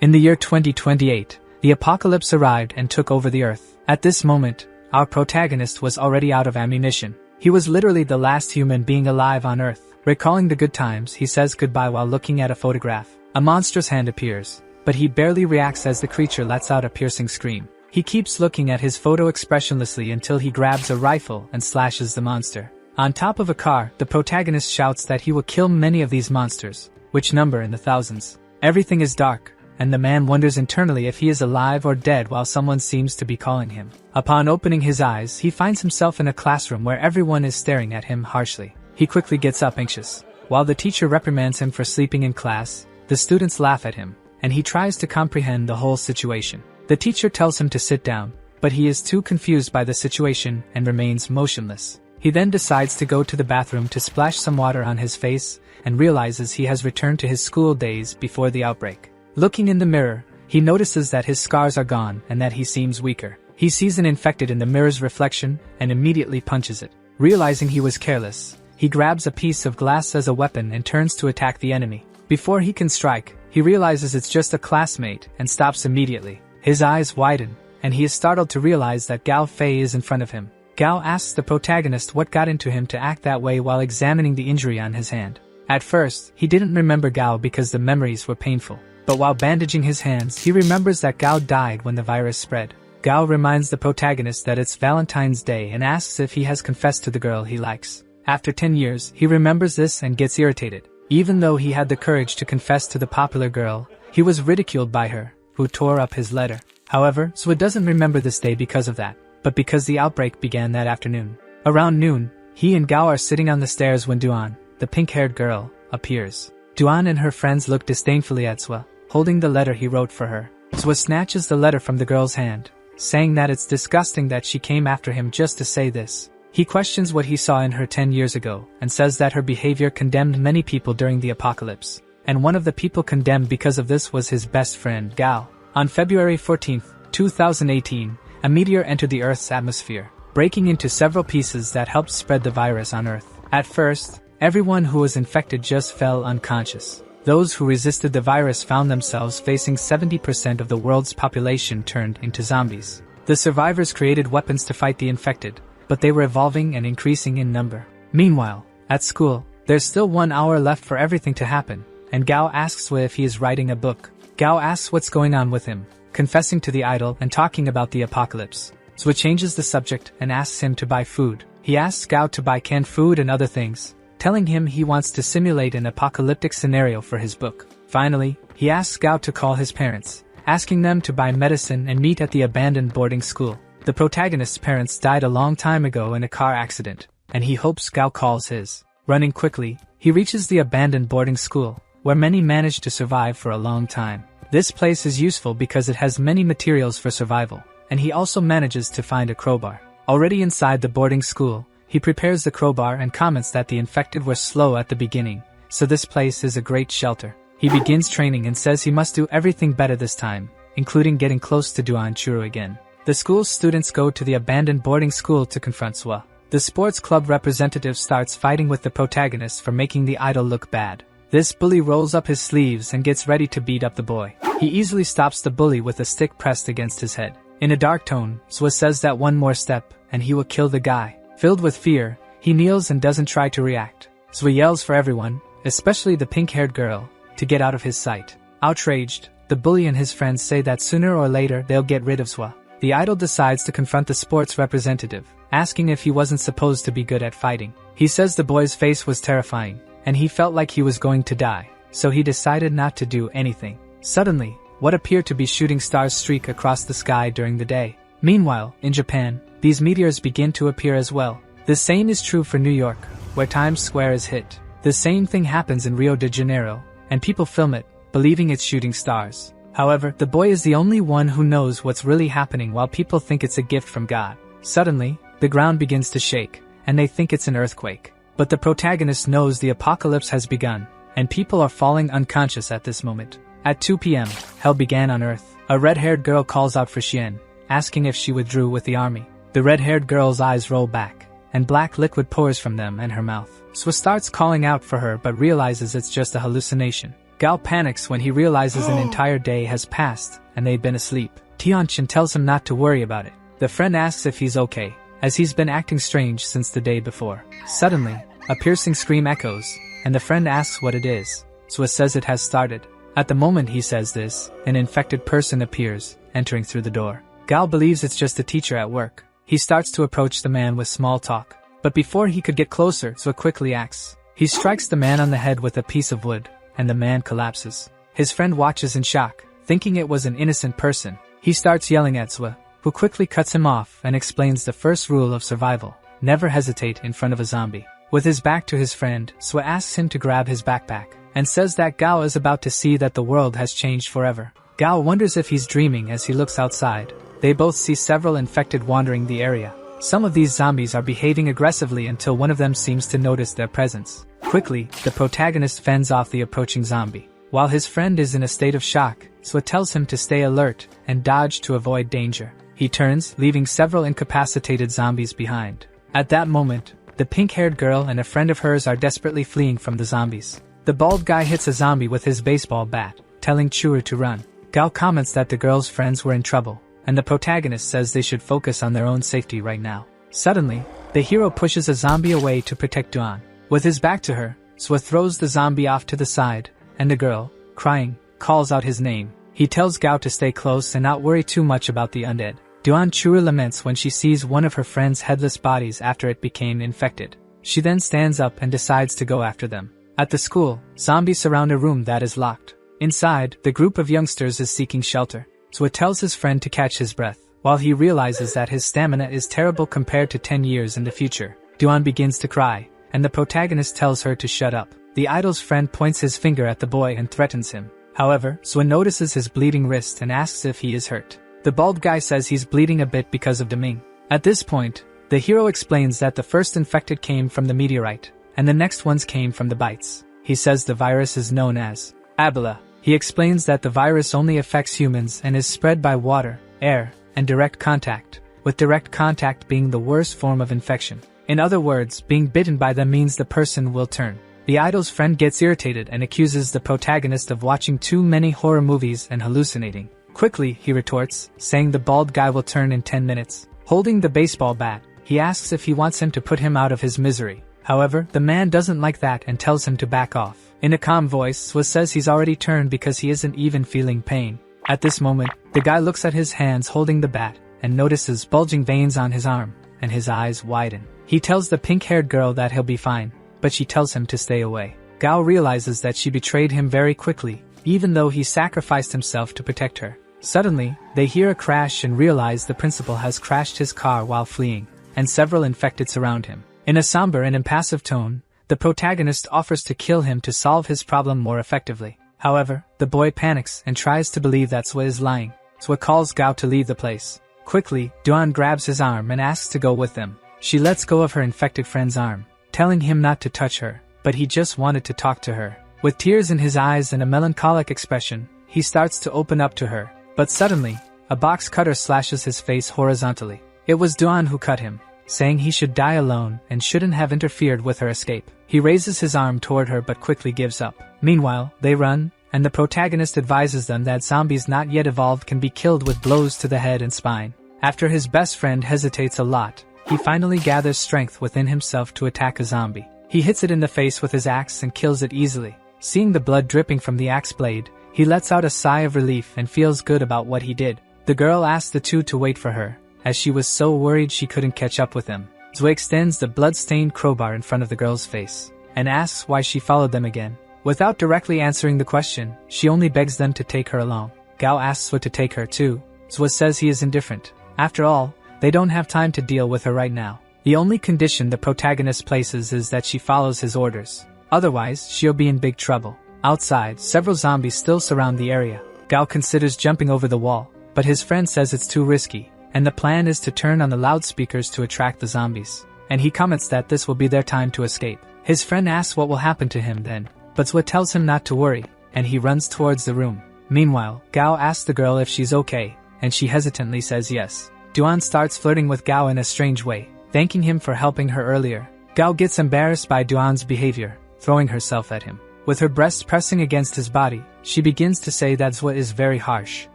In the year 2028, the apocalypse arrived and took over the Earth. At this moment, our protagonist was already out of ammunition. He was literally the last human being alive on Earth. Recalling the good times, he says goodbye while looking at a photograph. A monstrous hand appears, but he barely reacts as the creature lets out a piercing scream. He keeps looking at his photo expressionlessly until he grabs a rifle and slashes the monster. On top of a car, the protagonist shouts that he will kill many of these monsters, which number in the thousands. Everything is dark, and the man wonders internally if he is alive or dead while someone seems to be calling him. Upon opening his eyes, he finds himself in a classroom where everyone is staring at him harshly. He quickly gets up anxious. While the teacher reprimands him for sleeping in class, the students laugh at him, and he tries to comprehend the whole situation. The teacher tells him to sit down, but he is too confused by the situation and remains motionless. He then decides to go to the bathroom to splash some water on his face and realizes he has returned to his school days before the outbreak. Looking in the mirror, he notices that his scars are gone and that he seems weaker. He sees an infected in the mirror's reflection and immediately punches it. Realizing he was careless, he grabs a piece of glass as a weapon and turns to attack the enemy. Before he can strike, he realizes it's just a classmate and stops immediately. His eyes widen, and he is startled to realize that Gao Fei is in front of him. Gao asks the protagonist what got into him to act that way while examining the injury on his hand. At first, he didn't remember Gao because the memories were painful. But while bandaging his hands, he remembers that Gao died when the virus spread. Gao reminds the protagonist that it's Valentine's Day and asks if he has confessed to the girl he likes. After 10 years, he remembers this and gets irritated. Even though he had the courage to confess to the popular girl, he was ridiculed by her, who tore up his letter. However, Swa doesn't remember this day because of that, but because the outbreak began that afternoon. Around noon, he and Gao are sitting on the stairs when Duan, the pink-haired girl, appears. Duan and her friends look disdainfully at Swa, holding the letter he wrote for her. Swa snatches the letter from the girl's hand, saying that it's disgusting that she came after him just to say this. He questions what he saw in her 10 years ago and says that her behavior condemned many people during the apocalypse, and one of the people condemned because of this was his best friend, Gao. On February 14, 2018, a meteor entered the Earth's atmosphere, breaking into several pieces that helped spread the virus on Earth. At first, everyone who was infected just fell unconscious. Those who resisted the virus found themselves facing 70% of the world's population turned into zombies. The survivors created weapons to fight the infected, but they were evolving and increasing in number. Meanwhile, at school, there's still 1 hour left for everything to happen, and Gao asks Swa if he is writing a book. Gao asks what's going on with him, confessing to the idol and talking about the apocalypse. Swa changes the subject and asks him to buy food. He asks Gao to buy canned food and other things, telling him he wants to simulate an apocalyptic scenario for his book. Finally, he asks Gao to call his parents, asking them to buy medicine and meet at the abandoned boarding school. The protagonist's parents died a long time ago in a car accident, and he hopes Gao calls his. Running quickly, he reaches the abandoned boarding school, where many manage to survive for a long time. This place is useful because it has many materials for survival, and he also manages to find a crowbar. Already inside the boarding school, he prepares the crowbar and comments that the infected were slow at the beginning, so this place is a great shelter. He begins training and says he must do everything better this time, including getting close to Duan Churu again. The school's students go to the abandoned boarding school to confront Swa. The sports club representative starts fighting with the protagonist for making the idol look bad. This bully rolls up his sleeves and gets ready to beat up the boy. He easily stops the bully with a stick pressed against his head. In a dark tone, Swa says that one more step, and he will kill the guy. Filled with fear, he kneels and doesn't try to react. Swa yells for everyone, especially the pink-haired girl, to get out of his sight. Outraged, the bully and his friends say that sooner or later they'll get rid of Swa. The idol decides to confront the sports representative, asking if he wasn't supposed to be good at fighting. He says the boy's face was terrifying, and he felt like he was going to die, so he decided not to do anything. Suddenly, what appeared to be shooting stars streak across the sky during the day. Meanwhile, in Japan, these meteors begin to appear as well. The same is true for New York, where Times Square is hit. The same thing happens in Rio de Janeiro, and people film it, believing it's shooting stars. However, the boy is the only one who knows what's really happening while people think it's a gift from God. Suddenly, the ground begins to shake, and they think it's an earthquake. But the protagonist knows the apocalypse has begun, and people are falling unconscious at this moment. At 2 p.m., hell began on Earth. A red-haired girl calls out for Xian, asking if she withdrew with the army. The red-haired girl's eyes roll back, and black liquid pours from them and her mouth. Swa starts calling out for her but realizes it's just a hallucination. Gao panics when he realizes an entire day has passed and they'd been asleep. Tianchen tells him not to worry about it. The friend asks if he's okay, as he's been acting strange since the day before. Suddenly, a piercing scream echoes, and the friend asks what it is. Swa says it has started. At the moment he says this, an infected person appears, entering through the door. Gao believes it's just a teacher at work. He starts to approach the man with small talk. But before he could get closer, Swa quickly acts. He strikes the man on the head with a piece of wood, and the man collapses. His friend watches in shock, thinking it was an innocent person. He starts yelling at Swa, who quickly cuts him off and explains the first rule of survival: never hesitate in front of a zombie. With his back to his friend, Swa asks him to grab his backpack, and says that Gao is about to see that the world has changed forever. Gao wonders if he's dreaming as he looks outside. They both see several infected wandering the area. Some of these zombies are behaving aggressively until one of them seems to notice their presence. Quickly, the protagonist fends off the approaching zombie. While his friend is in a state of shock, Swa tells him to stay alert and dodge to avoid danger. He turns, leaving several incapacitated zombies behind. At that moment, the pink-haired girl and a friend of hers are desperately fleeing from the zombies. The bald guy hits a zombie with his baseball bat, telling Churu to run. Gao comments that the girl's friends were in trouble, and the protagonist says they should focus on their own safety right now. Suddenly, the hero pushes a zombie away to protect Duan. With his back to her, Swa throws the zombie off to the side, and the girl, crying, calls out his name. He tells Gao to stay close and not worry too much about the undead. Duan Churu laments when she sees one of her friend's headless bodies after it became infected. She then stands up and decides to go after them. At the school, zombies surround a room that is locked. Inside, the group of youngsters is seeking shelter. Swa tells his friend to catch his breath, while he realizes that his stamina is terrible compared to 10 years in the future. Duan begins to cry, and the protagonist tells her to shut up. The idol's friend points his finger at the boy and threatens him. However, Swa notices his bleeding wrist and asks if he is hurt. The bald guy says he's bleeding a bit because of Deming. At this point, the hero explains that the first infected came from the Meteorite, and the next ones came from the bites. He says the virus is known as Ebola. He explains that the virus only affects humans and is spread by water, air, and direct contact, with direct contact being the worst form of infection. In other words, being bitten by them means the person will turn. The idol's friend gets irritated and accuses the protagonist of watching too many horror movies and hallucinating. Quickly, he retorts, saying the bald guy will turn in 10 minutes. Holding the baseball bat, he asks if he wants him to put him out of his misery. However, the man doesn't like that and tells him to back off. In a calm voice, Swa says he's already turned because he isn't even feeling pain. At this moment, the guy looks at his hands holding the bat and notices bulging veins on his arm, and his eyes widen. He tells the pink-haired girl that he'll be fine, but she tells him to stay away. Gao realizes that she betrayed him very quickly, even though he sacrificed himself to protect her. Suddenly, they hear a crash and realize the principal has crashed his car while fleeing, and several infected surround him. In a somber and impassive tone, the protagonist offers to kill him to solve his problem more effectively. However, the boy panics and tries to believe that Swa is lying. Swa calls Gao to leave the place. Quickly, Duan grabs his arm and asks to go with them. She lets go of her infected friend's arm, telling him not to touch her, but he just wanted to talk to her. With tears in his eyes and a melancholic expression, he starts to open up to her. But suddenly, a box cutter slashes his face horizontally. It was Duan who cut him, saying he should die alone and shouldn't have interfered with her escape. He raises his arm toward her but quickly gives up. Meanwhile, they run, and the protagonist advises them that zombies not yet evolved can be killed with blows to the head and spine. After his best friend hesitates a lot, he finally gathers strength within himself to attack a zombie. He hits it in the face with his axe and kills it easily. Seeing the blood dripping from the axe blade, he lets out a sigh of relief and feels good about what he did. The girl asks the two to wait for her, as she was so worried she couldn't catch up with him. Swa extends the blood-stained crowbar in front of the girl's face, and asks why she followed them again. Without directly answering the question, she only begs them to take her along. Gao asks Swa to take her too. Swa says he is indifferent. After all, they don't have time to deal with her right now. The only condition the protagonist places is that she follows his orders. Otherwise, she'll be in big trouble. Outside, several zombies still surround the area. Gao considers jumping over the wall, but his friend says it's too risky, and the plan is to turn on the loudspeakers to attract the zombies. And he comments that this will be their time to escape. His friend asks what will happen to him then, but Swa tells him not to worry, and he runs towards the room. Meanwhile, Gao asks the girl if she's okay, and she hesitantly says yes. Duan starts flirting with Gao in a strange way, thanking him for helping her earlier. Gao gets embarrassed by Duan's behavior, throwing herself at him. With her breasts pressing against his body, she begins to say that Zwa is very harsh,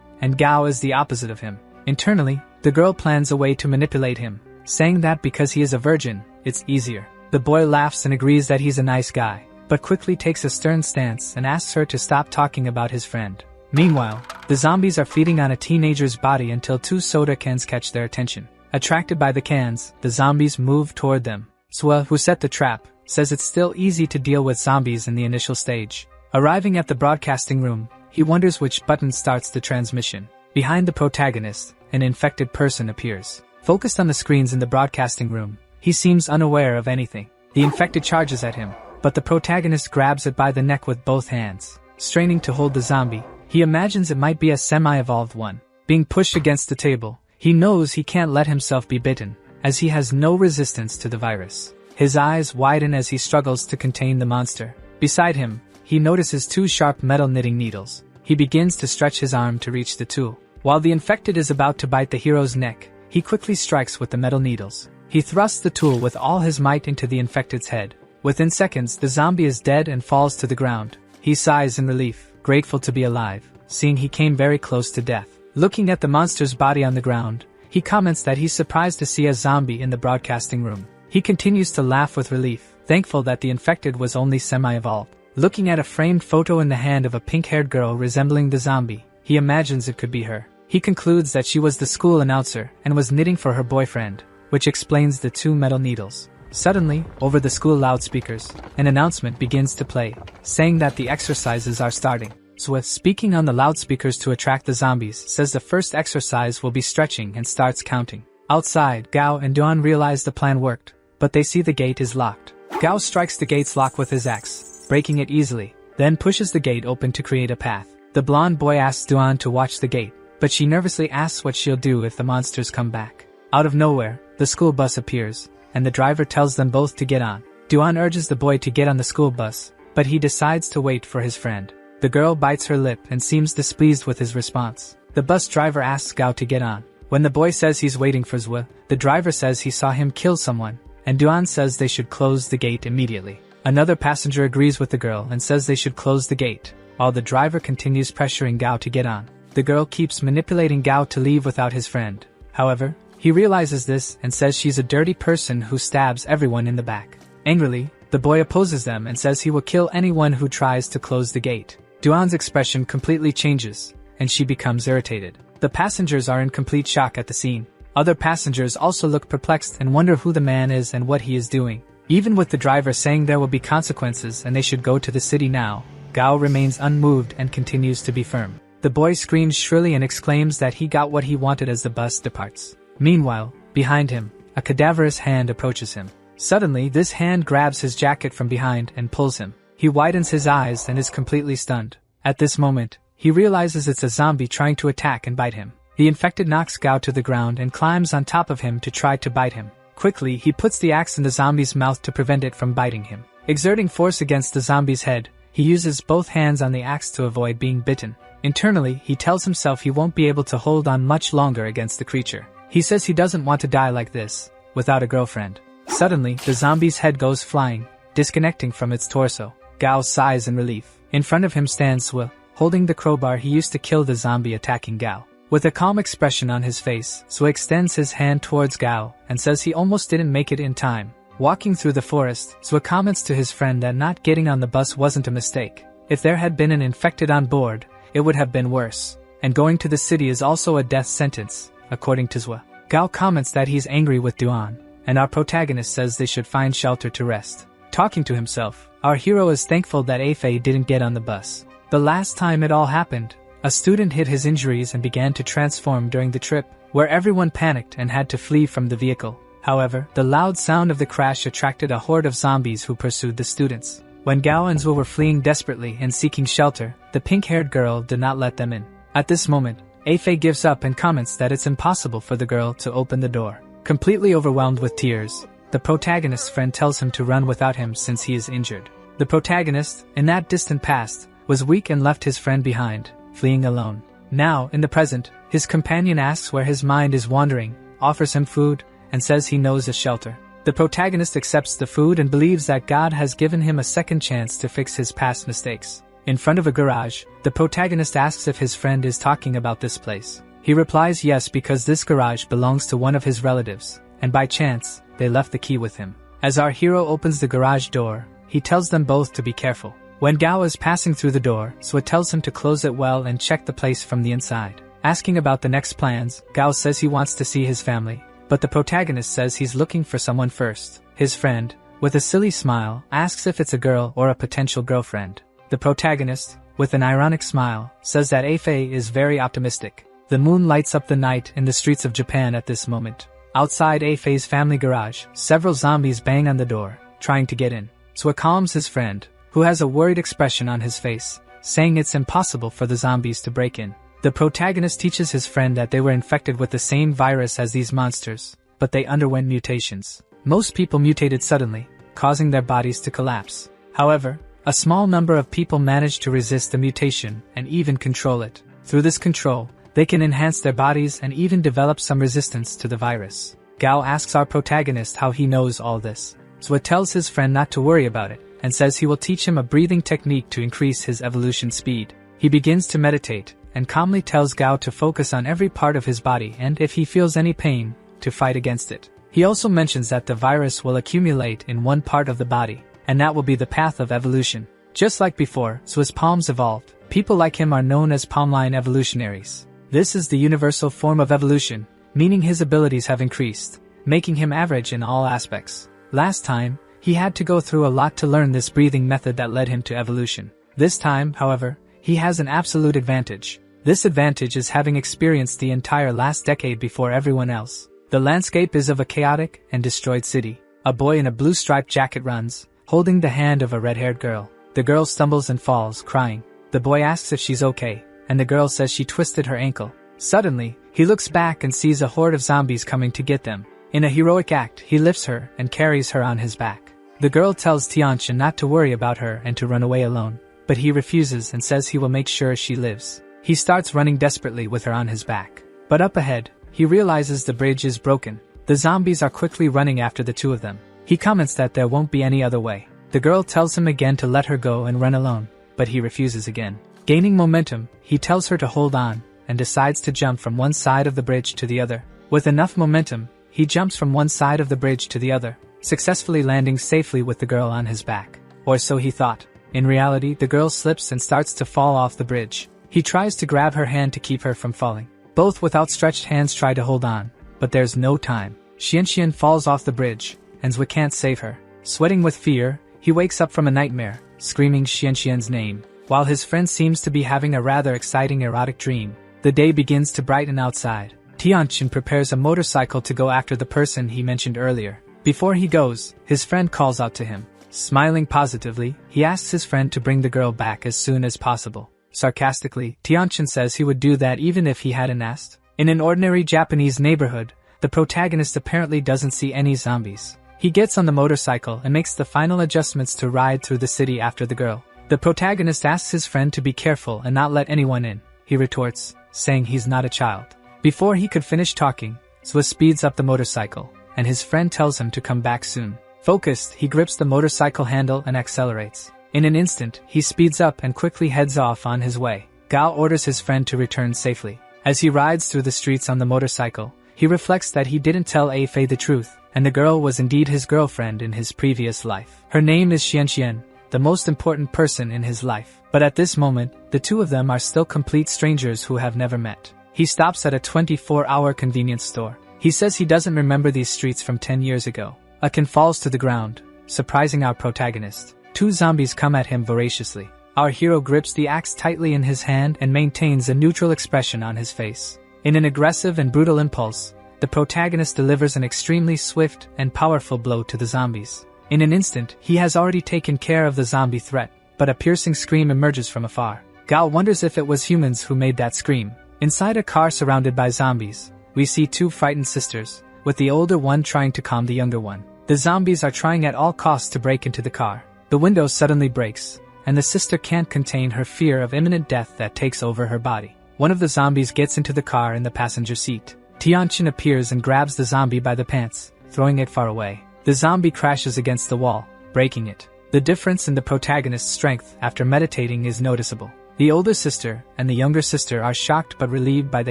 and Gao is the opposite of him. Internally, the girl plans a way to manipulate him, saying that because he is a virgin, it's easier. The boy laughs and agrees that he's a nice guy, but quickly takes a stern stance and asks her to stop talking about his friend. Meanwhile, the zombies are feeding on a teenager's body until 2 soda cans catch their attention. Attracted by the cans, the zombies move toward them. Zwa, who set the trap, says it's still easy to deal with zombies in the initial stage. Arriving at the broadcasting room, he wonders which button starts the transmission. Behind the protagonist, an infected person appears. Focused on the screens in the broadcasting room, he seems unaware of anything. The infected charges at him, but the protagonist grabs it by the neck with both hands. Straining to hold the zombie, he imagines it might be a semi-evolved one. Being pushed against the table, he knows he can't let himself be bitten, as he has no resistance to the virus. His eyes widen as he struggles to contain the monster. Beside him, he notices 2 sharp metal knitting needles. He begins to stretch his arm to reach the tool. While the infected is about to bite the hero's neck, he quickly strikes with the metal needles. He thrusts the tool with all his might into the infected's head. Within seconds, the zombie is dead and falls to the ground. He sighs in relief, grateful to be alive, seeing he came very close to death. Looking at the monster's body on the ground, he comments that he's surprised to see a zombie in the broadcasting room. He continues to laugh with relief, thankful that the infected was only semi-evolved. Looking at a framed photo in the hand of a pink-haired girl resembling the zombie, he imagines it could be her. He concludes that she was the school announcer and was knitting for her boyfriend, which explains the 2 metal needles. Suddenly, over the school loudspeakers, an announcement begins to play, saying that the exercises are starting. Zwa, speaking on the loudspeakers to attract the zombies, says the first exercise will be stretching and starts counting. Outside, Gao and Duan realize the plan worked, but they see the gate is locked. Gao strikes the gate's lock with his axe, breaking it easily, then pushes the gate open to create a path. The blonde boy asks Duan to watch the gate, but she nervously asks what she'll do if the monsters come back. Out of nowhere, the school bus appears, and the driver tells them both to get on. Duan urges the boy to get on the school bus, but he decides to wait for his friend. The girl bites her lip and seems displeased with his response. The bus driver asks Gao to get on. When the boy says he's waiting for Zwa, the driver says he saw him kill someone, and Duan says they should close the gate immediately. Another passenger agrees with the girl and says they should close the gate, while the driver continues pressuring Gao to get on. The girl keeps manipulating Gao to leave without his friend. However, he realizes this and says she's a dirty person who stabs everyone in the back. Angrily, the boy opposes them and says he will kill anyone who tries to close the gate. Duan's expression completely changes, and she becomes irritated. The passengers are in complete shock at the scene. Other passengers also look perplexed and wonder who the man is and what he is doing. Even with the driver saying there will be consequences and they should go to the city now, Gao remains unmoved and continues to be firm. The boy screams shrilly and exclaims that he got what he wanted as the bus departs. Meanwhile, behind him, a cadaverous hand approaches him. Suddenly, this hand grabs his jacket from behind and pulls him. He widens his eyes and is completely stunned. At this moment, he realizes it's a zombie trying to attack and bite him. The infected knocks Gao to the ground and climbs on top of him to try to bite him. Quickly, he puts the axe in the zombie's mouth to prevent it from biting him. Exerting force against the zombie's head, he uses both hands on the axe to avoid being bitten. Internally, he tells himself he won't be able to hold on much longer against the creature. He says he doesn't want to die like this, without a girlfriend. Suddenly, the zombie's head goes flying, disconnecting from its torso. Gao sighs in relief. In front of him stands Zwa, holding the crowbar he used to kill the zombie attacking Gao. With a calm expression on his face, Zwa extends his hand towards Gao and says he almost didn't make it in time. Walking through the forest, Zwa comments to his friend that not getting on the bus wasn't a mistake. If there had been an infected on board, it would have been worse. And going to the city is also a death sentence, according to Zwa. Gao comments that he's angry with Duan, and our protagonist says they should find shelter to rest. Talking to himself, our hero is thankful that Afei didn't get on the bus. The last time it all happened, a student hid his injuries and began to transform during the trip, where everyone panicked and had to flee from the vehicle. However, the loud sound of the crash attracted a horde of zombies who pursued the students. When Gao and Zwa were fleeing desperately and seeking shelter, the pink-haired girl did not let them in. At this moment, Afei gives up and comments that it's impossible for the girl to open the door. Completely overwhelmed with tears, the protagonist's friend tells him to run without him since he is injured. The protagonist, in that distant past, was weak and left his friend behind, fleeing alone. Now, in the present, his companion asks where his mind is wandering, offers him food, and says he knows a shelter. The protagonist accepts the food and believes that God has given him a second chance to fix his past mistakes. In front of a garage, the protagonist asks if his friend is talking about this place. He replies yes because this garage belongs to one of his relatives, and by chance, they left the key with him. As our hero opens the garage door, he tells them both to be careful. When Gao is passing through the door, Swa tells him to close it well and check the place from the inside. Asking about the next plans, Gao says he wants to see his family, but the protagonist says he's looking for someone first. His friend, with a silly smile, asks if it's a girl or a potential girlfriend. The protagonist, with an ironic smile, says that Afei is very optimistic. The moon lights up the night in the streets of Japan at this moment. Outside Afei's family garage, several zombies bang on the door, trying to get in. Swa calms his friend, who has a worried expression on his face, saying it's impossible for the zombies to break in. The protagonist teaches his friend that they were infected with the same virus as these monsters, but they underwent mutations. Most people mutated suddenly, causing their bodies to collapse. However, a small number of people managed to resist the mutation and even control it. Through this control, they can enhance their bodies and even develop some resistance to the virus. Gao asks our protagonist how he knows all this. Swa tells his friend not to worry about it, and says he will teach him a breathing technique to increase his evolution speed. He begins to meditate, and calmly tells Gao to focus on every part of his body and if he feels any pain, to fight against it. He also mentions that the virus will accumulate in one part of the body, and that will be the path of evolution. Just like before, Swa's palms evolved. People like him are known as palm-line evolutionaries. This is the universal form of evolution, meaning his abilities have increased, making him average in all aspects. Last time, he had to go through a lot to learn this breathing method that led him to evolution. This time, however, he has an absolute advantage. This advantage is having experienced the entire last decade before everyone else. The landscape is of a chaotic and destroyed city. A boy in a blue striped jacket runs, holding the hand of a red-haired girl. The girl stumbles and falls, crying. The boy asks if she's okay, and the girl says she twisted her ankle. Suddenly, he looks back and sees a horde of zombies coming to get them. In a heroic act, he lifts her and carries her on his back. The girl tells Tianqian not to worry about her and to run away alone, but he refuses and says he will make sure she lives. He starts running desperately with her on his back. But up ahead, he realizes the bridge is broken. The zombies are quickly running after the two of them. He comments that there won't be any other way. The girl tells him again to let her go and run alone, but he refuses again. Gaining momentum, he tells her to hold on, and decides to jump from one side of the bridge to the other. With enough momentum, he jumps from one side of the bridge to the other, successfully landing safely with the girl on his back. Or so he thought. In reality, the girl slips and starts to fall off the bridge. He tries to grab her hand to keep her from falling. Both with outstretched hands try to hold on, but there's no time. Xianxian falls off the bridge, and Zui can't save her. Sweating with fear, he wakes up from a nightmare, screaming Xianxian's name. While his friend seems to be having a rather exciting erotic dream, the day begins to brighten outside. Tianqian prepares a motorcycle to go after the person he mentioned earlier. Before he goes, his friend calls out to him. Smiling positively, he asks his friend to bring the girl back as soon as possible. Sarcastically, Tianqian says he would do that even if he hadn't asked. In an ordinary Japanese neighborhood, the protagonist apparently doesn't see any zombies. He gets on the motorcycle and makes the final adjustments to ride through the city after the girl. The protagonist asks his friend to be careful and not let anyone in. He retorts, saying he's not a child. Before he could finish talking, Zwa speeds up the motorcycle, and his friend tells him to come back soon. Focused, he grips the motorcycle handle and accelerates. In an instant, he speeds up and quickly heads off on his way. Gao orders his friend to return safely. As he rides through the streets on the motorcycle, he reflects that he didn't tell Afei the truth, and the girl was indeed his girlfriend in his previous life. Her name is Xianxian, the most important person in his life. But at this moment, the two of them are still complete strangers who have never met. He stops at a 24-hour convenience store. He says he doesn't remember these streets from 10 years ago. A can falls to the ground, surprising our protagonist. Two zombies come at him voraciously. Our hero grips the axe tightly in his hand and maintains a neutral expression on his face. In an aggressive and brutal impulse, the protagonist delivers an extremely swift and powerful blow to the zombies. In an instant, he has already taken care of the zombie threat, but a piercing scream emerges from afar. Gao wonders if it was humans who made that scream. Inside a car surrounded by zombies, we see two frightened sisters, with the older one trying to calm the younger one. The zombies are trying at all costs to break into the car. The window suddenly breaks, and the sister can't contain her fear of imminent death that takes over her body. One of the zombies gets into the car in the passenger seat. Tianqian appears and grabs the zombie by the pants, throwing it far away. The zombie crashes against the wall, breaking it. The difference in the protagonist's strength after meditating is noticeable. The older sister and the younger sister are shocked but relieved by the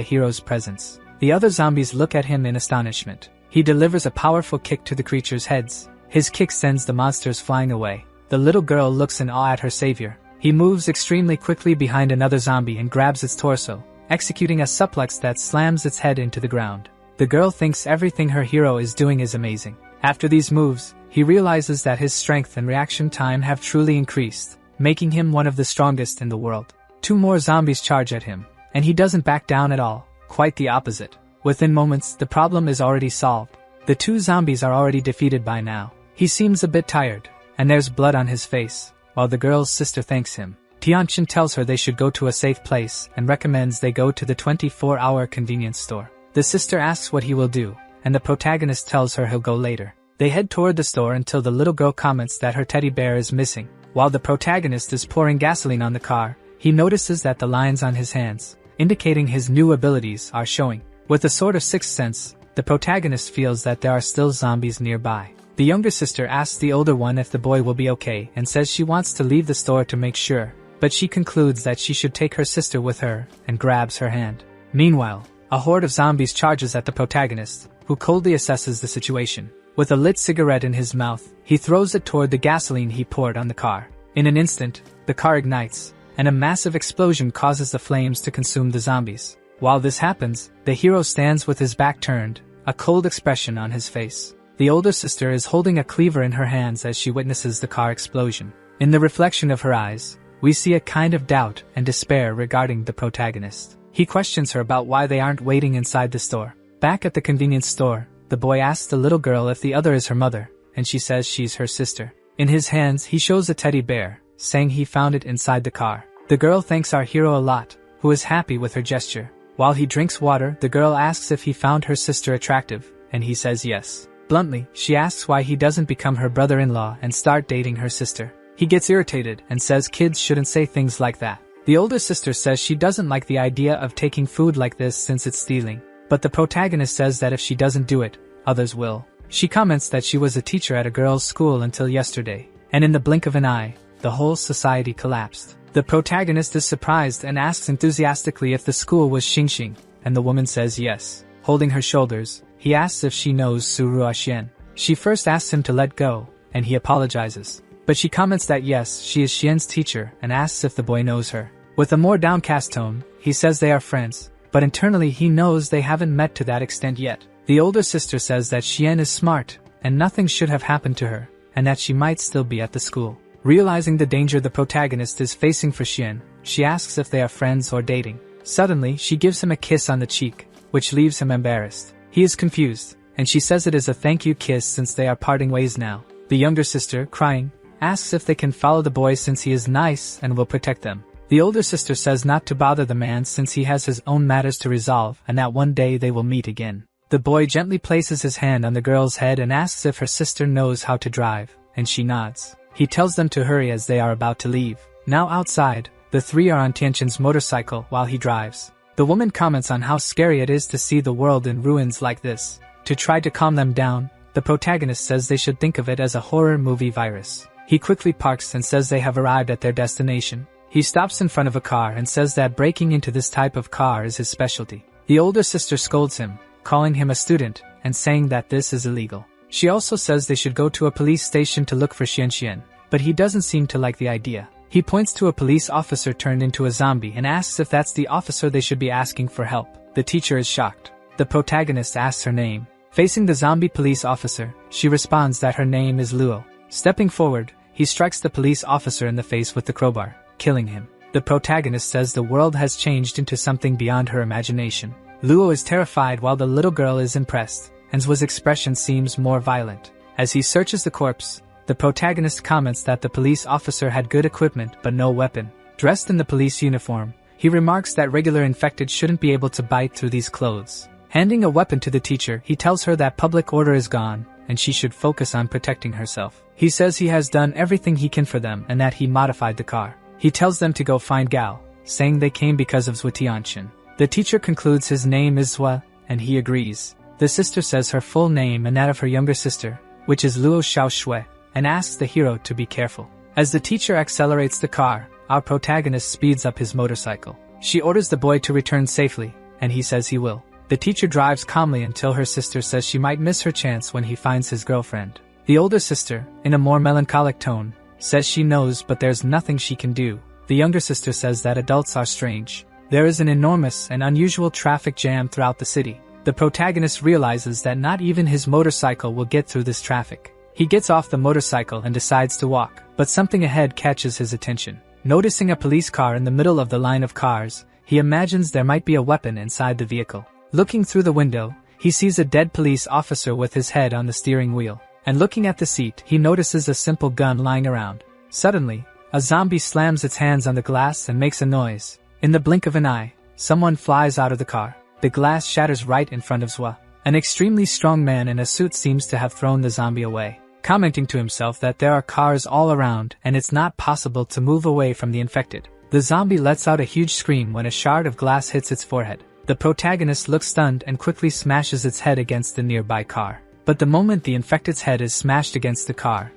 hero's presence. The other zombies look at him in astonishment. He delivers a powerful kick to the creatures' heads. His kick sends the monsters flying away. The little girl looks in awe at her savior. He moves extremely quickly behind another zombie and grabs its torso, executing a suplex that slams its head into the ground. The girl thinks everything her hero is doing is amazing. After these moves, he realizes that his strength and reaction time have truly increased, making him one of the strongest in the world. 2 more zombies charge at him, and he doesn't back down at all, quite the opposite. Within moments, the problem is already solved. The 2 zombies are already defeated by now. He seems a bit tired, and there's blood on his face, while the girl's sister thanks him. Tianchen tells her they should go to a safe place and recommends they go to the 24-hour convenience store. The sister asks what he will do, and the protagonist tells her he'll go later. They head toward the store until the little girl comments that her teddy bear is missing. While the protagonist is pouring gasoline on the car, he notices that the lines on his hands, indicating his new abilities, are showing. With a sort of sixth sense, the protagonist feels that there are still zombies nearby. The younger sister asks the older one if the boy will be okay and says she wants to leave the store to make sure, but she concludes that she should take her sister with her and grabs her hand. Meanwhile, a horde of zombies charges at the protagonist, who coldly assesses the situation. With a lit cigarette in his mouth, he throws it toward the gasoline he poured on the car. In an instant, the car ignites, and a massive explosion causes the flames to consume the zombies. While this happens, the hero stands with his back turned, a cold expression on his face. The older sister is holding a cleaver in her hands as she witnesses the car explosion. In the reflection of her eyes, we see a kind of doubt and despair regarding the protagonist. He questions her about why they aren't waiting inside the store. Back at the convenience store, the boy asks the little girl if the other is her mother, and she says she's her sister. In his hands, he shows a teddy bear, saying he found it inside the car. The girl thanks our hero a lot, who is happy with her gesture. While he drinks water, the girl asks if he found her sister attractive, and he says yes. Bluntly, she asks why he doesn't become her brother-in-law and start dating her sister. He gets irritated and says kids shouldn't say things like that. The older sister says she doesn't like the idea of taking food like this since it's stealing, but the protagonist says that if she doesn't do it, others will. She comments that she was a teacher at a girls' school until yesterday, and in the blink of an eye, the whole society collapsed. The protagonist is surprised and asks enthusiastically if the school was Xingxing, and the woman says yes. Holding her shoulders, he asks if she knows Su Ruoxian. She first asks him to let go, and he apologizes. But she comments that yes, she is Xian's teacher and asks if the boy knows her. With a more downcast tone, he says they are friends, but internally he knows they haven't met to that extent yet. The older sister says that Xian is smart, and nothing should have happened to her, and that she might still be at the school. Realizing the danger the protagonist is facing for Xian, she asks if they are friends or dating. Suddenly, she gives him a kiss on the cheek, which leaves him embarrassed. He is confused, and she says it is a thank you kiss since they are parting ways now. The younger sister, crying, asks if they can follow the boy since he is nice and will protect them. The older sister says not to bother the man since he has his own matters to resolve and that one day they will meet again. The boy gently places his hand on the girl's head and asks if her sister knows how to drive, and she nods. He tells them to hurry as they are about to leave. Now outside, the 3 are on Tianchen's motorcycle while he drives. The woman comments on how scary it is to see the world in ruins like this. To try to calm them down, the protagonist says they should think of it as a horror movie virus. He quickly parks and says they have arrived at their destination. He stops in front of a car and says that breaking into this type of car is his specialty. The older sister scolds him, calling him a student, and saying that this is illegal. She also says they should go to a police station to look for Xian, but he doesn't seem to like the idea. He points to a police officer turned into a zombie and asks if that's the officer they should be asking for help. The teacher is shocked. The protagonist asks her name. Facing the zombie police officer, she responds that her name is Luo. Stepping forward, he strikes the police officer in the face with the crowbar, killing him. The protagonist says the world has changed into something beyond her imagination. Luo is terrified while the little girl is impressed, and Zhu's expression seems more violent. As he searches the corpse, the protagonist comments that the police officer had good equipment but no weapon. Dressed in the police uniform, he remarks that regular infected shouldn't be able to bite through these clothes. Handing a weapon to the teacher, he tells her that public order is gone, and she should focus on protecting herself. He says he has done everything he can for them and that he modified the car. He tells them to go find Gao, saying they came because of Zhu Tianchen. The teacher concludes his name is Zhua, and he agrees. The sister says her full name and that of her younger sister, which is Luo Xiaoshui, and asks the hero to be careful. As the teacher accelerates the car, our protagonist speeds up his motorcycle. She orders the boy to return safely, and he says he will. The teacher drives calmly until her sister says she might miss her chance when he finds his girlfriend. The older sister, in a more melancholic tone, says she knows but there's nothing she can do. The younger sister says that adults are strange. There is an enormous and unusual traffic jam throughout the city. The protagonist realizes that not even his motorcycle will get through this traffic. He gets off the motorcycle and decides to walk, but something ahead catches his attention. Noticing a police car in the middle of the line of cars, he imagines there might be a weapon inside the vehicle. Looking through the window, he sees a dead police officer with his head on the steering wheel, and looking at the seat, he notices a simple gun lying around. Suddenly, a zombie slams its hands on the glass and makes a noise. In the blink of an eye, someone flies out of the car. The glass shatters right in front of Zwa. An extremely strong man in a suit seems to have thrown the zombie away, commenting to himself that there are cars all around and it's not possible to move away from the infected. The zombie lets out a huge scream when a shard of glass hits its forehead. The protagonist looks stunned and quickly smashes its head against the nearby car. But the moment the infected's head is smashed against the car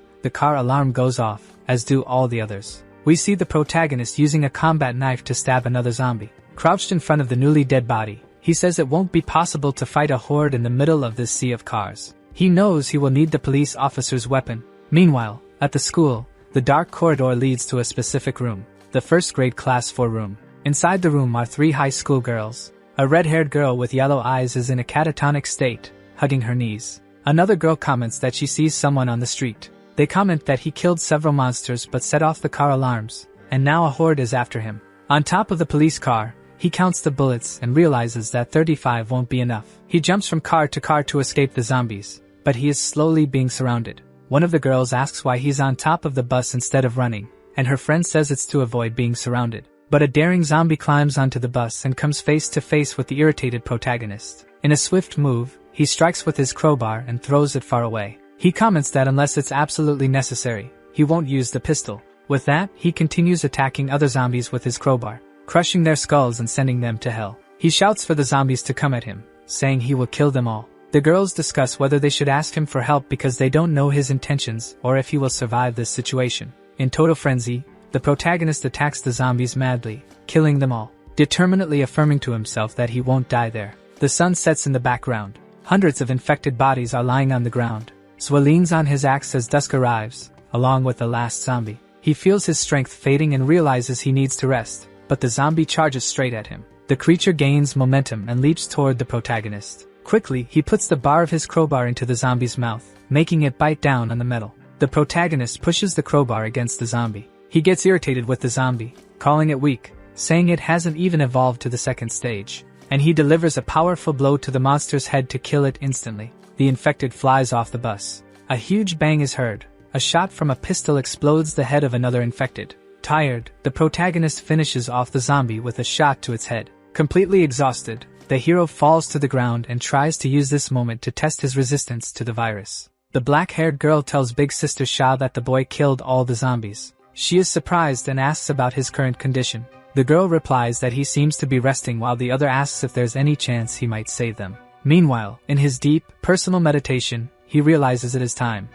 alarm goes off, as do all the others. We see the protagonist using a combat knife to stab another zombie. Crouched in front of the newly dead body, he says it won't be possible to fight a horde in the middle of this sea of cars. He knows he will need the police officer's weapon. Meanwhile, at the school, the dark corridor leads to a specific room, the first grade class 4 room. Inside the room are 3 high school girls. A red-haired girl with yellow eyes is in a catatonic state, hugging her knees. Another girl comments that she sees someone on the street. They comment that he killed several monsters but set off the car alarms, and now a horde is after him. On top of the police car, he counts the bullets and realizes that 35 won't be enough. He jumps from car to escape the zombies, but he is slowly being surrounded. One of the girls asks why he's on top of the bus instead of running, and her friend says it's to avoid being surrounded. But a daring zombie climbs onto the bus and comes face to face with the irritated protagonist. In a swift move, he strikes with his crowbar and throws it far away. He comments that unless it's absolutely necessary, he won't use the pistol. With that, he continues attacking other zombies with his crowbar, crushing their skulls and sending them to hell. He shouts for the zombies to come at him, saying he will kill them all. The girls discuss whether they should ask him for help because they don't know his intentions or if he will survive this situation. In total frenzy, the protagonist attacks the zombies madly, killing them all, determinedly affirming to himself that he won't die there. The sun sets in the background. Hundreds of infected bodies are lying on the ground. Zwa leans on his axe as dusk arrives, along with the last zombie. He feels his strength fading and realizes he needs to rest, but the zombie charges straight at him. The creature gains momentum and leaps toward the protagonist. Quickly, he puts the bar of his crowbar into the zombie's mouth, making it bite down on the metal. The protagonist pushes the crowbar against the zombie. He gets irritated with the zombie, calling it weak, saying it hasn't even evolved to the second stage. And he delivers a powerful blow to the monster's head to kill it instantly. The infected flies off the bus. A huge bang is heard. A shot from a pistol explodes the head of another infected. Tired, the protagonist finishes off the zombie with a shot to its head. Completely exhausted, the hero falls to the ground and tries to use this moment to test his resistance to the virus. The black-haired girl tells Big Sister Shao that the boy killed all the zombies. She is surprised and asks about his current condition. The girl replies that he seems to be resting while the other asks if there's any chance he might save them. Meanwhile, in his deep, personal meditation, he realizes it is time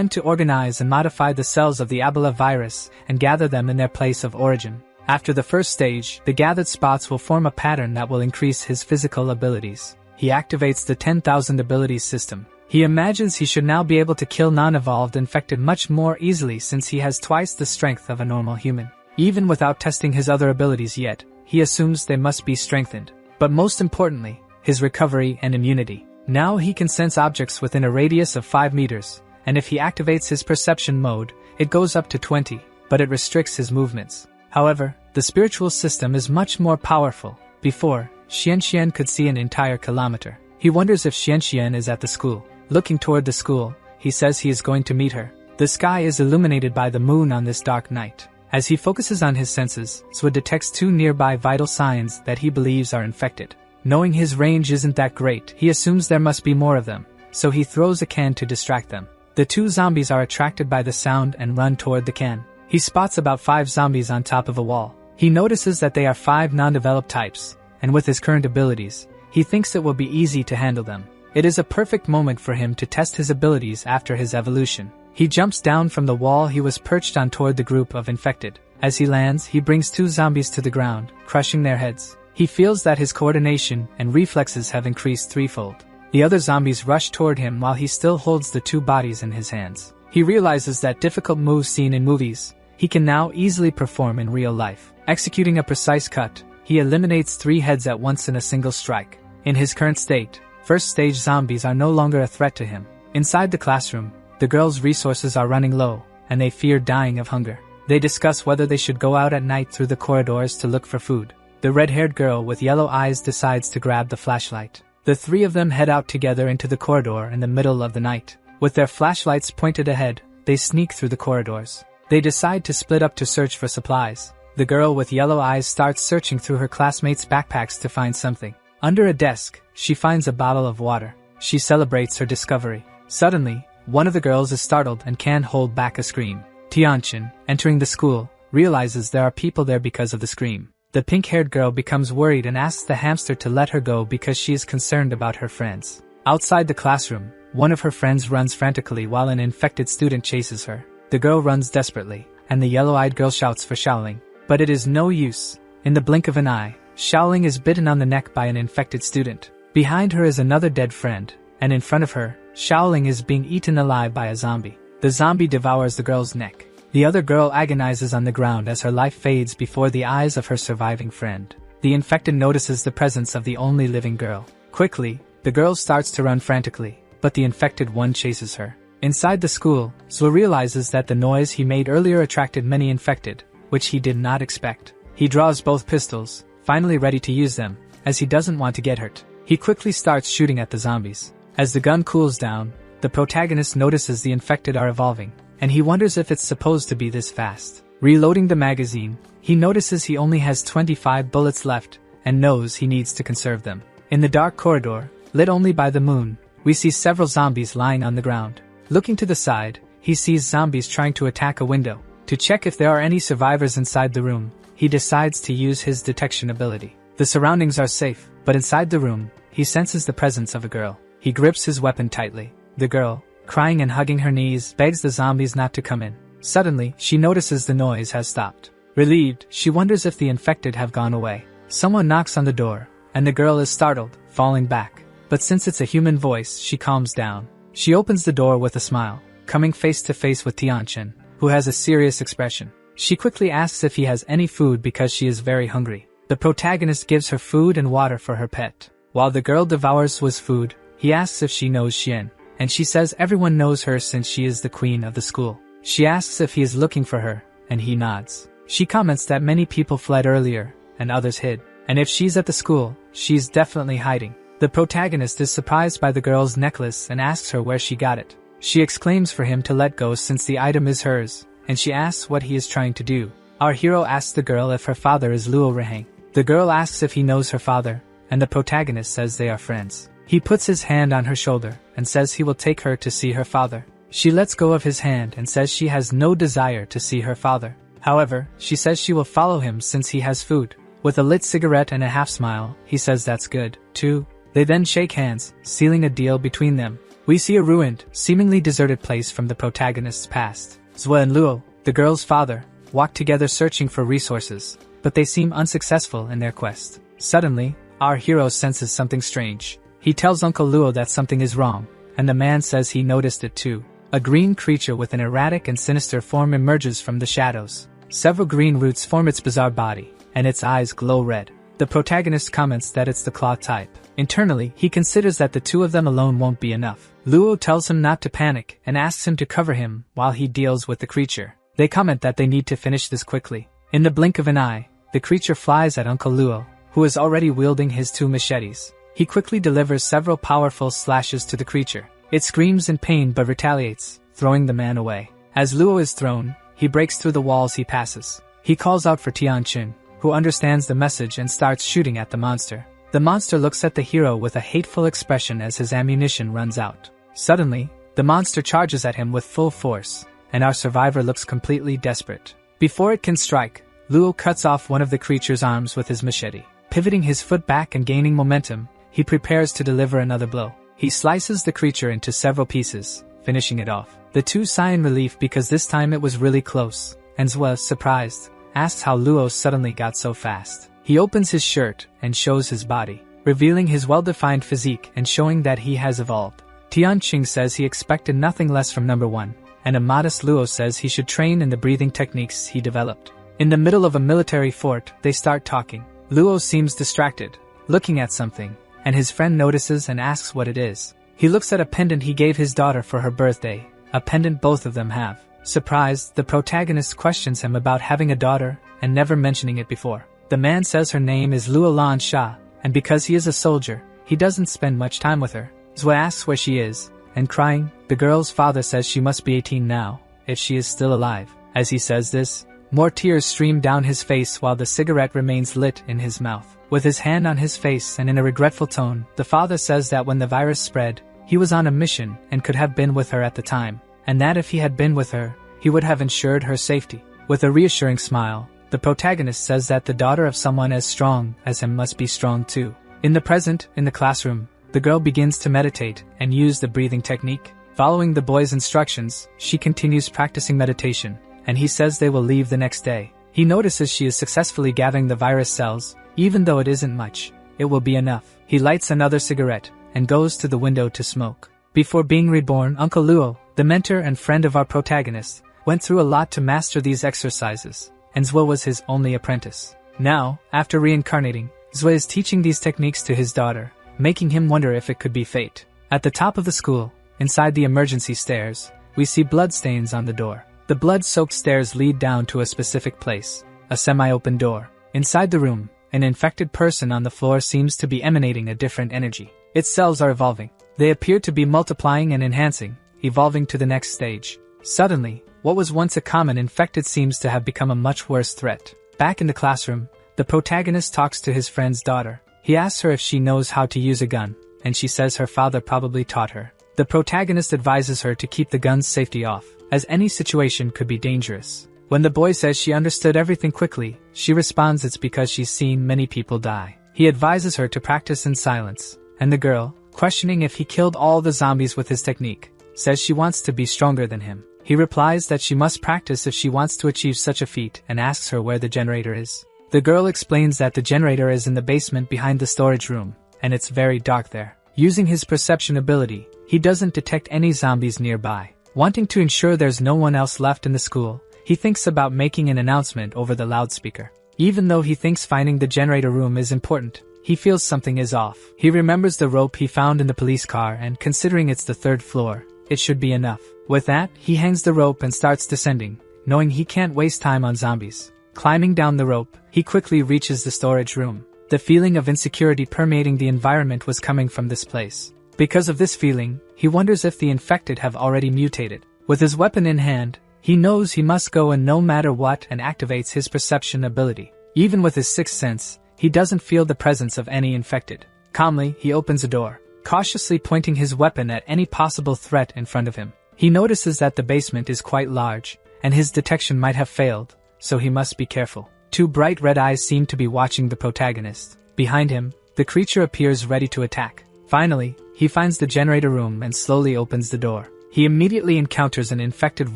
to organize and modify the cells of the Ebola virus and gather them in their place of origin. After the first stage, the gathered spots will form a pattern that will increase his physical abilities. He activates the 10,000 abilities system. He imagines he should now be able to kill non-evolved infected much more easily since he has twice the strength of a normal human. Even without testing his other abilities yet, he assumes they must be strengthened. But most importantly, his recovery and immunity. Now he can sense objects within a radius of 5 meters, and if he activates his perception mode, it goes up to 20, but it restricts his movements. However, the spiritual system is much more powerful. Before, Xian could see an entire kilometer. He wonders if Xian is at the school. Looking toward the school, he says he is going to meet her. The sky is illuminated by the moon on this dark night. As he focuses on his senses, Zwa detects 2 nearby vital signs that he believes are infected. Knowing his range isn't that great, he assumes there must be more of them, so he throws a can to distract them. The 2 zombies are attracted by the sound and run toward the can. He spots about 5 zombies on top of a wall. He notices that they are 5 non-developed types, and with his current abilities, he thinks it will be easy to handle them. It is a perfect moment for him to test his abilities after his evolution. He jumps down from the wall he was perched on toward the group of infected. As he lands, he brings 2 zombies to the ground, crushing their heads. He feels that his coordination and reflexes have increased threefold. The other zombies rush toward him while he still holds the 2 bodies in his hands. He realizes that difficult moves seen in movies, he can now easily perform in real life. Executing a precise cut, he eliminates 3 heads at once in a single strike. In his current state, first stage zombies are no longer a threat to him. Inside the classroom, the girls' resources are running low, and they fear dying of hunger. They discuss whether they should go out at night through the corridors to look for food. The red-haired girl with yellow eyes decides to grab the flashlight. The 3 of them head out together into the corridor in the middle of the night. With their flashlights pointed ahead, they sneak through the corridors. They decide to split up to search for supplies. The girl with yellow eyes starts searching through her classmates' backpacks to find something. Under a desk, she finds a bottle of water. She celebrates her discovery. Suddenly, one of the girls is startled and can't hold back a scream. Tianchen, entering the school, realizes there are people there because of the scream. The pink-haired girl becomes worried and asks the hamster to let her go because she is concerned about her friends. Outside the classroom, one of her friends runs frantically while an infected student chases her. The girl runs desperately, and the yellow-eyed girl shouts for Shaoling. But it is no use. In the blink of an eye, Shaoling is bitten on the neck by an infected student. Behind her is another dead friend, and in front of her, Shaoling is being eaten alive by a zombie. The zombie devours the girl's neck. The other girl agonizes on the ground as her life fades before the eyes of her surviving friend. The infected notices the presence of the only living girl. Quickly, the girl starts to run frantically, but the infected one chases her. Inside the school, Zhuo realizes that the noise he made earlier attracted many infected, which he did not expect. He draws both pistols, finally ready to use them, as he doesn't want to get hurt. He quickly starts shooting at the zombies. As the gun cools down, the protagonist notices the infected are evolving, and he wonders if it's supposed to be this fast. Reloading the magazine, he notices he only has 25 bullets left, and knows he needs to conserve them. In the dark corridor, lit only by the moon, we see several zombies lying on the ground. Looking to the side, he sees zombies trying to attack a window. To check if there are any survivors inside the room, he decides to use his detection ability. The surroundings are safe, but inside the room, he senses the presence of a girl. He grips his weapon tightly. The girl, crying and hugging her knees, begs the zombies not to come in. Suddenly, she notices the noise has stopped. Relieved, she wonders if the infected have gone away. Someone knocks on the door, and the girl is startled, falling back. But since it's a human voice, she calms down. She opens the door with a smile, coming face to face with Tianchen, who has a serious expression. She quickly asks if he has any food because she is very hungry. The protagonist gives her food and water for her pet. While the girl devours Zhuo's food, he asks if she knows Xian, and she says everyone knows her since she is the queen of the school. She asks if he is looking for her, and he nods. She comments that many people fled earlier, and others hid, and if she's at the school, she's definitely hiding. The protagonist is surprised by the girl's necklace and asks her where she got it. She exclaims for him to let go since the item is hers, and she asks what he is trying to do. Our hero asks the girl if her father is Luo Rehang. The girl asks if he knows her father, and the protagonist says they are friends. He puts his hand on her shoulder and says he will take her to see her father. She lets go of his hand and says she has no desire to see her father. However, she says she will follow him since he has food. With a lit cigarette and a half smile, he says that's good, too. They then shake hands, sealing a deal between them. We see a ruined, seemingly deserted place from the protagonist's past. Zhuo and Luo, the girl's father, walk together searching for resources, but they seem unsuccessful in their quest. Suddenly, our hero senses something strange. He tells Uncle Luo that something is wrong, and the man says he noticed it too. A green creature with an erratic and sinister form emerges from the shadows. Several green roots form its bizarre body, and its eyes glow red. The protagonist comments that it's the claw type. Internally, he considers that the 2 of them alone won't be enough. Luo tells him not to panic and asks him to cover him while he deals with the creature. They comment that they need to finish this quickly. In the blink of an eye, the creature flies at Uncle Luo, who is already wielding his 2 machetes. He quickly delivers several powerful slashes to the creature. It screams in pain but retaliates, throwing the man away. As Luo is thrown, he breaks through the walls he passes. He calls out for Tianchen, who understands the message and starts shooting at the monster. The monster looks at the hero with a hateful expression as his ammunition runs out. Suddenly, the monster charges at him with full force, and our survivor looks completely desperate. Before it can strike, Luo cuts off one of the creature's arms with his machete. Pivoting his foot back and gaining momentum, he prepares to deliver another blow. He slices the creature into several pieces, finishing it off. The two sigh in relief because this time it was really close, and Zwa, surprised, asks how Luo suddenly got so fast. He opens his shirt and shows his body, revealing his well-defined physique and showing that he has evolved. Tianqing says he expected nothing less from number 1, and a modest Luo says he should train in the breathing techniques he developed. In the middle of a military fort, they start talking. Luo seems distracted, looking at something, and his friend notices and asks what it is. He looks at a pendant he gave his daughter for her birthday, a pendant both of them have. Surprised, the protagonist questions him about having a daughter and never mentioning it before. The man says her name is Luo Lan Sha, and because he is a soldier, he doesn't spend much time with her. Zwa asks where she is, and crying, the girl's father says she must be 18 now, if she is still alive. As he says this, more tears stream down his face while the cigarette remains lit in his mouth. With his hand on his face and in a regretful tone, the father says that when the virus spread, he was on a mission and could have been with her at the time, and that if he had been with her, he would have ensured her safety. With a reassuring smile, the protagonist says that the daughter of someone as strong as him must be strong too. In the present, in the classroom, the girl begins to meditate and use the breathing technique. Following the boy's instructions, she continues practicing meditation, and he says they will leave the next day. He notices she is successfully gathering the virus cells, even though it isn't much. It will be enough. He lights another cigarette and goes to the window to smoke. Before being reborn, Uncle Luo, the mentor and friend of our protagonist, went through a lot to master these exercises, and Zwa was his only apprentice. Now, after reincarnating, Zwa is teaching these techniques to his daughter, making him wonder if it could be fate. At the top of the school, inside the emergency stairs, we see bloodstains on the door. The blood-soaked stairs lead down to a specific place, a semi-open door. Inside the room, an infected person on the floor seems to be emanating a different energy. Its cells are evolving. They appear to be multiplying and enhancing, evolving to the next stage. Suddenly, what was once a common infected seems to have become a much worse threat. Back in the classroom, the protagonist talks to his friend's daughter. He asks her if she knows how to use a gun, and she says her father probably taught her. The protagonist advises her to keep the gun's safety off, as any situation could be dangerous. When the boy says she understood everything quickly, she responds it's because she's seen many people die. He advises her to practice in silence, and the girl, questioning if he killed all the zombies with his technique, says she wants to be stronger than him. He replies that she must practice if she wants to achieve such a feat and asks her where the generator is. The girl explains that the generator is in the basement behind the storage room, and it's very dark there. Using his perception ability, he doesn't detect any zombies nearby. Wanting to ensure there's no one else left in the school, he thinks about making an announcement over the loudspeaker. Even though he thinks finding the generator room is important, he feels something is off. He remembers the rope he found in the police car and considering it's the 3rd floor, it should be enough. With that, he hangs the rope and starts descending, knowing he can't waste time on zombies. Climbing down the rope, he quickly reaches the storage room. The feeling of insecurity permeating the environment was coming from this place. Because of this feeling, he wonders if the infected have already mutated. With his weapon in hand, he knows he must go in no matter what and activates his perception ability. Even with his 6th sense, he doesn't feel the presence of any infected. Calmly, he opens a door, cautiously pointing his weapon at any possible threat in front of him. He notices that the basement is quite large, and his detection might have failed, so he must be careful. 2 bright red eyes seem to be watching the protagonist. Behind him, the creature appears ready to attack. Finally, he finds the generator room and slowly opens the door. He immediately encounters an infected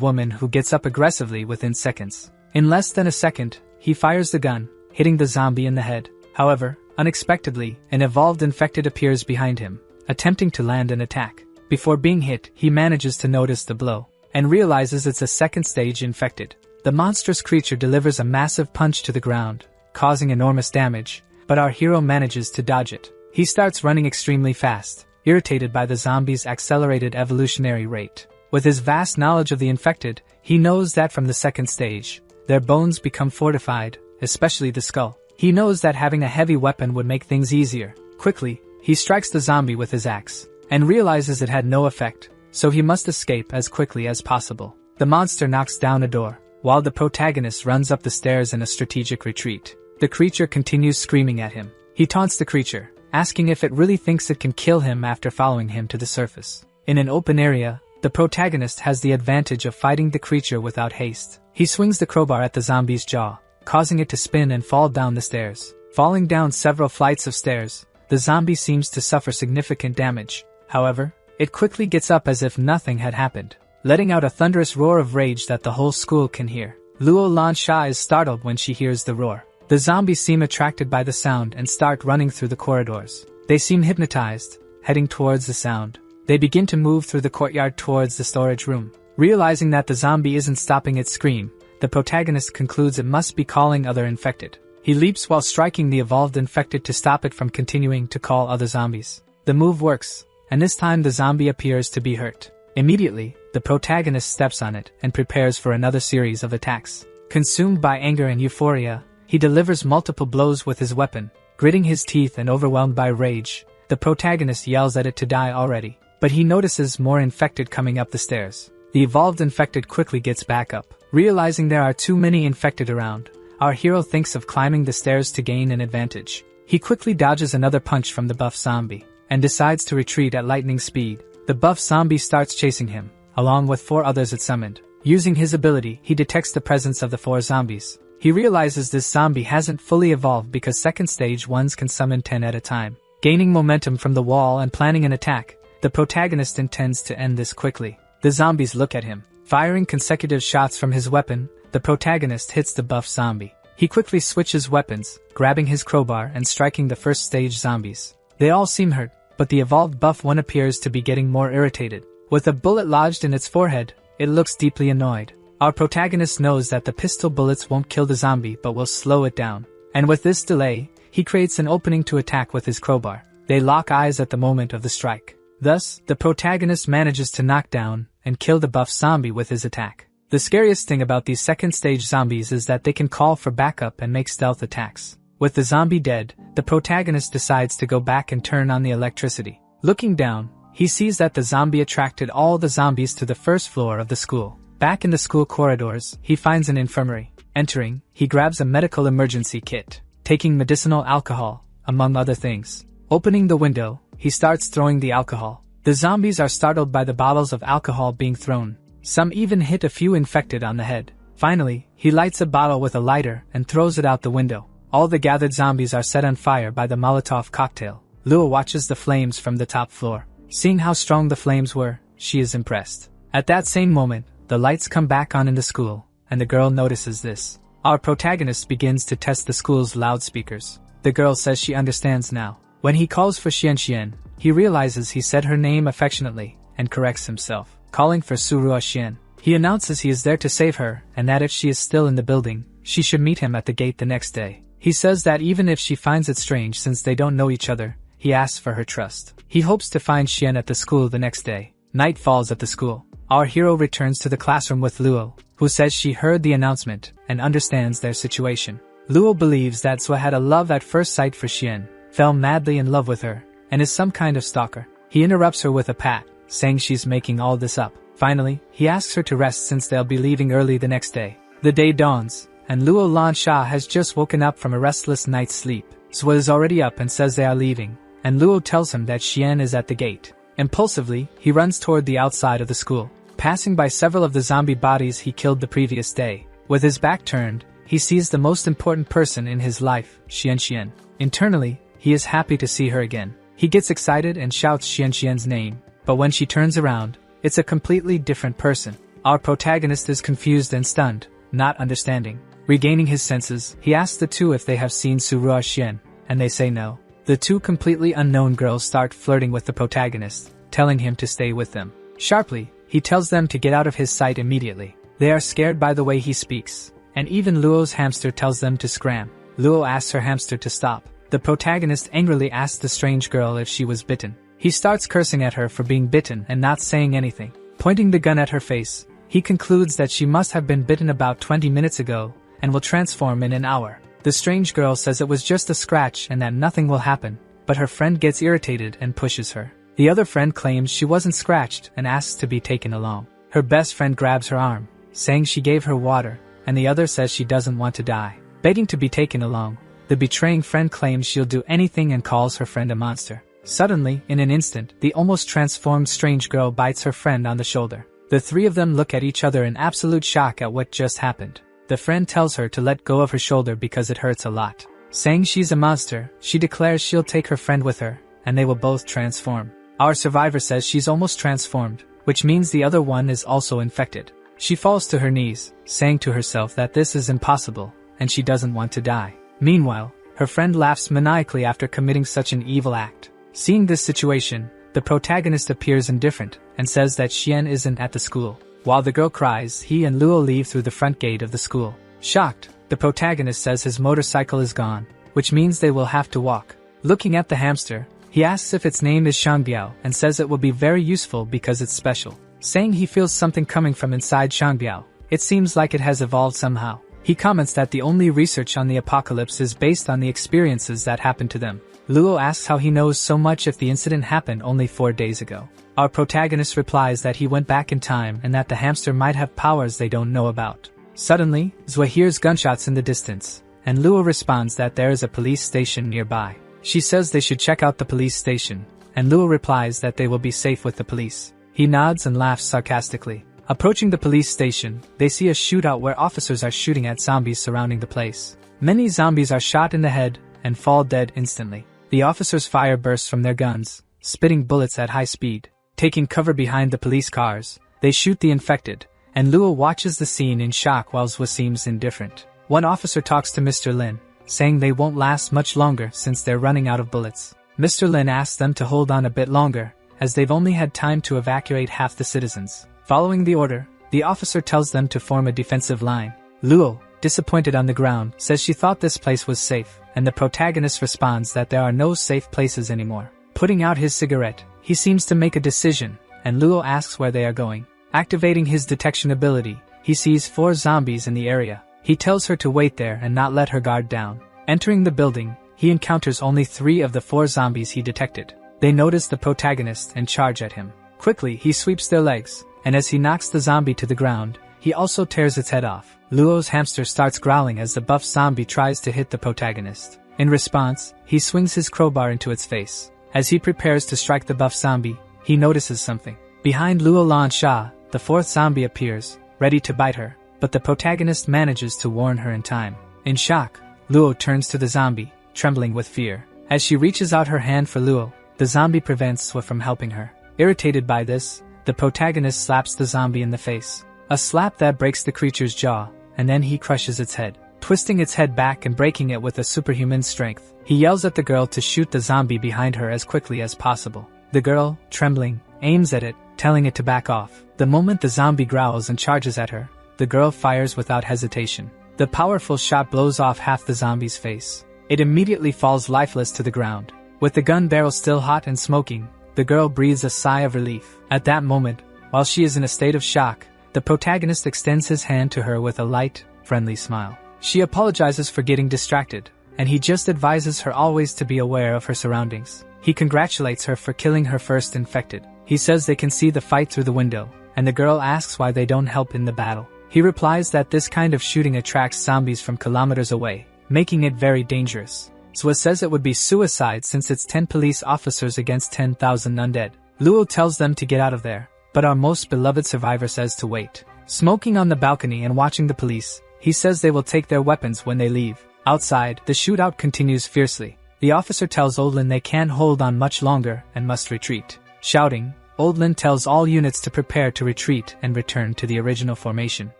woman who gets up aggressively within seconds. In less than a second, he fires the gun, hitting the zombie in the head. However, unexpectedly, an evolved infected appears behind him, attempting to land an attack. Before being hit, he manages to notice the blow, and realizes it's a 2nd stage infected. The monstrous creature delivers a massive punch to the ground, causing enormous damage, but our hero manages to dodge it. He starts running extremely fast, irritated by the zombie's accelerated evolutionary rate. With his vast knowledge of the infected, he knows that from the 2nd stage, their bones become fortified, especially the skull. He knows that having a heavy weapon would make things easier. Quickly, he strikes the zombie with his axe, and realizes it had no effect, so he must escape as quickly as possible. The monster knocks down a door, while the protagonist runs up the stairs in a strategic retreat. The creature continues screaming at him. He taunts the creature, asking if it really thinks it can kill him after following him to the surface. In an open area, the protagonist has the advantage of fighting the creature without haste. He swings the crowbar at the zombie's jaw, causing it to spin and fall down the stairs. Falling down several flights of stairs, the zombie seems to suffer significant damage. However, it quickly gets up as if nothing had happened, letting out a thunderous roar of rage that the whole school can hear. Luo Lansha is startled when she hears the roar. The zombies seem attracted by the sound and start running through the corridors. They seem hypnotized, heading towards the sound. They begin to move through the courtyard towards the storage room. Realizing that the zombie isn't stopping its scream, the protagonist concludes it must be calling other infected. He leaps while striking the evolved infected to stop it from continuing to call other zombies. The move works, and this time the zombie appears to be hurt. Immediately, the protagonist steps on it and prepares for another series of attacks. Consumed by anger and euphoria, he delivers multiple blows with his weapon. Gritting his teeth and overwhelmed by rage, the protagonist yells at it to die already. But he notices more infected coming up the stairs. The evolved infected quickly gets back up. Realizing there are too many infected around, our hero thinks of climbing the stairs to gain an advantage. He quickly dodges another punch from the buff zombie, and decides to retreat at lightning speed. The buff zombie starts chasing him, along with 4 others it summoned. Using his ability, he detects the presence of the 4 zombies. He realizes this zombie hasn't fully evolved because second stage ones can summon 10 at a time. Gaining momentum from the wall and planning an attack, the protagonist intends to end this quickly. The zombies look at him. Firing consecutive shots from his weapon, the protagonist hits the buff zombie. He quickly switches weapons, grabbing his crowbar and striking the first stage zombies. They all seem hurt, but the evolved buff one appears to be getting more irritated. With a bullet lodged in its forehead, it looks deeply annoyed. Our protagonist knows that the pistol bullets won't kill the zombie but will slow it down. And with this delay, he creates an opening to attack with his crowbar. They lock eyes at the moment of the strike. Thus, the protagonist manages to knock down and kill the buff zombie with his attack. The scariest thing about these second stage zombies is that they can call for backup and make stealth attacks. With the zombie dead, the protagonist decides to go back and turn on the electricity. Looking down, he sees that the zombie attracted all the zombies to the first floor of the school. Back in the school corridors, he finds an infirmary. Entering, he grabs a medical emergency kit, taking medicinal alcohol, among other things. Opening the window, he starts throwing the alcohol. The zombies are startled by the bottles of alcohol being thrown. Some even hit a few infected on the head. Finally, he lights a bottle with a lighter and throws it out the window. All the gathered zombies are set on fire by the Molotov cocktail. Lua watches the flames from the top floor. Seeing how strong the flames were, she is impressed. At that same moment, the lights come back on in the school, and the girl notices this. Our protagonist begins to test the school's loudspeakers. The girl says she understands now. When he calls for Xian, he realizes he said her name affectionately, and corrects himself, calling for Surua Xian. He announces he is there to save her, and that if she is still in the building, she should meet him at the gate the next day. He says that even if she finds it strange since they don't know each other, he asks for her trust. He hopes to find Xian at the school the next day. Night falls at the school. Our hero returns to the classroom with Luo, who says she heard the announcement and understands their situation. Luo believes that Sua had a love at first sight for Xian, fell madly in love with her, and is some kind of stalker. He interrupts her with a pat, saying she's making all this up. Finally, he asks her to rest since they'll be leaving early the next day. The day dawns, and Luo Lansha has just woken up from a restless night's sleep. Sua is already up and says they are leaving, and Luo tells him that Xian is at the gate. Impulsively, he runs toward the outside of the school, passing by several of the zombie bodies he killed the previous day. With his back turned, he sees the most important person in his life, Xian. Internally, he is happy to see her again. He gets excited and shouts Xian's name, but when she turns around, it's a completely different person. Our protagonist is confused and stunned, not understanding. Regaining his senses, he asks the two if they have seen Surua Xian, and they say no. The two completely unknown girls start flirting with the protagonist, telling him to stay with them. Sharply, he tells them to get out of his sight immediately. They are scared by the way he speaks, and even Luo's hamster tells them to scram. Luo asks her hamster to stop. The protagonist angrily asks the strange girl if she was bitten. He starts cursing at her for being bitten and not saying anything. Pointing the gun at her face, he concludes that she must have been bitten about 20 minutes ago and will transform in an hour. The strange girl says it was just a scratch and that nothing will happen, but her friend gets irritated and pushes her. The other friend claims she wasn't scratched and asks to be taken along. Her best friend grabs her arm, saying she gave her water, and the other says she doesn't want to die. Begging to be taken along, the betraying friend claims she'll do anything and calls her friend a monster. Suddenly, in an instant, the almost transformed strange girl bites her friend on the shoulder. The three of them look at each other in absolute shock at what just happened. The friend tells her to let go of her shoulder because it hurts a lot. Saying she's a monster, she declares she'll take her friend with her, and they will both transform. Our survivor says she's almost transformed, which means the other one is also infected. She falls to her knees, saying to herself that this is impossible, and she doesn't want to die. Meanwhile, her friend laughs maniacally after committing such an evil act. Seeing this situation, the protagonist appears indifferent and says that Xian isn't at the school. While the girl cries, he and Luo leave through the front gate of the school. Shocked, the protagonist says his motorcycle is gone, which means they will have to walk. Looking at the hamster, he asks if its name is Shangbiao and says it will be very useful because it's special. Saying he feels something coming from inside Shangbiao, it seems like it has evolved somehow. He comments that the only research on the apocalypse is based on the experiences that happened to them. Luo asks how he knows so much if the incident happened only 4 days ago. Our protagonist replies that he went back in time and that the hamster might have powers they don't know about. Suddenly, Zue hears gunshots in the distance, and Luo responds that there is a police station nearby. She says they should check out the police station, and Luo replies that they will be safe with the police. He nods and laughs sarcastically. Approaching the police station, they see a shootout where officers are shooting at zombies surrounding the place. Many zombies are shot in the head and fall dead instantly. The officers' fire bursts from their guns, spitting bullets at high speed. Taking cover behind the police cars, they shoot the infected, and Luo watches the scene in shock while Zwe seems indifferent. One officer talks to Mr. Lin, saying they won't last much longer since they're running out of bullets. Mr. Lin asks them to hold on a bit longer, as they've only had time to evacuate half the citizens. Following the order, the officer tells them to form a defensive line. Luo, disappointed on the ground, says she thought this place was safe, and the protagonist responds that there are no safe places anymore. Putting out his cigarette, he seems to make a decision, and Luo asks where they are going. Activating his detection ability, he sees 4 zombies in the area. He tells her to wait there and not let her guard down. Entering the building, he encounters only 3 of the 4 zombies he detected. They notice the protagonist and charge at him. Quickly, he sweeps their legs, and as he knocks the zombie to the ground, he also tears its head off. Luo's hamster starts growling as the buff zombie tries to hit the protagonist. In response, he swings his crowbar into its face. As he prepares to strike the buff zombie, he notices something. Behind Luo Lansha, the 4th zombie appears, ready to bite her, but the protagonist manages to warn her in time. In shock, Luo turns to the zombie, trembling with fear. As she reaches out her hand for Luo, the zombie prevents Zwe from helping her. Irritated by this, the protagonist slaps the zombie in the face. A slap that breaks the creature's jaw, and then he crushes its head. Twisting its head back and breaking it with a superhuman strength, he yells at the girl to shoot the zombie behind her as quickly as possible. The girl, trembling, aims at it, telling it to back off. The moment the zombie growls and charges at her, the girl fires without hesitation. The powerful shot blows off half the zombie's face. It immediately falls lifeless to the ground. With the gun barrel still hot and smoking, the girl breathes a sigh of relief. At that moment, while she is in a state of shock, the protagonist extends his hand to her with a light, friendly smile. She apologizes for getting distracted, and he just advises her always to be aware of her surroundings. He congratulates her for killing her first infected. He says they can see the fight through the window, and the girl asks why they don't help in the battle. He replies that this kind of shooting attracts zombies from kilometers away, making it very dangerous. Zwe says it would be suicide since it's 10 police officers against 10,000 undead. Luo tells them to get out of there, but our most beloved survivor says to wait. Smoking on the balcony and watching the police, he says they will take their weapons when they leave. Outside, the shootout continues fiercely. The officer tells Oldlin they can't hold on much longer and must retreat. Shouting, Oldlin tells all units to prepare to retreat and return to the original formation.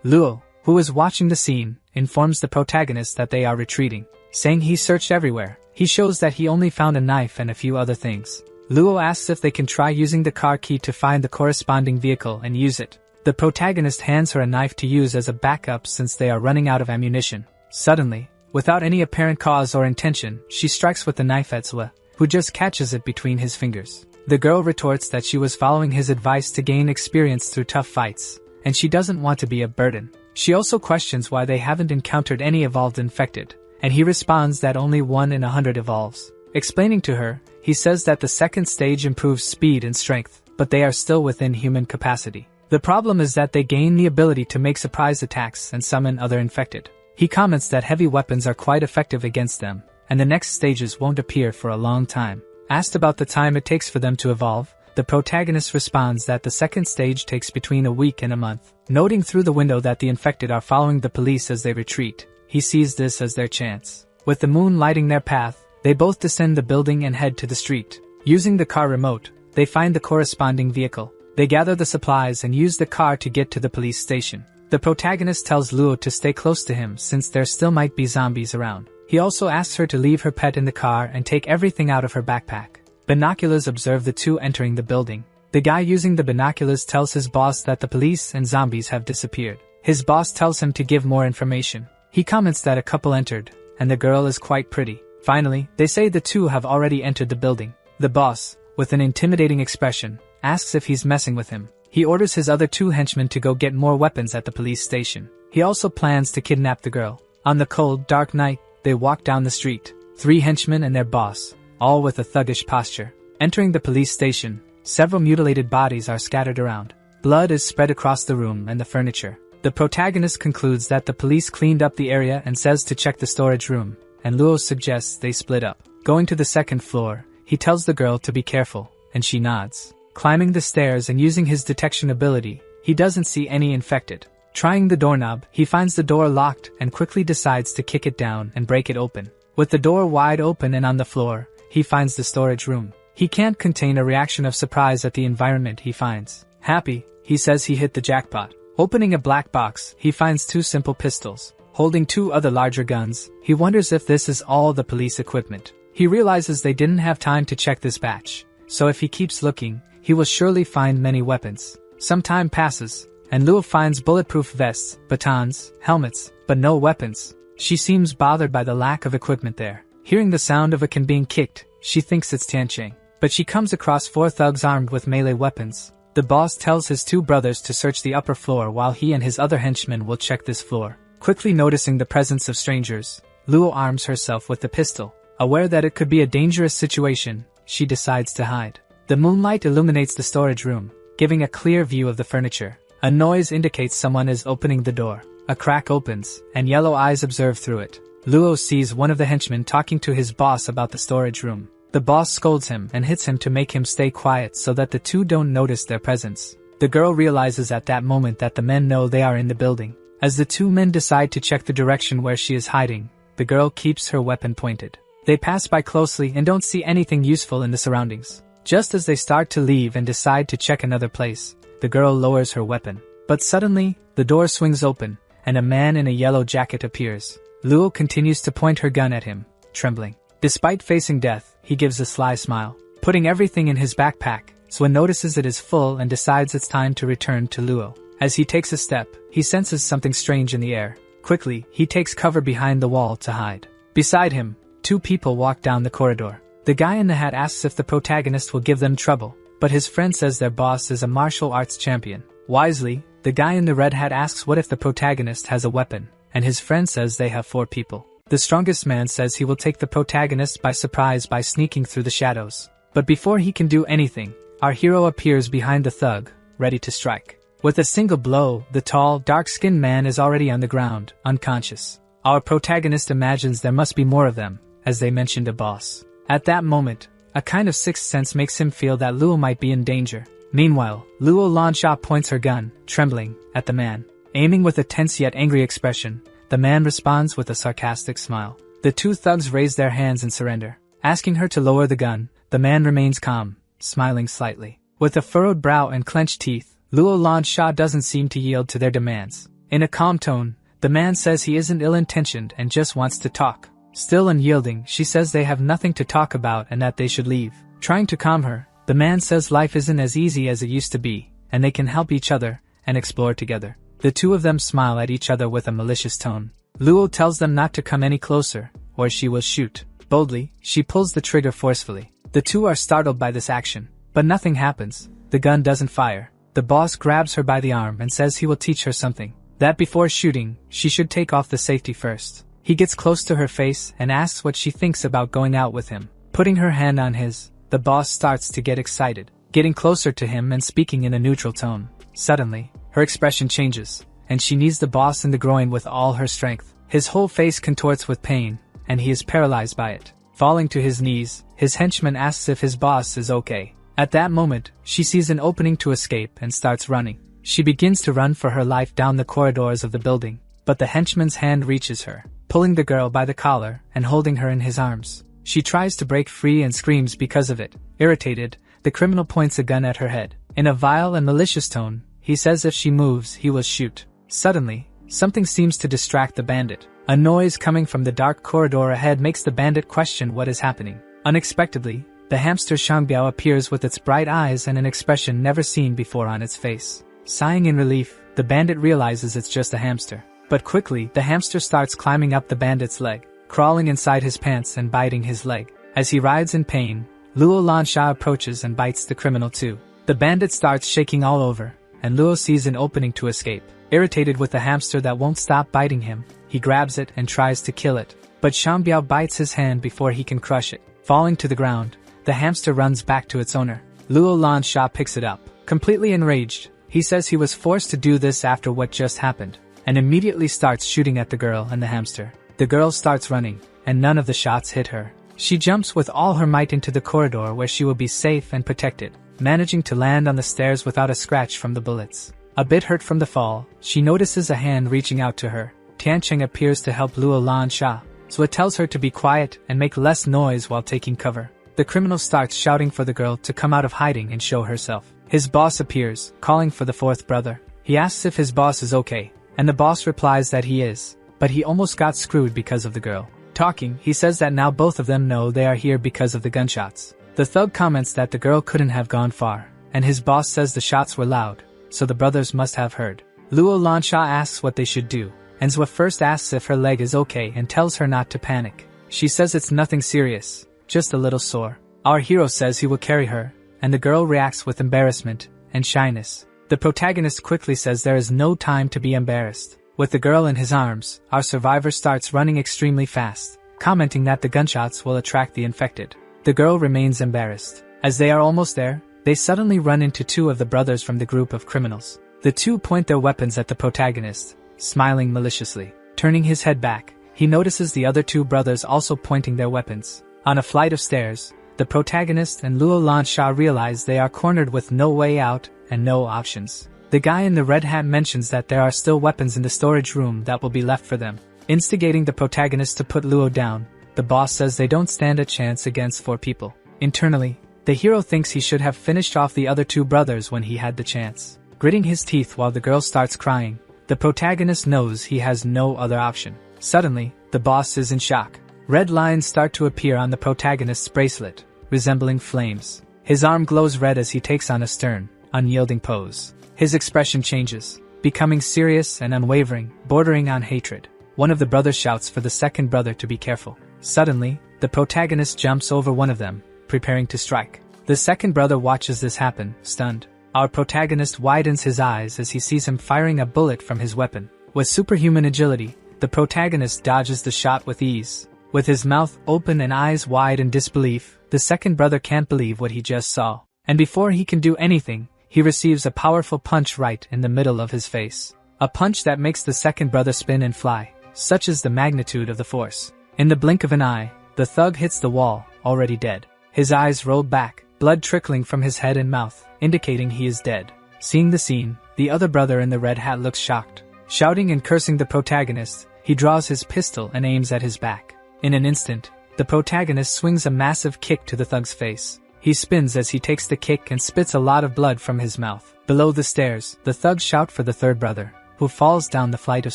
Luo, who is watching the scene, informs the protagonist that they are retreating. Saying he searched everywhere, he shows that he only found a knife and a few other things. Luo asks if they can try using the car key to find the corresponding vehicle and use it. The protagonist hands her a knife to use as a backup since they are running out of ammunition. Suddenly, without any apparent cause or intention, she strikes with the knife at Zwe, who just catches it between his fingers. The girl retorts that she was following his advice to gain experience through tough fights, and she doesn't want to be a burden. She also questions why they haven't encountered any evolved infected, and he responds that only 1 in 100 evolves. Explaining to her, he says that the second stage improves speed and strength, but they are still within human capacity. The problem is that they gain the ability to make surprise attacks and summon other infected. He comments that heavy weapons are quite effective against them, and the next stages won't appear for a long time. Asked about the time it takes for them to evolve, the protagonist responds that the second stage takes between a week and a month. Noting through the window that the infected are following the police as they retreat, he sees this as their chance. With the moon lighting their path, they both descend the building and head to the street. Using the car remote, They find the corresponding vehicle. They gather the supplies and use the car to get to the police station. The protagonist tells Luo to stay close to him since there still might be zombies around. He also asks her to leave her pet in the car and take everything out of her backpack. Binoculars observe the two entering the building. The guy using the binoculars tells his boss that the police and zombies have disappeared. His boss tells him to give more information. He comments that a couple entered, and the girl is quite pretty. Finally, they say the two have already entered the building. The boss, with an intimidating expression, asks if he's messing with him. He orders his other two henchmen to go get more weapons at the police station. He also plans to kidnap the girl. On the cold, dark night, they walk down the street. 3 henchmen and their boss, all with a thuggish posture. Entering the police station, several mutilated bodies are scattered around. Blood is spread across the room and the furniture. The protagonist concludes that the police cleaned up the area and says to check the storage room, and Luo suggests they split up. Going to the second floor, he tells the girl to be careful, and she nods. Climbing the stairs and using his detection ability, he doesn't see any infected. Trying the doorknob, he finds the door locked and quickly decides to kick it down and break it open. With the door wide open and on the floor, he finds the storage room. He can't contain a reaction of surprise at the environment he finds. Happy, he says he hit the jackpot. Opening a black box, he finds 2 simple pistols. Holding 2 other larger guns, he wonders if this is all the police equipment. He realizes they didn't have time to check this batch, so if he keeps looking, he will surely find many weapons. Some time passes, and Luo finds bulletproof vests, batons, helmets, but no weapons. She seems bothered by the lack of equipment there. Hearing the sound of a can being kicked, she thinks it's Tiancheng. But she comes across 4 thugs armed with melee weapons. The boss tells his 2 brothers to search the upper floor while he and his other henchmen will check this floor. Quickly noticing the presence of strangers, Luo arms herself with the pistol. Aware that it could be a dangerous situation, she decides to hide. The moonlight illuminates the storage room, giving a clear view of the furniture. A noise indicates someone is opening the door. A crack opens, and yellow eyes observe through it. Luo sees one of the henchmen talking to his boss about the storage room. The boss scolds him and hits him to make him stay quiet so that the two don't notice their presence. The girl realizes at that moment that the men know they are in the building. As the 2 men decide to check the direction where she is hiding, the girl keeps her weapon pointed. They pass by closely and don't see anything useful in the surroundings. Just as they start to leave and decide to check another place, the girl lowers her weapon. But suddenly, the door swings open, and a man in a yellow jacket appears. Luo continues to point her gun at him, trembling. Despite facing death, he gives a sly smile. Putting everything in his backpack, Swen notices it is full and decides it's time to return to Luo. As he takes a step, he senses something strange in the air. Quickly, he takes cover behind the wall to hide. Beside him, 2 people walk down the corridor. The guy in the hat asks if the protagonist will give them trouble, but his friend says their boss is a martial arts champion. Wisely, the guy in the red hat asks what if the protagonist has a weapon, and his friend says they have 4 people. The strongest man says he will take the protagonist by surprise by sneaking through the shadows. But before he can do anything, our hero appears behind the thug, ready to strike. With a single blow, the tall, dark-skinned man is already on the ground, unconscious. Our protagonist imagines there must be more of them, as they mentioned a boss. At that moment, a kind of sixth sense makes him feel that Luo might be in danger. Meanwhile, Luo Lansha points her gun, trembling, at the man. Aiming with a tense yet angry expression, the man responds with a sarcastic smile. The 2 thugs raise their hands in surrender. Asking her to lower the gun, the man remains calm, smiling slightly. With a furrowed brow and clenched teeth, Luo Lansha doesn't seem to yield to their demands. In a calm tone, the man says he isn't ill-intentioned and just wants to talk. Still unyielding, she says they have nothing to talk about and that they should leave. Trying to calm her, the man says life isn't as easy as it used to be, and they can help each other and explore together. The 2 of them smile at each other with a malicious tone. Luo tells them not to come any closer, or she will shoot. Boldly, she pulls the trigger forcefully. The 2 are startled by this action, but nothing happens. The gun doesn't fire. The boss grabs her by the arm and says he will teach her something. That before shooting, she should take off the safety first. He gets close to her face and asks what she thinks about going out with him. Putting her hand on his, the boss starts to get excited, getting closer to him and speaking in a neutral tone. Suddenly, her expression changes, and she knees the boss in the groin with all her strength. His whole face contorts with pain, and he is paralyzed by it. Falling to his knees, his henchman asks if his boss is okay. At that moment, she sees an opening to escape and starts running. She begins to run for her life down the corridors of the building, but the henchman's hand reaches her, pulling the girl by the collar and holding her in his arms. She tries to break free and screams because of it. Irritated, the criminal points a gun at her head. In a vile and malicious tone, he says if she moves, he will shoot. Suddenly, something seems to distract the bandit. A noise coming from the dark corridor ahead makes the bandit question what is happening. Unexpectedly, the hamster Shangbiao appears with its bright eyes and an expression never seen before on its face. Sighing in relief, the bandit realizes it's just a hamster. But quickly, the hamster starts climbing up the bandit's leg, crawling inside his pants and biting his leg. As he writhes in pain, Luo Lansha approaches and bites the criminal too. The bandit starts shaking all over, and Luo sees an opening to escape. Irritated with the hamster that won't stop biting him, he grabs it and tries to kill it. But Shangbiao bites his hand before he can crush it. Falling to the ground, the hamster runs back to its owner. Luo Lansha picks it up. Completely enraged, he says he was forced to do this after what just happened, and immediately starts shooting at the girl and the hamster. The girl starts running, and none of the shots hit her. She jumps with all her might into the corridor where she will be safe and protected, managing to land on the stairs without a scratch from the bullets. A bit hurt from the fall, she notices a hand reaching out to her. Tiancheng appears to help Luo Lansha, so it tells her to be quiet and make less noise while taking cover. The criminal starts shouting for the girl to come out of hiding and show herself. His boss appears, calling for the fourth brother. He asks if his boss is okay, and the boss replies that he is, but he almost got screwed because of the girl. Talking, he says that now both of them know they are here because of the gunshots. The thug comments that the girl couldn't have gone far, and his boss says the shots were loud, so the brothers must have heard. Luo Lansha asks what they should do, and Zwa first asks if her leg is okay and tells her not to panic. She says it's nothing serious, just a little sore. Our hero says he will carry her, and the girl reacts with embarrassment and shyness. The protagonist quickly says there is no time to be embarrassed. With the girl in his arms, our survivor starts running extremely fast, commenting that the gunshots will attract the infected. The girl remains embarrassed. As they are almost there, they suddenly run into two of the brothers from the group of criminals. The two point their weapons at the protagonist, smiling maliciously. Turning his head back, he notices the other two brothers also pointing their weapons. On a flight of stairs, the protagonist and Luo Lansha realize they are cornered with no way out and no options. The guy in the red hat mentions that there are still weapons in the storage room that will be left for them. Instigating the protagonist to put Luo down, the boss says they don't stand a chance against 4 people. Internally, the hero thinks he should have finished off the other 2 brothers when he had the chance. Gritting his teeth while the girl starts crying, the protagonist knows he has no other option. Suddenly, the boss is in shock. Red lines start to appear on the protagonist's bracelet, resembling flames. His arm glows red as he takes on a stern, unyielding pose. His expression changes, becoming serious and unwavering, bordering on hatred. One of the brothers shouts for the second brother to be careful. Suddenly, the protagonist jumps over one of them, preparing to strike. The second brother watches this happen, stunned. Our protagonist widens his eyes as he sees him firing a bullet from his weapon. With superhuman agility, the protagonist dodges the shot with ease. With his mouth open and eyes wide in disbelief, the second brother can't believe what he just saw. And before he can do anything, he receives a powerful punch right in the middle of his face. A punch that makes the second brother spin and fly. Such is the magnitude of the force. In the blink of an eye, the thug hits the wall, already dead. His eyes roll back, blood trickling from his head and mouth, indicating he is dead. Seeing the scene, the other brother in the red hat looks shocked. Shouting and cursing the protagonist, he draws his pistol and aims at his back. In an instant, the protagonist swings a massive kick to the thug's face. He spins as he takes the kick and spits a lot of blood from his mouth. Below the stairs, the thugs shout for the third brother, who falls down the flight of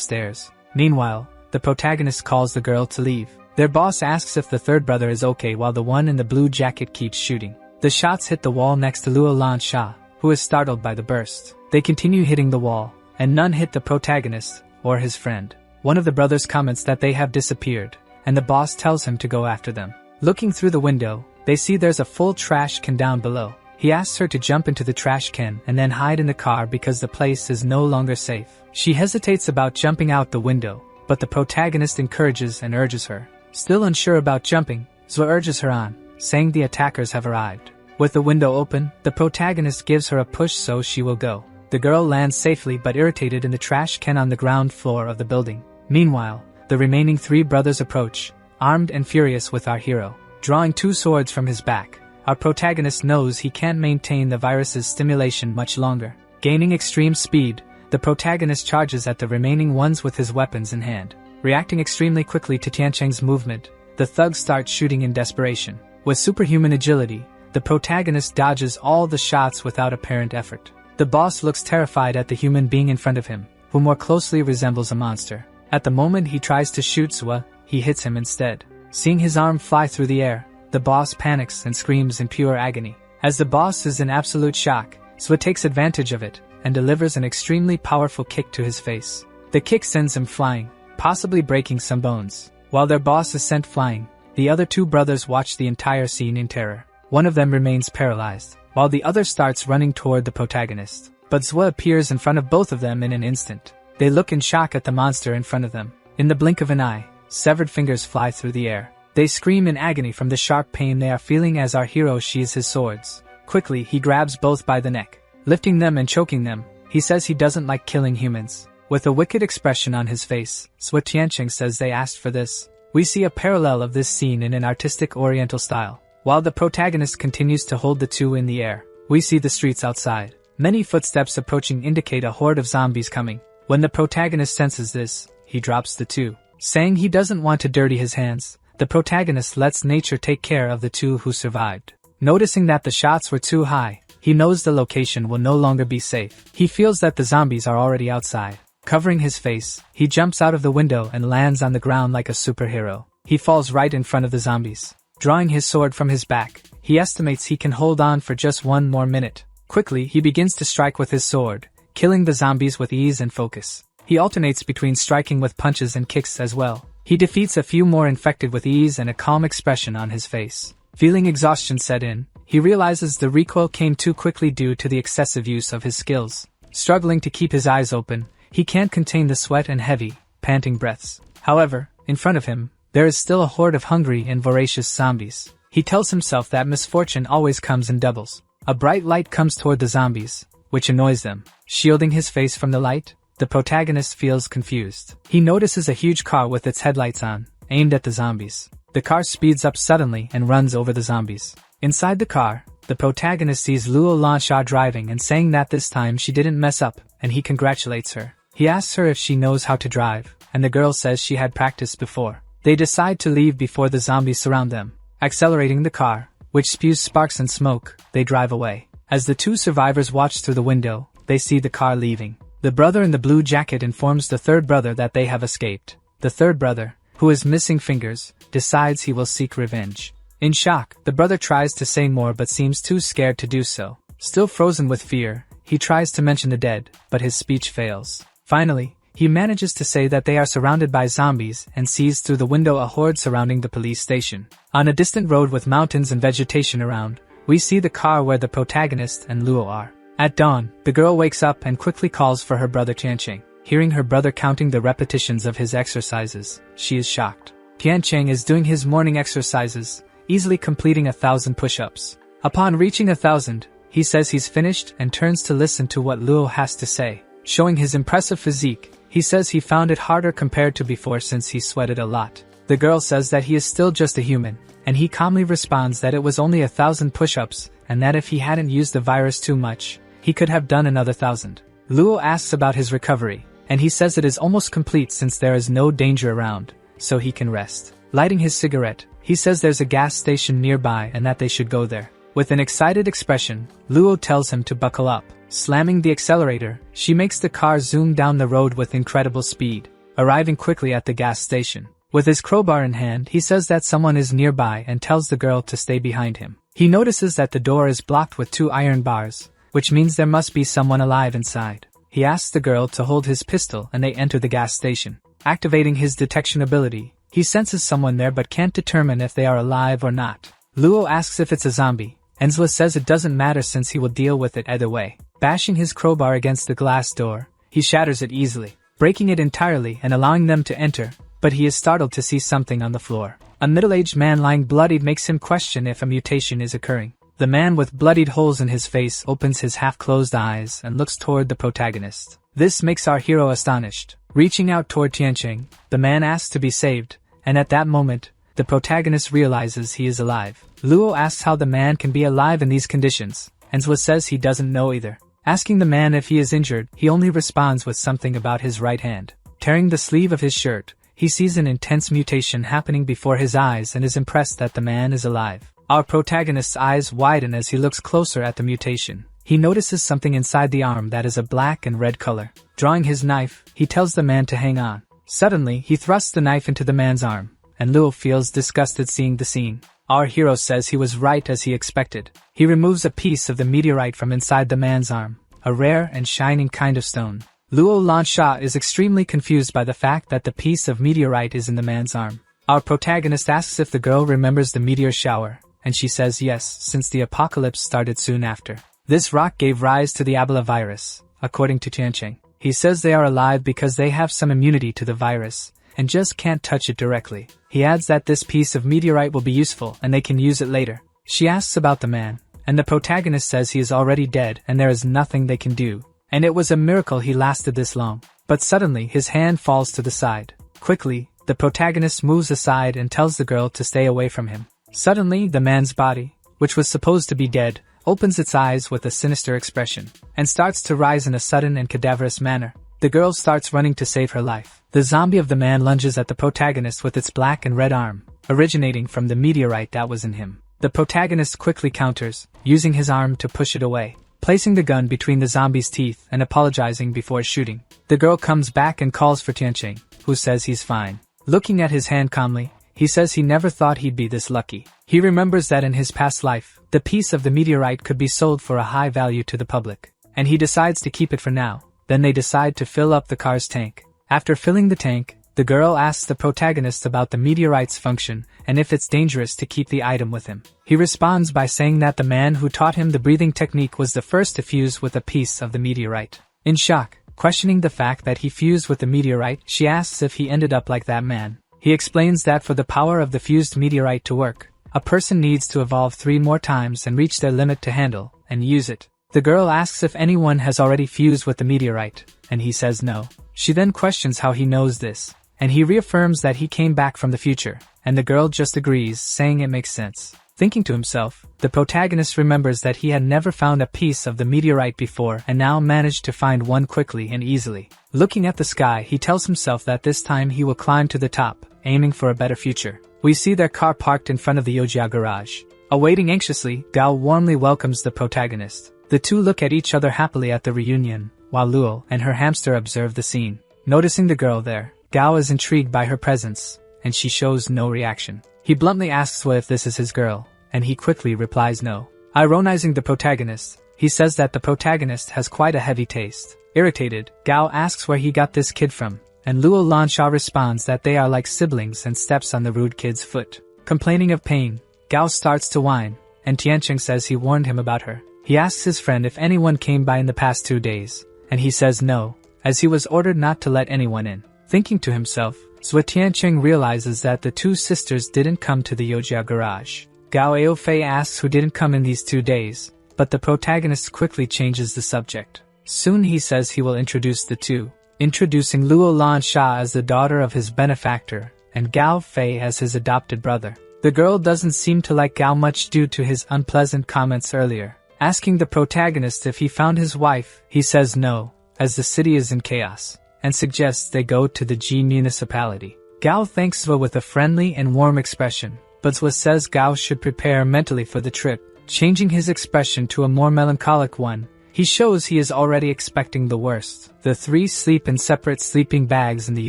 stairs. Meanwhile, the protagonist calls the girl to leave. Their boss asks if the third brother is okay while the one in the blue jacket keeps shooting. The shots hit the wall next to Luo Lansha, who is startled by the burst. They continue hitting the wall, and none hit the protagonist or his friend. One of the brothers comments that they have disappeared, and the boss tells him to go after them. Looking through the window, they see there's a full trash can down below. He asks her to jump into the trash can and then hide in the car because the place is no longer safe. She hesitates about jumping out the window, but the protagonist encourages and urges her. Still unsure about jumping, Zwa urges her on, saying the attackers have arrived. With the window open, the protagonist gives her a push so she will go. The girl lands safely but irritated in the trash can on the ground floor of the building. Meanwhile, the remaining 3 brothers approach, armed and furious with our hero. Drawing 2 swords from his back, our protagonist knows he can't maintain the virus's stimulation much longer. Gaining extreme speed, the protagonist charges at the remaining ones with his weapons in hand. Reacting extremely quickly to Tiancheng's movement, the thugs start shooting in desperation. With superhuman agility, The protagonist dodges all the shots without apparent effort. The boss looks terrified at the human being in front of him, who more closely resembles a monster. At the moment he tries to shoot Zwa, he hits him instead. Seeing his arm fly through the air, the boss panics and screams in pure agony. As the boss is in absolute shock, Zwa takes advantage of it and delivers an extremely powerful kick to his face. The kick sends him flying, possibly breaking some bones. While their boss is sent flying, the other two brothers watch the entire scene in terror. One of them remains paralyzed, while the other starts running toward the protagonist. But Zwa appears in front of both of them in an instant. They look in shock at the monster in front of them. In the blink of an eye, severed fingers fly through the air. They scream in agony from the sharp pain they are feeling as our hero sheathes his swords. Quickly, he grabs both by the neck. Lifting them and choking them, he says he doesn't like killing humans. With a wicked expression on his face, Zwa Tianqing says they asked for this. We see a parallel of this scene in an artistic oriental style. While the protagonist continues to hold the two in the air, we see the streets outside. Many footsteps approaching indicate a horde of zombies coming. When the protagonist senses this, he drops the two. Saying he doesn't want to dirty his hands, the protagonist lets nature take care of the two who survived. Noticing that the shots were too high, he knows the location will no longer be safe. He feels that the zombies are already outside. Covering his face, he jumps out of the window and lands on the ground like a superhero. He falls right in front of the zombies. Drawing his sword from his back, he estimates he can hold on for just one more minute. Quickly, he begins to strike with his sword, killing the zombies with ease and focus. He alternates between striking with punches and kicks as well. He defeats a few more infected with ease and a calm expression on his face. Feeling exhaustion set in, he realizes the recoil came too quickly due to the excessive use of his skills. Struggling to keep his eyes open, he can't contain the sweat and heavy, panting breaths. However, in front of him, there is still a horde of hungry and voracious zombies. He tells himself that misfortune always comes in doubles. A bright light comes toward the zombies, which annoys them. Shielding his face from the light, the protagonist feels confused. He notices a huge car with its headlights on, aimed at the zombies. The car speeds up suddenly and runs over the zombies. Inside the car, the protagonist sees Luo Lansha driving and saying that this time she didn't mess up, and he congratulates her. He asks her if she knows how to drive, and the girl says she had practiced before. They decide to leave before the zombies surround them. Accelerating the car, which spews sparks and smoke, they drive away. As the two survivors watch through the window, they see the car leaving. The brother in the blue jacket informs the third brother that they have escaped. The third brother, who is missing fingers, decides he will seek revenge. In shock, the brother tries to say more but seems too scared to do so. Still frozen with fear, he tries to mention the dead, but his speech fails. Finally, he manages to say that they are surrounded by zombies and sees through the window a horde surrounding the police station. On a distant road with mountains and vegetation around, we see the car where the protagonist and Luo are. At dawn, the girl wakes up and quickly calls for her brother Tianqing. Hearing her brother counting the repetitions of his exercises, she is shocked. Tianqing is doing his morning exercises, easily completing 1,000 push-ups. Upon reaching 1,000, he says he's finished and turns to listen to what Luo has to say. Showing his impressive physique, he says he found it harder compared to before since he sweated a lot. The girl says that he is still just a human, and he calmly responds that it was only 1,000 push-ups, and that if he hadn't used the virus too much, he could have done another 1,000. Luo asks about his recovery, and he says it is almost complete since there is no danger around, so he can rest. Lighting his cigarette, he says there's a gas station nearby and that they should go there. With an excited expression, Luo tells him to buckle up. Slamming the accelerator, she makes the car zoom down the road with incredible speed, arriving quickly at the gas station. With his crowbar in hand, he says that someone is nearby and tells the girl to stay behind him. He notices that the door is blocked with 2 iron bars, which means there must be someone alive inside. He asks the girl to hold his pistol and they enter the gas station. Activating his detection ability, he senses someone there but can't determine if they are alive or not. Luo asks if it's a zombie. Enzla says it doesn't matter since he will deal with it either way. Bashing his crowbar against the glass door, he shatters it easily, breaking it entirely and allowing them to enter, but he is startled to see something on the floor. A middle-aged man lying bloodied makes him question if a mutation is occurring. The man with bloodied holes in his face opens his half-closed eyes and looks toward the protagonist. This makes our hero astonished. Reaching out toward Tianqing, the man asks to be saved, and at that moment, the protagonist realizes he is alive. Luo asks how the man can be alive in these conditions, and Zwa says he doesn't know either. Asking the man if he is injured, he only responds with something about his right hand. Tearing the sleeve of his shirt, he sees an intense mutation happening before his eyes and is impressed that the man is alive. Our protagonist's eyes widen as he looks closer at the mutation. He notices something inside the arm that is a black and red color. Drawing his knife, he tells the man to hang on. Suddenly, he thrusts the knife into the man's arm, and Luo feels disgusted seeing the scene. Our hero says he was right as he expected. He removes a piece of the meteorite from inside the man's arm, a rare and shining kind of stone. Luo Lansha is extremely confused by the fact that the piece of meteorite is in the man's arm. Our protagonist asks if the girl remembers the meteor shower, and she says yes, since the apocalypse started soon after. This rock gave rise to the Ebola virus, according to Tiancheng. He says they are alive because they have some immunity to the virus, and just can't touch it directly. He adds that this piece of meteorite will be useful and they can use it later. She asks about the man, and the protagonist says he is already dead and there is nothing they can do. And it was a miracle he lasted this long. But suddenly his hand falls to the side. Quickly, the protagonist moves aside and tells the girl to stay away from him. Suddenly, the man's body, which was supposed to be dead, opens its eyes with a sinister expression, and starts to rise in a sudden and cadaverous manner. The girl starts running to save her life. The zombie of the man lunges at the protagonist with its black and red arm, originating from the meteorite that was in him. The protagonist quickly counters, using his arm to push it away, placing the gun between the zombie's teeth and apologizing before shooting. The girl comes back and calls for Tiancheng, who says he's fine. Looking at his hand calmly, he says he never thought he'd be this lucky. He remembers that in his past life, the piece of the meteorite could be sold for a high value to the public, and he decides to keep it for now. Then they decide to fill up the car's tank. After filling the tank, the girl asks the protagonist about the meteorite's function and if it's dangerous to keep the item with him. He responds by saying that the man who taught him the breathing technique was the first to fuse with a piece of the meteorite. In shock, questioning the fact that he fused with the meteorite, she asks if he ended up like that man. He explains that for the power of the fused meteorite to work, a person needs to evolve 3 more times and reach their limit to handle and use it. The girl asks if anyone has already fused with the meteorite, and he says no. She then questions how he knows this, and he reaffirms that he came back from the future, and the girl just agrees, saying it makes sense. Thinking to himself, the protagonist remembers that he had never found a piece of the meteorite before and now managed to find one quickly and easily. Looking at the sky, he tells himself that this time he will climb to the top, aiming for a better future. We see their car parked in front of the Yojia garage. Awaiting anxiously, Gao warmly welcomes the protagonist. The two look at each other happily at the reunion, while Luo and her hamster observe the scene. Noticing the girl there, Gao is intrigued by her presence, and she shows no reaction. He bluntly asks if this is his girl, and he quickly replies no. Ironizing the protagonist, he says that the protagonist has quite a heavy taste. Irritated, Gao asks where he got this kid from, and Luo Lansha responds that they are like siblings and steps on the rude kid's foot. Complaining of pain, Gao starts to whine, and Tiancheng says he warned him about her. He asks his friend if anyone came by in the past 2 days, and he says no, as he was ordered not to let anyone in. Thinking to himself, Zhou Tiancheng realizes that the 2 sisters didn't come to the Yojia garage. Gao Aofei asks who didn't come in these 2 days, but the protagonist quickly changes the subject. Soon he says he will introduce the two, introducing Luo Lansha as the daughter of his benefactor, and Gao Fei as his adopted brother. The girl doesn't seem to like Gao much due to his unpleasant comments earlier. Asking the protagonist if he found his wife, he says no, as the city is in chaos, and suggests they go to the Ji municipality. Gao thanks Zhou with a friendly and warm expression, but Zhou says Gao should prepare mentally for the trip. Changing his expression to a more melancholic one, he shows he is already expecting the worst. The 3 sleep in separate sleeping bags in the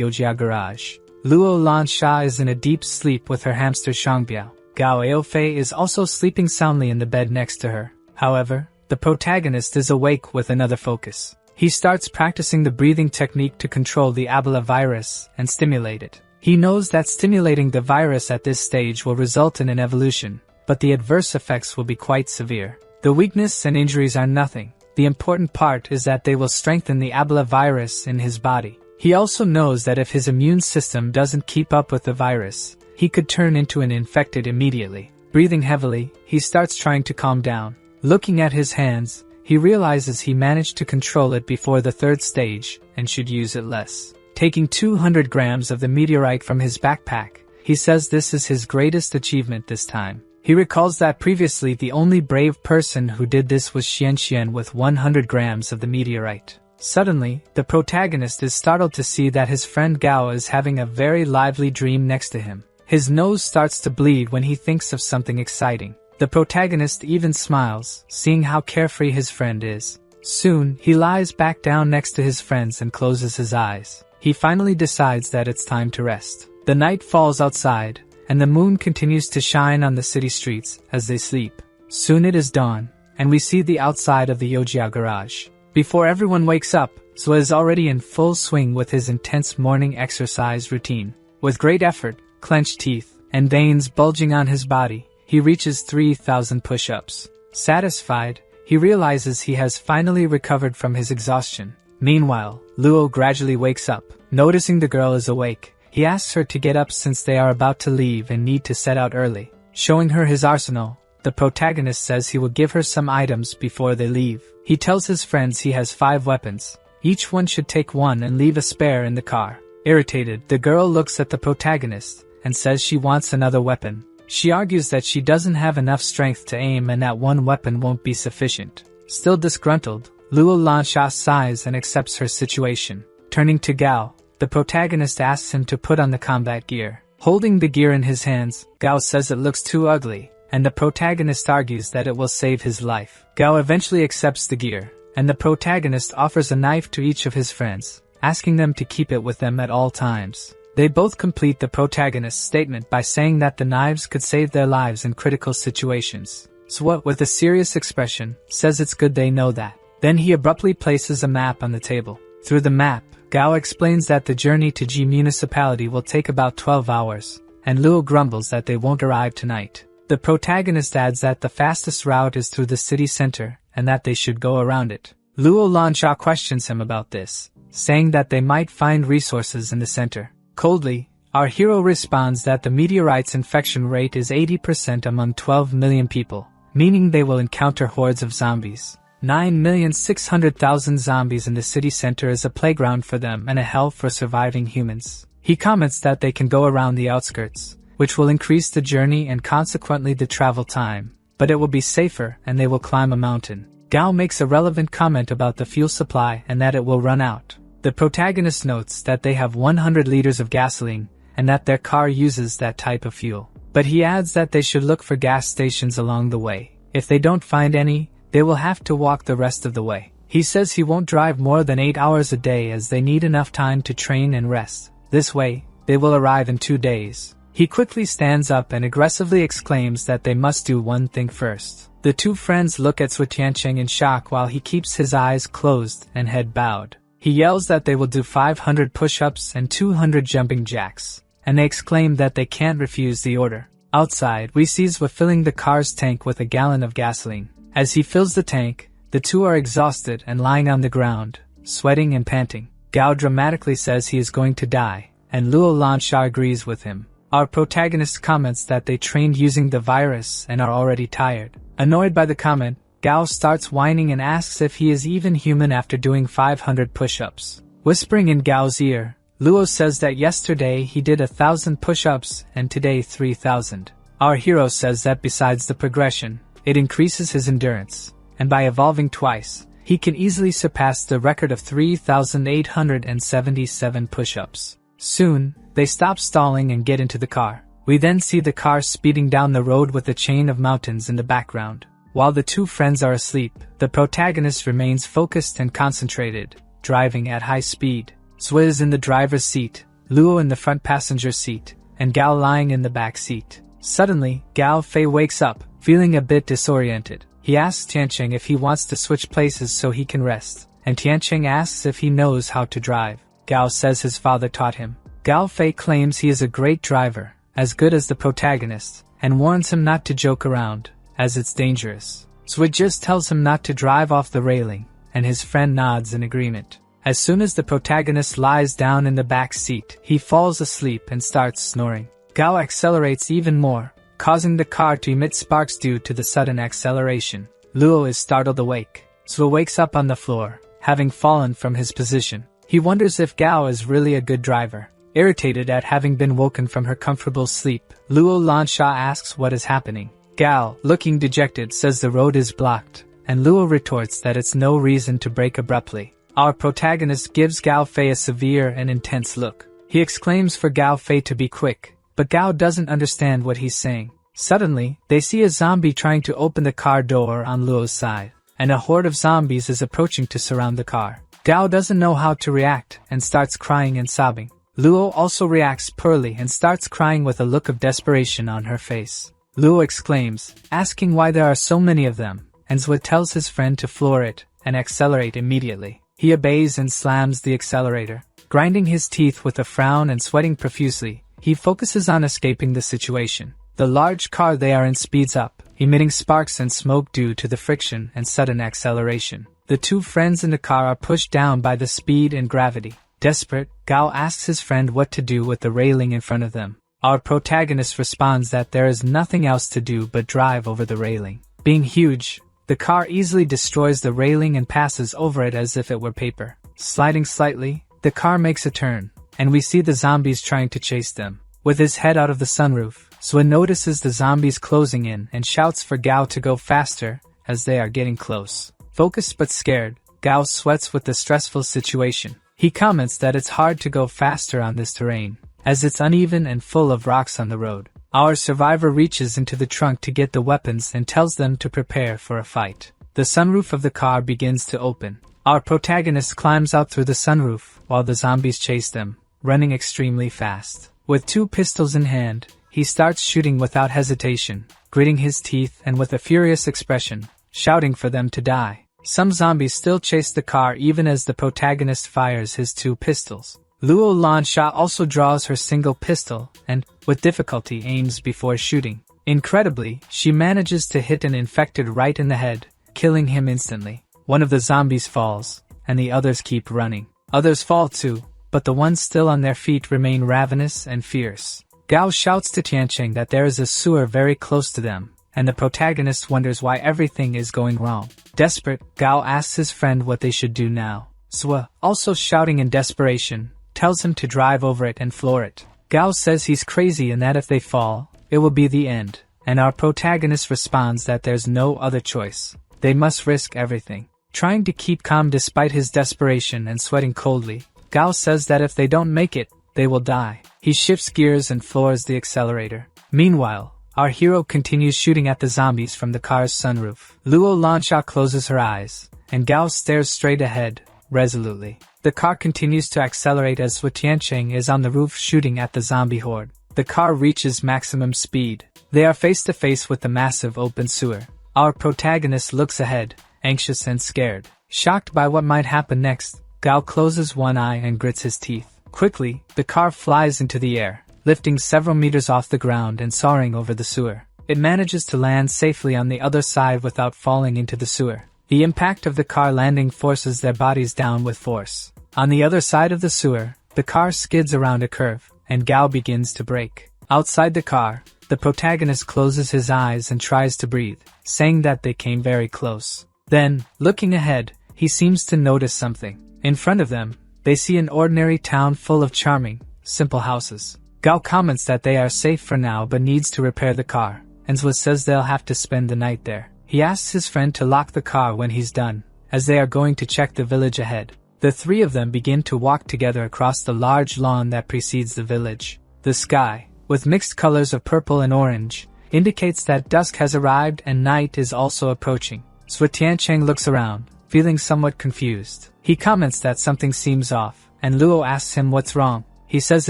Yojia garage. Luo Lansha is in a deep sleep with her hamster Shangbiao. Gao Aofei is also sleeping soundly in the bed next to her. However, the protagonist is awake with another focus. He starts practicing the breathing technique to control the Ebola virus and stimulate it. He knows that stimulating the virus at this stage will result in an evolution, but the adverse effects will be quite severe. The weakness and injuries are nothing. The important part is that they will strengthen the Ebola virus in his body. He also knows that if his immune system doesn't keep up with the virus, he could turn into an infected immediately. Breathing heavily, he starts trying to calm down. Looking at his hands, he realizes he managed to control it before the 3rd stage and should use it less. Taking 200 grams of the meteorite from his backpack, he says this is his greatest achievement this time. He recalls that previously the only brave person who did this was Xian with 100 grams of the meteorite. Suddenly, the protagonist is startled to see that his friend Gao is having a very lively dream next to him. His nose starts to bleed when he thinks of something exciting. The protagonist even smiles, seeing how carefree his friend is. Soon, he lies back down next to his friends and closes his eyes. He finally decides that it's time to rest. The night falls outside, and the moon continues to shine on the city streets as they sleep. Soon it is dawn, and we see the outside of the Yojia garage. Before everyone wakes up, Zwa is already in full swing with his intense morning exercise routine. With great effort, clenched teeth, and veins bulging on his body, he reaches 3,000 push-ups. Satisfied, he realizes he has finally recovered from his exhaustion. Meanwhile, Luo gradually wakes up. Noticing the girl is awake, he asks her to get up since they are about to leave and need to set out early. Showing her his arsenal, the protagonist says he will give her some items before they leave. He tells his friends he has 5 weapons. Each one should take one and leave a spare in the car. Irritated, the girl looks at the protagonist and says she wants another weapon. She argues that she doesn't have enough strength to aim and that one weapon won't be sufficient. Still disgruntled, Luo Lansha sighs and accepts her situation. Turning to Gao, the protagonist asks him to put on the combat gear. Holding the gear in his hands, Gao says it looks too ugly, and the protagonist argues that it will save his life. Gao eventually accepts the gear, and the protagonist offers a knife to each of his friends, asking them to keep it with them at all times. They both complete the protagonist's statement by saying that the knives could save their lives in critical situations. Zwa, with a serious expression, says it's good they know that. Then he abruptly places a map on the table. Through the map, Gao explains that the journey to G Municipality will take about 12 hours, and Luo grumbles that they won't arrive tonight. The protagonist adds that the fastest route is through the city center, and that they should go around it. Luo Lansha questions him about this, saying that they might find resources in the center. Coldly, our hero responds that the Meteorite's infection rate is 80% among 12 million people, meaning they will encounter hordes of zombies. 9,600,000 zombies in the city center is a playground for them and a hell for surviving humans. He comments that they can go around the outskirts, which will increase the journey and consequently the travel time, but it will be safer and they will climb a mountain. Gao makes a relevant comment about the fuel supply and that it will run out. The protagonist notes that they have 100 liters of gasoline and that their car uses that type of fuel. But he adds that they should look for gas stations along the way. If they don't find any, they will have to walk the rest of the way. He says he won't drive more than 8 hours a day as they need enough time to train and rest. This way, they will arrive in 2 days. He quickly stands up and aggressively exclaims that they must do one thing first. The two friends look at Zwa Tiancheng in shock while he keeps his eyes closed and head bowed. He yells that they will do 500 push-ups and 200 jumping jacks, and they exclaim that they can't refuse the order. Outside, we see Zwa filling the car's tank with a gallon of gasoline. As he fills the tank, the two are exhausted and lying on the ground, sweating and panting. Gao dramatically says he is going to die, and Luo Lansha agrees with him. Our protagonist comments that they trained using the virus and are already tired. Annoyed by the comment, Gao starts whining and asks if he is even human after doing 500 push-ups. Whispering in Gao's ear, Luo says that yesterday he did 1,000 push-ups and today 3,000. Our hero says that besides the progression, it increases his endurance, and by evolving twice, he can easily surpass the record of 3,877 push-ups. Soon, they stop stalling and get into the car. We then see the car speeding down the road with a chain of mountains in the background. While the two friends are asleep, the protagonist remains focused and concentrated, driving at high speed. Zwa is in the driver's seat, Luo in the front passenger seat, and Gao lying in the back seat. Suddenly, Gao Fei wakes up, feeling a bit disoriented. He asks Tiancheng if he wants to switch places so he can rest, and Tiancheng asks if he knows how to drive. Gao says his father taught him. Gao Fei claims he is a great driver, as good as the protagonist, and warns him not to joke around, as it's dangerous. Zwa just tells him not to drive off the railing, and his friend nods in agreement. As soon as the protagonist lies down in the back seat, he falls asleep and starts snoring. Gao accelerates even more, causing the car to emit sparks due to the sudden acceleration. Luo is startled awake. Zwa wakes up on the floor, having fallen from his position. He wonders if Gao is really a good driver. Irritated at having been woken from her comfortable sleep, Luo Lansha asks what is happening. Gao, looking dejected, says the road is blocked, and Luo retorts that it's no reason to brake abruptly. Our protagonist gives Gao Fei a severe and intense look. He exclaims for Gao Fei to be quick, but Gao doesn't understand what he's saying. Suddenly, they see a zombie trying to open the car door on Luo's side, and a horde of zombies is approaching to surround the car. Gao doesn't know how to react and starts crying and sobbing. Luo also reacts poorly and starts crying with a look of desperation on her face. Luo exclaims, asking why there are so many of them, and Zwa tells his friend to floor it and accelerate immediately. He obeys and slams the accelerator. Grinding his teeth with a frown and sweating profusely, he focuses on escaping the situation. The large car they are in speeds up, emitting sparks and smoke due to the friction and sudden acceleration. The two friends in the car are pushed down by the speed and gravity. Desperate, Gao asks his friend what to do with the railing in front of them. Our protagonist responds that there is nothing else to do but drive over the railing. Being huge, the car easily destroys the railing and passes over it as if it were paper. Sliding slightly, the car makes a turn, and we see the zombies trying to chase them. With his head out of the sunroof, Zwa notices the zombies closing in and shouts for Gao to go faster as they are getting close. Focused but scared, Gao sweats with the stressful situation. He comments that it's hard to go faster on this terrain, as it's uneven and full of rocks on the road. Our survivor reaches into the trunk to get the weapons and tells them to prepare for a fight. The sunroof of the car begins to open. Our protagonist climbs out through the sunroof while the zombies chase them, running extremely fast. With 2 pistols in hand, he starts shooting without hesitation, gritting his teeth and with a furious expression, shouting for them to die. Some zombies still chase the car even as the protagonist fires his 2 pistols. Luo Lansha also draws her single pistol and, with difficulty, aims before shooting. Incredibly, she manages to hit an infected right in the head, killing him instantly. One of the zombies falls, and the others keep running. Others fall too, but the ones still on their feet remain ravenous and fierce. Gao shouts to Tiancheng that there is a sewer very close to them, and the protagonist wonders why everything is going wrong. Desperate, Gao asks his friend what they should do now. Zwa, also shouting in desperation, tells him to drive over it and floor it. Gao says he's crazy and that if they fall, it will be the end, and our protagonist responds that there's no other choice. They must risk everything. Trying to keep calm despite his desperation and sweating coldly, Gao says that if they don't make it, they will die. He shifts gears and floors the accelerator. Meanwhile, our hero continues shooting at the zombies from the car's sunroof. Luo Lansha closes her eyes, and Gao stares straight ahead, resolutely. The car continues to accelerate as Zwa Tiancheng is on the roof shooting at the zombie horde. The car reaches maximum speed. They are face to face with the massive open sewer. Our protagonist looks ahead, anxious and scared. Shocked by what might happen next, Gao closes one eye and grits his teeth. Quickly, the car flies into the air, lifting several meters off the ground and soaring over the sewer. It manages to land safely on the other side without falling into the sewer. The impact of the car landing forces their bodies down with force. On the other side of the sewer, the car skids around a curve, and Gao begins to brake. Outside the car, the protagonist closes his eyes and tries to breathe, saying that they came very close. Then, looking ahead, he seems to notice something. In front of them, they see an ordinary town full of charming, simple houses. Gao comments that they are safe for now but needs to repair the car, and Zwa says they'll have to spend the night there. He asks his friend to lock the car when he's done, as they are going to check the village ahead. The 3 of them begin to walk together across the large lawn that precedes the village. The sky, with mixed colors of purple and orange, indicates that dusk has arrived and night is also approaching. Zwa Tiancheng looks around, feeling somewhat confused. He comments that something seems off, and Luo asks him what's wrong. He says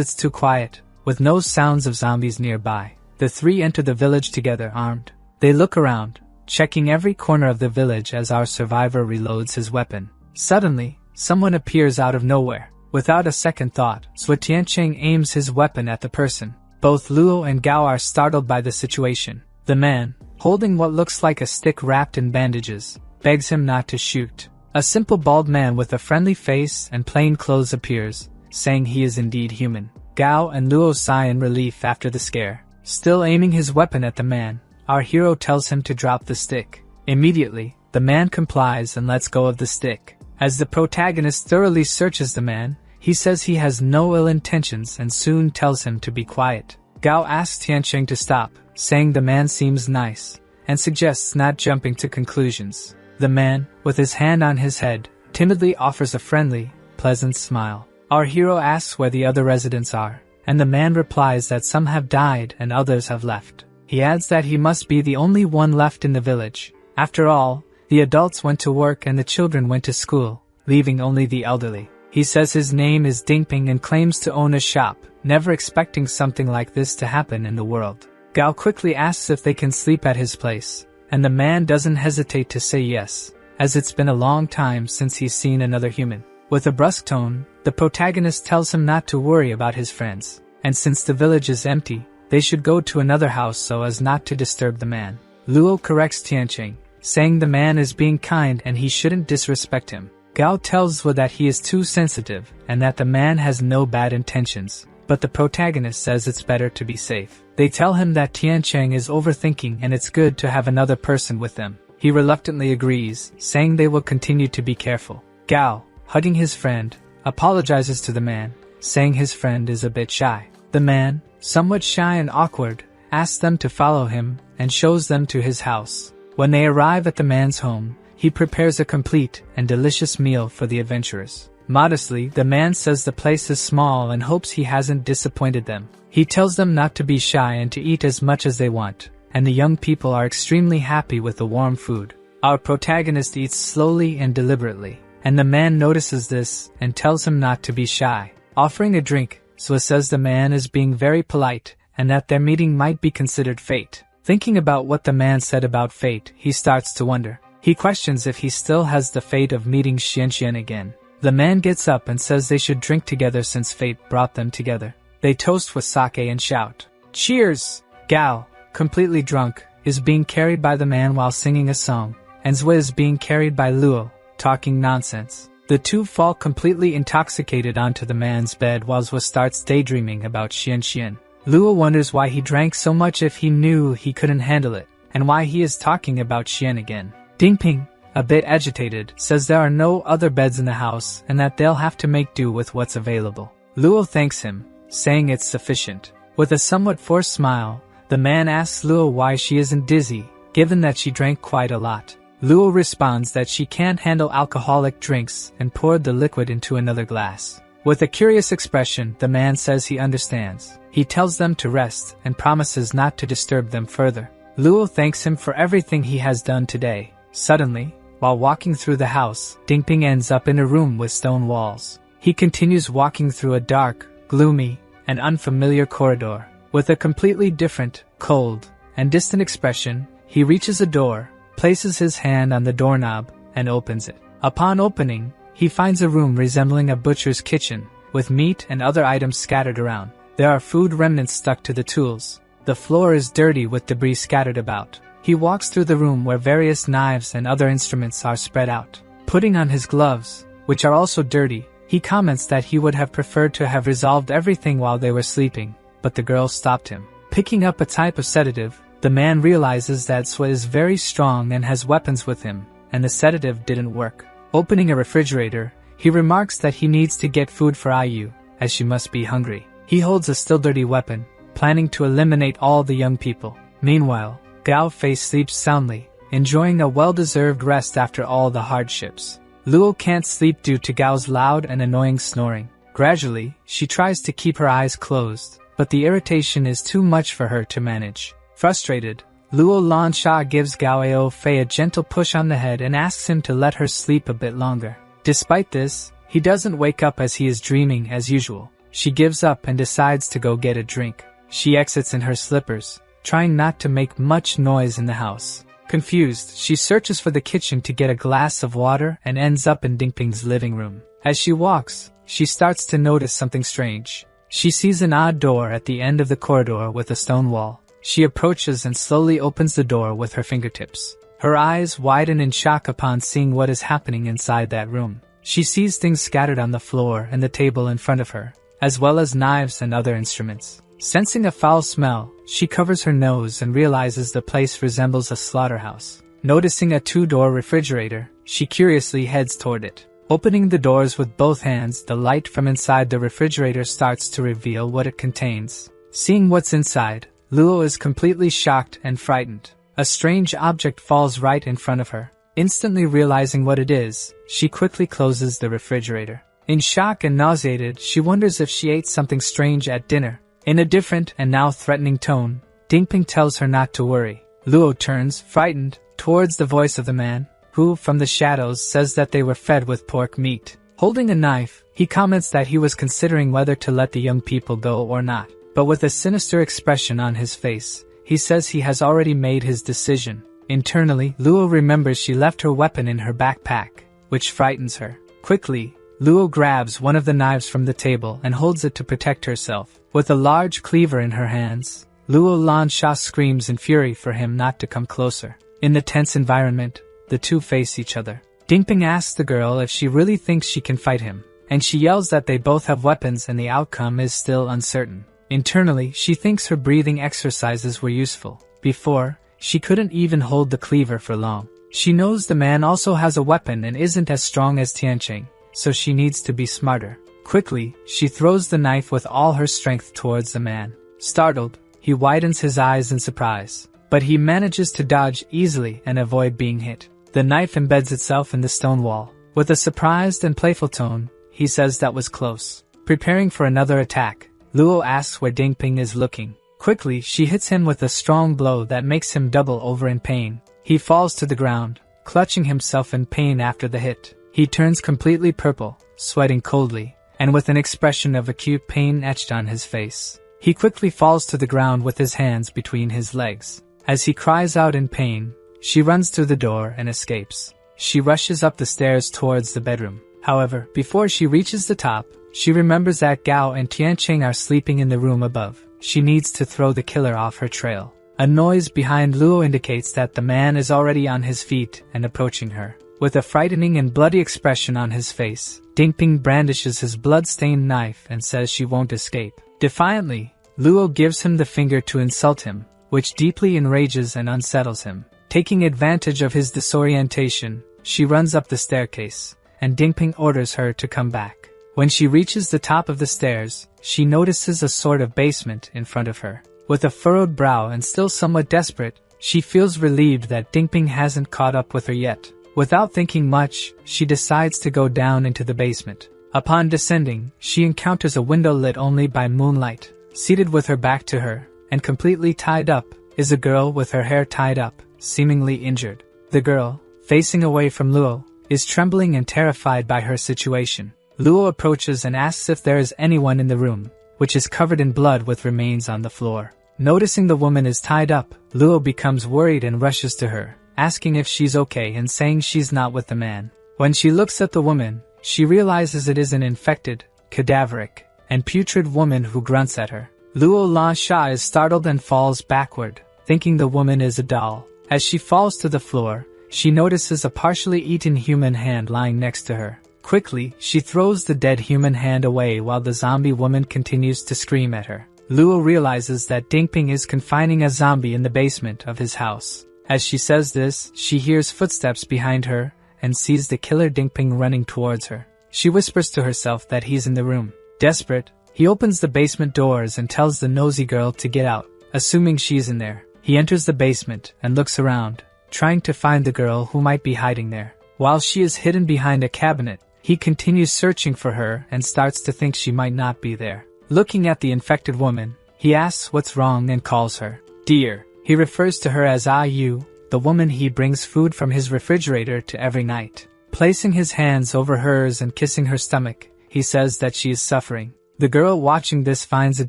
it's too quiet, with no sounds of zombies nearby. The 3 enter the village together armed. They look around, checking every corner of the village as our survivor reloads his weapon. Suddenly, someone appears out of nowhere. Without a second thought, Zwa Tiancheng aims his weapon at the person. Both Luo and Gao are startled by the situation. The man, holding what looks like a stick wrapped in bandages, begs him not to shoot. A simple bald man with a friendly face and plain clothes appears, saying he is indeed human. Gao and Luo sigh in relief after the scare. Still aiming his weapon at the man, our hero tells him to drop the stick. Immediately, the man complies and lets go of the stick. As the protagonist thoroughly searches the man, he says he has no ill intentions and soon tells him to be quiet. Gao asks Tiancheng to stop, saying the man seems nice, and suggests not jumping to conclusions. The man, with his hand on his head, timidly offers a friendly, pleasant smile. Our hero asks where the other residents are, and the man replies that some have died and others have left. He adds that he must be the only one left in the village. After all, the adults went to work and the children went to school, leaving only the elderly. He says his name is Dingping and claims to own a shop, never expecting something like this to happen in the world. Gao quickly asks if they can sleep at his place, and the man doesn't hesitate to say yes, as it's been a long time since he's seen another human. With a brusque tone, the protagonist tells him not to worry about his friends, and since the village is empty, they should go to another house so as not to disturb the man. Luo corrects Tianqing, saying the man is being kind and he shouldn't disrespect him. Gao tells Zhou that he is too sensitive and that the man has no bad intentions, but the protagonist says it's better to be safe. They tell him that Tianqing is overthinking and it's good to have another person with them. He reluctantly agrees, saying they will continue to be careful. Gao, hugging his friend, apologizes to the man, saying his friend is a bit shy. The man, somewhat shy and awkward, asks them to follow him and shows them to his house. When they arrive at the man's home, he prepares a complete and delicious meal for the adventurers. Modestly, the man says the place is small and hopes he hasn't disappointed them. He tells them not to be shy and to eat as much as they want, and the young people are extremely happy with the warm food. Our protagonist eats slowly and deliberately, and the man notices this and tells him not to be shy. Offering a drink, Zhou says the man is being very polite and that their meeting might be considered fate. Thinking about what the man said about fate, he starts to wonder. He questions if he still has the fate of meeting Xianxian again. The man gets up and says they should drink together since fate brought them together. They toast with sake and shout, "Cheers!" Gao, completely drunk, is being carried by the man while singing a song, and Zhou is being carried by Luo, talking nonsense. The two fall completely intoxicated onto the man's bed while Zhou starts daydreaming about Xianxian. Luo wonders why he drank so much if he knew he couldn't handle it, and why he is talking about Xian again. Dingping, a bit agitated, says there are no other beds in the house and that they'll have to make do with what's available. Luo thanks him, saying it's sufficient. With a somewhat forced smile, the man asks Luo why she isn't dizzy, given that she drank quite a lot. Luo responds that she can't handle alcoholic drinks and poured the liquid into another glass. With a curious expression, the man says he understands. He tells them to rest and promises not to disturb them further. Luo thanks him for everything he has done today. Suddenly, while walking through the house, Dingping ends up in a room with stone walls. He continues walking through a dark, gloomy, and unfamiliar corridor. With a completely different, cold, and distant expression, he reaches a door, places his hand on the doorknob, and opens it. Upon opening, he finds a room resembling a butcher's kitchen, with meat and other items scattered around. There are food remnants stuck to the tools. The floor is dirty with debris scattered about. He walks through the room where various knives and other instruments are spread out. Putting on his gloves, which are also dirty, he comments that he would have preferred to have resolved everything while they were sleeping, but the girl stopped him. Picking up a type of sedative, the man realizes that Zhou is very strong and has weapons with him, and the sedative didn't work. Opening a refrigerator, he remarks that he needs to get food for Ayu, as she must be hungry. He holds a still dirty weapon, planning to eliminate all the young people. Meanwhile, Gao Fei sleeps soundly, enjoying a well-deserved rest after all the hardships. Luo can't sleep due to Gao's loud and annoying snoring. Gradually, she tries to keep her eyes closed, but the irritation is too much for her to manage. Frustrated, Luo Lansha gives Gao Fei a gentle push on the head and asks him to let her sleep a bit longer. Despite this, he doesn't wake up as he is dreaming as usual. She gives up and decides to go get a drink. She exits in her slippers, trying not to make much noise in the house. Confused, she searches for the kitchen to get a glass of water and ends up in Dingping's living room. As she walks, she starts to notice something strange. She sees an odd door at the end of the corridor with a stone wall. She approaches and slowly opens the door with her fingertips. Her eyes widen in shock upon seeing what is happening inside that room. She sees things scattered on the floor and the table in front of her, as well as knives and other instruments. Sensing a foul smell, she covers her nose and realizes the place resembles a slaughterhouse. Noticing a two-door refrigerator, she curiously heads toward it. Opening the doors with both hands, the light from inside the refrigerator starts to reveal what it contains. Seeing what's inside, Luo is completely shocked and frightened. A strange object falls right in front of her. Instantly realizing what it is, she quickly closes the refrigerator. In shock and nauseated, she wonders if she ate something strange at dinner. In a different and now threatening tone, Dingping tells her not to worry. Luo turns, frightened, towards the voice of the man, who, from the shadows, says that they were fed with pork meat. Holding a knife, he comments that he was considering whether to let the young people go or not. But with a sinister expression on his face, he says he has already made his decision. Internally, Luo remembers she left her weapon in her backpack, which frightens her. Quickly, Luo grabs one of the knives from the table and holds it to protect herself. With a large cleaver in her hands, Luo Lansha screams in fury for him not to come closer. In the tense environment, the two face each other. Dingping asks the girl if she really thinks she can fight him, and she yells that they both have weapons and the outcome is still uncertain. Internally, she thinks her breathing exercises were useful. Before, she couldn't even hold the cleaver for long. She knows the man also has a weapon and isn't as strong as Tianqing, so she needs to be smarter. Quickly, she throws the knife with all her strength towards the man. Startled, he widens his eyes in surprise, but he manages to dodge easily and avoid being hit. The knife embeds itself in the stone wall. With a surprised and playful tone, he says that was close. Preparing for another attack, Luo asks where Dingping is looking. Quickly, she hits him with a strong blow that makes him double over in pain. He falls to the ground, clutching himself in pain after the hit. He turns completely purple, sweating coldly, and with an expression of acute pain etched on his face. He quickly falls to the ground with his hands between his legs. As he cries out in pain, she runs through the door and escapes. She rushes up the stairs towards the bedroom. However, before she reaches the top, she remembers that Gao and Tianqing are sleeping in the room above. She needs to throw the killer off her trail. A noise behind Luo indicates that the man is already on his feet and approaching her. With a frightening and bloody expression on his face, Dingping brandishes his blood-stained knife and says she won't escape. Defiantly, Luo gives him the finger to insult him, which deeply enrages and unsettles him. Taking advantage of his disorientation, she runs up the staircase, and Dingping orders her to come back. When she reaches the top of the stairs, she notices a sort of basement in front of her. With a furrowed brow and still somewhat desperate, she feels relieved that Dingping hasn't caught up with her yet. Without thinking much, she decides to go down into the basement. Upon descending, she encounters a window lit only by moonlight. Seated with her back to her, and completely tied up, is a girl with her hair tied up, seemingly injured. The girl, facing away from Luo, is trembling and terrified by her situation. Luo approaches and asks if there is anyone in the room, which is covered in blood with remains on the floor. Noticing the woman is tied up, Luo becomes worried and rushes to her, asking if she's okay and saying she's not with the man. When she looks at the woman, she realizes it is an infected, cadaveric, and putrid woman who grunts at her. Luo Lansha is startled and falls backward, thinking the woman is a doll. As she falls to the floor, she notices a partially eaten human hand lying next to her. Quickly, she throws the dead human hand away while the zombie woman continues to scream at her. Luo realizes that Dingping is confining a zombie in the basement of his house. As she says this, she hears footsteps behind her and sees the killer Dingping running towards her. She whispers to herself that he's in the room. Desperate, he opens the basement doors and tells the nosy girl to get out. Assuming she's in there, he enters the basement and looks around, trying to find the girl who might be hiding there. While she is hidden behind a cabinet, he continues searching for her and starts to think she might not be there. Looking at the infected woman, he asks what's wrong and calls her dear. He refers to her as Yu, the woman he brings food from his refrigerator to every night. Placing his hands over hers and kissing her stomach, he says that she is suffering. The girl watching this finds it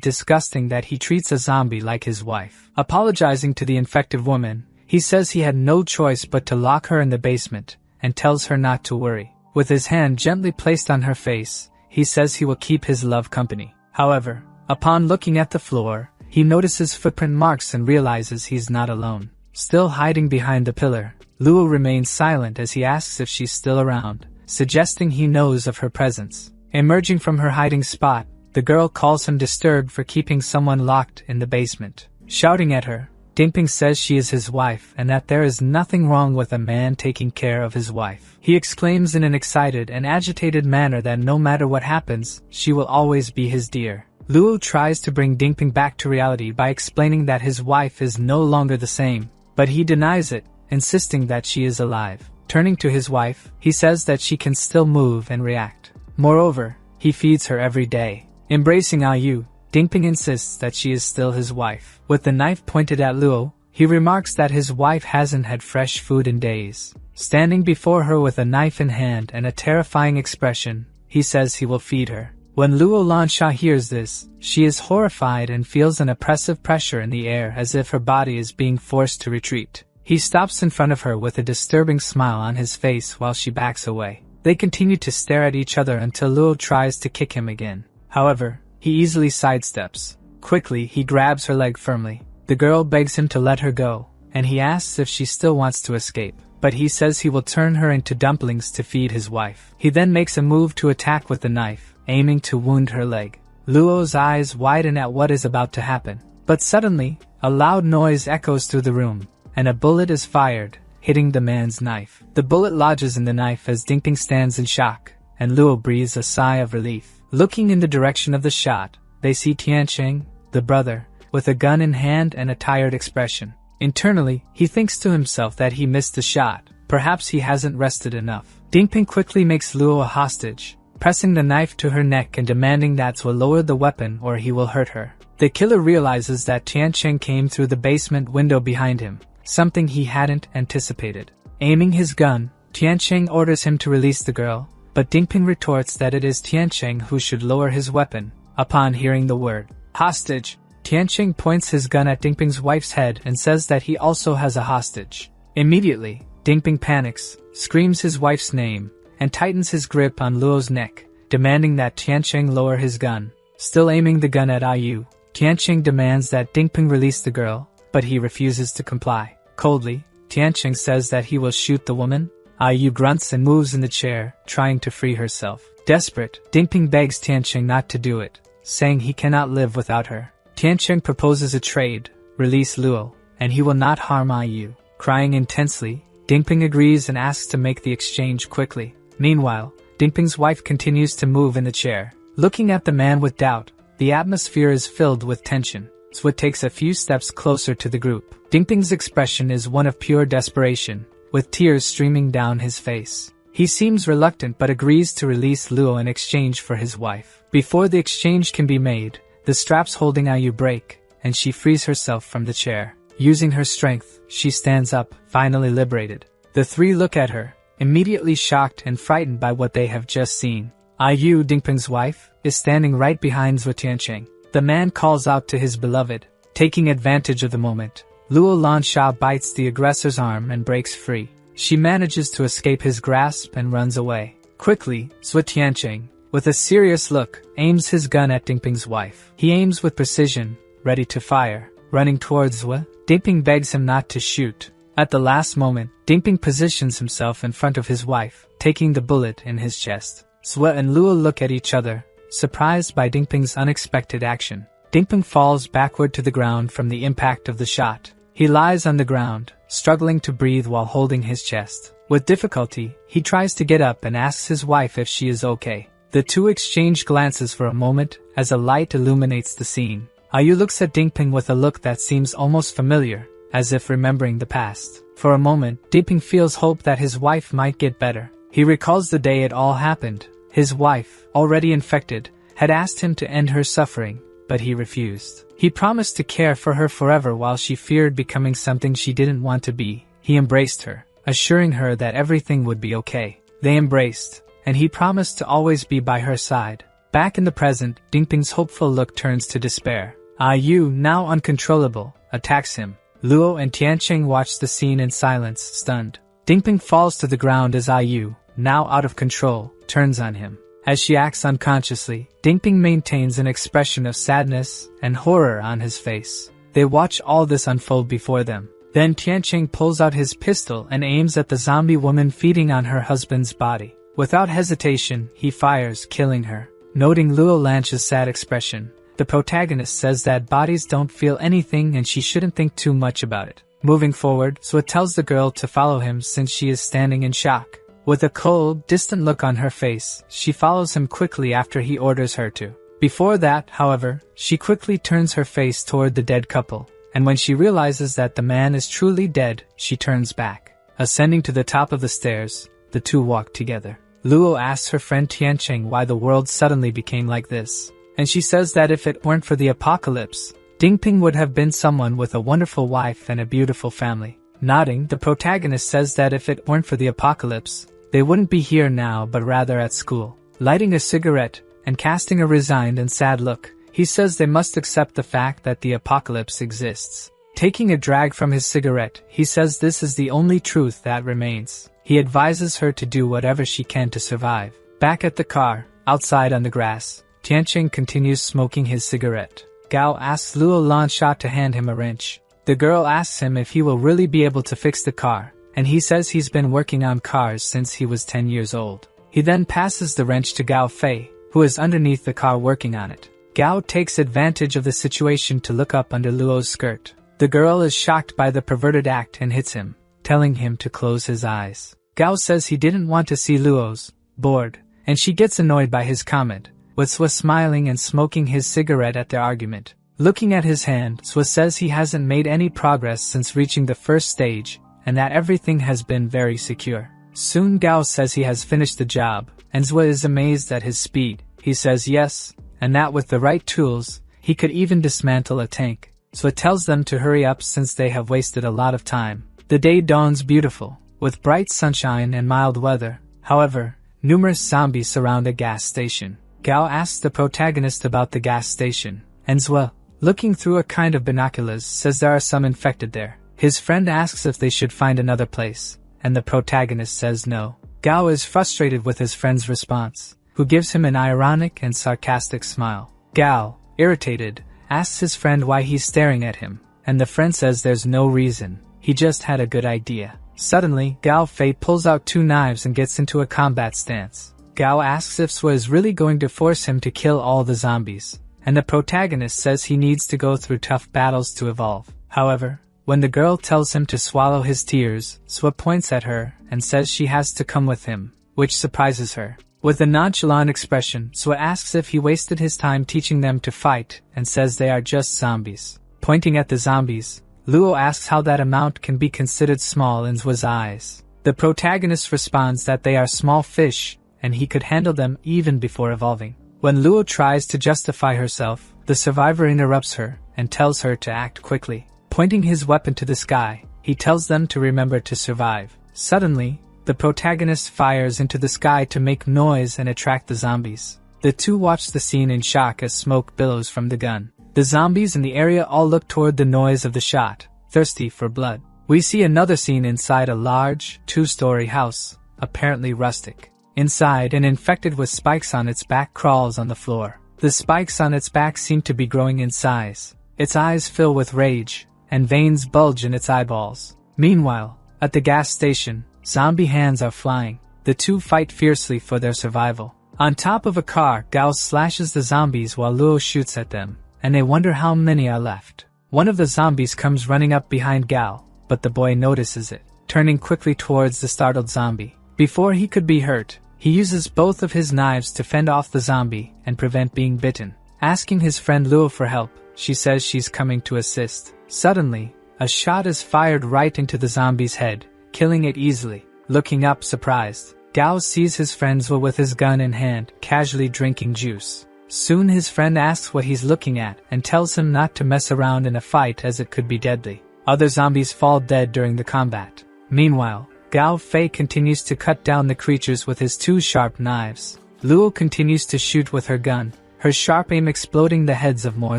disgusting that he treats a zombie like his wife. Apologizing to the infected woman, he says he had no choice but to lock her in the basement and tells her not to worry. With his hand gently placed on her face, he says he will keep his love company. However, upon looking at the floor, he notices footprint marks and realizes he's not alone. Still hiding behind the pillar, Luo remains silent as he asks if she's still around, suggesting he knows of her presence. Emerging from her hiding spot, the girl calls him disturbed for keeping someone locked in the basement. Shouting at her, Dingping says she is his wife and that there is nothing wrong with a man taking care of his wife. He exclaims in an excited and agitated manner that no matter what happens, she will always be his dear. Luo tries to bring Dingping back to reality by explaining that his wife is no longer the same, but he denies it, insisting that she is alive. Turning to his wife, he says that she can still move and react. Moreover, he feeds her every day. Embracing Yu, Dingping insists that she is still his wife. With the knife pointed at Luo, he remarks that his wife hasn't had fresh food in days. Standing before her with a knife in hand and a terrifying expression, he says he will feed her. When Luo Lansha hears this, she is horrified and feels an oppressive pressure in the air as if her body is being forced to retreat. He stops in front of her with a disturbing smile on his face while she backs away. They continue to stare at each other until Luo tries to kick him again. However, he easily sidesteps. Quickly, he grabs her leg firmly. The girl begs him to let her go, and he asks if she still wants to escape. But he says he will turn her into dumplings to feed his wife. He then makes a move to attack with the knife, aiming to wound her leg. Luo's eyes widen at what is about to happen. But suddenly, a loud noise echoes through the room, and a bullet is fired, hitting the man's knife. The bullet lodges in the knife as Dingping stands in shock, and Luo breathes a sigh of relief. Looking in the direction of the shot, they see Tiancheng, the brother, with a gun in hand and a tired expression. Internally, he thinks to himself that he missed the shot. Perhaps he hasn't rested enough. Dingping quickly makes Luo a hostage, pressing the knife to her neck and demanding that Zhou lower the weapon or he will hurt her. The killer realizes that Tiancheng came through the basement window behind him, something he hadn't anticipated. Aiming his gun, Tiancheng orders him to release the girl, but Dingping retorts that it is Tiancheng who should lower his weapon. Upon hearing the word hostage, Tiancheng points his gun at Dingping's wife's head and says that he also has a hostage. Immediately, Dingping panics, screams his wife's name, and tightens his grip on Luo's neck, demanding that Tiancheng lower his gun. Still aiming the gun at Ayu, Tiancheng demands that Dingping release the girl, but he refuses to comply. Coldly, Tiancheng says that he will shoot the woman. Ayu grunts and moves in the chair, trying to free herself. Desperate, Dingping begs Tiancheng not to do it, saying he cannot live without her. Tiancheng proposes a trade, release Luo, and he will not harm Ayu. Crying intensely, Dingping agrees and asks to make the exchange quickly. Meanwhile, Dingping's wife continues to move in the chair. Looking at the man with doubt, the atmosphere is filled with tension. Zhou takes a few steps closer to the group. Dingping's expression is one of pure desperation, with tears streaming down his face. He seems reluctant but agrees to release Luo in exchange for his wife. Before the exchange can be made, the straps holding Ayu break, and she frees herself from the chair. Using her strength, she stands up, finally liberated. The three look at her, immediately shocked and frightened by what they have just seen. Ayu, Dingping's wife, is standing right behind Zhou Tiancheng. The man calls out to his beloved. Taking advantage of the moment, Luo Lansha bites the aggressor's arm and breaks free. She manages to escape his grasp and runs away. Quickly, Zhou Tiancheng, with a serious look, aims his gun at Dingping's wife. He aims with precision, ready to fire. Running towards Zhou, Dingping begs him not to shoot. At the last moment, Dingping positions himself in front of his wife, taking the bullet in his chest. Zhou and Luo look at each other, surprised by Dingping's unexpected action. Dingping falls backward to the ground from the impact of the shot. He lies on the ground, struggling to breathe while holding his chest. With difficulty, he tries to get up and asks his wife if she is okay. The two exchange glances for a moment as a light illuminates the scene. Ayu looks at Dingping with a look that seems almost familiar, as if remembering the past. For a moment, Dingping feels hope that his wife might get better. He recalls the day it all happened. His wife, already infected, had asked him to end her suffering, but he refused. He promised to care for her forever while she feared becoming something she didn't want to be. He embraced her, assuring her that everything would be okay. They embraced, and he promised to always be by her side. Back in the present, Dingping's hopeful look turns to despair. Ayu, now uncontrollable, attacks him. Luo and Tiancheng watch the scene in silence, stunned. Dingping falls to the ground as Ayu, now out of control, turns on him. As she acts unconsciously, Dingping maintains an expression of sadness and horror on his face. They watch all this unfold before them. Then Tiancheng pulls out his pistol and aims at the zombie woman feeding on her husband's body. Without hesitation, he fires, killing her. Noting Luo Lanch's sad expression, the protagonist says that bodies don't feel anything and she shouldn't think too much about it. Moving forward, Zhou tells the girl to follow him since she is standing in shock. With a cold, distant look on her face, she follows him quickly after he orders her to. Before that, however, she quickly turns her face toward the dead couple, and when she realizes that the man is truly dead, she turns back. Ascending to the top of the stairs, the two walk together. Luo asks her friend Tiancheng why the world suddenly became like this, and she says that if it weren't for the apocalypse, Dingping would have been someone with a wonderful wife and a beautiful family. Nodding, the protagonist says that if it weren't for the apocalypse, they wouldn't be here now but rather at school. Lighting a cigarette and casting a resigned and sad look, he says they must accept the fact that the apocalypse exists. Taking a drag from his cigarette, he says this is the only truth that remains. He advises her to do whatever she can to survive. Back at the car, outside on the grass, Tianqing continues smoking his cigarette. Gao asks Luo Lansha to hand him a wrench. The girl asks him if he will really be able to fix the car, and he says he's been working on cars since he was 10 years old. He then passes the wrench to Gao Fei, who is underneath the car working on it. Gao takes advantage of the situation to look up under Luo's skirt. The girl is shocked by the perverted act and hits him, telling him to close his eyes. Gao says he didn't want to see Luo's bored, and she gets annoyed by his comment, with Swa smiling and smoking his cigarette at their argument. Looking at his hand, Swa says he hasn't made any progress since reaching the first stage, and that everything has been very secure. Soon Gao says he has finished the job, and Swa is amazed at his speed. He says yes, and that with the right tools, he could even dismantle a tank. Swa tells them to hurry up since they have wasted a lot of time. The day dawns beautiful, with bright sunshine and mild weather. However, numerous zombies surround a gas station. Gao asks the protagonist about the gas station, and Swa, looking through a kind of binoculars, says there are some infected there. His friend asks if they should find another place, and the protagonist says no. Gao is frustrated with his friend's response, who gives him an ironic and sarcastic smile. Gao, irritated, asks his friend why he's staring at him, and the friend says there's no reason, he just had a good idea. Suddenly, Gao Fei pulls out 2 knives and gets into a combat stance. Gao asks if Swa is really going to force him to kill all the zombies, and the protagonist says he needs to go through tough battles to evolve. However, when the girl tells him to swallow his tears, Swa points at her and says she has to come with him, which surprises her. With a nonchalant expression, Swa asks if he wasted his time teaching them to fight and says they are just zombies. Pointing at the zombies, Luo asks how that amount can be considered small in Swa's eyes. The protagonist responds that they are small fish and he could handle them even before evolving. When Luo tries to justify herself, the survivor interrupts her and tells her to act quickly. Pointing his weapon to the sky, he tells them to remember to survive. Suddenly, the protagonist fires into the sky to make noise and attract the zombies. The two watch the scene in shock as smoke billows from the gun. The zombies in the area all look toward the noise of the shot, thirsty for blood. We see another scene inside a large, 2-story house, apparently rustic. Inside, an infected with spikes on its back crawls on the floor. The spikes on its back seem to be growing in size. Its eyes fill with rage, and veins bulge in its eyeballs. Meanwhile, at the gas station, zombie hands are flying. The two fight fiercely for their survival. On top of a car, Gao slashes the zombies while Luo shoots at them, and they wonder how many are left. One of the zombies comes running up behind Gao, but the boy notices it, turning quickly towards the startled zombie. Before he could be hurt, he uses both of his knives to fend off the zombie and prevent being bitten. Asking his friend Luo for help, she says she's coming to assist. Suddenly, a shot is fired right into the zombie's head, killing it easily. Looking up surprised, Gao sees his friend Zwa with his gun in hand, casually drinking juice. Soon his friend asks what he's looking at and tells him not to mess around in a fight as it could be deadly. Other zombies fall dead during the combat. Meanwhile, Gao Fei continues to cut down the creatures with his 2 sharp knives. Luo continues to shoot with her gun, her sharp aim exploding the heads of more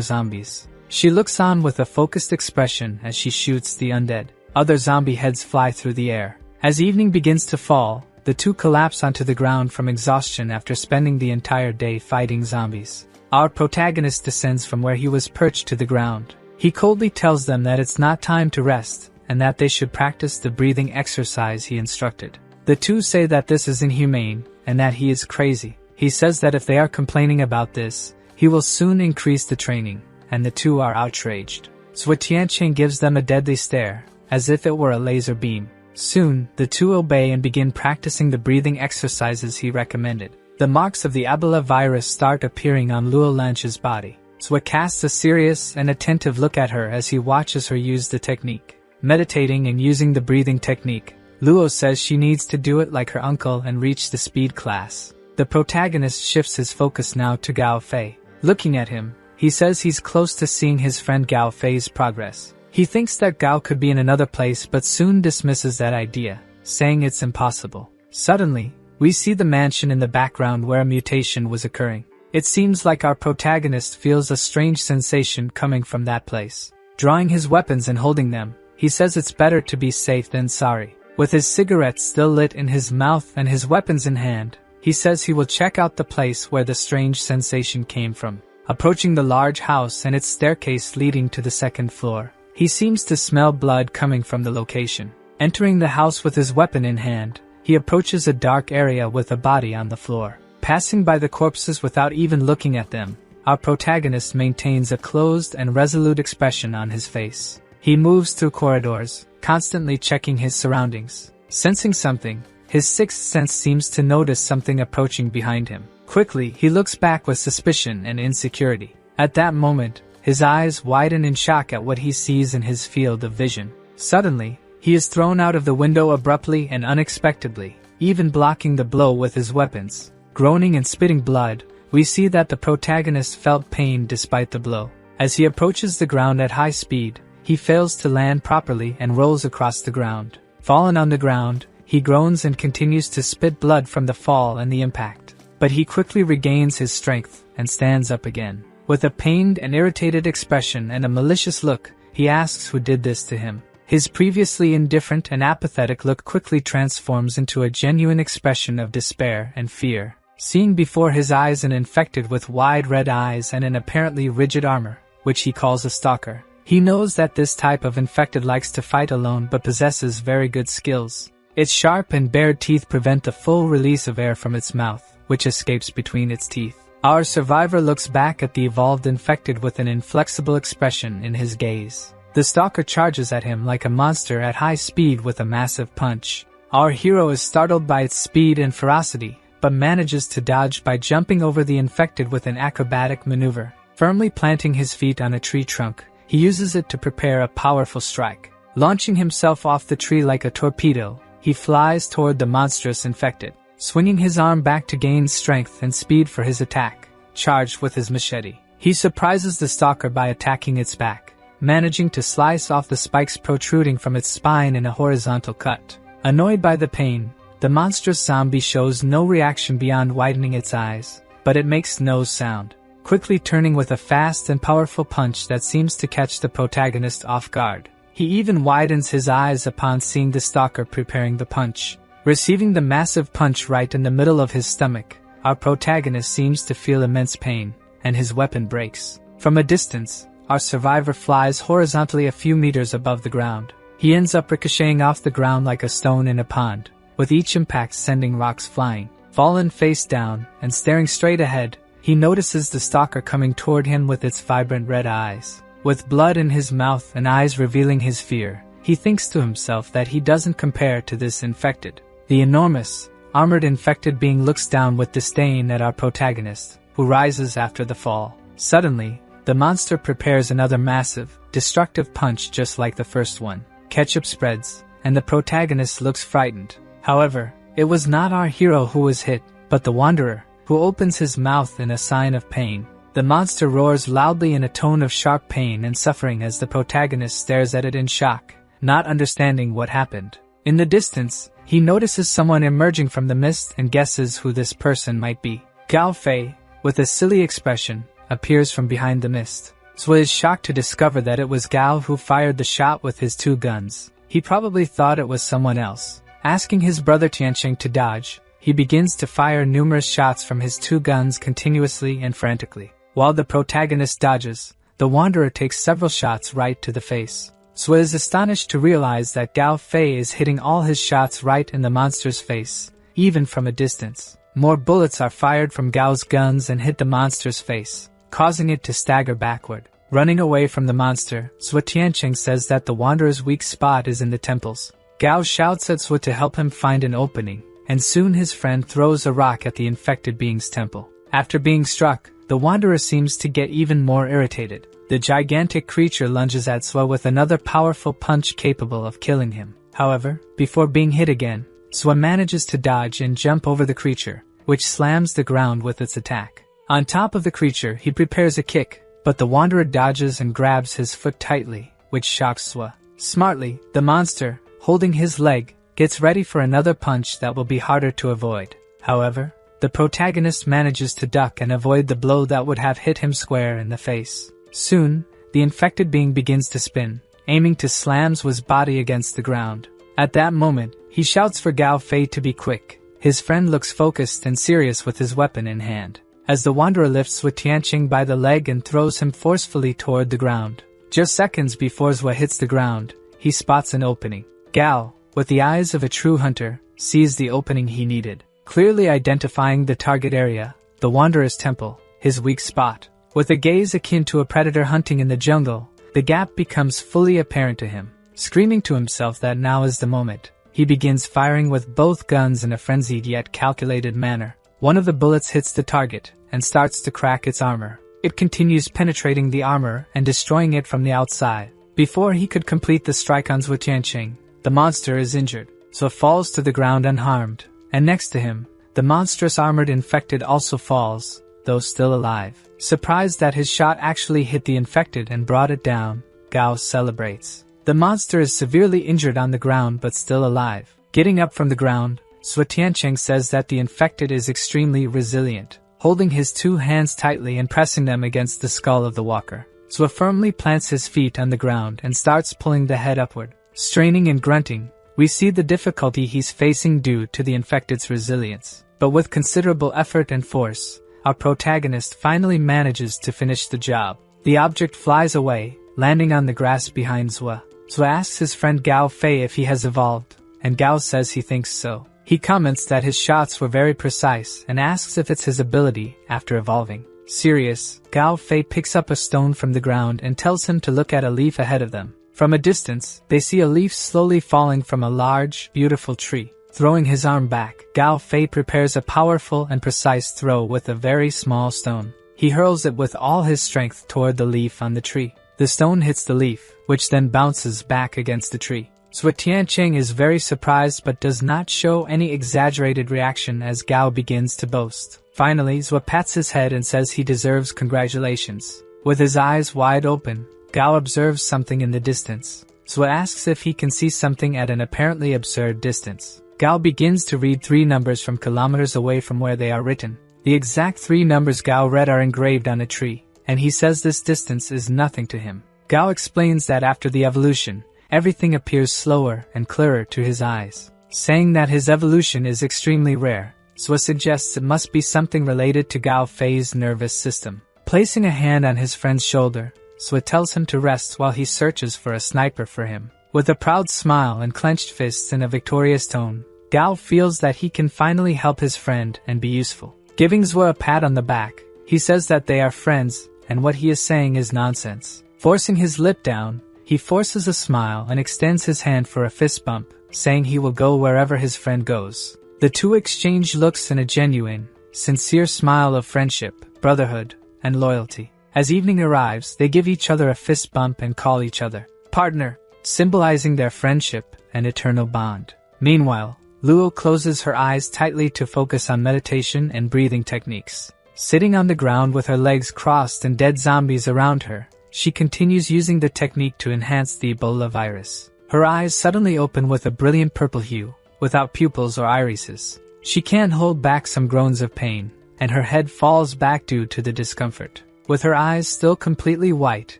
zombies. She looks on with a focused expression as she shoots the undead. Other zombie heads fly through the air. As evening begins to fall, the two collapse onto the ground from exhaustion after spending the entire day fighting zombies. Our protagonist descends from where he was perched to the ground. He coldly tells them that it's not time to rest, and that they should practice the breathing exercise he instructed. The two say that this is inhumane, and that he is crazy. He says that if they are complaining about this, he will soon increase the training, and the two are outraged. Swa Tianqing gives them a deadly stare, as if it were a laser beam. Soon, the two obey and begin practicing the breathing exercises he recommended. The marks of the Ebola virus start appearing on Luo Lanche's body. Swa casts a serious and attentive look at her as he watches her use the technique. Meditating and using the breathing technique, Luo says she needs to do it like her uncle and reach the speed class. The protagonist shifts his focus now to Gao Fei. Looking at him, he says he's close to seeing his friend Gao Fei's progress. He thinks that Gao could be in another place but soon dismisses that idea, saying it's impossible. Suddenly, we see the mansion in the background where a mutation was occurring. It seems like our protagonist feels a strange sensation coming from that place. Drawing his weapons and holding them, he says it's better to be safe than sorry. With his cigarette still lit in his mouth and his weapons in hand, he says he will check out the place where the strange sensation came from. Approaching the large house and its staircase leading to the second floor, he seems to smell blood coming from the location. Entering the house with his weapon in hand, he approaches a dark area with a body on the floor. Passing by the corpses without even looking at them, our protagonist maintains a closed and resolute expression on his face. He moves through corridors, constantly checking his surroundings. Sensing something, his sixth sense seems to notice something approaching behind him. Quickly, he looks back with suspicion and insecurity. At that moment, his eyes widen in shock at what he sees in his field of vision. Suddenly, he is thrown out of the window abruptly and unexpectedly, even blocking the blow with his weapons. Groaning and spitting blood, we see that the protagonist felt pain despite the blow. As he approaches the ground at high speed, he fails to land properly and rolls across the ground. Fallen on the ground, he groans and continues to spit blood from the fall and the impact. But he quickly regains his strength and stands up again. With a pained and irritated expression and a malicious look, he asks who did this to him. His previously indifferent and apathetic look quickly transforms into a genuine expression of despair and fear. Seeing before his eyes an infected with wide red eyes and an apparently rigid armor, which he calls a stalker, he knows that this type of infected likes to fight alone but possesses very good skills. Its sharp and bared teeth prevent the full release of air from its mouth, which escapes between its teeth. Our survivor looks back at the evolved infected with an inflexible expression in his gaze. The stalker charges at him like a monster at high speed with a massive punch. Our hero is startled by its speed and ferocity, but manages to dodge by jumping over the infected with an acrobatic maneuver. Firmly planting his feet on a tree trunk, he uses it to prepare a powerful strike. Launching himself off the tree like a torpedo, he flies toward the monstrous infected, swinging his arm back to gain strength and speed for his attack. Charged with his machete, he surprises the stalker by attacking its back, managing to slice off the spikes protruding from its spine in a horizontal cut. Annoyed by the pain, the monstrous zombie shows no reaction beyond widening its eyes, but it makes no sound, quickly turning with a fast and powerful punch that seems to catch the protagonist off guard. He even widens his eyes upon seeing the stalker preparing the punch. Receiving the massive punch right in the middle of his stomach, our protagonist seems to feel immense pain, and his weapon breaks. From a distance, our survivor flies horizontally a few meters above the ground. He ends up ricocheting off the ground like a stone in a pond, with each impact sending rocks flying. Fallen face down and staring straight ahead, he notices the stalker coming toward him with its vibrant red eyes. With blood in his mouth and eyes revealing his fear, he thinks to himself that he doesn't compare to this infected. The enormous, armored infected being looks down with disdain at our protagonist, who rises after the fall. Suddenly, the monster prepares another massive, destructive punch just like the first one. Ketchup spreads, and the protagonist looks frightened. However, it was not our hero who was hit, but the wanderer, who opens his mouth in a sign of pain. The monster roars loudly in a tone of sharp pain and suffering as the protagonist stares at it in shock, not understanding what happened. In the distance, he notices someone emerging from the mist and guesses who this person might be. Gao Fei, with a silly expression, appears from behind the mist. Zui is shocked to discover that it was Gao who fired the shot with his two guns. He probably thought it was someone else. Asking his brother Tianqing to dodge, he begins to fire numerous shots from his two guns continuously and frantically. While the protagonist dodges, the wanderer takes several shots right to the face. Zui is astonished to realize that Gao Fei is hitting all his shots right in the monster's face, even from a distance. More bullets are fired from Gao's guns and hit the monster's face, causing it to stagger backward. Running away from the monster, Zui Tianqing says that the wanderer's weak spot is in the temples. Gao shouts at Zui to help him find an opening, and soon his friend throws a rock at the infected being's temple. After being struck, the wanderer seems to get even more irritated. The gigantic creature lunges at Zui with another powerful punch capable of killing him. However, before being hit again, Zui manages to dodge and jump over the creature, which slams the ground with its attack. On top of the creature, he prepares a kick, but the wanderer dodges and grabs his foot tightly, which shocks Zwa. Smartly, the monster, holding his leg, gets ready for another punch that will be harder to avoid. However, the protagonist manages to duck and avoid the blow that would have hit him square in the face. Soon, the infected being begins to spin, aiming to slam Zwa's body against the ground. At that moment, he shouts for Gao Fei to be quick. His friend looks focused and serious with his weapon in hand, as the wanderer lifts Zwa Tianqing by the leg and throws him forcefully toward the ground. Just seconds before Zwa hits the ground, he spots an opening. Gao, with the eyes of a true hunter, sees the opening he needed, clearly identifying the target area, the wanderer's temple, his weak spot. With a gaze akin to a predator hunting in the jungle, the gap becomes fully apparent to him. Screaming to himself that now is the moment, he begins firing with both guns in a frenzied yet calculated manner. One of the bullets hits the target and starts to crack its armor. It continues penetrating the armor and destroying it from the outside. Before he could complete the strike on Zwa Tianqing, the monster is injured, so falls to the ground unharmed, and next to him, the monstrous armored infected also falls, though still alive. Surprised that his shot actually hit the infected and brought it down, Gao celebrates. The monster is severely injured on the ground but still alive. Getting up from the ground, Zwa Tianqing says that the infected is extremely resilient, holding his two hands tightly and pressing them against the skull of the walker. Zwa firmly plants his feet on the ground and starts pulling the head upward. Straining and grunting, we see the difficulty he's facing due to the infected's resilience. But with considerable effort and force, our protagonist finally manages to finish the job. The object flies away, landing on the grass behind Zwa. Zwa asks his friend Gao Fei if he has evolved, and Gao says he thinks so. He comments that his shots were very precise and asks if it's his ability after evolving. Serious, Gao Fei picks up a stone from the ground and tells him to look at a leaf ahead of them. From a distance, they see a leaf slowly falling from a large, beautiful tree. Throwing his arm back, Gao Fei prepares a powerful and precise throw with a very small stone. He hurls it with all his strength toward the leaf on the tree. The stone hits the leaf, which then bounces back against the tree. Zwa Tianqing is very surprised but does not show any exaggerated reaction as Gao begins to boast. Finally, Zwa pats his head and says he deserves congratulations. With his eyes wide open, Gao observes something in the distance. Zwa asks if he can see something at an apparently absurd distance. Gao begins to read 3 numbers from kilometers away from where they are written. The exact 3 numbers Gao read are engraved on a tree, and he says this distance is nothing to him. Gao explains that after the evolution, everything appears slower and clearer to his eyes. Saying that his evolution is extremely rare, Zwa suggests it must be something related to Gao Fei's nervous system. Placing a hand on his friend's shoulder, Zwa tells him to rest while he searches for a sniper for him. With a proud smile and clenched fists in a victorious tone, Gao feels that he can finally help his friend and be useful. Giving Zwa a pat on the back, he says that they are friends and what he is saying is nonsense. Forcing his lip down, he forces a smile and extends his hand for a fist bump, saying he will go wherever his friend goes. The two exchange looks in a genuine, sincere smile of friendship, brotherhood, and loyalty. As evening arrives, they give each other a fist bump and call each other partner, symbolizing their friendship and eternal bond. Meanwhile, Luo closes her eyes tightly to focus on meditation and breathing techniques. Sitting on the ground with her legs crossed and dead zombies around her, she continues using the technique to enhance the Ebola virus. Her eyes suddenly open with a brilliant purple hue, without pupils or irises. She can't hold back some groans of pain, and her head falls back due to the discomfort. With her eyes still completely white,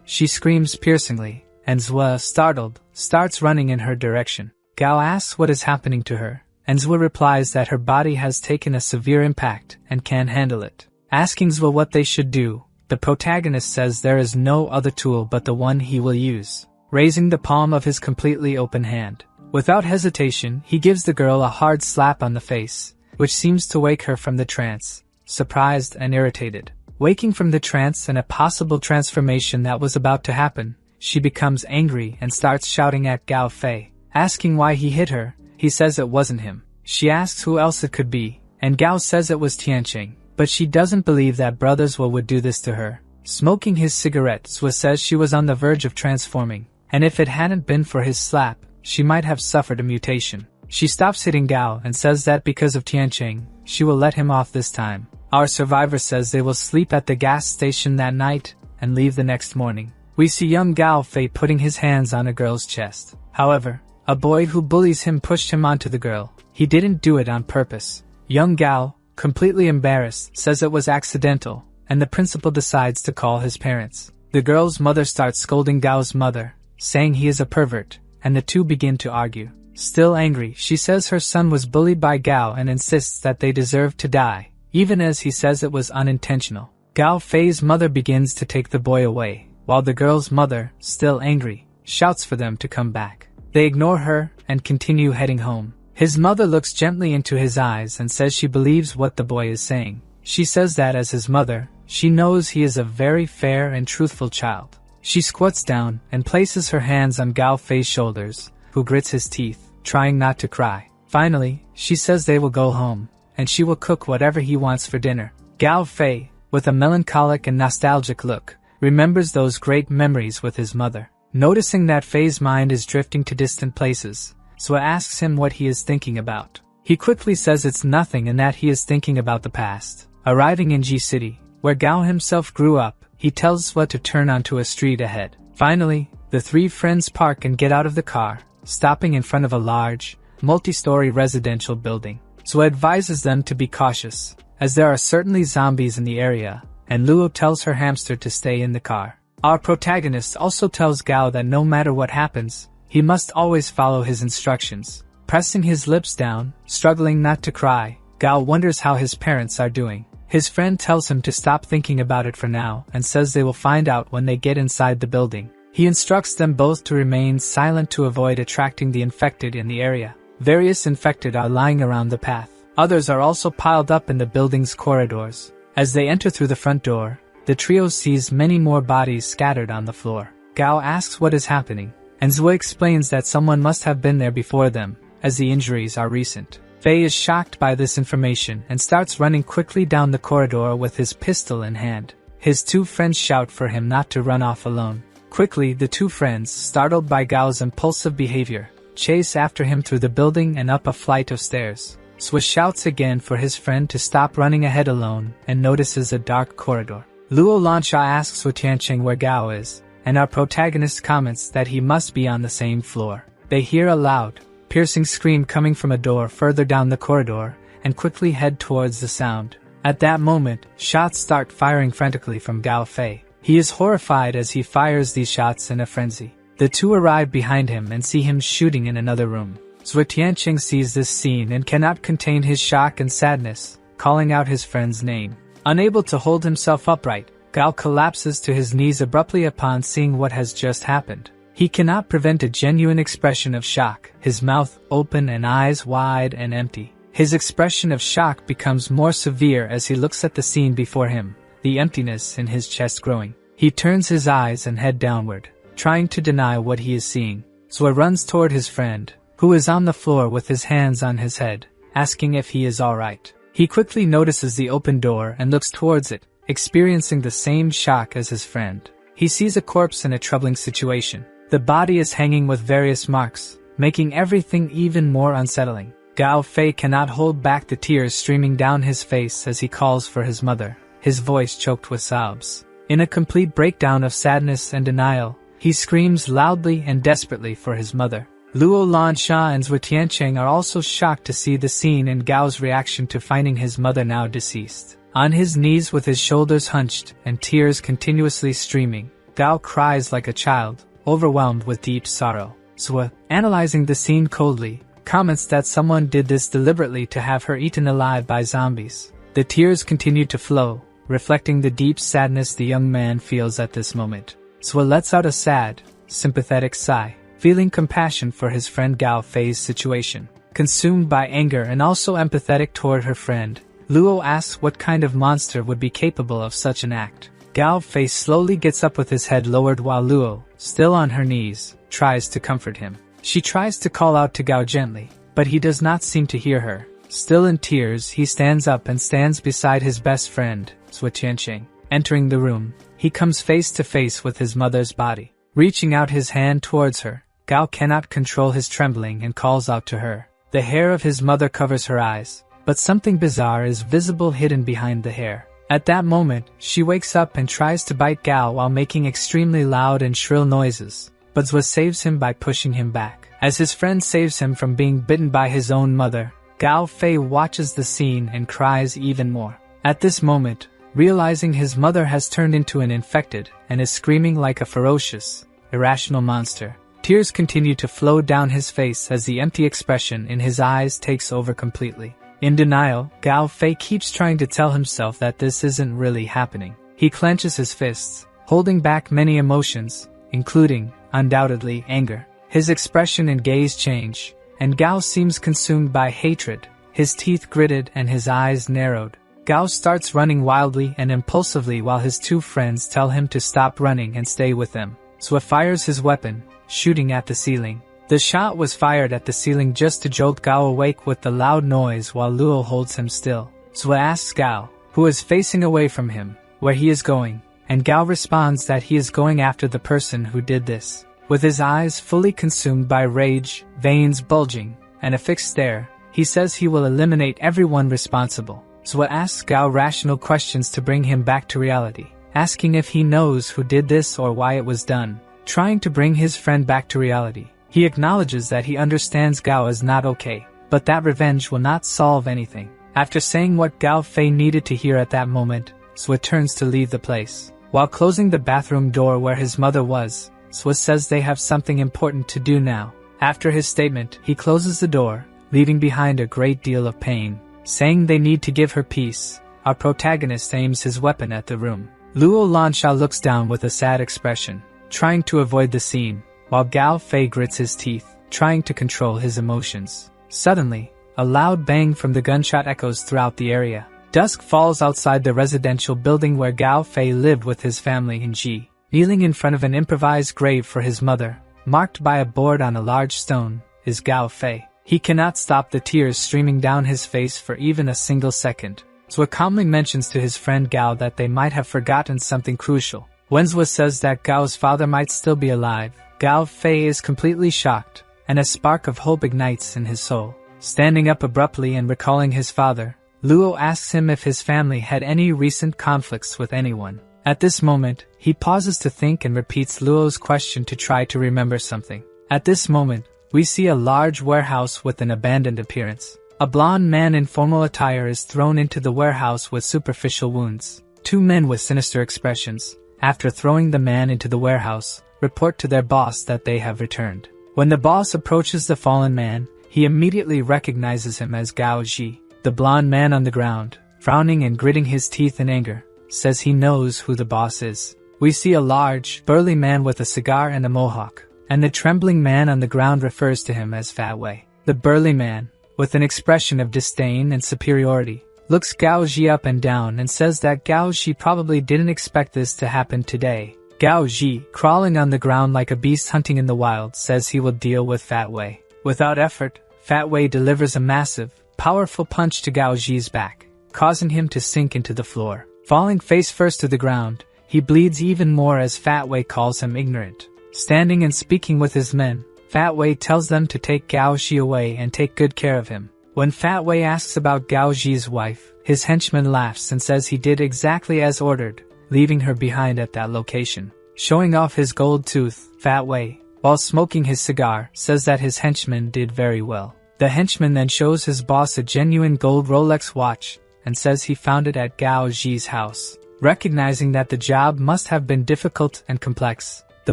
she screams piercingly, and Zwa, startled, starts running in her direction. Gao asks what is happening to her, and Zwa replies that her body has taken a severe impact and can't handle it. Asking Zwa what they should do, the protagonist says there is no other tool but the one he will use, raising the palm of his completely open hand. Without hesitation, he gives the girl a hard slap on the face, which seems to wake her from the trance, surprised and irritated. Waking from the trance and a possible transformation that was about to happen, she becomes angry and starts shouting at Gao Fei. Asking why he hit her, he says it wasn't him. She asks who else it could be, and Gao says it was Tianqing, but she doesn't believe that Brother Zwa would do this to her. Smoking his cigarette, Zwa says she was on the verge of transforming, and if it hadn't been for his slap, she might have suffered a mutation. She stops hitting Gao and says that because of Tianqing, she will let him off this time. Our survivor says they will sleep at the gas station that night and leave the next morning. We see young Gao Fei putting his hands on a girl's chest. However, a boy who bullies him pushed him onto the girl. He didn't do it on purpose. Young Gao, completely embarrassed, says it was accidental, and the principal decides to call his parents. The girl's mother starts scolding Gao's mother, saying he is a pervert, and the two begin to argue. Still angry, she says her son was bullied by Gao and insists that they deserve to die, even as he says it was unintentional. Gao Fei's mother begins to take the boy away, while the girl's mother, still angry, shouts for them to come back. They ignore her and continue heading home. His mother looks gently into his eyes and says she believes what the boy is saying. She says that as his mother, she knows he is a very fair and truthful child. She squats down and places her hands on Gao Fei's shoulders, who grits his teeth, trying not to cry. Finally, she says they will go home, and she will cook whatever he wants for dinner. Gao Fei, with a melancholic and nostalgic look, remembers those great memories with his mother. Noticing that Fei's mind is drifting to distant places, Sua asks him what he is thinking about. He quickly says it's nothing and that he is thinking about the past. Arriving in G City, where Gao himself grew up, he tells Sua to turn onto a street ahead. Finally, the three friends park and get out of the car, stopping in front of a large, multi-story residential building. Sua advises them to be cautious, as there are certainly zombies in the area, and Luo tells her hamster to stay in the car. Our protagonist also tells Gao that no matter what happens, he must always follow his instructions. Pressing his lips down, struggling not to cry, Gao wonders how his parents are doing. His friend tells him to stop thinking about it for now and says they will find out when they get inside the building. He instructs them both to remain silent to avoid attracting the infected in the area. Various infected are lying around the path. Others are also piled up in the building's corridors. As they enter through the front door, the trio sees many more bodies scattered on the floor. Gao asks what is happening, and Zui explains that someone must have been there before them, as the injuries are recent. Fei is shocked by this information and starts running quickly down the corridor with his pistol in hand. His two friends shout for him not to run off alone. Quickly, the two friends, startled by Gao's impulsive behavior, chase after him through the building and up a flight of stairs. Swiss shouts again for his friend to stop running ahead alone and notices a dark corridor. Luo Lansha asks Wu Tianqing where Gao is, and our protagonist comments that he must be on the same floor. They hear a loud, piercing scream coming from a door further down the corridor and quickly head towards the sound. At that moment, shots start firing frantically from Gao Fei. He is horrified as he fires these shots in a frenzy. The two arrive behind him and see him shooting in another room. Zui Tianqing sees this scene and cannot contain his shock and sadness, calling out his friend's name. Unable to hold himself upright, Gao collapses to his knees abruptly upon seeing what has just happened. He cannot prevent a genuine expression of shock, his mouth open and eyes wide and empty. His expression of shock becomes more severe as he looks at the scene before him, the emptiness in his chest growing. He turns his eyes and head downward, trying to deny what he is seeing. Zui runs toward his friend, who is on the floor with his hands on his head, asking if he is alright. He quickly notices the open door and looks towards it, experiencing the same shock as his friend. He sees a corpse in a troubling situation. The body is hanging with various marks, making everything even more unsettling. Gao Fei cannot hold back the tears streaming down his face as he calls for his mother, his voice choked with sobs. In a complete breakdown of sadness and denial, he screams loudly and desperately for his mother. Luo Lansha and Zui Tianqing are also shocked to see the scene and Gao's reaction to finding his mother now deceased. On his knees with his shoulders hunched and tears continuously streaming, Gao cries like a child, overwhelmed with deep sorrow. Zui, analyzing the scene coldly, comments that someone did this deliberately to have her eaten alive by zombies. The tears continue to flow, reflecting the deep sadness the young man feels at this moment. Zui lets out a sad, sympathetic sigh, feeling compassion for his friend Gao Fei's situation. Consumed by anger and also empathetic toward her friend, Luo asks what kind of monster would be capable of such an act. Gao Fei slowly gets up with his head lowered while Luo, still on her knees, tries to comfort him. She tries to call out to Gao gently, but he does not seem to hear her. Still in tears, he stands up and stands beside his best friend, Zui Tianqing. Entering the room, he comes face to face with his mother's body. Reaching out his hand towards her, Gao cannot control his trembling and calls out to her. The hair of his mother covers her eyes, but something bizarre is visible hidden behind the hair. At that moment, she wakes up and tries to bite Gao while making extremely loud and shrill noises, but Zwa saves him by pushing him back. As his friend saves him from being bitten by his own mother, Gao Fei watches the scene and cries even more. At this moment, realizing his mother has turned into an infected and is screaming like a ferocious, irrational monster, tears continue to flow down his face as the empty expression in his eyes takes over completely. In denial, Gao Fei keeps trying to tell himself that this isn't really happening. He clenches his fists, holding back many emotions, including, undoubtedly, anger. His expression and gaze change, and Gao seems consumed by hatred, his teeth gritted and his eyes narrowed. Gao starts running wildly and impulsively while his two friends tell him to stop running and stay with them. Zwa fires his weapon, shooting at the ceiling. The shot was fired at the ceiling just to jolt Gao awake with the loud noise while Luo holds him still. Zwa asks Gao, who is facing away from him, where he is going, and Gao responds that he is going after the person who did this. With his eyes fully consumed by rage, veins bulging, and a fixed stare, he says he will eliminate everyone responsible. Zwa asks Gao rational questions to bring him back to reality, asking if he knows who did this or why it was done, trying to bring his friend back to reality. He acknowledges that he understands Gao is not okay, but that revenge will not solve anything. After saying what Gao Fei needed to hear at that moment, Zwa turns to leave the place. While closing the bathroom door where his mother was, Zwa says they have something important to do now. After his statement, he closes the door, leaving behind a great deal of pain. Saying they need to give her peace, our protagonist aims his weapon at the room. Luo Lanxia looks down with a sad expression, trying to avoid the scene, while Gao Fei grits his teeth, trying to control his emotions. Suddenly, a loud bang from the gunshot echoes throughout the area. Dusk falls outside the residential building where Gao Fei lived with his family in Ji. Kneeling in front of an improvised grave for his mother, marked by a board on a large stone, is Gao Fei. He cannot stop the tears streaming down his face for even a single second. Zwa calmly mentions to his friend Gao that they might have forgotten something crucial. When Zwa says that Gao's father might still be alive, Gao Fei is completely shocked, and a spark of hope ignites in his soul. Standing up abruptly and recalling his father, Luo asks him if his family had any recent conflicts with anyone. At this moment, he pauses to think and repeats Luo's question to try to remember something. At this moment, we see a large warehouse with an abandoned appearance. A blond man in formal attire is thrown into the warehouse with superficial wounds. Two men with sinister expressions, after throwing the man into the warehouse, report to their boss that they have returned. When the boss approaches the fallen man, he immediately recognizes him as Gao Ji. The blond man on the ground, frowning and gritting his teeth in anger, says he knows who the boss is. We see a large, burly man with a cigar and a mohawk, and the trembling man on the ground refers to him as Fat Wei. The burly man, with an expression of disdain and superiority, looks Gao Ji up and down and says that Gao Ji probably didn't expect this to happen today. Gao Ji, crawling on the ground like a beast hunting in the wild, says he will deal with Fat Wei. Without effort, Fat Wei delivers a massive, powerful punch to Gao Ji's back, causing him to sink into the floor. Falling face first to the ground, he bleeds even more as Fat Wei calls him ignorant. Standing and speaking with his men, Fat Wei tells them to take Gao Ji away and take good care of him. When Fat Wei asks about Gao Ji's wife, his henchman laughs and says he did exactly as ordered, leaving her behind at that location. Showing off his gold tooth, Fat Wei, while smoking his cigar, says that his henchman did very well. The henchman then shows his boss a genuine gold Rolex watch and says he found it at Gao Ji's house. Recognizing that the job must have been difficult and complex, the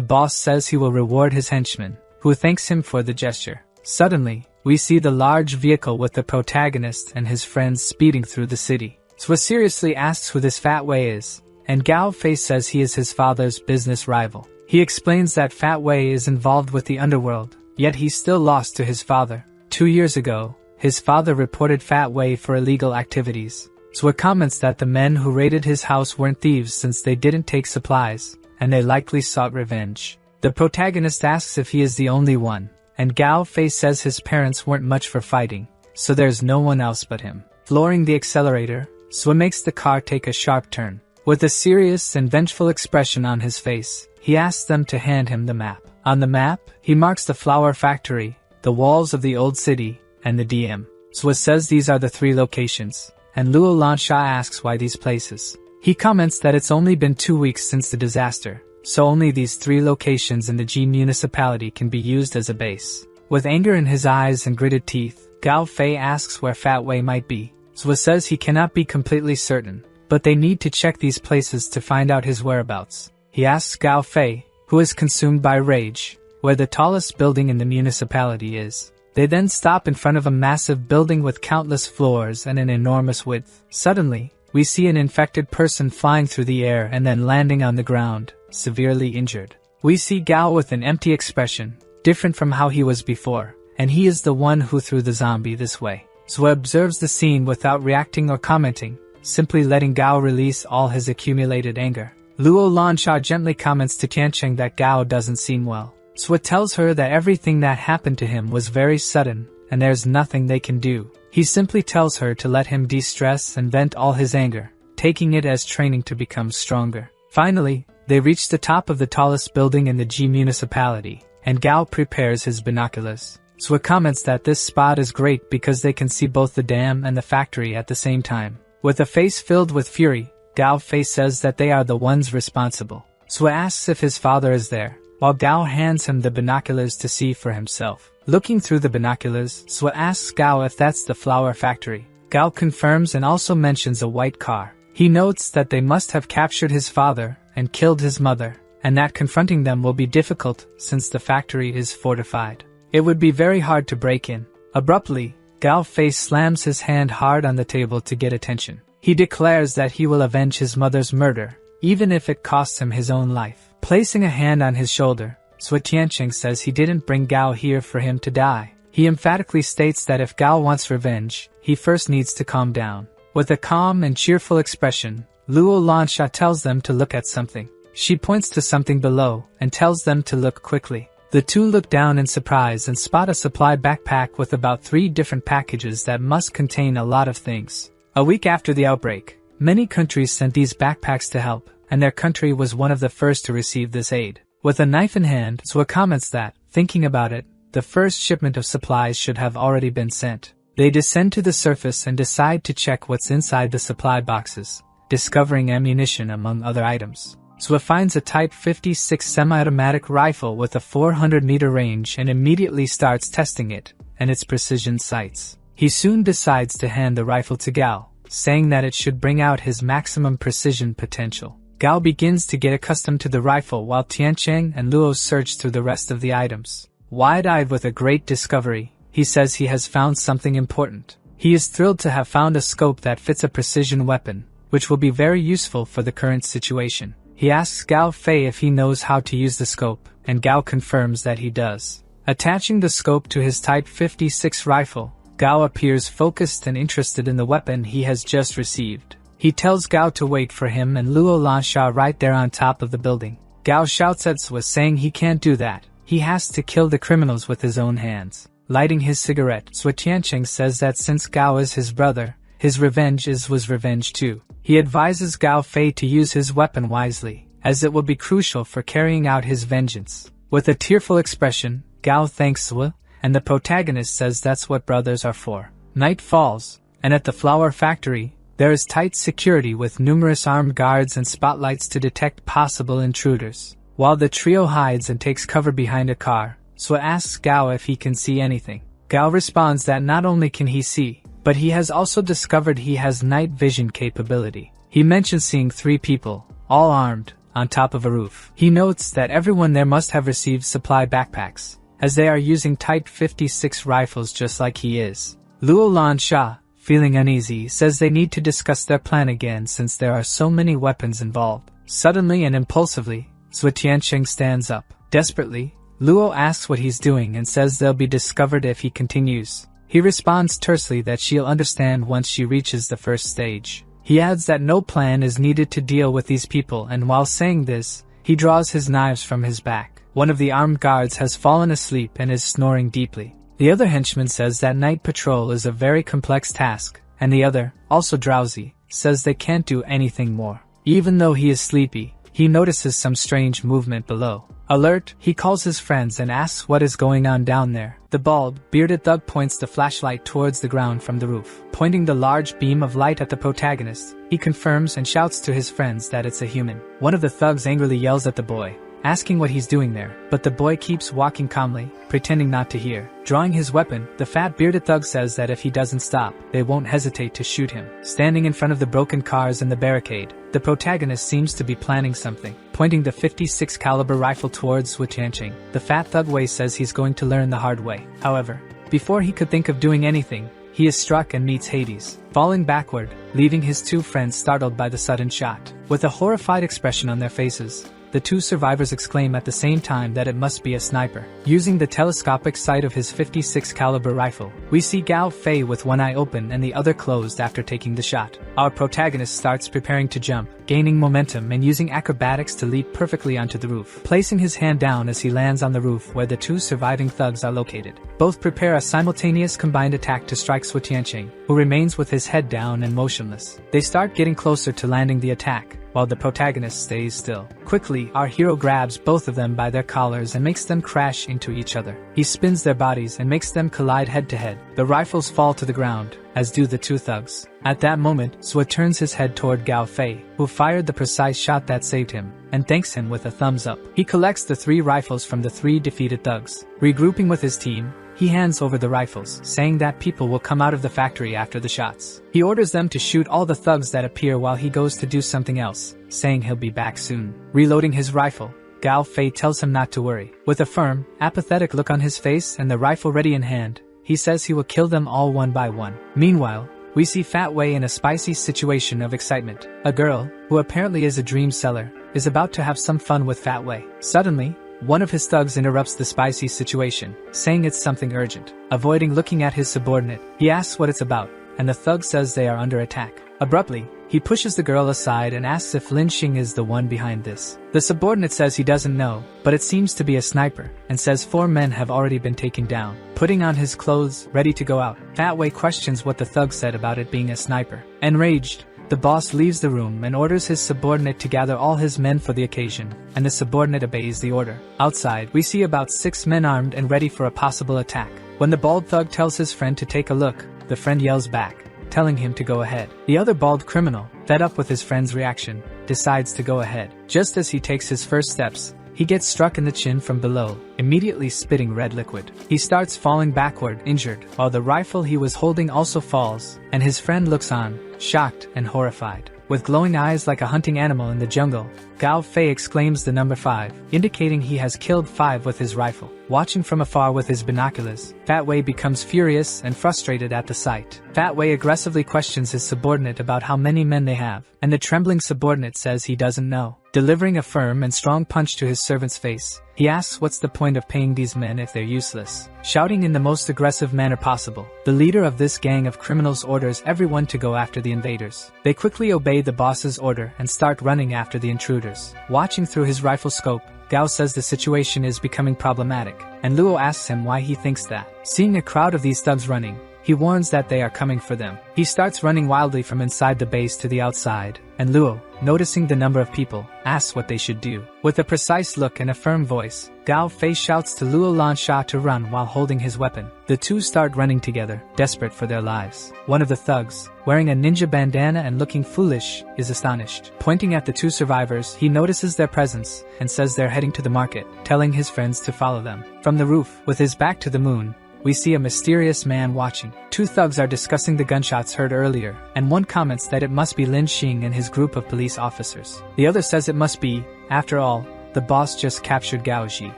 boss says he will reward his henchman, who thanks him for the gesture. Suddenly, we see the large vehicle with the protagonist and his friends speeding through the city. Zwa seriously asks who this Fat Wei is, and Gao Fei says he is his father's business rival. He explains that Fat Wei is involved with the underworld, yet he's still lost to his father. 2 years ago, his father reported Fat Wei for illegal activities. Zwa comments that the men who raided his house weren't thieves since they didn't take supplies, and they likely sought revenge. The protagonist asks if he is the only one, and Gao Fei says his parents weren't much for fighting, so there's no one else but him. Flooring the accelerator, Zwa makes the car take a sharp turn. With a serious and vengeful expression on his face, he asks them to hand him the map. On the map, he marks the flower factory, the walls of the old city, and the DM. Swa says these are the 3 locations, and Luo Lansha asks why these places. He comments that it's only been 2 weeks since the disaster, so only these 3 locations in the G municipality can be used as a base. With anger in his eyes and gritted teeth, Gao Fei asks where Fat Wei might be. Swa says he cannot be completely certain, but they need to check these places to find out his whereabouts. He asks Gao Fei, who is consumed by rage, where the tallest building in the municipality is. They then stop in front of a massive building with countless floors and an enormous width. Suddenly, we see an infected person flying through the air and then landing on the ground, severely injured. We see Gao with an empty expression, different from how he was before, and he is the one who threw the zombie this way. Swa observes the scene without reacting or commenting, simply letting Gao release all his accumulated anger. Luo Lansha gently comments to Tiancheng that Gao doesn't seem well. Swa tells her that everything that happened to him was very sudden, and there's nothing they can do. He simply tells her to let him de-stress and vent all his anger, taking it as training to become stronger. Finally, they reach the top of the tallest building in the G municipality, and Gao prepares his binoculars. Swa comments that this spot is great because they can see both the dam and the factory at the same time. With a face filled with fury, Gao Fei says that they are the ones responsible. Swa asks if his father is there, while Gao hands him the binoculars to see for himself. Looking through the binoculars, Swa asks Gao if that's the flower factory. Gao confirms and also mentions a white car. He notes that they must have captured his father and killed his mother, and that confronting them will be difficult since the factory is fortified. It would be very hard to break in. Abruptly, Gao Fei slams his hand hard on the table to get attention. He declares that he will avenge his mother's murder, even if it costs him his own life. Placing a hand on his shoulder, Swa Tiancheng says he didn't bring Gao here for him to die. He emphatically states that if Gao wants revenge, he first needs to calm down. With a calm and cheerful expression, Luo Lansha tells them to look at something. She points to something below and tells them to look quickly. The 2 look down in surprise and spot a supply backpack with about 3 different packages that must contain a lot of things. A week after the outbreak, many countries sent these backpacks to help, and their country was one of the first to receive this aid. With a knife in hand, Swa comments that, thinking about it, the first shipment of supplies should have already been sent. They descend to the surface and decide to check what's inside the supply boxes, discovering ammunition among other items. Swa finds a Type 56 semi-automatic rifle with a 400-meter range and immediately starts testing it and its precision sights. He soon decides to hand the rifle to Gao, saying that it should bring out his maximum precision potential. Gao begins to get accustomed to the rifle while Tiancheng and Luo search through the rest of the items. Wide-eyed with a great discovery, he says he has found something important. He is thrilled to have found a scope that fits a precision weapon, which will be very useful for the current situation. He asks Gao Fei if he knows how to use the scope, and Gao confirms that he does. Attaching the scope to his Type 56 rifle, Gao appears focused and interested in the weapon he has just received. He tells Gao to wait for him and Luo Lansha right there on top of the building. Gao shouts at Swa saying he can't do that. He has to kill the criminals with his own hands. Lighting his cigarette, Swa Tiancheng says that since Gao is his brother, his revenge is Swa's revenge too. He advises Gao Fei to use his weapon wisely, as it will be crucial for carrying out his vengeance. With a tearful expression, Gao thanks Swa, and the protagonist says that's what brothers are for. Night falls, and at the flower factory, there is tight security with numerous armed guards and spotlights to detect possible intruders. While the trio hides and takes cover behind a car, Swa asks Gao if he can see anything. Gao responds that not only can he see, but he has also discovered he has night vision capability. He mentions seeing 3 people, all armed, on top of a roof. He notes that everyone there must have received supply backpacks, as they are using Type 56 rifles just like he is. Luo Lansha, feeling uneasy, says they need to discuss their plan again since there are so many weapons involved. Suddenly and impulsively, Swa Tiancheng stands up. Desperately, Luo asks what he's doing and says they'll be discovered if he continues. He responds tersely that she'll understand once she reaches the first stage. He adds that no plan is needed to deal with these people, and while saying this, he draws his knives from his back. One of the armed guards has fallen asleep and is snoring deeply. The other henchman says that night patrol is a very complex task, and the other, also drowsy, says they can't do anything more. Even though he is sleepy, he notices some strange movement below. Alert, he calls his friends and asks what is going on down there. The bald, bearded thug points the flashlight towards the ground from the roof. Pointing the large beam of light at the protagonist, he confirms and shouts to his friends that it's a human. One of the thugs angrily yells at the boy, asking what he's doing there, but the boy keeps walking calmly, pretending not to hear. Drawing his weapon, the fat bearded thug says that if he doesn't stop, they won't hesitate to shoot him. Standing in front of the broken cars and the barricade, the protagonist seems to be planning something. Pointing the 56 caliber rifle towards Tianqing, the fat thug Wei says he's going to learn the hard way. However, before he could think of doing anything, he is struck and meets Hades, falling backward, leaving his two friends startled by the sudden shot. With a horrified expression on their faces, the two survivors exclaim at the same time that it must be a sniper. Using the telescopic sight of his 56 caliber rifle, we see Gao Fei with one eye open and the other closed after taking the shot. Our protagonist starts preparing to jump, gaining momentum and using acrobatics to leap perfectly onto the roof, placing his hand down as he lands on the roof where the two surviving thugs are located. Both prepare a simultaneous combined attack to strike Su Tianqing, who remains with his head down and motionless. They start getting closer to landing the attack, while the protagonist stays still. Quickly, our hero grabs both of them by their collars and makes them crash into each other. He spins their bodies and makes them collide head to head. The rifles fall to the ground, as do the two thugs. At that moment, Sua turns his head toward Gao Fei, who fired the precise shot that saved him, and thanks him with a thumbs up. He collects the 3 rifles from the 3 defeated thugs. Regrouping with his team, he hands over the rifles, saying that people will come out of the factory after the shots. He orders them to shoot all the thugs that appear while he goes to do something else, saying he'll be back soon. Reloading his rifle, Gao Fei tells him not to worry. With a firm, apathetic look on his face and the rifle ready in hand, he says he will kill them all one by one. Meanwhile, we see Fat Wei in a spicy situation of excitement. A girl, who apparently is a dream seller, is about to have some fun with Fat Wei. Suddenly, one of his thugs interrupts the spicy situation, saying it's something urgent. Avoiding looking at his subordinate, he asks what it's about, and the thug says they are under attack. Abruptly, he pushes the girl aside and asks if Lin Xing is the one behind this. The subordinate says he doesn't know, but it seems to be a sniper, and says 4 men have already been taken down. Putting on his clothes, ready to go out, Fat Wei questions what the thug said about it being a sniper. Enraged, the boss leaves the room and orders his subordinate to gather all his men for the occasion, and the subordinate obeys the order. Outside, we see about 6 men armed and ready for a possible attack. When the bald thug tells his friend to take a look, the friend yells back, telling him to go ahead. The other bald criminal, fed up with his friend's reaction, decides to go ahead. Just as he takes his first steps, he gets struck in the chin from below, immediately spitting red liquid. He starts falling backward, injured, while the rifle he was holding also falls, and his friend looks on, shocked and horrified. With glowing eyes like a hunting animal in the jungle, Gao Fei exclaims the number 5, indicating he has killed 5 with his rifle. Watching from afar with his binoculars, Fat Wei becomes furious and frustrated at the sight. Fat Wei aggressively questions his subordinate about how many men they have, and the trembling subordinate says he doesn't know. Delivering a firm and strong punch to his servant's face, he asks what's the point of paying these men if they're useless. Shouting in the most aggressive manner possible, the leader of this gang of criminals orders everyone to go after the invaders. They quickly obey the boss's order and start running after the intruders. Watching through his rifle scope, Gao says the situation is becoming problematic, and Luo asks him why he thinks that. Seeing a crowd of these thugs running, he warns that they are coming for them. He starts running wildly from inside the base to the outside, and Luo, noticing the number of people, asks what they should do. With a precise look and a firm voice, Gao Fei shouts to Luo Lansha to run while holding his weapon. The two start running together, desperate for their lives. One of the thugs, wearing a ninja bandana and looking foolish, is astonished. Pointing at the 2 survivors, he notices their presence and says they're heading to the market, telling his friends to follow them. From the roof, with his back to the moon, we see a mysterious man watching. 2 thugs are discussing the gunshots heard earlier, and one comments that it must be Lin Xing and his group of police officers. The other says it must be, after all, the boss just captured Gao Ji.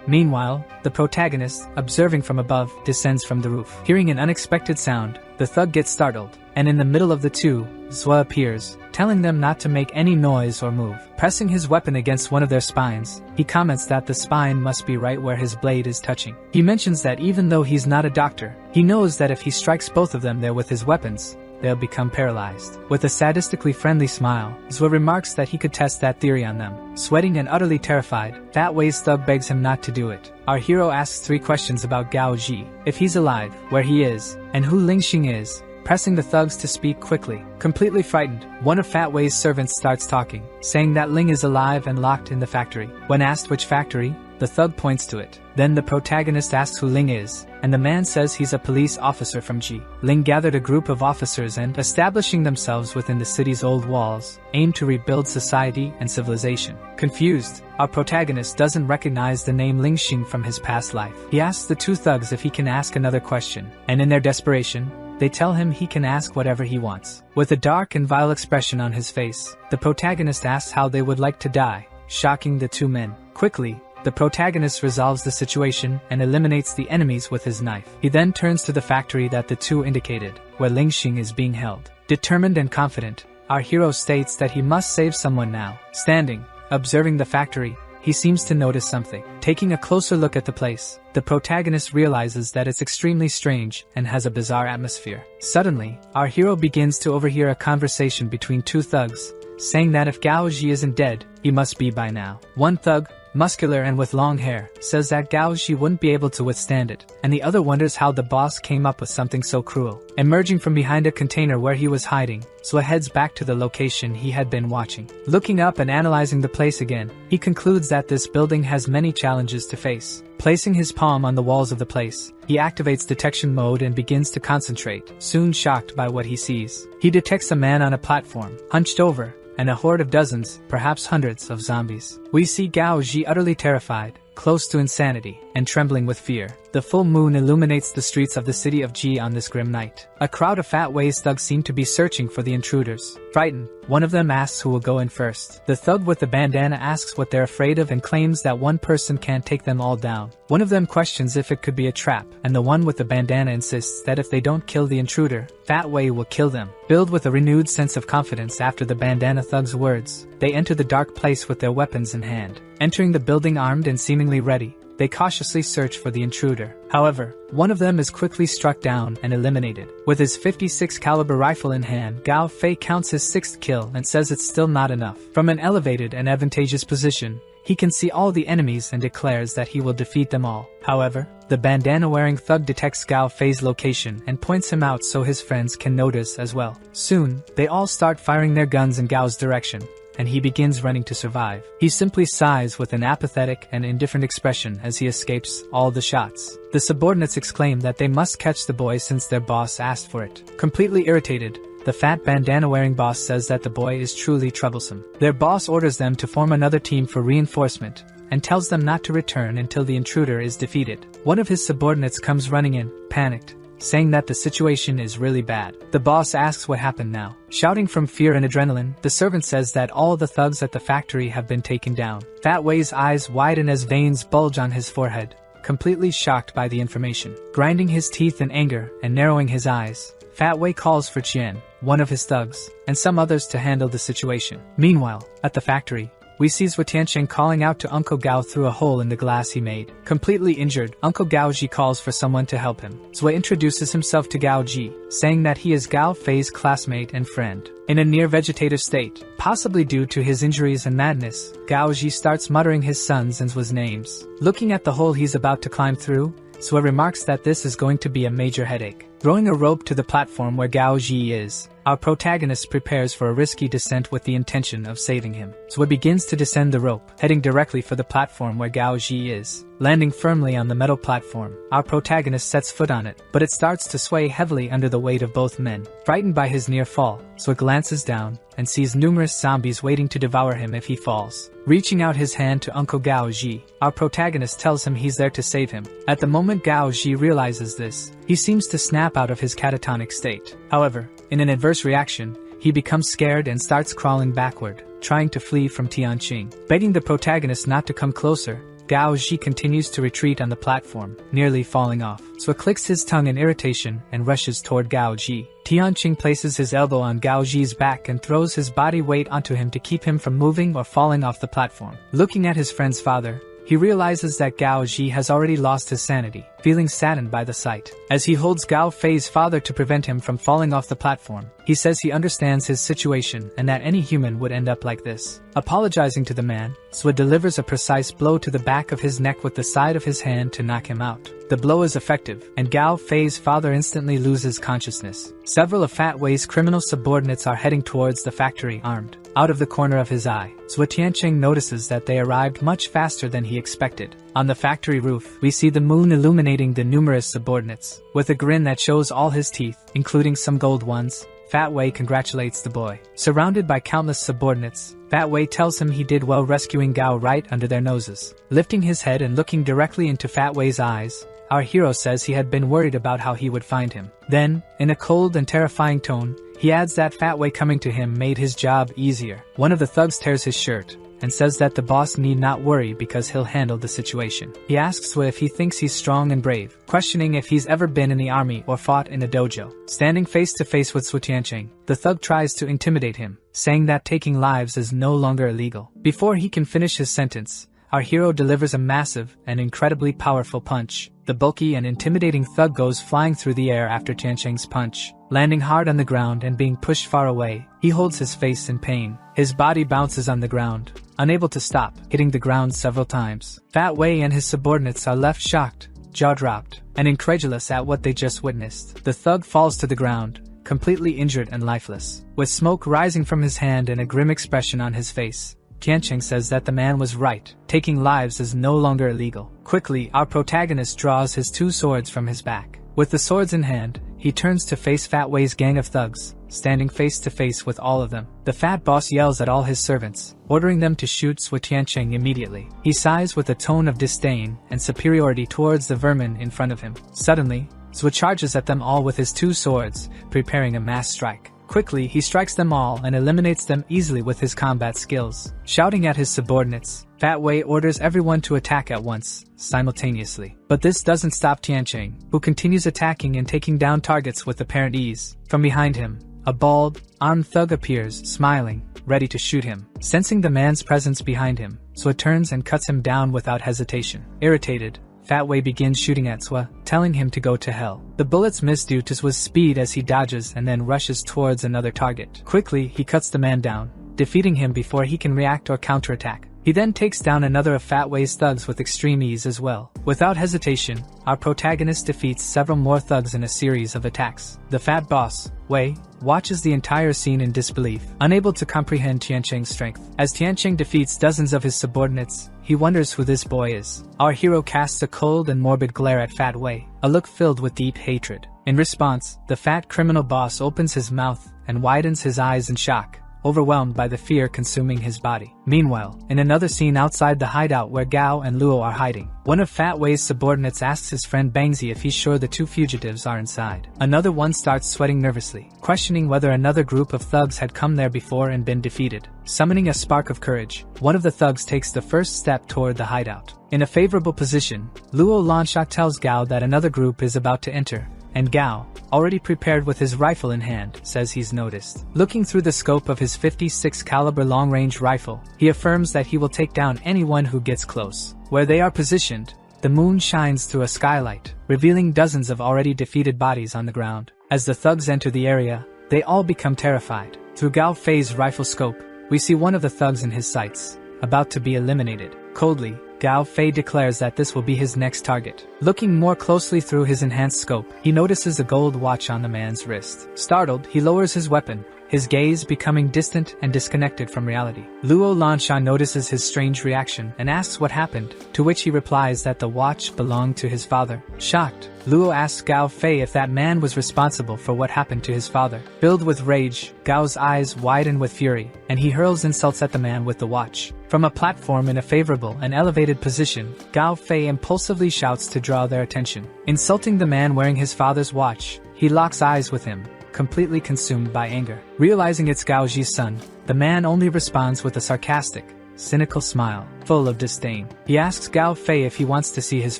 Meanwhile, the protagonist, observing from above, descends from the roof. Hearing an unexpected sound, the thug gets startled, and in the middle of the two, Zua appears, telling them not to make any noise or move. Pressing his weapon against one of their spines, he comments that the spine must be right where his blade is touching. He mentions that even though he's not a doctor, he knows that if he strikes both of them there with his weapons, they'll become paralyzed. With a sadistically friendly smile, Zua remarks that he could test that theory on them. Sweating and utterly terrified, Fat Wei's thug begs him not to do it. Our hero asks 3 questions about Gao Ji: if he's alive, where he is, and who Ling Xing is. pressing the thugs to speak quickly. Completely frightened, one of Fat Wei's servants starts talking, saying that Ling is alive and locked in the factory. When asked which factory, the thug points to it. Then the protagonist asks who Ling is, and the man says he's a police officer from G. Ling gathered a group of officers and, establishing themselves within the city's old walls, aim to rebuild society and civilization. Confused, our protagonist doesn't recognize the name Ling Xing from his past life. He asks the two thugs if he can ask another question, and in their desperation, they tell him he can ask whatever he wants. With a dark and vile expression on his face, the protagonist asks how they would like to die, shocking the two men. Quickly, the protagonist resolves the situation and eliminates the enemies with his knife. He then turns to the factory that the two indicated, where Ling Xing is being held. Determined and confident, our hero states that he must save someone now. Standing, observing the factory, he seems to notice something. Taking a closer look at the place, the protagonist realizes that it's extremely strange and has a bizarre atmosphere. Suddenly, our hero begins to overhear a conversation between two thugs, saying that if Gao Ji isn't dead, he must be by now. One thug, muscular and with long hair, says that Gao Ji wouldn't be able to withstand it, and the other wonders how the boss came up with something so cruel. Emerging from behind a container where he was hiding, Sue heads back to the location he had been watching. Looking up and analyzing the place again, he concludes that this building has many challenges to face. Placing his palm on the walls of the place, he activates detection mode and begins to concentrate, soon shocked by what he sees. He detects a man on a platform, hunched over, and a horde of dozens, perhaps hundreds, of zombies. We see Gao Ji utterly terrified, close to insanity, and trembling with fear. The full moon illuminates the streets of the city of G on this grim night. A crowd of Fat Wei's thugs seem to be searching for the intruders. Frightened, one of them asks who will go in first. The thug with the bandana asks what they're afraid of and claims that one person can't take them all down. One of them questions if it could be a trap, and the one with the bandana insists that if they don't kill the intruder, Fat Wei will kill them. Filled with a renewed sense of confidence after the bandana thug's words, they enter the dark place with their weapons in hand. Entering the building armed and seemingly ready, they cautiously search for the intruder. However, one of them is quickly struck down and eliminated. With his .56 caliber rifle in hand, Gao Fei counts his sixth kill and says it's still not enough. From an elevated and advantageous position, he can see all the enemies and declares that he will defeat them all. However, the bandana-wearing thug detects Gao Fei's location and points him out so his friends can notice as well. Soon, they all start firing their guns in Gao's direction, and he begins running to survive. He simply sighs with an apathetic and indifferent expression as he escapes all the shots. The subordinates exclaim that they must catch the boy since their boss asked for it. Completely irritated, the fat bandana-wearing boss says that the boy is truly troublesome. Their boss orders them to form another team for reinforcement, and tells them not to return until the intruder is defeated. One of his subordinates comes running in, panicked, saying that the situation is really bad. The boss asks what happened now. Shouting from fear and adrenaline, the servant says that all the thugs at the factory have been taken down. Fat Wei's eyes widen as veins bulge on his forehead, completely shocked by the information. Grinding his teeth in anger and narrowing his eyes, Fat Wei calls for Qian, one of his thugs, and some others to handle the situation. Meanwhile, at the factory, we see Zhu Tiancheng calling out to Uncle Gao through a hole in the glass he made. Completely injured, Uncle Gao Ji calls for someone to help him. Zhu introduces himself to Gao Ji, saying that he is Gao Fei's classmate and friend. In a near vegetative state, possibly due to his injuries and madness, Gao Ji starts muttering his sons and Zhu's names. Looking at the hole he's about to climb through, Zhu remarks that this is going to be a major headache. Throwing a rope to the platform where Gao Ji is, our protagonist prepares for a risky descent with the intention of saving him. Zhu begins to descend the rope, heading directly for the platform where Gao Ji is. Landing firmly on the metal platform, our protagonist sets foot on it, but it starts to sway heavily under the weight of both men. Frightened by his near fall, Zhu glances down and sees numerous zombies waiting to devour him if he falls. Reaching out his hand to Uncle Gao Ji, our protagonist tells him he's there to save him. At the moment Gao Ji realizes this, he seems to snap out of his catatonic state. However, in an adverse reaction, he becomes scared and starts crawling backward, trying to flee from Tianqing. Begging the protagonist not to come closer, Gao Ji continues to retreat on the platform, nearly falling off. Zhu clicks his tongue in irritation and rushes toward Gao Ji. Tianqing places his elbow on Gao Ji's back and throws his body weight onto him to keep him from moving or falling off the platform. Looking at his friend's father, he realizes that Gao Ji has already lost his sanity, feeling saddened by the sight. As he holds Gao Fei's father to prevent him from falling off the platform, He says he understands his situation and that any human would end up like this. Apologizing to the man, Swa delivers a precise blow to the back of his neck with the side of his hand to knock him out. The blow is effective, and Gao Fei's father instantly loses consciousness. Several of Fat Wei's criminal subordinates are heading towards the factory armed. Out of the corner of his eye, Swa Tianqing notices that they arrived much faster than he expected. On the factory roof, we see the moon illuminating the numerous subordinates. With a grin that shows all his teeth, including some gold ones, Fat Wei congratulates the boy. Surrounded by countless subordinates, Fat Wei tells him he did well rescuing Gao right under their noses. Lifting his head and looking directly into Fat Wei's eyes, our hero says he had been worried about how he would find him. Then, in a cold and terrifying tone, he adds that Fat Wei coming to him made his job easier. One of the thugs tears his shirt and says that the boss need not worry because he'll handle the situation. He asks Swa if he thinks he's strong and brave, questioning if he's ever been in the army or fought in a dojo. Standing face to face with Swa Tianqing, the thug tries to intimidate him, saying that taking lives is no longer illegal. Before he can finish his sentence, our hero delivers a massive and incredibly powerful punch. The bulky and intimidating thug goes flying through the air after Tianqing's punch, landing hard on the ground and being pushed far away. He holds his face in pain. His body bounces on the ground, unable to stop, hitting the ground several times. Fat Wei and his subordinates are left shocked, jaw-dropped, and incredulous at what they just witnessed. The thug falls to the ground, completely injured and lifeless. With smoke rising from his hand and a grim expression on his face, Tianqing says that the man was right. Taking lives is no longer illegal. Quickly, our protagonist draws his two swords from his back. With the swords in hand, he turns to face Fat Wei's gang of thugs, standing face to face with all of them. The fat boss yells at all his servants, ordering them to shoot Swa Tianqing immediately. He sighs with a tone of disdain and superiority towards the vermin in front of him. Suddenly, Swa charges at them all with his two swords, preparing a mass strike. Quickly, he strikes them all and eliminates them easily with his combat skills. Shouting at his subordinates, Fat Wei orders everyone to attack at once, simultaneously. But this doesn't stop Tianqing, who continues attacking and taking down targets with apparent ease. From behind him, a bald, armed thug appears, smiling, ready to shoot him. Sensing the man's presence behind him, Swa turns and cuts him down without hesitation. Irritated, Fat Wei begins shooting at Swa, telling him to go to hell. The bullets miss due to Swa's speed as he dodges and then rushes towards another target. Quickly, he cuts the man down, defeating him before he can react or counterattack. He then takes down another of Fat Wei's thugs with extreme ease as well. Without hesitation, our protagonist defeats several more thugs in a series of attacks. The fat boss, Wei, watches the entire scene in disbelief, unable to comprehend Tianqing's strength. As Tianqing defeats dozens of his subordinates, he wonders who this boy is. Our hero casts a cold and morbid glare at Fat Wei, a look filled with deep hatred. In response, the fat criminal boss opens his mouth and widens his eyes in shock, overwhelmed by the fear consuming his body. Meanwhile, in another scene outside the hideout where Gao and Luo are hiding, one of Fat Wei's subordinates asks his friend Bangzi if he's sure the two fugitives are inside. Another one starts sweating nervously, questioning whether another group of thugs had come there before and been defeated. Summoning a spark of courage, one of the thugs takes the first step toward the hideout. In a favorable position, Luo Lansha tells Gao that another group is about to enter, and Gao, already prepared with his rifle in hand, says he's noticed. Looking through the scope of his 56 caliber long-range rifle, he affirms that he will take down anyone who gets close. Where they are positioned, the moon shines through a skylight, revealing dozens of already defeated bodies on the ground. As the thugs enter the area, they all become terrified. Through Gao Fei's rifle scope, we see one of the thugs in his sights, about to be eliminated. Coldly, Gao Fei declares that this will be his next target. Looking more closely through his enhanced scope, he notices a gold watch on the man's wrist. Startled, he lowers his weapon, his gaze becoming distant and disconnected from reality. Luo Lansha notices his strange reaction and asks what happened, to which he replies that the watch belonged to his father. Shocked, Luo asks Gao Fei if that man was responsible for what happened to his father. Filled with rage, Gao's eyes widen with fury, and he hurls insults at the man with the watch. From a platform in a favorable and elevated position, Gao Fei impulsively shouts to draw their attention. Insulting the man wearing his father's watch, he locks eyes with him, completely consumed by anger. Realizing it's Gao Ji's son, the man only responds with a sarcastic, cynical smile, full of disdain. He asks Gao Fei if he wants to see his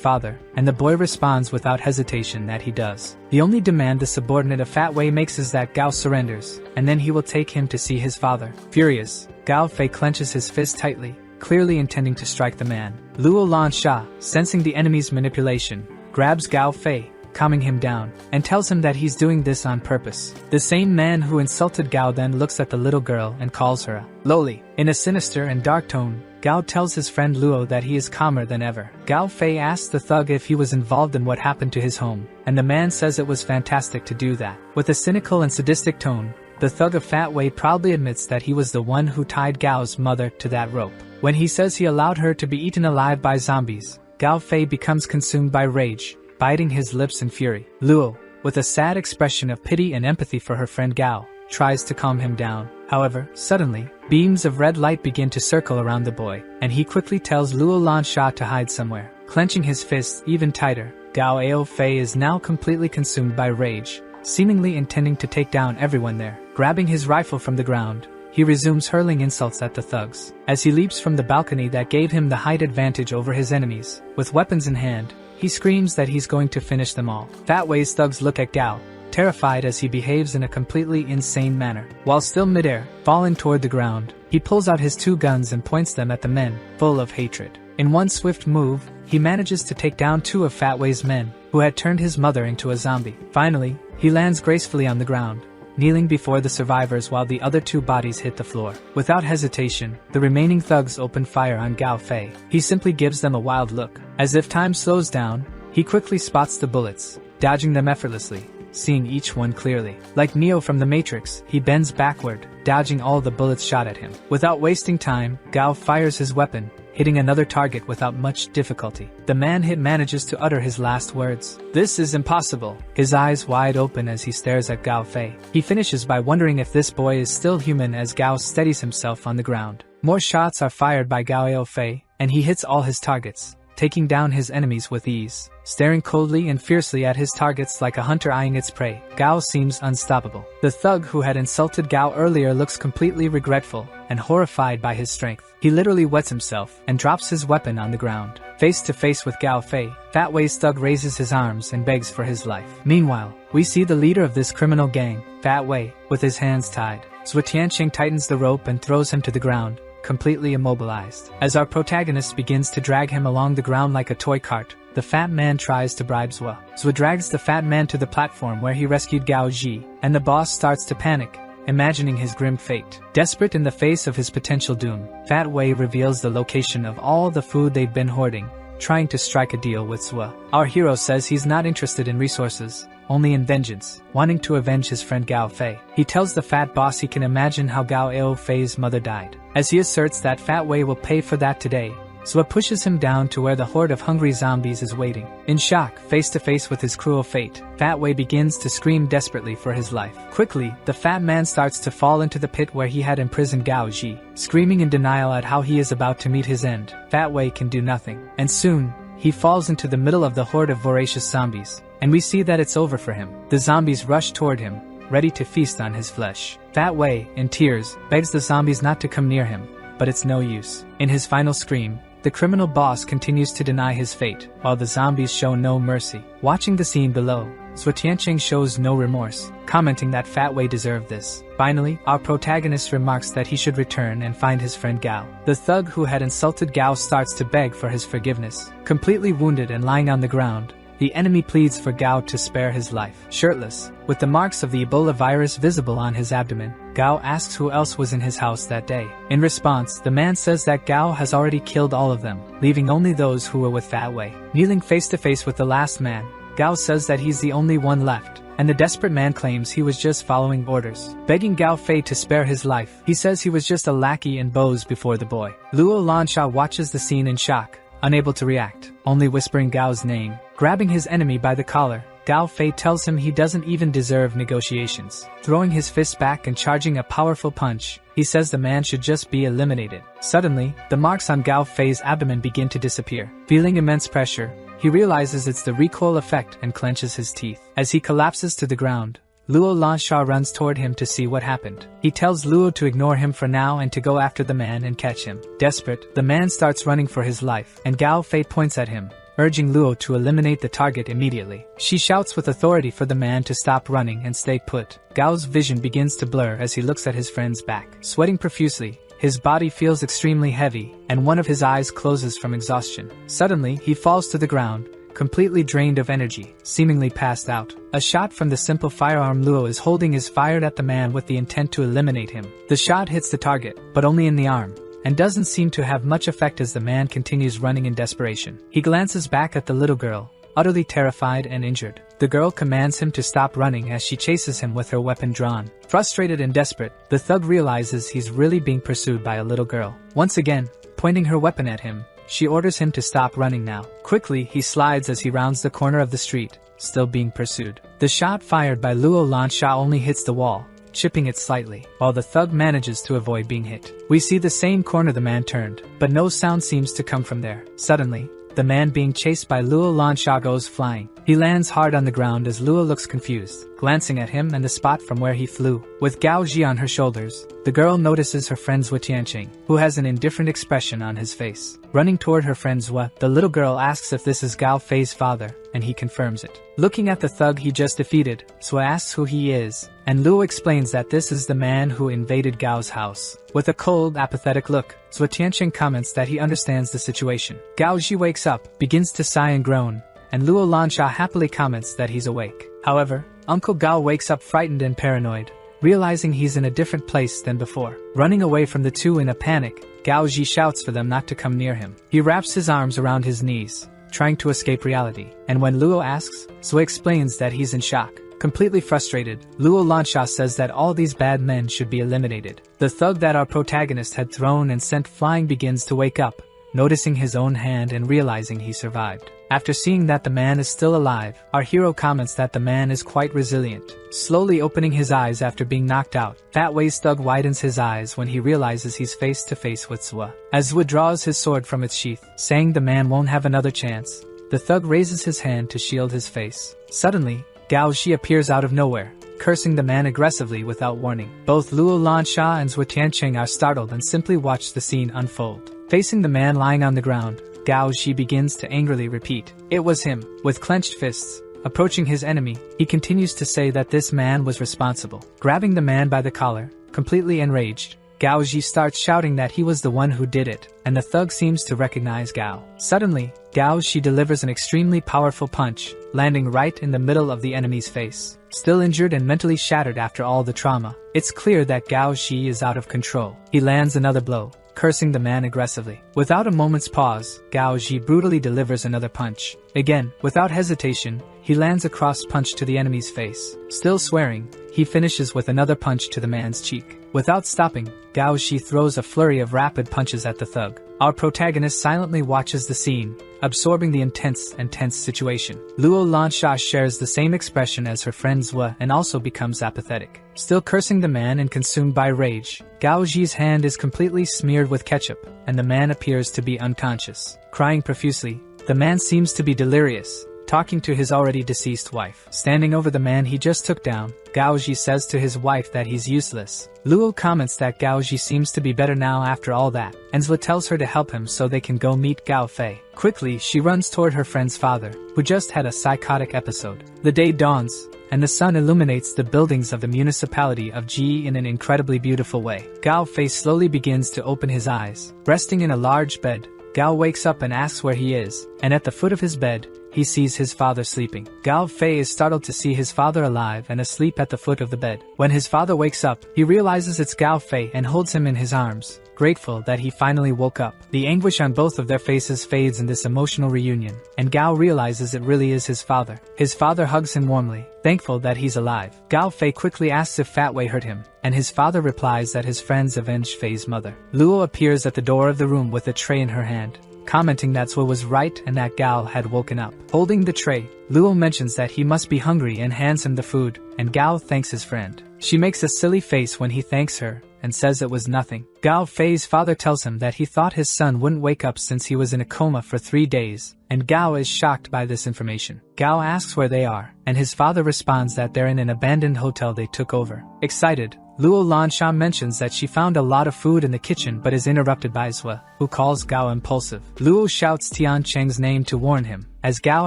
father, and the boy responds without hesitation that he does. The only demand the subordinate of Fat Wei makes is that Gao surrenders, and then he will take him to see his father. Furious, Gao Fei clenches his fist tightly, clearly intending to strike the man. Luo Lansha, sensing the enemy's manipulation, grabs Gao Fei, calming him down, and tells him that he's doing this on purpose. The same man who insulted Gao then looks at the little girl and calls her a loli. In a sinister and dark tone, Gao tells his friend Luo that he is calmer than ever. Gao Fei asks the thug if he was involved in what happened to his home, and the man says it was fantastic to do that. With a cynical and sadistic tone, the thug of Fat Wei proudly admits that he was the one who tied Gao's mother to that rope. When he says he allowed her to be eaten alive by zombies, Gao Fei becomes consumed by rage, biting his lips in fury. Luo, with a sad expression of pity and empathy for her friend Gao, tries to calm him down. However, suddenly, beams of red light begin to circle around the boy, and he quickly tells Luo Lansha to hide somewhere. Clenching his fists even tighter, Gao Ao Fei is now completely consumed by rage, seemingly intending to take down everyone there. Grabbing his rifle from the ground, he resumes hurling insults at the thugs. As he leaps from the balcony that gave him the height advantage over his enemies, with weapons in hand, he screams that he's going to finish them all. Fat Wei's thugs look at Gao, terrified as he behaves in a completely insane manner. While still midair, falling toward the ground, he pulls out his 2 guns and points them at the men, full of hatred. In one swift move, he manages to take down 2 of Fat Wei's men, who had turned his mother into a zombie. Finally, he lands gracefully on the ground, kneeling before the survivors while the other 2 bodies hit the floor. Without hesitation, the remaining thugs open fire on Gao Fei. He simply gives them a wild look. As if time slows down, he quickly spots the bullets, dodging them effortlessly, seeing each one clearly. Like Neo from the Matrix, he bends backward, dodging all the bullets shot at him. Without wasting time, Gao fires his weapon, hitting another target without much difficulty. The man hit manages to utter his last words. "This is impossible," his eyes wide open as he stares at Gao Fei. He finishes by wondering if this boy is still human as Gao steadies himself on the ground. More shots are fired by Gao Ao Fei, and he hits all his targets, taking down his enemies with ease. Staring coldly and fiercely at his targets like a hunter eyeing its prey, Gao seems unstoppable. The thug who had insulted Gao earlier looks completely regretful and horrified by his strength. He literally wets himself and drops his weapon on the ground. Face to face with Gao Fei, Fat Wei's thug raises his arms and begs for his life. Meanwhile, we see the leader of this criminal gang, Fat Wei, with his hands tied. Zhuo Tianqing tightens the rope and throws him to the ground, completely immobilized. As our protagonist begins to drag him along the ground like a toy cart, the fat man tries to bribe Zhuo. Zhuo drags the fat man to the platform where he rescued Gao Ji, and the boss starts to panic, imagining his grim fate. Desperate in the face of his potential doom, Fat Wei reveals the location of all the food they've been hoarding, trying to strike a deal with Zhuo. Our hero says he's not interested in resources, only in vengeance, wanting to avenge his friend Gao Fei. He tells the fat boss he can imagine how Gao Ao Fei's mother died. As he asserts that Fat Wei will pay for that today, Zhuo pushes him down to where the horde of hungry zombies is waiting. In shock, face to face with his cruel fate, Fat Wei begins to scream desperately for his life. Quickly, the fat man starts to fall into the pit where he had imprisoned Gao Ji. Screaming in denial at how he is about to meet his end, Fat Wei can do nothing. And soon, he falls into the middle of the horde of voracious zombies, and we see that it's over for him. The zombies rush toward him, ready to feast on his flesh. Fat Wei, in tears, begs the zombies not to come near him, but it's no use. In his final scream, the criminal boss continues to deny his fate, while the zombies show no mercy. Watching the scene below, Zhuo Tianqing shows no remorse, commenting that Fat Wei deserved this. Finally, our protagonist remarks that he should return and find his friend Gao. The thug who had insulted Gao starts to beg for his forgiveness. Completely wounded and lying on the ground, the enemy pleads for Gao to spare his life. Shirtless, with the marks of the Ebola virus visible on his abdomen, Gao asks who else was in his house that day. In response, the man says that Gao has already killed all of them, leaving only those who were with Fat Wei. Kneeling face to face with the last man, Gao says that he's the only one left, and the desperate man claims he was just following orders. Begging Gao Fei to spare his life, he says he was just a lackey and bows before the boy. Luo Lansha watches the scene in shock, unable to react, only whispering Gao's name. Grabbing his enemy by the collar, Gao Fei tells him he doesn't even deserve negotiations. Throwing his fist back and charging a powerful punch, he says the man should just be eliminated. Suddenly, the marks on Gao Fei's abdomen begin to disappear. Feeling immense pressure, he realizes it's the recoil effect and clenches his teeth. As he collapses to the ground, Luo Lansha runs toward him to see what happened. He tells Luo to ignore him for now and to go after the man and catch him. Desperate, the man starts running for his life, and Gao Fei points at him, urging Luo to eliminate the target immediately. She shouts with authority for the man to stop running and stay put. Gao's vision begins to blur as he looks at his friend's back. Sweating profusely, his body feels extremely heavy, and one of his eyes closes from exhaustion. Suddenly, he falls to the ground, completely drained of energy, seemingly passed out. A shot from the simple firearm Luo is holding is fired at the man with the intent to eliminate him. The shot hits the target, but only in the arm, and doesn't seem to have much effect as the man continues running in desperation. He glances back at the little girl, utterly terrified and injured. The girl commands him to stop running as she chases him with her weapon drawn. Frustrated and desperate, the thug realizes he's really being pursued by a little girl. Once again, pointing her weapon at him, she orders him to stop running now. Quickly, he slides as he rounds the corner of the street, still being pursued. The shot fired by Luo Lansha only hits the wall, chipping it slightly, while the thug manages to avoid being hit. We see the same corner the man turned, but no sound seems to come from there. Suddenly, the man being chased by Luo Lansha goes flying. He lands hard on the ground as Luo looks confused, glancing at him and the spot from where he flew. With Gao Ji on her shoulders, the girl notices her friend Zhou Tianqing, who has an indifferent expression on his face. Running toward her friend Zhou, the little girl asks if this is Gao Fei's father, and he confirms it. Looking at the thug he just defeated, Zhou asks who he is, and Luo explains that this is the man who invaded Gao's house. With a cold, apathetic look, Zhou Tianqing comments that he understands the situation. Gao Ji wakes up, begins to sigh and groan, and Luo Lansha happily comments that he's awake. However, Uncle Gao wakes up frightened and paranoid, realizing he's in a different place than before. Running away from the two in a panic, Gao Ji shouts for them not to come near him. He wraps his arms around his knees, trying to escape reality, and when Luo asks, Zhou explains that he's in shock. Completely frustrated, Luo Lansha says that all these bad men should be eliminated. The thug that our protagonist had thrown and sent flying begins to wake up, noticing his own hand and realizing he survived. After seeing that the man is still alive, our hero comments that the man is quite resilient. Slowly opening his eyes after being knocked out, Fat Wei's thug widens his eyes when he realizes he's face to face with Zhou. As Zhou draws his sword from its sheath, saying the man won't have another chance, the thug raises his hand to shield his face. Suddenly, Gao Ji appears out of nowhere, cursing the man aggressively without warning. Both Luo Lansha and Zhou Tianqing are startled and simply watch the scene unfold. Facing the man lying on the ground, Gao Ji begins to angrily repeat, "It was him." With clenched fists, approaching his enemy, he continues to say that this man was responsible. Grabbing the man by the collar, completely enraged, Gao Ji starts shouting that he was the one who did it, and the thug seems to recognize Gao. Suddenly, Gao Ji delivers an extremely powerful punch, landing right in the middle of the enemy's face. Still injured and mentally shattered after all the trauma, it's clear that Gao Ji is out of control. He lands another blow, cursing the man aggressively. Without a moment's pause, Gao Ji brutally delivers another punch. Again, without hesitation, he lands a cross punch to the enemy's face. Still swearing, he finishes with another punch to the man's cheek. Without stopping, Gao Ji throws a flurry of rapid punches at the thug. Our protagonist silently watches the scene, absorbing the intense and tense situation. Luo Lansha shares the same expression as her friend Zhou and also becomes apathetic. Still cursing the man and consumed by rage, Gao Ji's hand is completely smeared with ketchup, and the man appears to be unconscious. Crying profusely, the man seems to be delirious, talking to his already deceased wife. Standing over the man he just took down, Gao Ji says to his wife that he's useless. Luo comments that Gao Ji seems to be better now after all that, and Zhou tells her to help him so they can go meet Gao Fei. Quickly, she runs toward her friend's father, who just had a psychotic episode. The day dawns, and the sun illuminates the buildings of the municipality of Ji in an incredibly beautiful way. Gao Fei slowly begins to open his eyes. Resting in a large bed, Gao wakes up and asks where he is, and at the foot of his bed, he sees his father sleeping. Gao Fei is startled to see his father alive and asleep at the foot of the bed. When his father wakes up, he realizes it's Gao Fei and holds him in his arms, grateful that he finally woke up. The anguish on both of their faces fades in this emotional reunion, and Gao realizes it really is his father. His father hugs him warmly, thankful that he's alive. Gao Fei quickly asks if Fat Wei hurt him, and his father replies that his friends avenged Fei's mother. Luo appears at the door of the room with a tray in her hand, commenting that Zhou was right and that Gao had woken up. Holding the tray, Luo mentions that he must be hungry and hands him the food, and Gao thanks his friend. She makes a silly face when he thanks her, and says it was nothing. Gao Fei's father tells him that he thought his son wouldn't wake up since he was in a coma for 3 days, and Gao is shocked by this information. Gao asks where they are, and his father responds that they're in an abandoned hotel they took over. Excited, Luo Lansha mentions that she found a lot of food in the kitchen but is interrupted by Zhou, who calls Gao impulsive. Luo shouts Tiancheng's name to warn him, as Gao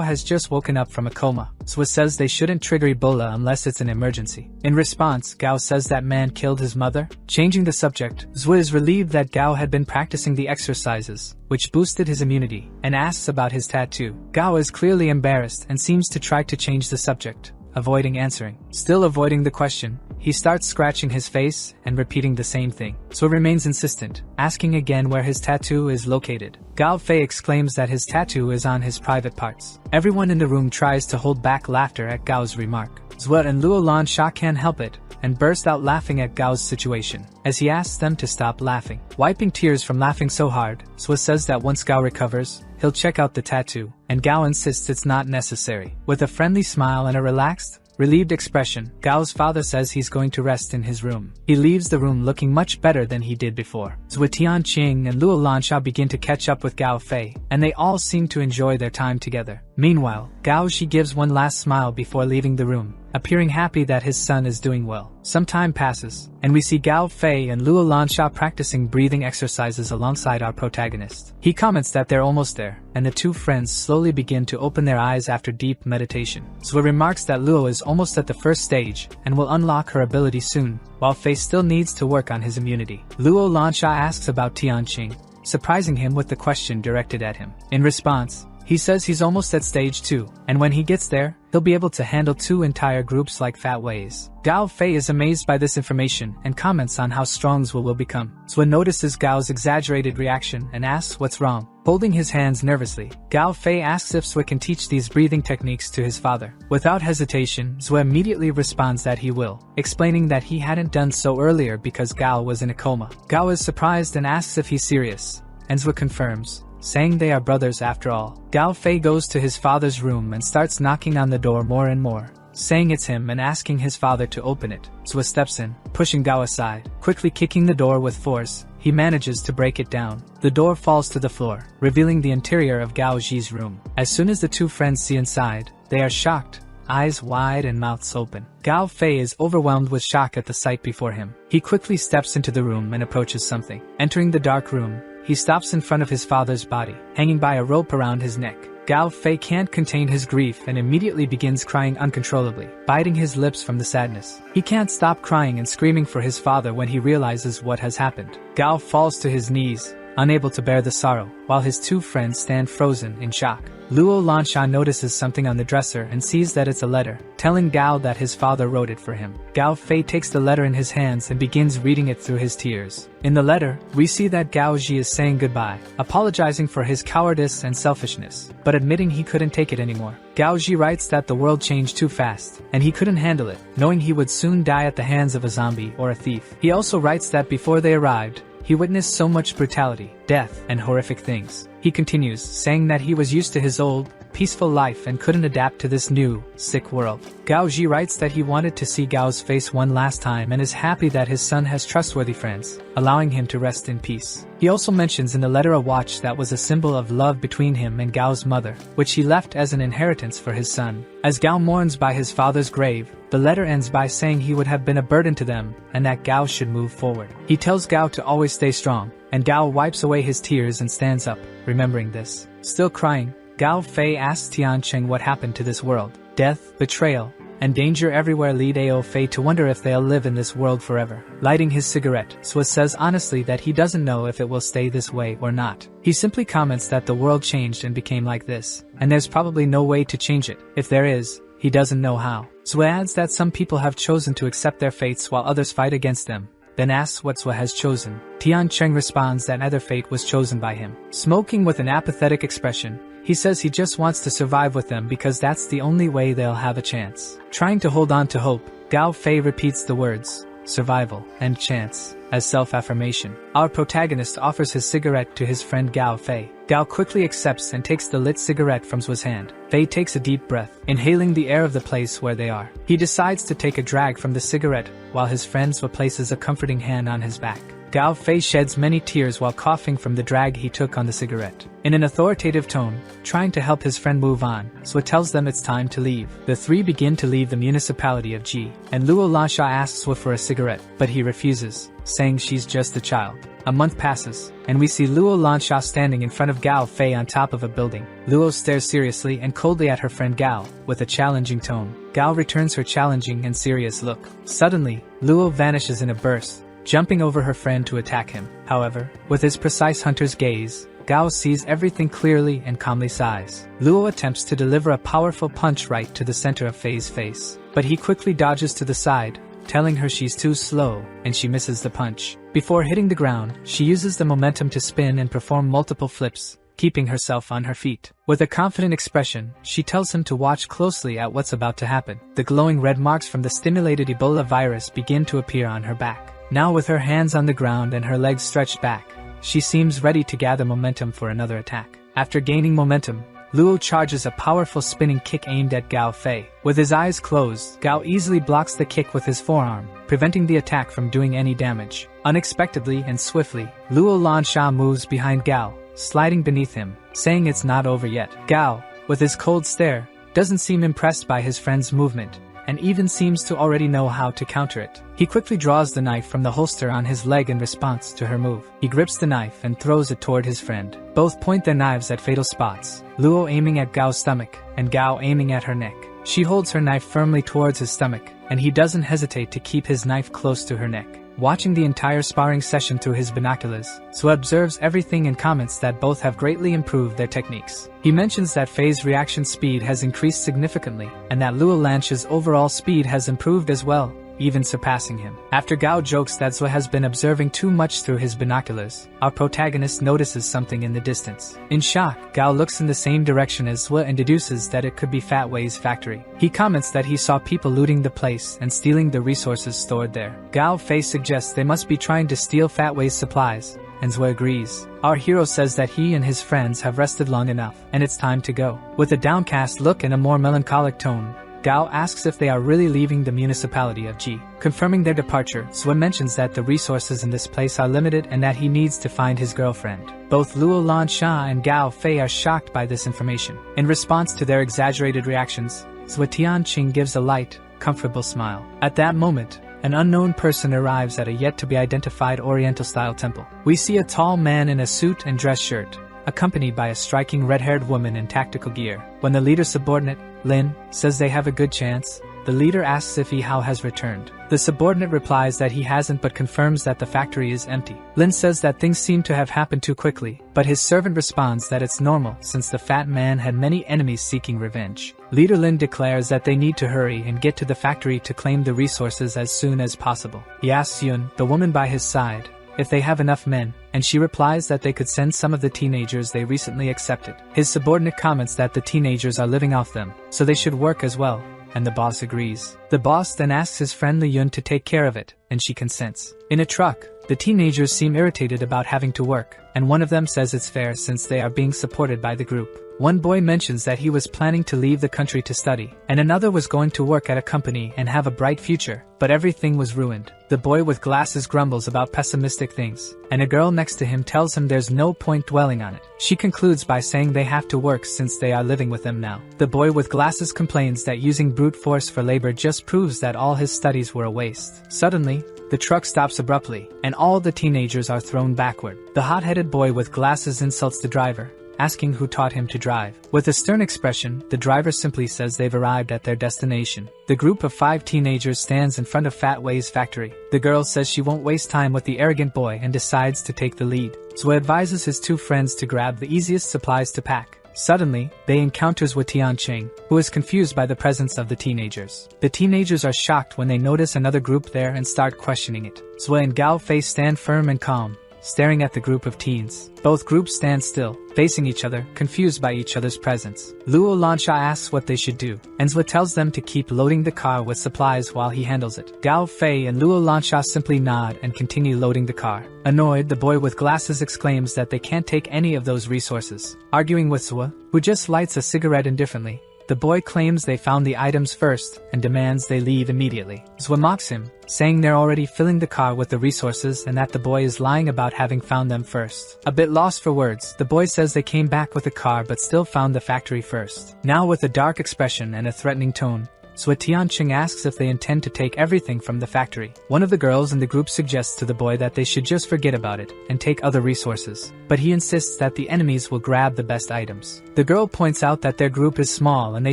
has just woken up from a coma. Zwa says they shouldn't trigger Ebola unless it's an emergency. In response, Gao says that man killed his mother. Changing the subject, Zwa is relieved that Gao had been practicing the exercises, which boosted his immunity, and asks about his tattoo. Gao is clearly embarrassed and seems to try to change the subject, avoiding answering. Still avoiding the question, he starts scratching his face and repeating the same thing. Zwa remains insistent, asking again where his tattoo is located. Gao Fei exclaims that his tattoo is on his private parts. Everyone in the room tries to hold back laughter at Gao's remark. Zwa and Luo Lansha can't help it, and burst out laughing at Gao's situation, as he asks them to stop laughing. Wiping tears from laughing so hard, Zwa says that once Gao recovers, he'll check out the tattoo, and Gao insists it's not necessary. With a friendly smile and a relaxed, relieved expression, Gao's father says he's going to rest in his room. He leaves the room looking much better than he did before. Zwa Tianqing and Luo Lansha begin to catch up with Gao Fei, and they all seem to enjoy their time together. Meanwhile, Gao Shi gives one last smile before leaving the room, appearing happy that his son is doing well. Some time passes, and we see Gao Fei and Luo Lansha practicing breathing exercises alongside our protagonist. He comments that they're almost there, and the two friends slowly begin to open their eyes after deep meditation. Zwa remarks that Luo is almost at the first stage, and will unlock her ability soon, while Fei still needs to work on his immunity. Luo Lansha asks about Tianqing, surprising him with the question directed at him. In response, he says he's almost at stage 2, and when he gets there, he'll be able to handle 2 entire groups like fat ways. Gao Fei is amazed by this information and comments on how strong Zwa will become. Zwa notices Gao's exaggerated reaction and asks what's wrong. Holding his hands nervously, Gao Fei asks if Zwa can teach these breathing techniques to his father. Without hesitation, Zwa immediately responds that he will, explaining that he hadn't done so earlier because Gao was in a coma. Gao is surprised and asks if he's serious, and Zwa confirms, saying they are brothers after all. Gao Fei goes to his father's room and starts knocking on the door more and more, saying it's him and asking his father to open it. Zwa steps in, pushing Gao aside. Quickly kicking the door with force, he manages to break it down. The door falls to the floor, revealing the interior of Gao Ji's room. As soon as the two friends see inside, they are shocked, eyes wide and mouths open. Gao Fei is overwhelmed with shock at the sight before him. He quickly steps into the room and approaches something. Entering the dark room, he stops in front of his father's body, hanging by a rope around his neck. Gao Fei can't contain his grief and immediately begins crying uncontrollably, biting his lips from the sadness. He can't stop crying and screaming for his father when he realizes what has happened. Gao falls to his knees, unable to bear the sorrow, while his two friends stand frozen in shock. Luo Lansha notices something on the dresser and sees that it's a letter, telling Gao that his father wrote it for him. Gao Fei takes the letter in his hands and begins reading it through his tears. In the letter, we see that Gao Ji is saying goodbye, apologizing for his cowardice and selfishness, but admitting he couldn't take it anymore. Gao Ji writes that the world changed too fast, and he couldn't handle it, knowing he would soon die at the hands of a zombie or a thief. He also writes that before they arrived, he witnessed so much brutality, death, and horrific things. He continues, saying that he was used to his old, peaceful life and couldn't adapt to this new, sick world. Gao Ji writes that he wanted to see Gao's face one last time and is happy that his son has trustworthy friends, allowing him to rest in peace. He also mentions in the letter a watch that was a symbol of love between him and Gao's mother, which he left as an inheritance for his son. As Gao mourns by his father's grave, the letter ends by saying he would have been a burden to them and that Gao should move forward. He tells Gao to always stay strong, and Gao wipes away his tears and stands up, remembering this. Still crying, Gao Fei asks Tianqing what happened to this world. Death, betrayal, and danger everywhere lead Ao Fei to wonder if they'll live in this world forever. Lighting his cigarette, Zwa says honestly that he doesn't know if it will stay this way or not. He simply comments that the world changed and became like this, and there's probably no way to change it. If there is, he doesn't know how. Zwa adds that some people have chosen to accept their fates while others fight against them, then asks what Zwa has chosen. Tianqing responds that neither fate was chosen by him. Smoking with an apathetic expression, he says he just wants to survive with them because that's the only way they'll have a chance. Trying to hold on to hope, Gao Fei repeats the words, survival, and chance, as self-affirmation. Our protagonist offers his cigarette to his friend Gao Fei. Gao quickly accepts and takes the lit cigarette from Zwa's hand. Fei takes a deep breath, inhaling the air of the place where they are. He decides to take a drag from the cigarette, while his friend Zwa places a comforting hand on his back. Gao Fei sheds many tears while coughing from the drag he took on the cigarette. In an authoritative tone, trying to help his friend move on, Zwa tells them it's time to leave. The three begin to leave the municipality of Ji, and Luo Lansha asks Zwa for a cigarette, but he refuses, saying she's just a child. A month passes, and we see Luo Lansha standing in front of Gao Fei on top of a building. Luo stares seriously and coldly at her friend Gao, with a challenging tone. Gao returns her challenging and serious look. Suddenly, Luo vanishes in a burst, jumping over her friend to attack him. However, with his precise hunter's gaze, Gao sees everything clearly and calmly sighs. Luo attempts to deliver a powerful punch right to the center of Fei's face, but he quickly dodges to the side, telling her she's too slow, and she misses the punch. Before hitting the ground, she uses the momentum to spin and perform multiple flips, keeping herself on her feet. With a confident expression, she tells him to watch closely at what's about to happen. The glowing red marks from the stimulated Ebola virus begin to appear on her back. Now with her hands on the ground and her legs stretched back, she seems ready to gather momentum for another attack. After gaining momentum, Luo charges a powerful spinning kick aimed at Gao Fei. With his eyes closed, Gao easily blocks the kick with his forearm, preventing the attack from doing any damage. Unexpectedly and swiftly, Luo Lansha moves behind Gao, sliding beneath him, saying it's not over yet. Gao, with his cold stare, doesn't seem impressed by his friend's movement, and even seems to already know how to counter it. He quickly draws the knife from the holster on his leg in response to her move. He grips the knife and throws it toward his friend. Both point their knives at fatal spots, Luo aiming at Gao's stomach, and Gao aiming at her neck. She holds her knife firmly towards his stomach, and he doesn't hesitate to keep his knife close to her neck. Watching the entire sparring session through his binoculars, Sue observes everything and comments that both have greatly improved their techniques. He mentions that Fei's reaction speed has increased significantly, and that Luo Lansha's overall speed has improved as well, even surpassing him. After Gao jokes that Zue has been observing too much through his binoculars, our protagonist notices something in the distance. In shock, Gao looks in the same direction as Zue and deduces that it could be Fat Wei's factory. He comments that he saw people looting the place and stealing the resources stored there. Gao Fei suggests they must be trying to steal Fat Wei's supplies, and Zue agrees. Our hero says that he and his friends have rested long enough, and it's time to go. With a downcast look and a more melancholic tone, Gao asks if they are really leaving the municipality of Ji. Confirming their departure, Zue mentions that the resources in this place are limited and that he needs to find his girlfriend. Both Luo Lansha and Gao Fei are shocked by this information. In response to their exaggerated reactions, Zue Tianqing gives a light, comfortable smile. At that moment, an unknown person arrives at a yet-to-be-identified Oriental-style temple. We see a tall man in a suit and dress shirt, accompanied by a striking red-haired woman in tactical gear. When the leader's subordinate, Lin, says they have a good chance, the leader asks if Yi Hao has returned. The subordinate replies that he hasn't but confirms that the factory is empty. Lin says that things seem to have happened too quickly, but his servant responds that it's normal since the fat man had many enemies seeking revenge. Leader Lin declares that they need to hurry and get to the factory to claim the resources as soon as possible. He asks Yun, the woman by his side, if they have enough men, and she replies that they could send some of the teenagers they recently accepted. His subordinate comments that the teenagers are living off them, so they should work as well, and the boss agrees. The boss then asks his friend Li Yun to take care of it, and she consents. In a truck, the teenagers seem irritated about having to work, and one of them says it's fair since they are being supported by the group. One boy mentions that he was planning to leave the country to study, and another was going to work at a company and have a bright future, but everything was ruined. The boy with glasses grumbles about pessimistic things, and a girl next to him tells him there's no point dwelling on it. She concludes by saying they have to work since they are living with them now. The boy with glasses complains that using brute force for labor just proves that all his studies were a waste. Suddenly, the truck stops abruptly, and all the teenagers are thrown backward. The hot-headed boy with glasses insults the driver, asking who taught him to drive. With a stern expression, the driver simply says they've arrived at their destination. The group of 5 teenagers stands in front of Fat Wei's factory. The girl says she won't waste time with the arrogant boy and decides to take the lead. Zue advises his 2 friends to grab the easiest supplies to pack. Suddenly, they encounter Zue Tianqing, who is confused by the presence of the teenagers. The teenagers are shocked when they notice another group there and start questioning it. Zue and Gao Fei stand firm and calm, staring at the group of teens. Both groups stand still, facing each other, confused by each other's presence. Luo Lansha asks what they should do, and Zue tells them to keep loading the car with supplies while he handles it. Gao Fei and Luo Lansha simply nod and continue loading the car. Annoyed, the boy with glasses exclaims that they can't take any of those resources. Arguing with Zue, who just lights a cigarette indifferently, the boy claims they found the items first and demands they leave immediately. Zue mocks him, saying they're already filling the car with the resources and that the boy is lying about having found them first. A bit lost for words, the boy says they came back with the car but still found the factory first. Now with a dark expression and a threatening tone, so Tianqing asks if they intend to take everything from the factory. One of the girls in the group suggests to the boy that they should just forget about it and take other resources, but he insists that the enemies will grab the best items. The girl points out that their group is small and they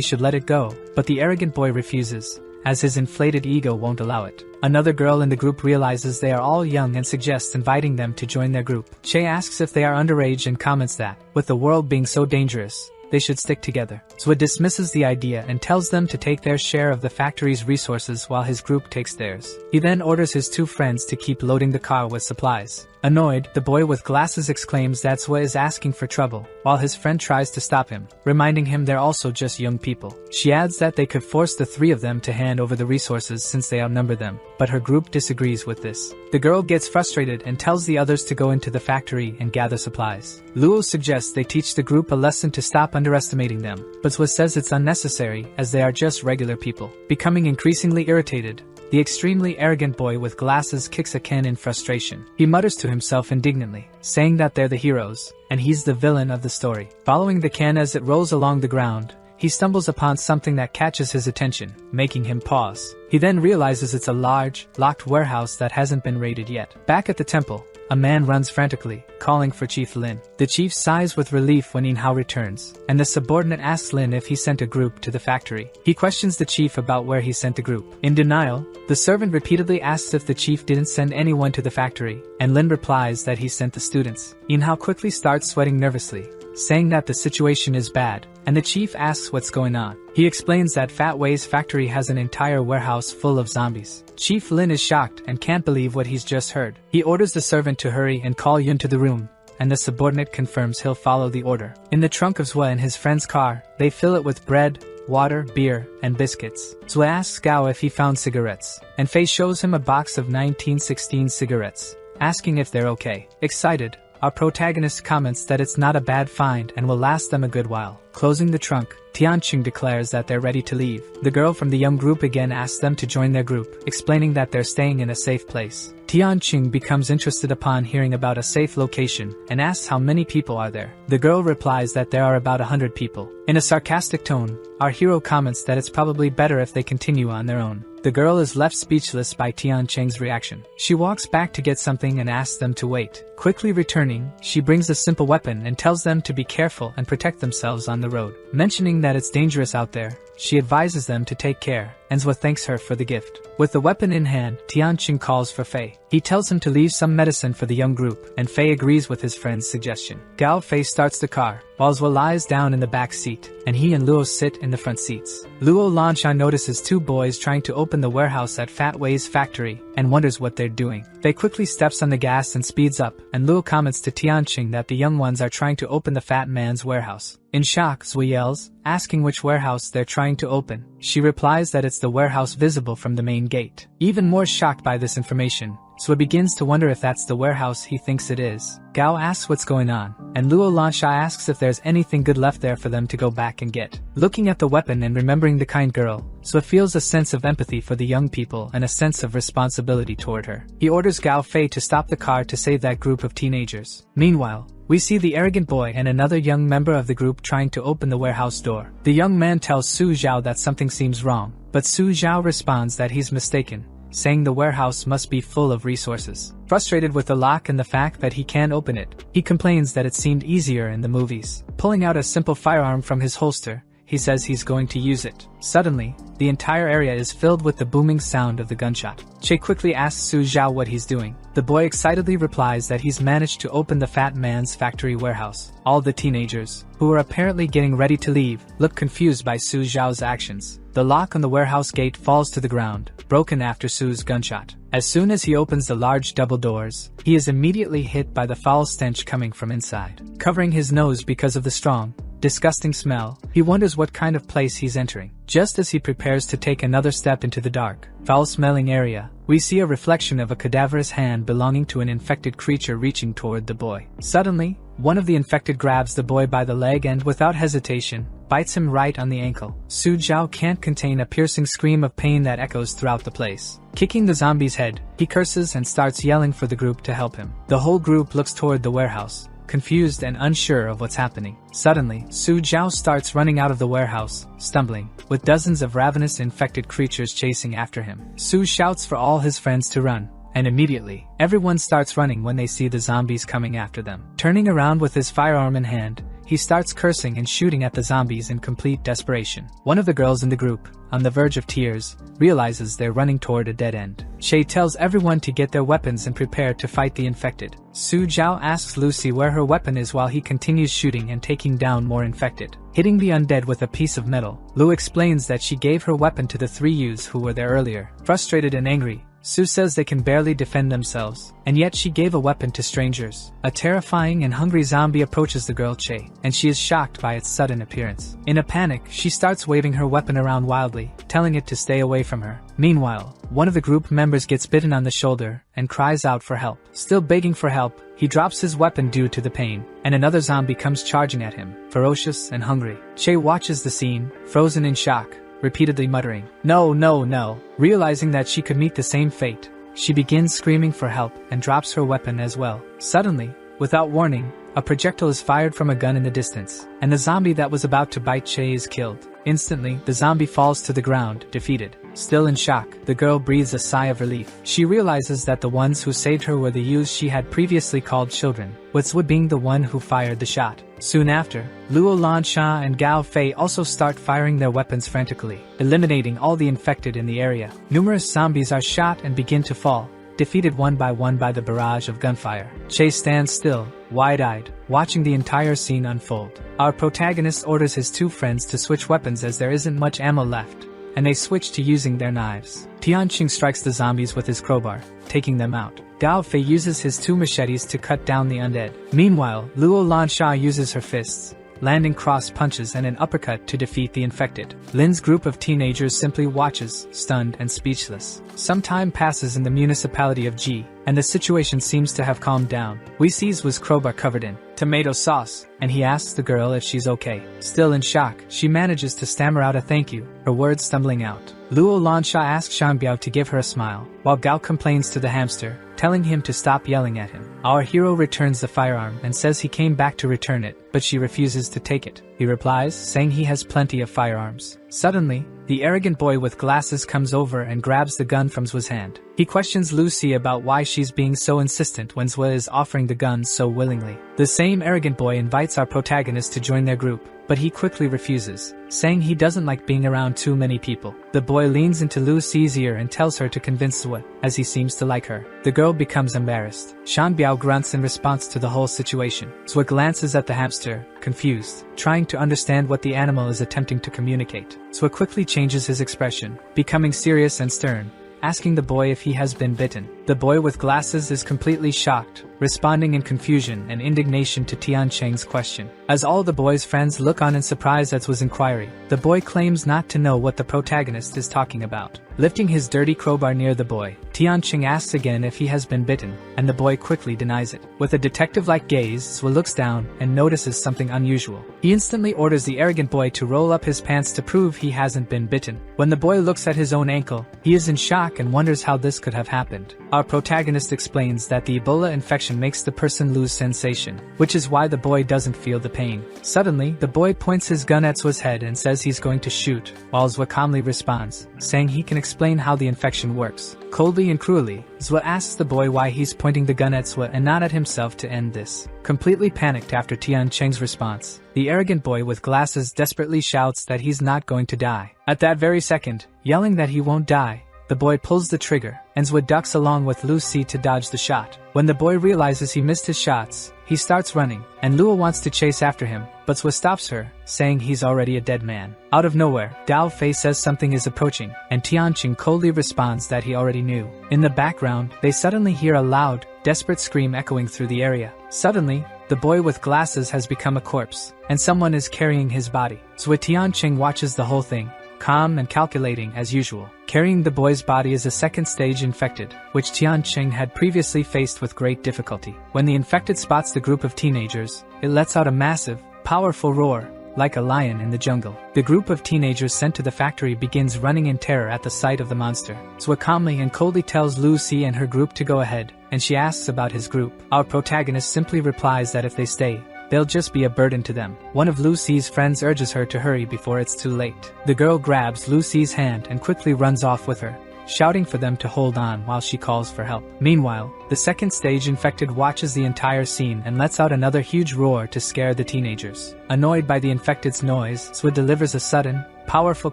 should let it go, but the arrogant boy refuses, as his inflated ego won't allow it. Another girl in the group realizes they are all young and suggests inviting them to join their group. Che asks if they are underage and comments that, with the world being so dangerous, they should stick together. Zwe dismisses the idea and tells them to take their share of the factory's resources while his group takes theirs. He then orders his two friends to keep loading the car with supplies. Annoyed, the boy with glasses exclaims that Zwe is asking for trouble, while his friend tries to stop him, reminding him they're also just young people. She adds that they could force the three of them to hand over the resources since they outnumber them, but her group disagrees with this. The girl gets frustrated and tells the others to go into the factory and gather supplies. Luo suggests they teach the group a lesson to stop underestimating them, but Zwe says it's unnecessary as they are just regular people. Becoming increasingly irritated, the extremely arrogant boy with glasses kicks a can in frustration. He mutters to himself indignantly, saying that they're the heroes, and he's the villain of the story. Following the can as it rolls along the ground, he stumbles upon something that catches his attention, making him pause. He then realizes it's a large, locked warehouse that hasn't been raided yet. Back at the temple, a man runs frantically, calling for Chief Lin. The chief sighs with relief when Yinhao returns, and the subordinate asks Lin if he sent a group to the factory. He questions the chief about where he sent the group. In denial, the servant repeatedly asks if the chief didn't send anyone to the factory, and Lin replies that he sent the students. Yinhao quickly starts sweating nervously, saying that the situation is bad, and the chief asks what's going on. He explains that Fat Wei's factory has an entire warehouse full of zombies. Chief Lin is shocked and can't believe what he's just heard. He orders the servant to hurry and call Yun to the room, and the subordinate confirms he'll follow the order. In the trunk of Zwe and his friend's car, they fill it with bread, water, beer, and biscuits. Zwe asks Gao if he found cigarettes, and Fei shows him a box of 1916 cigarettes, asking if they're okay. Excited, our protagonist comments that it's not a bad find and will last them a good while. Closing the trunk, Tianqing declares that they're ready to leave. The girl from the young group again asks them to join their group, explaining that they're staying in a safe place. Tianqing becomes interested upon hearing about a safe location and asks how many people are there. The girl replies that there are about 100 people. In a sarcastic tone, our hero comments that it's probably better if they continue on their own. The girl is left speechless by Tianqing's reaction. She walks back to get something and asks them to wait. Quickly returning, she brings a simple weapon and tells them to be careful and protect themselves on the road. Mentioning that it's dangerous out there, she advises them to take care, and Zwe thanks her for the gift. With the weapon in hand, Tianqing calls for Fei. He tells him to leave some medicine for the young group, and Fei agrees with his friend's suggestion. Gao Fei starts the car, while Zwe lies down in the back seat, and he and Luo sit in the front seats. Luo Lanshan notices two boys trying to open the warehouse at Fat Wei's factory, and wonders what they're doing. Fei quickly steps on the gas and speeds up, and Luo comments to Tianqing that the young ones are trying to open the fat man's warehouse. In shock, Zwe yells, asking which warehouse they're trying to open. She replies that it's the warehouse visible from the main gate. Even more shocked by this information, Zwe begins to wonder if that's the warehouse he thinks it is. Gao asks what's going on, and Luo Lansha asks if there's anything good left there for them to go back and get. Looking at the weapon and remembering the kind girl, Zwe feels a sense of empathy for the young people and a sense of responsibility toward her. He orders Gao Fei to stop the car to save that group of teenagers. Meanwhile, we see the arrogant boy and another young member of the group trying to open the warehouse door. The young man tells Su Zhao that something seems wrong, but Su Zhao responds that he's mistaken, saying the warehouse must be full of resources. Frustrated with the lock and the fact that he can't open it, he complains that it seemed easier in the movies. Pulling out a simple firearm from his holster, he says he's going to use it. Suddenly, the entire area is filled with the booming sound of the gunshot. Che quickly asks Su Zhao what he's doing. The boy excitedly replies that he's managed to open the fat man's factory warehouse. All the teenagers, who are apparently getting ready to leave, look confused by Su Zhao's actions. The lock on the warehouse gate falls to the ground, broken after Su's gunshot. As soon as he opens the large double doors, he is immediately hit by the foul stench coming from inside. Covering his nose because of the strong, disgusting smell, he wonders what kind of place he's entering. Just as he prepares to take another step into the dark, foul-smelling area, we see a reflection of a cadaverous hand belonging to an infected creature reaching toward the boy. Suddenly, one of the infected grabs the boy by the leg and, without hesitation, bites him right on the ankle. Su Zhao can't contain a piercing scream of pain that echoes throughout the place. Kicking the zombie's head, he curses and starts yelling for the group to help him. The whole group looks toward the warehouse, confused and unsure of what's happening. Suddenly, Su Jiao starts running out of the warehouse, stumbling, with dozens of ravenous infected creatures chasing after him. Su shouts for all his friends to run, and immediately, everyone starts running when they see the zombies coming after them. Turning around with his firearm in hand, he starts cursing and shooting at the zombies in complete desperation. One of the girls in the group, on the verge of tears, realizes they're running toward a dead end. Shay tells everyone to get their weapons and prepare to fight the infected. Su Jiao asks Lucy where her weapon is while he continues shooting and taking down more infected. Hitting the undead with a piece of metal, Lu explains that she gave her weapon to the 3 youths who were there earlier. Frustrated and angry, Su says they can barely defend themselves, and yet she gave a weapon to strangers. A terrifying and hungry zombie approaches the girl Che, and she is shocked by its sudden appearance. In a panic, she starts waving her weapon around wildly, telling it to stay away from her. Meanwhile, one of the group members gets bitten on the shoulder and cries out for help. Still begging for help, he drops his weapon due to the pain, and another zombie comes charging at him, ferocious and hungry. Che watches the scene, frozen in shock, repeatedly muttering, "No, no, no." Realizing that she could meet the same fate, she begins screaming for help and drops her weapon as well. Suddenly, without warning, a projectile is fired from a gun in the distance, and the zombie that was about to bite Che is killed. Instantly, the zombie falls to the ground, defeated. Still in shock, the girl breathes a sigh of relief. She realizes that the ones who saved her were the youths she had previously called children, with Zhu being the one who fired the shot. Soon after, Luo Lansha and Gao Fei also start firing their weapons frantically, eliminating all the infected in the area. Numerous zombies are shot and begin to fall, defeated one by the barrage of gunfire. Che stands still, wide-eyed, watching the entire scene unfold. Our protagonist orders his 2 friends to switch weapons as there isn't much ammo left, and they switch to using their knives. Tianqing strikes the zombies with his crowbar, taking them out. Gao Fei uses his 2 machetes to cut down the undead. Meanwhile, Luo Lansha uses her fists, landing cross punches and an uppercut to defeat the infected. Lin's group of teenagers simply watches, stunned and speechless. Some time passes in the municipality of Ji, and the situation seems to have calmed down. We see Zhu's crowbar covered in tomato sauce, and he asks the girl if she's okay. Still in shock, she manages to stammer out a thank you, her words stumbling out. Luo Lansha asks Shanbiao to give her a smile, while Gao complains to the hamster, telling him to stop yelling at him. Our hero returns the firearm and says he came back to return it, but she refuses to take it. He replies, saying he has plenty of firearms. Suddenly, the arrogant boy with glasses comes over and grabs the gun from Zhu's hand. He questions Lucy about why she's being so insistent when Zhu is offering the gun so willingly. The same arrogant boy invites our protagonist to join their group, but he quickly refuses, saying he doesn't like being around too many people. The boy leans into Lucy's ear and tells her to convince Zhu, as he seems to like her. The girl becomes embarrassed. Shanbiao grunts in response to the whole situation. Zhu glances at the hamster, confused, trying to understand what the animal is attempting to communicate. Zhu quickly changes his expression, becoming serious and stern, asking the boy if he has been bitten. The boy with glasses is completely shocked, responding in confusion and indignation to Tianqing's question. As all the boy's friends look on in surprise at Zhu's inquiry, the boy claims not to know what the protagonist is talking about. Lifting his dirty crowbar near the boy, Tianqing asks again if he has been bitten, and the boy quickly denies it. With a detective-like gaze, Zhu looks down and notices something unusual. He instantly orders the arrogant boy to roll up his pants to prove he hasn't been bitten. When the boy looks at his own ankle, he is in shock and wonders how this could have happened. Our protagonist explains that the Ebola infection makes the person lose sensation, which is why the boy doesn't feel the pain. Suddenly, the boy points his gun at Zhu's head and says he's going to shoot, while Zhu calmly responds, saying he can explain how the infection works. Coldly and cruelly, Zhu asks the boy why he's pointing the gun at Zhu and not at himself to end this. Completely panicked after Tianqing's response, the arrogant boy with glasses desperately shouts that he's not going to die. At that very second, yelling that he won't die, the boy pulls the trigger, and Zhu ducks along with Lucy to dodge the shot. When the boy realizes he missed his shots, he starts running, and Luo wants to chase after him, but Zhu stops her, saying he's already a dead man. Out of nowhere, Gao Fei says something is approaching, and Tianqing coldly responds that he already knew. In the background, they suddenly hear a loud, desperate scream echoing through the area. Suddenly, the boy with glasses has become a corpse, and someone is carrying his body. Zhu Tianqing watches the whole thing, calm and calculating as usual. Carrying the boy's body is a second stage infected, which Tianqing had previously faced with great difficulty. When the infected spots the group of teenagers, it lets out a massive, powerful roar, like a lion in the jungle. The group of teenagers sent to the factory begins running in terror at the sight of the monster. Zhu calmly and coldly tells Lucy and her group to go ahead, and she asks about his group. Our protagonist simply replies that if they stay, they'll just be a burden to them. One of Lucy's friends urges her to hurry before it's too late. The girl grabs Lucy's hand and quickly runs off with her, shouting for them to hold on while she calls for help. Meanwhile, the second stage infected watches the entire scene and lets out another huge roar to scare the teenagers. Annoyed by the infected's noise, Swa delivers a sudden, powerful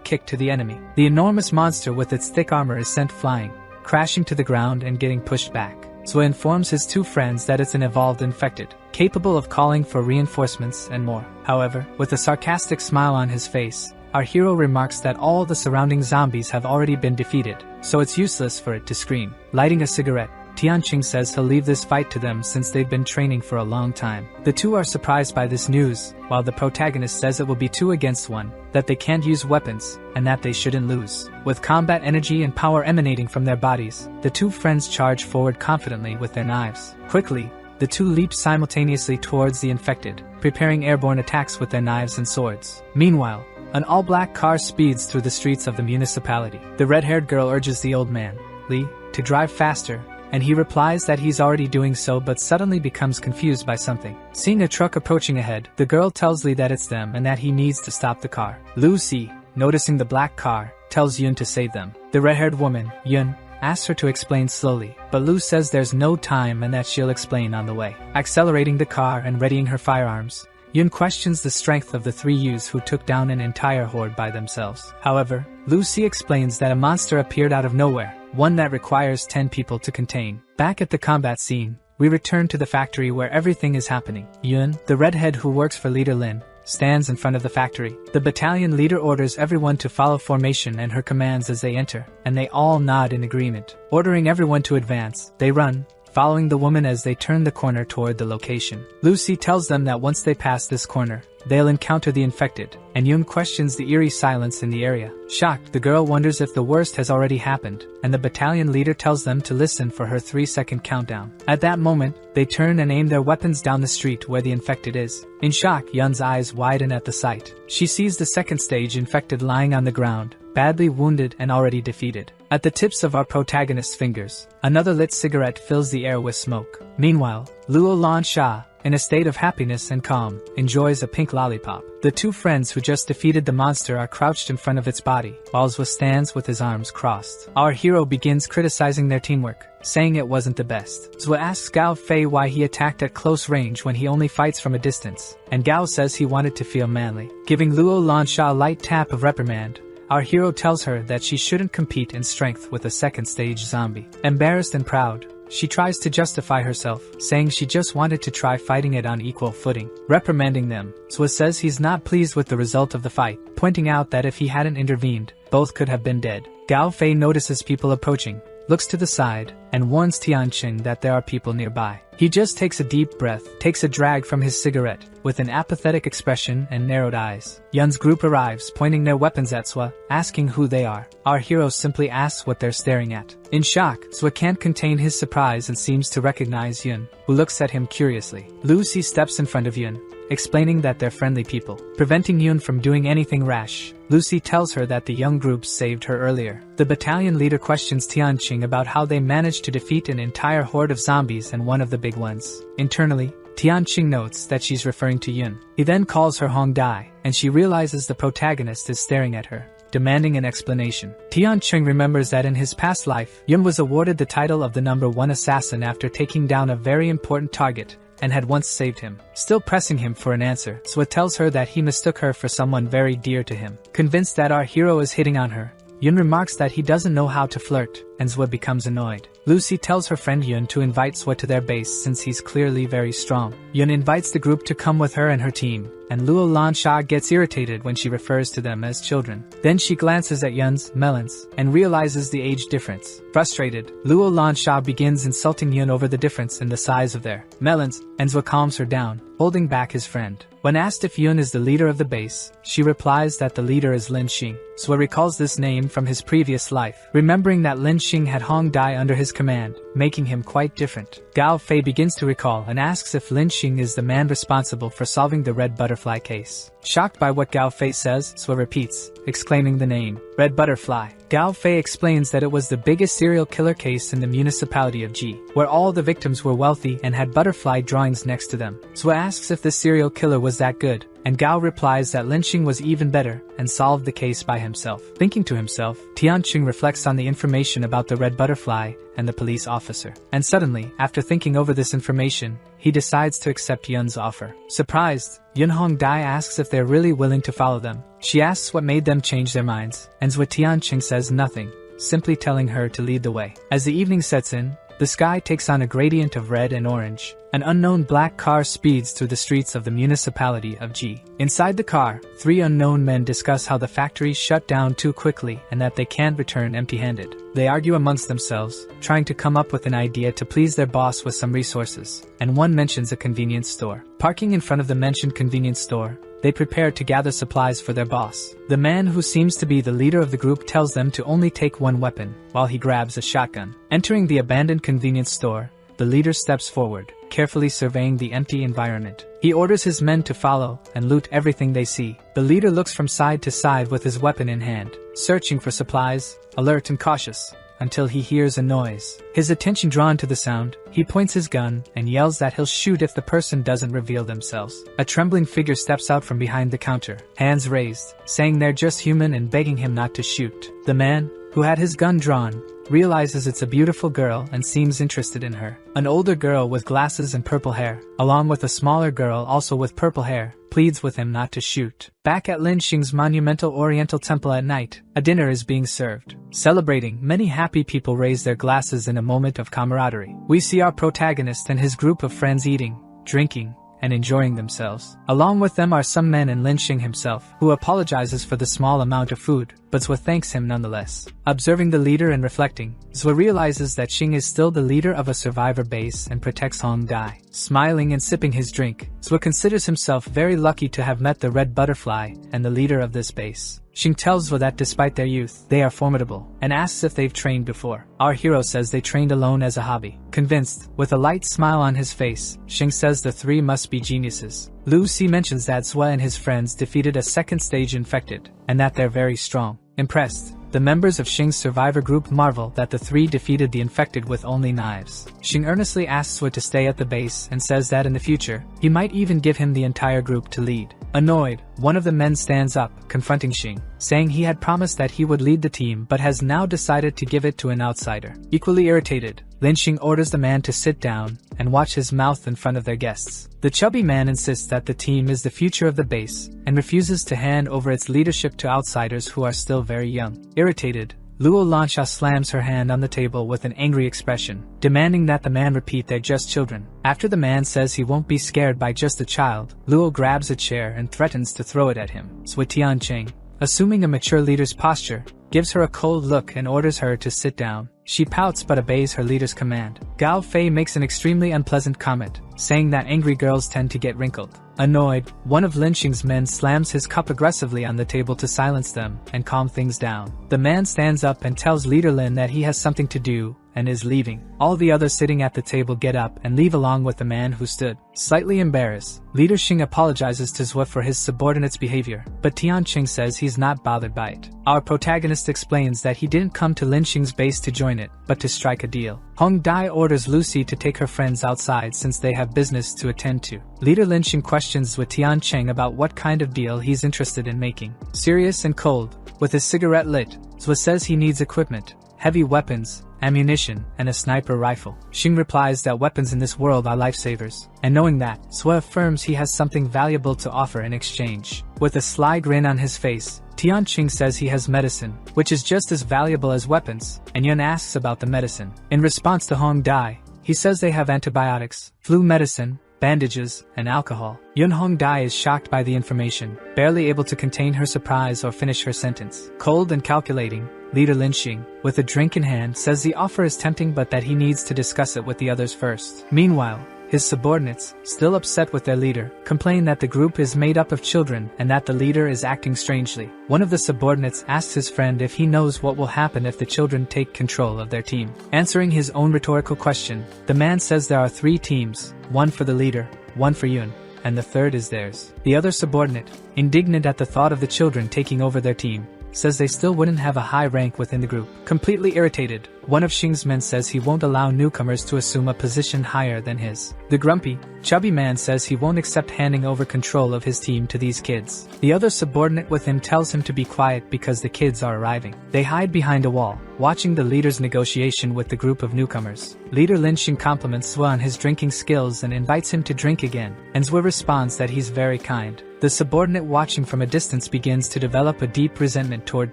kick to the enemy. The enormous monster with its thick armor is sent flying, crashing to the ground and getting pushed back. Swa informs his two friends that it's an evolved infected, capable of calling for reinforcements and more. However, with a sarcastic smile on his face, our hero remarks that all the surrounding zombies have already been defeated, so it's useless for it to scream. Lighting a cigarette, Tianqing says he'll leave this fight to them since they've been training for a long time. The two are surprised by this news, while the protagonist says it will be 2 against 1, that they can't use weapons, and that they shouldn't lose. With combat energy and power emanating from their bodies, the two friends charge forward confidently with their knives. Quickly, the two leap simultaneously towards the infected, preparing airborne attacks with their knives and swords. Meanwhile, an all-black car speeds through the streets of the municipality. The red-haired girl urges the old man, Lee, to drive faster, and he replies that he's already doing so but suddenly becomes confused by something. Seeing a truck approaching ahead, the girl tells Lee that it's them and that he needs to stop the car. Lucy, noticing the black car, tells Yun to save them. The red-haired woman, Yun, asks her to explain slowly, but Lu says there's no time and that she'll explain on the way. Accelerating the car and readying her firearms, Yun questions the strength of the 3 youths who took down an entire horde by themselves. However, Lucy explains that a monster appeared out of nowhere, one that requires 10 people to contain. Back at the combat scene, we return to the factory where everything is happening. Yun, the redhead who works for leader Lin, stands in front of the factory. The battalion leader orders everyone to follow formation and her commands as they enter, and they all nod in agreement. Ordering everyone to advance, they run, following the woman as they turn the corner toward the location. Lucy tells them that once they pass this corner, they'll encounter the infected, and Yun questions the eerie silence in the area. Shocked, the girl wonders if the worst has already happened, and the battalion leader tells them to listen for her 3-second countdown. At that moment, they turn and aim their weapons down the street where the infected is. In shock, Yun's eyes widen at the sight. She sees the second stage infected lying on the ground, badly wounded and already defeated. At the tips of our protagonist's fingers, another lit cigarette fills the air with smoke. Meanwhile, Luo Lan Sha, in a state of happiness and calm, enjoys a pink lollipop. The two friends who just defeated the monster are crouched in front of its body, while Zwa stands with his arms crossed. Our hero begins criticizing their teamwork, saying it wasn't the best. Zwa asks Gao Fei why he attacked at close range when he only fights from a distance, and Gao says he wanted to feel manly. Giving Luo Lan Sha a light tap of reprimand, our hero tells her that she shouldn't compete in strength with a second-stage zombie. Embarrassed and proud, she tries to justify herself, saying she just wanted to try fighting it on equal footing. Reprimanding them, Zwa says he's not pleased with the result of the fight, pointing out that if he hadn't intervened, both could have been dead. Gao Fei notices people approaching, looks to the side, and warns Tianqing that there are people nearby. He just takes a deep breath, takes a drag from his cigarette, with an apathetic expression and narrowed eyes. Yun's group arrives, pointing their weapons at Zwa, asking who they are. Our hero simply asks what they're staring at. In shock, Zwa can't contain his surprise and seems to recognize Yun, who looks at him curiously. Lucy steps in front of Yun, explaining that they're friendly people. Preventing Yun from doing anything rash, Lucy tells her that the young group saved her earlier. The battalion leader questions Tianqing about how they managed to defeat an entire horde of zombies and one of the big ones. Internally, Tianqing notes that she's referring to Yun. He then calls her Hong Dai, and she realizes the protagonist is staring at her, demanding an explanation. Tianqing remembers that in his past life, Yun was awarded the title of the #1 assassin after taking down a very important target, and had once saved him. Still pressing him for an answer, Zwa tells her that he mistook her for someone very dear to him. Convinced that our hero is hitting on her, Yun remarks that he doesn't know how to flirt, and Zwa becomes annoyed. Lucy tells her friend Yun to invite Zwa to their base since he's clearly very strong. Yun invites the group to come with her and her team, and Luo Lan Sha gets irritated when she refers to them as children. Then she glances at Yun's melons and realizes the age difference. Frustrated, Luo Lan Sha begins insulting Yun over the difference in the size of their melons, and Zwa calms her down, holding back his friend. When asked if Yun is the leader of the base, she replies that the leader is Lin Xing. Zwa recalls this name from his previous life, remembering that Lin Xing had Hong Dai under his command, making him quite different. Gao Fei begins to recall and asks if Lin Xing is the man responsible for solving the Red Butterfly case. Shocked by what Gao Fei says, Sui repeats, exclaiming the name, Red Butterfly. Gao Fei explains that it was the biggest serial killer case in the municipality of Ji, where all the victims were wealthy and had butterfly drawings next to them. Sui asks if the serial killer was that good, and Gao replies that Lin Xing was even better and solved the case by himself. Thinking to himself, Tianqing reflects on the information about the Red Butterfly and the police officer. And suddenly, after thinking over this information, he decides to accept Yun's offer. Surprised, Yun Hong Dai asks if they're really willing to follow them. She asks what made them change their minds, and Zhui Tianqing says nothing, simply telling her to lead the way. As the evening sets in, the sky takes on a gradient of red and orange. An unknown black car speeds through the streets of the municipality of Ji. Inside the car, 3 unknown men discuss how the factory shut down too quickly and that they can't return empty-handed. They argue amongst themselves, trying to come up with an idea to please their boss with some resources, and one mentions a convenience store. Parking in front of the mentioned convenience store, they prepare to gather supplies for their boss. The man who seems to be the leader of the group tells them to only take one weapon, while he grabs a shotgun. Entering the abandoned convenience store, the leader steps forward, carefully surveying the empty environment. He orders his men to follow and loot everything they see. The leader looks from side to side with his weapon in hand, searching for supplies, alert and cautious, until he hears a noise. His attention drawn to the sound, he points his gun and yells that he'll shoot if the person doesn't reveal themselves. A trembling figure steps out from behind the counter, hands raised, saying they're just human and begging him not to shoot. The man, who had his gun drawn, realizes it's a beautiful girl and seems interested in her. An older girl with glasses and purple hair, along with a smaller girl also with purple hair, pleads with him not to shoot. Back at Lin Xing's monumental oriental temple at night, a dinner is being served. Celebrating, many happy people raise their glasses in a moment of camaraderie. We see our protagonist and his group of friends eating, drinking, and enjoying themselves. Along with them are some men and Lin Xing himself, who apologizes for the small amount of food, but Zhui thanks him nonetheless. Observing the leader and reflecting, Zhui realizes that Xing is still the leader of a survivor base and protects Hong Dai. Smiling and sipping his drink, Zhui considers himself very lucky to have met the Red Butterfly and the leader of this base. Xing tells Zhui that despite their youth, they are formidable, and asks if they've trained before. Our hero says they trained alone as a hobby. Convinced, with a light smile on his face, Xing says the 3 must be geniuses. Lu Si mentions that Zhui and his friends defeated a second-stage infected, and that they're very strong. Impressed, the members of Xing's survivor group marvel that the 3 defeated the infected with only knives. Xing earnestly asks Zhui to stay at the base and says that in the future, he might even give him the entire group to lead. Annoyed, one of the men stands up, confronting Xing, saying he had promised that he would lead the team but has now decided to give it to an outsider. Equally irritated, Lin Xing orders the man to sit down and watch his mouth in front of their guests. The chubby man insists that the team is the future of the base and refuses to hand over its leadership to outsiders who are still very young. Irritated, Luo Lansha slams her hand on the table with an angry expression, demanding that the man repeat they're just children. After the man says he won't be scared by just a child, Luo grabs a chair and threatens to throw it at him. Zhui Tianqing, assuming a mature leader's posture, gives her a cold look and orders her to sit down. She pouts but obeys her leader's command. Gao Fei makes an extremely unpleasant comment, saying that angry girls tend to get wrinkled. Annoyed, one of Lin Xing's men slams his cup aggressively on the table to silence them and calm things down. The man stands up and tells leader Lin that he has something to do and is leaving. All the others sitting at the table get up and leave along with the man who stood. Slightly embarrassed, leader Xing apologizes to Zhui for his subordinate's behavior, but Tianqing says he's not bothered by it. Our protagonist explains that he didn't come to Lin Xing's base to join it, but to strike a deal. Hong Dai orders Lucy to take her friends outside since they have business to attend to. Leader Lin Xing questions with Tianqing about what kind of deal he's interested in making. Serious and cold, with his cigarette lit, Zhui says he needs equipment, heavy weapons, ammunition, and a sniper rifle. Xing replies that weapons in this world are lifesavers, and knowing that, Zhui affirms he has something valuable to offer in exchange. With a sly grin on his face, Tianqing says he has medicine, which is just as valuable as weapons, and Yun asks about the medicine. In response to Hong Dai, he says they have antibiotics, flu medicine, bandages, and alcohol. Yun Hong Dai is shocked by the information, barely able to contain her surprise or finish her sentence. Cold and calculating, leader Lin Xing, with a drink in hand, says the offer is tempting but that he needs to discuss it with the others first. Meanwhile, His subordinates, still upset with their leader, complain that the group is made up of children and that the leader is acting strangely. One of the subordinates asks his friend if he knows what will happen if the children take control of their team. Answering his own rhetorical question, the man says there are 3 teams, one for the leader, one for Yun, and the third is theirs. The other subordinate, indignant at the thought of the children taking over their team, says they still wouldn't have a high rank within the group. Completely irritated, one of Xing's men says he won't allow newcomers to assume a position higher than his. The grumpy, chubby man says he won't accept handing over control of his team to these kids. The other subordinate with him tells him to be quiet because the kids are arriving. They hide behind a wall, watching the leader's negotiation with the group of newcomers. Leader Lin Xing compliments Zhua on his drinking skills and invites him to drink again, and Zhua responds that he's very kind. The subordinate watching from a distance begins to develop a deep resentment toward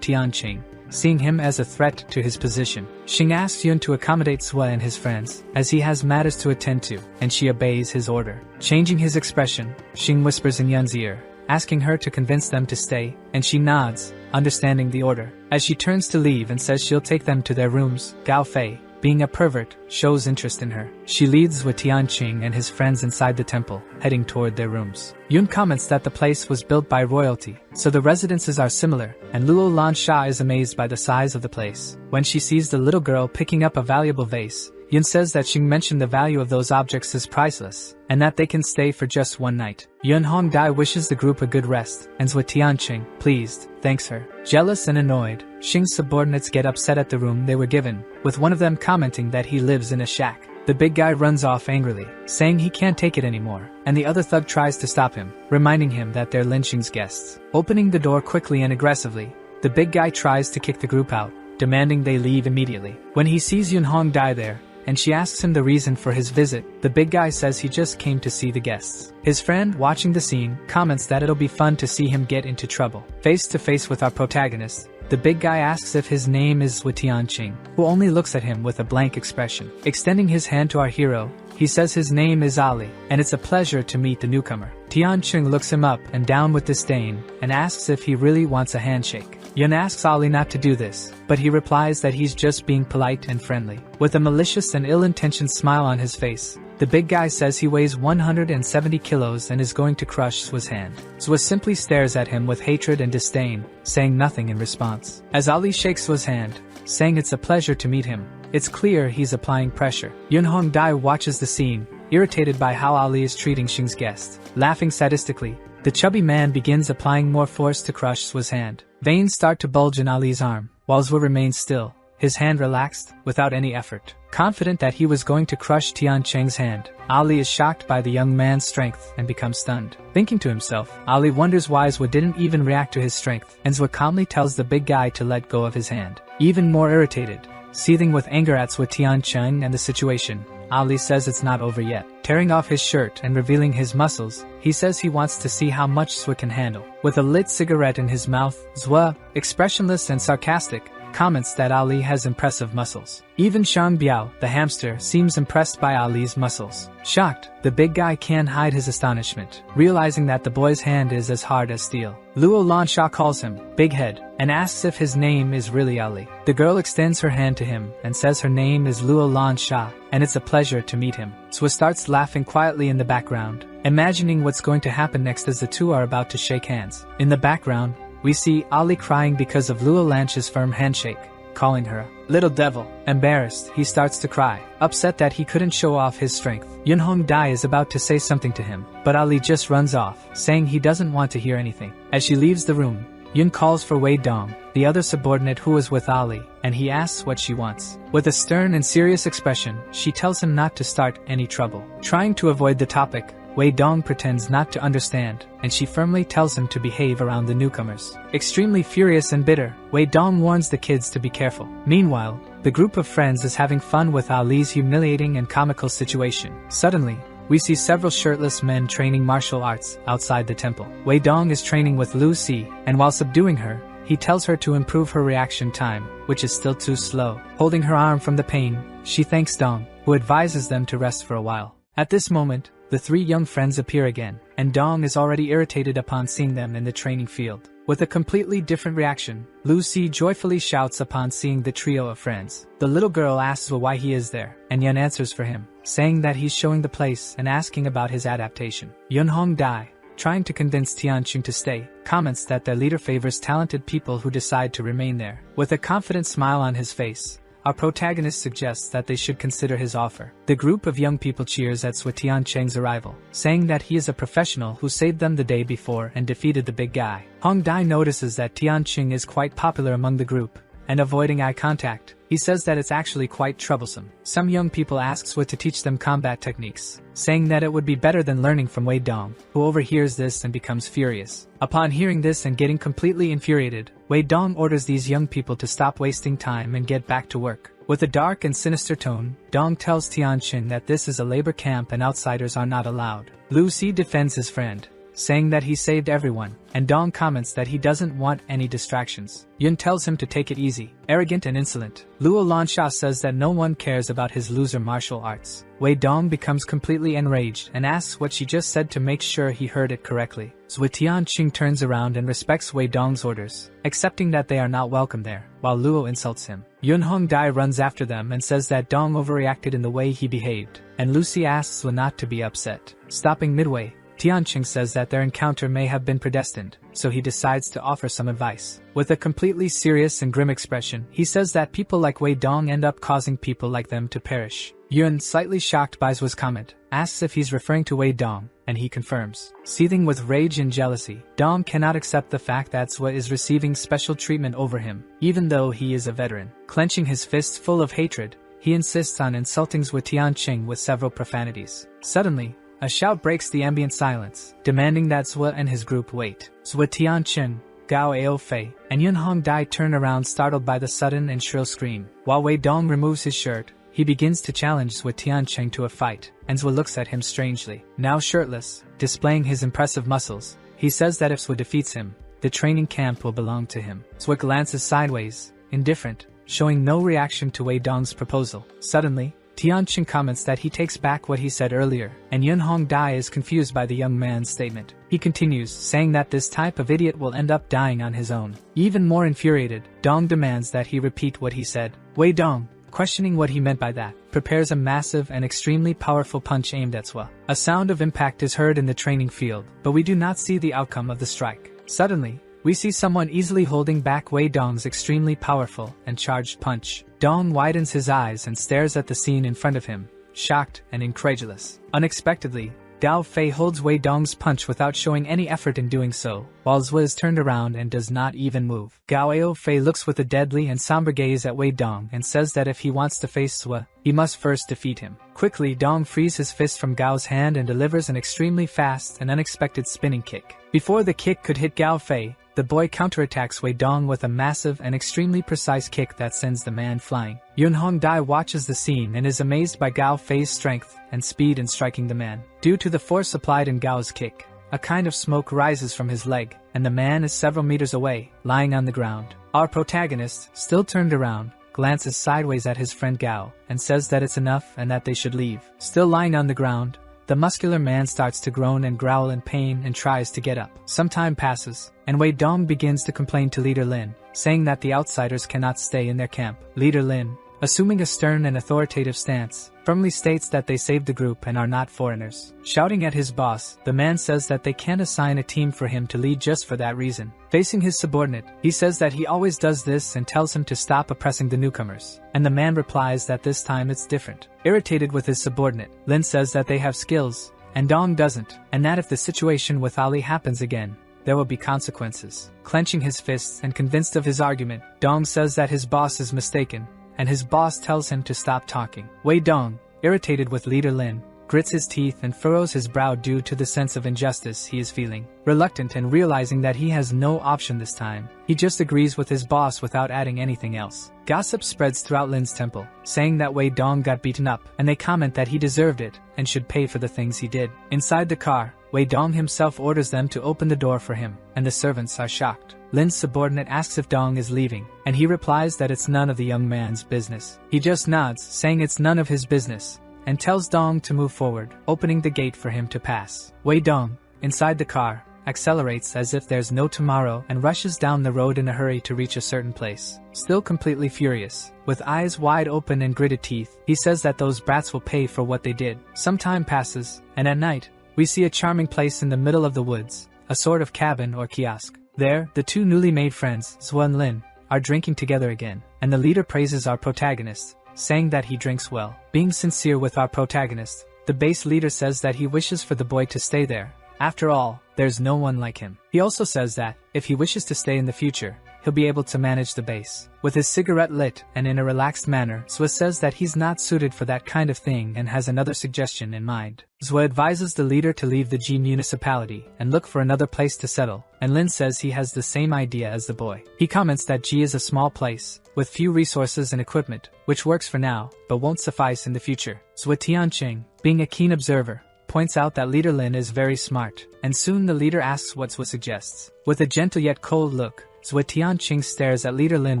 Tianqing, seeing him as a threat to his position. Xing asks Yun to accommodate Zhua and his friends, as he has matters to attend to, and she obeys his order. Changing his expression, Xing whispers in Yun's ear, asking her to convince them to stay, and she nods, understanding the order. As she turns to leave and says she'll take them to their rooms, Gao Fei, being a pervert, shows interest in her. She leads with Tianqing and his friends inside the temple, heading toward their rooms. Yun comments that the place was built by royalty, so the residences are similar, and Luo Lansha is amazed by the size of the place. When she sees the little girl picking up a valuable vase, Yun says that Xing mentioned the value of those objects is priceless, and that they can stay for just one night. Yun Hongdai wishes the group a good rest, and Zhua Tianqing, pleased, thanks her. Jealous and annoyed, Xing's subordinates get upset at the room they were given, with one of them commenting that he lives in a shack. The big guy runs off angrily, saying he can't take it anymore, and the other thug tries to stop him, reminding him that they're Lin Xing's guests. Opening the door quickly and aggressively, the big guy tries to kick the group out, demanding they leave immediately. When he sees Yun Hongdai there, and she asks him the reason for his visit, the big guy says he just came to see the guests. His friend, watching the scene, comments that it'll be fun to see him get into trouble. Face to face with our protagonist, the big guy asks if his name is Zhua Tianqing, who only looks at him with a blank expression. Extending his hand to our hero, he says his name is Ali, and it's a pleasure to meet the newcomer. Tianqing looks him up and down with disdain, and asks if he really wants a handshake. Yun asks Ali not to do this, but he replies that he's just being polite and friendly. With a malicious and ill-intentioned smile on his face, the big guy says he weighs 170 kilos and is going to crush Zhua's hand. Zhua simply stares at him with hatred and disdain, saying nothing in response. As Ali shakes Zhua's hand, saying it's a pleasure to meet him, it's clear he's applying pressure. Yun Hongdai watches the scene, irritated by how Ali is treating Xing's guest. Laughing sadistically, the chubby man begins applying more force to crush Zhua's hand. Veins start to bulge in Ali's arm, while Zhua remains still, his hand relaxed, without any effort. Confident that he was going to crush Tianqing's hand, Ali is shocked by the young man's strength and becomes stunned. Thinking to himself, Ali wonders why Zhua didn't even react to his strength, and Zhua calmly tells the big guy to let go of his hand. Even more irritated, seething with anger at Zhua Tianqing and the situation, Ali says it's not over yet. Tearing off his shirt and revealing his muscles, he says he wants to see how much Zhua can handle. With a lit cigarette in his mouth, Zhua, expressionless and sarcastic, comments that Ali has impressive muscles. Even Shang Biao, the hamster, seems impressed by Ali's muscles. Shocked, the big guy can't hide his astonishment, realizing that the boy's hand is as hard as steel. Luo Lansha calls him Big Head and asks if his name is really Ali. The girl extends her hand to him and says her name is Luo Lansha, and it's a pleasure to meet him. Zhua starts laughing quietly in the background, imagining what's going to happen next as the two are about to shake hands. In the background, we see Ali crying because of Luo Lansh's firm handshake, calling her a little devil. Embarrassed, he starts to cry, upset that he couldn't show off his strength. Yun Hongdai is about to say something to him, but Ali just runs off, saying he doesn't want to hear anything. As she leaves the room, Yun calls for Wei Dong, the other subordinate who is with Ali, and he asks what she wants. With a stern and serious expression, she tells him not to start any trouble. Trying to avoid the topic, Wei Dong pretends not to understand, and she firmly tells him to behave around the newcomers. Extremely furious and bitter, Wei Dong warns the kids to be careful. Meanwhile, the group of friends is having fun with Ali's humiliating and comical situation. Suddenly, we see several shirtless men training martial arts outside the temple. Wei Dong is training with Lu Si, and while subduing her, he tells her to improve her reaction time, which is still too slow. Holding her arm from the pain, she thanks Dong, who advises them to rest for a while. At this moment, the three young friends appear again, and Dong is already irritated upon seeing them in the training field. With a completely different reaction, Lucy joyfully shouts upon seeing the trio of friends. The little girl asks why he is there, and Yun answers for him, saying that he's showing the place and asking about his adaptation. Yun Hong Dai, trying to convince Tianqing to stay, comments that their leader favors talented people who decide to remain there. With a confident smile on his face, our protagonist suggests that they should consider his offer. The group of young people cheers at Tianqing's arrival, saying that he is a professional who saved them the day before and defeated the big guy. Hong Dai notices that Tianqing is quite popular among the group, and avoiding eye contact, he says that it's actually quite troublesome. Some young people ask Swa to teach them combat techniques, saying that it would be better than learning from Wei Dong, who overhears this and becomes furious. Upon hearing this and getting completely infuriated, Wei Dong orders these young people to stop wasting time and get back to work. With a dark and sinister tone, Dong tells Tianqing that this is a labor camp and outsiders are not allowed. Lu Si defends his friend, saying that he saved everyone, and Dong comments that he doesn't want any distractions. Yun tells him to take it easy, arrogant and insolent. Luo Lansha says that no one cares about his loser martial arts. Wei Dong becomes completely enraged and asks what she just said to make sure he heard it correctly. Zui Tianqing turns around and respects Wei Dong's orders, accepting that they are not welcome there, while Luo insults him. Yun Hong Dai runs after them and says that Dong overreacted in the way he behaved, and Lucy asks Zui not to be upset. Stopping midway, Tianqing says that their encounter may have been predestined, so he decides to offer some advice. With a completely serious and grim expression, he says that people like Wei Dong end up causing people like them to perish. Yun, slightly shocked by Zhu's comment, asks if he's referring to Wei Dong, and he confirms. Seething with rage and jealousy, Dong cannot accept the fact that Zhu is receiving special treatment over him, even though he is a veteran. Clenching his fists full of hatred, he insists on insulting Zhu Tianqing with several profanities. Suddenly, a shout breaks the ambient silence, demanding that Zhu and his group wait. Zhu Tianqing, Gao Aofei, and Yun Hong Dai turn around startled by the sudden and shrill scream. While Wei Dong removes his shirt, he begins to challenge Zhu Tianqing to a fight, and Zhu looks at him strangely. Now shirtless, displaying his impressive muscles, he says that if Zhu defeats him, the training camp will belong to him. Zhu glances sideways, indifferent, showing no reaction to Wei Dong's proposal. Suddenly, Tianqing comments that he takes back what he said earlier, and Yun Hong Dai is confused by the young man's statement. He continues, saying that this type of idiot will end up dying on his own. Even more infuriated, Dong demands that he repeat what he said. Wei Dong, questioning what he meant by that, prepares a massive and extremely powerful punch aimed at Zhu. A sound of impact is heard in the training field, but we do not see the outcome of the strike. Suddenly, we see someone easily holding back Wei Dong's extremely powerful and charged punch. Dong widens his eyes and stares at the scene in front of him, shocked and incredulous. Unexpectedly, Gao Fei holds Wei Dong's punch without showing any effort in doing so, while Zhu is turned around and does not even move. Gao Aofei looks with a deadly and somber gaze at Wei Dong and says that if he wants to face Zhu, he must first defeat him. Quickly, Dong frees his fist from Gao's hand and delivers an extremely fast and unexpected spinning kick. Before the kick could hit Gao Fei, the boy counterattacks Wei Dong with a massive and extremely precise kick that sends the man flying. Yun Hong Dai watches the scene and is amazed by Gao Fei's strength and speed in striking the man. Due to the force applied in Gao's kick, a kind of smoke rises from his leg, and the man is several meters away, lying on the ground. Our protagonist, still turned around, glances sideways at his friend Gao, and says that it's enough and that they should leave. Still lying on the ground, the muscular man starts to groan and growl in pain and tries to get up. Some time passes, and Wei Dong begins to complain to Leader Lin, saying that the outsiders cannot stay in their camp. Leader Lin, assuming a stern and authoritative stance, firmly states that they saved the group and are not foreigners. Shouting at his boss, the man says that they can't assign a team for him to lead just for that reason. Facing his subordinate, he says that he always does this and tells him to stop oppressing the newcomers, and the man replies that this time it's different. Irritated with his subordinate, Lin says that they have skills, and Dong doesn't, and that if the situation with Ali happens again, there will be consequences. Clenching his fists and convinced of his argument, Dong says that his boss is mistaken, and his boss tells him to stop talking. Wei Dong, irritated with Leader Lin, grits his teeth and furrows his brow due to the sense of injustice he is feeling. Reluctant and realizing that he has no option this time, he just agrees with his boss without adding anything else. Gossip spreads throughout Lin's temple, saying that Wei Dong got beaten up, and they comment that he deserved it and should pay for the things he did. Inside the car, Wei Dong himself orders them to open the door for him, and the servants are shocked. Lin's subordinate asks if Dong is leaving, and he replies that it's none of the young man's business. He just nods, saying it's none of his business, and tells Dong to move forward, opening the gate for him to pass. Wei Dong, inside the car, accelerates as if there's no tomorrow and rushes down the road in a hurry to reach a certain place. Still completely furious, with eyes wide open and gritted teeth, he says that those brats will pay for what they did. Some time passes, and at night, we see a charming place in the middle of the woods, a sort of cabin or kiosk. There, the two newly made friends, Zhua and Lin, are drinking together again, and the leader praises our protagonist, saying that he drinks well. Being sincere with our protagonist, the base leader says that he wishes for the boy to stay there. After all, there's no one like him. He also says that, if he wishes to stay in the future, he'll be able to manage the base. With his cigarette lit and in a relaxed manner, Zhua says that he's not suited for that kind of thing and has another suggestion in mind. Zhua advises the leader to leave the G municipality and look for another place to settle, and Lin says he has the same idea as the boy. He comments that G is a small place, with few resources and equipment, which works for now, but won't suffice in the future. Zhua Tianqing, being a keen observer, points out that leader Lin is very smart, and soon the leader asks what Zhua suggests. With a gentle yet cold look, Zhua Tianqing stares at leader Lin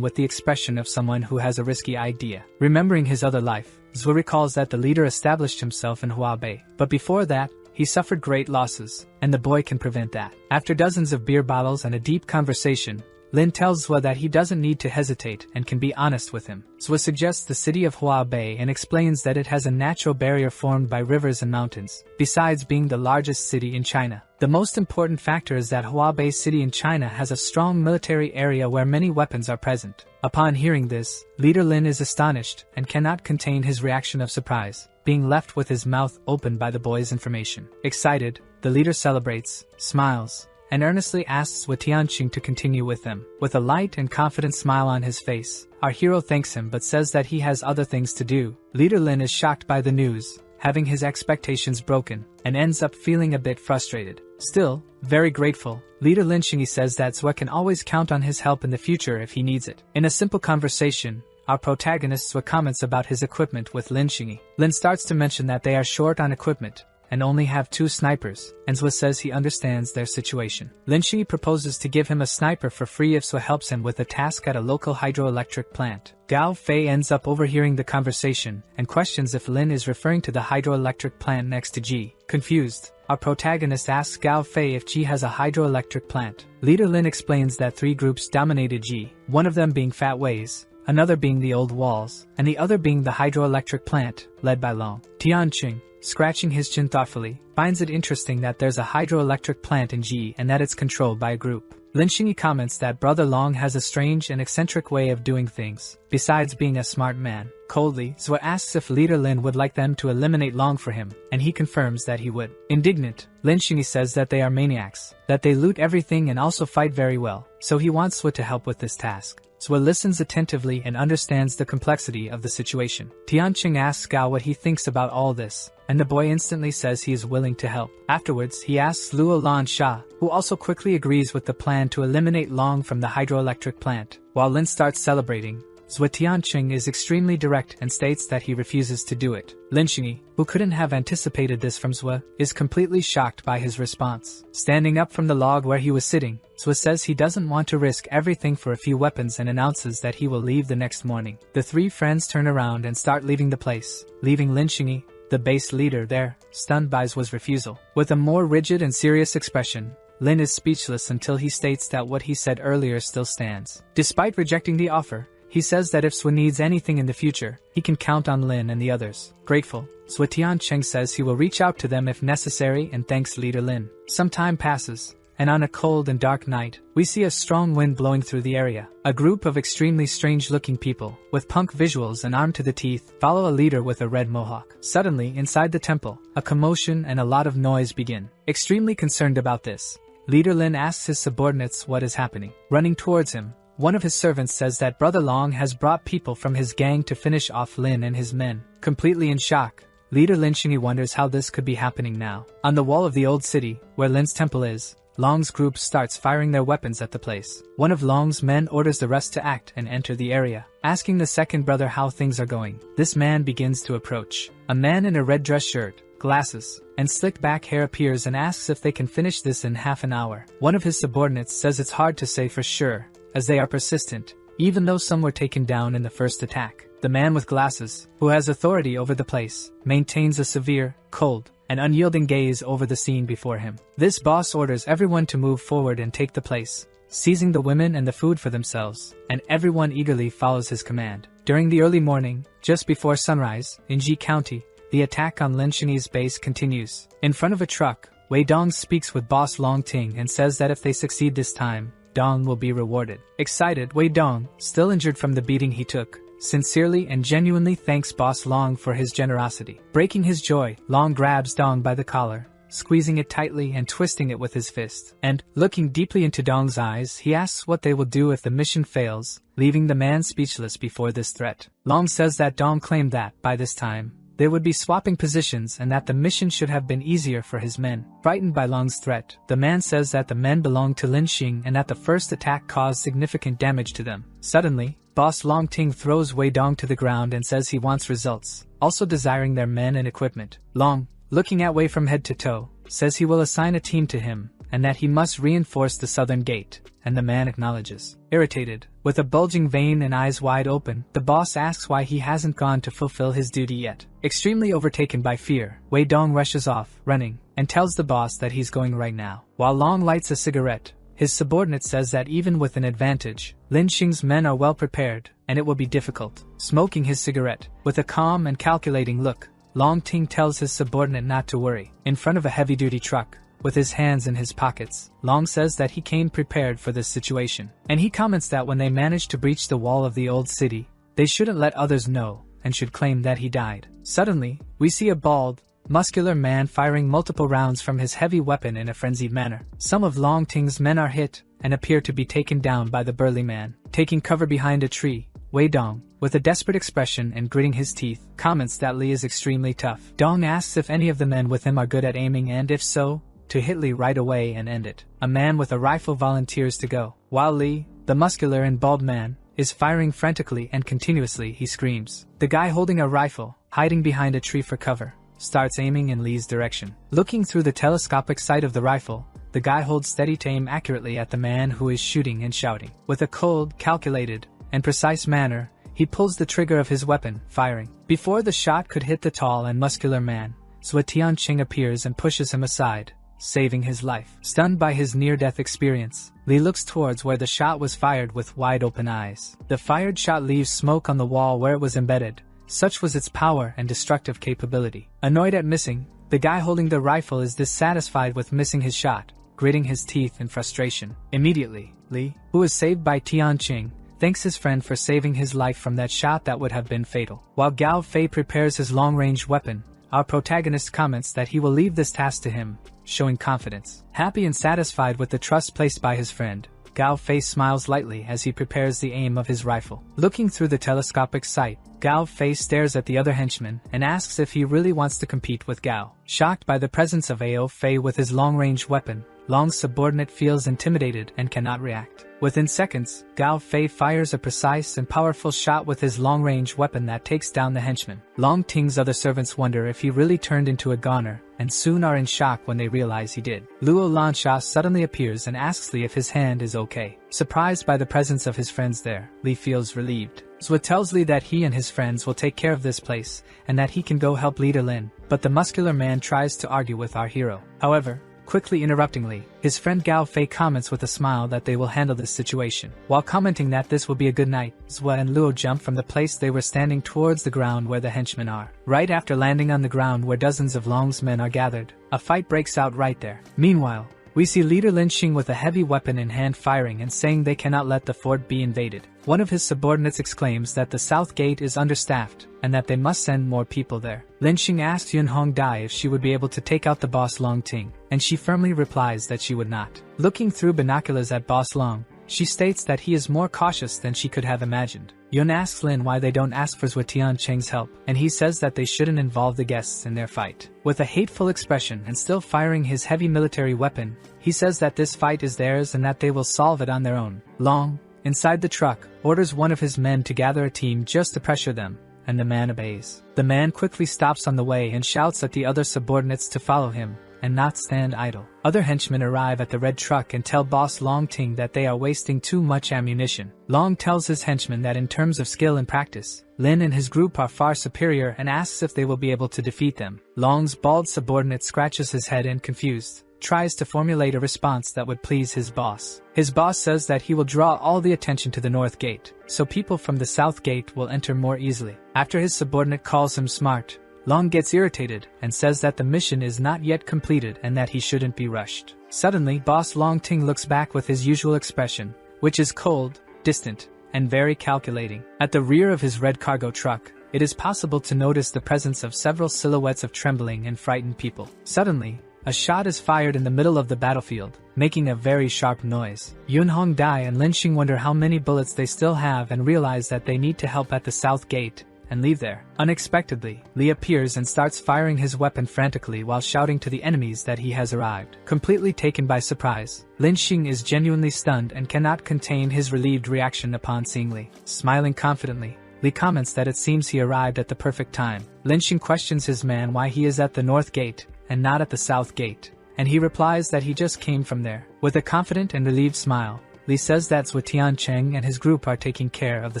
with the expression of someone who has a risky idea. Remembering his other life, Zhua recalls that the leader established himself in Huabei, but before that, he suffered great losses, and the boy can prevent that. After dozens of beer bottles and a deep conversation, Lin tells Zhua that he doesn't need to hesitate and can be honest with him. Zhua suggests the city of Huabei and explains that it has a natural barrier formed by rivers and mountains, besides being the largest city in China. The most important factor is that Huabei city in China has a strong military area where many weapons are present. Upon hearing this, leader Lin is astonished and cannot contain his reaction of surprise, being left with his mouth open by the boy's information. Excited, the leader celebrates, smiles, and earnestly asks Zhua Tianqing to continue with them. With a light and confident smile on his face, our hero thanks him but says that he has other things to do. Leader Lin is shocked by the news, having his expectations broken, and ends up feeling a bit frustrated. Still, very grateful, leader Lin Xingyi says that Zhua can always count on his help in the future if he needs it. In a simple conversation, our protagonist Zhua comments about his equipment with Lin Xingyi. Lin starts to mention that they are short on equipment, and only have 2 snipers, and Zhua says he understands their situation. Lin Xingyi proposes to give him a sniper for free if Zhua helps him with a task at a local hydroelectric plant. Gao Fei ends up overhearing the conversation and questions if Lin is referring to the hydroelectric plant next to G. Confused, our protagonist asks Gao Fei if G has a hydroelectric plant. Leader Lin explains that 3 groups dominated G, one of them being Fat Wei's, another being the Old Walls, and the other being the hydroelectric plant, led by Long. Tianqing, scratching his chin thoughtfully, finds it interesting that there's a hydroelectric plant in G and that it's controlled by a group. Lin Xingyi comments that Brother Long has a strange and eccentric way of doing things, besides being a smart man. Coldly, Zhua asks if leader Lin would like them to eliminate Long for him, and he confirms that he would. Indignant, Lin Xingyi says that they are maniacs, that they loot everything and also fight very well, so he wants Zhua to help with this task. Zhua listens attentively and understands the complexity of the situation. Tianqing asks Gao what he thinks about all this, and the boy instantly says he is willing to help. Afterwards, he asks Luo Lan Sha, who also quickly agrees with the plan to eliminate Long from the hydroelectric plant. While Lin starts celebrating, Zhua Tianqing is extremely direct and states that he refuses to do it. Lin Xingyi, who couldn't have anticipated this from Zhua, is completely shocked by his response. Standing up from the log where he was sitting, Zhua says he doesn't want to risk everything for a few weapons and announces that he will leave the next morning. The 3 friends turn around and start leaving the place, leaving Lin Xingyi, the base leader, there, stunned by Zhua's refusal. With a more rigid and serious expression, Lin is speechless until he states that what he said earlier still stands. Despite rejecting the offer, he says that if Zhua needs anything in the future, he can count on Lin and the others. Grateful, Zhua Tianqing says he will reach out to them if necessary and thanks leader Lin. Some time passes, and on a cold and dark night, we see a strong wind blowing through the area. A group of extremely strange-looking people, with punk visuals and armed to the teeth, follow a leader with a red mohawk. Suddenly, inside the temple, a commotion and a lot of noise begin. Extremely concerned about this, leader Lin asks his subordinates what is happening. Running towards him, one of his servants says that Brother Long has brought people from his gang to finish off Lin and his men. Completely in shock, leader Lin Xingyi wonders how this could be happening now. On the wall of the old city, where Lin's temple is, Long's group starts firing their weapons at the place. One of Long's men orders the rest to act and enter the area, asking the second brother how things are going. This man begins to approach. A man in a red dress shirt, glasses, and slicked back hair appears and asks if they can finish this in half an hour. One of his subordinates says it's hard to say for sure, as they are persistent, even though some were taken down in the first attack. the man with glasses, who has authority over the place, maintains a severe, cold, and unyielding gaze over the scene before him. This boss orders everyone to move forward and take the place, seizing the women and the food for themselves, and everyone eagerly follows his command. During the early morning, just before sunrise, in Ji County, the attack on Lin Xingyi's base continues. In front of a truck, Wei Dong speaks with Boss Long Ting and says that if they succeed this time, Dong will be rewarded. Excited, Wei Dong, still injured from the beating he took, sincerely and genuinely thanks Boss Long for his generosity. Breaking his joy, Long grabs Dong by the collar, squeezing it tightly and twisting it with his fist. And, looking deeply into Dong's eyes, he asks what they will do if the mission fails, leaving the man speechless before this threat. Long says that Dong claimed that, by this time, they would be swapping positions and that the mission should have been easier for his men. Frightened by Long's threat, the man says that the men belong to Lin Xing and that the first attack caused significant damage to them. Suddenly, Boss Long Ting throws Wei Dong to the ground and says he wants results, also desiring their men and equipment. Long, looking at Wei from head to toe, says he will assign a team to him, and that he must reinforce the southern gate, and the man acknowledges. Irritated, with a bulging vein and eyes wide open, the boss asks why he hasn't gone to fulfill his duty yet. Extremely overtaken by fear, Wei Dong rushes off, running, and tells the boss that he's going right now. While Long lights a cigarette, his subordinate says that even with an advantage, Lin Xing's men are well prepared, and it will be difficult. Smoking his cigarette, with a calm and calculating look, Long Ting tells his subordinate not to worry. In front of a heavy-duty truck, with his hands in his pockets, Long says that he came prepared for this situation. And he comments that when they manage to breach the wall of the old city, they shouldn't let others know, and should claim that he died. Suddenly, we see a bald, muscular man firing multiple rounds from his heavy weapon in a frenzied manner. Some of Long Ting's men are hit, and appear to be taken down by the burly man. Taking cover behind a tree, Wei Dong, with a desperate expression and gritting his teeth, comments that Li is extremely tough. Dong asks if any of the men with him are good at aiming and if so, to hit Li right away and end it. A man with a rifle volunteers to go. While Li, the muscular and bald man, is firing frantically and continuously, he screams. The guy holding a rifle, hiding behind a tree for cover, starts aiming in Li's direction. Looking through the telescopic sight of the rifle, the guy holds steady to aim accurately at the man who is shooting and shouting. With a cold, calculated, and precise manner, he pulls the trigger of his weapon, firing. Before the shot could hit the tall and muscular man, Zhou Tianqing appears and pushes him aside, saving his life. Stunned by his near-death experience, Li looks towards where the shot was fired with wide-open eyes. The fired shot leaves smoke on the wall where it was embedded. Such was its power and destructive capability. Annoyed at missing, the guy holding the rifle is dissatisfied with missing his shot, gritting his teeth in frustration. Immediately, Li, who is saved by Tianqing, thanks his friend for saving his life from that shot that would have been fatal. While Gao Fei prepares his long-range weapon, our protagonist comments that he will leave this task to him, showing confidence. Happy and satisfied with the trust placed by his friend, Gao Fei smiles lightly as he prepares the aim of his rifle. Looking through the telescopic sight, Gao Fei stares at the other henchman and asks if he really wants to compete with Gao. Shocked by the presence of Ao Fei with his long-range weapon, Long's subordinate feels intimidated and cannot react. Within seconds, Gao Fei fires a precise and powerful shot with his long-range weapon that takes down the henchman. Long Ting's other servants wonder if he really turned into a goner, and soon are in shock when they realize he did. Luo Lansha suddenly appears and asks Li if his hand is okay. Surprised by the presence of his friends there, Li feels relieved. Zhou tells Li that he and his friends will take care of this place, and that he can go help Leader Lin, but the muscular man tries to argue with our hero. However, quickly interrupting Li, his friend Gao Fei comments with a smile that they will handle this situation. While commenting that this will be a good night, Zhou and Luo jump from the place they were standing towards the ground where the henchmen are. Right after landing on the ground where dozens of Long's men are gathered, a fight breaks out right there. Meanwhile, we see Leader Lin Xing with a heavy weapon in hand firing and saying they cannot let the fort be invaded. One of his subordinates exclaims that the south gate is understaffed and that they must send more people there. Lin Xing asks Yun Hong Dai if she would be able to take out the boss Long Ting, and she firmly replies that she would not. Looking through binoculars at boss Long, she states that he is more cautious than she could have imagined. Yun asks Lin why they don't ask for Zhou Tianqing's help, and he says that they shouldn't involve the guests in their fight. With a hateful expression and still firing his heavy military weapon, he says that this fight is theirs and that they will solve it on their own. Long, inside the truck, orders one of his men to gather a team just to pressure them, and the man obeys. The man quickly stops on the way and shouts at the other subordinates to follow him, and not stand idle. Other henchmen arrive at the red truck and tell boss Long Ting that they are wasting too much ammunition. Long tells his henchmen that in terms of skill and practice, Lin and his group are far superior and asks if they will be able to defeat them. Long's bald subordinate scratches his head and confused, tries to formulate a response that would please his boss. His boss says that he will draw all the attention to the north gate, so people from the south gate will enter more easily. After his subordinate calls him smart, Long gets irritated and says that the mission is not yet completed and that he shouldn't be rushed. Suddenly, boss Long Ting looks back with his usual expression, which is cold, distant, and very calculating. At the rear of his red cargo truck, it is possible to notice the presence of several silhouettes of trembling and frightened people. Suddenly, a shot is fired in the middle of the battlefield, making a very sharp noise. Yun Hong Dai and Lin Xing wonder how many bullets they still have and realize that they need to help at the south gate and leave there. Unexpectedly, Li appears and starts firing his weapon frantically while shouting to the enemies that he has arrived. Completely taken by surprise, Lin Xing is genuinely stunned and cannot contain his relieved reaction upon seeing Li. Smiling confidently, Li comments that it seems he arrived at the perfect time. Lin Xing questions his man why he is at the north gate and not at the south gate, and he replies that he just came from there. With a confident and relieved smile, Li says that Zhou Tiancheng and his group are taking care of the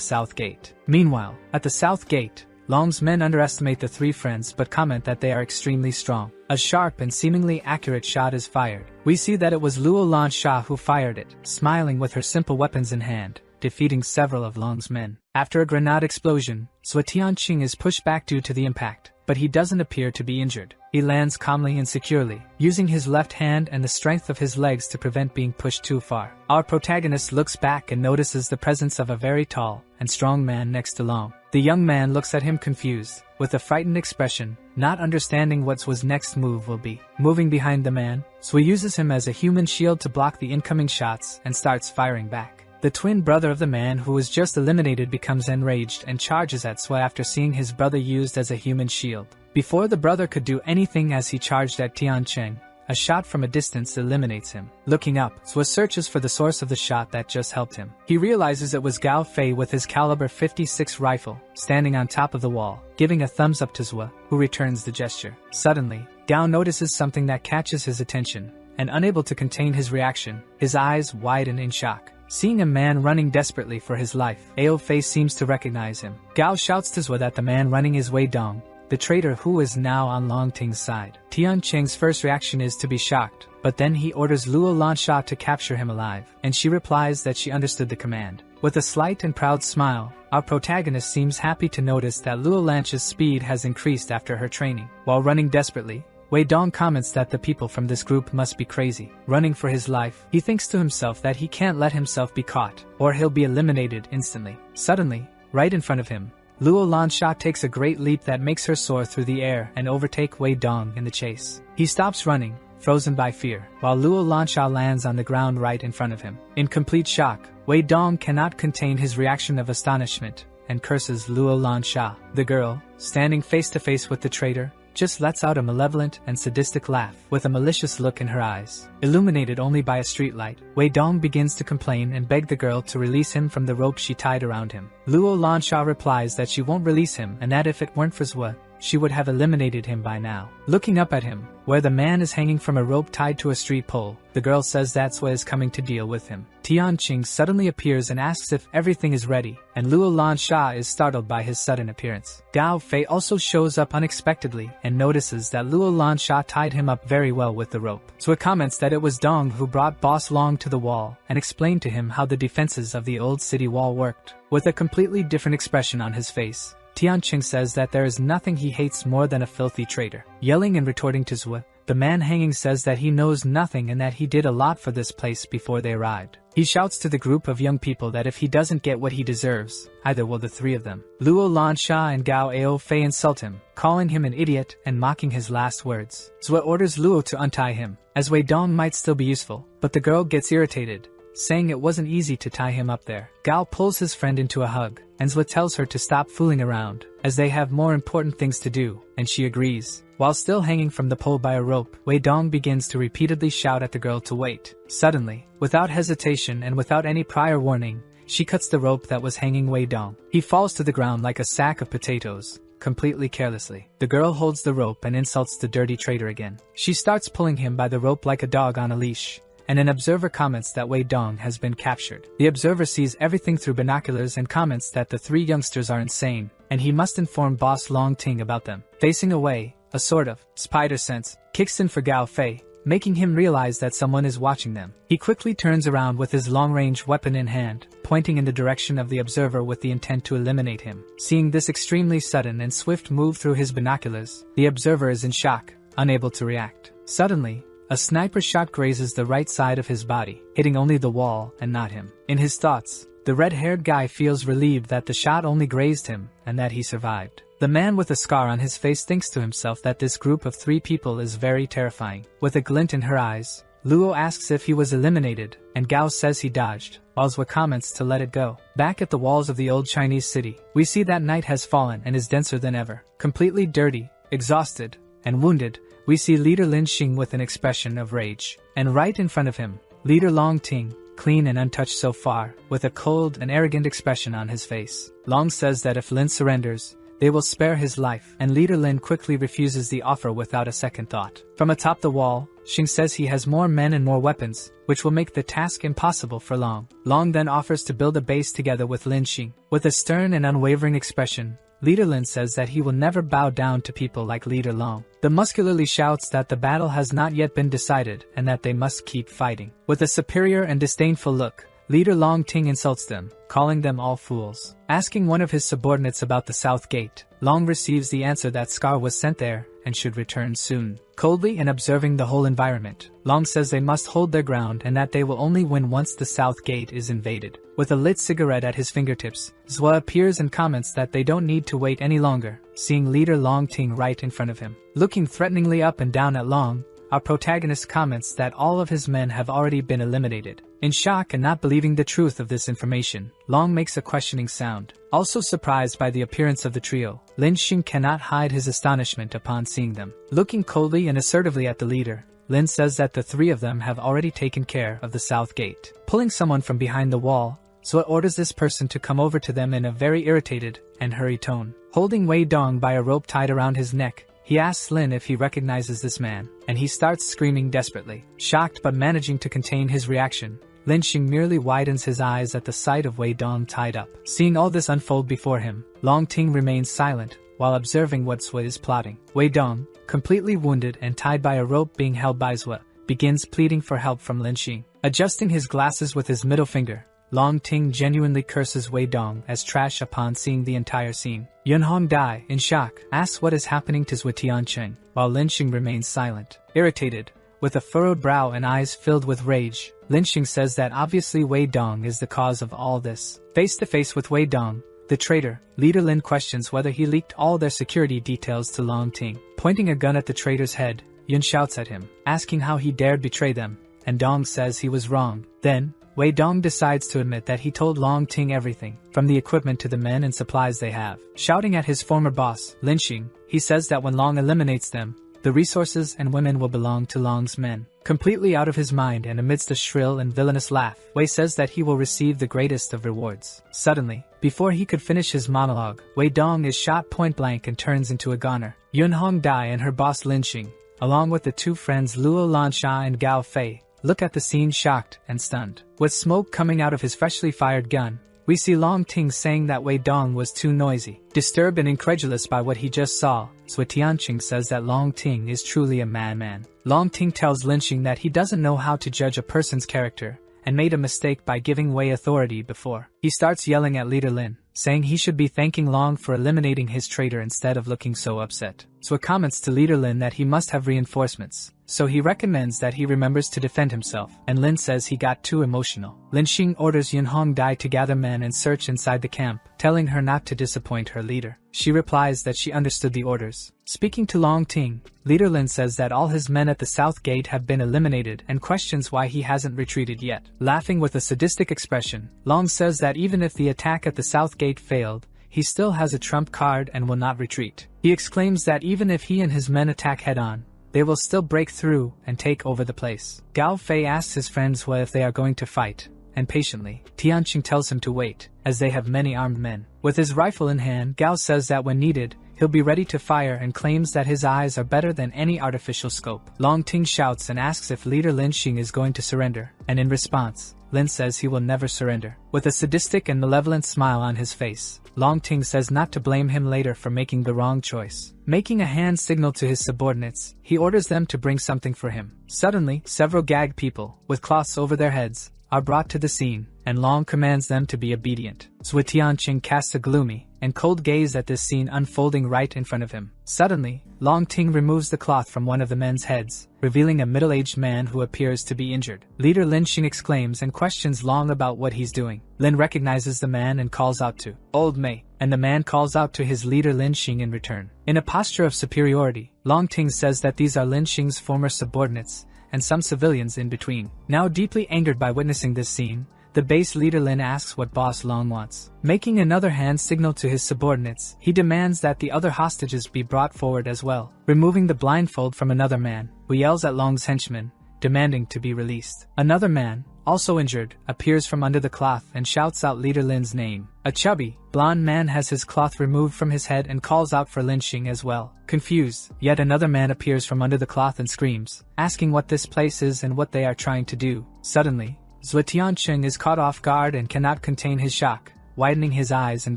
south gate. Meanwhile, at the south gate, Long's men underestimate the three friends but comment that they are extremely strong. A sharp and seemingly accurate shot is fired. We see that it was Luo Lansha who fired it, smiling with her simple weapons in hand, defeating several of Long's men. After a grenade explosion, Zhou Tiancheng is pushed back due to the impact, but he doesn't appear to be injured. He lands calmly and securely, using his left hand and the strength of his legs to prevent being pushed too far. Our protagonist looks back and notices the presence of a very tall and strong man next to Long. The young man looks at him confused, with a frightened expression, not understanding what Zhu's next move will be. Moving behind the man, Zhu uses him as a human shield to block the incoming shots and starts firing back. The twin brother of the man who was just eliminated becomes enraged and charges at Zhu after seeing his brother used as a human shield. Before the brother could do anything as he charged at Tiancheng, a shot from a distance eliminates him. Looking up, Zhu searches for the source of the shot that just helped him. He realizes it was Gao Fei with his caliber 56 rifle, standing on top of the wall, giving a thumbs up to Zhu, who returns the gesture. Suddenly, Gao notices something that catches his attention, and unable to contain his reaction, his eyes widen in shock. Seeing a man running desperately for his life, Ao Fei seems to recognize him. Gao shouts to Zhu that the man running is Wei Dong, the traitor who is now on Long Ting's side. Tiancheng's first reaction is to be shocked, but then he orders Luo Lansha to capture him alive, and she replies that she understood the command. With a slight and proud smile, our protagonist seems happy to notice that Luo Lansha's speed has increased after her training. While running desperately, Wei Dong comments that the people from this group must be crazy. Running for his life, he thinks to himself that he can't let himself be caught, or he'll be eliminated instantly. Suddenly, right in front of him, Luo Lansha takes a great leap that makes her soar through the air and overtake Wei Dong in the chase. He stops running, frozen by fear, while Luo Lansha lands on the ground right in front of him. In complete shock, Wei Dong cannot contain his reaction of astonishment and curses Luo Lansha. The girl, standing face to face with the traitor, just lets out a malevolent and sadistic laugh with a malicious look in her eyes. Illuminated only by a streetlight, Wei Dong begins to complain and beg the girl to release him from the rope she tied around him. Luo Lansha replies that she won't release him and that if it weren't for Zhu, she would have eliminated him by now. Looking up at him, where the man is hanging from a rope tied to a street pole, the girl says that Zhu is coming to deal with him. Tiancheng suddenly appears and asks if everything is ready, and Luo Lansha is startled by his sudden appearance. Gao Fei also shows up unexpectedly and notices that Luo Lansha tied him up very well with the rope. Zhu comments that it was Dong who brought Boss Long to the wall and explained to him how the defenses of the old city wall worked. With a completely different expression on his face, Tiancheng says that there is nothing he hates more than a filthy traitor. Yelling and retorting to Zhu, the man hanging says that he knows nothing and that he did a lot for this place before they arrived. He shouts to the group of young people that if he doesn't get what he deserves, either will the three of them. Luo Lansha and Gao Ao Fei insult him, calling him an idiot and mocking his last words. Zhu orders Luo to untie him, as Wei Dong might still be useful, but the girl gets irritated, saying it wasn't easy to tie him up there. Gao pulls his friend into a hug, and Zhu tells her to stop fooling around, as they have more important things to do, and she agrees. While still hanging from the pole by a rope, Wei Dong begins to repeatedly shout at the girl to wait. Suddenly, without hesitation and without any prior warning, she cuts the rope that was hanging Wei Dong. He falls to the ground like a sack of potatoes, completely carelessly. The girl holds the rope and insults the dirty traitor again. She starts pulling him by the rope like a dog on a leash, and an observer comments that Wei Dong has been captured. The observer sees everything through binoculars and comments that the three youngsters are insane, and he must inform boss Long Ting about them. Facing away, a sort of spider sense kicks in for Gao Fei, making him realize that someone is watching them. He quickly turns around with his long-range weapon in hand, pointing in the direction of the observer with the intent to eliminate him. Seeing this extremely sudden and swift move through his binoculars, the observer is in shock, unable to react. Suddenly, a sniper shot grazes the right side of his body, hitting only the wall and not him. In his thoughts, the red-haired guy feels relieved that the shot only grazed him and that he survived. The man with a scar on his face thinks to himself that this group of 3 people is very terrifying. With a glint in her eyes, Luo asks if he was eliminated, and Gao says he dodged, while Zhua comments to let it go. Back at the walls of the old Chinese city, we see that night has fallen and is denser than ever. Completely dirty, exhausted, and wounded, we see leader Lin Xing with an expression of rage. And right in front of him, leader Long Ting, clean and untouched so far, with a cold and arrogant expression on his face. Long says that if Lin surrenders, they will spare his life, and leader Lin quickly refuses the offer without a second thought. From atop the wall, Xing says he has more men and more weapons, which will make the task impossible for Long. Long then offers to build a base together with Lin Xing. With a stern and unwavering expression, leader Lin says that he will never bow down to people like leader Long. The muscularly shouts that the battle has not yet been decided and that they must keep fighting. With a superior and disdainful look, leader Long Ting insults them, calling them all fools. Asking one of his subordinates about the South Gate, Long receives the answer that Scar was sent there and should return soon. Coldly and observing the whole environment, Long says they must hold their ground and that they will only win once the South Gate is invaded. With a lit cigarette at his fingertips, Zhua appears and comments that they don't need to wait any longer, seeing leader Long Ting right in front of him. Looking threateningly up and down at Long, our protagonist comments that all of his men have already been eliminated. In shock and not believing the truth of this information, Long makes a questioning sound. Also surprised by the appearance of the trio, Lin Xing cannot hide his astonishment upon seeing them. Looking coldly and assertively at the leader, Lin says that the 3 of them have already taken care of the South Gate. Pulling someone from behind the wall, Zhua orders this person to come over to them in a very irritated and hurried tone. Holding Wei Dong by a rope tied around his neck, he asks Lin if he recognizes this man, and he starts screaming desperately. Shocked but managing to contain his reaction, Lin Xing merely widens his eyes at the sight of Wei Dong tied up. Seeing all this unfold before him, Long Ting remains silent while observing what Zhua is plotting. Wei Dong, completely wounded and tied by a rope being held by Zhua, begins pleading for help from Lin Xing. Adjusting his glasses with his middle finger, Long Ting genuinely curses Wei Dong as trash upon seeing the entire scene. Yunhong Dai, in shock, asks what is happening to Zhua Tiancheng, while Lin Xing remains silent. Irritated, with a furrowed brow and eyes filled with rage, Lin Xing says that obviously Wei Dong is the cause of all this. Face to face with Wei Dong, the traitor, leader Lin questions whether he leaked all their security details to Long Ting. Pointing a gun at the traitor's head, Yun shouts at him, asking how he dared betray them, and Dong says he was wrong. Then, Wei Dong decides to admit that he told Long Ting everything, from the equipment to the men and supplies they have. Shouting at his former boss, Lin Xing, he says that when Long eliminates them, the resources and women will belong to Long's men. Completely out of his mind and amidst a shrill and villainous laugh, Wei says that he will receive the greatest of rewards. Suddenly, before he could finish his monologue, Wei Dong is shot point blank and turns into a goner. Yunhong Dai and her boss Lin Xing, along with the 2 friends Luo Lansha and Gao Fei, look at the scene shocked and stunned. With smoke coming out of his freshly fired gun, we see Long Ting saying that Wei Dong was too noisy. Disturbed and incredulous by what he just saw, Zhua Tianqing says that Long Ting is truly a madman. Long Ting tells Lin Xing that he doesn't know how to judge a person's character, and made a mistake by giving Wei authority before. He starts yelling at leader Lin, saying he should be thanking Long for eliminating his traitor instead of looking so upset. Zhua comments to leader Lin that he must have reinforcements, so he recommends that he remembers to defend himself, and Lin says he got too emotional. Lin Xing orders Yunhong Dai to gather men and search inside the camp, telling her not to disappoint her leader. She replies that she understood the orders. Speaking to Long Ting, leader Lin says that all his men at the South Gate have been eliminated and questions why he hasn't retreated yet. Laughing with a sadistic expression, Long says that even if the attack at the South Gate failed, he still has a trump card and will not retreat. He exclaims that even if he and his men attack head-on, they will still break through and take over the place. Gao Fei asks his friends if they are going to fight, and patiently, Tianqing tells him to wait, as they have many armed men. With his rifle in hand, Gao says that when needed, He'll be ready to fire and claims that his eyes are better than any artificial scope. Long Ting shouts and asks if leader Lin Xing is going to surrender, and in response, Lin says he will never surrender. With a sadistic and malevolent smile on his face, Long Ting says not to blame him later for making the wrong choice. Making a hand signal to his subordinates, he orders them to bring something for him. Suddenly, several gagged people, with cloths over their heads, are brought to the scene, and Long commands them to be obedient. Zhuo Tianqing casts a gloomy and cold gaze at this scene unfolding right in front of him. Suddenly, Long Ting removes the cloth from one of the men's heads, revealing a middle-aged man who appears to be injured. Leader Lin Xing exclaims and questions Long about what he's doing. Lin recognizes the man and calls out to Old Mei, and the man calls out to his leader Lin Xing in return. In a posture of superiority, Long Ting says that these are Lin Xing's former subordinates, and some civilians in between. Now deeply angered by witnessing this scene, the base leader Lin asks what Boss Long wants. Making another hand signal to his subordinates, he demands that the other hostages be brought forward as well, removing the blindfold from another man, who yells at Long's henchmen, demanding to be released. Another man, also injured, appears from under the cloth and shouts out leader Lin's name. A chubby, blonde man has his cloth removed from his head and calls out for Lin Xing as well. Confused, yet another man appears from under the cloth and screams, asking what this place is and what they are trying to do. Suddenly, Zhuo Tianqing is caught off guard and cannot contain his shock, widening his eyes and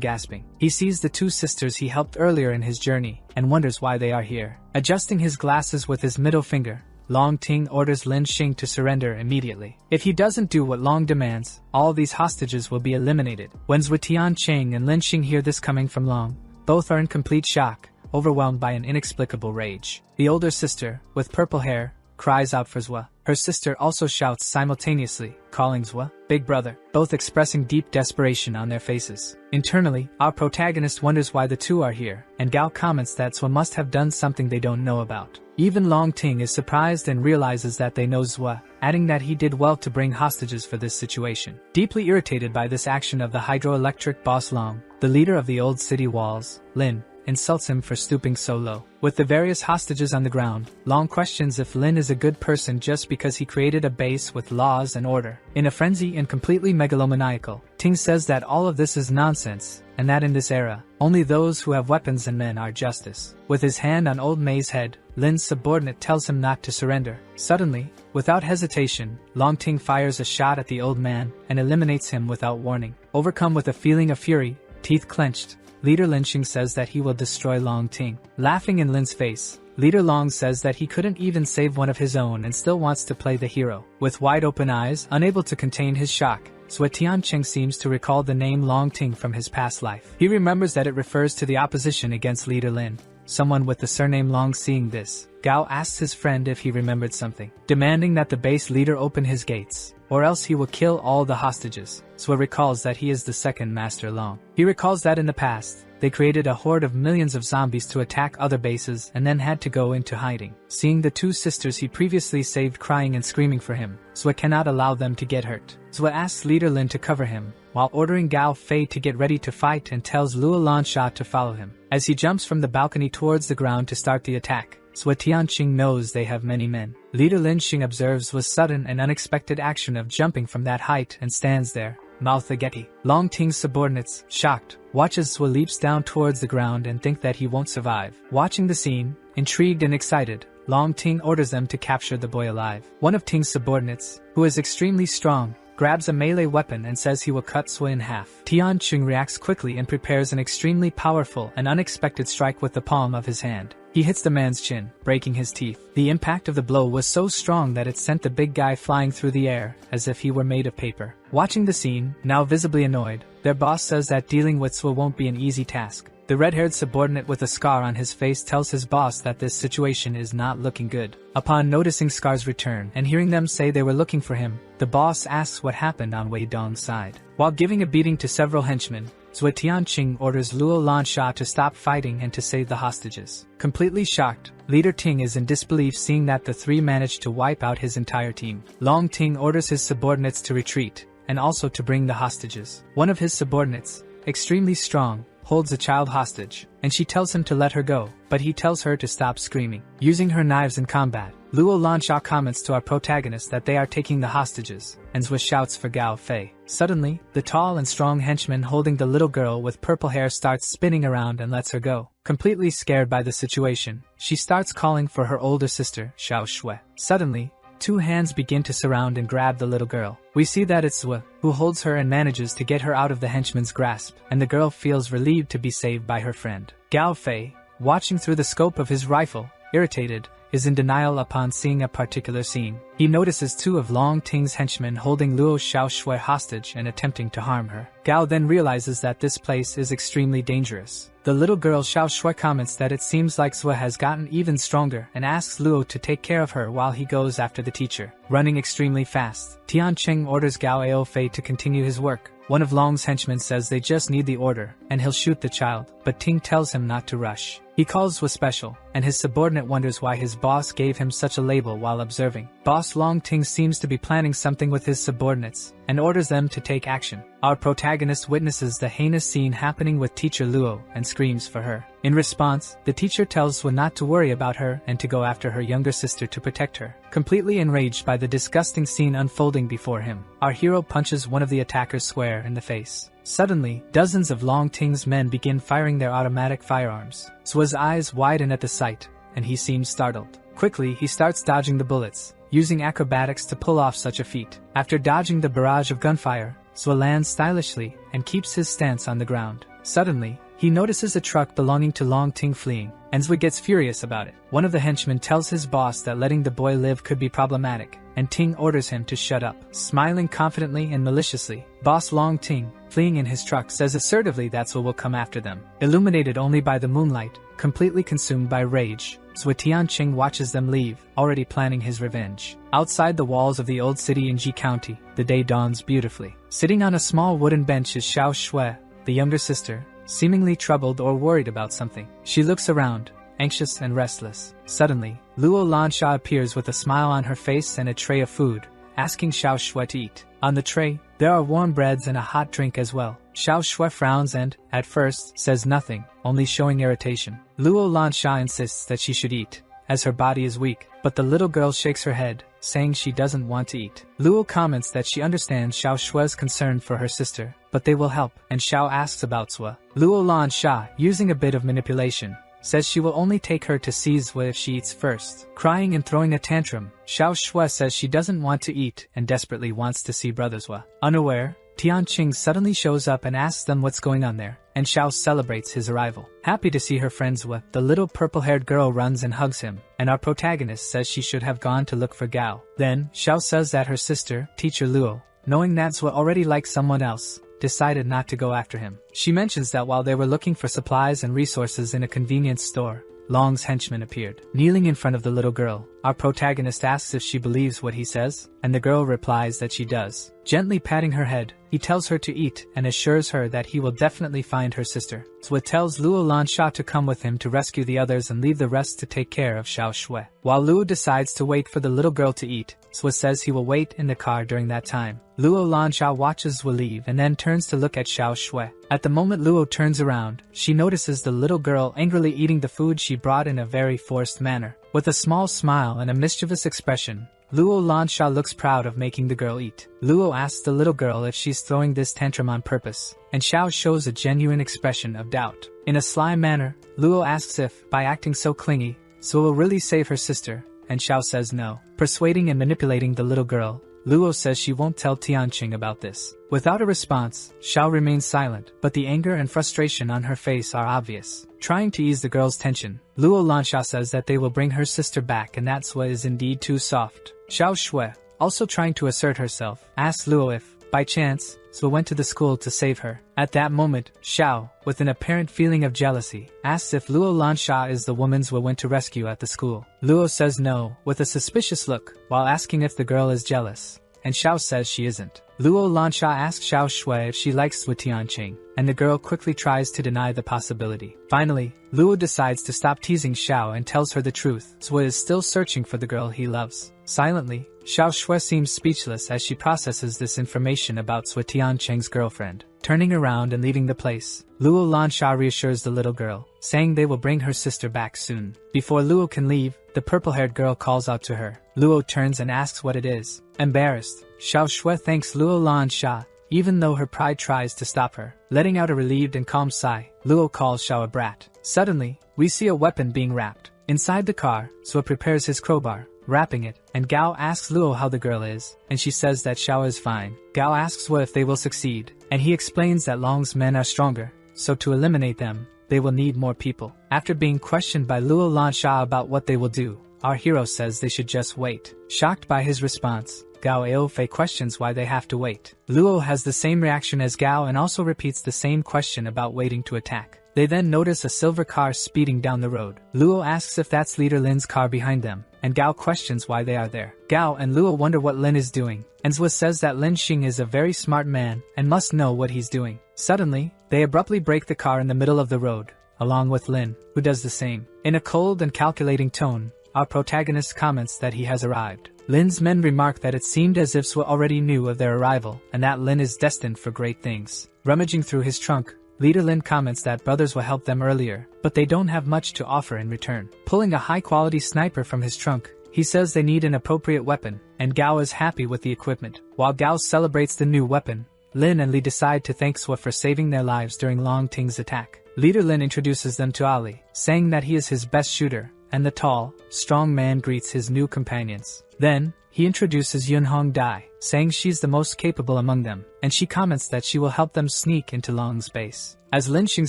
gasping. He sees the two sisters he helped earlier in his journey, and wonders why they are here. Adjusting his glasses with his middle finger, Long Ting orders Lin Xing to surrender immediately. If he doesn't do what Long demands, all these hostages will be eliminated. When Zhuo Tianqing and Lin Xing hear this coming from Long, both are in complete shock, overwhelmed by an inexplicable rage. The older sister, with purple hair, cries out for Zhuo. Her sister also shouts simultaneously, calling Zhuo Big Brother, both expressing deep desperation on their faces. Internally, our protagonist wonders why the two are here, and Gao comments that Zhuo must have done something they don't know about. Even Long Ting is surprised and realizes that they know Zhuo, adding that he did well to bring hostages for this situation. Deeply irritated by this action of the hydroelectric boss Long, the leader of the old city walls, Lin, insults him for stooping so low. With the various hostages on the ground, Long questions if Lin is a good person just because he created a base with laws and order. In a frenzy and completely megalomaniacal, Ting says that all of this is nonsense, and that in this era, only those who have weapons and men are justice. With his hand on Old Mei's head, Lin's subordinate tells him not to surrender. Suddenly, without hesitation, Long Ting fires a shot at the old man and eliminates him without warning. Overcome with a feeling of fury, teeth clenched, Leader Lin Xing says that he will destroy Long Ting. Laughing in Lin's face, Leader Long says that he couldn't even save one of his own and still wants to play the hero. With wide open eyes, unable to contain his shock, Zhuo Tianqing seems to recall the name Long Ting from his past life. He remembers that it refers to the opposition against Leader Lin. Someone with the surname Long. Seeing this, Gao asks his friend if he remembered something, demanding that the base leader open his gates, or else he will kill all the hostages. Zhuo recalls that he is the second Master Long. He recalls that in the past, they created a horde of millions of zombies to attack other bases and then had to go into hiding. Seeing the two sisters he previously saved crying and screaming for him, Zhuo cannot allow them to get hurt. Zhuo asks Leader Lin to cover him, while ordering Gao Fei to get ready to fight and tells Luo Lansha to follow him. As he jumps from the balcony towards the ground to start the attack, Zhuo Tianqing knows they have many men. Leader Lin Xing observes with sudden and unexpected action of jumping from that height and stands there, mouth agape. Long Ting's subordinates, shocked, watch as Zhuo leaps down towards the ground and think that he won't survive. Watching the scene, intrigued and excited, Long Ting orders them to capture the boy alive. One of Ting's subordinates, who is extremely strong, grabs a melee weapon and says he will cut Zhuo in half. Tianqing reacts quickly and prepares an extremely powerful and unexpected strike with the palm of his hand. He hits the man's chin, breaking his teeth. The impact of the blow was so strong that it sent the big guy flying through the air, as if he were made of paper. Watching the scene, now visibly annoyed, their boss says that dealing with Zhuo won't be an easy task. The red-haired subordinate with a scar on his face tells his boss that this situation is not looking good. Upon noticing Scar's return and hearing them say they were looking for him, the boss asks what happened on Wei Dong's side. While giving a beating to several henchmen, Zhuo Tianqing orders Luo Lansha to stop fighting and to save the hostages. Completely shocked, Leader Ting is in disbelief seeing that the three managed to wipe out his entire team. Long Ting orders his subordinates to retreat, and also to bring the hostages. One of his subordinates, extremely strong, holds a child hostage, and she tells him to let her go, but he tells her to stop screaming. Using her knives in combat, Luo Lansha comments to our protagonist that they are taking the hostages, and Zwa shouts for Gao Fei. Suddenly, the tall and strong henchman holding the little girl with purple hair starts spinning around and lets her go. Completely scared by the situation, she starts calling for her older sister, Xiao Shui. Suddenly, two hands begin to surround and grab the little girl. We see that it's Zwa, who holds her and manages to get her out of the henchman's grasp, and the girl feels relieved to be saved by her friend. Gao Fei, watching through the scope of his rifle, irritated, is in denial upon seeing a particular scene. He notices two of Long Ting's henchmen holding Luo Xiao Shui hostage and attempting to harm her. Gao then realizes that this place is extremely dangerous. The little girl Xiao Shui comments that it seems like Zwa has gotten even stronger and asks Luo to take care of her while he goes after the teacher. Running extremely fast, Tian Cheng orders Gao Ao Fei to continue his work. One of Long's henchmen says they just need the order, and he'll shoot the child, but Ting tells him not to rush. He calls Zwa special, and his subordinate wonders why his boss gave him such a label while observing. Boss Long Ting seems to be planning something with his subordinates, and orders them to take action. Our protagonist witnesses the heinous scene happening with teacher Luo and screams for her. In response, the teacher tells Zwa not to worry about her and to go after her younger sister to protect her. Completely enraged by the disgusting scene unfolding before him, our hero punches one of the attackers square in the face. Suddenly, dozens of Long Ting's men begin firing their automatic firearms. Zwa's eyes widen at the sight, and he seems startled. Quickly, he starts dodging the bullets, using acrobatics to pull off such a feat. After dodging the barrage of gunfire, Zwa lands stylishly and keeps his stance on the ground. Suddenly, he notices a truck belonging to Long Ting fleeing, and Zwa gets furious about it. One of the henchmen tells his boss that letting the boy live could be problematic, and Ting orders him to shut up. Smiling confidently and maliciously, boss Long Ting, fleeing in his truck, says assertively that Zwa will come after them. Illuminated only by the moonlight, completely consumed by rage, Zwa Tianqing watches them leave, already planning his revenge. Outside the walls of the old city in Ji County, the day dawns beautifully. Sitting on a small wooden bench is Xiao Shui, the younger sister, seemingly troubled or worried about something. She looks around, anxious and restless. Suddenly, Luo Lansha appears with a smile on her face and a tray of food, asking Xiao Shui to eat. On the tray, there are warm breads and a hot drink as well. Xiao Shui frowns and, at first, says nothing, only showing irritation. Luo Lansha insists that she should eat, as her body is weak, but the little girl shakes her head, saying she doesn't want to eat. Luo comments that she understands Xiao Shui's concern for her sister, but they will help, and Xiao asks about Zwa. Luo Lansha, using a bit of manipulation, says she will only take her to see Zwa if she eats first. Crying and throwing a tantrum, Xiao Shui says she doesn't want to eat and desperately wants to see brother Zwa. Unaware, Tianqing suddenly shows up and asks them what's going on there, and Xiao celebrates his arrival. Happy to see her friend Zwa, the little purple-haired girl runs and hugs him, and our protagonist says she should have gone to look for Gao. Then, Xiao says that her sister, teacher Luo, knowing that Zwa already likes someone else, decided not to go after him. She mentions that while they were looking for supplies and resources in a convenience store, Long's henchman appeared. Kneeling in front of the little girl, our protagonist asks if she believes what he says, and the girl replies that she does. Gently patting her head, he tells her to eat and assures her that he will definitely find her sister. Zwa tells Luo Lansha to come with him to rescue the others and leave the rest to take care of Xiao Shui. While Luo decides to wait for the little girl to eat, Zwa says he will wait in the car during that time. Luo Lansha watches Zwa leave and then turns to look at Xiao Shui. At the moment Luo turns around, she notices the little girl angrily eating the food she brought in a very forced manner. With a small smile and a mischievous expression, Luo Lansha looks proud of making the girl eat. Luo asks the little girl if she's throwing this tantrum on purpose, and Xiao shows a genuine expression of doubt. In a sly manner, Luo asks if, by acting so clingy, Zwa will really save her sister, and Xiao says no. Persuading and manipulating the little girl, Luo says she won't tell Tianqing about this. Without a response, Xiao remains silent, but the anger and frustration on her face are obvious. Trying to ease the girl's tension, Luo Lansha says that they will bring her sister back and that Zwa is indeed too soft. Xiao Shui, also trying to assert herself, asks Luo if, by chance, Zwa went to the school to save her. At that moment, Xiao, with an apparent feeling of jealousy, asks if Luo Lansha is the woman Zwa went to rescue at the school. Luo says no, with a suspicious look, while asking if the girl is jealous, and Xiao says she isn't. Luo Lansha asks Xiao Shui if she likes Zwa Tianqing, and the girl quickly tries to deny the possibility. Finally, Luo decides to stop teasing Xiao and tells her the truth. Zwa is still searching for the girl he loves. Silently, Xiao Shui seems speechless as she processes this information about Zwa Tianqing's girlfriend. Turning around and leaving the place, Luo Lansha reassures the little girl, saying they will bring her sister back soon. Before Luo can leave, the purple-haired girl calls out to her. Luo turns and asks what it is. Embarrassed, Xiao Shui thanks Luo Lan Sha, even though her pride tries to stop her. Letting out a relieved and calm sigh, Luo calls Xiao a brat. Suddenly, we see a weapon being wrapped. Inside the car, Sua prepares his crowbar, wrapping it, and Gao asks Luo how the girl is, and she says that Xiao is fine. Gao asks Sua if they will succeed, and he explains that Long's men are stronger, so to eliminate them, they will need more people. After being questioned by Luo Lan Sha about what they will do, our hero says they should just wait. Shocked by his response, Gao Aofei questions why they have to wait. Luo has the same reaction as Gao and also repeats the same question about waiting to attack. They then notice a silver car speeding down the road. Luo asks if that's leader Lin's car behind them, and Gao questions why they are there. Gao and Luo wonder what Lin is doing, and Zwa says that Lin Xing is a very smart man and must know what he's doing. Suddenly, they abruptly brake the car in the middle of the road, along with Lin, who does the same. In a cold and calculating tone, our protagonist comments that he has arrived. Lin's men remark that it seemed as if Swa already knew of their arrival and that Lin is destined for great things. Rummaging through his trunk, Leader Lin comments that brothers will help them earlier, but they don't have much to offer in return. Pulling a high-quality sniper from his trunk, he says they need an appropriate weapon, and Gao is happy with the equipment. While Gao celebrates the new weapon, Lin and Li decide to thank Swa for saving their lives during Long Ting's attack. Leader Lin introduces them to Ali, saying that he is his best shooter, and the tall, strong man greets his new companions. Then, he introduces Yunhong Dai, saying she's the most capable among them, and she comments that she will help them sneak into Long's base. As Lin Xing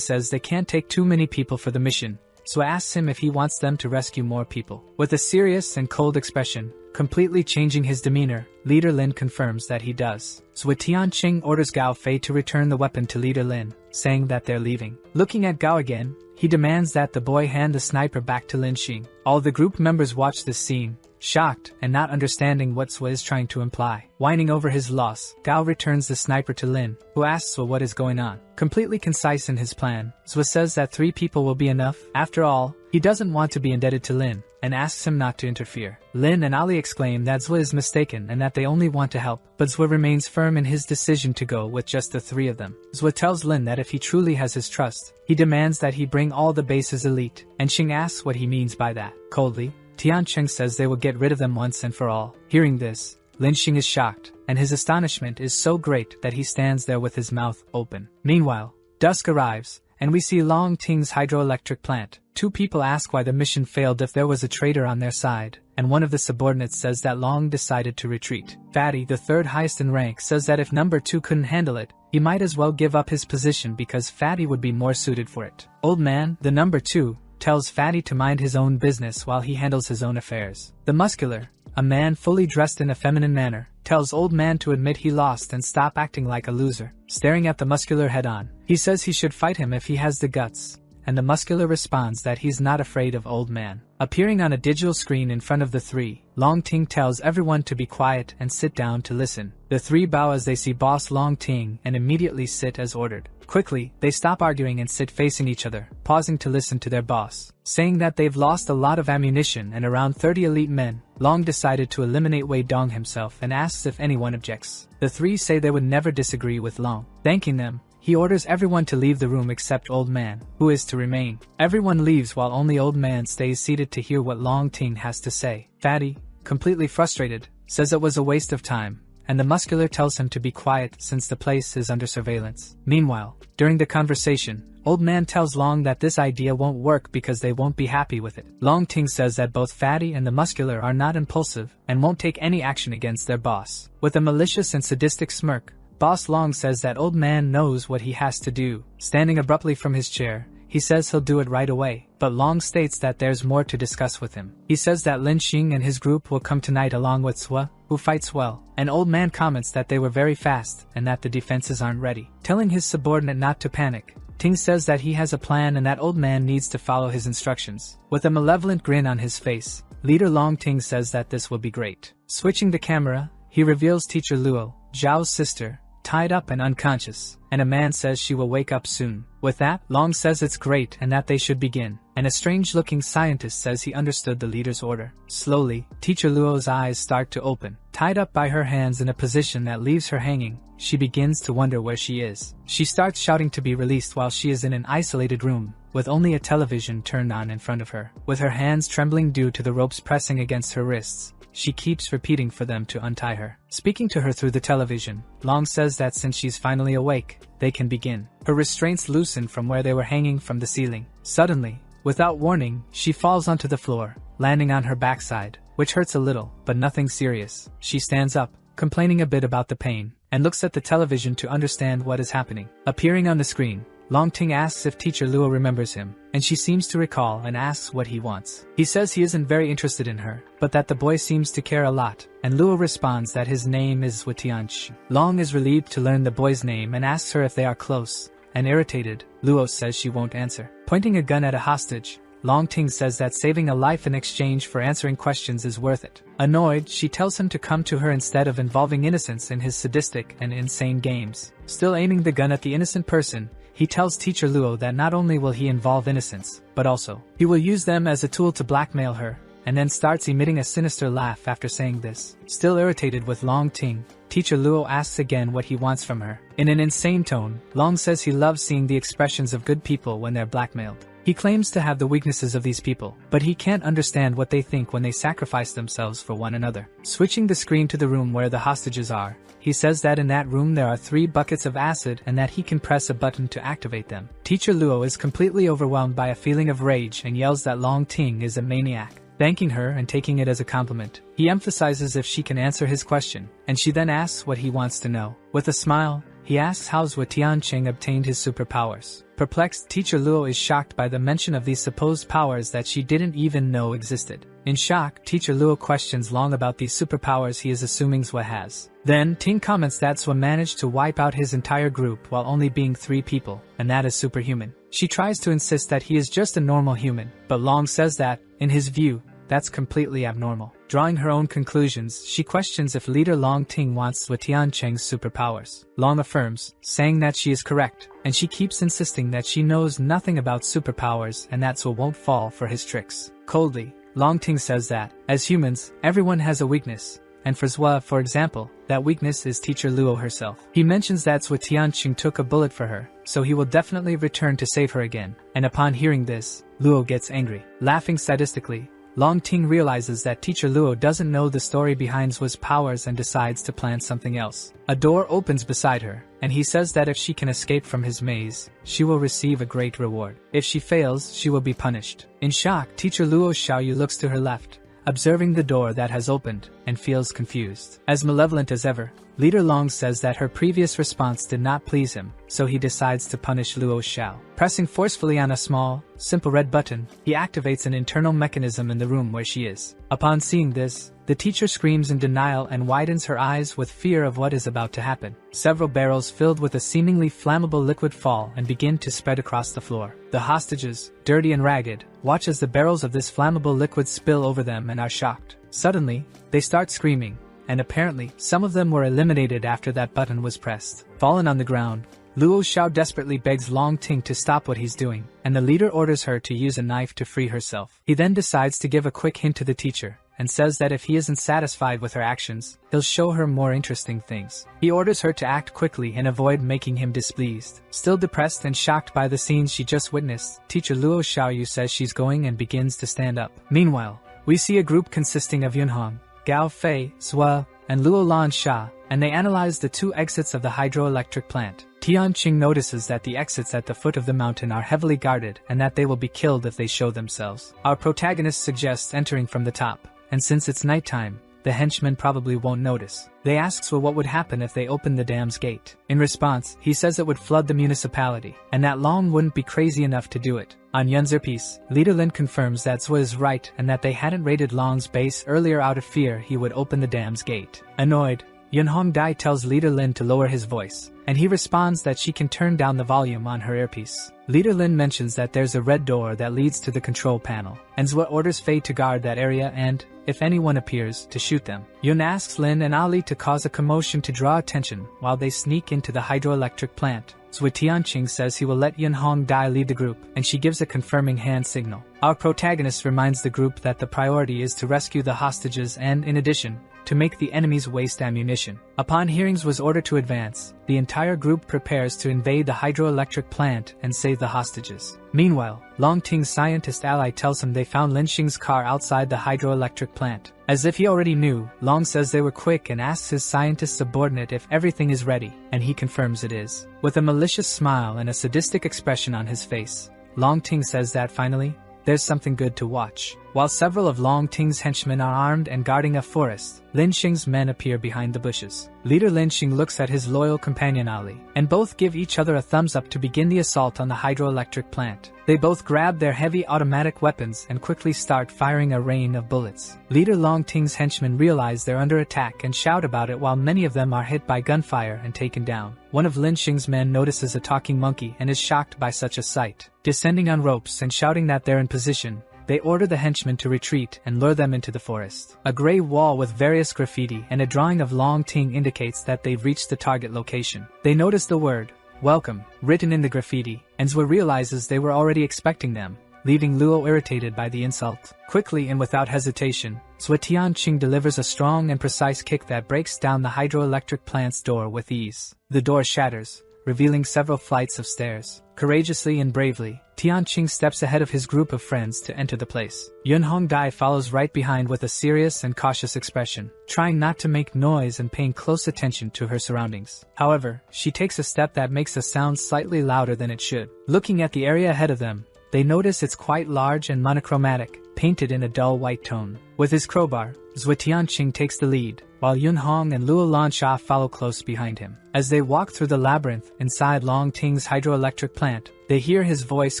says they can't take too many people for the mission, so asks him if he wants them to rescue more people. With a serious and cold expression, completely changing his demeanor, Leader Lin confirms that he does. So Tianqing orders Gao Fei to return the weapon to Leader Lin, saying that they're leaving. Looking at Gao again, he demands that the boy hand the sniper back to Lin Xing. All the group members watch this scene, shocked and not understanding what Swa is trying to imply. Whining over his loss, Gao returns the sniper to Lin, who asks Swa what is going on. Completely concise in his plan, Swa says that 3 people will be enough. After all, he doesn't want to be indebted to Lin, and asks him not to interfere. Lin and Ali exclaim that Zwa is mistaken and that they only want to help, but Zwa remains firm in his decision to go with just the 3 of them. Zwa tells Lin that if he truly has his trust, he demands that he bring all the base's elite, and Xing asks what he means by that. Coldly, Tianqing says they will get rid of them once and for all. Hearing this, Lin Xing is shocked, and his astonishment is so great that he stands there with his mouth open. Meanwhile, dusk arrives, and we see Long Ting's hydroelectric plant. 2 people ask why the mission failed if there was a traitor on their side, and one of the subordinates says that Long decided to retreat. Fatty, the 3rd highest in rank, says that if number 2 couldn't handle it, he might as well give up his position because Fatty would be more suited for it. Old Man, the number 2, tells Fatty to mind his own business while he handles his own affairs. The Muscular, a man fully dressed in a feminine manner, tells Old Man to admit he lost and stop acting like a loser. Staring at the Muscular head-on, he says he should fight him if he has the guts, and the Muscular responds that he's not afraid of Old Man. Appearing on a digital screen in front of the 3, Long Ting tells everyone to be quiet and sit down to listen. The 3 bow as they see Boss Long Ting and immediately sit as ordered. Quickly, they stop arguing and sit facing each other, pausing to listen to their boss. Saying that they've lost a lot of ammunition and around 30 elite men, Long decided to eliminate Wei Dong himself and asks if anyone objects. The 3 say they would never disagree with Long. Thanking them, he orders everyone to leave the room except Old Man, who is to remain. Everyone leaves while only Old Man stays seated to hear what Long Ting has to say. Fatty, completely frustrated, says it was a waste of time, and the Muscular tells him to be quiet since the place is under surveillance. Meanwhile, during the conversation, Old Man tells Long that this idea won't work because they won't be happy with it. Long Ting says that both Fatty and the Muscular are not impulsive and won't take any action against their boss. With a malicious and sadistic smirk, Boss Long says that Old Man knows what he has to do. Standing abruptly from his chair, he says he'll do it right away, but Long states that there's more to discuss with him. He says that Lin Xing and his group will come tonight along with Swa, who fights well, and Old Man comments that they were very fast and that the defenses aren't ready. Telling his subordinate not to panic, Ting says that he has a plan and that Old Man needs to follow his instructions. With a malevolent grin on his face, Leader Long Ting says that this will be great. Switching the camera, he reveals Teacher Luo, Zhao's sister, tied up and unconscious, and a man says she will wake up soon. With that, Long says it's great and that they should begin, and a strange-looking scientist says he understood the leader's order. Slowly, Teacher Luo's eyes start to open. Tied up by her hands in a position that leaves her hanging, she begins to wonder where she is. She starts shouting to be released while she is in an isolated room, with only a television turned on in front of her. With her hands trembling due to the ropes pressing against her wrists, she keeps repeating for them to untie her. Speaking to her through the television, Long says that since she's finally awake, they can begin. Her restraints loosen from where they were hanging from the ceiling. Suddenly, without warning, she falls onto the floor, landing on her backside, which hurts a little, but nothing serious. She stands up, complaining a bit about the pain, and looks at the television to understand what is happening. Appearing on the screen, Long Ting asks if Teacher Luo remembers him, and she seems to recall and asks what he wants. He says he isn't very interested in her, but that the boy seems to care a lot, and Luo responds that his name is Watianchi. Long is relieved to learn the boy's name and asks her if they are close, and irritated, Luo says she won't answer. Pointing a gun at a hostage, Long Ting says that saving a life in exchange for answering questions is worth it. Annoyed, she tells him to come to her instead of involving innocents in his sadistic and insane games. Still aiming the gun at the innocent person, he tells Teacher Luo that not only will he involve innocents, but also, he will use them as a tool to blackmail her, and then starts emitting a sinister laugh after saying this. Still irritated with Long Ting, Teacher Luo asks again what he wants from her. In an insane tone, Long says he loves seeing the expressions of good people when they're blackmailed. He claims to have the weaknesses of these people, but he can't understand what they think when they sacrifice themselves for one another. Switching the screen to the room where the hostages are, he says that in that room there are 3 buckets of acid and that he can press a button to activate them. Teacher Luo is completely overwhelmed by a feeling of rage and yells that Long Ting is a maniac. Thanking her and taking it as a compliment, he emphasizes if she can answer his question, and she then asks what he wants to know. With a smile, he asks how Zhuo Tianqing obtained his superpowers. Perplexed, Teacher Luo is shocked by the mention of these supposed powers that she didn't even know existed. In shock, Teacher Luo questions Long about these superpowers he is assuming Zhuo has. Then, Ting comments that Zhuo managed to wipe out his entire group while only being 3 people, and that is superhuman. She tries to insist that he is just a normal human, but Long says that, in his view, that's completely abnormal. Drawing her own conclusions, she questions if leader Long Ting wants Zhuo Tianqing's superpowers. Long affirms, saying that she is correct, and she keeps insisting that she knows nothing about superpowers and that Zhuo won't fall for his tricks. Coldly, Long Ting says that, as humans, everyone has a weakness, and for Zhuo, for example, that weakness is Teacher Luo herself. He mentions that Zhuo Tianqing took a bullet for her, so he will definitely return to save her again, and upon hearing this, Luo gets angry. Laughing sadistically, Long Ting realizes that Teacher Luo doesn't know the story behind Zhuo's powers and decides to plan something else. A door opens beside her, and he says that if she can escape from his maze, she will receive a great reward. If she fails, she will be punished. In shock, Teacher Luo Xiaoyu looks to her left, observing the door that has opened, and feels confused. As malevolent as ever, Leader Long says that her previous response did not please him, so he decides to punish Luo Xiao. Pressing forcefully on a small, simple red button, he activates an internal mechanism in the room where she is. Upon seeing this, the teacher screams in denial and widens her eyes with fear of what is about to happen. Several barrels filled with a seemingly flammable liquid fall and begin to spread across the floor. The hostages, dirty and ragged, watch as the barrels of this flammable liquid spill over them and are shocked. Suddenly, they start screaming, and apparently, some of them were eliminated after that button was pressed. Fallen on the ground, Luo Xiao desperately begs Long Ting to stop what he's doing, and the leader orders her to use a knife to free herself. He then decides to give a quick hint to the teacher, and says that if he isn't satisfied with her actions, he'll show her more interesting things. He orders her to act quickly and avoid making him displeased. Still depressed and shocked by the scenes she just witnessed, Teacher Luo Xiaoyu says she's going and begins to stand up. Meanwhile, we see a group consisting of Yunhong, Gao Fei, Zhuo, and Luo Lan Sha, and they analyze the 2 exits of the hydroelectric plant. Tianqing notices that the exits at the foot of the mountain are heavily guarded and that they will be killed if they show themselves. Our protagonist suggests entering from the top, and since it's nighttime, the henchmen probably won't notice. They ask Zhuo what would happen if they opened the dam's gate. In response, he says it would flood the municipality, and that Long wouldn't be crazy enough to do it. On Yunzher piece, Leader Lin confirms that Zhuo is right and that they hadn't raided Long's base earlier out of fear he would open the dam's gate. Annoyed, Yunhong Dai tells Leader Lin to lower his voice, and he responds that she can turn down the volume on her earpiece. Leader Lin mentions that there's a red door that leads to the control panel, and Zwa orders Faye to guard that area and, if anyone appears, to shoot them. Yun asks Lin and Ali to cause a commotion to draw attention while they sneak into the hydroelectric plant. Zwa Tianqing says he will let Yunhong Dai lead the group, and she gives a confirming hand signal. Our protagonist reminds the group that the priority is to rescue the hostages and, in addition, to make the enemies waste ammunition. Upon hearing Zwa's order to advance, the entire group prepares to invade the hydroelectric plant and save the hostages. Meanwhile, Long Ting's scientist ally tells him they found Lin Xing's car outside the hydroelectric plant. As if he already knew, Long says they were quick and asks his scientist subordinate if everything is ready, and he confirms it is. With a malicious smile and a sadistic expression on his face, Long Ting says that finally, there's something good to watch. While several of Long Ting's henchmen are armed and guarding a forest, Lin Xing's men appear behind the bushes. Leader Lin Xing looks at his loyal companion Ali, and both give each other a thumbs up to begin the assault on the hydroelectric plant. They both grab their heavy automatic weapons and quickly start firing a rain of bullets. Leader Long Ting's henchmen realize they're under attack and shout about it while many of them are hit by gunfire and taken down. One of Lin Xing's men notices a talking monkey and is shocked by such a sight. Descending on ropes and shouting that they're in position, they order the henchmen to retreat and lure them into the forest. A gray wall with various graffiti and a drawing of Long Ting indicates that they've reached the target location. They notice the word, "Welcome," written in the graffiti, and Zwa realizes they were already expecting them, leaving Luo irritated by the insult. Quickly and without hesitation, Zwa Tianqing delivers a strong and precise kick that breaks down the hydroelectric plant's door with ease. The door shatters, revealing several flights of stairs. Courageously and bravely, Tianqing steps ahead of his group of friends to enter the place. Yunhong Dai follows right behind with a serious and cautious expression, trying not to make noise and paying close attention to her surroundings. However, she takes a step that makes a sound slightly louder than it should. Looking at the area ahead of them, they notice it's quite large and monochromatic, painted in a dull white tone. With his crowbar, Zwa Tianqing takes the lead, while Yunhong and Luo Lansha follow close behind him. As they walk through the labyrinth inside Long Ting's hydroelectric plant, they hear his voice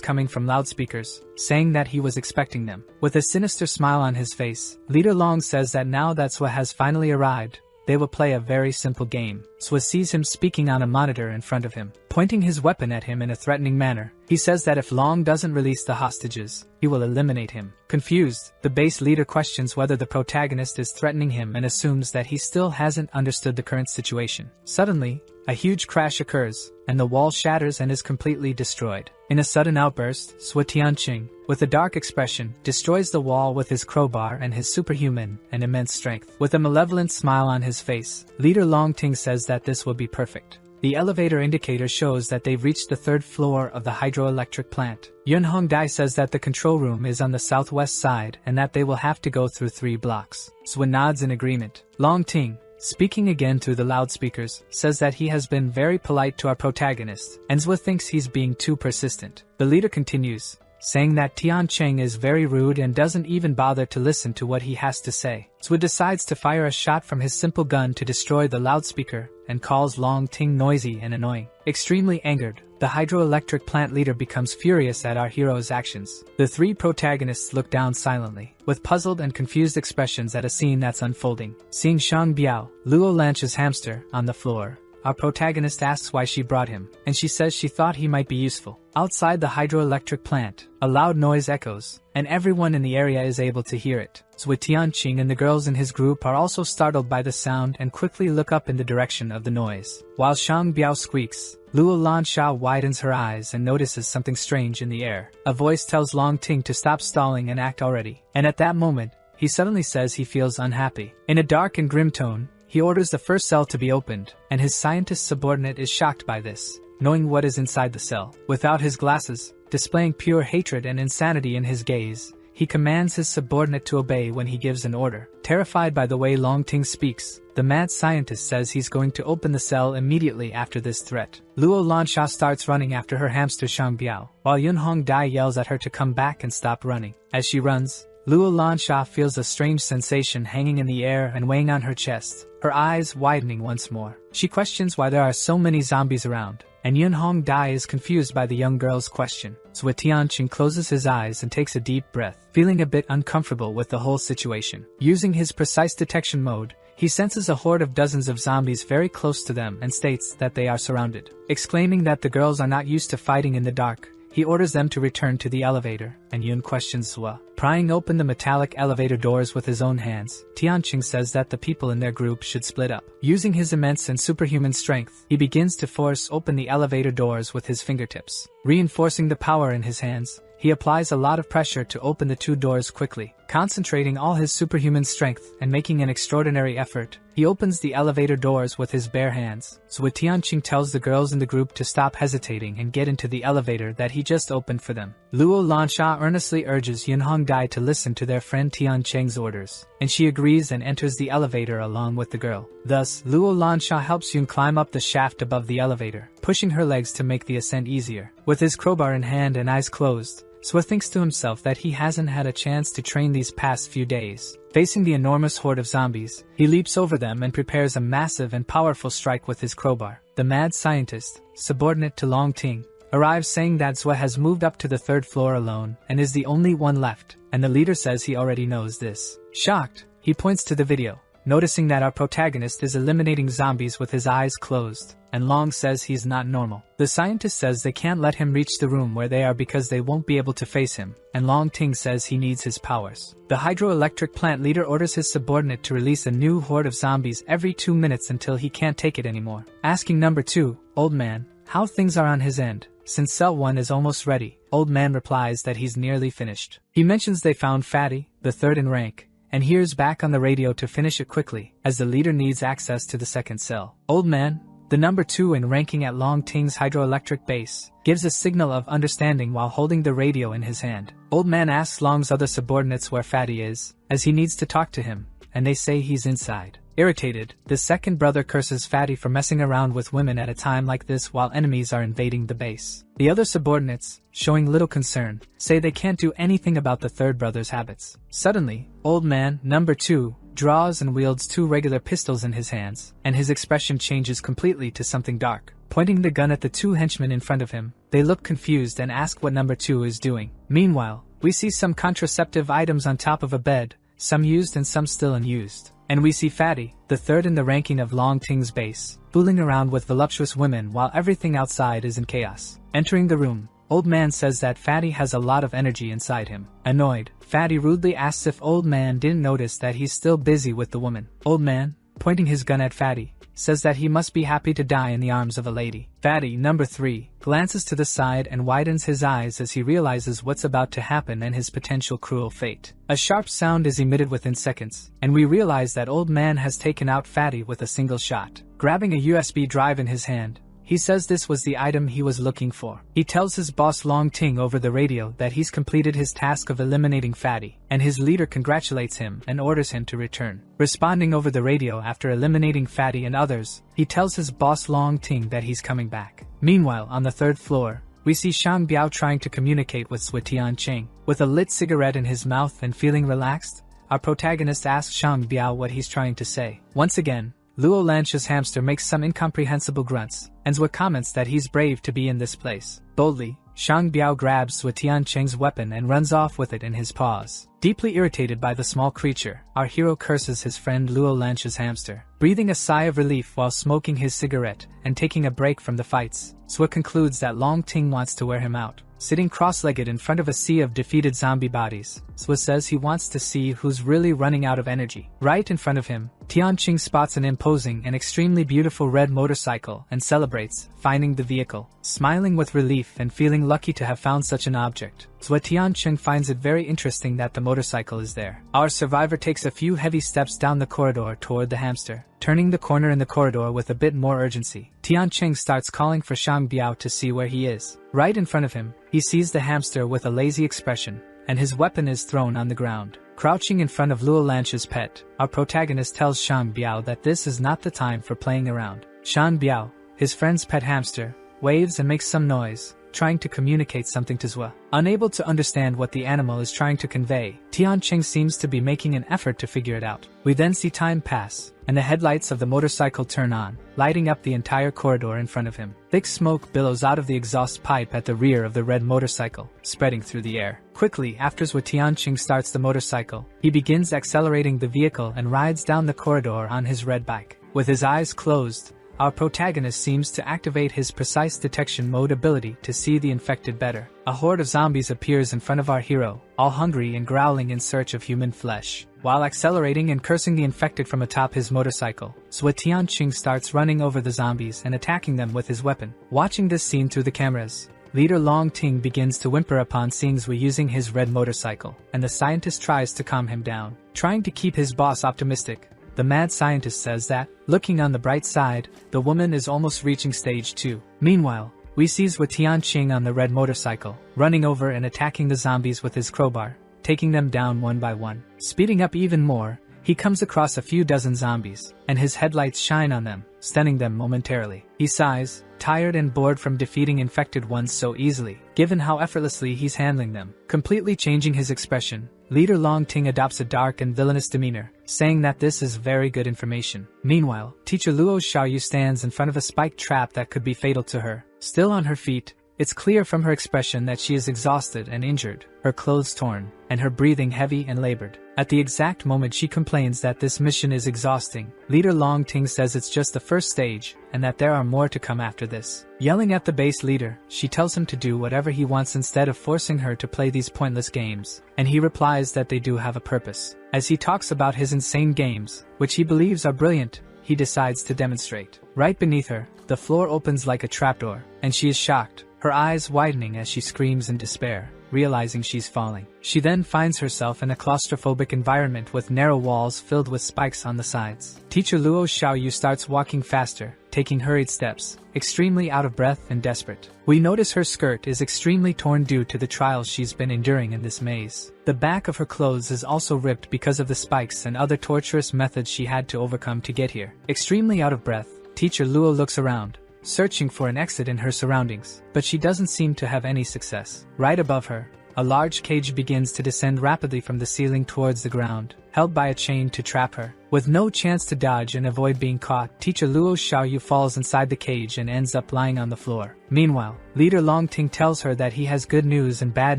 coming from loudspeakers, saying that he was expecting them. With a sinister smile on his face, Leader Long says that now that Zwa has finally arrived, they will play a very simple game. Zwa sees him speaking on a monitor in front of him, pointing his weapon at him in a threatening manner. He says that if Long doesn't release the hostages, he will eliminate him. Confused, the base leader questions whether the protagonist is threatening him and assumes that he still hasn't understood the current situation. Suddenly, a huge crash occurs, and the wall shatters and is completely destroyed. In a sudden outburst, Zwa Tianqing, with a dark expression, destroys the wall with his crowbar and his superhuman and immense strength. With a malevolent smile on his face, Leader Long Ting says that this will be perfect. The elevator indicator shows that they've reached the 3rd floor of the hydroelectric plant. Yunhong Dai says that the control room is on the southwest side and that they will have to go through 3 blocks. Zwa nods in agreement. Long Ting, speaking again through the loudspeakers, says that he has been very polite to our protagonist, and Zwa thinks he's being too persistent. The leader continues, saying that Tianqing is very rude and doesn't even bother to listen to what he has to say. Zwa decides to fire a shot from his simple gun to destroy the loudspeaker and calls Long Ting noisy and annoying. Extremely angered, the hydroelectric plant leader becomes furious at our hero's actions. The 3 protagonists look down silently, with puzzled and confused expressions at a scene that's unfolding. Seeing Shang Biao, Luo Lancha's hamster, on the floor, our protagonist asks why she brought him, and she says she thought he might be useful. Outside the hydroelectric plant, a loud noise echoes, and everyone in the area is able to hear it. Zwa Tianqing and the girls in his group are also startled by the sound and quickly look up in the direction of the noise. While Shang Biao squeaks, Luo Lansha widens her eyes and notices something strange in the air. A voice tells Long Ting to stop stalling and act already, and at that moment, he suddenly says he feels unhappy. In a dark and grim tone, he orders the first cell to be opened, and his scientist subordinate is shocked by this, knowing what is inside the cell. Without his glasses, displaying pure hatred and insanity in his gaze, he commands his subordinate to obey when he gives an order. Terrified by the way Long Ting speaks, the mad scientist says he's going to open the cell immediately after this threat. Luo Lansha starts running after her hamster Shang Biao, while Yunhong Dai yells at her to come back and stop running. As she runs, Luo Lansha feels a strange sensation hanging in the air and weighing on her chest, her eyes widening once more. She questions why there are so many zombies around, and Yunhong Dai is confused by the young girl's question. Zwa Tianqing closes his eyes and takes a deep breath, feeling a bit uncomfortable with the whole situation. Using his precise detection mode, He senses a horde of dozens of zombies very close to them and states that they are surrounded. Exclaiming that the girls are not used to fighting in the dark, he orders them to return to the elevator, and Yun questions Zwa. Prying open the metallic elevator doors with his own hands, Tianqing says that the people in their group should split up. Using his immense and superhuman strength, he begins to force open the elevator doors with his fingertips. Reinforcing the power in his hands, he applies a lot of pressure to open the two doors quickly. Concentrating all his superhuman strength and making an extraordinary effort, he opens the elevator doors with his bare hands. Zwa Tianqing tells the girls in the group to stop hesitating and get into the elevator that he just opened for them. Luo Lansha earnestly urges Yun Hongdai to listen to their friend Tianqing's orders, and she agrees and enters the elevator along with the girl. Thus, Luo Lansha helps Yun climb up the shaft above the elevator, pushing her legs to make the ascent easier. With his crowbar in hand and eyes closed, Zwa thinks to himself that he hasn't had a chance to train these past few days. Facing the enormous horde of zombies, he leaps over them and prepares a massive and powerful strike with his crowbar. The mad scientist, subordinate to Long Ting, arrives saying that Zwa has moved up to the 3rd floor alone and is the only one left, and the leader says he already knows this. Shocked, he points to the video, noticing that our protagonist is eliminating zombies with his eyes closed, and Long says he's not normal. The scientist says they can't let him reach the room where they are because they won't be able to face him, and Long Ting says he needs his powers. The hydroelectric plant leader orders his subordinate to release a new horde of zombies every 2 minutes until he can't take it anymore. Asking number 2, Old Man, how things are on his end. Since Cell 1 is almost ready, Old Man replies that he's nearly finished. He mentions they found Fatty, the 3rd in rank, and hears back on the radio to finish it quickly, as the leader needs access to the 2nd cell. Old Man, the number 2 in ranking at Long Ting's hydroelectric base, gives a signal of understanding while holding the radio in his hand. Old Man asks Long's other subordinates where Fatty is, as he needs to talk to him, and they say he's inside. Irritated, the 2nd brother curses Fatty for messing around with women at a time like this while enemies are invading the base. The other subordinates, showing little concern, say they can't do anything about the 3rd brother's habits. Suddenly, Old Man, number 2, draws and wields 2 regular pistols in his hands, and his expression changes completely to something dark. Pointing the gun at the 2 henchmen in front of him, they look confused and ask what number 2 is doing. Meanwhile, we see some contraceptive items on top of a bed, some used and some still unused. And we see Fatty, the 3rd in the ranking of Long Ting's base, fooling around with voluptuous women while everything outside is in chaos. Entering the room, Old Man says that Fatty has a lot of energy inside him. Annoyed, Fatty rudely asks if Old Man didn't notice that he's still busy with the woman. Old Man, pointing his gun at Fatty, says that he must be happy to die in the arms of a lady. Fatty, number 3, glances to the side and widens his eyes as he realizes what's about to happen and his potential cruel fate. A sharp sound is emitted within seconds, and we realize that Old Man has taken out Fatty with a single shot. Grabbing a USB drive in his hand, he says this was the item he was looking for. He tells his boss Long Ting over the radio that he's completed his task of eliminating Fatty, and his leader congratulates him and orders him to return. Responding over the radio after eliminating Fatty and others, he tells his boss Long Ting that he's coming back. Meanwhile, on the 3rd floor, we see Shang Biao trying to communicate with Zwa Tianqing. With a lit cigarette in his mouth and feeling relaxed, our protagonist asks Shang Biao what he's trying to say. Once again, Luo Lansha's hamster makes some incomprehensible grunts, and Zwa comments that he's brave to be in this place. Boldly, Shang Biao grabs Zwa Tianqing's weapon and runs off with it in his paws. Deeply irritated by the small creature, our hero curses his friend Luo Lansha's hamster. Breathing a sigh of relief while smoking his cigarette and taking a break from the fights, Zwa concludes that Long Ting wants to wear him out. Sitting cross-legged in front of a sea of defeated zombie bodies, Zwa says he wants to see who's really running out of energy. Right in front of him, Tianqing spots an imposing and extremely beautiful red motorcycle and celebrates, finding the vehicle. Smiling with relief and feeling lucky to have found such an object, Zwa Tianqing finds it very interesting that the motorcycle is there. Our survivor takes a few heavy steps down the corridor toward the hamster, turning the corner in the corridor with a bit more urgency. Tianqing starts calling for Shang Biao to see where he is. Right in front of him, he sees the hamster with a lazy expression, and his weapon is thrown on the ground. Crouching in front of Luo Lansha's pet, our protagonist tells Shang Biao that this is not the time for playing around. Shang Biao, his friend's pet hamster, waves and makes some noise, trying to communicate something to Zwa. Unable to understand what the animal is trying to convey, Tianqing seems to be making an effort to figure it out. We then see time pass, and the headlights of the motorcycle turn on, lighting up the entire corridor in front of him. Thick smoke billows out of the exhaust pipe at the rear of the red motorcycle, spreading through the air. Quickly, after Tianqing starts the motorcycle, he begins accelerating the vehicle and rides down the corridor on his red bike. With his eyes closed, our protagonist seems to activate his precise detection mode ability to see the infected better. A horde of zombies appears in front of our hero, all hungry and growling in search of human flesh. While accelerating and cursing the infected from atop his motorcycle, Tianqing starts running over the zombies and attacking them with his weapon. Watching this scene through the cameras, Leader Long Ting begins to whimper upon seeing Zui using his red motorcycle, and the scientist tries to calm him down. Trying to keep his boss optimistic, the mad scientist says that, looking on the bright side, the woman is almost reaching stage 2. Meanwhile, we see Tianqing on the red motorcycle, running over and attacking the zombies with his crowbar, taking them down one by one. Speeding up even more, he comes across a few dozen zombies, and his headlights shine on them, stunning them momentarily. He sighs, tired and bored from defeating infected ones so easily, given how effortlessly he's handling them. Completely changing his expression, Leader Long Ting adopts a dark and villainous demeanor, saying that this is very good information. Meanwhile, Teacher Luo Xiaoyu stands in front of a spike trap that could be fatal to her. Still on her feet, it's clear from her expression that she is exhausted and injured, her clothes torn, and her breathing heavy and labored. At the exact moment she complains that this mission is exhausting, Leader Long Ting says it's just the first stage, and that there are more to come after this. Yelling at the base leader, she tells him to do whatever he wants instead of forcing her to play these pointless games, and he replies that they do have a purpose. As he talks about his insane games, which he believes are brilliant, he decides to demonstrate. Right beneath her, the floor opens like a trapdoor, and she is shocked, her eyes widening as she screams in despair, realizing she's falling. She then finds herself in a claustrophobic environment with narrow walls filled with spikes on the sides. Teacher Luo Xiaoyu starts walking faster, taking hurried steps, extremely out of breath and desperate. We notice her skirt is extremely torn due to the trials she's been enduring in this maze. The back of her clothes is also ripped because of the spikes and other torturous methods she had to overcome to get here. Extremely out of breath, Teacher Luo looks around, searching for an exit in her surroundings, but she doesn't seem to have any success. Right above her, a large cage begins to descend rapidly from the ceiling towards the ground, held by a chain to trap her. With no chance to dodge and avoid being caught, Teacher Luo Xiaoyu falls inside the cage and ends up lying on the floor. Meanwhile, Leader Long Ting tells her that he has good news and bad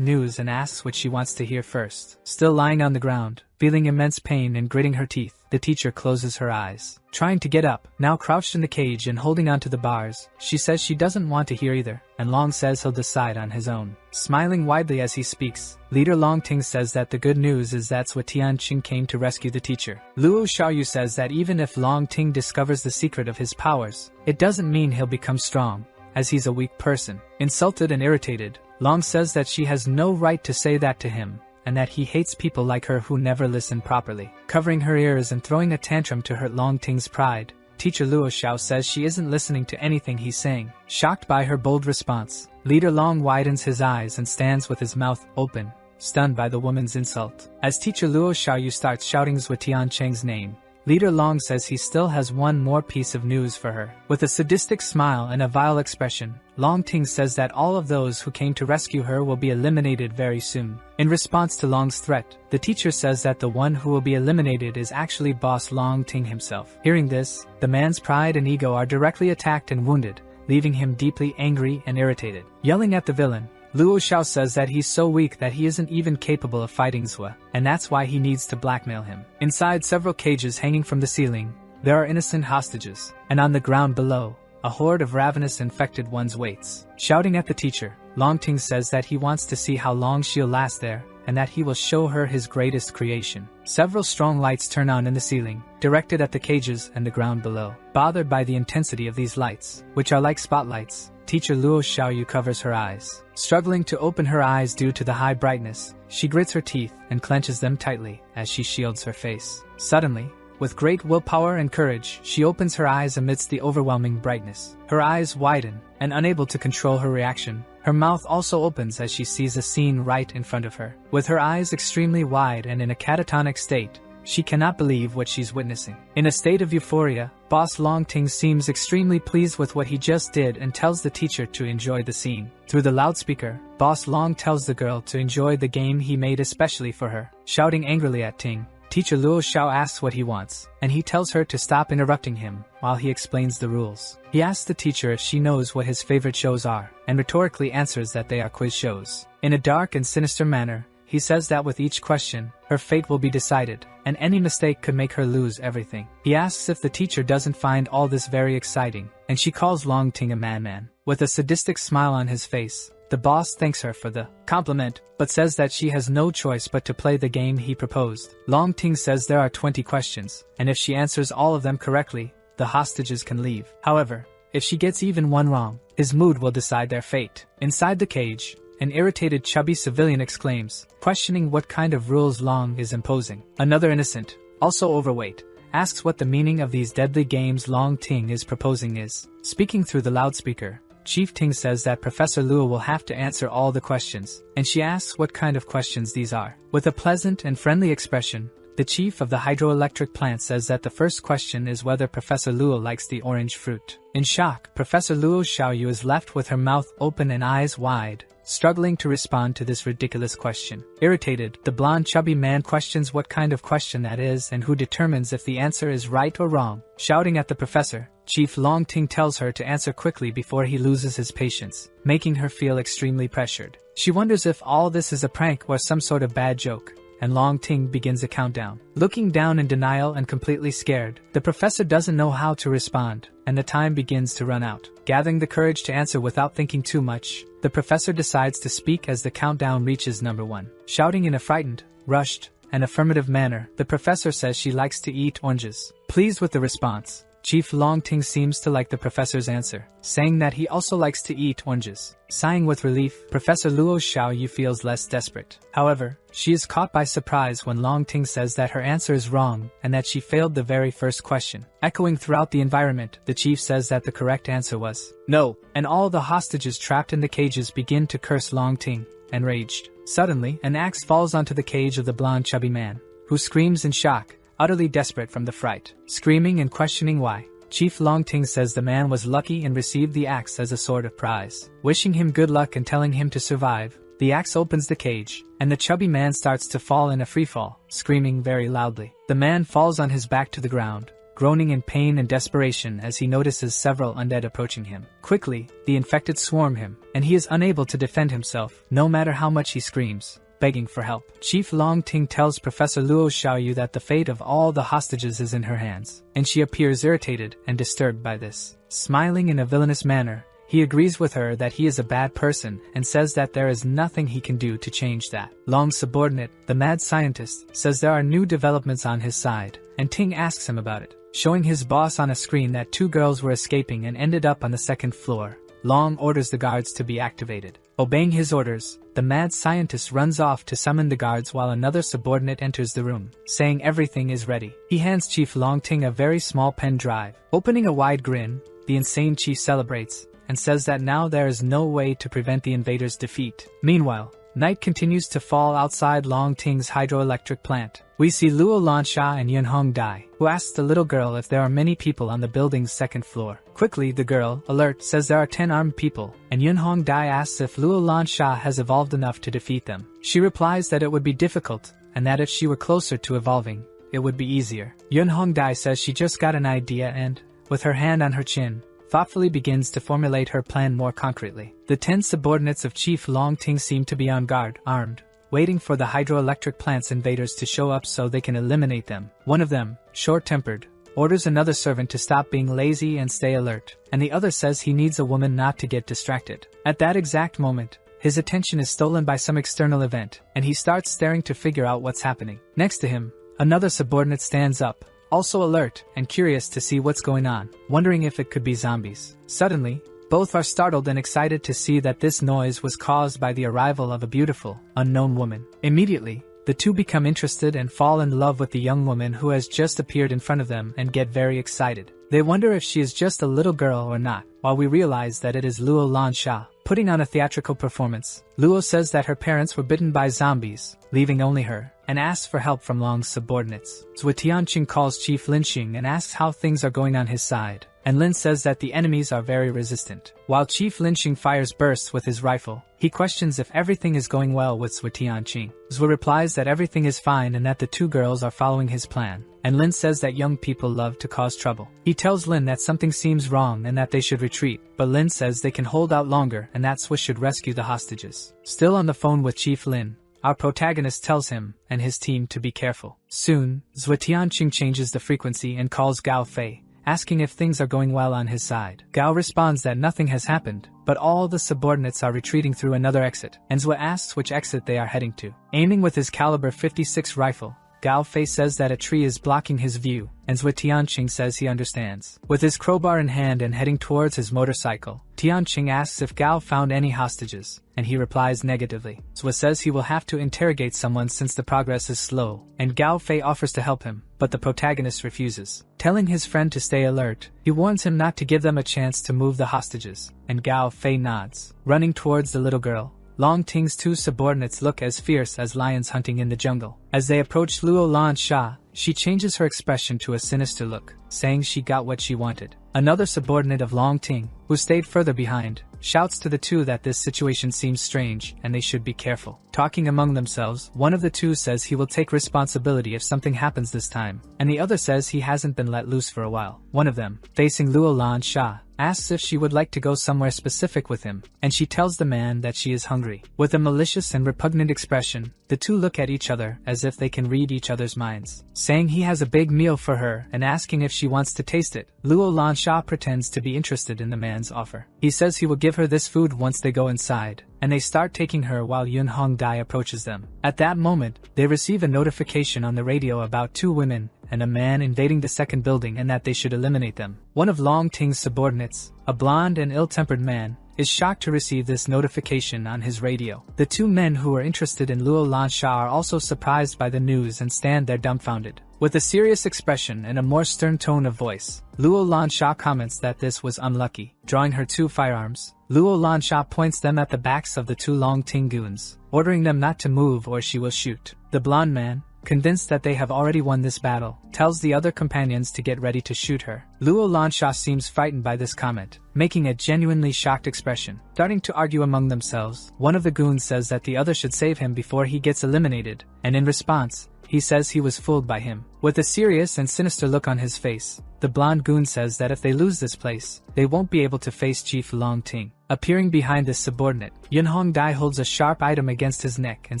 news and asks what she wants to hear first. Still lying on the ground, feeling immense pain and gritting her teeth, the teacher closes her eyes. Trying to get up, now crouched in the cage and holding onto the bars, she says she doesn't want to hear either, and Long says he'll decide on his own. Smiling widely as he speaks, Leader Long Ting says that the good news is that's what Tianqing came to rescue the teacher. Luo Xiaoyu says that even if Long Ting discovers the secret of his powers, it doesn't mean he'll become strong, as he's a weak person. Insulted and irritated, Long says that she has no right to say that to him, and that he hates people like her who never listen properly. Covering her ears and throwing a tantrum to hurt Long Ting's pride, Teacher Luo Xiao says she isn't listening to anything he's saying. Shocked by her bold response, Leader Long widens his eyes and stands with his mouth open, stunned by the woman's insult. As Teacher Luo Xiaoyu starts shouting Zui Tianqing's name, Leader Long says he still has one more piece of news for her. With a sadistic smile and a vile expression, Long Ting says that all of those who came to rescue her will be eliminated very soon. In response to Long's threat, the teacher says that the one who will be eliminated is actually Boss Long Ting himself. Hearing this, the man's pride and ego are directly attacked and wounded, leaving him deeply angry and irritated. Yelling at the villain, Luo Xiao says that he's so weak that he isn't even capable of fighting Zui, and that's why he needs to blackmail him. Inside several cages hanging from the ceiling, there are innocent hostages, and on the ground below, a horde of ravenous infected ones waits. Shouting at the teacher, Long Ting says that he wants to see how long she'll last there, and that he will show her his greatest creation. Several strong lights turn on in the ceiling, directed at the cages and the ground below. Bothered by the intensity of these lights, which are like spotlights, Teacher Luo Xiaoyu covers her eyes. Struggling to open her eyes due to the high brightness, she grits her teeth and clenches them tightly as she shields her face. Suddenly, with great willpower and courage, she opens her eyes amidst the overwhelming brightness. Her eyes widen, and unable to control her reaction, her mouth also opens as she sees a scene right in front of her. With her eyes extremely wide and in a catatonic state, she cannot believe what she's witnessing. In a state of euphoria, Boss Long Ting seems extremely pleased with what he just did and tells the teacher to enjoy the scene. Through the loudspeaker, Boss Long tells the girl to enjoy the game he made especially for her. Shouting angrily at Ting, Teacher Luo Xiao asks what he wants, and he tells her to stop interrupting him while he explains the rules. He asks the teacher if she knows what his favorite shows are, and rhetorically answers that they are quiz shows. In a dark and sinister manner, he says that with each question, her fate will be decided, and any mistake could make her lose everything. He asks if the teacher doesn't find all this very exciting, and she calls Long Ting a madman. With a sadistic smile on his face, the boss thanks her for the compliment, but says that she has no choice but to play the game he proposed. Long Ting says there are 20 questions, and if she answers all of them correctly, the hostages can leave. However, if she gets even one wrong, his mood will decide their fate. Inside the cage, an irritated chubby civilian exclaims, questioning what kind of rules Long is imposing. Another innocent, also overweight, asks what the meaning of these deadly games Long Ting is proposing is. Speaking through the loudspeaker, Chief Ting says that Professor Luo will have to answer all the questions, and she asks what kind of questions these are. With a pleasant and friendly expression, the chief of the hydroelectric plant says that the first question is whether Professor Luo likes the orange fruit. In shock, Professor Luo Xiaoyu is left with her mouth open and eyes wide, struggling to respond to this ridiculous question. Irritated, the blonde chubby man questions what kind of question that is and who determines if the answer is right or wrong. Shouting at the professor, Chief Long Ting tells her to answer quickly before he loses his patience, making her feel extremely pressured. She wonders if all this is a prank or some sort of bad joke, and Long Ting begins a countdown. Looking down in denial and completely scared, the professor doesn't know how to respond, and the time begins to run out. Gathering the courage to answer without thinking too much, the professor decides to speak as the countdown reaches number 1. Shouting in a frightened, rushed, and affirmative manner, the professor says she likes to eat oranges. Pleased with the response, Chief Long Ting seems to like the professor's answer, saying that he also likes to eat oranges. Sighing with relief, Professor Luo Xiaoyu feels less desperate. However, she is caught by surprise when Long Ting says that her answer is wrong and that she failed the very first question. Echoing throughout the environment, the chief says that the correct answer was no, and all the hostages trapped in the cages begin to curse Long Ting, enraged. Suddenly, an axe falls onto the cage of the blonde chubby man, who screams in shock, utterly desperate from the fright. Screaming and questioning why, Chief Long Ting says the man was lucky and received the axe as a sort of prize. Wishing him good luck and telling him to survive, the axe opens the cage, and the chubby man starts to fall in a freefall, screaming very loudly. The man falls on his back to the ground, groaning in pain and desperation as he notices several undead approaching him. Quickly, the infected swarm him, and he is unable to defend himself, no matter how much he screams, begging for help. Chief Long Ting tells Professor Luo Xiaoyu that the fate of all the hostages is in her hands, and she appears irritated and disturbed by this. Smiling in a villainous manner, he agrees with her that he is a bad person and says that there is nothing he can do to change that. Long's subordinate, the mad scientist, says there are new developments on his side, and Ting asks him about it, showing his boss on a screen that 2 girls were escaping and ended up on the 2nd floor. Long orders the guards to be activated. Obeying his orders, the mad scientist runs off to summon the guards while another subordinate enters the room, saying everything is ready. He hands Chief Long Ting a very small pen drive. Opening a wide grin, the insane chief celebrates, and says that now there is no way to prevent the invaders' defeat. Meanwhile, night continues to fall outside Long Ting's hydroelectric plant. We see Luo Lansha and Yunhong Dai, who asks the little girl if there are many people on the building's 2nd floor. Quickly, the girl, alert, says there are 10 armed people, and Yunhong Dai asks if Luo Lansha has evolved enough to defeat them. She replies that it would be difficult, and that if she were closer to evolving, it would be easier. Yunhong Dai says she just got an idea and, with her hand on her chin, thoughtfully begins to formulate her plan more concretely. The 10 subordinates of Chief Long Ting seem to be on guard, armed, waiting for the hydroelectric plant's invaders to show up so they can eliminate them. One of them, short-tempered, orders another servant to stop being lazy and stay alert, and the other says he needs a woman not to get distracted. At that exact moment, his attention is stolen by some external event, and he starts staring to figure out what's happening. Next to him, another subordinate stands up, also alert and curious to see what's going on, wondering if it could be zombies. Suddenly, both are startled and excited to see that this noise was caused by the arrival of a beautiful, unknown woman. Immediately, the two become interested and fall in love with the young woman who has just appeared in front of them and get very excited. They wonder if she is just a little girl or not, while we realize that it is Luo Lansha. Putting on a theatrical performance, Luo says that her parents were bitten by zombies, leaving only her, and asks for help from Long's subordinates. Zhuo Tianqing calls Chief Lin Xing and asks how things are going on his side, and Lin says that the enemies are very resistant. While Chief Lin Xing fires bursts with his rifle, he questions if everything is going well with Zhuo Tianqing. Zhuo replies that everything is fine and that the two girls are following his plan, and Lin says that young people love to cause trouble. He tells Lin that something seems wrong and that they should retreat, but Lin says they can hold out longer and that Zhuo should rescue the hostages. Still on the phone with Chief Lin, our protagonist tells him and his team to be careful. Soon, Zhuo Tianqing changes the frequency and calls Gao Fei, asking if things are going well on his side. Gao responds that nothing has happened, but all the subordinates are retreating through another exit, and Zhuo asks which exit they are heading to. Aiming with his caliber 56 rifle, Gao Fei says that a tree is blocking his view, and Zhuo Tianqing says he understands. With his crowbar in hand and heading towards his motorcycle, Tianqing asks if Gao found any hostages, and he replies negatively. Zhuo says he will have to interrogate someone since the progress is slow, and Gao Fei offers to help him, but the protagonist refuses. Telling his friend to stay alert, he warns him not to give them a chance to move the hostages, and Gao Fei nods. Running towards the little girl, Long Ting's two subordinates look as fierce as lions hunting in the jungle. As they approach Luo Lan Sha, she changes her expression to a sinister look, saying she got what she wanted. Another subordinate of Long Ting, who stayed further behind, shouts to the two that this situation seems strange and they should be careful. Talking among themselves, one of the two says he will take responsibility if something happens this time, and the other says he hasn't been let loose for a while. One of them, facing Luo Lan Sha, asks if she would like to go somewhere specific with him, and she tells the man that she is hungry. With a malicious and repugnant expression, the two look at each other as if they can read each other's minds. Saying he has a big meal for her and asking if she wants to taste it, Luo Lan Sha pretends to be interested in the man's offer. He says he will give her this food once they go inside, and they start taking her while Yun Hong Dai approaches them. At that moment, they receive a notification on the radio about two women and a man invading the second building and that they should eliminate them. One of Long Ting's subordinates, a blonde and ill-tempered man, is shocked to receive this notification on his radio. The two men who are interested in Luo Lan Sha are also surprised by the news and stand there dumbfounded. With a serious expression and a more stern tone of voice, Luo Lan Sha comments that this was unlucky. Drawing her two firearms, Luo Lan Sha points them at the backs of the two Long Ting goons, ordering them not to move or she will shoot. The blonde man, convinced that they have already won this battle, tells the other companions to get ready to shoot her. Luo Lan Sha seems frightened by this comment, making a genuinely shocked expression. Starting to argue among themselves, one of the goons says that the other should save him before he gets eliminated, and in response, he says he was fooled by him. With a serious and sinister look on his face, the blonde goon says that if they lose this place, they won't be able to face Chief Long Ting. Appearing behind his subordinate, Yun Hong Dai holds a sharp item against his neck and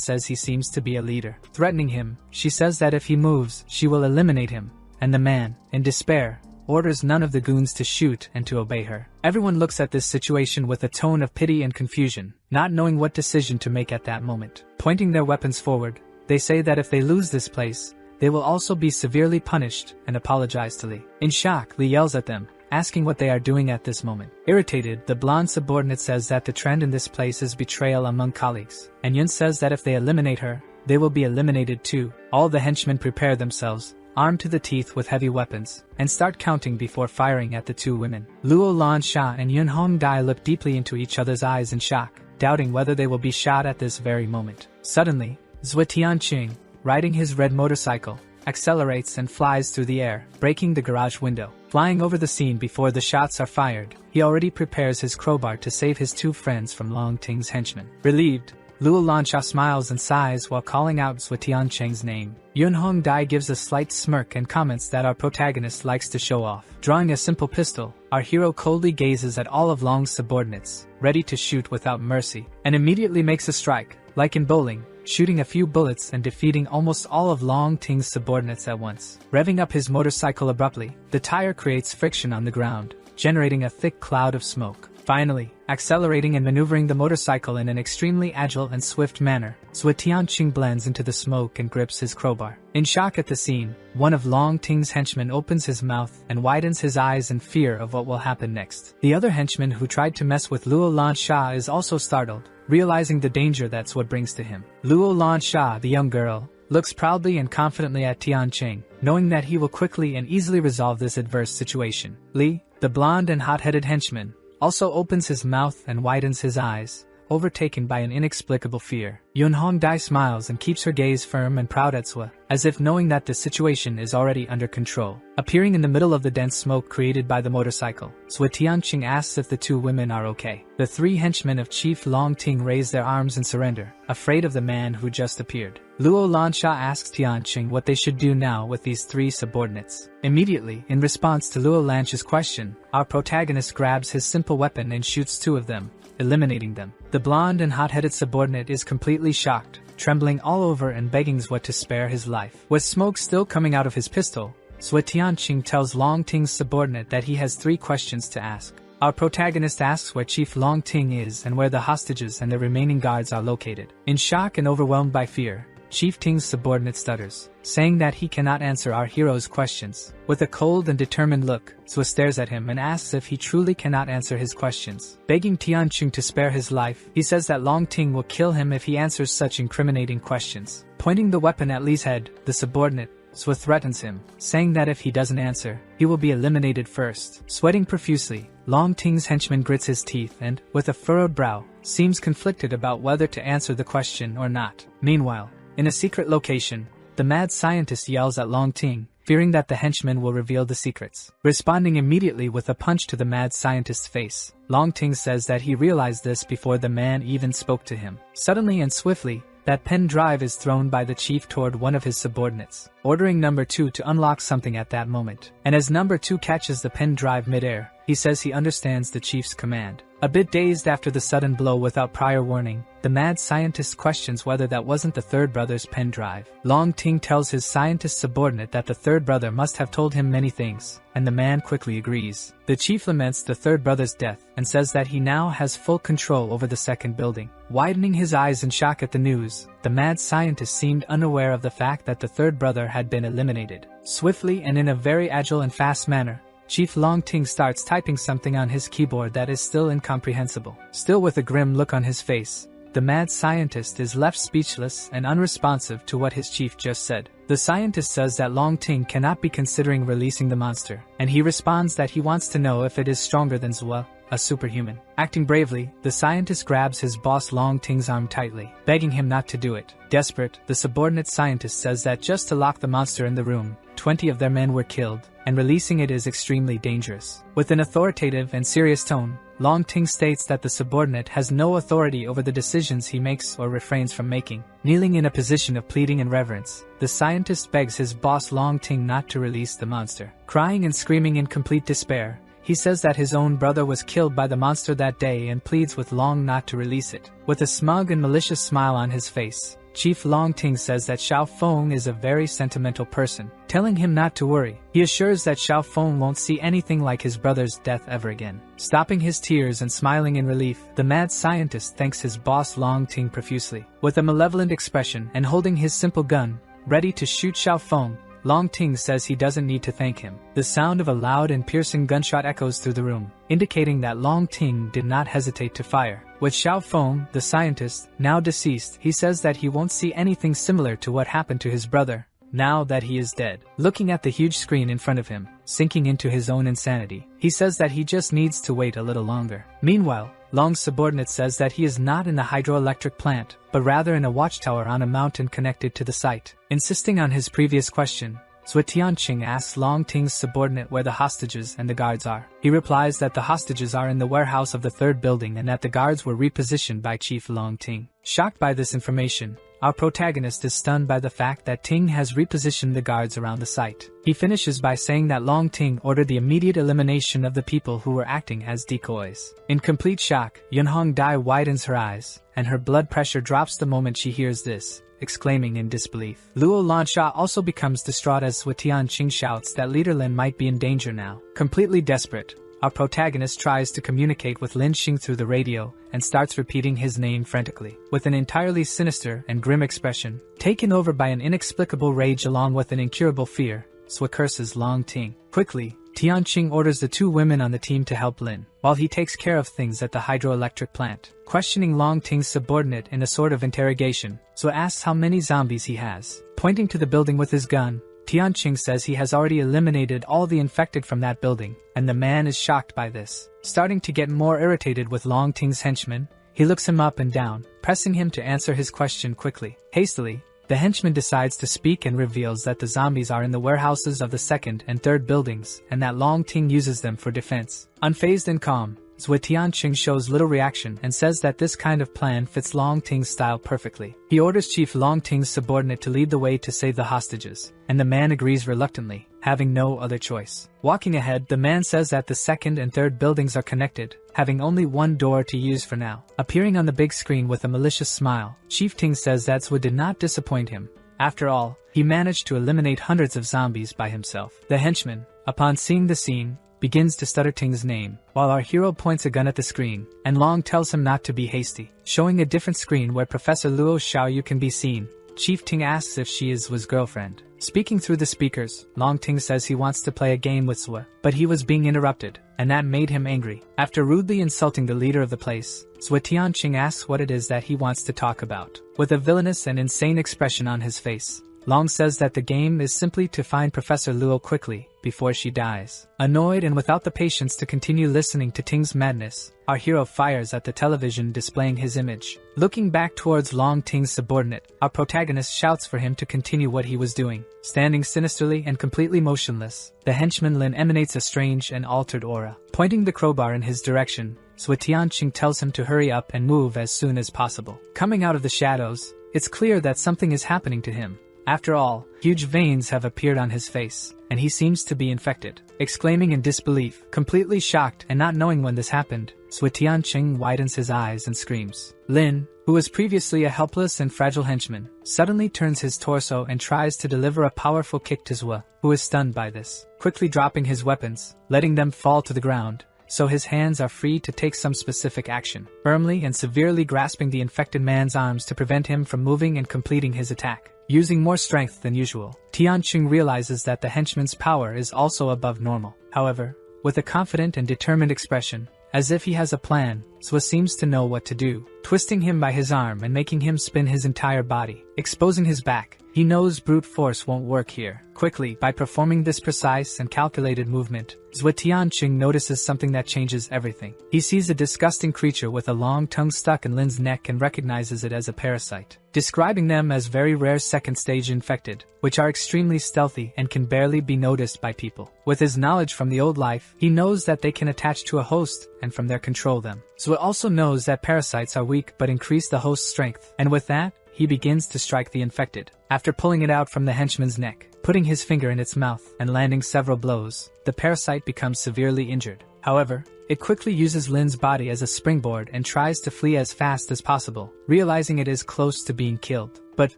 says he seems to be a leader. Threatening him, she says that if he moves, she will eliminate him, and the man, in despair, orders none of the goons to shoot and to obey her. Everyone looks at this situation with a tone of pity and confusion, not knowing what decision to make at that moment. Pointing their weapons forward, they say that if they lose this place, they will also be severely punished and apologize to Li. In shock, Li yells at them, asking what they are doing at this moment. Irritated, the blonde subordinate says that the trend in this place is betrayal among colleagues, and Yun says that if they eliminate her, they will be eliminated too. All the henchmen prepare themselves, armed to the teeth with heavy weapons, and start counting before firing at the two women. Luo Lan Sha and Yun Hong Dai look deeply into each other's eyes in shock, doubting whether they will be shot at this very moment. Suddenly, Zhuo Tianqing, riding his red motorcycle, accelerates and flies through the air, breaking the garage window. Flying over the scene before the shots are fired, he already prepares his crowbar to save his two friends from Long Ting's henchmen. Relieved, Luo Lan Sha smiles and sighs while calling out Zhuo Tianqing's name. Yun Hong Dai gives a slight smirk and comments that our protagonist likes to show off. Drawing a simple pistol, our hero coldly gazes at all of Long's subordinates, ready to shoot without mercy, and immediately makes a strike, like in bowling, shooting a few bullets and defeating almost all of Long Ting's subordinates at once. Revving up his motorcycle abruptly, the tire creates friction on the ground, generating a thick cloud of smoke. Finally, accelerating and maneuvering the motorcycle in an extremely agile and swift manner, Zhuo Tianqing blends into the smoke and grips his crowbar. In shock at the scene, one of Long Ting's henchmen opens his mouth and widens his eyes in fear of what will happen next. The other henchman who tried to mess with Luo Lan Sha is also startled, realizing the danger that's what brings to him. Luo Lan Sha, the young girl, looks proudly and confidently at Tianqing, knowing that he will quickly and easily resolve this adverse situation. Li, the blonde and hot-headed henchman, also opens his mouth and widens his eyes, overtaken by an inexplicable fear. Yunhong Dai smiles and keeps her gaze firm and proud at Swa, as if knowing that the situation is already under control. Appearing in the middle of the dense smoke created by the motorcycle, Swa Tianqing asks if the two women are okay. The three henchmen of Chief Long Ting raise their arms in surrender, afraid of the man who just appeared. Luo Lansha asks Tianqing what they should do now with these three subordinates. Immediately, in response to Luo Lansha's question, our protagonist grabs his simple weapon and shoots two of them, eliminating them. The blonde and hot-headed subordinate is completely shocked, trembling all over and begging Zwa to spare his life. With smoke still coming out of his pistol, Zwa Tianqing tells Long Ting's subordinate that he has 3 questions to ask. Our protagonist asks where Chief Long Ting is and where the hostages and the remaining guards are located. In shock and overwhelmed by fear, Chief Ting's subordinate stutters, saying that he cannot answer our hero's questions. With a cold and determined look, Zwa stares at him and asks if he truly cannot answer his questions. Begging Tianqing to spare his life, he says that Long Ting will kill him if he answers such incriminating questions. Pointing the weapon at Li's head, the subordinate, Zwa threatens him, saying that if he doesn't answer, he will be eliminated first. Sweating profusely, Long Ting's henchman grits his teeth and, with a furrowed brow, seems conflicted about whether to answer the question or not. Meanwhile, in a secret location, the mad scientist yells at Long Ting, fearing that the henchman will reveal the secrets. Responding immediately with a punch to the mad scientist's face, Long Ting says that he realized this before the man even spoke to him. Suddenly and swiftly, that pen drive is thrown by the chief toward one of his subordinates, ordering number 2 to unlock something at that moment. And as number 2 catches the pen drive midair, he says he understands the chief's command. A bit dazed after the sudden blow without prior warning, the mad scientist questions whether that wasn't the third brother's pen drive. Long Ting tells his scientist subordinate that the third brother must have told him many things, and the man quickly agrees. The chief laments the third brother's death and says that he now has full control over the second building. Widening his eyes in shock at the news, the mad scientist seemed unaware of the fact that the third brother had been eliminated. Swiftly and in a very agile and fast manner, Chief Long Ting starts typing something on his keyboard that is still incomprehensible. Still with a grim look on his face, the mad scientist is left speechless and unresponsive to what his chief just said. The scientist says that Long Ting cannot be considering releasing the monster, and he responds that he wants to know if it is stronger than Zwa, a superhuman. Acting bravely, the scientist grabs his boss Long Ting's arm tightly, begging him not to do it. Desperate, the subordinate scientist says that just to lock the monster in the room, 20 of their men were killed, and releasing it is extremely dangerous. With an authoritative and serious tone, Long Ting states that the subordinate has no authority over the decisions he makes or refrains from making. Kneeling in a position of pleading and reverence, the scientist begs his boss Long Ting not to release the monster. Crying and screaming in complete despair, he says that his own brother was killed by the monster that day and pleads with Long not to release it. With a smug and malicious smile on his face, Chief Long Ting says that Xiao Feng is a very sentimental person, telling him not to worry. He assures that Xiao Feng won't see anything like his brother's death ever again. Stopping his tears and smiling in relief, the mad scientist thanks his boss Long Ting profusely. With a malevolent expression and holding his simple gun, ready to shoot Xiao Feng, Long Ting says he doesn't need to thank him. The sound of a loud and piercing gunshot echoes through the room, indicating that Long Ting did not hesitate to fire. With Xiao Feng, the scientist, now deceased, he says that he won't see anything similar to what happened to his brother, now that he is dead. Looking at the huge screen in front of him, sinking into his own insanity, he says that he just needs to wait a little longer. Meanwhile, Long's subordinate says that he is not in a hydroelectric plant, but rather in a watchtower on a mountain connected to the site. Insisting on his previous question, Zwa Tianqing asks Long Ting's subordinate where the hostages and the guards are. He replies that the hostages are in the warehouse of the third building and that the guards were repositioned by Chief Long Ting. Shocked by this information, our protagonist is stunned by the fact that Ting has repositioned the guards around the site. He finishes by saying that Long Ting ordered the immediate elimination of the people who were acting as decoys. In complete shock, Yunhong Dai widens her eyes, and her blood pressure drops the moment she hears this, exclaiming in disbelief. Luo Lansha also becomes distraught as Zwa Tianqing shouts that Leader Lin might be in danger now. Completely desperate, our protagonist tries to communicate with Lin Xing through the radio and starts repeating his name frantically. With an entirely sinister and grim expression, taken over by an inexplicable rage along with an incurable fear, Zwa curses Long Ting. Quickly, Tianqing orders the 2 women on the team to help Lin, while he takes care of things at the hydroelectric plant. Questioning Long Ting's subordinate in a sort of interrogation, Zwa asks how many zombies he has. Pointing to the building with his gun, Tianqing says he has already eliminated all the infected from that building, and the man is shocked by this. Starting to get more irritated with Long Ting's henchmen, he looks him up and down, pressing him to answer his question quickly. Hastily, the henchman decides to speak and reveals that the zombies are in the warehouses of the second and third buildings and that Long Ting uses them for defense. Unfazed and calm, Zhuo Tianqing shows little reaction and says that this kind of plan fits Long Ting's style perfectly. He orders Chief Long Ting's subordinate to lead the way to save the hostages, and the man agrees reluctantly, having no other choice. Walking ahead, the man says that the second and third buildings are connected, having only one door to use for now. Appearing on the big screen with a malicious smile, Chief Ting says that Zhuo did not disappoint him. After all, he managed to eliminate hundreds of zombies by himself. The henchman, upon seeing the scene, begins to stutter Ting's name, while our hero points a gun at the screen, and Long tells him not to be hasty. Showing a different screen where Professor Luo Xiaoyu can be seen, Chief Ting asks if she is Zhuo's girlfriend. Speaking through the speakers, Long Ting says he wants to play a game with Zhuo, but he was being interrupted, and that made him angry. After rudely insulting the leader of the place, Zhuo Tianqing asks what it is that he wants to talk about. With a villainous and insane expression on his face, Long says that the game is simply to find Professor Luo quickly, before she dies. Annoyed and without the patience to continue listening to Ting's madness, our hero fires at the television displaying his image. Looking back towards Long Ting's subordinate, our protagonist shouts for him to continue what he was doing. Standing sinisterly and completely motionless, the henchman Lin emanates a strange and altered aura. Pointing the crowbar in his direction, Zhuo Tianqing tells him to hurry up and move as soon as possible. Coming out of the shadows, it's clear that something is happening to him. After all, huge veins have appeared on his face, and he seems to be infected. Exclaiming in disbelief, completely shocked and not knowing when this happened, Zhuo Tianqing widens his eyes and screams. Lin, who was previously a helpless and fragile henchman, suddenly turns his torso and tries to deliver a powerful kick to Zhuo, who is stunned by this, quickly dropping his weapons, letting them fall to the ground, so his hands are free to take some specific action, firmly and severely grasping the infected man's arms to prevent him from moving and completing his attack. Using more strength than usual, Tianqing realizes that the henchman's power is also above normal. However, with a confident and determined expression, as if he has a plan, Zhuo seems to know what to do, twisting him by his arm and making him spin his entire body, exposing his back. He knows brute force won't work here. Quickly, by performing this precise and calculated movement, Zhuo Tianqing notices something that changes everything. He sees a disgusting creature with a long tongue stuck in Lin's neck and recognizes it as a parasite, describing them as very rare second-stage infected, which are extremely stealthy and can barely be noticed by people. With his knowledge from the old life, he knows that they can attach to a host and from there control them. Zhuo also knows that parasites are weak but increase the host's strength, and with that, he begins to strike the infected. After pulling it out from the henchman's neck, putting his finger in its mouth, and landing several blows, the parasite becomes severely injured. However, it quickly uses Lin's body as a springboard and tries to flee as fast as possible, realizing it is close to being killed. But,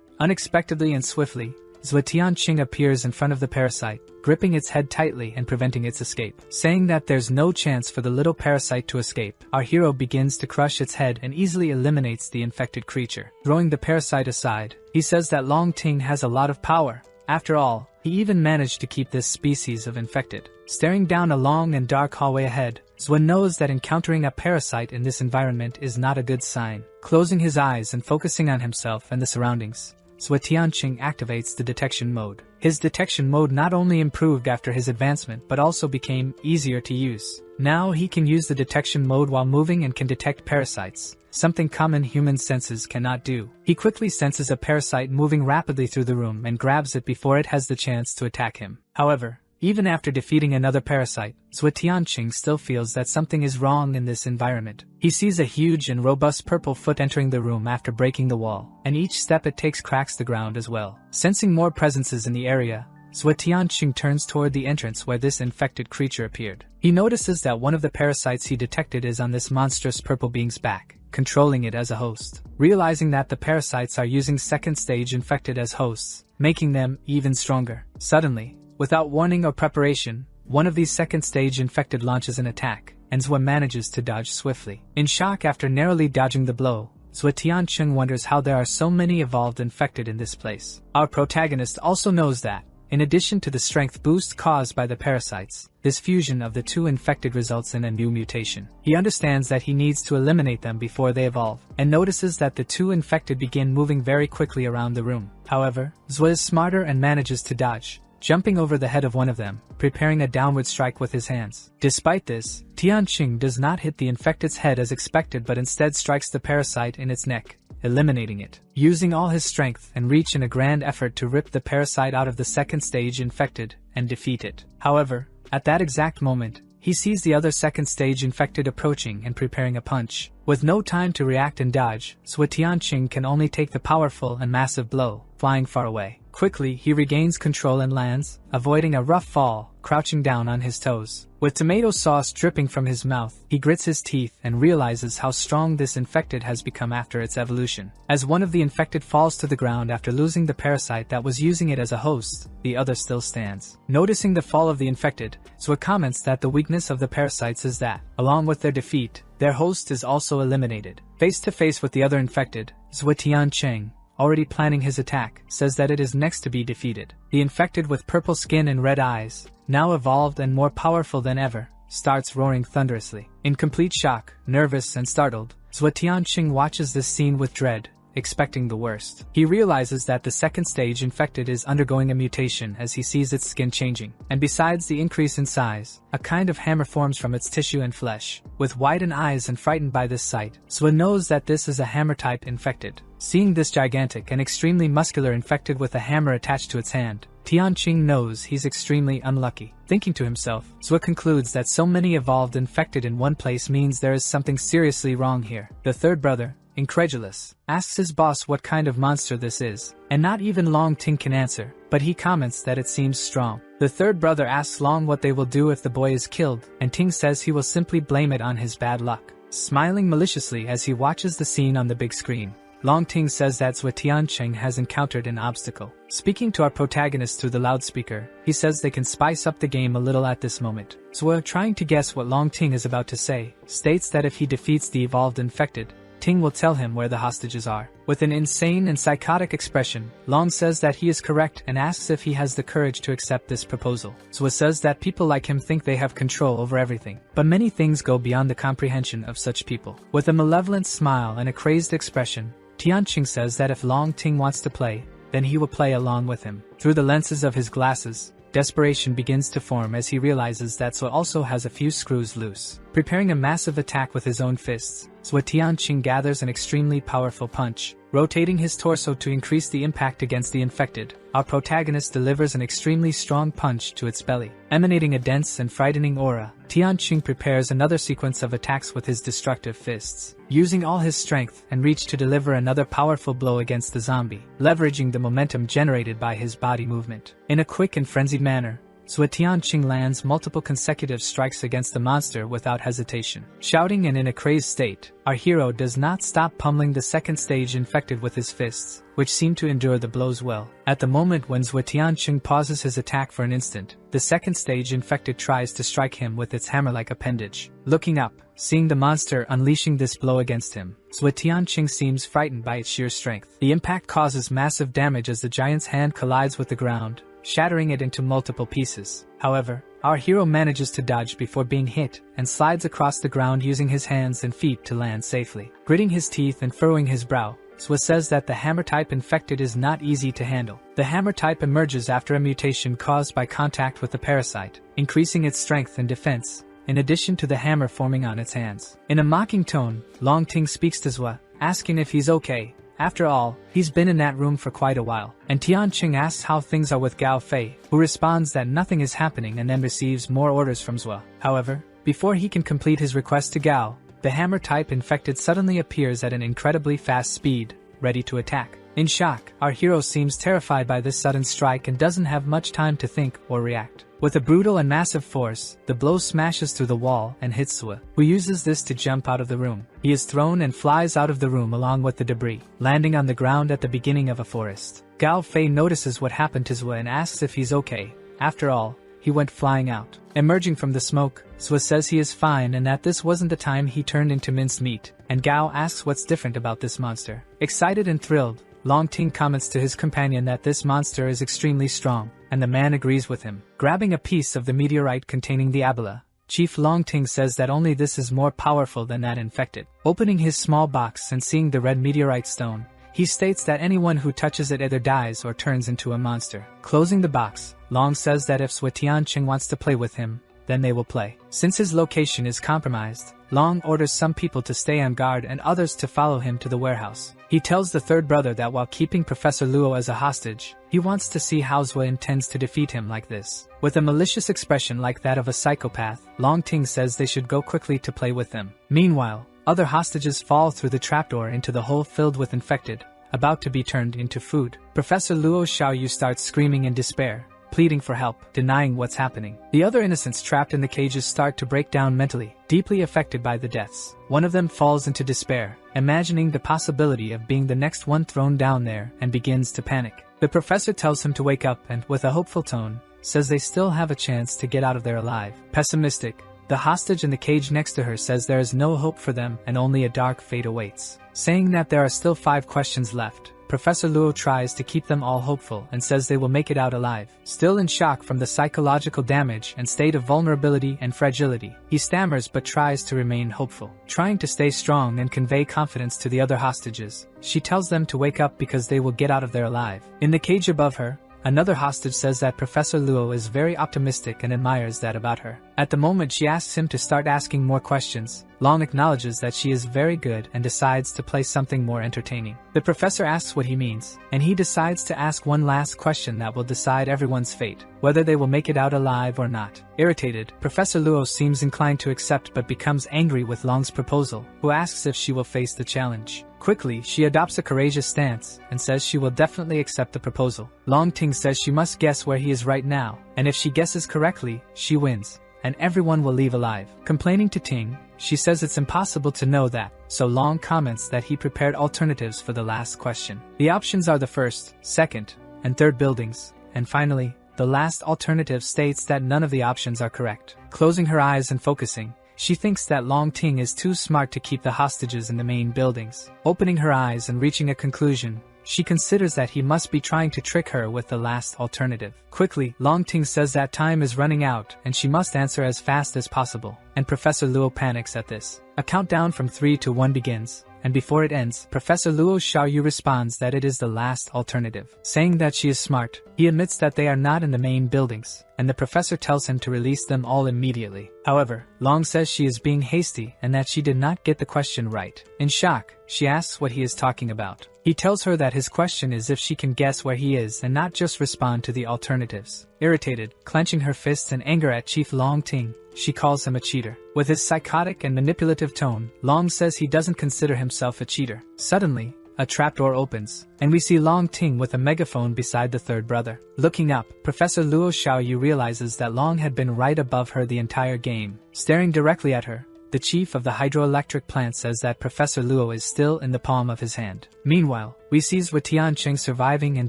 unexpectedly and swiftly, Zhuo Tianqing appears in front of the parasite, gripping its head tightly and preventing its escape. Saying that there's no chance for the little parasite to escape, our hero begins to crush its head and easily eliminates the infected creature. Throwing the parasite aside, he says that Long Ting has a lot of power. After all, he even managed to keep this species of infected. Staring down a long and dark hallway ahead, Zhuo knows that encountering a parasite in this environment is not a good sign. Closing his eyes and focusing on himself and the surroundings, Zhuo Tianqing activates the detection mode. His detection mode not only improved after his advancement but also became easier to use. Now he can use the detection mode while moving and can detect parasites, something common human senses cannot do. He quickly senses a parasite moving rapidly through the room and grabs it before it has the chance to attack him. However, even after defeating another parasite, Zhuo Tianqing still feels that something is wrong in this environment. He sees a huge and robust purple foot entering the room after breaking the wall, and each step it takes cracks the ground as well. Sensing more presences in the area, Zhuo Tianqing turns toward the entrance where this infected creature appeared. He notices that one of the parasites he detected is on this monstrous purple being's back, controlling it as a host. Realizing that the parasites are using second-stage infected as hosts, making them even stronger. Suddenly, without warning or preparation, one of these second-stage infected launches an attack, and Zhuo manages to dodge swiftly. In shock after narrowly dodging the blow, Zhuo Tianqing wonders how there are so many evolved infected in this place. Our protagonist also knows that, in addition to the strength boost caused by the parasites, this fusion of the two infected results in a new mutation. He understands that he needs to eliminate them before they evolve, and notices that the two infected begin moving very quickly around the room. However, Zhuo is smarter and manages to dodge, jumping over the head of one of them, preparing a downward strike with his hands. Despite this, Tianqing does not hit the infected's head as expected but instead strikes the parasite in its neck, eliminating it. Using all his strength and reach in a grand effort to rip the parasite out of the second stage infected and defeat it. However, at that exact moment, he sees the other second stage infected approaching and preparing a punch. With no time to react and dodge, Tianqing can only take the powerful and massive blow, flying far away. Quickly, he regains control and lands, avoiding a rough fall, crouching down on his toes. With tomato sauce dripping from his mouth, he grits his teeth and realizes how strong this infected has become after its evolution. As one of the infected falls to the ground after losing the parasite that was using it as a host, the other still stands. Noticing the fall of the infected, Zwa comments that the weakness of the parasites is that, along with their defeat, their host is also eliminated. Face to face with the other infected, Tianqing, already planning his attack, says that it is next to be defeated. The infected with purple skin and red eyes, now evolved and more powerful than ever, starts roaring thunderously. In complete shock, nervous and startled, Tianqing watches this scene with dread, expecting the worst. He realizes that the second stage infected is undergoing a mutation as he sees its skin changing, and besides the increase in size, a kind of hammer forms from its tissue and flesh. With widened eyes and frightened by this sight, Zwa knows that this is a hammer-type infected. Seeing this gigantic and extremely muscular infected with a hammer attached to its hand, Tianqing knows he's extremely unlucky. Thinking to himself, Zwa concludes that so many evolved infected in one place means there is something seriously wrong here. The third brother, incredulous, asks his boss what kind of monster this is, and not even Long Ting can answer, but he comments that it seems strong. The third brother asks Long what they will do if the boy is killed, and Ting says he will simply blame it on his bad luck. Smiling maliciously as he watches the scene on the big screen, Long Ting says that Tianqing has encountered an obstacle. Speaking to our protagonist through the loudspeaker, he says they can spice up the game a little at this moment. Zwa, trying to guess what Long Ting is about to say, states that if he defeats the evolved infected, Ting will tell him where the hostages are. With an insane and psychotic expression, Long says that he is correct and asks if he has the courage to accept this proposal. Zwa says that people like him think they have control over everything, but many things go beyond the comprehension of such people. With a malevolent smile and a crazed expression, Tianqing says that if Long Ting wants to play, then he will play along with him. Through the lenses of his glasses, desperation begins to form as he realizes that Zwa also has a few screws loose. Preparing a massive attack with his own fists, Tianqing gathers an extremely powerful punch. Rotating his torso to increase the impact against the infected, our protagonist delivers an extremely strong punch to its belly. Emanating a dense and frightening aura, Tianqing prepares another sequence of attacks with his destructive fists, using all his strength and reach to deliver another powerful blow against the zombie, leveraging the momentum generated by his body movement. In a quick and frenzied manner, Tianqing lands multiple consecutive strikes against the monster without hesitation. Shouting and in a crazed state, our hero does not stop pummeling the second stage infected with his fists, which seem to endure the blows well. At the moment when Tianqing pauses his attack for an instant, the second stage infected tries to strike him with its hammer-like appendage. Looking up, seeing the monster unleashing this blow against him, Tianqing seems frightened by its sheer strength. The impact causes massive damage as the giant's hand collides with the ground, shattering it into multiple pieces. However, our hero manages to dodge before being hit and slides across the ground using his hands and feet to land safely. Gritting his teeth and furrowing his brow, Zwa says that the hammer-type infected is not easy to handle. The hammer-type emerges after a mutation caused by contact with the parasite, increasing its strength and defense, in addition to the hammer forming on its hands. In a mocking tone, Long Ting speaks to Zwa, asking if he's okay. After all, he's been in that room for quite a while. And Tianqing asks how things are with Gao Fei, who responds that nothing is happening and then receives more orders from Zwa. However, before he can complete his request to Gao, the hammer-type infected suddenly appears at an incredibly fast speed, ready to attack. In shock, our hero seems terrified by this sudden strike and doesn't have much time to think or react. With a brutal and massive force, the blow smashes through the wall and hits Zwa, who uses this to jump out of the room. He is thrown and flies out of the room along with the debris, landing on the ground at the beginning of a forest. Gao Fei notices what happened to Zwa and asks if he's okay. After all, he went flying out. Emerging from the smoke, Zwa says he is fine and that this wasn't the time he turned into minced meat, and Gao asks what's different about this monster. Excited and thrilled, Long Ting comments to his companion that this monster is extremely strong, and the man agrees with him. Grabbing a piece of the meteorite containing the Abila, Chief Long Ting says that only this is more powerful than that infected. Opening his small box and seeing the red meteorite stone, He states that anyone who touches it either dies or turns into a monster. Closing the box, Long says that if Tianqing wants to play with him, then they will play. Since his location is compromised, Long orders some people to stay on guard and others to follow him to the warehouse. He tells the third brother that while keeping Professor Luo as a hostage, he wants to see how Zwe intends to defeat him like this. With a malicious expression like that of a psychopath, Long Ting says they should go quickly to play with them. Meanwhile, other hostages fall through the trapdoor into the hole filled with infected, about to be turned into food. Professor Luo Xiaoyu starts screaming in despair, pleading for help, denying what's happening. The other innocents trapped in the cages start to break down mentally, deeply affected by the deaths. One of them falls into despair, imagining the possibility of being the next one thrown down there, and begins to panic. The professor tells him to wake up and, with a hopeful tone, says they still have a chance to get out of there alive. Pessimistic, the hostage in the cage next to her says there is no hope for them and only a dark fate awaits. Saying that there are still 5 questions left, Professor Luo tries to keep them all hopeful and says they will make it out alive. Still in shock from the psychological damage and state of vulnerability and fragility, he stammers but tries to remain hopeful. Trying to stay strong and convey confidence to the other hostages, she tells them to wake up because they will get out of there alive. In the cage above her, another hostage says that Professor Luo is very optimistic and admires that about her. At the moment she asks him to start asking more questions, Long acknowledges that she is very good and decides to play something more entertaining. The professor asks what he means, and he decides to ask one last question that will decide everyone's fate, whether they will make it out alive or not. Irritated, Professor Luo seems inclined to accept but becomes angry with Long's proposal, who asks if she will face the challenge. Quickly, she adopts a courageous stance and says she will definitely accept the proposal. Long Ting says she must guess where he is right now, and if she guesses correctly, she wins, and everyone will leave alive. Complaining to Ting, she says it's impossible to know that, so Long comments that he prepared alternatives for the last question. The options are the first, second, and third buildings, and finally, the last alternative states that none of the options are correct. Closing her eyes and focusing, she thinks that Long Ting is too smart to keep the hostages in the main buildings. Opening her eyes and reaching a conclusion, she considers that he must be trying to trick her with the last alternative. Quickly, Long Ting says that time is running out and she must answer as fast as possible, and Professor Luo panics at this. A countdown from 3 to 1 begins, and before it ends, Professor Luo Xiaoyu responds that it is the last alternative. Saying that she is smart, he admits that they are not in the main buildings, and the professor tells him to release them all immediately. However, Long says she is being hasty and that she did not get the question right. In shock, she asks what he is talking about. He tells her that his question is if she can guess where he is and not just respond to the alternatives. Irritated, clenching her fists in anger at Chief Long Ting, she calls him a cheater. With his psychotic and manipulative tone, Long says he doesn't consider himself a cheater. Suddenly, a trapdoor opens, and we see Long Ting with a megaphone beside the third brother. Looking up, Professor Luo Xiaoyu realizes that Long had been right above her the entire game. Staring directly at her, the chief of the hydroelectric plant says that Professor Luo is still in the palm of his hand. Meanwhile, we see Zwe Tianqing surviving and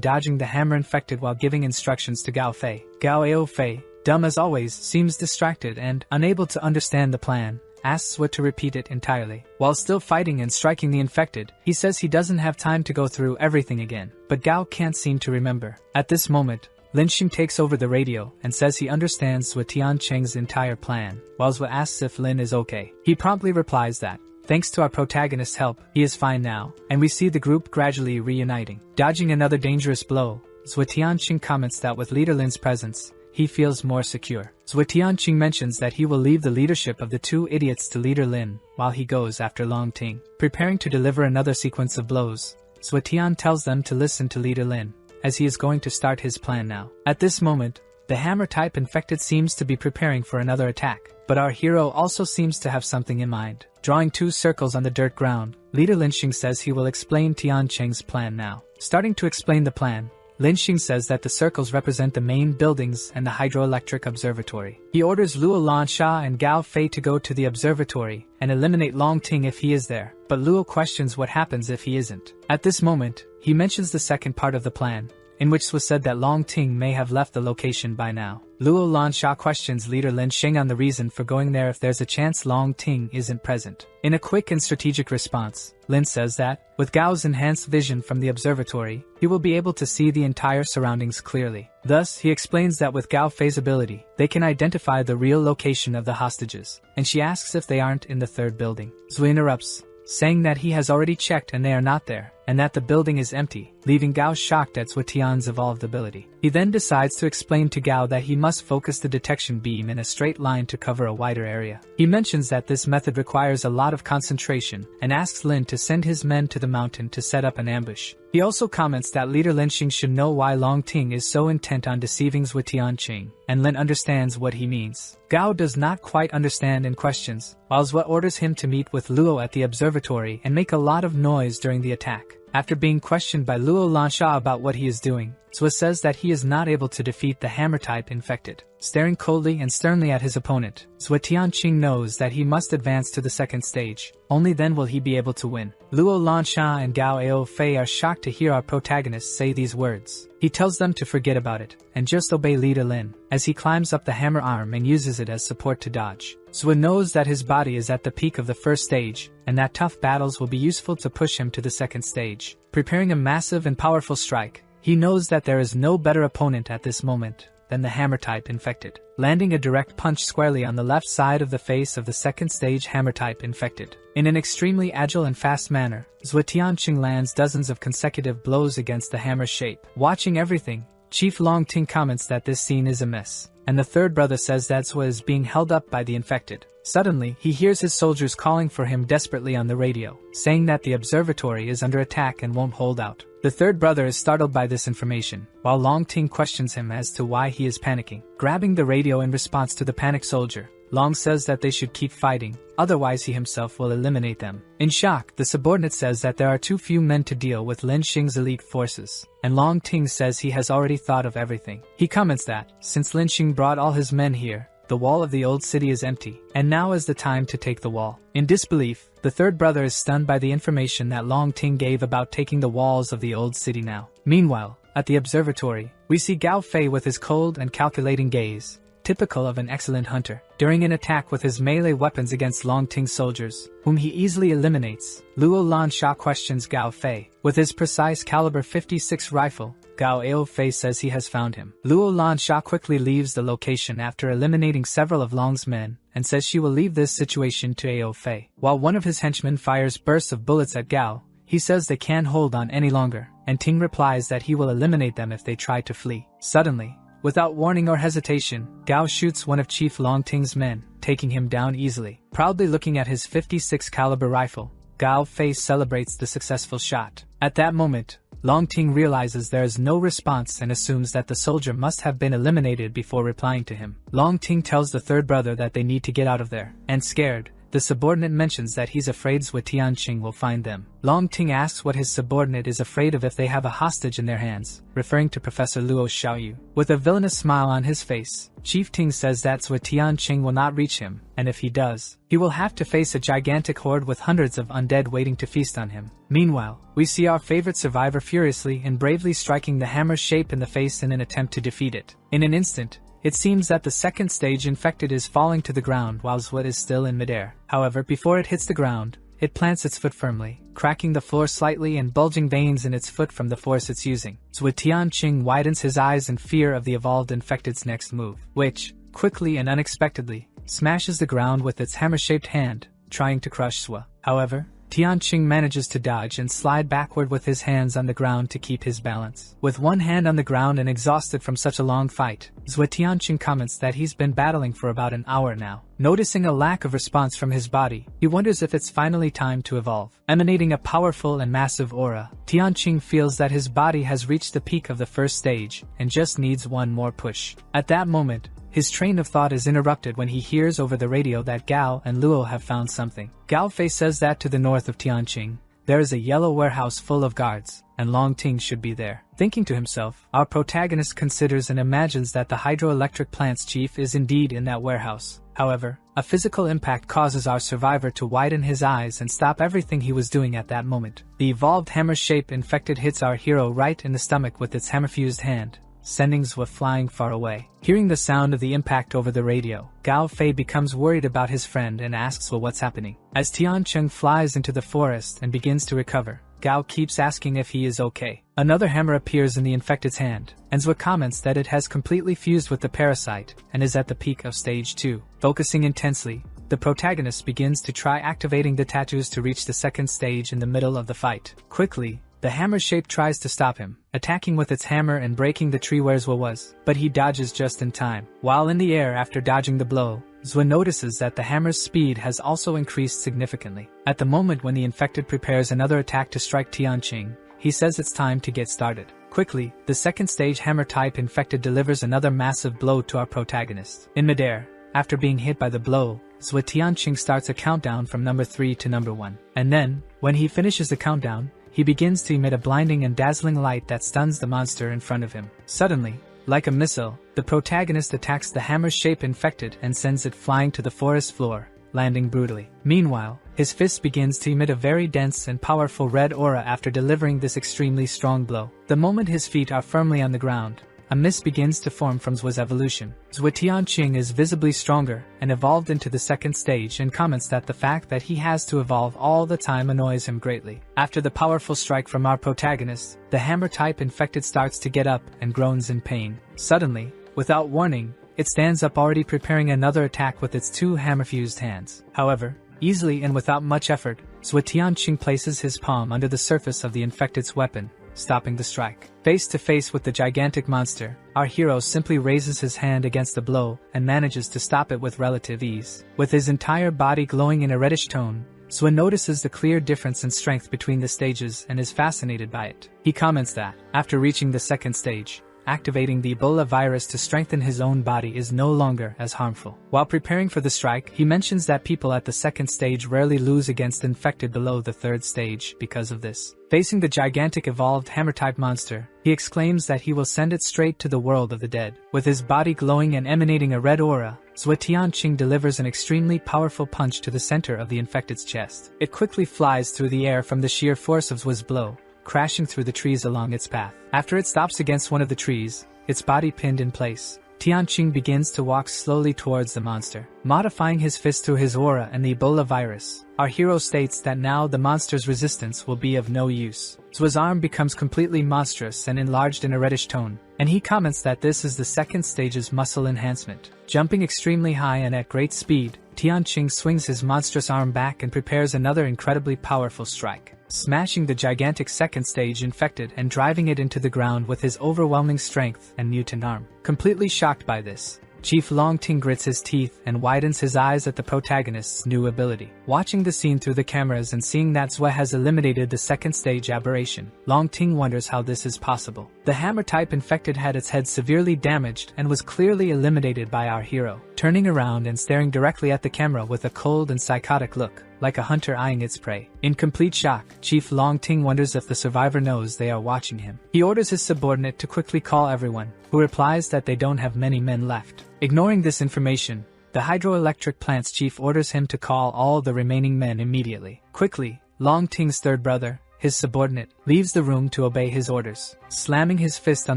dodging the hammer infected while giving instructions to Gao Fei. Gao Ao Fei, dumb as always, seems distracted and, unable to understand the plan, asks Zwe to repeat it entirely. While still fighting and striking the infected, he says he doesn't have time to go through everything again, but Gao can't seem to remember. At this moment, Lin Xing takes over the radio and says he understands Zwe Tianqing's entire plan, while Zwe asks if Lin is okay. He promptly replies that, thanks to our protagonist's help, he is fine now, and we see the group gradually reuniting. Dodging another dangerous blow, Zwe Tianqing comments that with Leader Lin's presence, he feels more secure. Zwe Tianqing mentions that he will leave the leadership of the 2 idiots to Leader Lin, while he goes after Long Ting. Preparing to deliver another sequence of blows, Zwe Tian tells them to listen to Leader Lin, as he is going to start his plan now. At this moment, the hammer-type infected seems to be preparing for another attack, but our hero also seems to have something in mind. Drawing 2 circles on the dirt ground, Leader Lin Xing says he will explain Tianqing's plan now. Starting to explain the plan, Lin Xing says that the circles represent the main buildings and the hydroelectric observatory. He orders Luo Lansha and Gao Fei to go to the observatory and eliminate Long Ting if he is there, but Luo questions what happens if he isn't. At this moment, he mentions the second part of the plan, in which was said that Long Ting may have left the location by now. Luo Lansha questions Leader Lin Xing on the reason for going there if there's a chance Long Ting isn't present. In a quick and strategic response, Lin says that, with Gao's enhanced vision from the observatory, he will be able to see the entire surroundings clearly. Thus, he explains that with Gao Fei's ability, they can identify the real location of the hostages, and she asks if they aren't in the 3rd building. Zwe interrupts, saying that he has already checked and they are not there, and that the building is empty, leaving Gao shocked at Zhuotian's evolved ability. He then decides to explain to Gao that he must focus the detection beam in a straight line to cover a wider area. He mentions that this method requires a lot of concentration, and asks Lin to send his men to the mountain to set up an ambush. He also comments that leader Lin Xing should know why Long Ting is so intent on deceiving Zhuotian Qing, and Lin understands what he means. Gao does not quite understand and questions, while Zhuo orders him to meet with Luo at the observatory and make a lot of noise during the attack. After being questioned by Luo Lansha about what he is doing, Zhuo says that he is not able to defeat the hammer-type infected. Staring coldly and sternly at his opponent, Zhuotian Qing knows that he must advance to the second stage. Only then will he be able to win. Luo Lansha and Gao Ao Fei are shocked to hear our protagonist say these words. He tells them to forget about it, and just obey leader Lin, as he climbs up the hammer arm and uses it as support to dodge. Zhuo knows that his body is at the peak of the first stage, and that tough battles will be useful to push him to the second stage. Preparing a massive and powerful strike, he knows that there is no better opponent at this moment than the hammer-type infected, landing a direct punch squarely on the left side of the face of the second stage hammer-type infected. In an extremely agile and fast manner, Zhuotian Qing lands dozens of consecutive blows against the hammer shape. Watching everything, Chief Long Ting comments that this scene is a mess, and the third brother says that Zhuo is being held up by the infected. Suddenly, he hears his soldiers calling for him desperately on the radio, saying that the observatory is under attack and won't hold out. The third brother is startled by this information, while Long Ting questions him as to why he is panicking. Grabbing the radio in response to the panicked soldier, Long says that they should keep fighting, otherwise he himself will eliminate them. In shock, the subordinate says that there are too few men to deal with Lin Xing's elite forces, and Long Ting says he has already thought of everything. He comments that, since Lin Xing brought all his men here, the wall of the old city is empty, and now is the time to take the wall. In disbelief, the third brother is stunned by the information that Long Ting gave about taking the walls of the old city now. Meanwhile, at the observatory, we see Gao Fei with his cold and calculating gaze, typical of an excellent hunter. During an attack with his melee weapons against Long Ting's soldiers, whom he easily eliminates, Luo Lansha questions Gao Fei. With his precise caliber 56 rifle, Gao Ao Fei says he has found him. Luo Lansha quickly leaves the location after eliminating several of Long's men, and says she will leave this situation to Ao Fei. While one of his henchmen fires bursts of bullets at Gao, he says they can't hold on any longer, and Ting replies that he will eliminate them if they try to flee. Suddenly, without warning or hesitation, Gao shoots one of Chief Long Ting's men, taking him down easily. Proudly looking at his 56 caliber rifle, Gao Fei celebrates the successful shot. At that moment, Long Ting realizes there is no response and assumes that the soldier must have been eliminated before replying to him. Long Ting tells the third brother that they need to get out of there, and scared, the subordinate mentions that he's afraid Zhuotian Qing will find them. Long Ting asks what his subordinate is afraid of if they have a hostage in their hands, referring to Professor Luo Xiaoyu. With a villainous smile on his face, Chief Ting says that Zhuotian Qing will not reach him, and if he does, he will have to face a gigantic horde with hundreds of undead waiting to feast on him. Meanwhile, we see our favorite survivor furiously and bravely striking the hammer shape in the face in an attempt to defeat it. In an instant, it seems that the second stage infected is falling to the ground while Zhuo is still in midair. However, before it hits the ground, it plants its foot firmly, cracking the floor slightly and bulging veins in its foot from the force it's using. Zhuotian Qing widens his eyes in fear of the evolved infected's next move, which, quickly and unexpectedly, smashes the ground with its hammer-shaped hand, trying to crush Zhuo. However, Tianqing manages to dodge and slide backward with his hands on the ground to keep his balance. With one hand on the ground and exhausted from such a long fight, Tianqing comments that he's been battling for about an hour now. Noticing a lack of response from his body, he wonders if it's finally time to evolve. Emanating a powerful and massive aura, Tianqing feels that his body has reached the peak of the first stage and just needs one more push. At that moment, his train of thought is interrupted when he hears over the radio that Gao and Luo have found something. Gao Fei says that to the north of Tianqing, there is a yellow warehouse full of guards, and Long Ting should be there. Thinking to himself, our protagonist considers and imagines that the hydroelectric plant's chief is indeed in that warehouse. However, a physical impact causes our survivor to widen his eyes and stop everything he was doing at that moment. The evolved hammer-shaped infected hits our hero right in the stomach with its hammer-fused hand, sending Zhuo flying far away. Hearing the sound of the impact over the radio, Gao Fei becomes worried about his friend and asks Zhuo what's happening. As Tianqing flies into the forest and begins to recover, Gao keeps asking if he is okay. Another hammer appears in the infected's hand, and Zhuo comments that it has completely fused with the parasite and is at the peak of stage 2. Focusing intensely, the protagonist begins to try activating the tattoos to reach the second stage in the middle of the fight. Quickly, The hammer shape tries to stop him, attacking with its hammer and breaking the tree where Zwa was, but he dodges just in time. While in the air after dodging the blow, Zwa notices that the hammer's speed has also increased significantly. At the moment when the infected prepares another attack to strike Tianqing, he says it's time to get started. Quickly, the second stage hammer-type infected delivers another massive blow to our protagonist. In midair, after being hit by the blow, Zwa Tianqing starts a countdown from number 3 to number 1. And then, when he finishes the countdown, he begins to emit a blinding and dazzling light that stuns the monster in front of him. Suddenly, like a missile, the protagonist attacks the hammer-shaped infected and sends it flying to the forest floor, landing brutally. Meanwhile, his fist begins to emit a very dense and powerful red aura after delivering this extremely strong blow. The moment his feet are firmly on the ground, a mist begins to form from Zwa's evolution. Zwa Tianqing is visibly stronger and evolved into the second stage and comments that the fact that he has to evolve all the time annoys him greatly. After the powerful strike from our protagonist, the hammer-type infected starts to get up and groans in pain. Suddenly, without warning, it stands up already preparing another attack with its 2 hammer-fused hands. However, easily and without much effort, Zwa Tianqing places his palm under the surface of the infected's weapon, stopping the strike. Face to face with the gigantic monster, our hero simply raises his hand against the blow and manages to stop it with relative ease. With his entire body glowing in a reddish tone, Zwa notices the clear difference in strength between the stages and is fascinated by it. He comments that, after reaching the second stage, activating the Ebola virus to strengthen his own body is no longer as harmful. While preparing for the strike, he mentions that people at the second stage rarely lose against infected below the third stage because of this. Facing the gigantic evolved hammer-type monster, he exclaims that he will send it straight to the world of the dead. With his body glowing and emanating a red aura, Zwa Tianqing delivers an extremely powerful punch to the center of the infected's chest. It quickly flies through the air from the sheer force of Zwa's blow, crashing through the trees along its path. After it stops against one of the trees, its body pinned in place, Tianqing begins to walk slowly towards the monster. Modifying his fist through his aura and the Ebola virus, our hero states that now the monster's resistance will be of no use. Zwa's arm becomes completely monstrous and enlarged in a reddish tone, and he comments that this is the second stage's muscle enhancement. Jumping extremely high and at great speed, Tianqing swings his monstrous arm back and prepares another incredibly powerful strike, smashing the gigantic second stage infected and driving it into the ground with his overwhelming strength and mutant arm. Completely shocked by this, Chief Longting grits his teeth and widens his eyes at the protagonist's new ability. Watching the scene through the cameras and seeing that Zwa has eliminated the second stage aberration, Longting wonders how this is possible. The hammer-type infected had its head severely damaged and was clearly eliminated by our hero, turning around and staring directly at the camera with a cold and psychotic look, like a hunter eyeing its prey. In complete shock, Chief Longting wonders if the survivor knows they are watching him. He orders his subordinate to quickly call everyone, who replies that they don't have many men left. Ignoring this information, the hydroelectric plant's chief orders him to call all the remaining men immediately. Quickly, Longting's third brother, his subordinate, leaves the room to obey his orders, slamming his fist on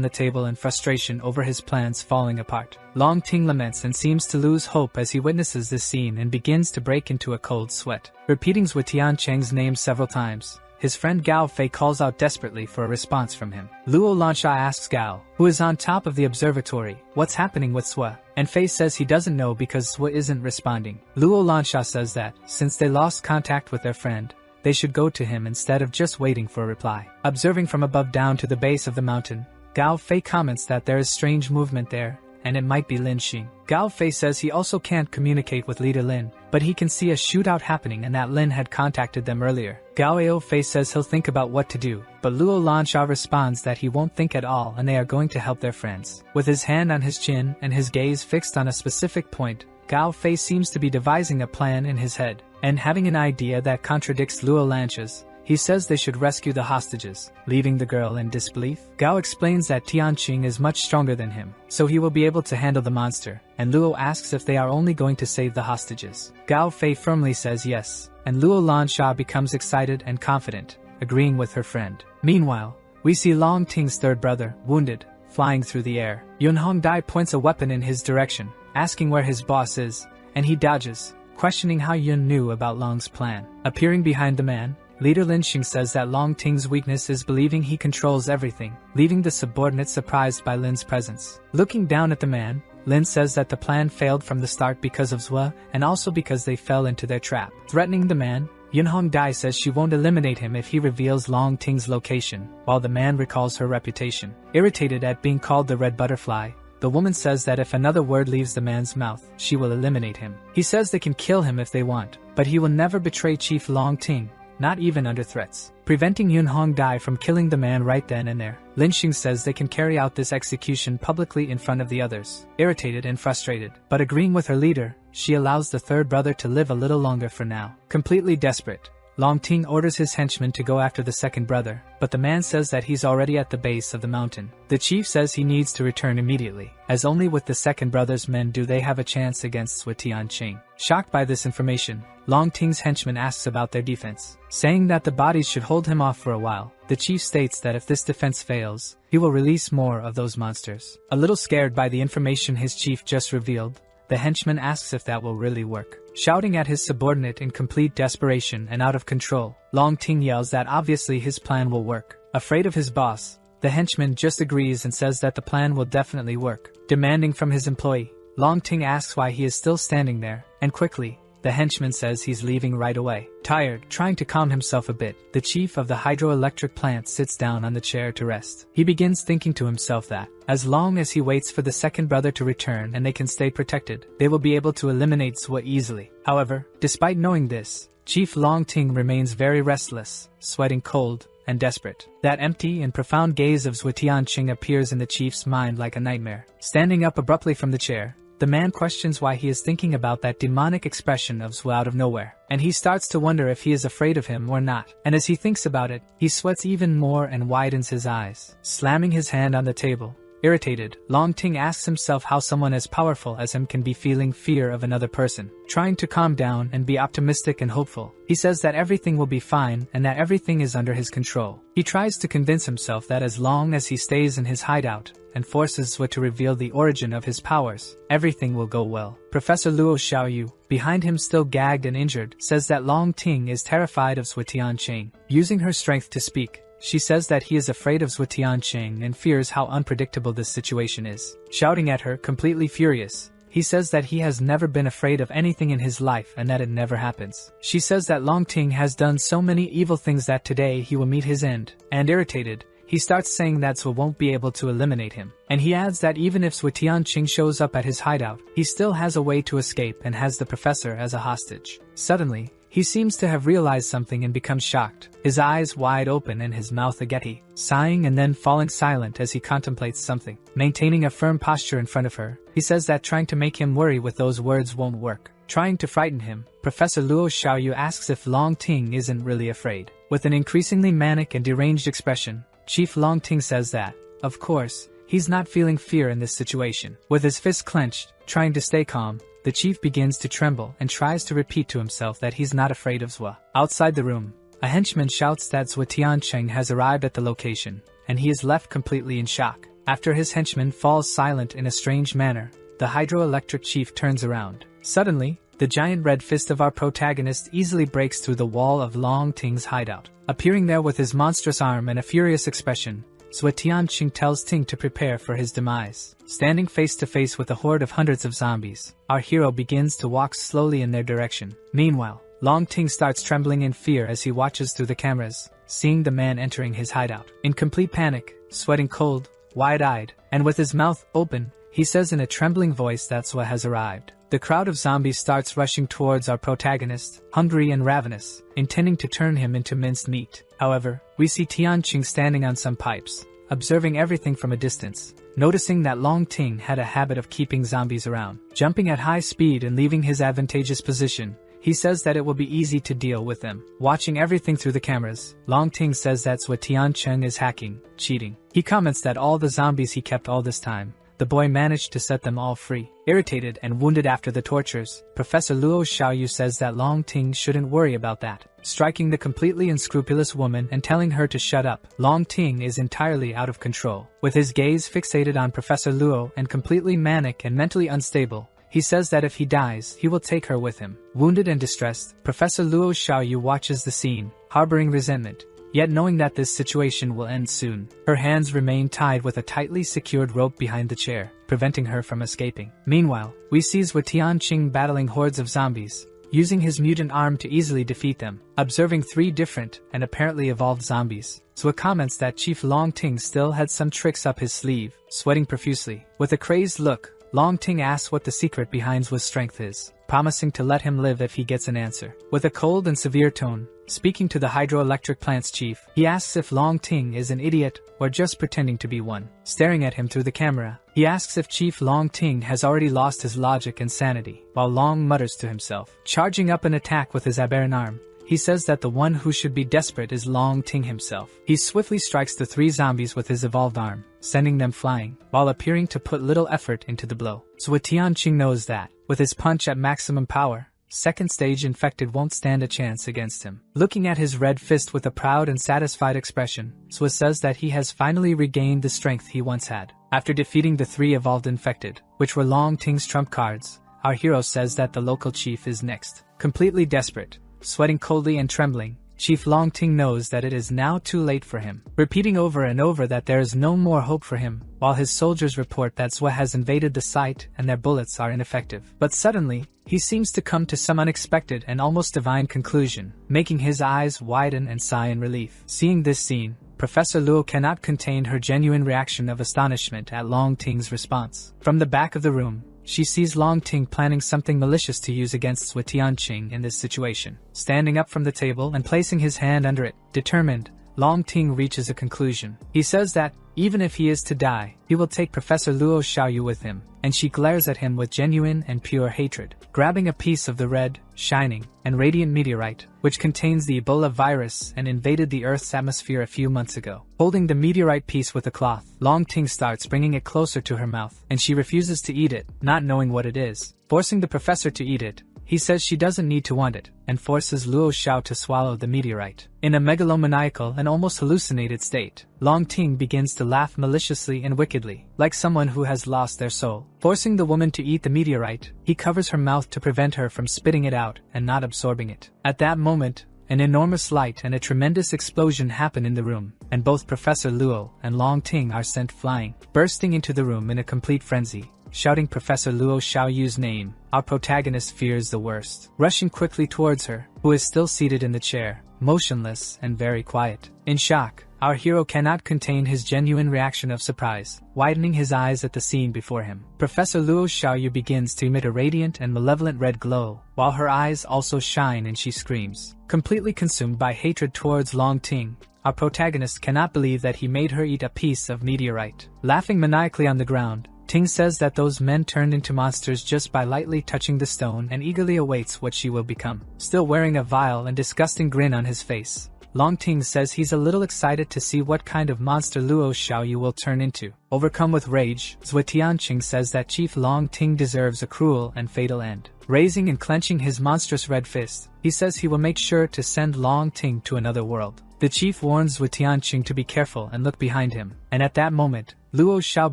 the table in frustration over his plans falling apart. Longting laments and seems to lose hope as he witnesses this scene and begins to break into a cold sweat. Repeating Zwa Tianqing's name several times, his friend Gao Fei calls out desperately for a response from him. Luo Lansha asks Gao, who is on top of the observatory, what's happening with Zwa, and Fei says he doesn't know because Zwa isn't responding. Luo Lansha says that, since they lost contact with their friend, they should go to him instead of just waiting for a reply. Observing from above down to the base of the mountain, Gao Fei comments that there is strange movement there, and it might be Lin Xing. Gao Fei says he also can't communicate with leader Lin, but he can see a shootout happening and that Lin had contacted them earlier. Gao Fei says he'll think about what to do, but Luo Lansha responds that he won't think at all and they are going to help their friends. With his hand on his chin and his gaze fixed on a specific point, Gao Fei seems to be devising a plan in his head, and having an idea that contradicts Luo Lansha's. He says they should rescue the hostages, leaving the girl in disbelief. Gao explains that Tianqing is much stronger than him, so he will be able to handle the monster, and Luo asks if they are only going to save the hostages. Gao Fei firmly says yes, and Luo Lansha becomes excited and confident, agreeing with her friend. Meanwhile, we see Longting's third brother, wounded, flying through the air. Yun Hongdai points a weapon in his direction, asking where his boss is, and he dodges, questioning how Yun knew about Long's plan. Appearing behind the man, Leader Lin Xing says that Longting's weakness is believing he controls everything, leaving the subordinate surprised by Lin's presence. Looking down at the man, Lin says that the plan failed from the start because of Zwa and also because they fell into their trap. Threatening the man, Yunhong Dai says she won't eliminate him if he reveals Long Ting's location, while the man recalls her reputation. Irritated at being called the Red Butterfly, the woman says that if another word leaves the man's mouth, she will eliminate him. He says they can kill him if they want, but he will never betray Chief Long Ting, not even under threats, preventing Yunhong Dai from killing the man right then and there. Lin Xing says they can carry out this execution publicly in front of the others. Irritated and frustrated, but agreeing with her leader, she allows the third brother to live a little longer for now. Completely desperate, Long Ting orders his henchmen to go after the second brother, but the man says that he's already at the base of the mountain. The chief says he needs to return immediately, as only with the second brother's men do they have a chance against Sui Tianqing. Shocked by this information, Long Ting's henchman asks about their defense, saying that the bodies should hold him off for a while. The chief states that if this defense fails, he will release more of those monsters. A little scared by the information his chief just revealed, the henchman asks if that will really work. Shouting at his subordinate in complete desperation and out of control, Long Ting yells that obviously his plan will work. Afraid of his boss, the henchman just agrees and says that the plan will definitely work. Demanding from his employee, Long Ting asks why he is still standing there, and quickly, the henchman says he's leaving right away. Tired, trying to calm himself a bit, the chief of the hydroelectric plant sits down on the chair to rest. He begins thinking to himself that, as long as he waits for the second brother to return and they can stay protected, they will be able to eliminate Sui easily. However, despite knowing this, Chief Long Ting remains very restless, sweating cold, and desperate. That empty and profound gaze of Sui Tianqing appears in the chief's mind like a nightmare. Standing up abruptly from the chair, the man questions why he is thinking about that demonic expression of Sui out of nowhere, and he starts to wonder if he is afraid of him or not. And as he thinks about it, he sweats even more and widens his eyes, slamming his hand on the table. Irritated, Long Ting asks himself how someone as powerful as him can be feeling fear of another person. Trying to calm down and be optimistic and hopeful, he says that everything will be fine and that everything is under his control. He tries to convince himself that as long as he stays in his hideout and forces Sui to reveal the origin of his powers, everything will go well. Professor Luo Xiaoyu, behind him still gagged and injured, says that Long Ting is terrified of Sui Tianqing. Using her strength to speak, she says that he is afraid of Sui Tianqing and fears how unpredictable this situation is. Shouting at her, completely furious, he says that he has never been afraid of anything in his life and that it never happens. She says that Long Ting has done so many evil things that today he will meet his end. And irritated, he starts saying that Sui won't be able to eliminate him. And he adds that even if Sui Tianqing shows up at his hideout, he still has a way to escape and has the professor as a hostage. Suddenly, he seems to have realized something and becomes shocked, his eyes wide open and his mouth ageti, sighing and then falling silent as he contemplates something. Maintaining a firm posture in front of her, he says that trying to make him worry with those words won't work. Trying to frighten him, Professor Luo Xiaoyu asks if Long Ting isn't really afraid. With an increasingly manic and deranged expression, Chief Long Ting says that, of course, he's not feeling fear in this situation. With his fists clenched, trying to stay calm, the chief begins to tremble and tries to repeat to himself that he's not afraid of Sui. Outside the room, a henchman shouts that Sui Tianqing has arrived at the location, and he is left completely in shock. After his henchman falls silent in a strange manner, the hydroelectric chief turns around. Suddenly, the giant red fist of our protagonist easily breaks through the wall of Long Ting's hideout. Appearing there with his monstrous arm and a furious expression, Sui Tianqing tells Ting to prepare for his demise. Standing face to face with a horde of hundreds of zombies, our hero begins to walk slowly in their direction. Meanwhile, Long Ting starts trembling in fear as he watches through the cameras, seeing the man entering his hideout. In complete panic, sweating cold, wide-eyed, and with his mouth open, he says in a trembling voice that Sui has arrived. The crowd of zombies starts rushing towards our protagonist, hungry and ravenous, intending to turn him into minced meat. However, we see Tianqing standing on some pipes, observing everything from a distance. Noticing that Long Ting had a habit of keeping zombies around, jumping at high speed and leaving his advantageous position, he says that it will be easy to deal with them. Watching everything through the cameras, Long Ting says that Sui Tianqing is hacking, cheating. He comments that all the zombies he kept all this time, the boy managed to set them all free. Irritated and wounded after the tortures, Professor Luo Xiaoyu says that Long Ting shouldn't worry about that. Striking the completely unscrupulous woman and telling her to shut up, Long Ting is entirely out of control. With his gaze fixated on Professor Luo and completely manic and mentally unstable, he says that if he dies, he will take her with him. Wounded and distressed, Professor Luo Xiaoyu watches the scene, harboring resentment, yet knowing that this situation will end soon. Her hands remain tied with a tightly secured rope behind the chair, preventing her from escaping. Meanwhile, we see Sui Tianqing battling hordes of zombies, using his mutant arm to easily defeat them. Observing 3 different and apparently evolved zombies, Zwa comments that Chief Long Ting still had some tricks up his sleeve, sweating profusely. With a crazed look, Long Ting asks what the secret behind Zwa's strength is, promising to let him live if he gets an answer. With a cold and severe tone, speaking to the hydroelectric plant's chief, he asks if Long Ting is an idiot or just pretending to be one. Staring at him through the camera, he asks if Chief Long Ting has already lost his logic and sanity, while Long mutters to himself. Charging up an attack with his aberrant arm, he says that the one who should be desperate is Long Ting himself. He swiftly strikes the 3 zombies with his evolved arm, sending them flying, while appearing to put little effort into the blow. Zwa Tianqing knows that, with his punch at maximum power, second stage infected won't stand a chance against him. Looking at his red fist with a proud and satisfied expression, Zwa says that he has finally regained the strength he once had. After defeating the 3 evolved infected, which were Long Ting's trump cards, our hero says that the local chief is next. Completely desperate, sweating coldly and trembling, Chief Long Ting knows that it is now too late for him, repeating over and over that there is no more hope for him, while his soldiers report that Zwa has invaded the site and their bullets are ineffective. But suddenly, he seems to come to some unexpected and almost divine conclusion, making his eyes widen and sigh in relief. Seeing this scene, Professor Luo cannot contain her genuine reaction of astonishment at Long Ting's response. From the back of the room, she sees Long Ting planning something malicious to use against Zwa Tianqing in this situation. Standing up from the table and placing his hand under it, determined, Long Ting reaches a conclusion. He says that, even if he is to die, he will take Professor Luo Xiaoyu with him, and she glares at him with genuine and pure hatred. Grabbing a piece of the red, shining, and radiant meteorite, which contains the Ebola virus and invaded the Earth's atmosphere a few months ago. Holding the meteorite piece with a cloth, Long Ting starts bringing it closer to her mouth, and she refuses to eat it, not knowing what it is. Forcing the professor to eat it, he says she doesn't need to want it, and forces Luo Xiao to swallow the meteorite. In a megalomaniacal and almost hallucinated state, Long Ting begins to laugh maliciously and wickedly, like someone who has lost their soul. Forcing the woman to eat the meteorite, he covers her mouth to prevent her from spitting it out and not absorbing it. At that moment, an enormous light and a tremendous explosion happen in the room, and both Professor Luo and Long Ting are sent flying. Bursting into the room in a complete frenzy, shouting Professor Luo Xiaoyu's name, our protagonist fears the worst. Rushing quickly towards her, who is still seated in the chair, motionless and very quiet. In shock, our hero cannot contain his genuine reaction of surprise, widening his eyes at the scene before him. Professor Luo Xiaoyu begins to emit a radiant and malevolent red glow, while her eyes also shine and she screams. Completely consumed by hatred towards Long Ting, our protagonist cannot believe that he made her eat a piece of meteorite. Laughing maniacally on the ground, Ting says that those men turned into monsters just by lightly touching the stone and eagerly awaits what she will become. Still wearing a vile and disgusting grin on his face, Long Ting says he's a little excited to see what kind of monster Luo Xiaoyu will turn into. Overcome with rage, Zwa Tianqing says that Chief Long Ting deserves a cruel and fatal end. Raising and clenching his monstrous red fist, he says he will make sure to send Long Ting to another world. The chief warns Zwa Tianqing to be careful and look behind him, and at that moment, Luo Xiao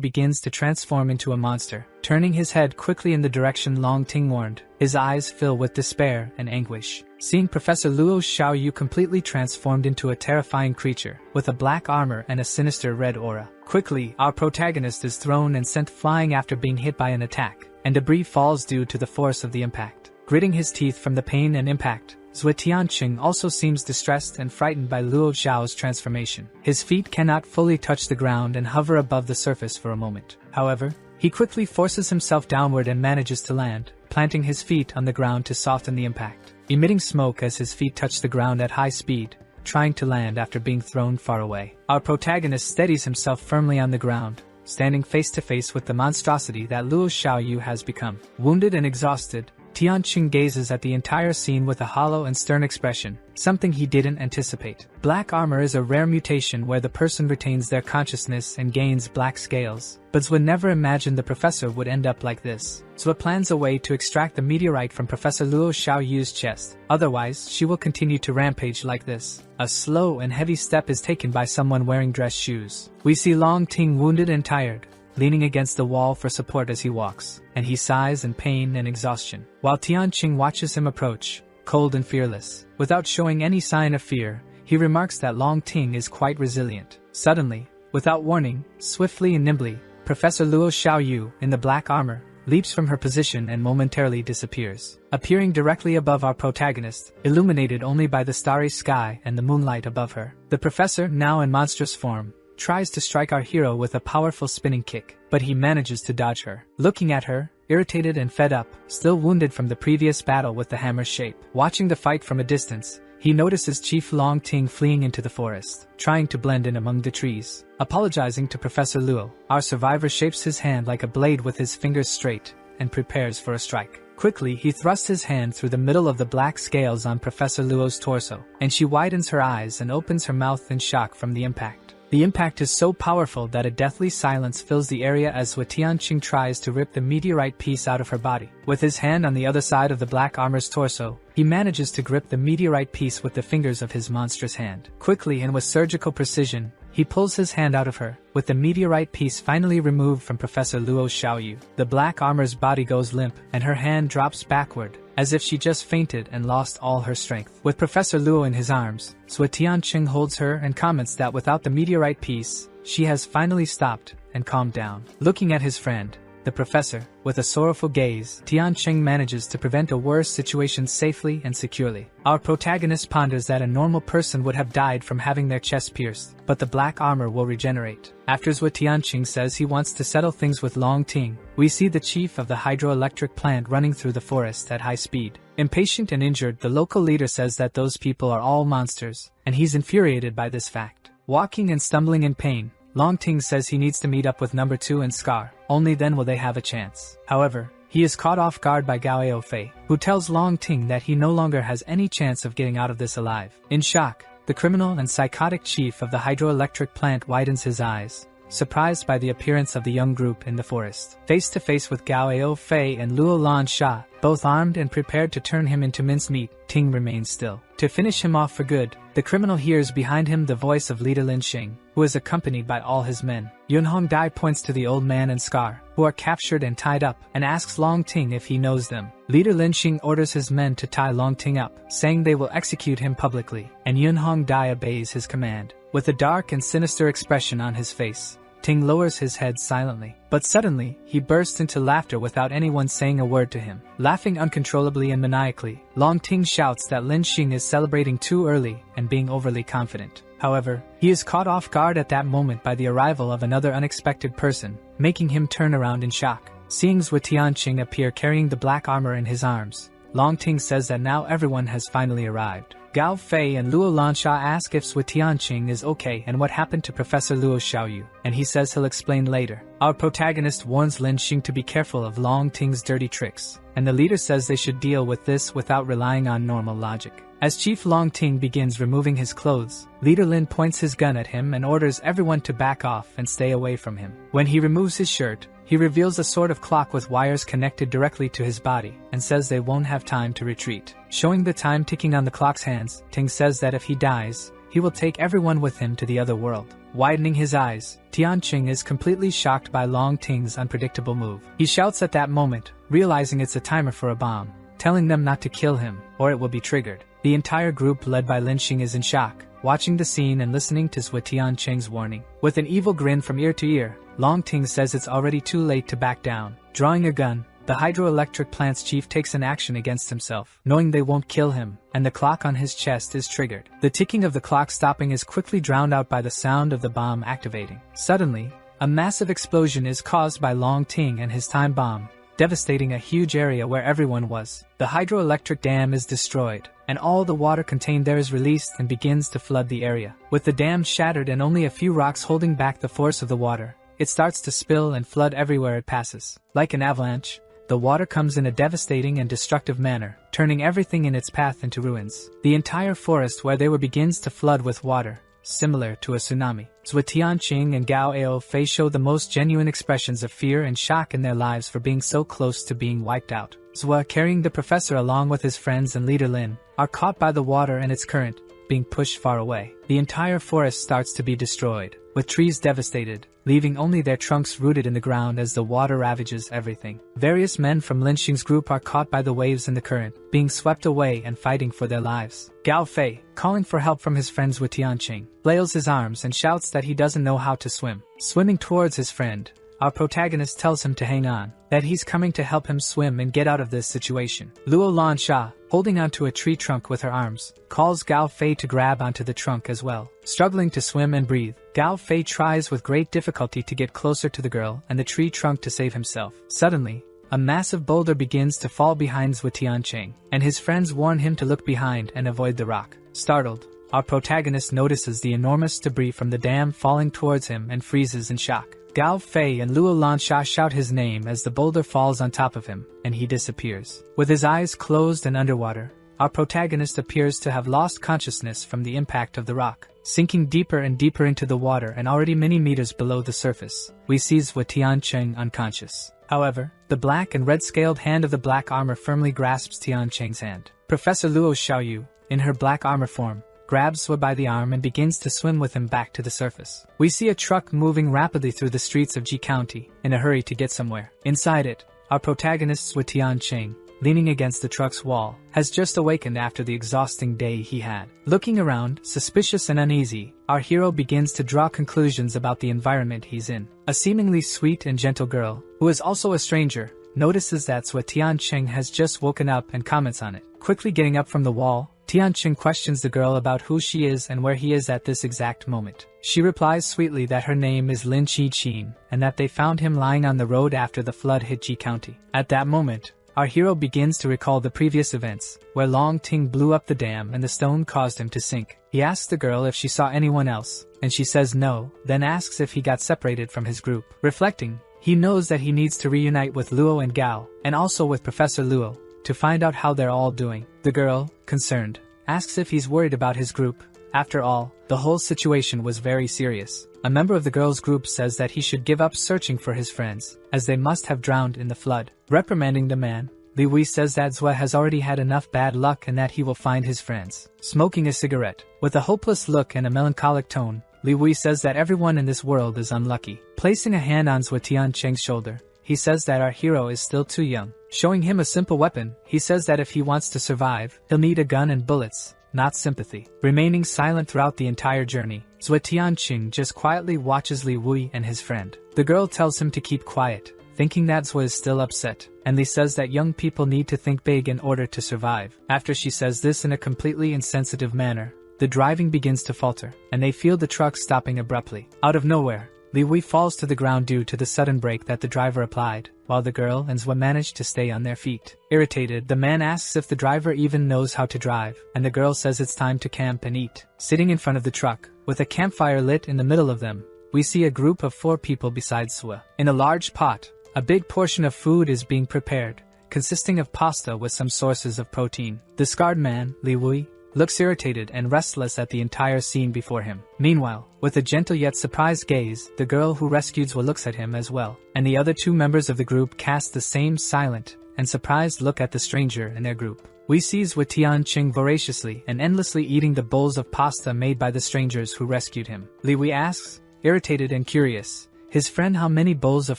begins to transform into a monster. Turning his head quickly in the direction Long Ting warned, his eyes fill with despair and anguish. Seeing Professor Luo Xiaoyu completely transformed into a terrifying creature, with a black armor and a sinister red aura. Quickly, our protagonist is thrown and sent flying after being hit by an attack, and debris falls due to the force of the impact. Gritting his teeth from the pain and impact, Zwa Tianqing also seems distressed and frightened by Luo Xiao's transformation. His feet cannot fully touch the ground and hover above the surface for a moment. However, he quickly forces himself downward and manages to land, planting his feet on the ground to soften the impact. Emitting smoke as his feet touch the ground at high speed, trying to land after being thrown far away. Our protagonist steadies himself firmly on the ground, standing face to face with the monstrosity that Luo Xiaoyu has become. Wounded and exhausted, Tianqing gazes at the entire scene with a hollow and stern expression, something he didn't anticipate. Black armor is a rare mutation where the person retains their consciousness and gains black scales, but Zwa never imagined the professor would end up like this. Zwa plans a way to extract the meteorite from Professor Luo Xiaoyu's chest, otherwise she will continue to rampage like this. A slow and heavy step is taken by someone wearing dress shoes. We see Long Ting wounded and tired, leaning against the wall for support as he walks, and he sighs in pain and exhaustion, while Tianqing watches him approach, cold and fearless. Without showing any sign of fear, he remarks that Long Ting is quite resilient. Suddenly, without warning, swiftly and nimbly, Professor Luo Xiaoyu, in the black armor, leaps from her position and momentarily disappears, appearing directly above our protagonist, illuminated only by the starry sky and the moonlight above her. The professor, now in monstrous form, tries to strike our hero with a powerful spinning kick, but he manages to dodge her. Looking at her, irritated and fed up, still wounded from the previous battle with the hammer's shape. Watching the fight from a distance, he notices Chief Long Ting fleeing into the forest, trying to blend in among the trees. Apologizing to Professor Luo, our survivor shapes his hand like a blade with his fingers straight, and prepares for a strike. Quickly, he thrusts his hand through the middle of the black scales on Professor Luo's torso, and she widens her eyes and opens her mouth in shock from the impact. The impact is so powerful that a deathly silence fills the area as Tianqing tries to rip the meteorite piece out of her body. With his hand on the other side of the black armor's torso, he manages to grip the meteorite piece with the fingers of his monstrous hand. Quickly and with surgical precision, he pulls his hand out of her, with the meteorite piece finally removed from Professor Luo's Xiaoyu. The black armor's body goes limp, and her hand drops backward, as if she just fainted and lost all her strength. With Professor Luo in his arms, Tianqing holds her and comments that without the meteorite piece, she has finally stopped and calmed down. Looking at his friend, the professor, with a sorrowful gaze, Tianqing manages to prevent a worse situation safely and securely. Our protagonist ponders that a normal person would have died from having their chest pierced, but the black armor will regenerate. After Tianqing says he wants to settle things with Long Ting, we see the chief of the hydroelectric plant running through the forest at high speed. Impatient and injured, the local leader says that those people are all monsters, and he's infuriated by this fact. Walking and stumbling in pain, Long Ting says he needs to meet up with number 2 and Scar, only then will they have a chance. However, he is caught off guard by Gao Fei, who tells Long Ting that he no longer has any chance of getting out of this alive. In shock, the criminal and psychotic chief of the hydroelectric plant widens his eyes, surprised by the appearance of the young group in the forest. Face to face with Gao Fei and Luo Lan Sha, both armed and prepared to turn him into mincemeat, Ting remains still. To finish him off for good, the criminal hears behind him the voice of leader Lin Xing, who is accompanied by all his men. Yunhong Dai points to the old man and Scar, who are captured and tied up, and asks Long Ting if he knows them. Leader Lin Xing orders his men to tie Long Ting up, saying they will execute him publicly, and Yunhong Dai obeys his command. With a dark and sinister expression on his face, Ting lowers his head silently, but suddenly, he bursts into laughter without anyone saying a word to him. Laughing uncontrollably and maniacally, Long Ting shouts that Lin Xing is celebrating too early and being overly confident. However, he is caught off guard at that moment by the arrival of another unexpected person, making him turn around in shock. Seeing Tianqing appear carrying the black armor in his arms, Long Ting says that now everyone has finally arrived. Gao Fei and Luo Lansha ask if Tianqing is okay and what happened to Professor Luo Xiaoyu, and he says he'll explain later. Our protagonist warns Lin Xing to be careful of Long Ting's dirty tricks, and the leader says they should deal with this without relying on normal logic. As Chief Long Ting begins removing his clothes, Leader Lin points his gun at him and orders everyone to back off and stay away from him. When he removes his shirt, he reveals a sort of clock with wires connected directly to his body, and says they won't have time to retreat. Showing the time ticking on the clock's hands, Ting says that if he dies, he will take everyone with him to the other world. Widening his eyes, Tianqing is completely shocked by Long Ting's unpredictable move. He shouts at that moment, realizing it's a timer for a bomb, telling them not to kill him, or it will be triggered. The entire group led by Lin Xing is in shock, watching the scene and listening to Tianqing's warning. With an evil grin from ear to ear, Long Ting says it's already too late to back down. Drawing a gun, the hydroelectric plant's chief takes an action against himself, knowing they won't kill him, and the clock on his chest is triggered. The ticking of the clock stopping is quickly drowned out by the sound of the bomb activating. Suddenly, a massive explosion is caused by Long Ting and his time bomb, devastating a huge area where everyone was. The hydroelectric dam is destroyed, and all the water contained there is released and begins to flood the area. With the dam shattered and only a few rocks holding back the force of the water, it starts to spill and flood everywhere it passes. Like an avalanche, the water comes in a devastating and destructive manner, turning everything in its path into ruins. The entire forest where they were begins to flood with water, similar to a tsunami. Tianqing and Gao Fei show the most genuine expressions of fear and shock in their lives for being so close to being wiped out. Zhua, carrying the professor along with his friends and leader Lin, are caught by the water and its current, being pushed far away. The entire forest starts to be destroyed, with trees devastated, leaving only their trunks rooted in the ground as the water ravages everything. Various men from Lin Xing's group are caught by the waves and the current, being swept away and fighting for their lives. Gao Fei, calling for help from his friends Tianqing, flails his arms and shouts that he doesn't know how to swim. Swimming towards his friend, our protagonist tells him to hang on, that he's coming to help him swim and get out of this situation. Luo Lansha, holding onto a tree trunk with her arms, calls Gao Fei to grab onto the trunk as well. Struggling to swim and breathe, Gao Fei tries with great difficulty to get closer to the girl and the tree trunk to save himself. Suddenly, a massive boulder begins to fall behind Zhou Tianqing, and his friends warn him to look behind and avoid the rock. Startled, our protagonist notices the enormous debris from the dam falling towards him and freezes in shock. Gao Fei and Luo Lansha shout his name as the boulder falls on top of him, and he disappears. With his eyes closed and underwater, our protagonist appears to have lost consciousness from the impact of the rock. Sinking deeper and deeper into the water and already many meters below the surface, we see Zhou Tianqing unconscious. However, the black and red-scaled hand of the black armor firmly grasps Tianqing's hand. Professor Luo Xiaoyu, in her black armor form, grabs Zhou by the arm and begins to swim with him back to the surface. We see a truck moving rapidly through the streets of Ji County, in a hurry to get somewhere. Inside it, our protagonist Zhou Tianqing, leaning against the truck's wall, has just awakened after the exhausting day he had. Looking around, suspicious and uneasy, our hero begins to draw conclusions about the environment he's in. A seemingly sweet and gentle girl, who is also a stranger, notices that Zhou Tianqing has just woken up and comments on it. Quickly getting up from the wall, Tianqing questions the girl about who she is and where he is at this exact moment. She replies sweetly that her name is Lin Qi-Qin, and that they found him lying on the road after the flood hit Ji County. At that moment, our hero begins to recall the previous events, where Long Ting blew up the dam and the stone caused him to sink. He asks the girl if she saw anyone else, and she says no, then asks if he got separated from his group. Reflecting, he knows that he needs to reunite with Luo and Gao, and also with Professor Luo, to find out how they're all doing. The girl, concerned, asks if he's worried about his group. After all, the whole situation was very serious. A member of the girl's group says that he should give up searching for his friends, as they must have drowned in the flood. Reprimanding the man, Li Wei says that Zhou has already had enough bad luck and that he will find his friends. Smoking a cigarette, with a hopeless look and a melancholic tone, Li Wei says that everyone in this world is unlucky. Placing a hand on Zhou Tianqing's shoulder, he says that our hero is still too young. Showing him a simple weapon, he says that if he wants to survive, he'll need a gun and bullets, not sympathy. Remaining silent throughout the entire journey, Zhou Tianqing just quietly watches Li Wei and his friend. The girl tells him to keep quiet, thinking that Zhou is still upset, and Li says that young people need to think big in order to survive. After she says this in a completely insensitive manner, the driving begins to falter, and they feel the truck stopping abruptly. Out of nowhere, Li Wei falls to the ground due to the sudden brake that the driver applied, while the girl and Zhou manage to stay on their feet. Irritated, the man asks if the driver even knows how to drive, and the girl says it's time to camp and eat. Sitting in front of the truck, with a campfire lit in the middle of them, we see a group of 4 people besides Zhou. In a large pot, a big portion of food is being prepared, consisting of pasta with some sources of protein. The scarred man, Li Wei, looks irritated and restless at the entire scene before him. Meanwhile, with a gentle yet surprised gaze, the girl who rescued Zhou looks at him as well, and the other 2 members of the group cast the same silent and surprised look at the stranger in their group. We see Zhou Tianqing voraciously and endlessly eating the bowls of pasta made by the strangers who rescued him. Li Wei asks, irritated and curious, his friend how many bowls of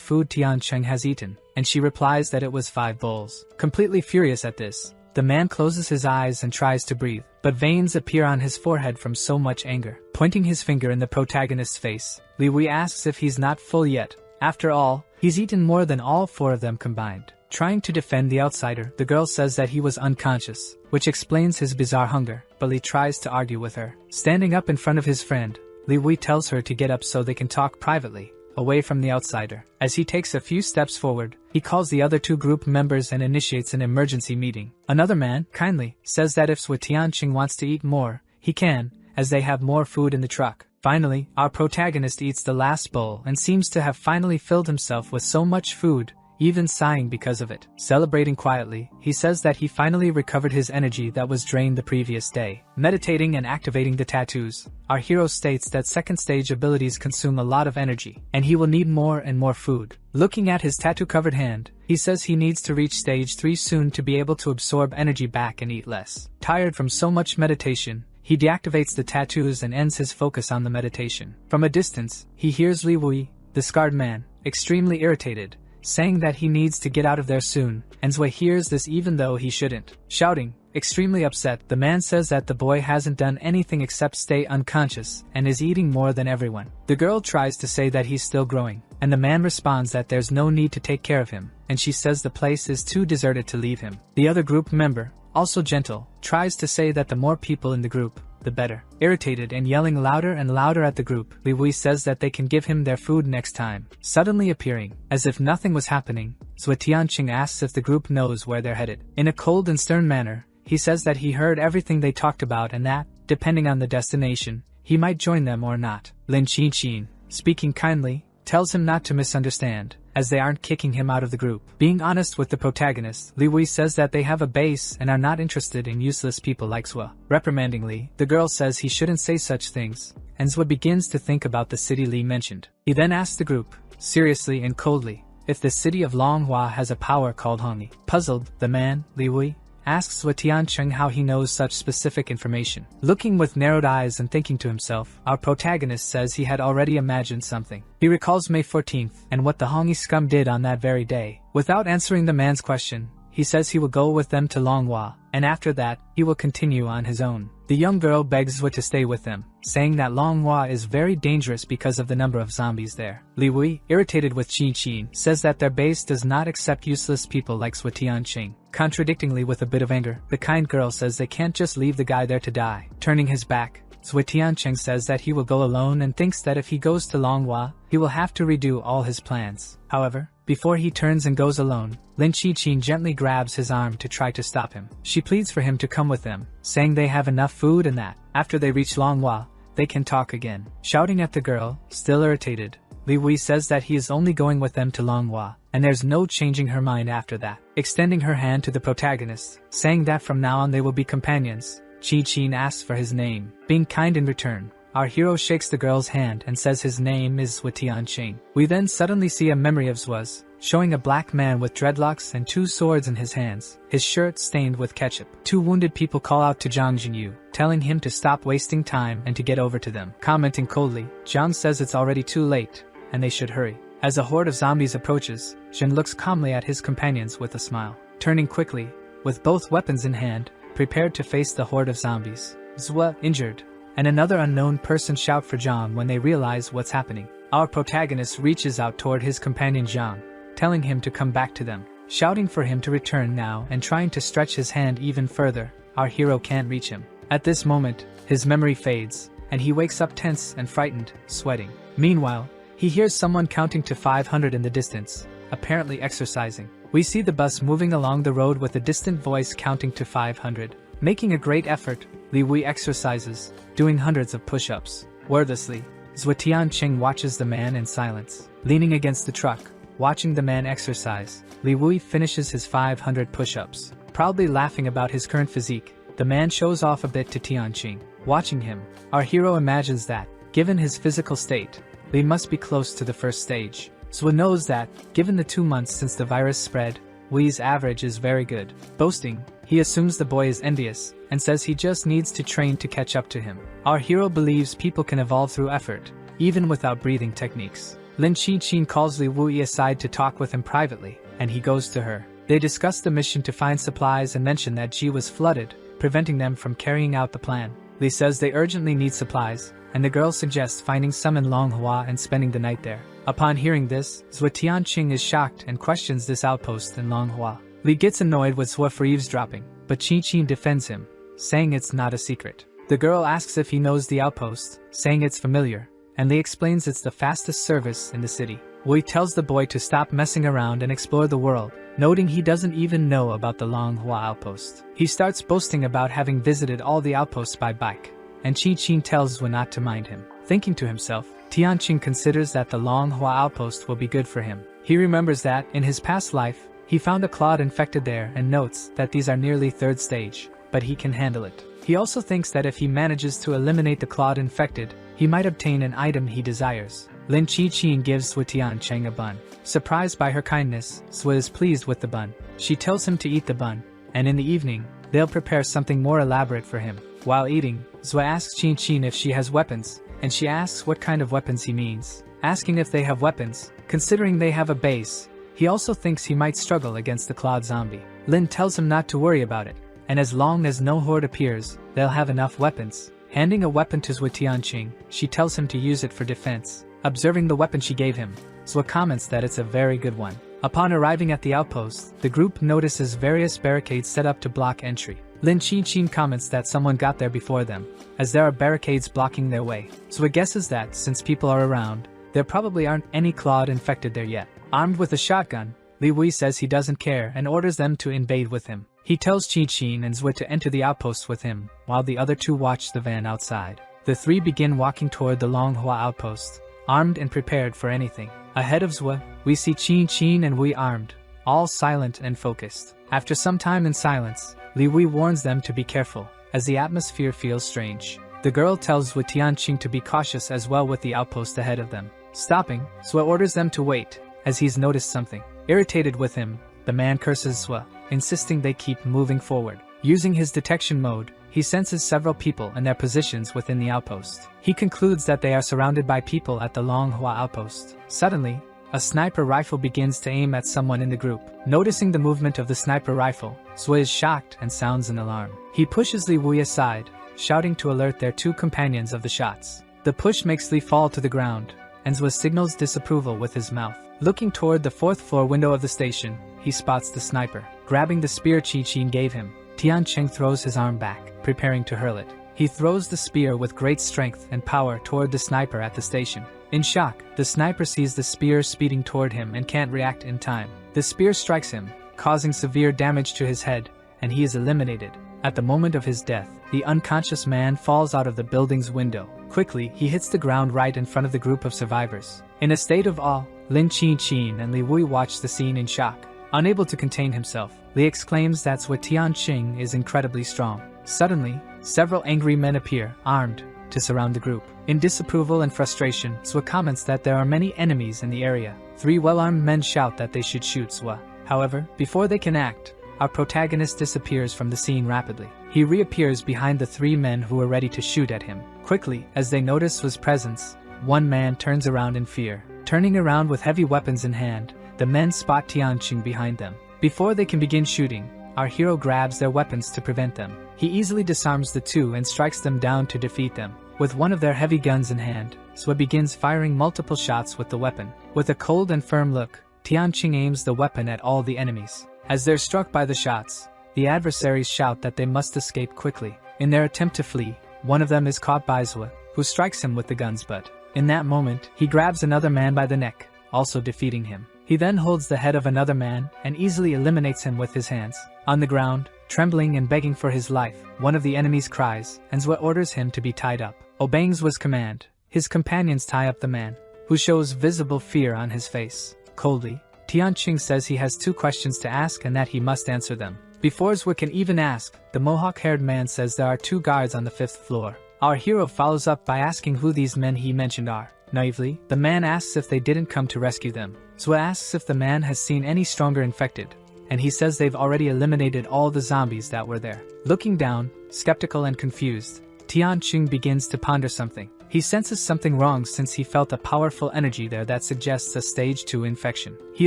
food Tianqing has eaten, and she replies that it was 5 bowls. Completely furious at this, the man closes his eyes and tries to breathe, but veins appear on his forehead from so much anger. Pointing his finger in the protagonist's face, Li Wei asks if he's not full yet. After all, he's eaten more than all 4 of them combined. Trying to defend the outsider, the girl says that he was unconscious, which explains his bizarre hunger, but Li tries to argue with her. Standing up in front of his friend, Li Wei tells her to get up so they can talk privately, away from the outsider. As he takes a few steps forward, he calls the other 2 group members and initiates an emergency meeting. Another man, kindly, says that if Zhou Tianqing wants to eat more, he can, as they have more food in the truck. Finally, our protagonist eats the last bowl and seems to have finally filled himself with so much food, even sighing because of it. Celebrating quietly, he says that he finally recovered his energy that was drained the previous day. Meditating and activating the tattoos, our hero states that second stage abilities consume a lot of energy, and he will need more and more food. Looking at his tattoo-covered hand, he says he needs to reach stage 3 soon to be able to absorb energy back and eat less. Tired from so much meditation, he deactivates the tattoos and ends his focus on the meditation. From a distance, he hears Li Wei, the scarred man, extremely irritated, saying that he needs to get out of there soon, and Zui hears this even though he shouldn't. Shouting, Extremely upset, the man says that the boy hasn't done anything except stay unconscious and is eating more than everyone. The girl tries to say that he's still growing, and the man responds that there's no need to take care of him, and she says the place is too deserted to leave him. The other group member, also gentle, tries to say that the more people in the group, the better. Irritated and yelling louder and louder at the group, Li Wei says that they can give him their food next time. Suddenly appearing, as if nothing was happening, Zhou Tianqing asks if the group knows where they're headed. In a cold and stern manner, he says that he heard everything they talked about and that, depending on the destination, he might join them or not. Lin Qinqin, speaking kindly, tells him not to misunderstand, as they aren't kicking him out of the group. Being honest with the protagonist, Li Wei says that they have a base and are not interested in useless people like Zhou. Reprimandingly, the girl says he shouldn't say such things, and Zhou begins to think about the city Li mentioned. He then asks the group, seriously and coldly, if the city of Longhua has a power called Hongyi. Puzzled, the man, Li Wei, asks Zhou Tianqing how he knows such specific information. Looking with narrowed eyes and thinking to himself, our protagonist says he had already imagined something. He recalls May 14th and what the Hongyi scum did on that very day. Without answering the man's question, he says he will go with them to Longhua, and after that, he will continue on his own. The young girl begs Zhou to stay with them, saying that Longhua is very dangerous because of the number of zombies there. Li Wei, irritated with Qin, says that their base does not accept useless people like Zhou Tianqing. Contradictingly with a bit of anger, the kind girl says they can't just leave the guy there to die. Turning his back, Zhou Tianqing says that he will go alone and thinks that if he goes to Longhua, he will have to redo all his plans. However, before he turns and goes alone, Lin Qinqin gently grabs his arm to try to stop him. She pleads for him to come with them, saying they have enough food and that, after they reach Longhua, they can talk again. Shouting at the girl, still irritated, Li Wei says that he is only going with them to Longhua, and there's no changing her mind after that. Extending her hand to the protagonist, saying that from now on they will be companions, Qin asks for his name. Being kind in return, our hero shakes the girl's hand and says his name is Zhou Tianqing. We then suddenly see a memory of Zhuo's, showing a black man with dreadlocks and 2 swords in his hands, his shirt stained with ketchup. 2 wounded people call out to Zhang Jinyu, telling him to stop wasting time and to get over to them. Commenting coldly, Zhang says it's already too late, and they should hurry. As a horde of zombies approaches, Jin looks calmly at his companions with a smile. Turning quickly, with both weapons in hand, prepared to face the horde of zombies. Zhou, injured, and another unknown person shout for Zhang when they realize what's happening. Our protagonist reaches out toward his companion Zhang, telling him to come back to them. Shouting for him to return now and trying to stretch his hand even further, our hero can't reach him. At this moment, his memory fades, and he wakes up tense and frightened, sweating. Meanwhile, he hears someone counting to 500 in the distance, apparently exercising. We see the bus moving along the road with a distant voice counting to 500. Making a great effort, Li Wei exercises, doing hundreds of push-ups. Wordlessly, Zhou Tianqing watches the man in silence. Leaning against the truck, watching the man exercise, Li Wei finishes his 500 push-ups. Proudly laughing about his current physique, the man shows off a bit to Tianqing. Watching him, our hero imagines that, given his physical state, Li must be close to the first stage. Zhou knows that, given the 2 months since the virus spread, Wei's average is very good. Boasting, he assumes the boy is envious, and says he just needs to train to catch up to him. Our hero believes people can evolve through effort, even without breathing techniques. Lin Qinqin calls Li Wei aside to talk with him privately, and he goes to her. They discuss the mission to find supplies and mention that Ji was flooded, preventing them from carrying out the plan. Li says they urgently need supplies, and the girl suggests finding some in Longhua and spending the night there. Upon hearing this, Zhou Tianqing is shocked and questions this outpost in Longhua. Li gets annoyed with Zhou for eavesdropping, but Qin defends him, saying it's not a secret. The girl asks if he knows the outpost, saying it's familiar, and Li explains it's the fastest service in the city. Wei tells the boy to stop messing around and explore the world, noting he doesn't even know about the Longhua outpost. He starts boasting about having visited all the outposts by bike, and Qin tells Zhou not to mind him. Thinking to himself, Tianqing considers that the Longhua outpost will be good for him. He remembers that, in his past life, he found a Claude infected there and notes that these are nearly 3rd stage, but he can handle it. He also thinks that if he manages to eliminate the Claude infected, he might obtain an item he desires. Lin Qinqin gives Zhou Tianqing a bun. Surprised by her kindness, Zhou is pleased with the bun. She tells him to eat the bun, and in the evening, they'll prepare something more elaborate for him. While eating, Zhou asks Qin if she has weapons, and she asks what kind of weapons he means. Asking if they have weapons, considering they have a base, he also thinks he might struggle against the Claude zombie. Lin tells him not to worry about it, and as long as no horde appears, they'll have enough weapons. Handing a weapon to Zhou Tianqing, she tells him to use it for defense. Observing the weapon she gave him, Zhou comments that it's a very good one. Upon arriving at the outpost, the group notices various barricades set up to block entry. Lin Qin comments that someone got there before them, as there are barricades blocking their way. Zhou guesses that, since people are around, there probably aren't any clawed infected there yet. Armed with a shotgun, Li Wei says he doesn't care and orders them to invade with him. He tells Qin and Zhou to enter the outpost with him, while the other two watch the van outside. The three begin walking toward the Manhua outpost, armed and prepared for anything. Ahead of Zhou, we see Qin and Wei armed, all silent and focused. After some time in silence, Li Wei warns them to be careful, as the atmosphere feels strange. The girl tells Zhou Tianqing to be cautious as well with the outpost ahead of them. Stopping, Zhou orders them to wait, as he's noticed something. Irritated with him, the man curses Zhou, insisting they keep moving forward. Using his detection mode, he senses several people and their positions within the outpost. He concludes that they are surrounded by people at the Manhua outpost. Suddenly, a sniper rifle begins to aim at someone in the group. Noticing the movement of the sniper rifle, Zhou is shocked and sounds an alarm. He pushes Li Wei aside, shouting to alert their two companions of the shots. The push makes Li fall to the ground, and Zhou signals disapproval with his mouth. Looking toward the fourth floor window of the station, he spots the sniper. Grabbing the spear Qin gave him, Tianqing throws his arm back, preparing to hurl it. He throws the spear with great strength and power toward the sniper at the station. In shock, the sniper sees the spear speeding toward him and can't react in time. The spear strikes him, causing severe damage to his head, and he is eliminated. At the moment of his death, the unconscious man falls out of the building's window. Quickly, he hits the ground right in front of the group of survivors. In a state of awe, Lin Qin and Li Wei watch the scene in shock. Unable to contain himself, Li exclaims that Zhou Tianqing is incredibly strong. Suddenly, several angry men appear, armed, to surround the group. In disapproval and frustration, Zhou comments that there are many enemies in the area. Three well-armed men shout that they should shoot Zhou. However, before they can act, our protagonist disappears from the scene rapidly. He reappears behind the three men who are ready to shoot at him. Quickly, as they notice Zhou's presence, one man turns around in fear. Turning around with heavy weapons in hand, the men spot Tianqing behind them. Before they can begin shooting, our hero grabs their weapons to prevent them. He easily disarms the two and strikes them down to defeat them. With one of their heavy guns in hand, Zhou begins firing multiple shots with the weapon. With a cold and firm look, Tianqing aims the weapon at all the enemies. As they're struck by the shots, the adversaries shout that they must escape quickly. In their attempt to flee, one of them is caught by Zhou, who strikes him with the gun's butt. In that moment, he grabs another man by the neck, also defeating him. He then holds the head of another man and easily eliminates him with his hands. On the ground, trembling and begging for his life, one of the enemies cries, and Zhou orders him to be tied up. Obeying Zhou's command, his companions tie up the man, who shows visible fear on his face. Coldly, Tianqing says he has two questions to ask and that he must answer them. Before Zhou can even ask, the mohawk-haired man says there are two guards on the 5th floor. Our hero follows up by asking who these men he mentioned are. Naively, the man asks if they didn't come to rescue them. Zhou asks if the man has seen any stronger infected, and he says they've already eliminated all the zombies that were there. Looking down, skeptical and confused, Tianqing begins to ponder something. He senses something wrong since he felt a powerful energy there that suggests a stage 2 infection. He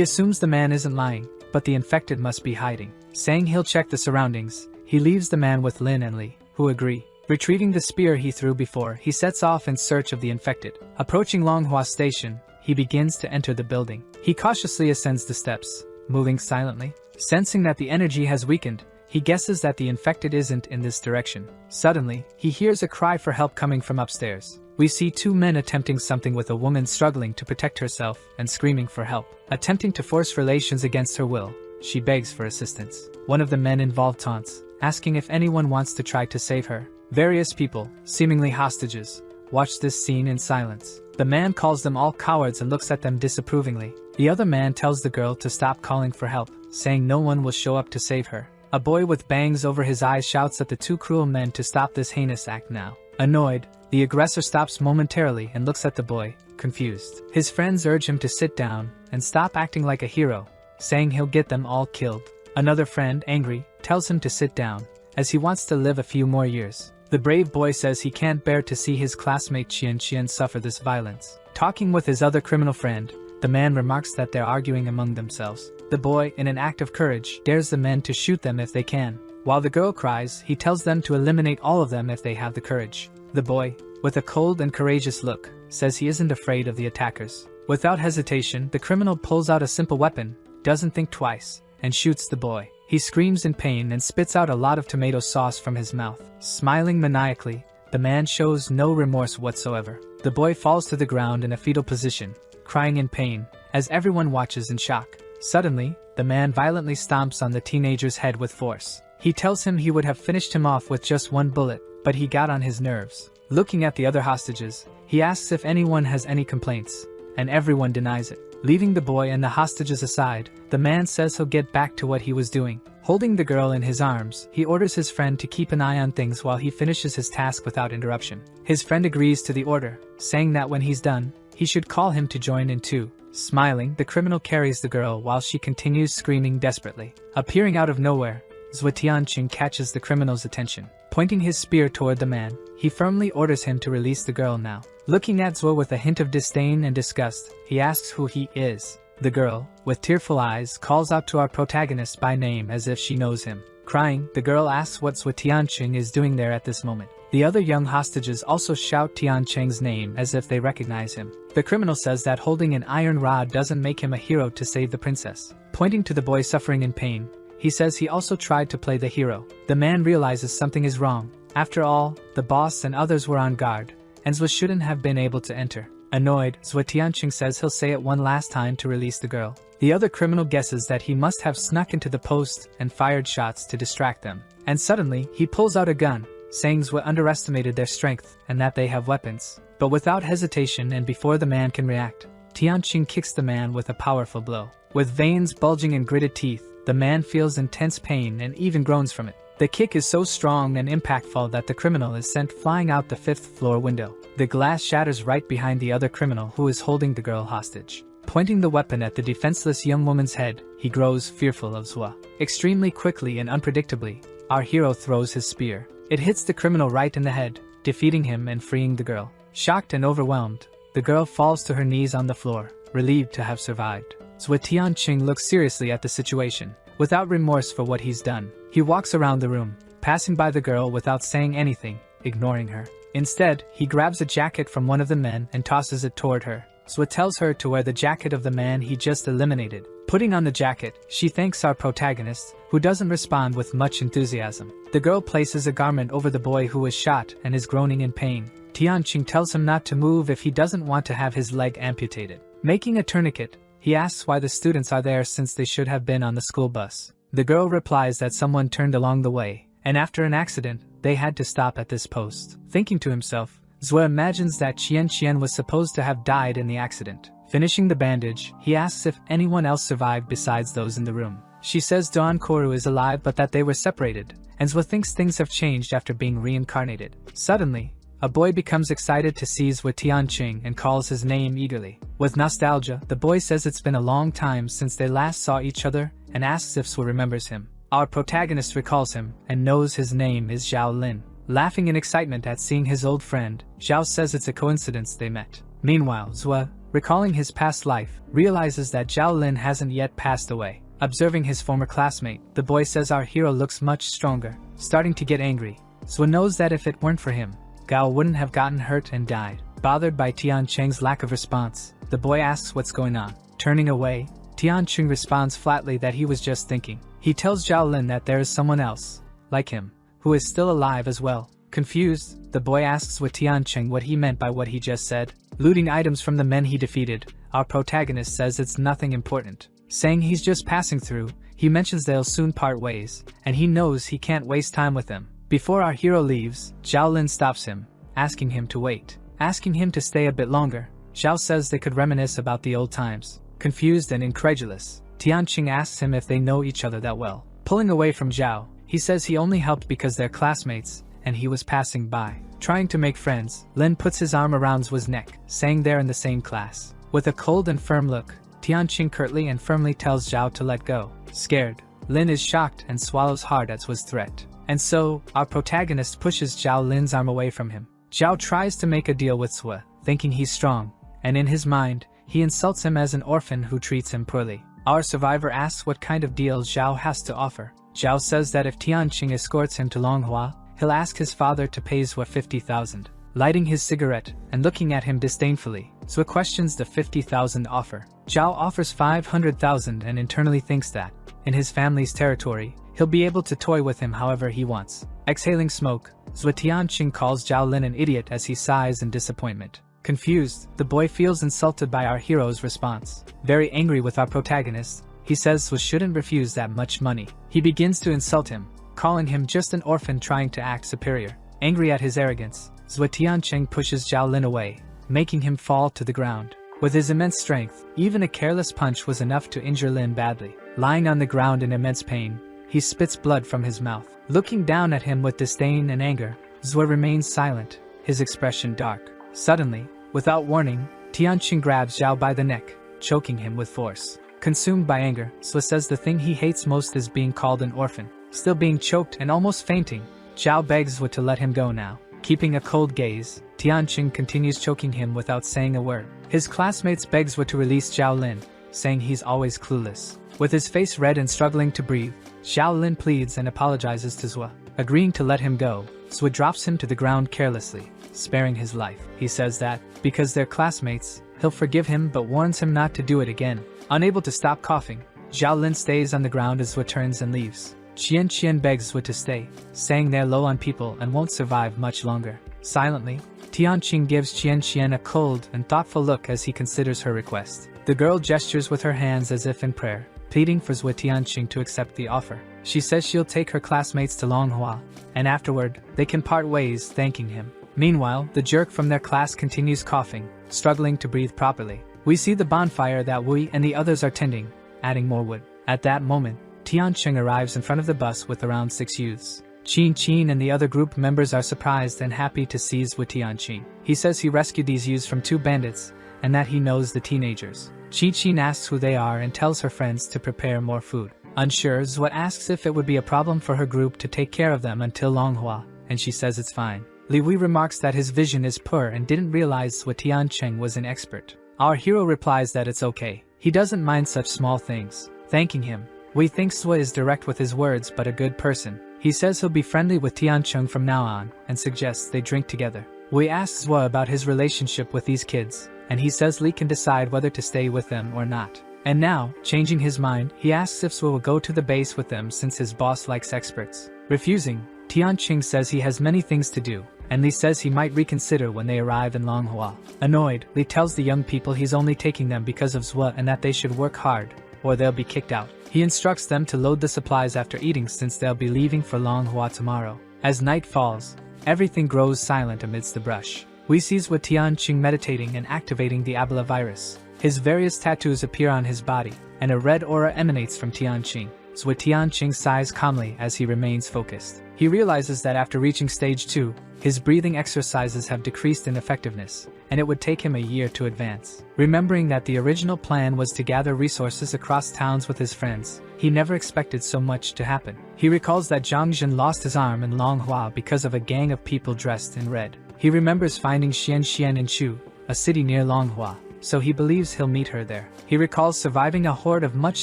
assumes the man isn't lying, but the infected must be hiding. Saying he'll check the surroundings, he leaves the man with Lin and Li, who agree. Retrieving the spear he threw before, he sets off in search of the infected. Approaching Longhua Station, he begins to enter the building. He cautiously ascends the steps, moving silently. Sensing that the energy has weakened, he guesses that the infected isn't in this direction. Suddenly, he hears a cry for help coming from upstairs. We see two men attempting something with a woman struggling to protect herself and screaming for help. Attempting to force relations against her will, she begs for assistance. One of the men involved taunts, asking if anyone wants to try to save her. Various people, seemingly hostages, watch this scene in silence. The man calls them all cowards and looks at them disapprovingly. The other man tells the girl to stop calling for help, saying no one will show up to save her. A boy with bangs over his eyes shouts at the two cruel men to stop this heinous act now. Annoyed, the aggressor stops momentarily and looks at the boy, confused. His friends urge him to sit down and stop acting like a hero, saying he'll get them all killed. Another friend, angry, tells him to sit down, as he wants to live a few more years. The brave boy says he can't bear to see his classmate Qian suffer this violence. Talking with his other criminal friend, the man remarks that they're arguing among themselves. The boy, in an act of courage, dares the men to shoot them if they can. While the girl cries, he tells them to eliminate all of them if they have the courage. The boy, with a cold and courageous look, says he isn't afraid of the attackers. Without hesitation, the criminal pulls out a simple weapon, doesn't think twice, and shoots the boy. He screams in pain and spits out a lot of tomato sauce from his mouth. Smiling maniacally, the man shows no remorse whatsoever. The boy falls to the ground in a fetal position, crying in pain, as everyone watches in shock. Suddenly, the man violently stomps on the teenager's head with force. He tells him he would have finished him off with just one bullet, but he got on his nerves. Looking at the other hostages, he asks if anyone has any complaints, and everyone denies it. Leaving the boy and the hostages aside, the man says he'll get back to what he was doing. Holding the girl in his arms, he orders his friend to keep an eye on things while he finishes his task without interruption. His friend agrees to the order, saying that when he's done, he should call him to join in too. Smiling, the criminal carries the girl while she continues screaming desperately. Appearing out of nowhere, Zhuo Tianqing catches the criminal's attention. Pointing his spear toward the man, he firmly orders him to release the girl now. Looking at Zhuo with a hint of disdain and disgust, he asks who he is. The girl, with tearful eyes, calls out to our protagonist by name as if she knows him. Crying, the girl asks what Zhuo Tianqing is doing there at this moment. The other young hostages also shout Tianqing's name as if they recognize him. The criminal says that holding an iron rod doesn't make him a hero to save the princess. Pointing to the boy suffering in pain, he says he also tried to play the hero. The man realizes something is wrong. After all, the boss and others were on guard, and Zhuo shouldn't have been able to enter. Annoyed, Zhuo Tianqing says he'll say it one last time to release the girl. The other criminal guesses that he must have snuck into the post and fired shots to distract them. And suddenly, he pulls out a gun, saying Zhuo underestimated their strength and that they have weapons. But without hesitation and before the man can react, Tianqing kicks the man with a powerful blow. With veins bulging and gritted teeth, the man feels intense pain and even groans from it. The kick is so strong and impactful that the criminal is sent flying out the 5th floor window. The glass shatters right behind the other criminal who is holding the girl hostage. Pointing the weapon at the defenseless young woman's head, he grows fearful of Zhuo. Extremely quickly and unpredictably, our hero throws his spear. It hits the criminal right in the head, defeating him and freeing the girl. Shocked and overwhelmed, the girl falls to her knees on the floor, relieved to have survived. Zhuo Tianqing looks seriously at the situation, without remorse for what he's done. He walks around the room, passing by the girl without saying anything, ignoring her. Instead, he grabs a jacket from one of the men and tosses it toward her. Zhuo tells her to wear the jacket of the man he just eliminated. Putting on the jacket, she thanks our protagonist, who doesn't respond with much enthusiasm. The girl places a garment over the boy who was shot and is groaning in pain. Tianqing tells him not to move if he doesn't want to have his leg amputated. Making a tourniquet, he asks why the students are there since they should have been on the school bus. The girl replies that someone turned along the way, and after an accident, they had to stop at this post. Thinking to himself, Zhuo imagines that Qian was supposed to have died in the accident. Finishing the bandage, he asks if anyone else survived besides those in the room. She says Don Koru is alive but that they were separated, and Zhuo thinks things have changed after being reincarnated. Suddenly, a boy becomes excited to see Zhuo Tianqing and calls his name eagerly. With nostalgia, the boy says it's been a long time since they last saw each other and asks if Zhuo remembers him. Our protagonist recalls him and knows his name is Zhao Lin. Laughing in excitement at seeing his old friend, Zhao says it's a coincidence they met. Meanwhile, Zhuo, recalling his past life, realizes that Zhao Lin hasn't yet passed away. Observing his former classmate, the boy says our hero looks much stronger. Starting to get angry, Zhuo knows that if it weren't for him, Gao wouldn't have gotten hurt and died. Bothered by Tianqing's lack of response, the boy asks what's going on. Turning away, Tianqing responds flatly that he was just thinking. He tells Zhao Lin that there is someone else, like him, who is still alive as well. Confused, the boy asks Tianqing what he meant by what he just said. Looting items from the men he defeated, our protagonist says it's nothing important. Saying he's just passing through, he mentions they'll soon part ways, and he knows he can't waste time with them. Before our hero leaves, Zhao Lin stops him, asking him to wait. Asking him to stay a bit longer, Zhao says they could reminisce about the old times. Confused and incredulous, Tianqing asks him if they know each other that well. Pulling away from Zhao, he says he only helped because they're classmates, and he was passing by. Trying to make friends, Lin puts his arm around Zhuo's neck, saying they're in the same class. With a cold and firm look, Tianqing curtly and firmly tells Zhao to let go. Scared, Lin is shocked and swallows hard at Zhuo's threat. And so, our protagonist pushes Zhao Lin's arm away from him. Zhao tries to make a deal with Zhuo, thinking he's strong, and in his mind, he insults him as an orphan who treats him poorly. Our survivor asks what kind of deal Zhao has to offer. Zhao says that if Tianqing escorts him to Longhua, he'll ask his father to pay Zhua 50,000. Lighting his cigarette and looking at him disdainfully, Zhua questions the 50,000 offer. Zhao offers 500,000 and internally thinks that, in his family's territory, he'll be able to toy with him however he wants. Exhaling smoke, Zhua Tianqing calls Zhao Lin an idiot as he sighs in disappointment. Confused, the boy feels insulted by our hero's response. Very angry with our protagonist, he says Zhua shouldn't refuse that much money. He begins to insult him, calling him just an orphan trying to act superior. Angry at his arrogance, Zhua Tianqing pushes Zhao Lin away, making him fall to the ground. With his immense strength, even a careless punch was enough to injure Lin badly. Lying on the ground in immense pain, he spits blood from his mouth. Looking down at him with disdain and anger, Zhua remains silent, his expression dark. Suddenly, without warning, Tianqing grabs Zhao by the neck, choking him with force. Consumed by anger, Zhua says the thing he hates most is being called an orphan. Still being choked and almost fainting, Zhao begs Zhua to let him go now. Keeping a cold gaze, Tianqing continues choking him without saying a word. His classmates beg Zhua to release Zhao Lin, saying he's always clueless. With his face red and struggling to breathe, Zhao Lin pleads and apologizes to Zhua. Agreeing to let him go, Zhua drops him to the ground carelessly, sparing his life. He says that, because they're classmates, he'll forgive him but warns him not to do it again. Unable to stop coughing, Zhao Lin stays on the ground as Zhua turns and leaves. Qian begs Zhua to stay, saying they're low on people and won't survive much longer. Silently, Tianqing gives Qian a cold and thoughtful look as he considers her request. The girl gestures with her hands as if in prayer, pleading for Zhua Tianqing to accept the offer. She says she'll take her classmates to Longhua, and afterward, they can part ways thanking him. Meanwhile, the jerk from their class continues coughing, struggling to breathe properly. We see the bonfire that Wei and the others are tending, adding more wood. At that moment, Tianqing arrives in front of the bus with around 6 youths. Qin and the other group members are surprised and happy to see Zhua Tianqing. He says he rescued these youths from 2 bandits, and that he knows the teenagers. Qin asks who they are and tells her friends to prepare more food. Unsure, Zhua asks if it would be a problem for her group to take care of them until Longhua, and she says it's fine. Li Wei remarks that his vision is poor and didn't realize Zhua Tianqing was an expert. Our hero replies that it's okay. He doesn't mind such small things. Thanking him, Wei thinks Zhua is direct with his words but a good person. He says he'll be friendly with Tianqing from now on and suggests they drink together. Wei asks Zhua about his relationship with these kids, and he says Li can decide whether to stay with them or not. And now, changing his mind, he asks if Zhua will go to the base with them since his boss likes experts. Refusing, Tianqing says he has many things to do, and Li says he might reconsider when they arrive in Longhua. Annoyed, Li tells the young people he's only taking them because of Zhua and that they should work hard, or they'll be kicked out. He instructs them to load the supplies after eating since they'll be leaving for Longhua tomorrow. As night falls, everything grows silent amidst the brush. We see Zhua Tianqing meditating and activating the Ebola virus. His various tattoos appear on his body, and a red aura emanates from Tianqing. Zhua Tianqing sighs calmly as he remains focused. He realizes that after reaching stage 2, his breathing exercises have decreased in effectiveness, and it would take him a year to advance. Remembering that the original plan was to gather resources across towns with his friends, he never expected so much to happen. He recalls that Zhang Jin lost his arm in Longhua because of a gang of people dressed in red. He remembers finding Xian in Chu, a city near Longhua, so he believes he'll meet her there. He recalls surviving a horde of much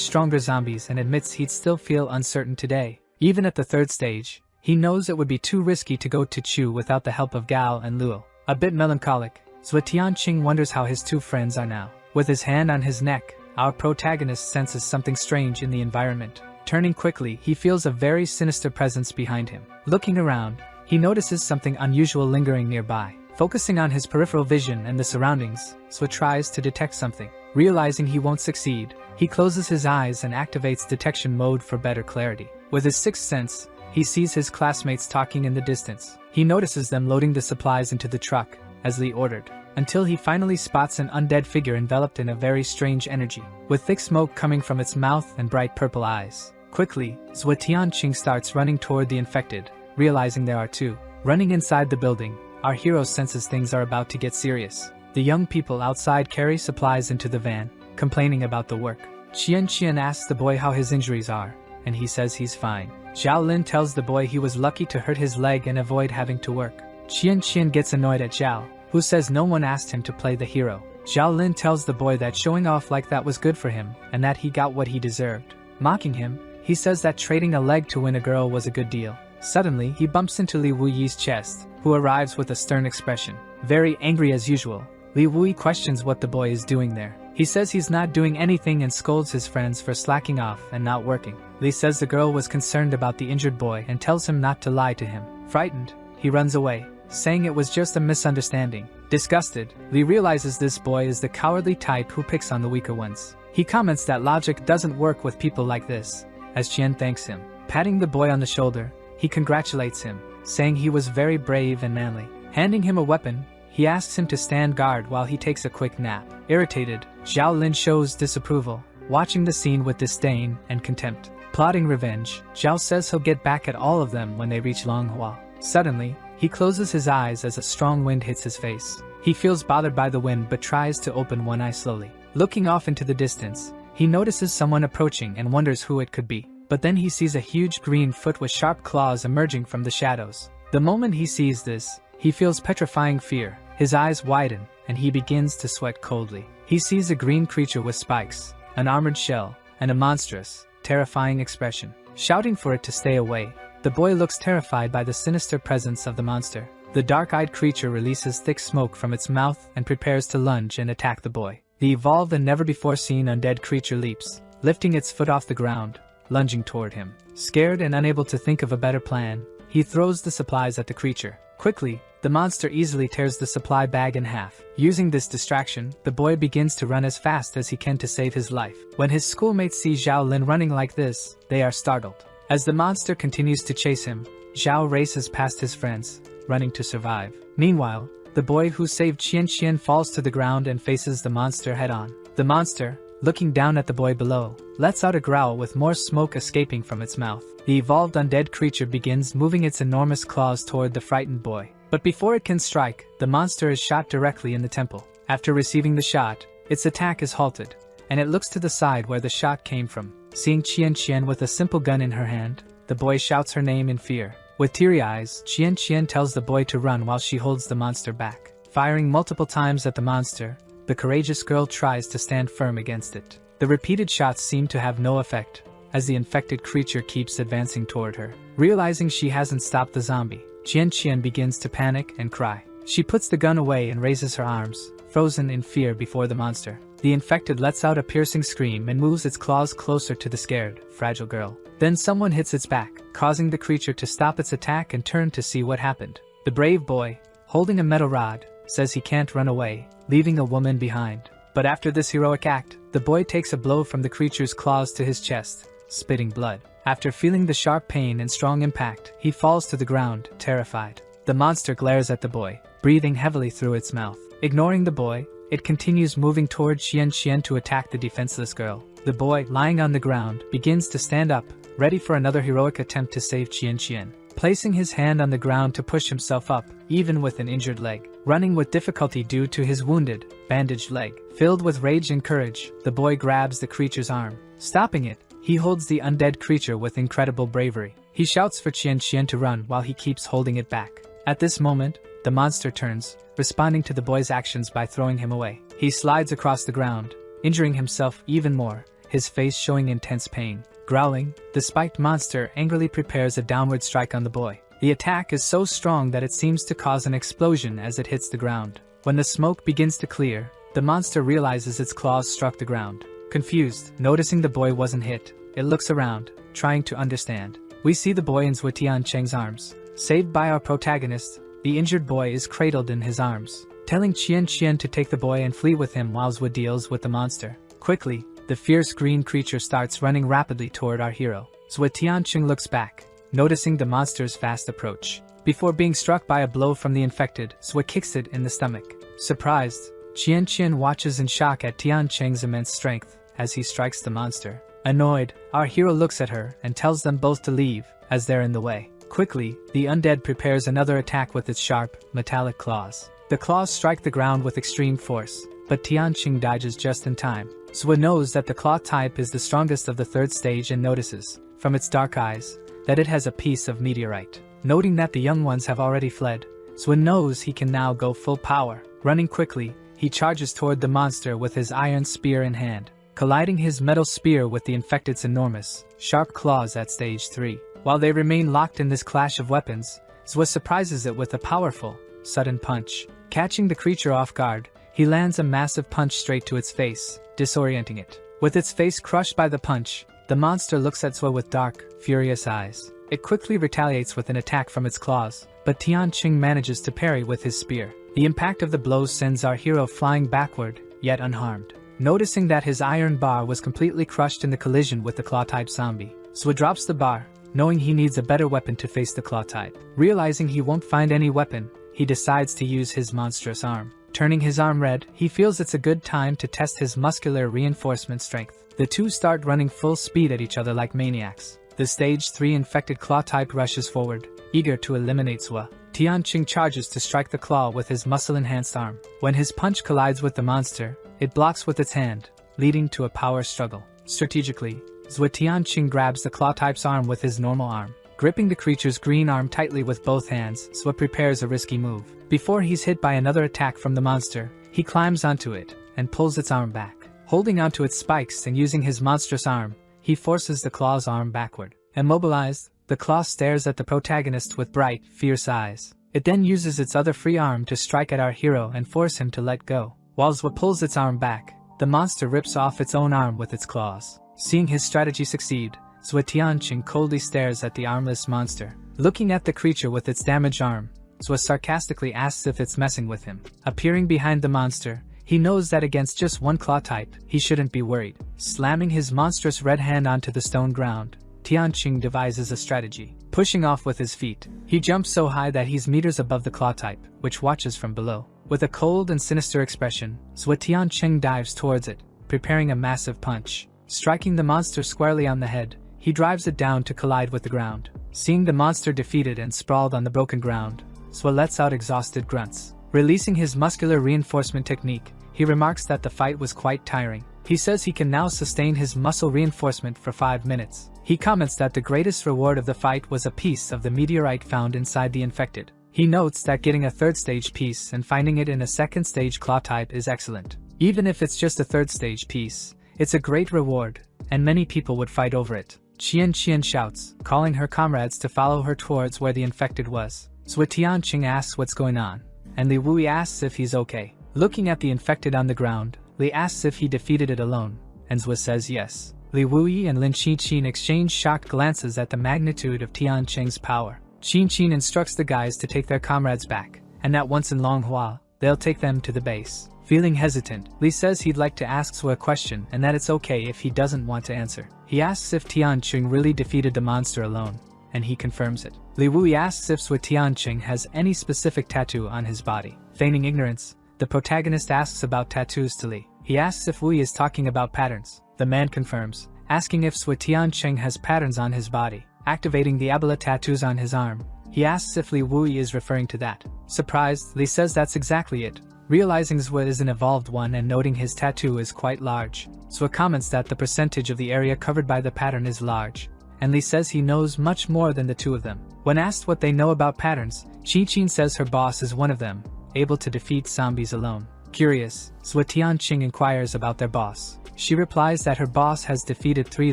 stronger zombies and admits he'd still feel uncertain today. Even at the 3rd stage, he knows it would be too risky to go to Chu without the help of Gao and Luo. A bit melancholic, Zhua Tianqing wonders how his 2 friends are now. With his hand on his neck, our protagonist senses something strange in the environment. Turning quickly, he feels a very sinister presence behind him. Looking around, he notices something unusual lingering nearby. Focusing on his peripheral vision and the surroundings, Zhua tries to detect something. Realizing he won't succeed, he closes his eyes and activates detection mode for better clarity. With his 6th sense, he sees his classmates talking in the distance. He notices them loading the supplies into the truck, as Li ordered, until he finally spots an undead figure enveloped in a very strange energy, with thick smoke coming from its mouth and bright purple eyes. Quickly, Zhua Tianqing starts running toward the infected, realizing there are 2. Running inside the building, our hero senses things are about to get serious. The young people outside carry supplies into the van, complaining about the work. Qian asks the boy how his injuries are, and he says he's fine. Zhao Lin tells the boy he was lucky to hurt his leg and avoid having to work. Qian gets annoyed at Zhao, who says no one asked him to play the hero. Zhao Lin tells the boy that showing off like that was good for him, and that he got what he deserved. Mocking him, He says that trading a leg to win a girl was a good deal. Suddenly, he bumps into Li Wuyi's chest, who arrives with a stern expression. Very angry as usual, Li Wuyi questions what the boy is doing there. He says he's not doing anything and scolds his friends for slacking off and not working. Li says the girl was concerned about the injured boy and tells him not to lie to him. Frightened, he runs away, saying it was just a misunderstanding. Disgusted, Li realizes this boy is the cowardly type who picks on the weaker ones. He comments that logic doesn't work with people like this, as Qian thanks him. Patting the boy on the shoulder, he congratulates him, saying he was very brave and manly. Handing him a weapon, he asks him to stand guard while he takes a quick nap. Irritated, Zhao Lin shows disapproval, watching the scene with disdain and contempt. Plotting revenge, Zhao says he'll get back at all of them when they reach Longhua. Suddenly, he closes his eyes as a strong wind hits his face. He feels bothered by the wind but tries to open one eye slowly. Looking off into the distance, he notices someone approaching and wonders who it could be. But then he sees a huge green foot with sharp claws emerging from the shadows. The moment he sees this, he feels petrifying fear. His eyes widen, and he begins to sweat coldly. He sees a green creature with spikes, an armored shell, and a monstrous, terrifying expression. Shouting for it to stay away, the boy looks terrified by the sinister presence of the monster. The dark-eyed creature releases thick smoke from its mouth and prepares to lunge and attack the boy. The evolved and never-before-seen undead creature leaps, lifting its foot off the ground, lunging toward him. Scared and unable to think of a better plan, he throws the supplies at the creature. Quickly, the monster easily tears the supply bag in half. Using this distraction, the boy begins to run as fast as he can to save his life. When his schoolmates see Zhao Lin running like this, they are startled. As the monster continues to chase him, Zhao races past his friends, running to survive. Meanwhile, the boy who saved Qian falls to the ground and faces the monster head-on. The monster, looking down at the boy below, lets out a growl with more smoke escaping from its mouth. The evolved undead creature begins moving its enormous claws toward the frightened boy. But before it can strike, the monster is shot directly in the temple. After receiving the shot, its attack is halted, and it looks to the side where the shot came from. Seeing Qian with a simple gun in her hand, the boy shouts her name in fear. With teary eyes, Qian tells the boy to run while she holds the monster back. Firing multiple times at the monster, the courageous girl tries to stand firm against it. The repeated shots seem to have no effect, as the infected creature keeps advancing toward her. Realizing she hasn't stopped the zombie, Qian begins to panic and cry. She puts the gun away and raises her arms, frozen in fear before the monster. The infected lets out a piercing scream and moves its claws closer to the scared, fragile girl. Then someone hits its back, causing the creature to stop its attack and turn to see what happened. The brave boy, holding a metal rod, says he can't run away, leaving a woman behind. But after this heroic act, the boy takes a blow from the creature's claws to his chest, spitting blood. After feeling the sharp pain and strong impact, he falls to the ground, terrified. The monster glares at the boy, breathing heavily through its mouth. Ignoring the boy, it continues moving toward Qian to attack the defenseless girl. The boy, lying on the ground, begins to stand up, ready for another heroic attempt to save Qian. Placing his hand on the ground to push himself up, even with an injured leg. Running with difficulty due to his wounded, bandaged leg. Filled with rage and courage, the boy grabs the creature's arm. Stopping it, he holds the undead creature with incredible bravery. He shouts for Qian to run while he keeps holding it back. At this moment, the monster turns, responding to the boy's actions by throwing him away. He slides across the ground, injuring himself even more, his face showing intense pain. Growling, the spiked monster angrily prepares a downward strike on the boy. The attack is so strong that it seems to cause an explosion as it hits the ground. When the smoke begins to clear, the monster realizes its claws struck the ground. Confused, noticing the boy wasn't hit, it looks around, trying to understand. We see the boy in Tiancheng's arms. Saved by our protagonist, the injured boy is cradled in his arms, telling Qian to take the boy and flee with him while Zhao deals with the monster. Quickly, the fierce green creature starts running rapidly toward our hero. Zhao Tiancheng looks back, noticing the monster's fast approach. Before being struck by a blow from the infected, Zhao kicks it in the stomach. Surprised, Qian watches in shock at Tiancheng's immense strength as he strikes the monster. Annoyed, our hero looks at her and tells them both to leave, as they're in the way. Quickly, the undead prepares another attack with its sharp, metallic claws. The claws strike the ground with extreme force, but Tiancheng dodges just in time. Zhao knows that the claw type is the strongest of the third stage and notices, from its dark eyes, that it has a piece of meteorite. Noting that the young ones have already fled, Zhao knows he can now go full power. Running quickly, he charges toward the monster with his iron spear in hand. colliding his metal spear with the infected's enormous, sharp claws at stage 3. While they remain locked in this clash of weapons, Zwa surprises it with a powerful, sudden punch. Catching the creature off guard, he lands a massive punch straight to its face, disorienting it. With its face crushed by the punch, the monster looks at Zwa with dark, furious eyes. It quickly retaliates with an attack from its claws, but Tianqing manages to parry with his spear. The impact of the blows sends our hero flying backward, yet unharmed. Noticing that his iron bar was completely crushed in the collision with the claw-type zombie, Zwa drops the bar, knowing he needs a better weapon to face the claw-type. Realizing he won't find any weapon, he decides to use his monstrous arm. Turning his arm red, he feels it's a good time to test his muscular reinforcement strength. The two start running full speed at each other like maniacs. The stage 3 infected claw-type rushes forward, eager to eliminate Zwa. Tianqing charges to strike the claw with his muscle-enhanced arm. When his punch collides with the monster, it blocks with its hand, leading to a power struggle. Strategically, Zwa Tianqing grabs the claw-type's arm with his normal arm. Gripping the creature's green arm tightly with both hands, Zwa prepares a risky move. Before he's hit by another attack from the monster, he climbs onto it and pulls its arm back. Holding onto its spikes and using his monstrous arm, he forces the claw's arm backward. Immobilized, the claw stares at the protagonist with bright, fierce eyes. It then uses its other free arm to strike at our hero and force him to let go. While Zwa pulls its arm back, the monster rips off its own arm with its claws. Seeing his strategy succeed, Zwa Tianqing coldly stares at the armless monster. Looking at the creature with its damaged arm, Zwa sarcastically asks if it's messing with him. Appearing behind the monster, he knows that against just one claw type, he shouldn't be worried. Slamming his monstrous red hand onto the stone ground, Tianqing devises a strategy. Pushing off with his feet, he jumps so high that he's meters above the claw type, which watches from below. With a cold and sinister expression, Zwa Tianqing dives towards it, preparing a massive punch. Striking the monster squarely on the head, he drives it down to collide with the ground. Seeing the monster defeated and sprawled on the broken ground, Zwa lets out exhausted grunts. Releasing his muscular reinforcement technique, he remarks that the fight was quite tiring. He says he can now sustain his muscle reinforcement for 5 minutes. He comments that the greatest reward of the fight was a piece of the meteorite found inside the infected. He notes that getting a 3rd stage piece and finding it in a 2nd stage claw type is excellent. Even if it's just a 3rd stage piece, it's a great reward, and many people would fight over it. Qian shouts, calling her comrades to follow her towards where the infected was. Zwa Tianqing asks what's going on, and Li Wui asks if he's okay. Looking at the infected on the ground, Li asks if he defeated it alone, and Zwa says yes. Li Wui and Lin Qin exchange shocked glances at the magnitude of Tianqing's power. Qin instructs the guys to take their comrades back, and that once in Longhua, they'll take them to the base. Feeling hesitant, Li says he'd like to ask Zwa a question and that it's okay if he doesn't want to answer. He asks if Tianqing really defeated the monster alone, and he confirms it. Li Wui asks if Zwa Tianqing has any specific tattoo on his body. Feigning ignorance, the protagonist asks about tattoos to Li. He asks if Wui is talking about patterns. The man confirms, asking if Zwa Tianqing has patterns on his body. Activating the Abela tattoos on his arm, he asks if Li Wui is referring to that. Surprised, Li says that's exactly it. Realizing Zwa is an evolved one and noting his tattoo is quite large, Zwa comments that the percentage of the area covered by the pattern is large, and Li says he knows much more than the two of them. When asked what they know about patterns, Qin says her boss is one of them, able to defeat zombies alone. Curious, Zwa Tianqing inquires about their boss. She replies that her boss has defeated 3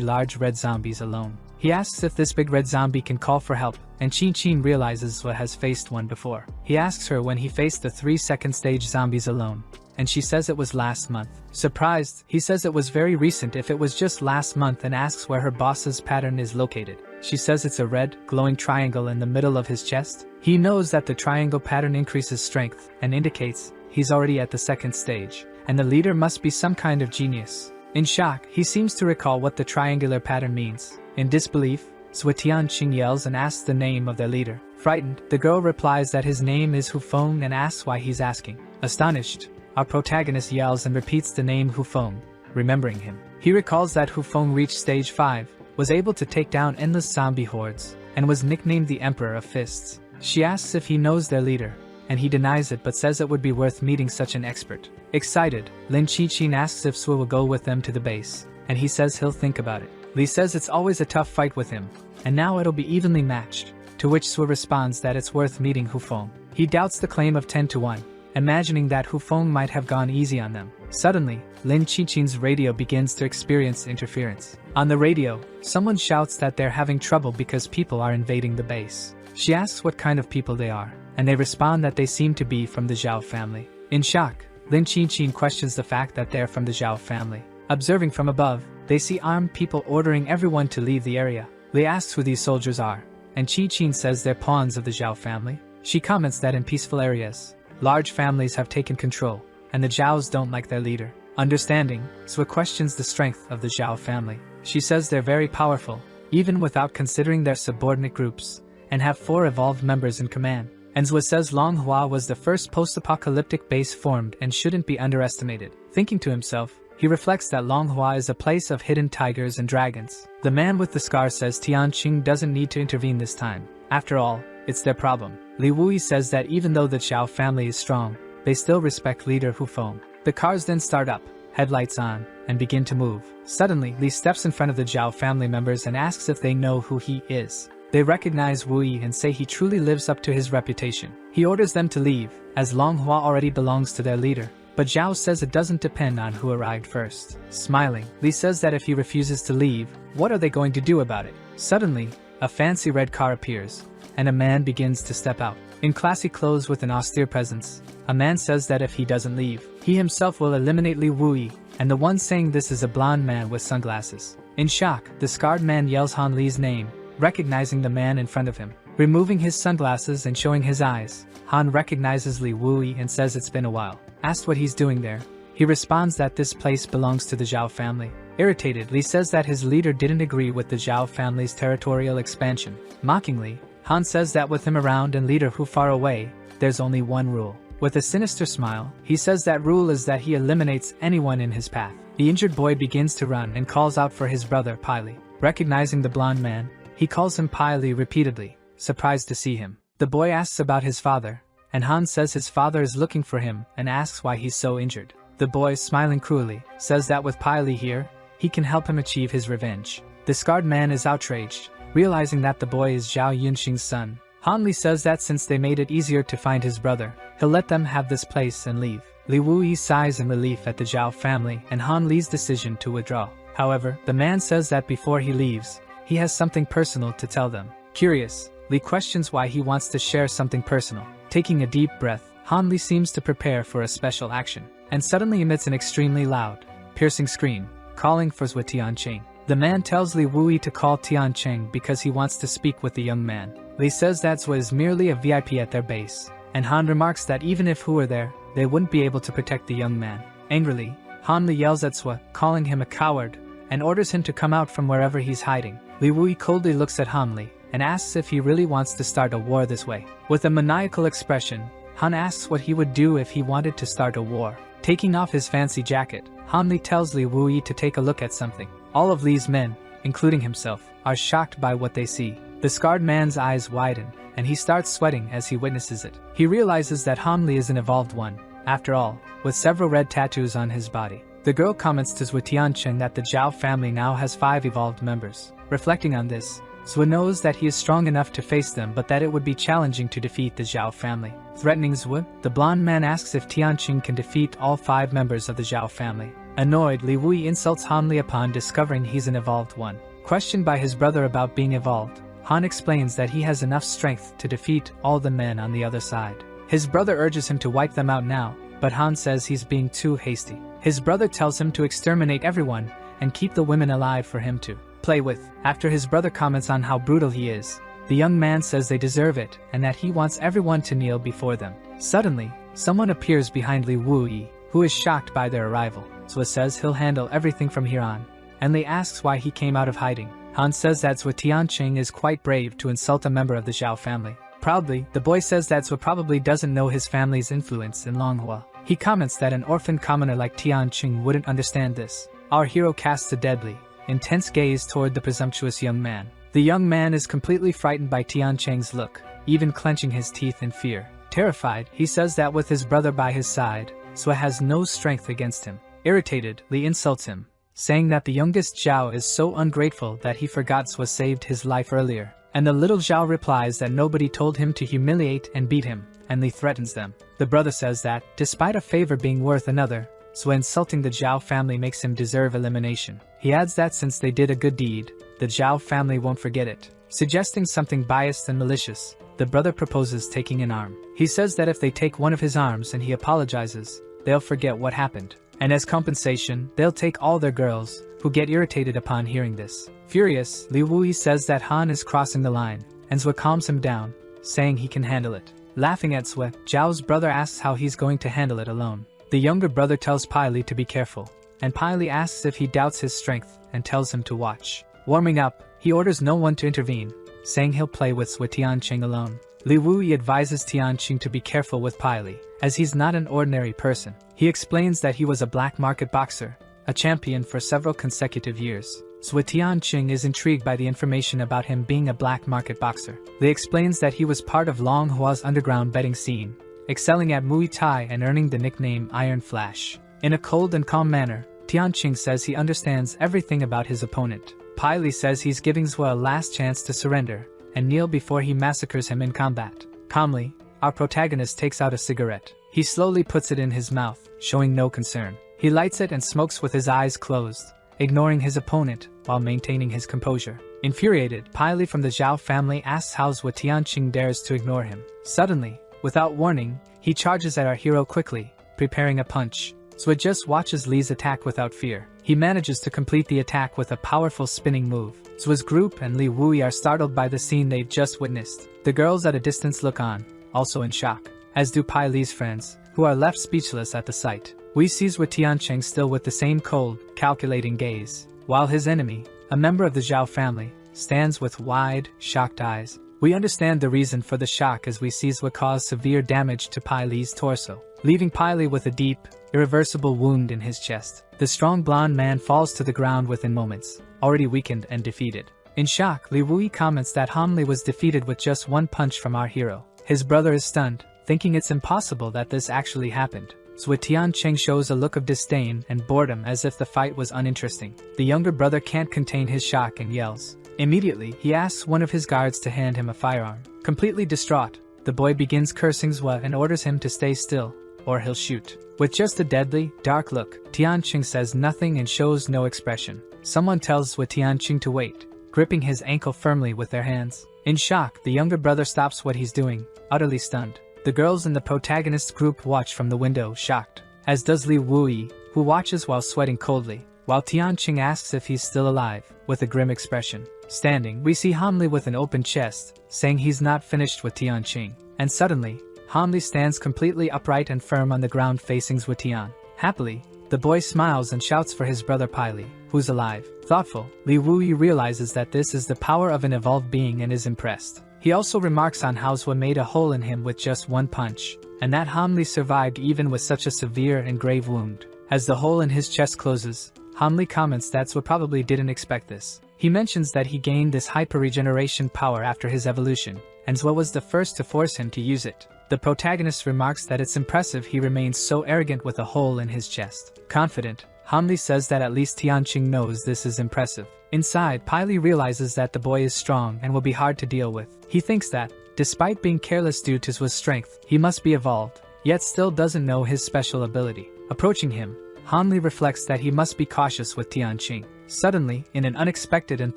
large red zombies alone. He asks if this big red zombie can call for help, and Qin realizes Zwa has faced one before. He asks her when he faced the 3 2nd stage zombies alone, and she says it was last month. Surprised, he says it was very recent if it was just last month and asks where her boss's pattern is located. She says it's a red, glowing triangle in the middle of his chest. He knows that the triangle pattern increases strength and indicates he's already at the 2nd stage, and the leader must be some kind of genius. In shock, he seems to recall what the triangular pattern means. In disbelief, Zwa Tianqing yells and asks the name of their leader. Frightened, the girl replies that his name is Hufeng and asks why he's asking. Astonished, our protagonist yells and repeats the name Hufeng, remembering him. He recalls that Hufeng reached stage 5, was able to take down endless zombie hordes, and was nicknamed the Emperor of Fists. She asks if he knows their leader, and he denies it but says it would be worth meeting such an expert. Excited, Lin Qin asks if Zwa will go with them to the base, and he says he'll think about it. Li says it's always a tough fight with him, and now it'll be evenly matched, to which Zwa responds that it's worth meeting Hufeng. He doubts the claim of 10 to 1, imagining that Hufeng might have gone easy on them. Suddenly, Lin Qichin's radio begins to experience interference. On the radio, someone shouts that they're having trouble because people are invading the base. She asks what kind of people they are, and they respond that they seem to be from the Zhao family. In shock, Lin Qichin questions the fact that they're from the Zhao family. Observing from above, they see armed people ordering everyone to leave the area. Li asks who these soldiers are, and Qichin says they're pawns of the Zhao family. She comments that in peaceful areas, large families have taken control, and the Zhaos don't like their leader. Understanding, Sui questions the strength of the Zhao family. She says they're very powerful, even without considering their subordinate groups, and have 4 evolved members in command. And Zui says Longhua was the first post-apocalyptic base formed and shouldn't be underestimated. Thinking to himself, he reflects that Longhua is a place of hidden tigers and dragons. The man with the scar says Tianqing doesn't need to intervene this time. After all, it's their problem. Li Wui says that even though the Zhao family is strong, they still respect leader Hu Feng. The cars then start up, headlights on, and begin to move. Suddenly, Li steps in front of the Zhao family members and asks if they know who he is. They recognize Wu Yi and say he truly lives up to his reputation. He orders them to leave, as Longhua already belongs to their leader. But Zhao says it doesn't depend on who arrived first. Smiling, Li says that if he refuses to leave, what are they going to do about it? Suddenly, a fancy red car appears, and a man begins to step out. In classy clothes with an austere presence, a man says that if he doesn't leave, he himself will eliminate Li Wui, and the one saying this is a blonde man with sunglasses. In shock, the scarred man yells Han Li's name, recognizing the man in front of him. Removing his sunglasses and showing his eyes, Han recognizes Li Wui and says it's been a while. Asked what he's doing there, he responds that this place belongs to the Zhao family. Irritated, Li says that his leader didn't agree with the Zhao family's territorial expansion. Mockingly, Han says that with him around and leader Hu far away, there's only one rule. With a sinister smile, he says that rule is that he eliminates anyone in his path. The injured boy begins to run and calls out for his brother Pai Li. Recognizing the blonde man, he calls him Pai Li repeatedly, surprised to see him. The boy asks about his father, and Han says his father is looking for him and asks why he's so injured. The boy, smiling cruelly, says that with Pai Li here, he can help him achieve his revenge. The scarred man is outraged, realizing that the boy is Zhao Yunxing's son. Han Li says that since they made it easier to find his brother, he'll let them have this place and leave. Li Wui sighs in relief at the Zhao family and Han Li's decision to withdraw. However, the man says that before he leaves, he has something personal to tell them. Curious, Li questions why he wants to share something personal. Taking a deep breath, Han Li seems to prepare for a special action, and suddenly emits an extremely loud, piercing scream, calling for Zui Tianqing. The man tells Li Wui to call Tianqing because he wants to speak with the young man. Li says that Zui is merely a VIP at their base, and Han remarks that even if Hu were there, they wouldn't be able to protect the young man. Angrily, Han Li yells at Zui, calling him a coward, and orders him to come out from wherever he's hiding. Li Wui coldly looks at Han Li, and asks if he really wants to start a war this way. With a maniacal expression, Han asks what he would do if he wanted to start a war. Taking off his fancy jacket, Han Li tells Li Wui to take a look at something. All of Li's men, including himself, are shocked by what they see. The scarred man's eyes widen, and he starts sweating as he witnesses it. He realizes that Han Li is an evolved one, after all, with several red tattoos on his body. The girl comments to Zui Tianqing that the Zhao family now has 5 evolved members. Reflecting on this, Zui knows that he is strong enough to face them but that it would be challenging to defeat the Zhao family. Threatening Zui, the blonde man asks if Tianqing can defeat all 5 members of the Zhao family. Annoyed, Li Wui insults Han Li upon discovering he's an evolved one. Questioned by his brother about being evolved, Han explains that he has enough strength to defeat all the men on the other side. His brother urges him to wipe them out now, but Han says he's being too hasty. His brother tells him to exterminate everyone and keep the women alive for him to play with. After his brother comments on how brutal he is, the young man says they deserve it and that he wants everyone to kneel before them. Suddenly, someone appears behind Li Wui, who is shocked by their arrival. Zui says he'll handle everything from here on, and Li asks why he came out of hiding. Han says that Zui Tianqing is quite brave to insult a member of the Zhao family. Proudly, the boy says that Zui probably doesn't know his family's influence in Longhua. He comments that an orphan commoner like Tianqing wouldn't understand this. Our hero casts a deadly, intense gaze toward the presumptuous young man. The young man is completely frightened by Tianqing's look, even clenching his teeth in fear. Terrified, he says that with his brother by his side, Zui has no strength against him. Irritated, Li insults him, saying that the youngest Zhao is so ungrateful that he forgot Zui saved his life earlier. And the little Zhao replies that nobody told him to humiliate and beat him, and Li threatens them. The brother says that, despite a favor being worth another, so insulting the Zhao family makes him deserve elimination. He adds that since they did a good deed, the Zhao family won't forget it. Suggesting something biased and malicious, the brother proposes taking an arm. He says that if they take one of his arms and he apologizes, they'll forget what happened. And as compensation, they'll take all their girls, who get irritated upon hearing this. Furious, Li Wui says that Han is crossing the line, and Zwe calms him down, saying he can handle it. Laughing at Zwe, Zhao's brother asks how he's going to handle it alone. The younger brother tells Pai Li to be careful, and Pai Li asks if he doubts his strength and tells him to watch. Warming up, he orders no one to intervene, saying he'll play with Zwe Tianqing alone. Li Wui advises Tianqing to be careful with Pai Li, as he's not an ordinary person. He explains that he was a black market boxer, a champion for several consecutive years. Zwe Tianqing is intrigued by the information about him being a black market boxer. Li explains that he was part of Long Hua's underground betting scene, excelling at Muay Thai and earning the nickname Iron Flash. In a cold and calm manner, Tianqing says he understands everything about his opponent. Pai Li says he's giving Zwe a last chance to surrender and kneel before he massacres him in combat. Calmly, our protagonist takes out a cigarette. He slowly puts it in his mouth, showing no concern. He lights it and smokes with his eyes closed, ignoring his opponent while maintaining his composure. Infuriated, Pai Li from the Zhao family asks how Zwe Tianqing dares to ignore him. Suddenly, without warning, he charges at our hero quickly, preparing a punch. Zwe just watches Li's attack without fear. He manages to complete the attack with a powerful spinning move. Zwe's group and Li Wui are startled by the scene they've just witnessed. The girls at a distance look on, also in shock, as do Pai Li's friends, who are left speechless at the sight. We see Zwe Tianqing still with the same cold, calculating gaze, while his enemy, a member of the Zhao family, stands with wide, shocked eyes. We understand the reason for the shock as we see Zwe cause severe damage to Pai Li's torso, leaving Pai Li with a deep, irreversible wound in his chest. The strong blonde man falls to the ground within moments, already weakened and defeated. In shock, Li Wui comments that Han Li was defeated with just one punch from our hero. His brother is stunned, thinking it's impossible that this actually happened. Zwe Tianqing shows a look of disdain and boredom as if the fight was uninteresting. The younger brother can't contain his shock and yells. Immediately, he asks one of his guards to hand him a firearm. Completely distraught, the boy begins cursing Zwe and orders him to stay still, or he'll shoot. With just a deadly, dark look, Tianqing says nothing and shows no expression. Someone tells Zwe Tianqing to wait, gripping his ankle firmly with their hands. In shock, the younger brother stops what he's doing, utterly stunned. The girls in the protagonist group watch from the window, shocked, as does Li Wui, who watches while sweating coldly, while Tianqing asks if he's still alive, with a grim expression. Standing, we see Han Li with an open chest, saying he's not finished with Tianqing. And suddenly, Han Li stands completely upright and firm on the ground facing Zwe Tian. Happily, the boy smiles and shouts for his brother Pai Li, who's alive. Thoughtful, Li Wui realizes that this is the power of an evolved being and is impressed. He also remarks on how Zwe made a hole in him with just one punch, and that Han Li survived even with such a severe and grave wound. As the hole in his chest closes, Han Li comments that Zwe probably didn't expect this. He mentions that he gained this hyper-regeneration power after his evolution, and Zwe was the first to force him to use it. The protagonist remarks that it's impressive he remains so arrogant with a hole in his chest. Confident, Han Li says that at least Tianqing knows this is impressive. Inside, Pai Li realizes that the boy is strong and will be hard to deal with. He thinks that, despite being careless due to Zwe's strength, he must be evolved, yet still doesn't know his special ability. Approaching him, Han Li reflects that he must be cautious with Tianqing. Suddenly, in an unexpected and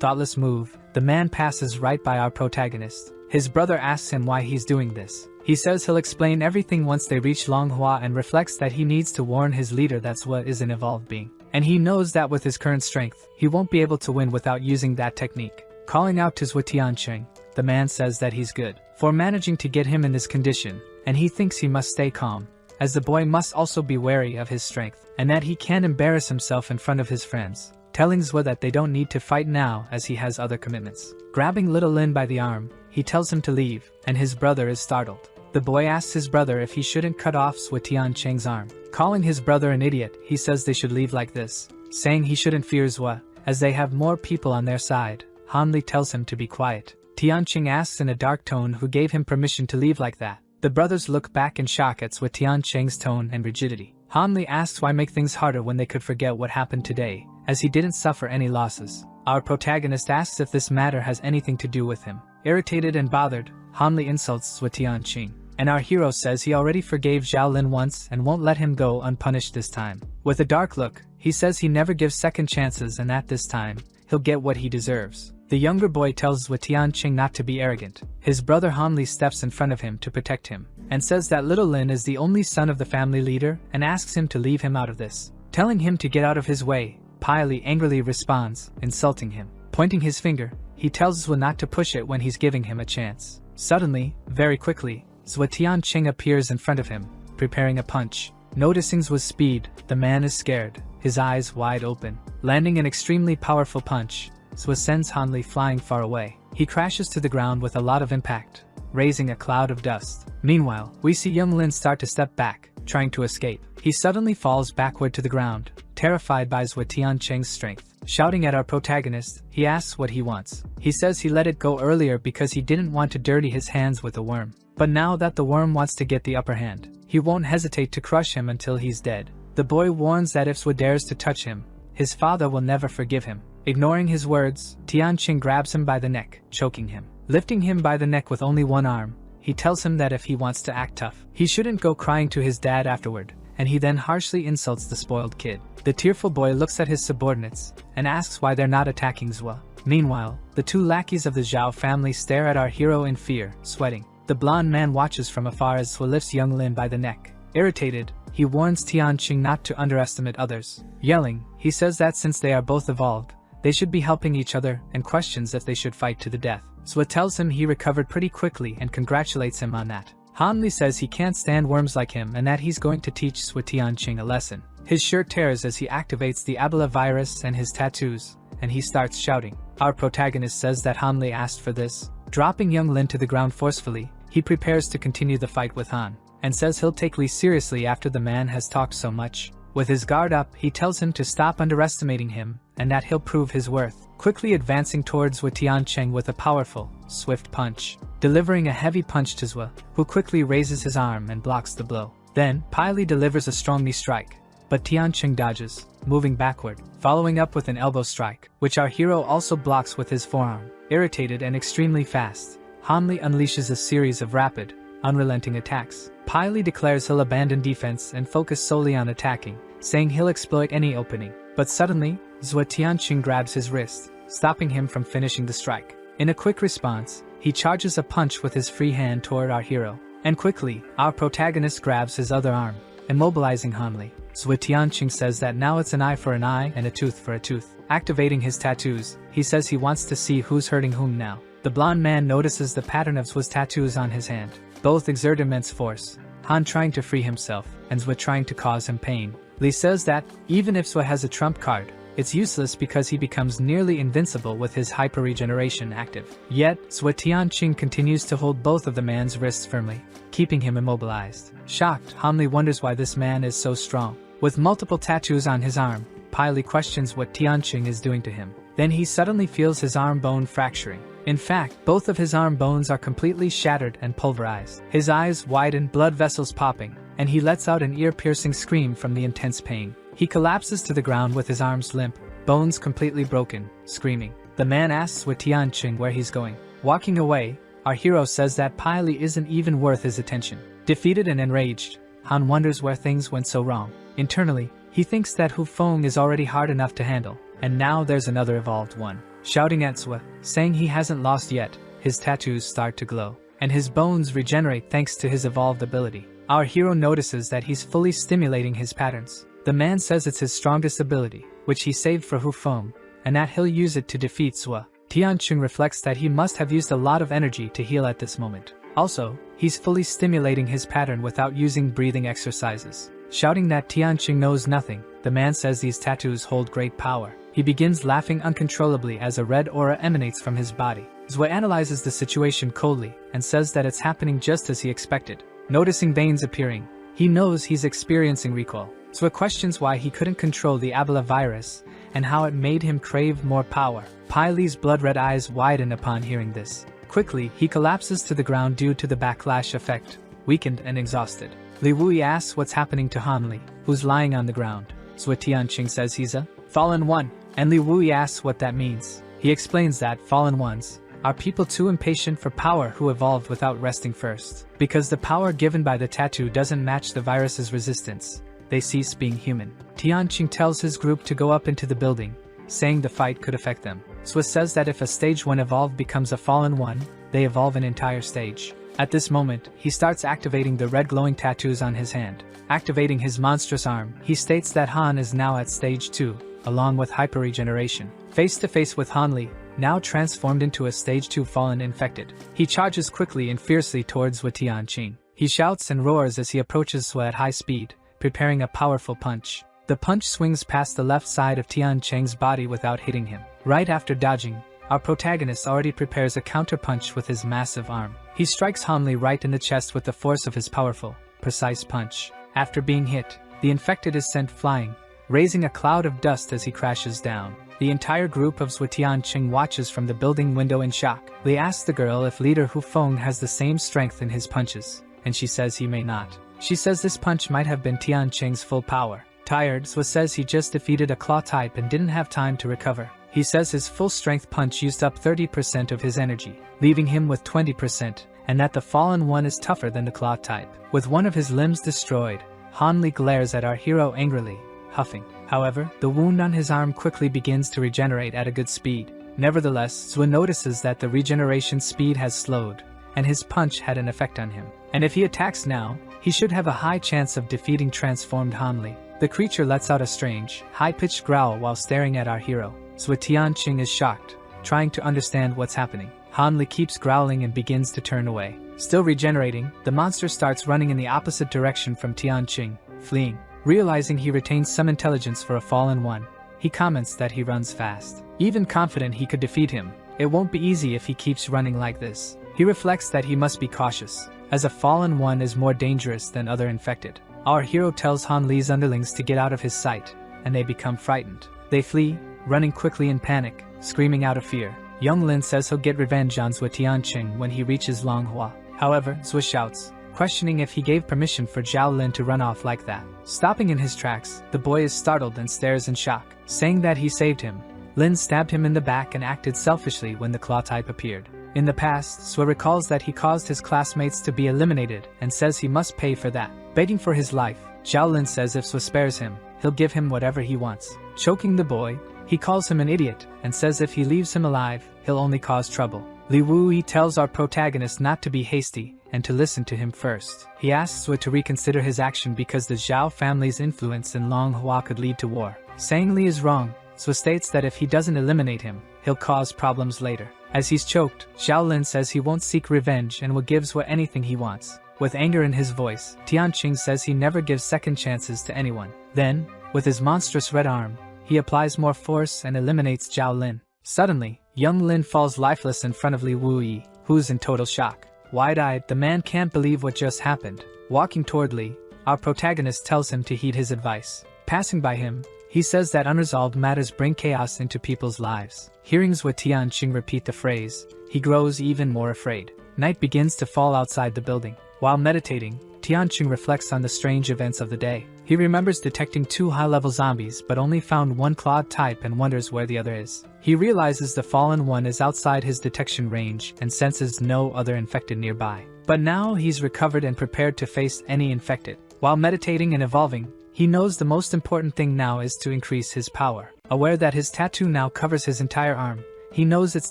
thoughtless move, the man passes right by our protagonist. His brother asks him why he's doing this. He says he'll explain everything once they reach Longhua and reflects that he needs to warn his leader that Zwe is an evolved being. And he knows that with his current strength, he won't be able to win without using that technique. Calling out to Zwe Tianqing, the man says that he's good for managing to get him in this condition, and he thinks he must stay calm, as the boy must also be wary of his strength, and that he can't embarrass himself in front of his friends, telling Zwe that they don't need to fight now as he has other commitments. Grabbing little Lin by the arm, he tells him to leave, and his brother is startled. The boy asks his brother if he shouldn't cut off Zwe Tianqing's arm. Calling his brother an idiot, he says they should leave like this, saying he shouldn't fear Zwe, as they have more people on their side. Han Li tells him to be quiet. Tianqing asks in a dark tone who gave him permission to leave like that. The brothers look back in shock at Zwe Tianqing's tone and rigidity. Han Li asks why make things harder when they could forget what happened today, as he didn't suffer any losses. Our protagonist asks if this matter has anything to do with him. Irritated and bothered, Han Li insults Zwe Tianqing. and our hero says he already forgave Zhao Lin once and won't let him go unpunished this time. With a dark look, he says he never gives second chances and at this time, he'll get what he deserves. The younger boy tells Zhua Tianqing not to be arrogant. His brother Han Li steps in front of him to protect him, and says that little Lin is the only son of the family leader and asks him to leave him out of this. Telling him to get out of his way, Pai Li angrily responds, insulting him. Pointing his finger, he tells Zhua not to push it when he's giving him a chance. Suddenly, very quickly, Zhua Tianqing appears in front of him, preparing a punch. Noticing Zhua's speed, the man is scared, his eyes wide open. Landing an extremely powerful punch, Zhua sends Han Li flying far away. He crashes to the ground with a lot of impact, raising a cloud of dust. Meanwhile, we see young Lin start to step back, trying to escape. He suddenly falls backward to the ground, terrified by Zhua Tianqing's strength. Shouting at our protagonist, he asks what he wants. He says he let it go earlier because he didn't want to dirty his hands with the worm. But now that the worm wants to get the upper hand, he won't hesitate to crush him until he's dead. The boy warns that if Zhua dares to touch him, his father will never forgive him. Ignoring his words, Tianqing grabs him by the neck, choking him. Lifting him by the neck with only one arm, he tells him that if he wants to act tough, he shouldn't go crying to his dad afterward, and he then harshly insults the spoiled kid. The tearful boy looks at his subordinates and asks why they're not attacking Zhua. Meanwhile, the two lackeys of the Zhao family stare at our hero in fear, sweating. The blonde man watches from afar as Zhua lifts young Lin by the neck. Irritated, he warns Tianqing not to underestimate others. Yelling, he says that since they are both evolved, they should be helping each other and questions if they should fight to the death. Zhua tells him he recovered pretty quickly and congratulates him on that. Han Li says he can't stand worms like him and that he's going to teach Zhua Tianqing a lesson. His shirt tears as he activates the Ebola virus and his tattoos, and he starts shouting. Our protagonist says that Han Li asked for this. Dropping young Lin to the ground forcefully, he prepares to continue the fight with Han, and says he'll take Li seriously after the man has talked so much. With his guard up, he tells him to stop underestimating him, and that he'll prove his worth. Quickly advancing towards Zhua Tianqing with a powerful, swift punch. Delivering a heavy punch to Zhua, who quickly raises his arm and blocks the blow. Then, Pai Li delivers a strong knee strike, but Tianqing dodges, moving backward, following up with an elbow strike, which our hero also blocks with his forearm. Irritated and extremely fast, Han Li unleashes a series of rapid, unrelenting attacks. Pai Li declares he'll abandon defense and focus solely on attacking, saying he'll exploit any opening. But suddenly, Zhua Tianqing grabs his wrist, stopping him from finishing the strike. In a quick response, he charges a punch with his free hand toward our hero, and quickly, our protagonist grabs his other arm, immobilizing Han Li. Zhua Tianqing says that now it's an eye for an eye and a tooth for a tooth. Activating his tattoos, he says he wants to see who's hurting whom now. The blonde man notices the pattern of Zhua's tattoos on his hand. Both exert immense force, Han trying to free himself, and Zhua trying to cause him pain. Li says that, even if Zhua has a trump card, it's useless because he becomes nearly invincible with his hyper-regeneration active. Yet, Zhua Tianqing continues to hold both of the man's wrists firmly, keeping him immobilized. Shocked, Han Li wonders why this man is so strong. With multiple tattoos on his arm, Pai Li questions what Tianqing is doing to him. Then he suddenly feels his arm bone fracturing. In fact, both of his arm bones are completely shattered and pulverized. His eyes widen, blood vessels popping, and he lets out an ear-piercing scream from the intense pain. He collapses to the ground with his arms limp, bones completely broken, screaming. The man asks Zhua Tianqing where he's going. Walking away, our hero says that Pai Li isn't even worth his attention. Defeated and enraged, Han wonders where things went so wrong. Internally, he thinks that Hu Feng is already hard enough to handle, and now there's another evolved one. Shouting at Zhua, saying he hasn't lost yet, his tattoos start to glow, and his bones regenerate thanks to his evolved ability. Our hero notices that he's fully stimulating his patterns. The man says it's his strongest ability, which he saved for Hu Feng, and that he'll use it to defeat Zhua. Tianqing reflects that he must have used a lot of energy to heal at this moment. Also, he's fully stimulating his pattern without using breathing exercises. Shouting that Tianqing knows nothing, the man says these tattoos hold great power. He begins laughing uncontrollably as a red aura emanates from his body. Zhua analyzes the situation coldly and says that it's happening just as he expected. Noticing veins appearing, he knows he's experiencing recall. Zhua questions why he couldn't control the Ebola virus and how it made him crave more power. Pai Li's blood-red eyes widen upon hearing this. Quickly, he collapses to the ground due to the backlash effect, weakened and exhausted. Li Wui asks what's happening to Han Li, who's lying on the ground. Zhua Tianqing says he's a fallen one, and Li Wui asks what that means. He explains that fallen ones, Are people too impatient for power who evolved without resting first? Because the power given by the tattoo doesn't match the virus's resistance, they cease being human. Tianqing tells his group to go up into the building, saying the fight could affect them. Swiss says that if a stage 1 evolved becomes a fallen one, they evolve an entire stage. At this moment, he starts activating the red glowing tattoos on his hand. Activating his monstrous arm, he states that Han is now at stage 2, along with hyper-regeneration. Face to face with Hanli, now transformed into a stage 2 fallen infected. He charges quickly and fiercely towards Tianqing. He shouts and roars as he approaches Sui at high speed, preparing a powerful punch. The punch swings past the left side of Tianqing's body without hitting him. Right after dodging, our protagonist already prepares a counter-punch with his massive arm. He strikes Hanli right in the chest with the force of his powerful, precise punch. After being hit, the infected is sent flying, raising a cloud of dust as he crashes down. The entire group of Tianqing watches from the building window in shock. They ask the girl if leader Hu Feng has the same strength in his punches, and she says he may not. She says this punch might have been Tianqing's full power. Tired, Sui says he just defeated a claw type and didn't have time to recover. He says his full strength punch used up 30% of his energy, leaving him with 20%, and that the fallen one is tougher than the claw type. With one of his limbs destroyed, Hanli glares at our hero angrily, huffing. However, the wound on his arm quickly begins to regenerate at a good speed. Nevertheless, Sui notices that the regeneration speed has slowed, and his punch had an effect on him. And if he attacks now, he should have a high chance of defeating transformed Hanli. The creature lets out a strange, high-pitched growl while staring at our hero. Sui Tianqing is shocked, trying to understand what's happening. Hanli keeps growling and begins to turn away. Still regenerating, the monster starts running in the opposite direction from Tianqing, fleeing. Realizing he retains some intelligence for a fallen one, he comments that he runs fast. Even confident he could defeat him, it won't be easy if he keeps running like this. He reflects that he must be cautious, as a fallen one is more dangerous than other infected. Our hero tells Hanli's underlings to get out of his sight, and they become frightened. They flee, running quickly in panic, screaming out of fear. Young Lin says he'll get revenge on Sui Tianqing when he reaches Manhua. However, Sui shouts, questioning if he gave permission for Zhao Lin to run off like that. Stopping in his tracks, the boy is startled and stares in shock, saying that he saved him. Lin stabbed him in the back and acted selfishly when the claw type appeared. In the past, Sui recalls that he caused his classmates to be eliminated and says he must pay for that. Begging for his life, Zhao Lin says if Sui spares him, he'll give him whatever he wants. Choking the boy, he calls him an idiot and says if he leaves him alive, he'll only cause trouble. Li Wuyi tells our protagonist not to be hasty and to listen to him first. He asks Sui to reconsider his action because the Zhao family's influence in Manhua could lead to war. Saying Li is wrong, Sui states that if he doesn't eliminate him, he'll cause problems later. As he's choked, Zhao Lin says he won't seek revenge and will give Sui anything he wants. With anger in his voice, Tianqing says he never gives second chances to anyone. Then, with his monstrous red arm, he applies more force and eliminates Zhao Lin. Suddenly, young Lin falls lifeless in front of Li Wuyi, who's in total shock. Wide-eyed, the man can't believe what just happened. Walking toward Li, our protagonist tells him to heed his advice. Passing by him, he says that unresolved matters bring chaos into people's lives. Hearing Sui Tianqing repeat the phrase, he grows even more afraid. Night begins to fall outside the building. While meditating, Tianqing reflects on the strange events of the day. He remembers detecting 2 high-level zombies but only found one clawed type and wonders where the other is. He realizes the fallen one is outside his detection range and senses no other infected nearby. But now he's recovered and prepared to face any infected. While meditating and evolving, he knows the most important thing now is to increase his power. Aware that his tattoo now covers his entire arm, he knows it's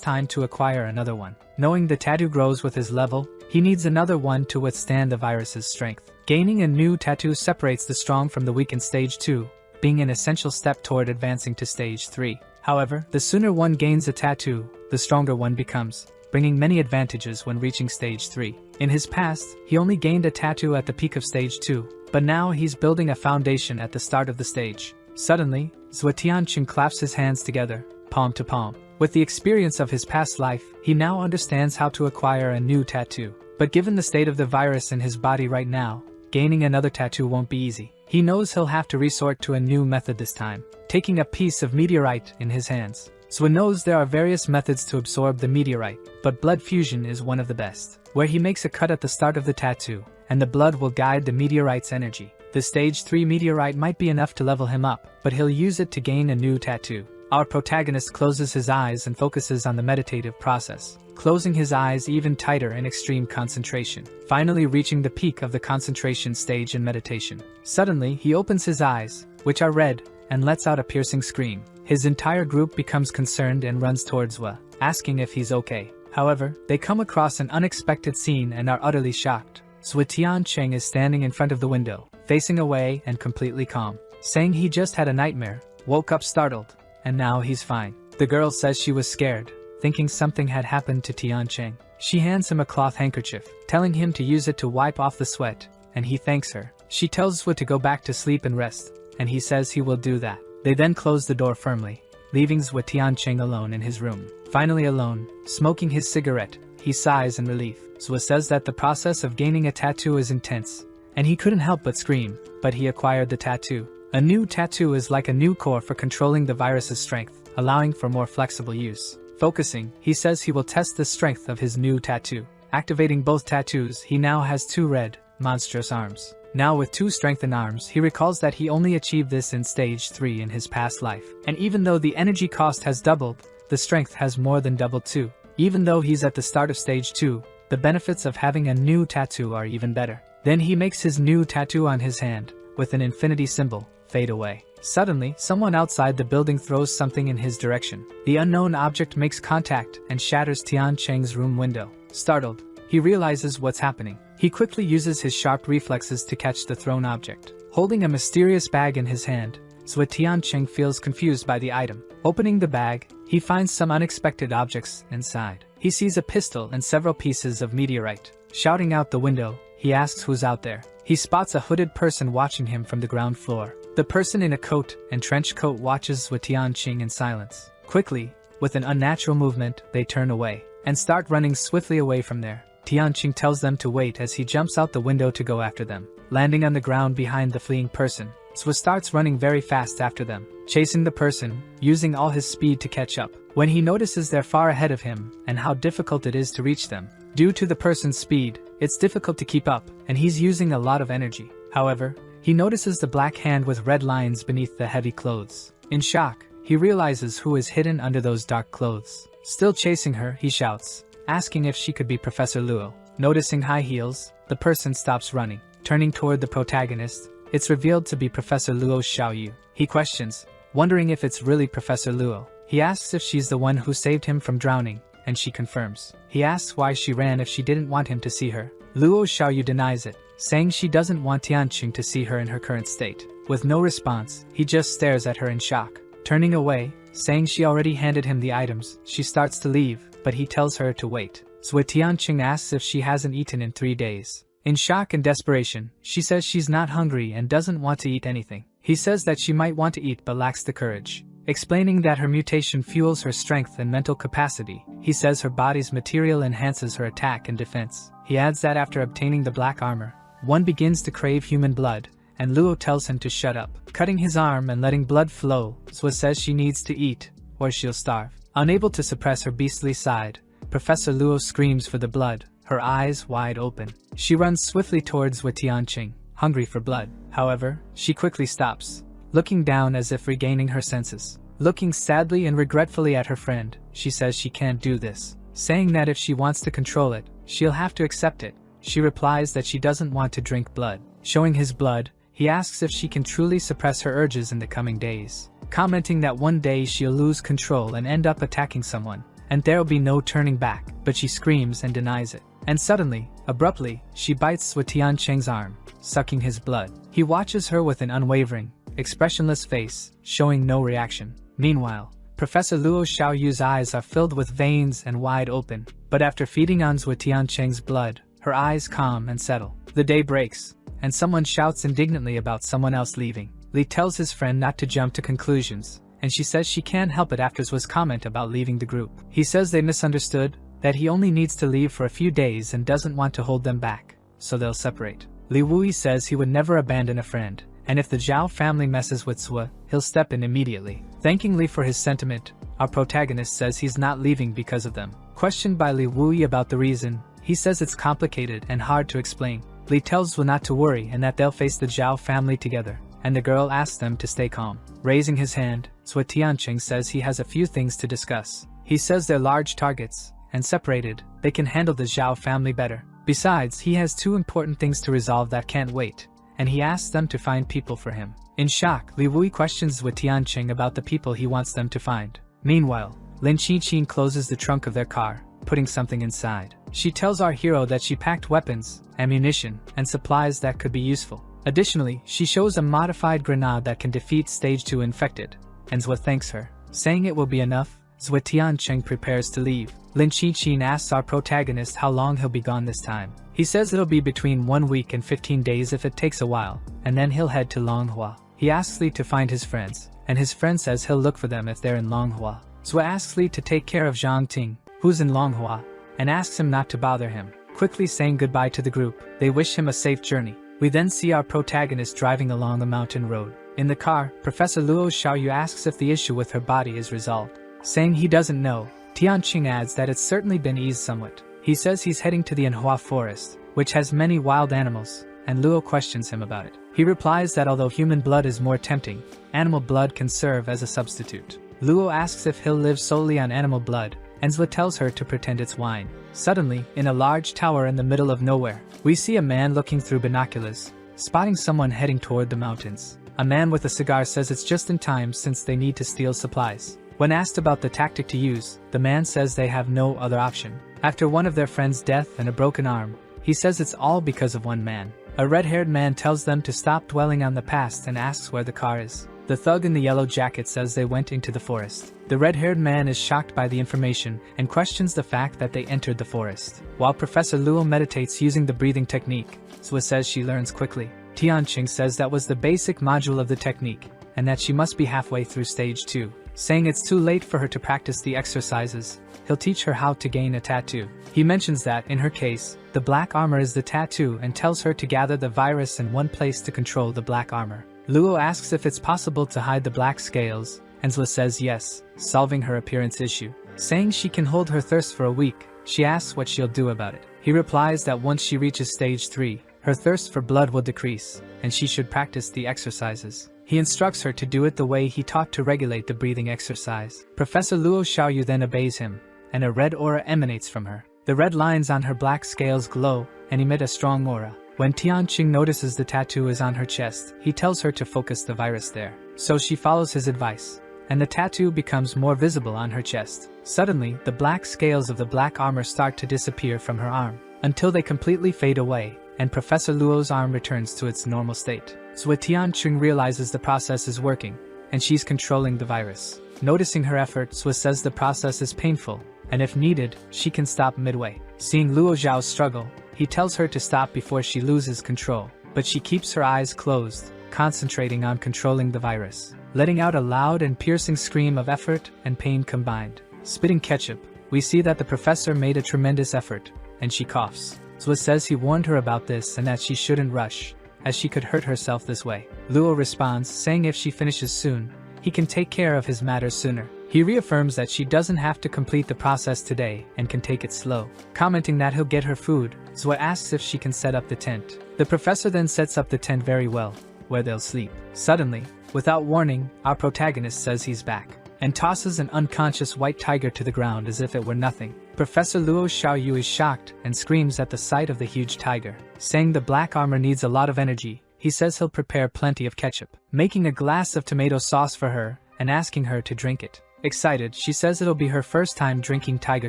time to acquire another one. Knowing the tattoo grows with his level, he needs another one to withstand the virus's strength. Gaining a new tattoo separates the strong from the weak in stage 2, being an essential step toward advancing to stage 3. However, the sooner one gains a tattoo, the stronger one becomes, bringing many advantages when reaching stage 3. In his past, he only gained a tattoo at the peak of stage 2, but now he's building a foundation at the start of the stage. Suddenly, Sui Tianqing claps his hands together, palm to palm. With the experience of his past life, he now understands how to acquire a new tattoo. But given the state of the virus in his body right now, gaining another tattoo won't be easy. He knows he'll have to resort to a new method this time, taking a piece of meteorite in his hands. Sui knows there are various methods to absorb the meteorite, but blood fusion is one of the best, where he makes a cut at the start of the tattoo, and the blood will guide the meteorite's energy. The stage 3 meteorite might be enough to level him up, but he'll use it to gain a new tattoo. Our protagonist closes his eyes and focuses on the meditative process, closing his eyes even tighter in extreme concentration, finally reaching the peak of the concentration stage in meditation. Suddenly, he opens his eyes, which are red, and lets out a piercing scream. His entire group becomes concerned and runs towards Wa, asking if he's okay. However, they come across an unexpected scene and are utterly shocked. Zhuo Tiancheng is standing in front of the window, facing away and completely calm, saying he just had a nightmare, woke up startled, and now he's fine. The girl says she was scared, thinking something had happened to Tiancheng. She hands him a cloth handkerchief, telling him to use it to wipe off the sweat, and he thanks her. She tells Zhuo to go back to sleep and rest, and he says he will do that. They then close the door firmly, leaving Zhuo Tiancheng alone in his room. Finally alone, smoking his cigarette, he sighs in relief. Zhuo says that the process of gaining a tattoo is intense, and he couldn't help but scream, but he acquired the tattoo. A new tattoo is like a new core for controlling the virus's strength, allowing for more flexible use. Focusing, he says he will test the strength of his new tattoo. Activating both tattoos, he now has 2 red, monstrous arms. Now with 2 strengthened arms, he recalls that he only achieved this in stage 3 in his past life. And even though the energy cost has doubled, the strength has more than doubled too. Even though he's at the start of stage 2, the benefits of having a new tattoo are even better. Then he makes his new tattoo on his hand, with an infinity symbol, fade away. Suddenly, someone outside the building throws something in his direction. The unknown object makes contact and shatters Tiancheng's room window. Startled, he realizes what's happening. He quickly uses his sharp reflexes to catch the thrown object. Holding a mysterious bag in his hand, Zhuo Tiancheng feels confused by the item. Opening the bag, he finds some unexpected objects inside. He sees a pistol and several pieces of meteorite. Shouting out the window, he asks who's out there. He spots a hooded person watching him from the ground floor. The person in a coat and trench coat watches Zhuo Tiancheng in silence. Quickly, with an unnatural movement, they turn away and start running swiftly away from there. Tiancheng tells them to wait as he jumps out the window to go after them. Landing on the ground behind the fleeing person, Zhuo starts running very fast after them, chasing the person, using all his speed to catch up. When he notices they're far ahead of him and how difficult it is to reach them, due to the person's speed, it's difficult to keep up, and he's using a lot of energy. However, he notices the black hand with red lines beneath the heavy clothes. In shock, he realizes who is hidden under those dark clothes. Still chasing her, he shouts, asking if she could be Professor Luo. Noticing high heels, the person stops running. Turning toward the protagonist, it's revealed to be Professor Luo Xiaoyu. He questions, wondering if it's really Professor Luo. He asks if she's the one who saved him from drowning, and she confirms. He asks why she ran if she didn't want him to see her. Luo Xiaoyu denies it, saying she doesn't want Tiancheng to see her in her current state. With no response, he just stares at her in shock. Turning away, saying she already handed him the items, she starts to leave, but he tells her to wait. Zhuo Tiancheng asks if she hasn't eaten in 3 days. In shock and desperation, she says she's not hungry and doesn't want to eat anything. He says that she might want to eat but lacks the courage. Explaining that her mutation fuels her strength and mental capacity, he says her body's material enhances her attack and defense. He adds that after obtaining the black armor, one begins to crave human blood, and Luo tells him to shut up. Cutting his arm and letting blood flow, Zhuo says she needs to eat, or she'll starve. Unable to suppress her beastly side, Professor Luo screams for the blood, her eyes wide open. She runs swiftly towards Zhuo Tiancheng, hungry for blood. However, she quickly stops, looking down as if regaining her senses. Looking sadly and regretfully at her friend, she says she can't do this, saying that if she wants to control it, she'll have to accept it. She replies that she doesn't want to drink blood. Showing his blood, he asks if she can truly suppress her urges in the coming days, commenting that one day she'll lose control and end up attacking someone, and there'll be no turning back, but she screams and denies it. And suddenly, abruptly, she bites Zhuo Tiancheng's arm, sucking his blood. He watches her with an unwavering, expressionless face, showing no reaction. Meanwhile, Professor Luo Xiaoyu's eyes are filled with veins and wide open, but after feeding on Zhuo Tiancheng's blood, her eyes calm and settle. The day breaks, and someone shouts indignantly about someone else leaving. Li tells his friend not to jump to conclusions, and she says she can't help it after Zhuo's comment about leaving the group. He says they misunderstood, that he only needs to leave for a few days and doesn't want to hold them back, so they'll separate. Li Wui says he would never abandon a friend, and if the Zhao family messes with Zhuo, he'll step in immediately. Thanking Li for his sentiment, our protagonist says he's not leaving because of them. Questioned by Li Wui about the reason, he says it's complicated and hard to explain. Li tells Zhuo not to worry and that they'll face the Zhao family together, and the girl asks them to stay calm. Raising his hand, Zhou Tianqing says he has a few things to discuss. He says they're large targets, and separated, they can handle the Zhao family better. Besides, he has 2 important things to resolve that can't wait, and he asks them to find people for him. In shock, Li Wui questions Zhou Tianqing about the people he wants them to find. Meanwhile, Lin Qixin closes the trunk of their car, putting something inside. She tells our hero that she packed weapons, ammunition, and supplies that could be useful. Additionally, she shows a modified grenade that can defeat Stage 2 infected, and Zhou thanks her, saying it will be enough. Zhou Tianqing prepares to leave. Lin Qixin asks our protagonist how long he'll be gone this time. He says it'll be between 1 week and 15 days if it takes a while, and then he'll head to Longhua. He asks Li to find his friends, and his friend says he'll look for them if they're in Longhua. Zhou asks Li to take care of Zhang Ting, who's in Longhua, and asks him not to bother him. Quickly saying goodbye to the group, they wish him a safe journey. We then see our protagonist driving along the mountain road. In the car, Professor Luo Xiaoyu asks if the issue with her body is resolved. Saying he doesn't know, Tianqing adds that it's certainly been eased somewhat. He says he's heading to the Manhua forest, which has many wild animals, and Luo questions him about it. He replies that although human blood is more tempting, animal blood can serve as a substitute. Luo asks if he'll live solely on animal blood, and Zhou tells her to pretend it's wine. Suddenly, in a large tower in the middle of nowhere, we see a man looking through binoculars, spotting someone heading toward the mountains. A man with a cigar says it's just in time since they need to steal supplies. When asked about the tactic to use, the man says they have no other option. After one of their friends' death and a broken arm, he says it's all because of one man. A red-haired man tells them to stop dwelling on the past and asks where the car is. The thug in the yellow jacket says they went into the forest. The red-haired man is shocked by the information and questions the fact that they entered the forest. While Professor Luo meditates using the breathing technique, Zhou says she learns quickly. Tianqing says that was the basic module of the technique, and that she must be halfway through stage 2. Saying it's too late for her to practice the exercises, he'll teach her how to gain a tattoo. He mentions that, in her case, the black armor is the tattoo and tells her to gather the virus in one place to control the black armor. Luo asks if it's possible to hide the black scales, and Zhou says yes, solving her appearance issue. Saying she can hold her thirst for a week, she asks what she'll do about it. He replies that once she reaches stage 3, her thirst for blood will decrease, and she should practice the exercises. He instructs her to do it the way he taught to regulate the breathing exercise. Professor Luo Xiaoyu then obeys him, and a red aura emanates from her. The red lines on her black scales glow and emit a strong aura. When Tianqing notices the tattoo is on her chest, he tells her to focus the virus there. So she follows his advice, and the tattoo becomes more visible on her chest. Suddenly, the black scales of the black armor start to disappear from her arm, until they completely fade away, and Professor Luo's arm returns to its normal state. Zhou Tianqing realizes the process is working, and she's controlling the virus. Noticing her effort, Zhou says the process is painful, and if needed, she can stop midway. Seeing Luo Zhao's struggle, he tells her to stop before she loses control, but she keeps her eyes closed, concentrating on controlling the virus, letting out a loud and piercing scream of effort and pain combined. Spitting ketchup, we see that the professor made a tremendous effort, and she coughs. Zhou says he warned her about this and that she shouldn't rush, as she could hurt herself this way. Luo responds, saying if she finishes soon, he can take care of his matters sooner. He reaffirms that she doesn't have to complete the process today and can take it slow. Commenting that he'll get her food, Zhou asks if she can set up the tent. The professor then sets up the tent very well, where they'll sleep. Suddenly, without warning, our protagonist says he's back, and tosses an unconscious white tiger to the ground as if it were nothing. Professor Luo Xiaoyu is shocked and screams at the sight of the huge tiger. Saying the black armor needs a lot of energy, he says he'll prepare plenty of ketchup, making a glass of tomato sauce for her and asking her to drink it. Excited, she says it'll be her first time drinking tiger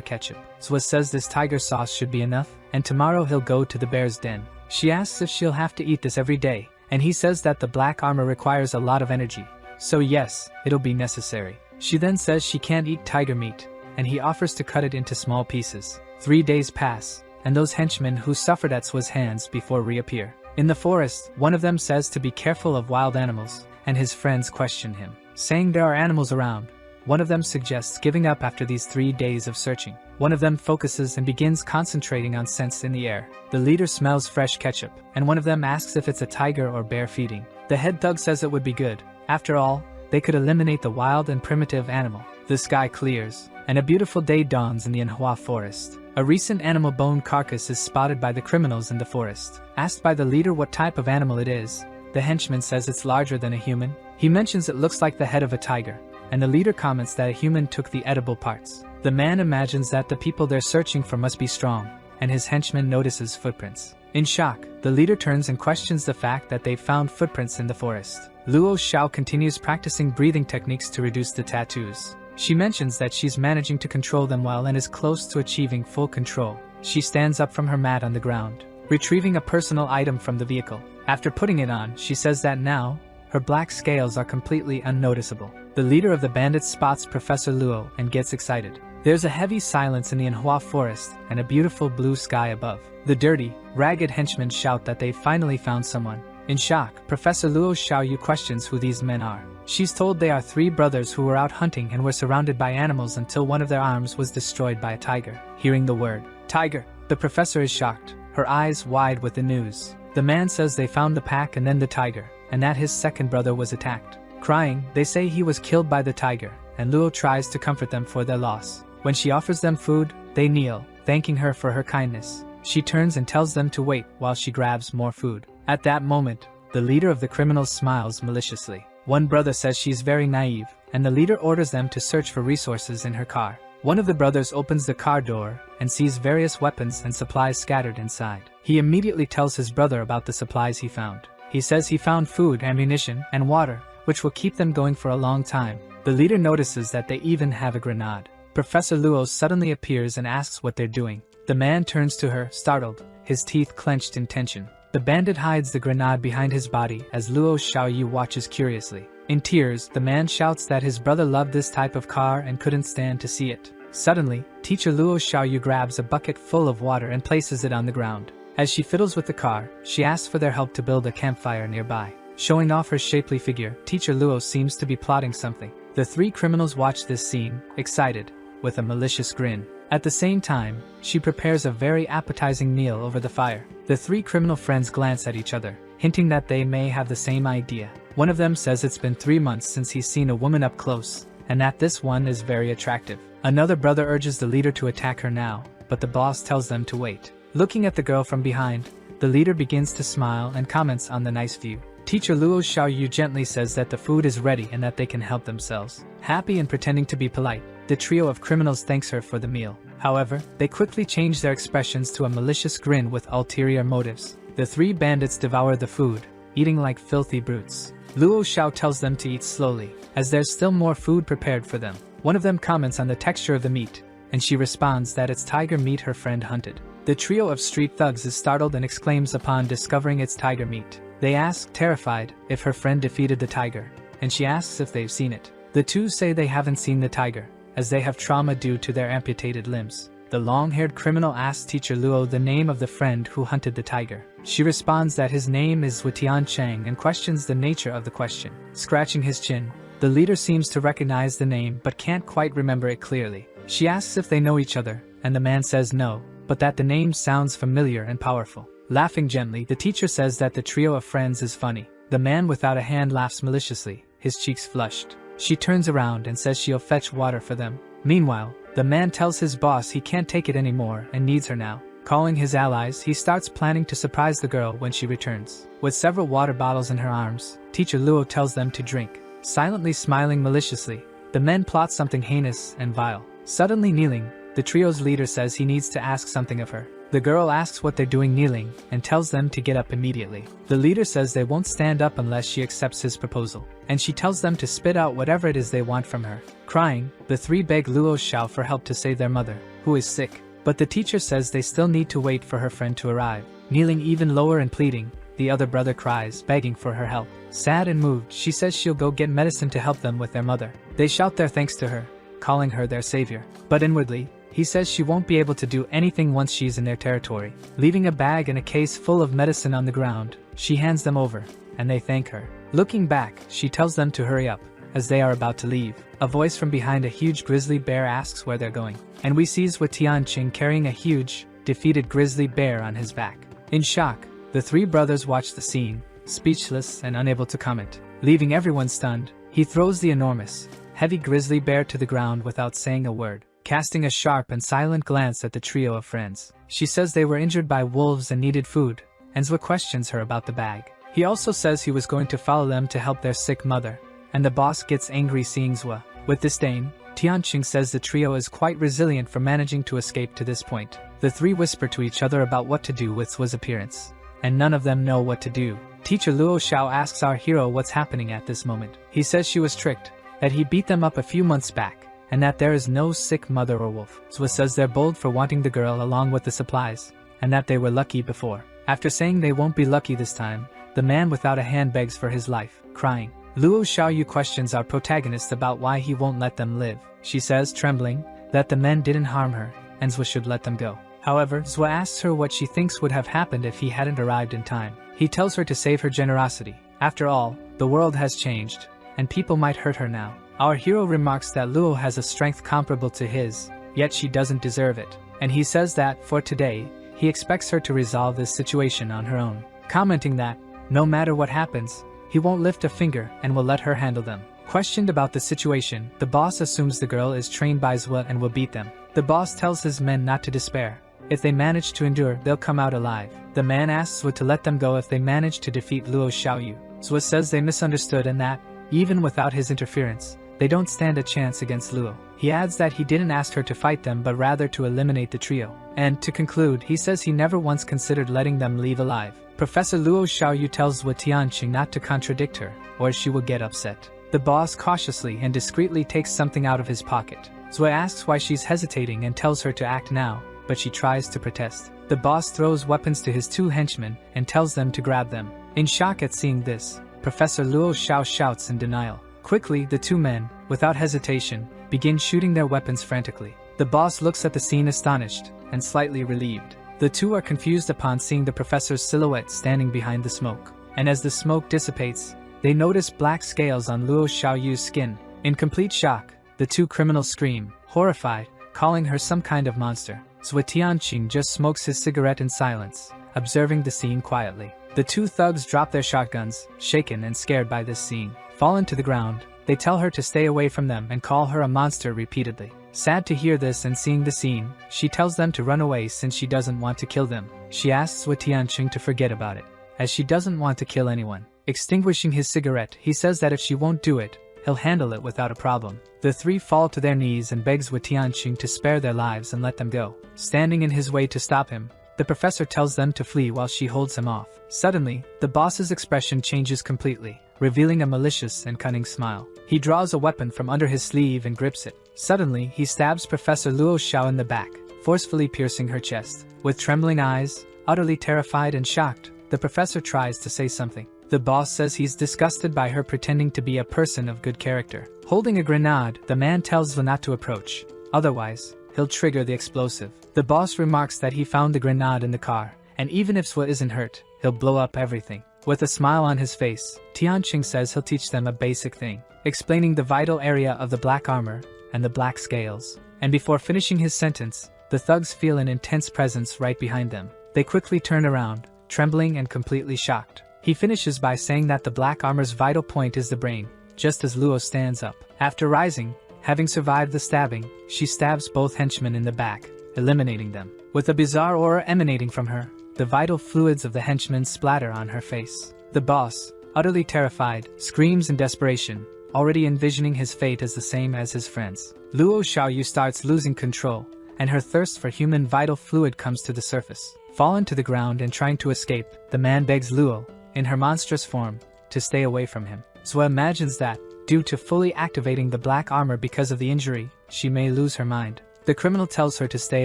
ketchup. Zhou says this tiger sauce should be enough, and tomorrow he'll go to the bear's den. She asks if she'll have to eat this every day, and he says that the black armor requires a lot of energy. So yes, it'll be necessary. She then says she can't eat tiger meat, and he offers to cut it into small pieces. 3 days pass, and those henchmen who suffered at Zhu's hands before reappear. In the forest, one of them says to be careful of wild animals, and his friends question him, saying there are animals around. One of them suggests giving up after these 3 days of searching. One of them focuses and begins concentrating on scents in the air. The leader smells fresh ketchup, and one of them asks if it's a tiger or bear feeding. The head thug says it would be good. After all, they could eliminate the wild and primitive animal. The sky clears, and a beautiful day dawns in the Manhua forest. A recent animal bone carcass is spotted by the criminals in the forest. Asked by the leader what type of animal it is, the henchman says it's larger than a human. He mentions it looks like the head of a tiger. and the leader comments that a human took the edible parts. The man imagines that the people they're searching for must be strong, and his henchman notices footprints. In shock, the leader turns and questions the fact that they've found footprints in the forest. Luo Xiao continues practicing breathing techniques to reduce the tattoos. She mentions that she's managing to control them well and is close to achieving full control. She stands up from her mat on the ground, retrieving a personal item from the vehicle. After putting it on, she says that now, her black scales are completely unnoticeable. The leader of the bandits spots Professor Luo and gets excited. There's a heavy silence in the Manhua forest and a beautiful blue sky above. The dirty, ragged henchmen shout that they've finally found someone. In shock, Professor Luo Xiaoyu questions who these men are. She's told they are 3 brothers who were out hunting and were surrounded by animals until one of their arms was destroyed by a tiger. Hearing the word, tiger, the professor is shocked, her eyes wide with the news. The man says they found the pack and then the tiger, and that his second brother was attacked. Crying, they say he was killed by the tiger, and Luo tries to comfort them for their loss. When she offers them food, they kneel, thanking her for her kindness. She turns and tells them to wait while she grabs more food. At that moment, the leader of the criminals smiles maliciously. One brother says she's very naive, and the leader orders them to search for resources in her car. One of the brothers opens the car door and sees various weapons and supplies scattered inside. He immediately tells his brother about the supplies he found. He says he found food, ammunition, and water, which will keep them going for a long time. The leader notices that they even have a grenade. Professor Luo suddenly appears and asks what they're doing. The man turns to her, startled, his teeth clenched in tension. The bandit hides the grenade behind his body as Luo Xiaoyu watches curiously. In tears, the man shouts that his brother loved this type of car and couldn't stand to see it. Suddenly, teacher Luo Xiaoyu grabs a bucket full of water and places it on the ground. As she fiddles with the car, she asks for their help to build a campfire nearby. Showing off her shapely figure, teacher Luo seems to be plotting something. The 3 criminals watch this scene, excited, with a malicious grin. At the same time, she prepares a very appetizing meal over the fire. The 3 criminal friends glance at each other, hinting that they may have the same idea. One of them says it's been 3 months since he's seen a woman up close, and that this one is very attractive. Another brother urges the leader to attack her now, but the boss tells them to wait. Looking at the girl from behind, the leader begins to smile and comments on the nice view. Teacher Luo Xiaoyu gently says that the food is ready and that they can help themselves. Happy and pretending to be polite, the trio of criminals thanks her for the meal. However, they quickly change their expressions to a malicious grin with ulterior motives. The 3 bandits devour the food, eating like filthy brutes. Luo Xiao tells them to eat slowly, as there's still more food prepared for them. One of them comments on the texture of the meat, and she responds that it's tiger meat her friend hunted. The trio of street thugs is startled and exclaims upon discovering it's tiger meat. They ask, terrified, if her friend defeated the tiger, and she asks if they've seen it. The 2 say they haven't seen the tiger, as they have trauma due to their amputated limbs. The long-haired criminal asks teacher Luo the name of the friend who hunted the tiger. She responds that his name is Wutian Cheng and questions the nature of the question. Scratching his chin, the leader seems to recognize the name but can't quite remember it clearly. She asks if they know each other, and the man says no, but that the name sounds familiar and powerful. Laughing gently, the teacher says that the trio of friends is funny. The man without a hand laughs maliciously, his cheeks flushed. She turns around and says she'll fetch water for them. Meanwhile, the man tells his boss he can't take it anymore and needs her now. Calling his allies, he starts planning to surprise the girl when she returns. With several water bottles in her arms, teacher Luo tells them to drink. Silently smiling maliciously, the men plot something heinous and vile. Suddenly kneeling, the trio's leader says he needs to ask something of her. The girl asks what they're doing kneeling and tells them to get up immediately. The leader says they won't stand up unless she accepts his proposal, and she tells them to spit out whatever it is they want from her. Crying, the 3 beg Luo Xiao for help to save their mother, who is sick. But the teacher says they still need to wait for her friend to arrive. Kneeling even lower and pleading, the other brother cries, begging for her help. Sad and moved, she says she'll go get medicine to help them with their mother. They shout their thanks to her, calling her their savior. But inwardly, he says she won't be able to do anything once she's in their territory. Leaving a bag and a case full of medicine on the ground, she hands them over, and they thank her. Looking back, she tells them to hurry up, as they are about to leave. A voice from behind a huge grizzly bear asks where they're going, and we sees Tianqing carrying a huge, defeated grizzly bear on his back. In shock, the 3 brothers watch the scene, speechless and unable to comment. Leaving everyone stunned, he throws the enormous, heavy grizzly bear to the ground without saying a word. Casting a sharp and silent glance at the trio of friends, she says they were injured by wolves and needed food, and Zwa questions her about the bag. He also says he was going to follow them to help their sick mother, and the boss gets angry seeing Zwa. With disdain, Tianqing says the trio is quite resilient for managing to escape to this point. The three whisper to each other about what to do with Zhuo's appearance, and none of them know what to do. Teacher Luo Xiao asks our hero what's happening at this moment. He says she was tricked, that he beat them up a few months back, and that there is no sick mother or wolf. Zhuo says they're bold for wanting the girl along with the supplies, and that they were lucky before. After saying they won't be lucky this time, the man without a hand begs for his life, crying. Luo Xiaoyu questions our protagonist about why he won't let them live. She says, trembling, that the men didn't harm her, and Zhuo should let them go. However, Zhuo asks her what she thinks would have happened if he hadn't arrived in time. He tells her to save her generosity. After all, the world has changed, and people might hurt her now. Our hero remarks that Luo has a strength comparable to his, yet she doesn't deserve it. And he says that, for today, he expects her to resolve this situation on her own, commenting that, no matter what happens, he won't lift a finger and will let her handle them. Questioned about the situation, the boss assumes the girl is trained by Zhuo and will beat them. The boss tells his men not to despair. If they manage to endure, they'll come out alive. The man asks Zhuo to let them go if they manage to defeat Luo Xiaoyu. Zhuo says they misunderstood and that, even without his interference, they don't stand a chance against Luo. He adds that he didn't ask her to fight them but rather to eliminate the trio. And, to conclude, he says he never once considered letting them leave alive. Professor Luo Xiaoyu tells Zhuo Tianqing not to contradict her, or she will get upset. The boss cautiously and discreetly takes something out of his pocket. Zhuo asks why she's hesitating and tells her to act now, but she tries to protest. The boss throws weapons to his two henchmen and tells them to grab them. In shock at seeing this, Professor Luo Xiao shouts in denial. Quickly, the two men, without hesitation, begin shooting their weapons frantically. The boss looks at the scene astonished and slightly relieved. The two are confused upon seeing the professor's silhouette standing behind the smoke. And as the smoke dissipates, they notice black scales on Luo Xiaoyu's skin. In complete shock, the two criminals scream, horrified, calling her some kind of monster. Zhuo Tianqing just smokes his cigarette in silence, observing the scene quietly. The two thugs drop their shotguns, shaken and scared by this scene. Fallen to the ground, they tell her to stay away from them and call her a monster repeatedly. Sad to hear this and seeing the scene, she tells them to run away since she doesn't want to kill them. She asks Zhuo Tianqing to forget about it, as she doesn't want to kill anyone. Extinguishing his cigarette, he says that if she won't do it, he'll handle it without a problem. The three fall to their knees and begs Zhuo Tianqing to spare their lives and let them go. Standing in his way to stop him, the professor tells them to flee while she holds him off. Suddenly, the boss's expression changes completely, revealing a malicious and cunning smile. He draws a weapon from under his sleeve and grips it. Suddenly, he stabs Professor Luo Xiao in the back, forcefully piercing her chest. With trembling eyes, utterly terrified and shocked, the professor tries to say something. The boss says he's disgusted by her pretending to be a person of good character. Holding a grenade, the man tells Zhuo not to approach, otherwise, he'll trigger the explosive. The boss remarks that he found the grenade in the car, and even if Zhuo isn't hurt, he'll blow up everything. With a smile on his face, Tianqing says he'll teach them a basic thing, explaining the vital area of the black armor and the black scales. And before finishing his sentence, the thugs feel an intense presence right behind them. They quickly turn around, trembling and completely shocked. He finishes by saying that the black armor's vital point is the brain, just as Luo stands up. After rising, having survived the stabbing, she stabs both henchmen in the back, eliminating them. With a bizarre aura emanating from her, the vital fluids of the henchmen splatter on her face. The boss, utterly terrified, screams in desperation, already envisioning his fate as the same as his friends. Luo Xiaoyu starts losing control, and her thirst for human vital fluid comes to the surface. Fallen to the ground and trying to escape, the man begs Luo, in her monstrous form, to stay away from him. Zhuo imagines that, due to fully activating the black armor because of the injury, she may lose her mind. The criminal tells her to stay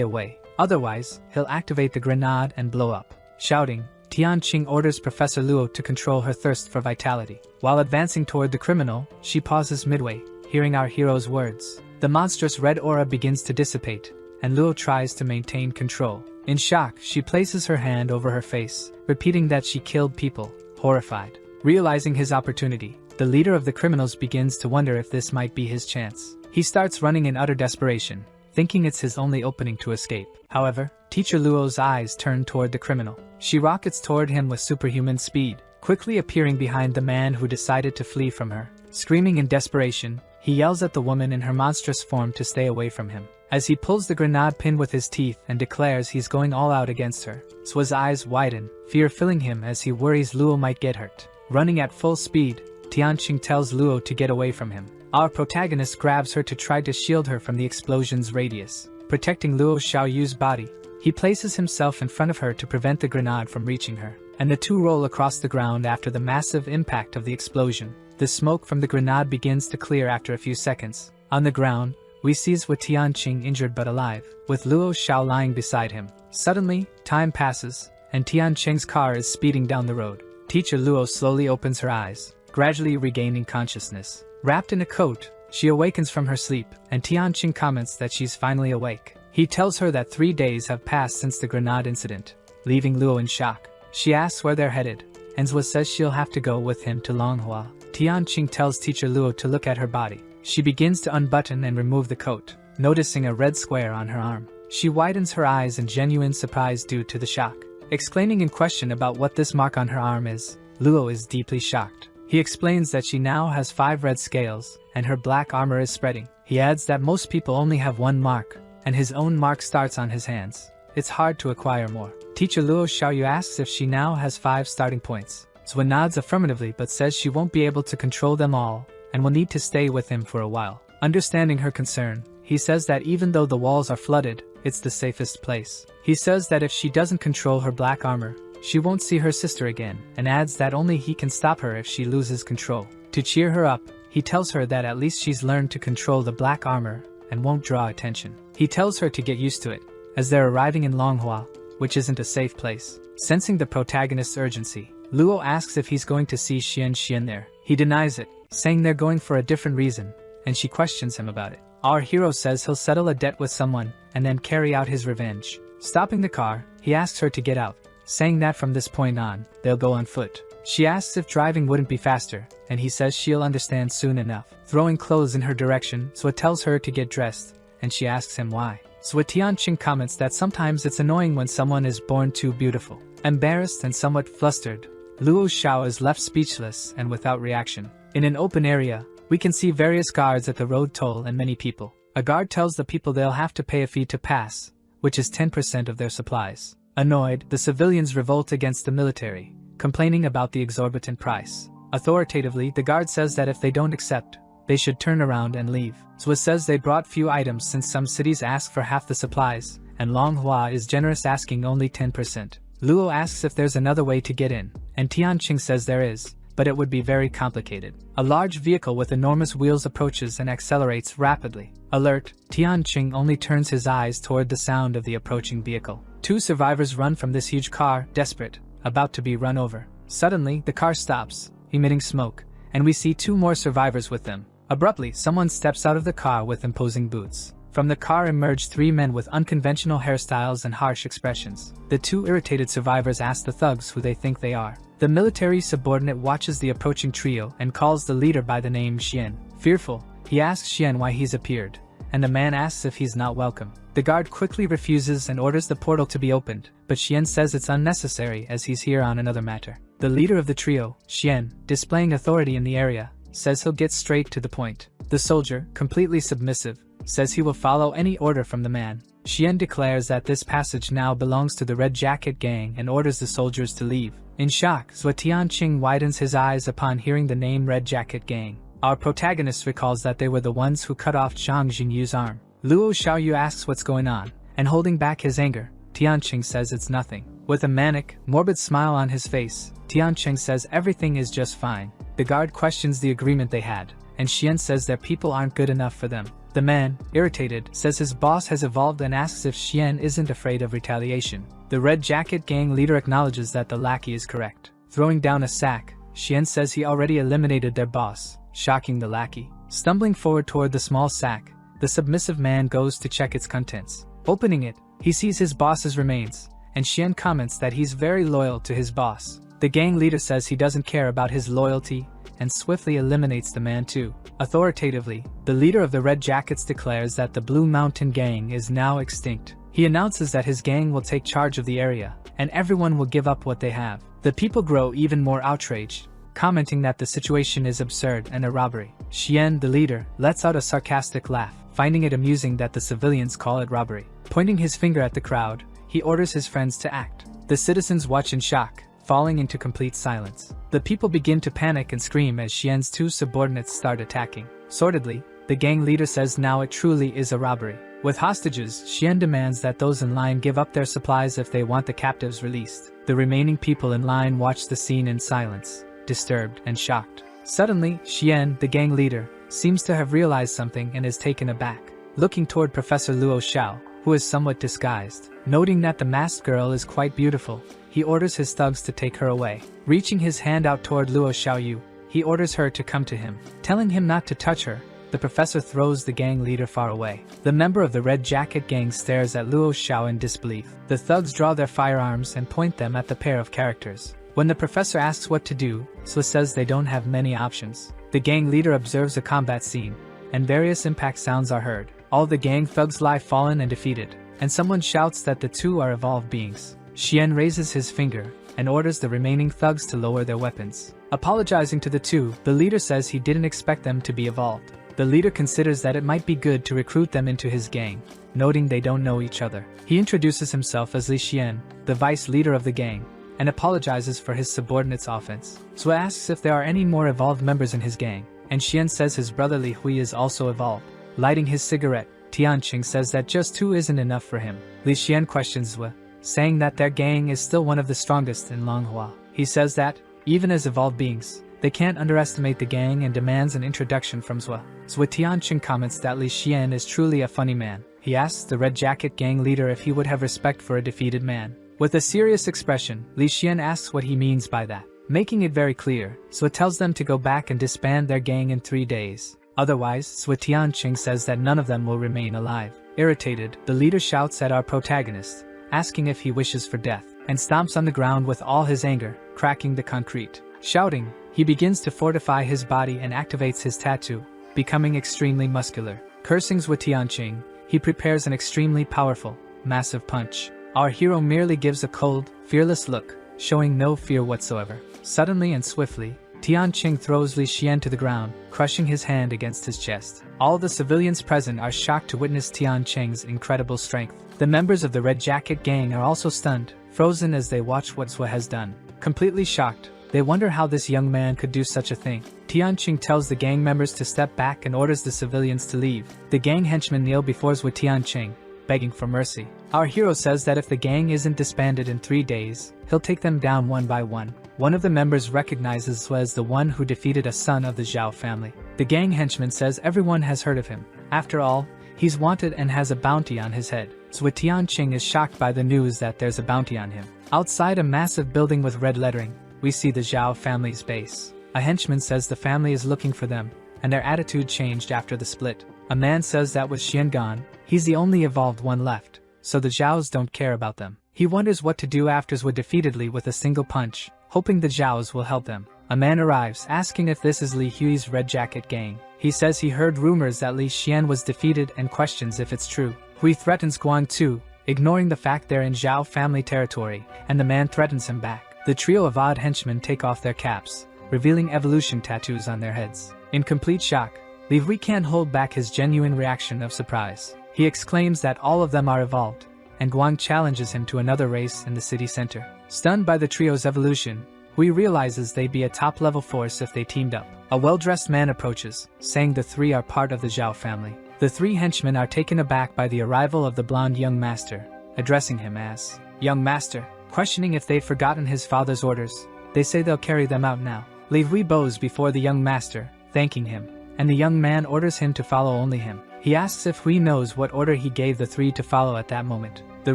away, otherwise, he'll activate the grenade and blow up. Shouting, Tianqing orders Professor Luo to control her thirst for vitality. While advancing toward the criminal, she pauses midway, hearing our hero's words. The monstrous red aura begins to dissipate, and Luo tries to maintain control. In shock, she places her hand over her face, repeating that she killed people, horrified. Realizing his opportunity, the leader of the criminals begins to wonder if this might be his chance. He starts running in utter desperation, thinking it's his only opening to escape. However, Teacher Luo's eyes turn toward the criminal. She rockets toward him with superhuman speed, quickly appearing behind the man who decided to flee from her. Screaming in desperation, he yells at the woman in her monstrous form to stay away from him. As he pulls the grenade pin with his teeth and declares he's going all out against her, Zhuo's eyes widen, fear filling him as he worries Luo might get hurt. Running at full speed, Tianqing tells Luo to get away from him. Our protagonist grabs her to try to shield her from the explosion's radius, protecting Luo Xiaoyu's body. He places himself in front of her to prevent the grenade from reaching her, and the two roll across the ground after the massive impact of the explosion. The smoke from the grenade begins to clear after a few seconds. On the ground, we see Zhou Tianqing injured but alive, with Luo Xiao lying beside him. Suddenly, time passes, and Tianqing's car is speeding down the road. Teacher Luo slowly opens her eyes, gradually regaining consciousness. Wrapped in a coat, she awakens from her sleep, and Tianqing comments that she's finally awake. He tells her that 3 days have passed since the grenade incident, leaving Luo in shock. She asks where they're headed, and Zhou says she'll have to go with him to Longhua. Tianqing tells Teacher Luo to look at her body. She begins to unbutton and remove the coat, noticing a red square on her arm. She widens her eyes in genuine surprise due to the shock. Explaining in question about what this mark on her arm is, Luo is deeply shocked. He explains that she now has 5 red scales, and her black armor is spreading. He adds that most people only have 1 mark, and his own mark starts on his hands. It's hard to acquire more. Teacher Luo Xiaoyu asks if she now has 5 starting points. Zhou nods affirmatively but says she won't be able to control them all, and will need to stay with him for a while. Understanding her concern, he says that even though the walls are flooded, it's the safest place. He says that if she doesn't control her black armor, she won't see her sister again, and adds that only he can stop her if she loses control. To cheer her up, he tells her that at least she's learned to control the black armor and won't draw attention. He tells her to get used to it, as they're arriving in Longhua, which isn't a safe place. Sensing the protagonist's urgency, Luo asks if he's going to see Xian there. He denies it, saying they're going for a different reason, and she questions him about it. Our hero says he'll settle a debt with someone and then carry out his revenge. Stopping the car, he asks her to get out, saying that from this point on, they'll go on foot. She asks if driving wouldn't be faster, and he says she'll understand soon enough. Throwing clothes in her direction, Zhou tells her to get dressed, and she asks him why. Zhou Tianqing comments that sometimes it's annoying when someone is born too beautiful. Embarrassed and somewhat flustered, Luo Xiao is left speechless and without reaction. In an open area, we can see various guards at the road toll and many people. A guard tells the people they'll have to pay a fee to pass, which is 10% of their supplies. Annoyed, the civilians revolt against the military, complaining about the exorbitant price. Authoritatively, the guard says that if they don't accept, they should turn around and leave. Zhou says they brought few items since some cities ask for half the supplies, and Longhua is generous asking only 10%. Luo asks if there's another way to get in, and Tianqing says there is, but it would be very complicated. A large vehicle with enormous wheels approaches and accelerates rapidly. Alert, Tianqing only turns his eyes toward the sound of the approaching vehicle. 2 survivors run from this huge car, desperate, about to be run over. Suddenly, the car stops, emitting smoke, and we see 2 more survivors with them. Abruptly, someone steps out of the car with imposing boots. From the car emerge 3 men with unconventional hairstyles and harsh expressions. The 2 irritated survivors ask the thugs who they think they are. The military subordinate watches the approaching trio and calls the leader by the name Xian. Fearful, he asks Xian why he's appeared, and the man asks if he's not welcome. The guard quickly refuses and orders the portal to be opened, but Xian says it's unnecessary as he's here on another matter. The leader of the trio, Xian, displaying authority in the area, says he'll get straight to the point. The soldier, completely submissive, says he will follow any order from the man. Xian declares that this passage now belongs to the Red Jacket Gang and orders the soldiers to leave. In shock, Zhou Tianqing widens his eyes upon hearing the name Red Jacket Gang. Our protagonist recalls that they were the ones who cut off Zhang Jingyu's arm. Luo Xiaoyu asks what's going on, and holding back his anger, Tianqing says it's nothing. With a manic, morbid smile on his face, Tianqing says everything is just fine. The guard questions the agreement they had, and Xian says their people aren't good enough for them. The man, irritated, says his boss has evolved and asks if Xian isn't afraid of retaliation. The Red Jacket Gang leader acknowledges that the lackey is correct. Throwing down a sack, Xian says he already eliminated their boss, shocking the lackey. Stumbling forward toward the small sack, the submissive man goes to check its contents. Opening it, he sees his boss's remains, and Xian comments that he's very loyal to his boss. The gang leader says he doesn't care about his loyalty, and swiftly eliminates the man too. Authoritatively, the leader of the Red Jackets declares that the Blue Mountain Gang is now extinct. He announces that his gang will take charge of the area, and everyone will give up what they have. The people grow even more outraged, commenting that the situation is absurd and a robbery. Xian, the leader, lets out a sarcastic laugh, finding it amusing that the civilians call it robbery. Pointing his finger at the crowd, he orders his friends to act. The citizens watch in shock, falling into complete silence. The people begin to panic and scream as Xian's 2 subordinates start attacking. Sordidly, the gang leader says now it truly is a robbery. With hostages, Xian demands that those in line give up their supplies if they want the captives released. The remaining people in line watch the scene in silence, disturbed and shocked. Suddenly, Xian, the gang leader, seems to have realized something and is taken aback. Looking toward Professor Luo Xiao, who is somewhat disguised. Noting that the masked girl is quite beautiful, he orders his thugs to take her away. Reaching his hand out toward Luo Xiaoyu, he orders her to come to him. Telling him not to touch her, the professor throws the gang leader far away. The member of the Red Jacket gang stares at Luo Xiao in disbelief. The thugs draw their firearms and point them at the pair of characters. When the professor asks what to do, Swa says they don't have many options. The gang leader observes a combat scene, and various impact sounds are heard. All the gang thugs lie fallen and defeated, and someone shouts that the two are evolved beings. Xian raises his finger and orders the remaining thugs to lower their weapons. Apologizing to the two, the leader says he didn't expect them to be evolved. The leader considers that it might be good to recruit them into his gang, noting they don't know each other. He introduces himself as Li Xian, the vice leader of the gang, and apologizes for his subordinate's offense. Swa asks if there are any more evolved members in his gang, and Xian says his brother Li Hui is also evolved. Lighting his cigarette, Tianqing says that just two isn't enough for him. Li Xian questions Swa, saying that their gang is still one of the strongest in Manhua. He says that, even as evolved beings, they can't underestimate the gang and demands an introduction from Swa. Swa Tianqing comments that Li Xian is truly a funny man. He asks the Red Jacket gang leader if he would have respect for a defeated man. With a serious expression, Li Xian asks what he means by that. Making it very clear, Swa tells them to go back and disband their gang in 3 days. Otherwise, Swa Tianqing says that none of them will remain alive. Irritated, the leader shouts at our protagonist, asking if he wishes for death, and stomps on the ground with all his anger, cracking the concrete. Shouting, he begins to fortify his body and activates his tattoo, becoming extremely muscular. Cursing Swa Tianqing, he prepares an extremely powerful, massive punch. Our hero merely gives a cold, fearless look, showing no fear whatsoever. Suddenly and swiftly, Tianqing throws Li Xian to the ground, crushing his hand against his chest. All the civilians present are shocked to witness Tianqing's incredible strength. The members of the Red Jacket gang are also stunned, frozen as they watch what Swa has done. Completely shocked, they wonder how this young man could do such a thing. Tianqing tells the gang members to step back and orders the civilians to leave. The gang henchmen kneel before Swa Tianqing, begging for mercy. Our hero says that if the gang isn't disbanded in 3 days, he'll take them down one by one. One of the members recognizes Swa as the one who defeated a son of the Zhao family. The gang henchman says everyone has heard of him. After all, he's wanted and has a bounty on his head. Swa Tianqing is shocked by the news that there's a bounty on him. Outside a massive building with red lettering, we see the Zhao family's base. A henchman says the family is looking for them, and their attitude changed after the split. A man says that with Xian gone, he's the only evolved one left, so the Zhaos don't care about them. He wonders what to do after Swa defeated Li with a single punch, hoping the Zhaos will help them. A man arrives asking if this is Li Hui's Red Jacket gang. He says he heard rumors that Li Xian was defeated and questions if it's true. Hui threatens Guang too, ignoring the fact they're in Zhao family territory, and the man threatens him back. The trio of odd henchmen take off their caps, revealing evolution tattoos on their heads. In complete shock, Li Hui can't hold back his genuine reaction of surprise. He exclaims that all of them are evolved, and Guang challenges him to another race in the city center. Stunned by the trio's evolution, Hui realizes they'd be a top-level force if they teamed up. A well-dressed man approaches, saying the three are part of the Zhao family. The 3 henchmen are taken aback by the arrival of the blonde young master, addressing him as young master. Questioning if they've forgotten his father's orders, they say they'll carry them out now. Li Hui bows before the young master, thanking him, and the young man orders him to follow only him. He asks if Hui knows what order he gave the 3 to follow at that moment. The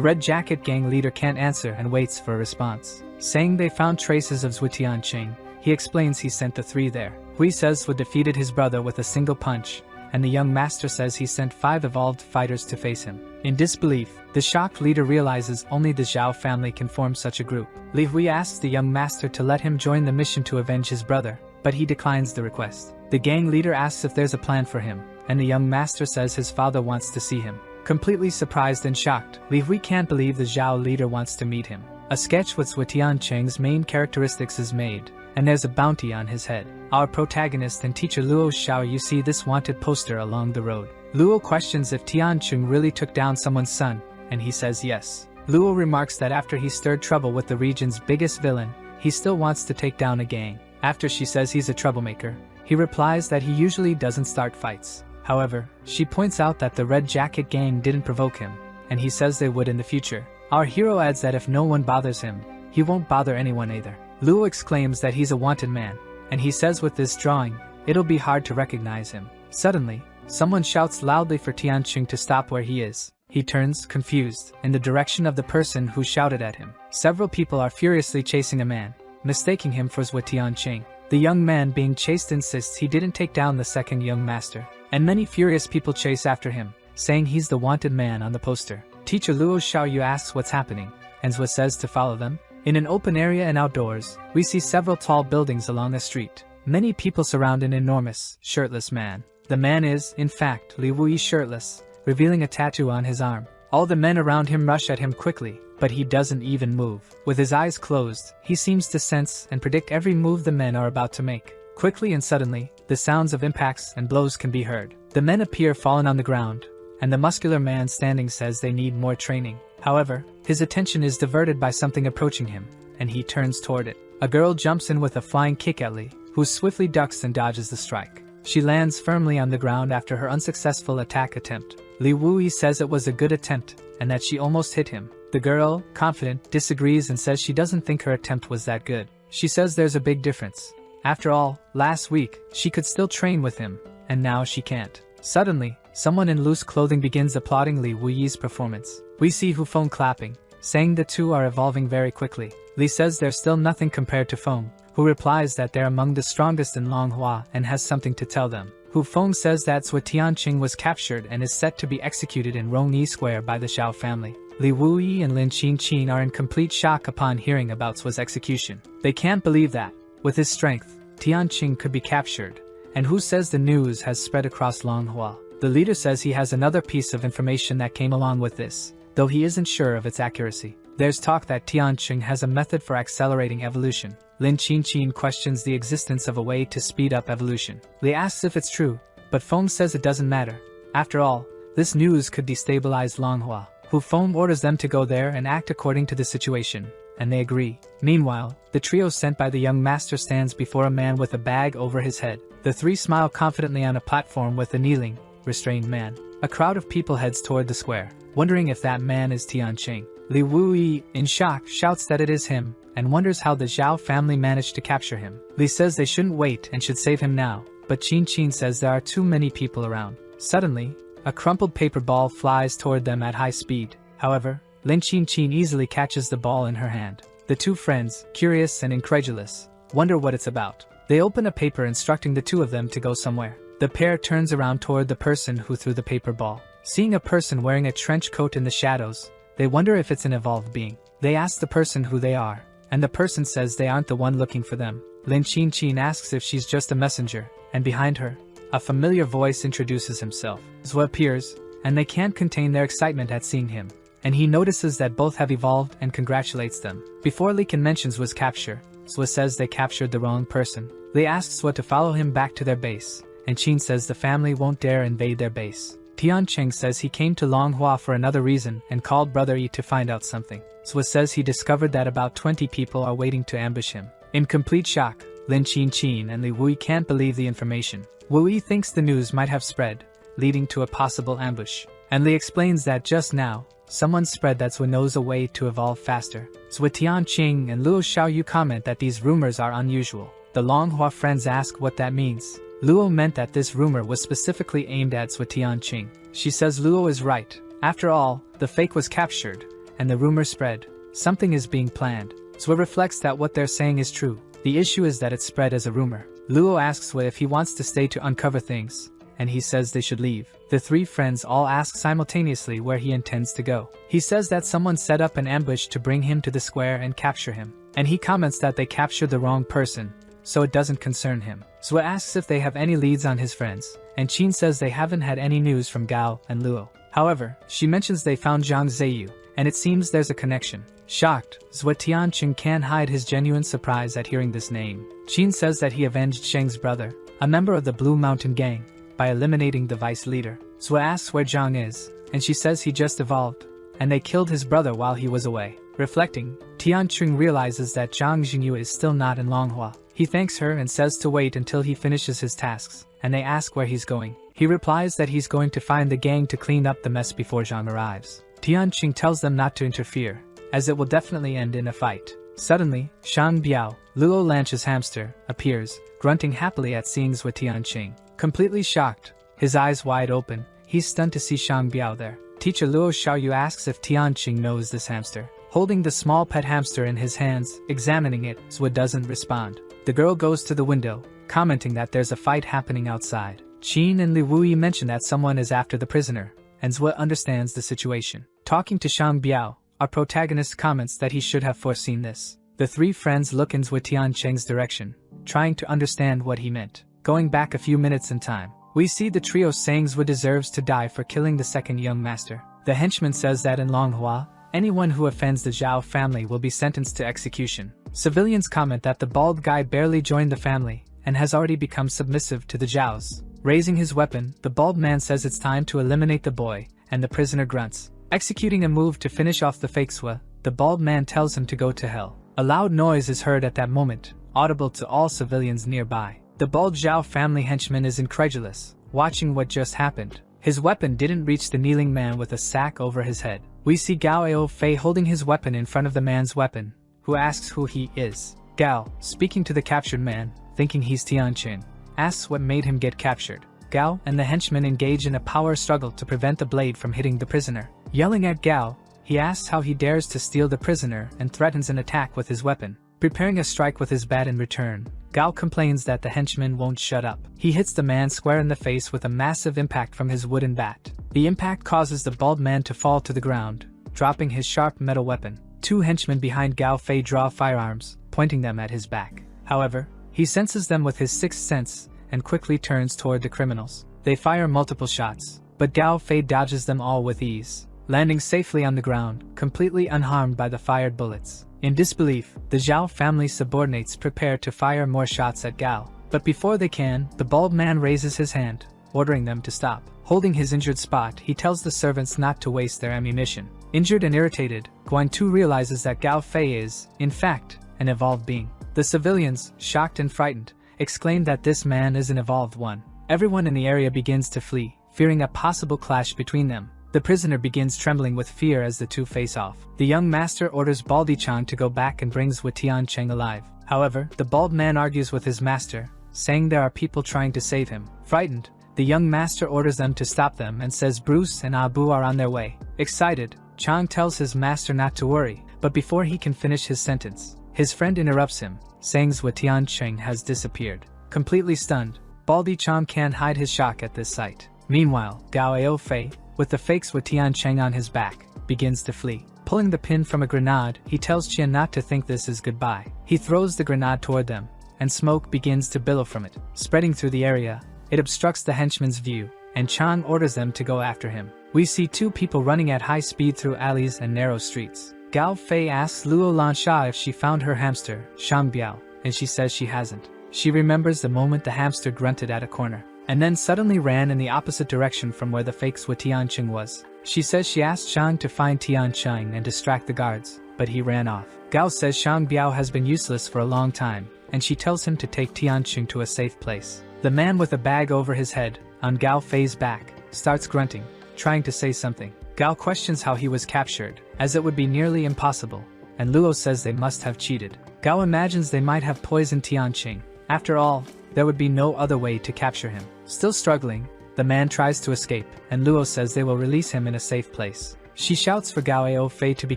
Red Jacket gang leader can't answer and waits for a response. Saying they found traces of Swa Tianqing, he explains he sent the 3 there. Hui says Swa defeated his brother with a single punch, and the young master says he sent 5 evolved fighters to face him. In disbelief, the shocked leader realizes only the Zhao family can form such a group. Li Hui asks the young master to let him join the mission to avenge his brother, but he declines the request. The gang leader asks if there's a plan for him, and the young master says his father wants to see him. Completely surprised and shocked, Li Hui can't believe the Zhao leader wants to meet him. A sketch with Swa Tianqing's main characteristics is made, and there's a bounty on his head. Our protagonist and teacher Luo Xiao you see this wanted poster along the road. Luo questions if Tianqing really took down someone's son, and he says yes. Luo remarks that after he stirred trouble with the region's biggest villain, he still wants to take down a gang. After she says he's a troublemaker, He replies that he usually doesn't start fights. However, she points out that the Red Jacket gang didn't provoke him, and he says they would in the future. Our hero adds that if no one bothers him, he won't bother anyone either. Luo exclaims that he's a wanted man, and he says with this drawing, it'll be hard to recognize him. Suddenly, someone shouts loudly for Tianqing to stop where he is. He turns, confused, in the direction of the person who shouted at him. Several people are furiously chasing a man, mistaking him for Zhou Tianqing. The young man being chased insists he didn't take down the second young master, and many furious people chase after him, saying he's the wanted man on the poster. Teacher Luo Xiaoyu asks what's happening, and Zhou says to follow them. In an open area and outdoors, we see several tall buildings along a street. Many people surround an enormous, shirtless man. The man is, in fact, Li Wuyi shirtless, revealing a tattoo on his arm. All the men around him rush at him quickly, but he doesn't even move. With his eyes closed, he seems to sense and predict every move the men are about to make. Quickly and suddenly, the sounds of impacts and blows can be heard. The men appear fallen on the ground, and the muscular man standing says they need more training. However, his attention is diverted by something approaching him, and he turns toward it. A girl jumps in with a flying kick at Li, who swiftly ducks and dodges the strike. She lands firmly on the ground after her unsuccessful attack attempt. Li Wuyi says it was a good attempt, and that she almost hit him. The girl, confident, disagrees and says she doesn't think her attempt was that good. She says there's a big difference. After all, last week, she could still train with him, and now she can't. Suddenly, someone in loose clothing begins applauding Li Wuyi's performance. We see Hufeng clapping, saying the two are evolving very quickly. Li says they're still nothing compared to Feng, who replies that they're among the strongest in Longhua and has something to tell them. Hufeng says that Zhou Tianqing was captured and is set to be executed in Rongyi Square by the Xiao family. Li Wuyi and Lin Qingqin are in complete shock upon hearing about Zhuo's execution. They can't believe that, with his strength, Tianqing could be captured, and Hu says the news has spread across Longhua. The leader says he has another piece of information that came along with this, though he isn't sure of its accuracy. There's talk that Tianqing has a method for accelerating evolution. Lin Qingqin questions the existence of a way to speed up evolution. Li asks if it's true, but Feng says it doesn't matter. After all, this news could destabilize Longhua. Feng orders them to go there and act according to the situation, and they agree. Meanwhile, the trio sent by the young master stands before a man with a bag over his head. The three smile confidently on a platform with a kneeling, restrained man. A crowd of people heads toward the square, wondering if that man is Tianqing. Li Wuyi, in shock, shouts that it is him, and wonders how the Zhao family managed to capture him. Li says they shouldn't wait and should save him now, but Qingqin says there are too many people around. Suddenly, a crumpled paper ball flies toward them at high speed. However, Lin Qingqin easily catches the ball in her hand. The two friends, curious and incredulous, wonder what it's about. They open a paper instructing the two of them to go somewhere. The pair turns around toward the person who threw the paper ball. Seeing a person wearing a trench coat in the shadows, they wonder if it's an evolved being. They ask the person who they are, and the person says they aren't the one looking for them. Lin Qingqin asks if she's just a messenger, and behind her, a familiar voice introduces himself. Zhou appears, and they can't contain their excitement at seeing him, and he notices that both have evolved and congratulates them. Before Li can mention Zhuo's capture, Zhou says they captured the wrong person. Li asks Zhou to follow him back to their base, and Qin says the family won't dare invade their base. Tianqing says he came to Longhua for another reason and called Brother Yi to find out something. Zhou says he discovered that about 20 people are waiting to ambush him. In complete shock, Lin Qingqin and Li Wuyi can't believe the information. Wuyi thinks the news might have spread, leading to a possible ambush. And Li explains that just now, someone spread that Zhou knows a way to evolve faster. Zhou Tianqing and Luo Xiaoyu comment that these rumors are unusual. The Longhua friends ask what that means. Luo meant that this rumor was specifically aimed at Zhou Tianqing. She says Luo is right. After all, the fake was captured, and the rumor spread. Something is being planned. Zhou reflects that what they're saying is true. The issue is that it spread as a rumor. Luo asks Zhou if he wants to stay to uncover things, and he says they should leave. The three friends all ask simultaneously where he intends to go. He says that someone set up an ambush to bring him to the square and capture him, and he comments that they captured the wrong person, so it doesn't concern him. Zhou asks if they have any leads on his friends, and Qin says they haven't had any news from Gao and Luo. However, she mentions they found Zhang Zheyu, and it seems there's a connection. Shocked, Zhou Tianqing can't hide his genuine surprise at hearing this name. Qin says that he avenged Sheng's brother, a member of the Blue Mountain Gang, by eliminating the vice leader. Zhou asks where Zhang is, and she says he just evolved, and they killed his brother while he was away. Reflecting, Tianqing realizes that Zhang Xingyu is still not in Longhua. He thanks her and says to wait until he finishes his tasks, and they ask where he's going. He replies that he's going to find the gang to clean up the mess before Zhang arrives. Tianqing tells them not to interfere, as it will definitely end in a fight. Suddenly, Shang Biao, Luo Lanch's hamster, appears, grunting happily at seeing Zhou Tianqing. Completely shocked, his eyes wide open, he's stunned to see Shang Biao there. Teacher Luo Xiaoyu asks if Tianqing knows this hamster. Holding the small pet hamster in his hands, examining it, Zhou doesn't respond. The girl goes to the window, commenting that there's a fight happening outside. Qin and Li Wuyi mention that someone is after the prisoner, and Zhou understands the situation. Talking to Shang Biao, our protagonist comments that he should have foreseen this. The three friends look in Zhou Tianqing's direction, trying to understand what he meant. Going back a few minutes in time, we see the trio saying Zhou deserves to die for killing the second young master. The henchman says that in Longhua, anyone who offends the Zhao family will be sentenced to execution. Civilians comment that the bald guy barely joined the family, and has already become submissive to the Zhaos. Raising his weapon, the bald man says it's time to eliminate the boy, and the prisoner grunts. Executing a move to finish off the fake Zhou, the bald man tells him to go to hell. A loud noise is heard at that moment, audible to all civilians nearby. The bald Zhao family henchman is incredulous, watching what just happened. His weapon didn't reach the kneeling man with a sack over his head. We see Gao Ao Fei holding his weapon in front of the man's weapon, who asks who he is. Gao, speaking to the captured man, thinking he's Tianqing, asks what made him get captured. Gao and the henchman engage in a power struggle to prevent the blade from hitting the prisoner. Yelling at Gao, he asks how he dares to steal the prisoner and threatens an attack with his weapon. Preparing a strike with his bat in return, Gao complains that the henchman won't shut up. He hits the man square in the face with a massive impact from his wooden bat. The impact causes the bald man to fall to the ground, dropping his sharp metal weapon. Two henchmen behind Gao Fei draw firearms, pointing them at his back. However, he senses them with his sixth sense and quickly turns toward the criminals. They fire multiple shots, but Gao Fei dodges them all with ease, landing safely on the ground, completely unharmed by the fired bullets. In disbelief, the Zhao family subordinates prepare to fire more shots at Gao. But before they can, the bald man raises his hand, ordering them to stop. Holding his injured spot, he tells the servants not to waste their ammunition. Injured and irritated, Guan Tu realizes that Gao Fei is, in fact, an evolved being. The civilians, shocked and frightened, exclaim that this man is an evolved one. Everyone in the area begins to flee, fearing a possible clash between them. The prisoner begins trembling with fear as the two face off. The young master orders Baldi Chan to go back and brings Zhou Tianqing alive. However, the bald man argues with his master, saying there are people trying to save him. Frightened, the young master orders them to stop them and says Bruce and Abu are on their way. Excited, Chang tells his master not to worry, but before he can finish his sentence, his friend interrupts him, saying Zhou Tianqing has disappeared. Completely stunned, Baldi Chan can't hide his shock at this sight. Meanwhile, Gao Ao Fei, with the fake Zhou Tianqing on his back, begins to flee. Pulling the pin from a grenade, he tells Qian not to think this is goodbye. He throws the grenade toward them, and smoke begins to billow from it. Spreading through the area, it obstructs the henchman's view, and Chang orders them to go after him. We see two people running at high speed through alleys and narrow streets. Gao Fei asks Luo Lansha if she found her hamster, Shang Biao, and she says she hasn't. She remembers the moment the hamster grunted at a corner, and then suddenly ran in the opposite direction from where the fake Zhou Tianqing was. She says she asked Shang to find Tianqing and distract the guards, but he ran off. Gao says Shang Biao has been useless for a long time, and she tells him to take Tianqing to a safe place. The man with a bag over his head, on Gao Fei's back, starts grunting, trying to say something. Gao questions how he was captured, as it would be nearly impossible, and Luo says they must have cheated. Gao imagines they might have poisoned Tianqing. After all, there would be no other way to capture him. Still struggling, the man tries to escape, and Luo says they will release him in a safe place. She shouts for Gao Ao Fei to be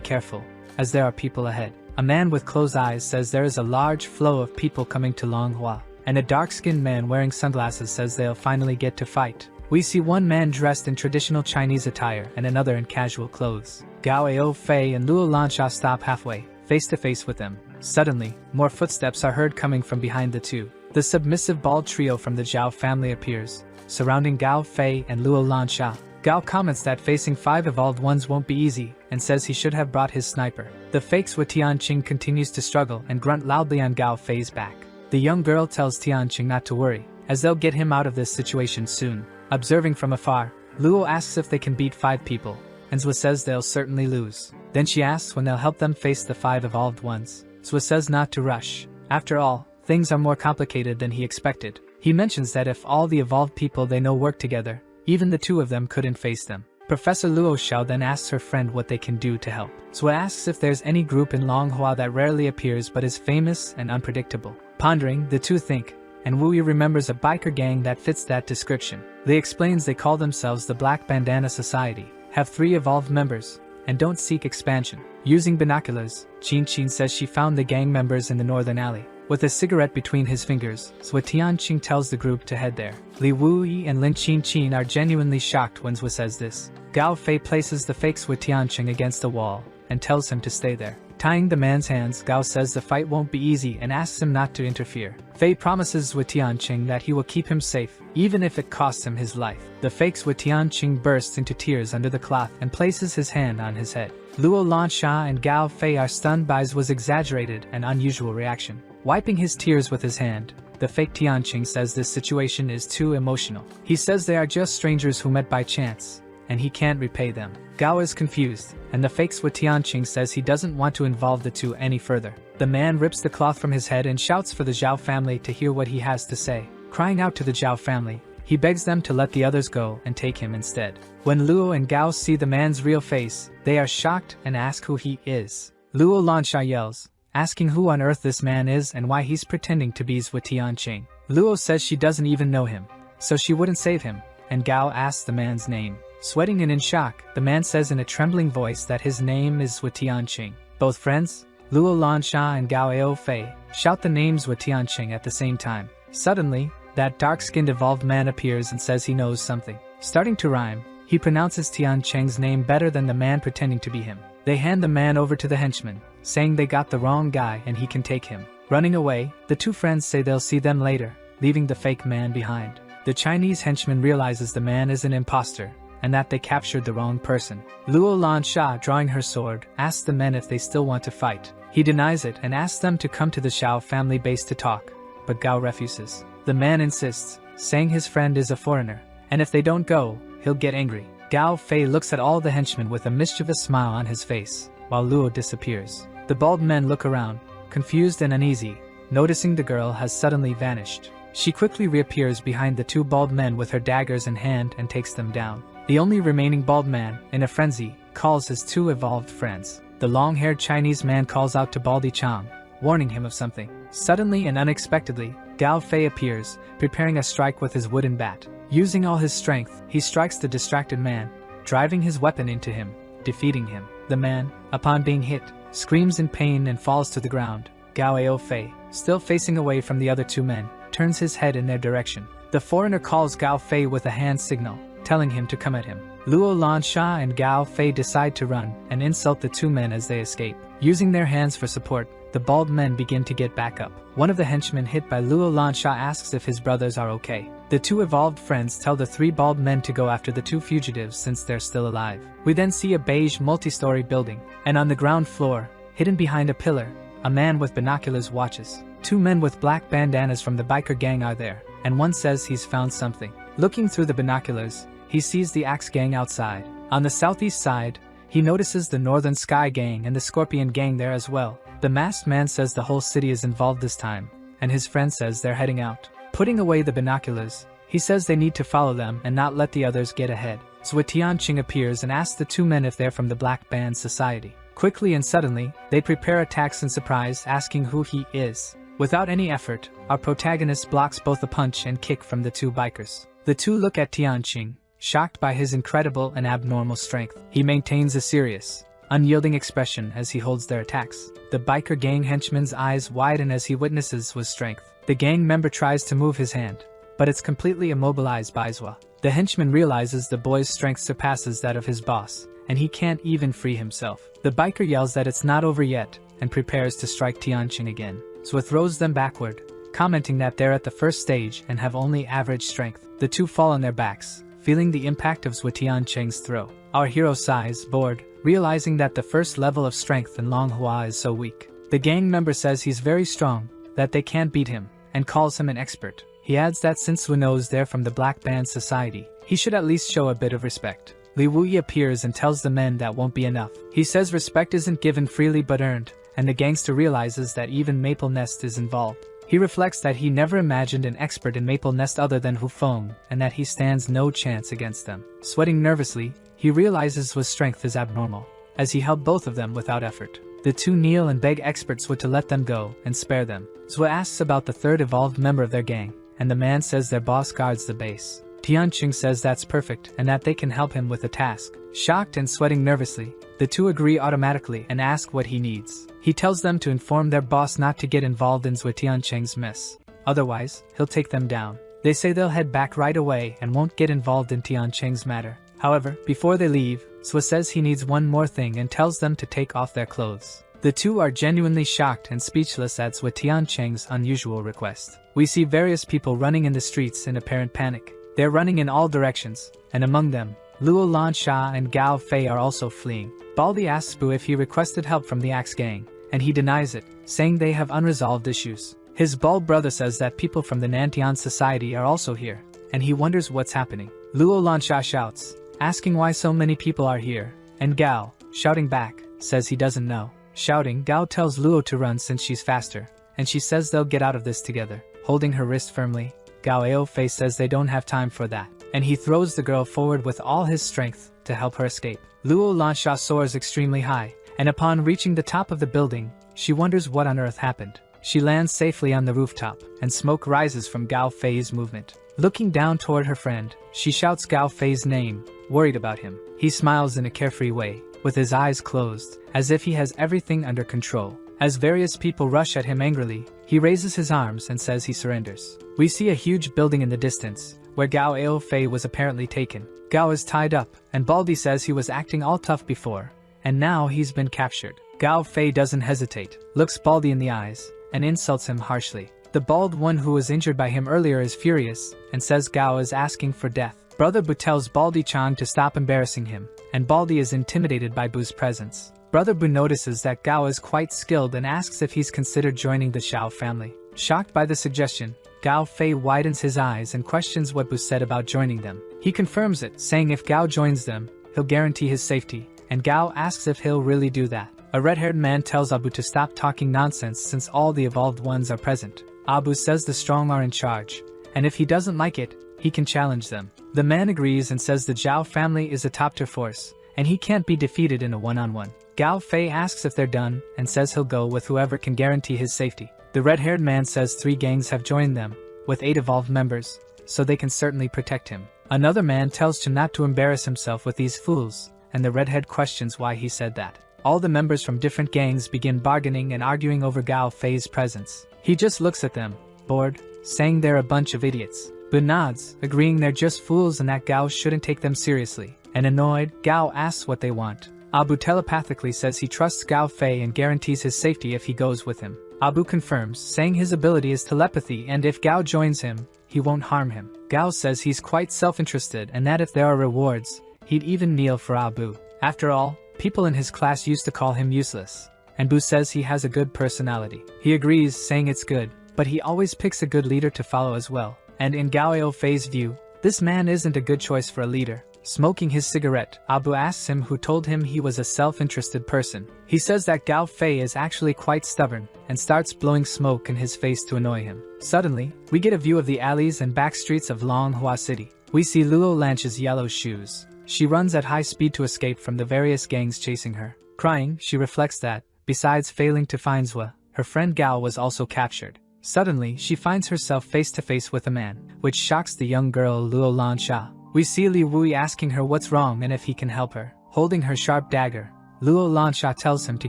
careful, as there are people ahead. A man with closed eyes says there is a large flow of people coming to Longhua, and a dark-skinned man wearing sunglasses says they'll finally get to fight. We see one man dressed in traditional Chinese attire and another in casual clothes. Gao Ao Fei and Luo Lansha stop halfway, face to face with them. Suddenly, more footsteps are heard coming from behind the two. The submissive bald trio from the Zhao family appears, surrounding Gao Fei and Luo Lansha. Gao comments that facing 5 evolved ones won't be easy, and says he should have brought his sniper. The fake Zhou Tianqing continues to struggle and grunt loudly on Gao Fei's back. The young girl tells Tianqing not to worry, as they'll get him out of this situation soon. Observing from afar, Luo asks if they can beat 5 people, and Zhou says they'll certainly lose. Then she asks when they'll help them face the 5 evolved ones. Zhou says not to rush. After all, things are more complicated than he expected. He mentions that if all the evolved people they know work together, even the two of them couldn't face them. Professor Luo Xiao then asks her friend what they can do to help. Sue asks if there's any group in Manhua that rarely appears but is famous and unpredictable. Pondering, the two think, and Wu Yi remembers a biker gang that fits that description. They explains they call themselves the Red Bandanas Society, have 3 evolved members, and don't seek expansion. Using binoculars, Qin Qin says she found the gang members in the northern alley. With a cigarette between his fingers, Zhu Tianqing tells the group to head there. Li Wuyi and Lin Qin are genuinely shocked when Zhu says this. Gao Fei places the fake Zhu Tianqing against the wall and tells him to stay there. Tying the man's hands, Gao says the fight won't be easy and asks him not to interfere. Fei promises Zhu Tianqing that he will keep him safe, even if it costs him his life. The fake Zhu Tianqing bursts into tears under the cloth and places his hand on his head. Luo Lansha and Gao Fei are stunned by Zhu's exaggerated and unusual reaction. Wiping his tears with his hand, the fake Tianqing says this situation is too emotional. He says they are just strangers who met by chance, and he can't repay them. Gao is confused, and the fake Zhu Tianqing says he doesn't want to involve the two any further. The man rips the cloth from his head and shouts for the Zhao family to hear what he has to say. Crying out to the Zhao family, he begs them to let the others go and take him instead. When Luo and Gao see the man's real face, they are shocked and ask who he is. Luo Lansha yells, asking who on earth this man is and why he's pretending to be Zhu Tianqing. Luo says she doesn't even know him, so she wouldn't save him, and Gao asks the man's name. Sweating and in shock, the man says in a trembling voice that his name is Zhu Tianqing. Both friends, Luo Lansha and Gao Ao Fei, shout the name Zhu Tianqing at the same time. Suddenly, that dark-skinned evolved man appears and says he knows something. Starting to rhyme, he pronounces Tianqing's name better than the man pretending to be him. They hand the man over to the henchman, saying they got the wrong guy and he can take him. Running away, the two friends say they'll see them later, leaving the fake man behind. The Chinese henchman realizes the man is an imposter, and that they captured the wrong person. Luo Lansha, drawing her sword, asks the men if they still want to fight. He denies it and asks them to come to the Xiao family base to talk, but Gao refuses. The man insists, saying his friend is a foreigner, and if they don't go, he'll get angry. Gao Fei looks at all the henchmen with a mischievous smile on his face, while Luo disappears. The bald men look around, confused and uneasy, noticing the girl has suddenly vanished. She quickly reappears behind the two bald men with her daggers in hand and takes them down. The only remaining bald man, in a frenzy, calls his two evolved friends. The long-haired Chinese man calls out to Baldi Chang, warning him of something. Suddenly and unexpectedly, Gao Fei appears, preparing a strike with his wooden bat. Using all his strength, he strikes the distracted man, driving his weapon into him, defeating him. The man, upon being hit, screams in pain and falls to the ground. Gao Ao Fei, still facing away from the other two men, turns his head in their direction. The foreigner calls Gao Fei with a hand signal, telling him to come at him. Luo Lansha and Gao Fei decide to run and insult the two men as they escape. Using their hands for support, the bald men begin to get back up. One of the henchmen hit by Luo Lansha asks if his brothers are okay. The two evolved friends tell the three bald men to go after the two fugitives since they're still alive. We then see a beige multi-story building, and on the ground floor, hidden behind a pillar, a man with binoculars watches. Two men with black bandanas from the biker gang are there, and one says he's found something. Looking through the binoculars, he sees the Axe gang outside. On the southeast side, he notices the Northern Sky gang and the Scorpion gang there as well. The masked man says the whole city is involved this time, and his friend says they're heading out. Putting away the binoculars, he says they need to follow them and not let the others get ahead. Zhu Tianqing appears and asks the two men if they're from the Black Band Society. Quickly and suddenly, they prepare attacks in surprise, asking who he is. Without any effort, our protagonist blocks both a punch and kick from the two bikers. The two look at Tianqing, shocked by his incredible and abnormal strength. He maintains a serious, unyielding expression as he holds their attacks. The biker gang henchman's eyes widen as he witnesses Zhu's strength. The gang member tries to move his hand, but it's completely immobilized by Zhu. The henchman realizes the boy's strength surpasses that of his boss, and he can't even free himself. The biker yells that it's not over yet, and prepares to strike Tianqing again. Zhu throws them backward, commenting that they're at the first stage and have only average strength. The two fall on their backs, feeling the impact of Zhu Tianqing's throw. Our hero sighs, bored, realizing that the first level of strength in Manhua is so weak. The gang member says he's very strong, that they can't beat him, and calls him an expert. He adds that since Zhu knows they're from the Black Band Society, he should at least show a bit of respect. Li Wuyi appears and tells the men that won't be enough. He says respect isn't given freely but earned, and the gangster realizes that even Maple Nest is involved. He reflects that he never imagined an expert in Maple Nest other than Hu Feng, and that he stands no chance against them. Sweating nervously, he realizes Zhu's strength is abnormal, as he held both of them without effort. The two kneel and beg experts to let them go and spare them. Zhu asks about the third evolved member of their gang, and the man says their boss guards the base. Tianqing says that's perfect and that they can help him with the task. Shocked and sweating nervously, the two agree automatically and ask what he needs. He tells them to inform their boss not to get involved in Zhu Tianqing's mess. Otherwise, he'll take them down. They say they'll head back right away and won't get involved in Tianqing's matter. However, before they leave, Zhu says he needs one more thing and tells them to take off their clothes. The two are genuinely shocked and speechless at Zhu Tianqing's unusual request. We see various people running in the streets in apparent panic. They're running in all directions, and among them, Luo Lansha and Gao Fei are also fleeing. Baldy asks Zhu if he requested help from the Axe Gang, and he denies it, saying they have unresolved issues. His bald brother says that people from the Nantian Society are also here, and he wonders what's happening. Luo Lansha shouts, asking why so many people are here, and Gao, shouting back, says he doesn't know. Shouting, Gao tells Luo to run since she's faster, and she says they'll get out of this together. Holding her wrist firmly, Gao Fei says they don't have time for that, and he throws the girl forward with all his strength to help her escape. Luo Lansha soars extremely high, and upon reaching the top of the building, she wonders what on earth happened. She lands safely on the rooftop, and smoke rises from Gao Fei's movement. Looking down toward her friend, she shouts Gao Fei's name, worried about him. He smiles in a carefree way, with his eyes closed, as if he has everything under control. As various people rush at him angrily, he raises his arms and says he surrenders. We see a huge building in the distance, where Gao Fei was apparently taken. Gao is tied up, and Baldy says he was acting all tough before, and now he's been captured. Gao Fei doesn't hesitate, looks Baldy in the eyes, and insults him harshly. The bald one who was injured by him earlier is furious, and says Gao is asking for death. Brother Bu tells Baldy Chang to stop embarrassing him, and Baldy is intimidated by Bu's presence. Brother Bu notices that Gao is quite skilled and asks if he's considered joining the Xiao family. Shocked by the suggestion, Gao Fei widens his eyes and questions what Bu said about joining them. He confirms it, saying if Gao joins them, he'll guarantee his safety, and Gao asks if he'll really do that. A red-haired man tells Abu to stop talking nonsense since all the evolved ones are present. Abu says the strong are in charge, and if he doesn't like it, he can challenge them. The man agrees and says the Zhao family is a top-tier force, and he can't be defeated in a one-on-one. Gao Fei asks if they're done, and says he'll go with whoever can guarantee his safety. The red-haired man says 3 gangs have joined them, with 8 evolved members, so they can certainly protect him. Another man tells Chen not to embarrass himself with these fools, and the redhead questions why he said that. All the members from different gangs begin bargaining and arguing over Gao Fei's presence. He just looks at them, bored, saying they're a bunch of idiots. Bu nods, agreeing they're just fools and that Gao shouldn't take them seriously. And annoyed, Gao asks what they want. Abu telepathically says he trusts Gao Fei and guarantees his safety if he goes with him. Abu confirms, saying his ability is telepathy and if Gao joins him, he won't harm him. Gao says he's quite self-interested and that if there are rewards, he'd even kneel for Abu. After all, people in his class used to call him useless. And Bu says he has a good personality. He agrees, saying it's good, but he always picks a good leader to follow as well. And in Gao Fei's view, this man isn't a good choice for a leader. Smoking his cigarette, Abu asks him who told him he was a self-interested person. He says that Gao Fei is actually quite stubborn, and starts blowing smoke in his face to annoy him. Suddenly, we get a view of the alleys and back streets of Manhua City. We see Luo Lanch's yellow shoes. She runs at high speed to escape from the various gangs chasing her. Crying, she reflects that, besides failing to find Zhua, her friend Gao was also captured. Suddenly, she finds herself face to face with a man, which shocks the young girl Luo Lansha. We see Li Wui asking her what's wrong and if he can help her. Holding her sharp dagger, Luo Lansha tells him to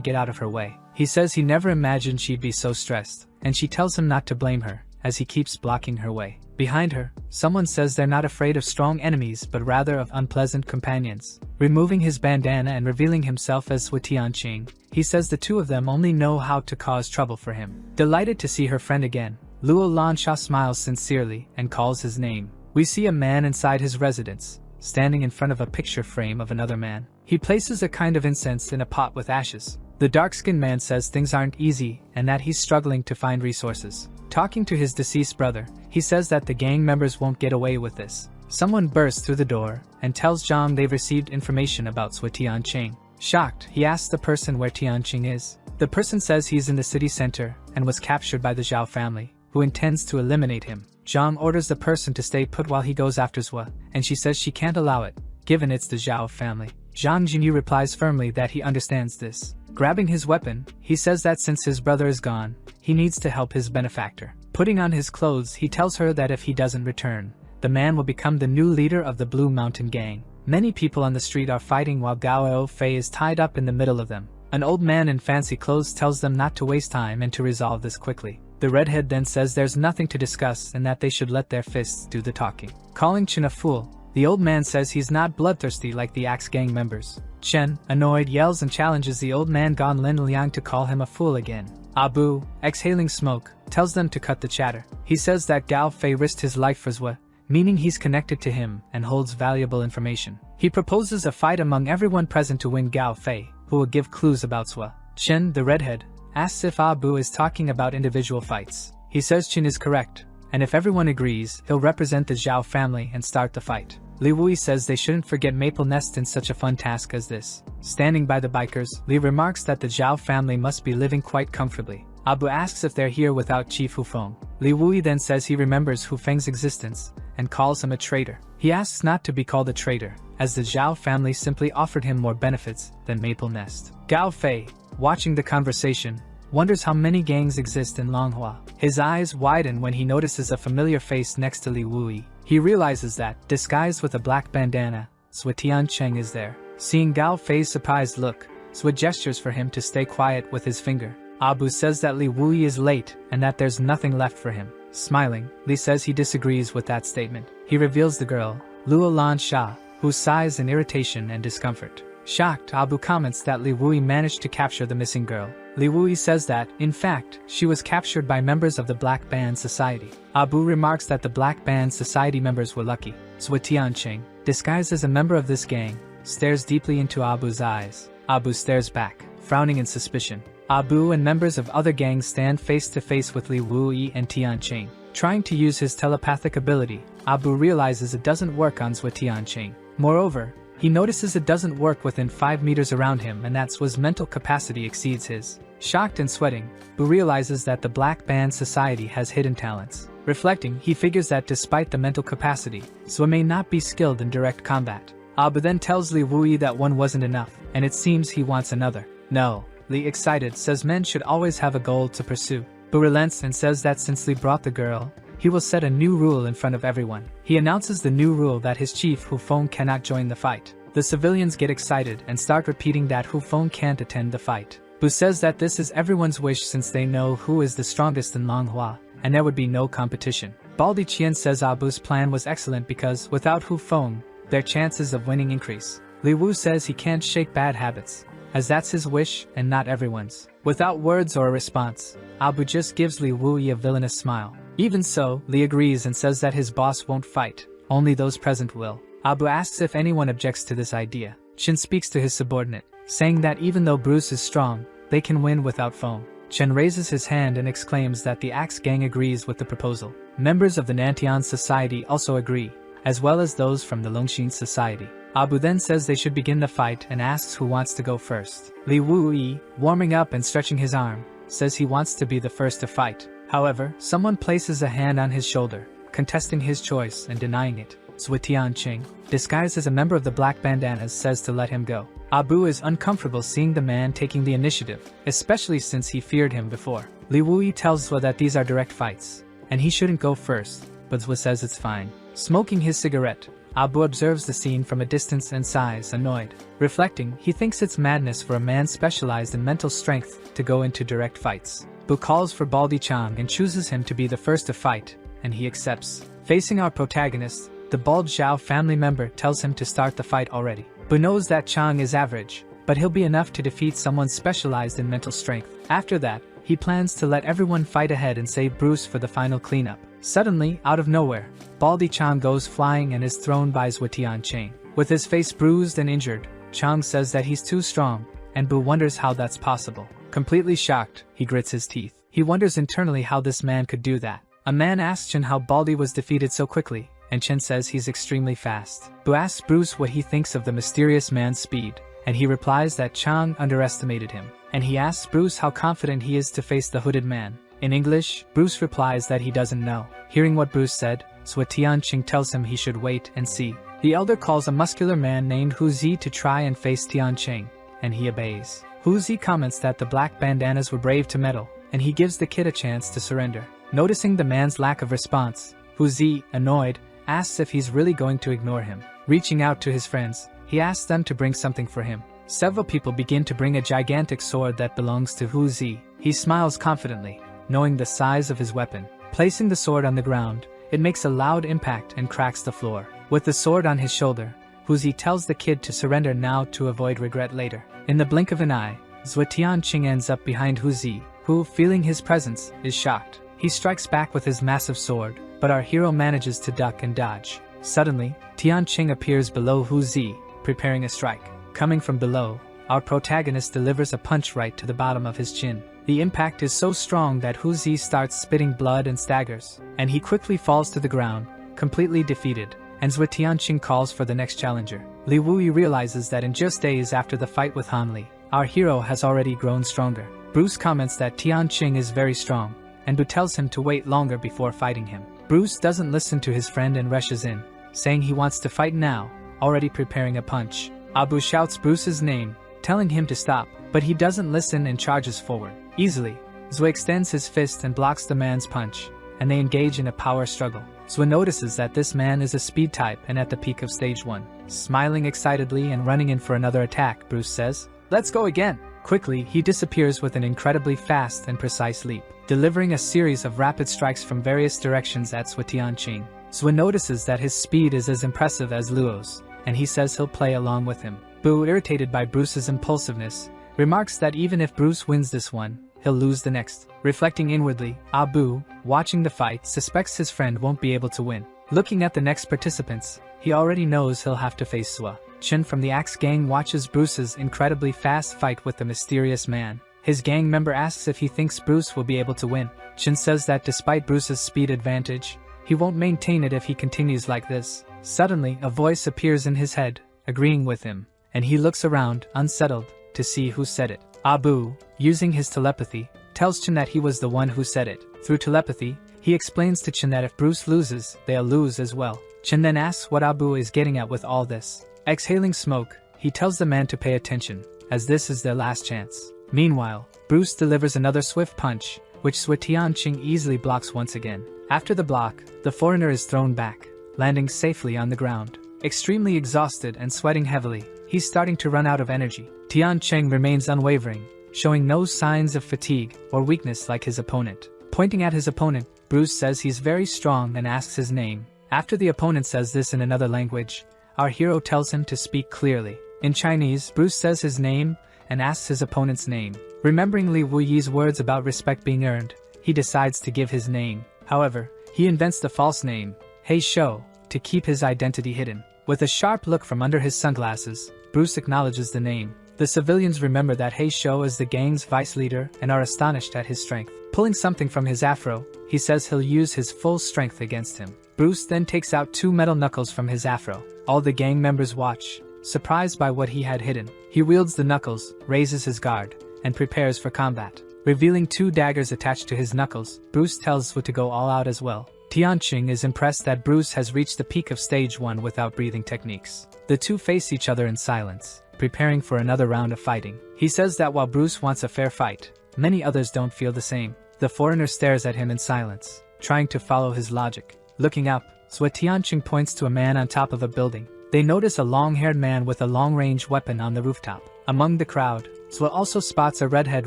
get out of her way. He says he never imagined she'd be so stressed, and she tells him not to blame her, as he keeps blocking her way. Behind her, someone says they're not afraid of strong enemies but rather of unpleasant companions. Removing his bandana and revealing himself as Zhu Tianqing, he says the two of them only know how to cause trouble for him. Delighted to see her friend again, Luo Lansha smiles sincerely and calls his name. We see a man inside his residence, standing in front of a picture frame of another man. He places a kind of incense in a pot with ashes. The dark-skinned man says things aren't easy and that he's struggling to find resources. Talking to his deceased brother, he says that the gang members won't get away with this. Someone bursts through the door and tells Zhang they've received information about Zhu Tianqing. Shocked, he asks the person where Tianqing is. The person says he's in the city center and was captured by the Zhao family. who intends to eliminate him. Zhang orders the person to stay put while he goes after Zhua, and she says she can't allow it, given it's the Zhao family. Zhang Jinyu replies firmly that he understands this. Grabbing his weapon, he says that since his brother is gone, he needs to help his benefactor. Putting on his clothes, he tells her that if he doesn't return, the man will become the new leader of the Blue Mountain Gang. Many people on the street are fighting while Gao Fei is tied up in the middle of them. An old man in fancy clothes tells them not to waste time and to resolve this quickly. The redhead then says there's nothing to discuss and that they should let their fists do the talking. Calling Chen a fool, the old man says he's not bloodthirsty like the Axe Gang members. Chen, annoyed, yells and challenges the old man Gan Lin Liang to call him a fool again. Abu, exhaling smoke, tells them to cut the chatter. He says that Gao Fei risked his life for Zhua, meaning he's connected to him and holds valuable information. He proposes a fight among everyone present to win Gao Fei, who will give clues about Zhua. Chen, the redhead, asks if Abu is talking about individual fights. He says Chen is correct, and if everyone agrees, he'll represent the Zhao family and start the fight. Li Wui says they shouldn't forget Maple Nest in such a fun task as this. Standing by the bikers, Li remarks that the Zhao family must be living quite comfortably. Abu asks if they're here without Chief Hu Feng. Li Wui then says he remembers Hu Feng's existence and calls him a traitor. He asks not to be called a traitor, as the Zhao family simply offered him more benefits than Maple Nest. Gao Fei, watching the conversation, wonders how many gangs exist in Manhua. His eyes widen when he notices a familiar face next to Li Wui. He realizes that, disguised with a black bandana, Zhua Tiancheng is there. Seeing Gao Fei's surprised look, Zhua gestures for him to stay quiet with his finger. Abu says that Li Wui is late and that there's nothing left for him. Smiling, Li says he disagrees with that statement. He reveals the girl, Luolan Sha, whose sighs in irritation and discomfort. Shocked, Abu comments that Li Wui managed to capture the missing girl. Li Wui says that, in fact, she was captured by members of the Black Band Society. Abu remarks that the Black Band Society members were lucky. Zhua Tiancheng, disguised as a member of this gang, stares deeply into Abu's eyes. Abu stares back, frowning in suspicion. Abu and members of other gangs stand face to face with Li Wui and Tiancheng. Trying to use his telepathic ability, Abu realizes it doesn't work on Zhua Tiancheng. Moreover, he notices it doesn't work within 5 meters around him and that Zhua's mental capacity exceeds his. Shocked and sweating, Abu realizes that the Black Band Society has hidden talents. Reflecting, he figures that despite the mental capacity, Zhua may not be skilled in direct combat. Abu then tells Li Wui that one wasn't enough, and it seems he wants another. No. Li, excited, says men should always have a goal to pursue. Abu relents and says that since Li brought the girl, he will set a new rule in front of everyone. He announces the new rule that his chief Hu Feng cannot join the fight. The civilians get excited and start repeating that Hu Feng can't attend the fight. Bu says that this is everyone's wish since they know who is the strongest in Manhua, and there would be no competition. Baldi Qian says Abu's plan was excellent because, without Hu Feng, their chances of winning increase. Li Wu says he can't shake bad habits, as that's his wish and not everyone's. Without words or a response, Abu just gives Li Wui a villainous smile. Even so, Li agrees and says that his boss won't fight, only those present will. Abu asks if anyone objects to this idea. Chen speaks to his subordinate, saying that even though Bruce is strong, they can win without Feng. Chen raises his hand and exclaims that the Axe Gang agrees with the proposal. Members of the Nantian Society also agree, as well as those from the Longxin Society. Abu then says they should begin the fight and asks who wants to go first. Li Wui, warming up and stretching his arm, says he wants to be the first to fight. However, someone places a hand on his shoulder, contesting his choice and denying it. Zhua Tiancheng, disguised as a member of the Black Bandanas, says to let him go. Abu is uncomfortable seeing the man taking the initiative, especially since he feared him before. Li Wui tells Zhua that these are direct fights, and he shouldn't go first, but Zhua says it's fine. Smoking his cigarette, Abu observes the scene from a distance and sighs, annoyed. Reflecting, he thinks it's madness for a man specialized in mental strength to go into direct fights. Bu calls for Baldi Chang and chooses him to be the first to fight, and he accepts. Facing our protagonist, the bald Zhao family member tells him to start the fight already. Bu knows that Chang is average, but he'll be enough to defeat someone specialized in mental strength. After that, he plans to let everyone fight ahead and save Bruce for the final cleanup. Suddenly, out of nowhere, Baldi Chang goes flying and is thrown by Zhua Tiancheng. With his face bruised and injured, Chang says that he's too strong, and Bu wonders how that's possible. Completely shocked, he grits his teeth. He wonders internally how this man could do that. A man asks Chen how Baldi was defeated so quickly, and Chen says he's extremely fast. Bu asks Bruce what he thinks of the mysterious man's speed, and he replies that Chang underestimated him. And he asks Bruce how confident he is to face the hooded man, In English, Bruce replies that he doesn't know. Hearing what Bruce said, Tianqing tells him he should wait and see. The elder calls a muscular man named Hu Zi to try and face Tianqing, and he obeys. Hu Zi comments that the Black Bandanas were brave to meddle, and he gives the kid a chance to surrender. Noticing the man's lack of response, Hu Zi, annoyed, asks if he's really going to ignore him. Reaching out to his friends, he asks them to bring something for him. Several people begin to bring a gigantic sword that belongs to Hu Zi. He smiles confidently, knowing the size of his weapon. Placing the sword on the ground, it makes a loud impact and cracks the floor. With the sword on his shoulder, Hu Zi tells the kid to surrender now to avoid regret later. In the blink of an eye, Tianqing ends up behind Hu Zi, who, feeling his presence, is shocked. He strikes back with his massive sword, but our hero manages to duck and dodge. Suddenly, Tianqing appears below Hu Zi, preparing a strike. Coming from below, our protagonist delivers a punch right to the bottom of his chin. The impact is so strong that Hu Zi starts spitting blood and staggers, and he quickly falls to the ground, completely defeated, and Tianqing calls for the next challenger. Li Wuyi realizes that in just days after the fight with Han Li, our hero has already grown stronger. Bruce comments that Tianqing is very strong, and Bu tells him to wait longer before fighting him. Bruce doesn't listen to his friend and rushes in, saying he wants to fight now, already preparing a punch. Abu shouts Bruce's name, telling him to stop, but he doesn't listen and charges forward. Easily, Zui extends his fist and blocks the man's punch, and they engage in a power struggle. Zui notices that this man is a speed type and at the peak of stage 1. Smiling excitedly and running in for another attack, Bruce says, "Let's go again!" Quickly, he disappears with an incredibly fast and precise leap, delivering a series of rapid strikes from various directions at Tianqing. Zui notices that his speed is as impressive as Luo's, and he says he'll play along with him. Bu, irritated by Bruce's impulsiveness, remarks that even if Bruce wins this one, he'll lose the next. Reflecting inwardly, Abu, watching the fight, suspects his friend won't be able to win. Looking at the next participants, he already knows he'll have to face Sua. Chen from the Axe gang watches Bruce's incredibly fast fight with the mysterious man. His gang member asks if he thinks Bruce will be able to win. Chen says that despite Bruce's speed advantage, he won't maintain it if he continues like this. Suddenly, a voice appears in his head, agreeing with him, and he looks around, unsettled, to see who said it. Abu, using his telepathy, tells Chen that he was the one who said it. Through telepathy, he explains to Chen that if Bruce loses, they'll lose as well. Chen then asks what Abu is getting at with all this. Exhaling smoke, he tells the man to pay attention, as this is their last chance. Meanwhile, Bruce delivers another swift punch, which Tianqing easily blocks once again. After the block, the foreigner is thrown back, landing safely on the ground. Extremely exhausted and sweating heavily, he's starting to run out of energy. Tianqing remains unwavering, showing no signs of fatigue or weakness like his opponent. Pointing at his opponent, Bruce says he's very strong and asks his name. After the opponent says this in another language, our hero tells him to speak clearly. In Chinese, Bruce says his name and asks his opponent's name. Remembering Li Wuyi's words about respect being earned, he decides to give his name. However, he invents the false name, Hei Shou, to keep his identity hidden. With a sharp look from under his sunglasses, Bruce acknowledges the name. The civilians remember that Hei Shou is the gang's vice leader and are astonished at his strength. Pulling something from his afro, he says he'll use his full strength against him. Bruce then takes out 2 metal knuckles from his afro. All the gang members watch, surprised by what he had hidden. He wields the knuckles, raises his guard, and prepares for combat. Revealing 2 daggers attached to his knuckles, Bruce tells Wu to go all out as well. Tianqing is impressed that Bruce has reached the peak of stage 1 without breathing techniques. The two face each other in silence, preparing for another round of fighting. He says that while Bruce wants a fair fight, many others don't feel the same. The foreigner stares at him in silence, trying to follow his logic. Looking up, Tianqing points to a man on top of a building. They notice a long-haired man with a long-range weapon on the rooftop. Among the crowd, Zwe also spots a redhead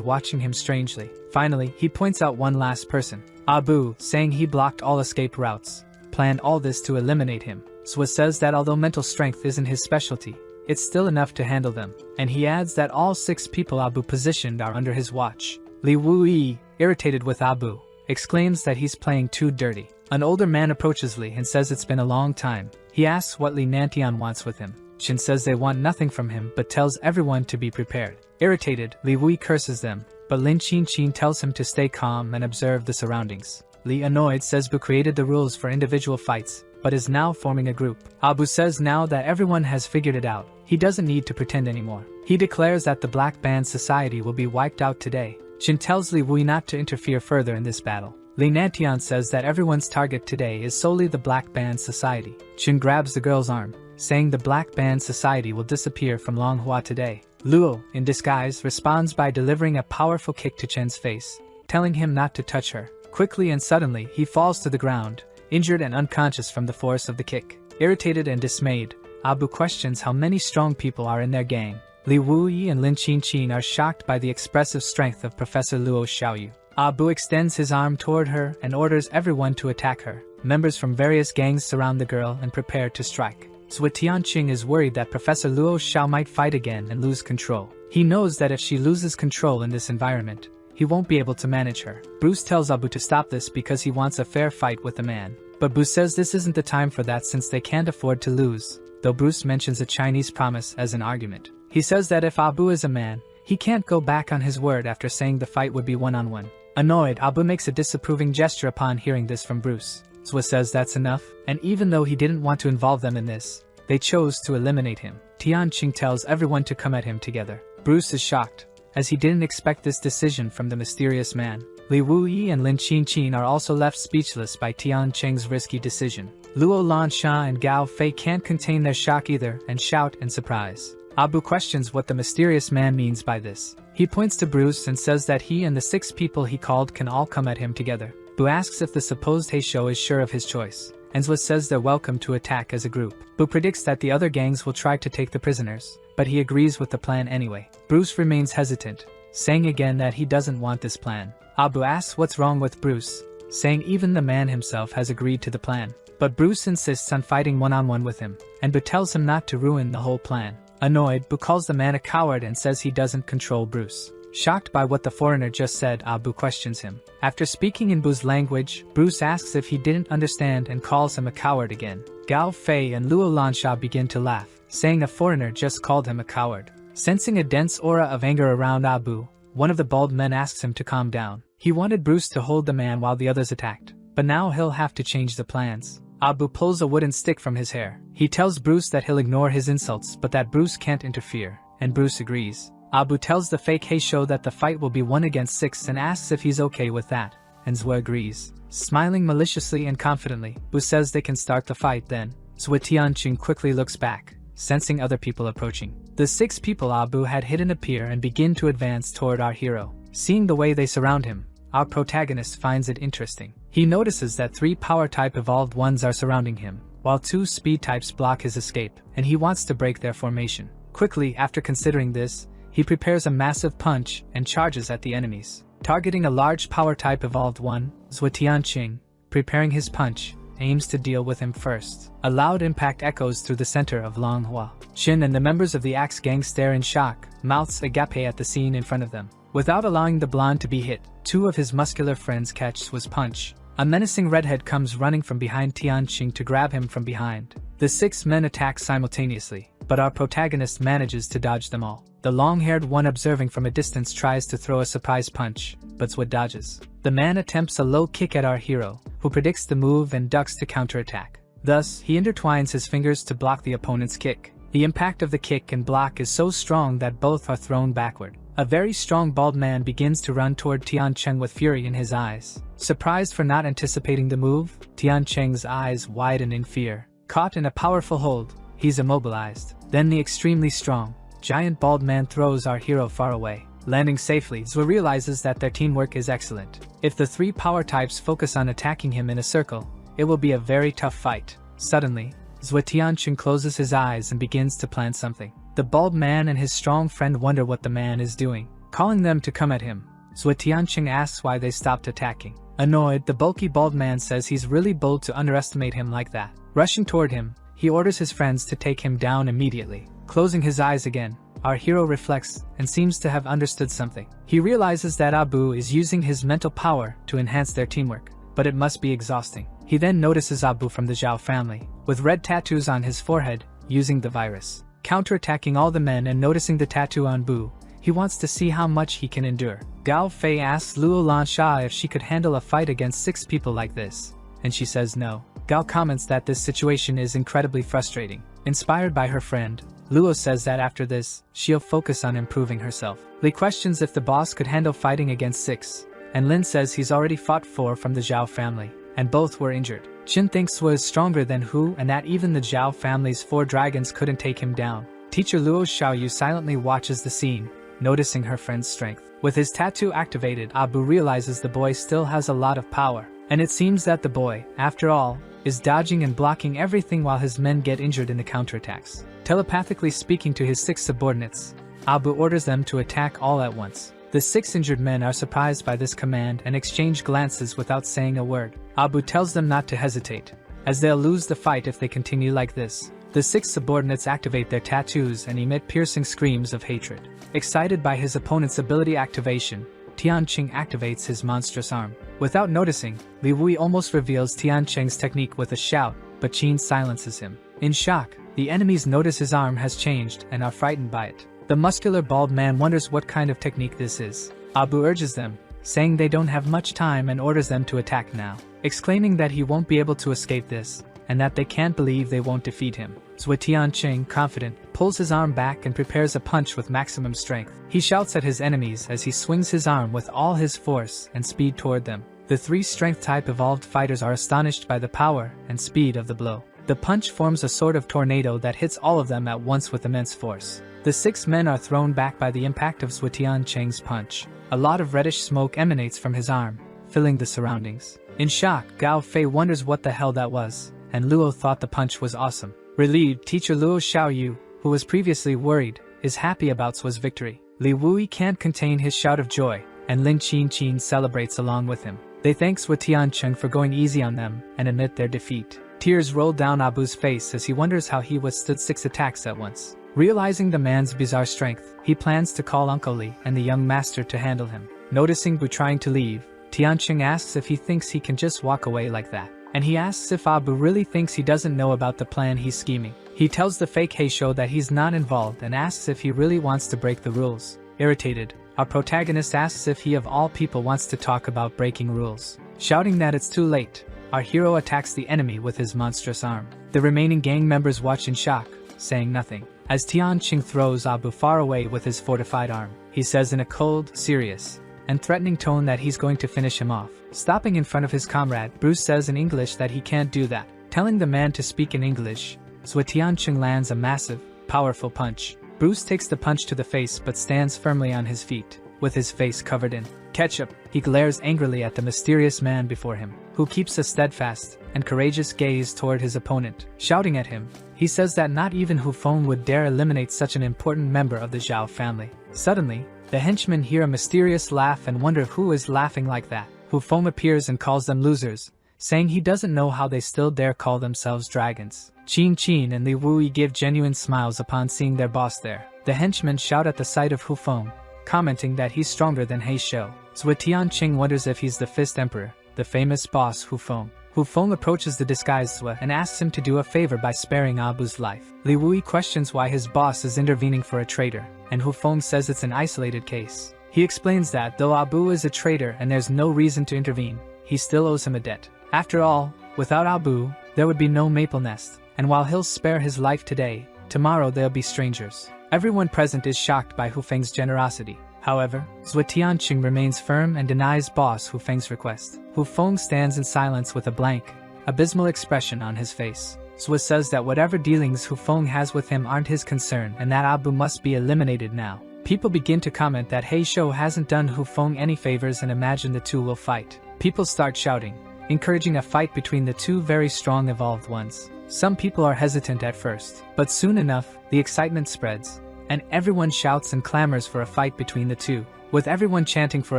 watching him strangely. Finally, he points out one last person, Abu, saying he blocked all escape routes, planned all this to eliminate him. Zwe says that although mental strength isn't his specialty, it's still enough to handle them, and he adds that all 6 people Abu positioned are under his watch. Li Wuyi, irritated with Abu, exclaims that he's playing too dirty. An older man approaches Li and says it's been a long time. He asks what Li Nantian wants with him. Shin says they want nothing from him but tells everyone to be prepared. Irritated, Li Wui curses them, but Lin Qin tells him to stay calm and observe the surroundings. Li, annoyed, says Bu created the rules for individual fights, but is now forming a group. Abu says now that everyone has figured it out, he doesn't need to pretend anymore. He declares that the Black Band Society will be wiped out today. Chin tells Li Wui not to interfere further in this battle. Li Nantian says that everyone's target today is solely the Black Band Society. Chin grabs the girl's arm, saying the Black Band Society will disappear from Longhua today. Luo, in disguise, responds by delivering a powerful kick to Chen's face, telling him not to touch her. Quickly and suddenly, he falls to the ground, injured and unconscious from the force of the kick. Irritated and dismayed, Abu questions how many strong people are in their gang. Li Wuyi and Lin Qin are shocked by the expressive strength of Professor Luo Xiaoyu. Abu extends his arm toward her and orders everyone to attack her. Members from various gangs surround the girl and prepare to strike. Zhou Tianqing is worried that Professor Luo Xiao might fight again and lose control. He knows that if she loses control in this environment, he won't be able to manage her. Bruce tells Abu to stop this because he wants a fair fight with the man. But Bruce says this isn't the time for that since they can't afford to lose, though Bruce mentions a Chinese promise as an argument. He says that if Abu is a man, he can't go back on his word after saying the fight would be one-on-one. Annoyed, Abu makes a disapproving gesture upon hearing this from Bruce. Zhou says that's enough, and even though he didn't want to involve them in this, they chose to eliminate him. Tianqing tells everyone to come at him together. Bruce is shocked, as he didn't expect this decision from the mysterious man. Li Wuyi and Lin Qin are also left speechless by Tianqing's risky decision. Luo Lansha and Gao Fei can't contain their shock either and shout in surprise. Abu questions what the mysterious man means by this. He points to Bruce and says that he and the 6 people he called can all come at him together. Bu asks if the supposed Heisho is sure of his choice. Enzwa says they're welcome to attack as a group. Bu predicts that the other gangs will try to take the prisoners, but he agrees with the plan anyway. Bruce remains hesitant, saying again that he doesn't want this plan. Abu asks what's wrong with Bruce, saying even the man himself has agreed to the plan. But Bruce insists on fighting one-on-one with him, and Bu tells him not to ruin the whole plan. Annoyed, Bu calls the man a coward and says he doesn't control Bruce. Shocked by what the foreigner just said, Abu questions him. After speaking in Bu's language, Bruce asks if he didn't understand and calls him a coward again. Gao Fei and Luo Lansha begin to laugh, saying a foreigner just called him a coward. Sensing a dense aura of anger around Abu, one of the bald men asks him to calm down. He wanted Bruce to hold the man while the others attacked, but now he'll have to change the plans. Abu pulls a wooden stick from his hair. He tells Bruce that he'll ignore his insults but that Bruce can't interfere, and Bruce agrees. Abu tells the fake Heisho that the fight will be 1 against 6 and asks if he's okay with that, and Zhou agrees. Smiling maliciously and confidently, Bu says they can start the fight then. Zhou Tianqing quickly looks back, sensing other people approaching. The 6 people Abu had hidden appear and begin to advance toward our hero. Seeing the way they surround him, our protagonist finds it interesting. He notices that 3 power-type evolved ones are surrounding him, while 2 speed types block his escape, and he wants to break their formation. Quickly, after considering this, he prepares a massive punch and charges at the enemies. Targeting a large power-type evolved one, Zhou Tianqing, preparing his punch, aims to deal with him first. A loud impact echoes through the center of Longhua. Qin and the members of the Axe gang stare in shock, mouths agape at the scene in front of them. Without allowing the blonde to be hit, 2 of his muscular friends catch Zhu's punch. A menacing redhead comes running from behind Tianqing to grab him from behind. The 6 men attack simultaneously, but our protagonist manages to dodge them all. The long-haired one observing from a distance tries to throw a surprise punch, but Zhou dodges. The man attempts a low kick at our hero, who predicts the move and ducks to counterattack. Thus, he intertwines his fingers to block the opponent's kick. The impact of the kick and block is so strong that both are thrown backward. A very strong bald man begins to run toward Tianqing with fury in his eyes. Surprised for not anticipating the move, Tianqing's eyes widen in fear. Caught in a powerful hold, he's immobilized. Then the extremely strong, giant bald man throws our hero far away. Landing safely, Zhou realizes that their teamwork is excellent. If the 3 power types focus on attacking him in a circle, it will be a very tough fight. Suddenly, Zhou Tianqing closes his eyes and begins to plan something. The bald man and his strong friend wonder what the man is doing. Calling them to come at him, Zhou Tianqing asks why they stopped attacking. Annoyed, the bulky bald man says he's really bold to underestimate him like that. Rushing toward him, he orders his friends to take him down immediately. Closing his eyes again, our hero reflects and seems to have understood something. He realizes that Abu is using his mental power to enhance their teamwork, but it must be exhausting. He then notices Abu from the Zhao family, with red tattoos on his forehead, using the virus. Counterattacking all the men and noticing the tattoo on Bu, he wants to see how much he can endure. Gao Fei asks Luo Lansha if she could handle a fight against 6 people like this, and she says no. Gao comments that this situation is incredibly frustrating. Inspired by her friend, Luo says that after this, she'll focus on improving herself. Li questions if the boss could handle fighting against 6, and Lin says he's already fought 4 from the Zhao family, and both were injured. Qin thinks Hua is stronger than Hu and that even the Zhao family's 4 dragons couldn't take him down. Teacher Luo Xiaoyu silently watches the scene, noticing her friend's strength. With his tattoo activated, Abu realizes the boy still has a lot of power, and it seems that the boy, after all, is dodging and blocking everything while his men get injured in the counterattacks. Telepathically speaking to his 6 subordinates, Abu orders them to attack all at once. The 6 injured men are surprised by this command and exchange glances without saying a word. Abu tells them not to hesitate, as they'll lose the fight if they continue like this. The 6 subordinates activate their tattoos and emit piercing screams of hatred. Excited by his opponent's ability activation, Tianqing activates his monstrous arm. Without noticing, Li Wui almost reveals Tianqing's technique with a shout, but Qin silences him. In shock, the enemies notice his arm has changed and are frightened by it. The muscular bald man wonders what kind of technique this is. Abu urges them, saying they don't have much time and orders them to attack now, exclaiming that he won't be able to escape this, and that they can't believe they won't defeat him. Zhou Tianqing, confident, pulls his arm back and prepares a punch with maximum strength. He shouts at his enemies as he swings his arm with all his force and speed toward them. The 3 strength-type evolved fighters are astonished by the power and speed of the blow. The punch forms a sort of tornado that hits all of them at once with immense force. The 6 men are thrown back by the impact of Zhou Tianqing's punch. A lot of reddish smoke emanates from his arm, filling the surroundings. In shock, Gao Fei wonders what the hell that was, and Luo thought the punch was awesome. Relieved, teacher Luo Xiaoyu, who was previously worried, is happy about Sua's victory. Li Wui can't contain his shout of joy, and Lin Qin celebrates along with him. They thank Zhou Tianqing for going easy on them and admit their defeat. Tears roll down Abu's face as he wonders how he withstood 6 attacks at once. Realizing the man's bizarre strength, he plans to call Uncle Li and the young master to handle him. Noticing Bu trying to leave, Tianqing asks if he thinks he can just walk away like that. And he asks if Abu really thinks he doesn't know about the plan he's scheming. He tells the fake Heisho that he's not involved and asks if he really wants to break the rules. Irritated, our protagonist asks if he of all people wants to talk about breaking rules. Shouting that it's too late, our hero attacks the enemy with his monstrous arm. The remaining gang members watch in shock, saying nothing. As Tianqing throws Abu far away with his fortified arm, he says in a cold, serious, and threatening tone that he's going to finish him off. Stopping in front of his comrade, Bruce says in English that he can't do that. Telling the man to speak in English, Zhou Tianqing lands a massive, powerful punch. Bruce takes the punch to the face but stands firmly on his feet, with his face covered in ketchup. He glares angrily at the mysterious man before him, who keeps a steadfast and courageous gaze toward his opponent. Shouting at him, he says that not even Hu Feng would dare eliminate such an important member of the Zhao family. Suddenly, the henchmen hear a mysterious laugh and wonder who is laughing like that. Hu Feng appears and calls them losers, saying he doesn't know how they still dare call themselves dragons. Qin and Li Wui give genuine smiles upon seeing their boss there. The henchmen shout at the sight of Hu Feng, commenting that he's stronger than Heisho. Zhou Tianqing wonders if he's the Fist Emperor, the famous boss Hu Feng. Hu Feng approaches the disguised Zhou and asks him to do a favor by sparing Abu's life. Li Wui questions why his boss is intervening for a traitor, and Hu Feng says it's an isolated case. He explains that though Abu is a traitor and there's no reason to intervene, he still owes him a debt. After all, without Abu, there would be no Maple Nest, and while he'll spare his life today, tomorrow they'll be strangers. Everyone present is shocked by Hu Feng's generosity. However, Zhou Tianqing remains firm and denies boss Hu Feng's request. Hu Feng stands in silence with a blank, abysmal expression on his face. Zhou says that whatever dealings Hu Feng has with him aren't his concern and that Abu must be eliminated now. People begin to comment that Heisho hasn't done Hu Feng any favors and imagine the two will fight. People start shouting, encouraging a fight between the two very strong evolved ones. Some people are hesitant at first, but soon enough, the excitement spreads, and everyone shouts and clamors for a fight between the two. With everyone chanting for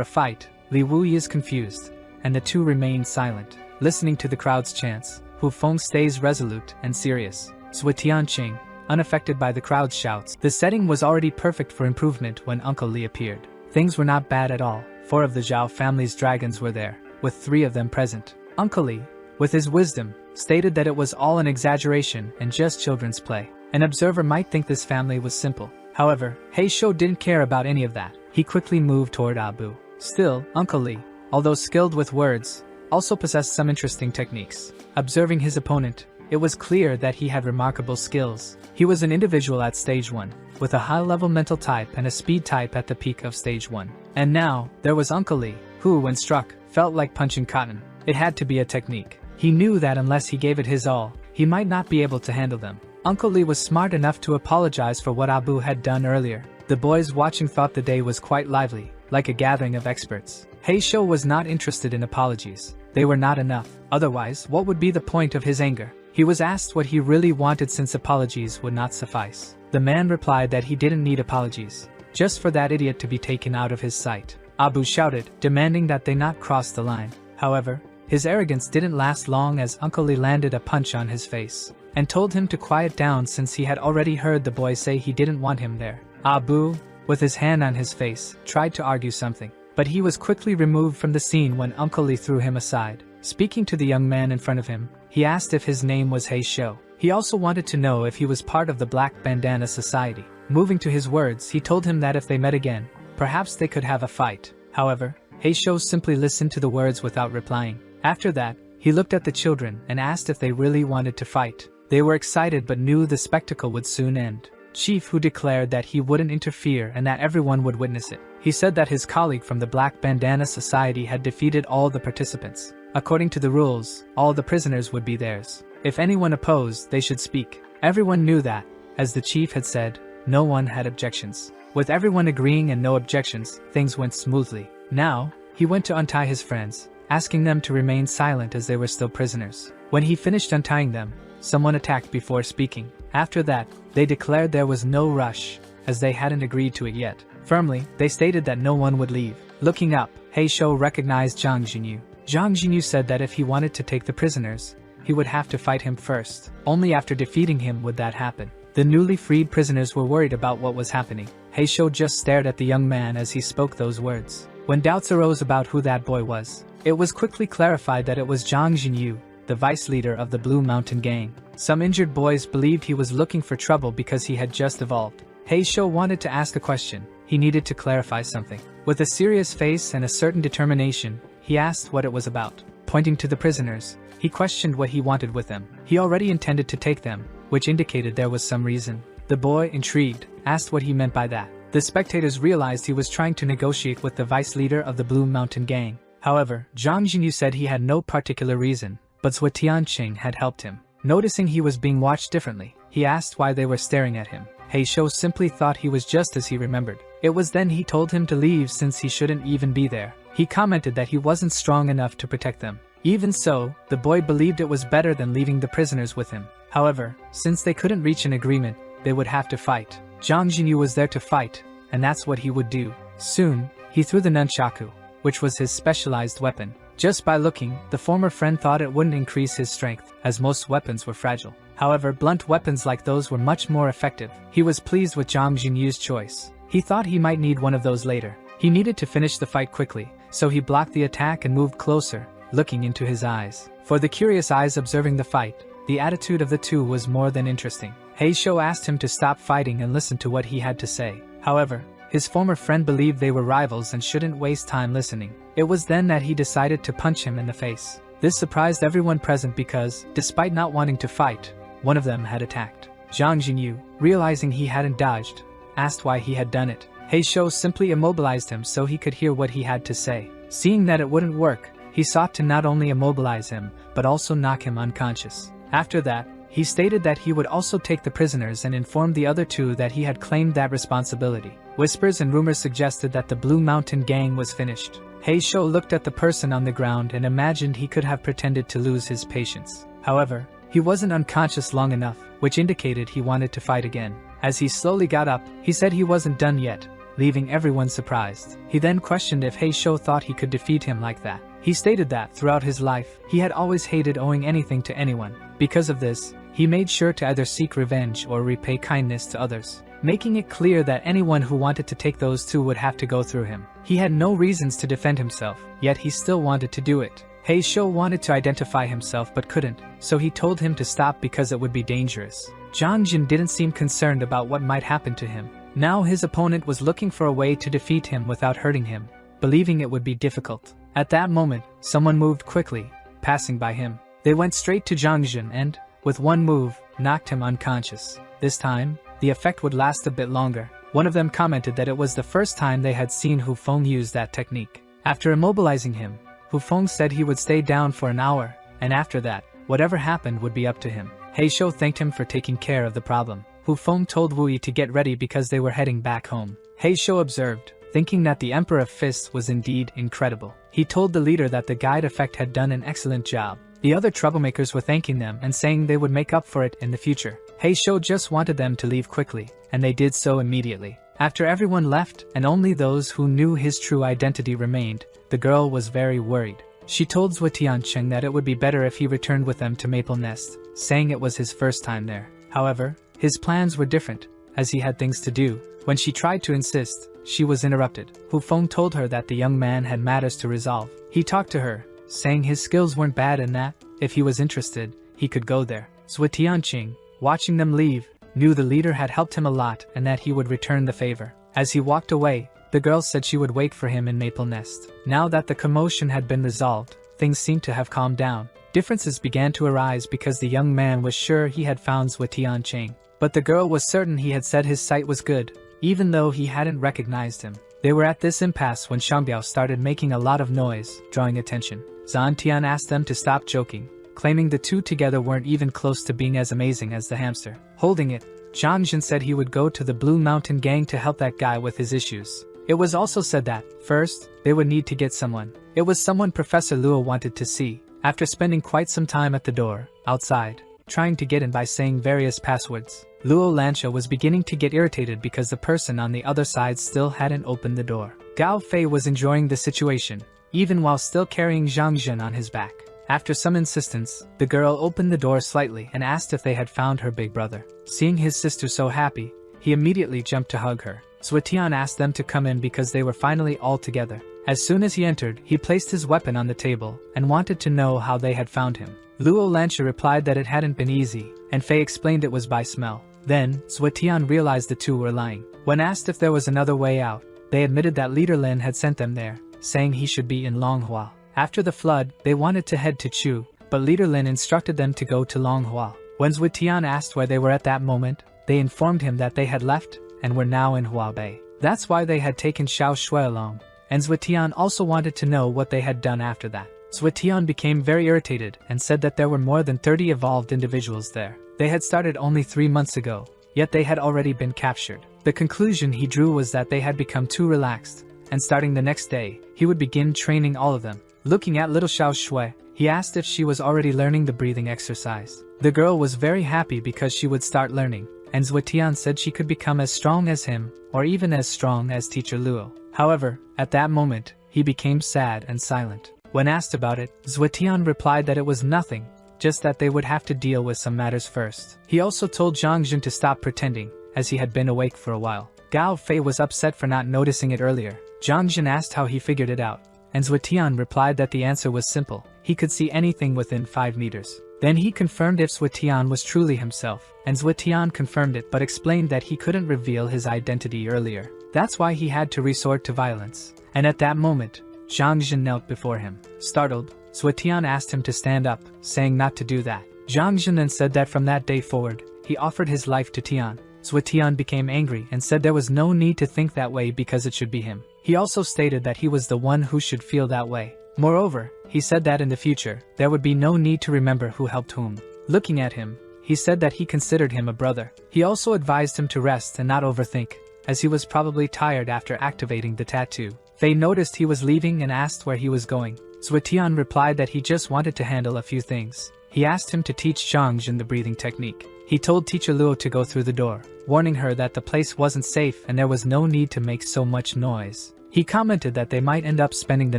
a fight, Li Wui is confused, and the two remain silent. Listening to the crowd's chants, Hu Feng stays resolute and serious. Zhou Tianqing, unaffected by the crowd's shouts. The setting was already perfect for improvement when Uncle Li appeared. Things were not bad at all. 4 of the Zhao family's dragons were there, with 3 of them present. Uncle Li, with his wisdom, stated that it was all an exaggeration and just children's play. An observer might think this family was simple. However, Heisho didn't care about any of that. He quickly moved toward Abu. Still, Uncle Li, although skilled with words, also possessed some interesting techniques. Observing his opponent, it was clear that he had remarkable skills. He was an individual at stage 1, with a high-level mental type and a speed type at the peak of stage 1. And now, there was Uncle Lee, who, when struck, felt like punching cotton. It had to be a technique. He knew that unless he gave it his all, he might not be able to handle them. Uncle Lee was smart enough to apologize for what Abu had done earlier. The boys watching thought the day was quite lively, like a gathering of experts. Heisho was not interested in apologies. They were not enough. Otherwise, what would be the point of his anger? He was asked what he really wanted since apologies would not suffice. The man replied that he didn't need apologies, just for that idiot to be taken out of his sight. Abu shouted, demanding that they not cross the line. However, his arrogance didn't last long as Uncle Lee landed a punch on his face, and told him to quiet down since he had already heard the boy say he didn't want him there. Abu, with his hand on his face, tried to argue something, but he was quickly removed from the scene when Uncle Lee threw him aside. Speaking to the young man in front of him, he asked if his name was Heisho. He also wanted to know if he was part of the Black Bandana Society. Moving to his words, he told him that if they met again, perhaps they could have a fight. However, Heisho simply listened to the words without replying. After that, he looked at the children and asked if they really wanted to fight. They were excited but knew the spectacle would soon end. Chief, who declared that he wouldn't interfere and that everyone would witness it. He said that his colleague from the Black Bandana Society had defeated all the participants. According to the rules, all the prisoners would be theirs. If anyone opposed, they should speak. Everyone knew that, as the chief had said, no one had objections. With everyone agreeing and no objections, things went smoothly. Now, he went to untie his friends, asking them to remain silent as they were still prisoners. When he finished untying them, someone attacked before speaking. After that, they declared there was no rush, as they hadn't agreed to it yet. Firmly, they stated that no one would leave. Looking up, Heisho recognized Zhang Jinyu. Zhang Jinyu said that if he wanted to take the prisoners, he would have to fight him first. Only after defeating him would that happen. The newly freed prisoners were worried about what was happening. Heisho just stared at the young man as he spoke those words. When doubts arose about who that boy was, it was quickly clarified that it was Zhang Jinyu, the vice leader of the Blue Mountain Gang. Some injured boys believed he was looking for trouble because he had just evolved. Heisho wanted to ask a question. He needed to clarify something. With a serious face and a certain determination, he asked what it was about. Pointing to the prisoners, he questioned what he wanted with them. He already intended to take them, which indicated there was some reason. The boy, intrigued, asked what he meant by that. The spectators realized he was trying to negotiate with the vice leader of the Blue Mountain Gang. However, Zhang Jinyu said he had no particular reason, but Zhou Tianqing had helped him. Noticing he was being watched differently, he asked why they were staring at him. Heisho simply thought he was just as he remembered. It was then he told him to leave since he shouldn't even be there. He commented that he wasn't strong enough to protect them. Even so, the boy believed it was better than leaving the prisoners with him. However, since they couldn't reach an agreement, they would have to fight. Zhang Jinyu was there to fight, and that's what he would do. Soon, he threw the nunchaku, which was his specialized weapon. Just by looking, the former friend thought it wouldn't increase his strength, as most weapons were fragile. However, blunt weapons like those were much more effective. He was pleased with Zhang Jinyu's choice. He thought he might need one of those later. He needed to finish the fight quickly, so he blocked the attack and moved closer, looking into his eyes. For the curious eyes observing the fight, the attitude of the two was more than interesting. Heisho asked him to stop fighting and listen to what he had to say. However, his former friend believed they were rivals and shouldn't waste time listening. It was then that he decided to punch him in the face. This surprised everyone present because, despite not wanting to fight, one of them had attacked. Zhang Jinyu, realizing he hadn't dodged, asked why he had done it. Heisho simply immobilized him so he could hear what he had to say. Seeing that it wouldn't work, he sought to not only immobilize him, but also knock him unconscious. After that, he stated that he would also take the prisoners and inform the other two that he had claimed that responsibility. Whispers and rumors suggested that the Blue Mountain Gang was finished. Heisho looked at the person on the ground and imagined he could have pretended to lose his patience. However, he wasn't unconscious long enough, which indicated he wanted to fight again. As he slowly got up, he said he wasn't done yet, leaving everyone surprised. He then questioned if Heisho thought he could defeat him like that. He stated that, throughout his life, he had always hated owing anything to anyone. Because of this, he made sure to either seek revenge or repay kindness to others, making it clear that anyone who wanted to take those two would have to go through him. He had no reasons to defend himself, yet he still wanted to do it. Heisho wanted to identify himself but couldn't, so he told him to stop because it would be dangerous. Zhang Jin didn't seem concerned about what might happen to him. Now his opponent was looking for a way to defeat him without hurting him, believing it would be difficult. At that moment, someone moved quickly, passing by him. They went straight to Zhang Jin and, with one move, knocked him unconscious. This time, the effect would last a bit longer. One of them commented that it was the first time they had seen Hu Feng use that technique. After immobilizing him, Hu Feng said he would stay down for an hour, and after that, whatever happened would be up to him. Heisho thanked him for taking care of the problem. Hu Feng told Wu Yi to get ready because they were heading back home. Heisho observed, thinking that the Emperor of Fists was indeed incredible. He told the leader that the guide effect had done an excellent job. The other troublemakers were thanking them and saying they would make up for it in the future. Heisho just wanted them to leave quickly, and they did so immediately. After everyone left and only those who knew his true identity remained, the girl was very worried. She told Zhuo Tiancheng that it would be better if he returned with them to Maple Nest, saying it was his first time there. However, his plans were different, as he had things to do. When she tried to insist, she was interrupted. Hu Feng told her that the young man had matters to resolve. He talked to her, saying his skills weren't bad and that, if he was interested, he could go there. Zhuo Tiancheng, watching them leave, knew the leader had helped him a lot and that he would return the favor. As he walked away, the girl said she would wait for him in Maple Nest. Now that the commotion had been resolved, things seemed to have calmed down. Differences began to arise because the young man was sure he had found Zhuo Tiancheng, but the girl was certain he had said his sight was good, even though he hadn't recognized him. They were at this impasse when Shangbiao started making a lot of noise, drawing attention. Zhan Tian asked them to stop joking, claiming the two together weren't even close to being as amazing as the hamster. Holding it, Zhang Jin said he would go to the Blue Mountain Gang to help that guy with his issues. It was also said that, first, they would need to get someone. It was someone Professor Luo wanted to see. After spending quite some time at the door, outside, trying to get in by saying various passwords, Luo Lansha was beginning to get irritated because the person on the other side still hadn't opened the door. Gao Fei was enjoying the situation, even while still carrying Zhang Jin on his back. After some insistence, the girl opened the door slightly and asked if they had found her big brother. Seeing his sister so happy, he immediately jumped to hug her. Zhuo Tian asked them to come in because they were finally all together. As soon as he entered, he placed his weapon on the table and wanted to know how they had found him. Luo Lansha replied that it hadn't been easy, and Fei explained it was by smell. Then, Zhuo Tian realized the two were lying. When asked if there was another way out, they admitted that Leader Lin had sent them there, saying he should be in Longhua. After the flood, they wanted to head to Chu, but Leader Lin instructed them to go to Longhua. When Zhuo Tian asked where they were at that moment, they informed him that they had left and were now in Huabei. That's why they had taken Xiao Shui along, and Zhuo Tian also wanted to know what they had done after that. Zhuo Tian became very irritated and said that there were more than 30 evolved individuals there. They had started only 3 months ago, yet they had already been captured. The conclusion he drew was that they had become too relaxed, and starting the next day, he would begin training all of them. Looking at little Xiao Shui, he asked if she was already learning the breathing exercise. The girl was very happy because she would start learning, and Zhuo Tian said she could become as strong as him, or even as strong as Teacher Luo. However, at that moment, he became sad and silent. When asked about it, Zhuo Tian replied that it was nothing, just that they would have to deal with some matters first. He also told Zhang Jin to stop pretending, as he had been awake for a while. Gao Fei was upset for not noticing it earlier. Zhang Jin asked how he figured it out, and Zhuo Tian replied that the answer was simple. He could see anything within 5 meters. Then he confirmed if Zhuo Tian was truly himself, and Zhuo Tian confirmed it but explained that he couldn't reveal his identity earlier. That's why he had to resort to violence. And at that moment, Zhang Jin knelt before him. Startled, Zhuo Tian asked him to stand up, saying not to do that. Zhang Jin then said that from that day forward, he offered his life to Tian. Zhuo Tian became angry and said there was no need to think that way because it should be him. He also stated that he was the one who should feel that way. Moreover, he said that in the future, there would be no need to remember who helped whom. Looking at him, he said that he considered him a brother. He also advised him to rest and not overthink, as he was probably tired after activating the tattoo. Fei noticed he was leaving and asked where he was going. Zhuo Tian replied that he just wanted to handle a few things. He asked him to teach Zhang Jin the breathing technique. He told Teacher Luo to go through the door, warning her that the place wasn't safe and there was no need to make so much noise. He commented that they might end up spending the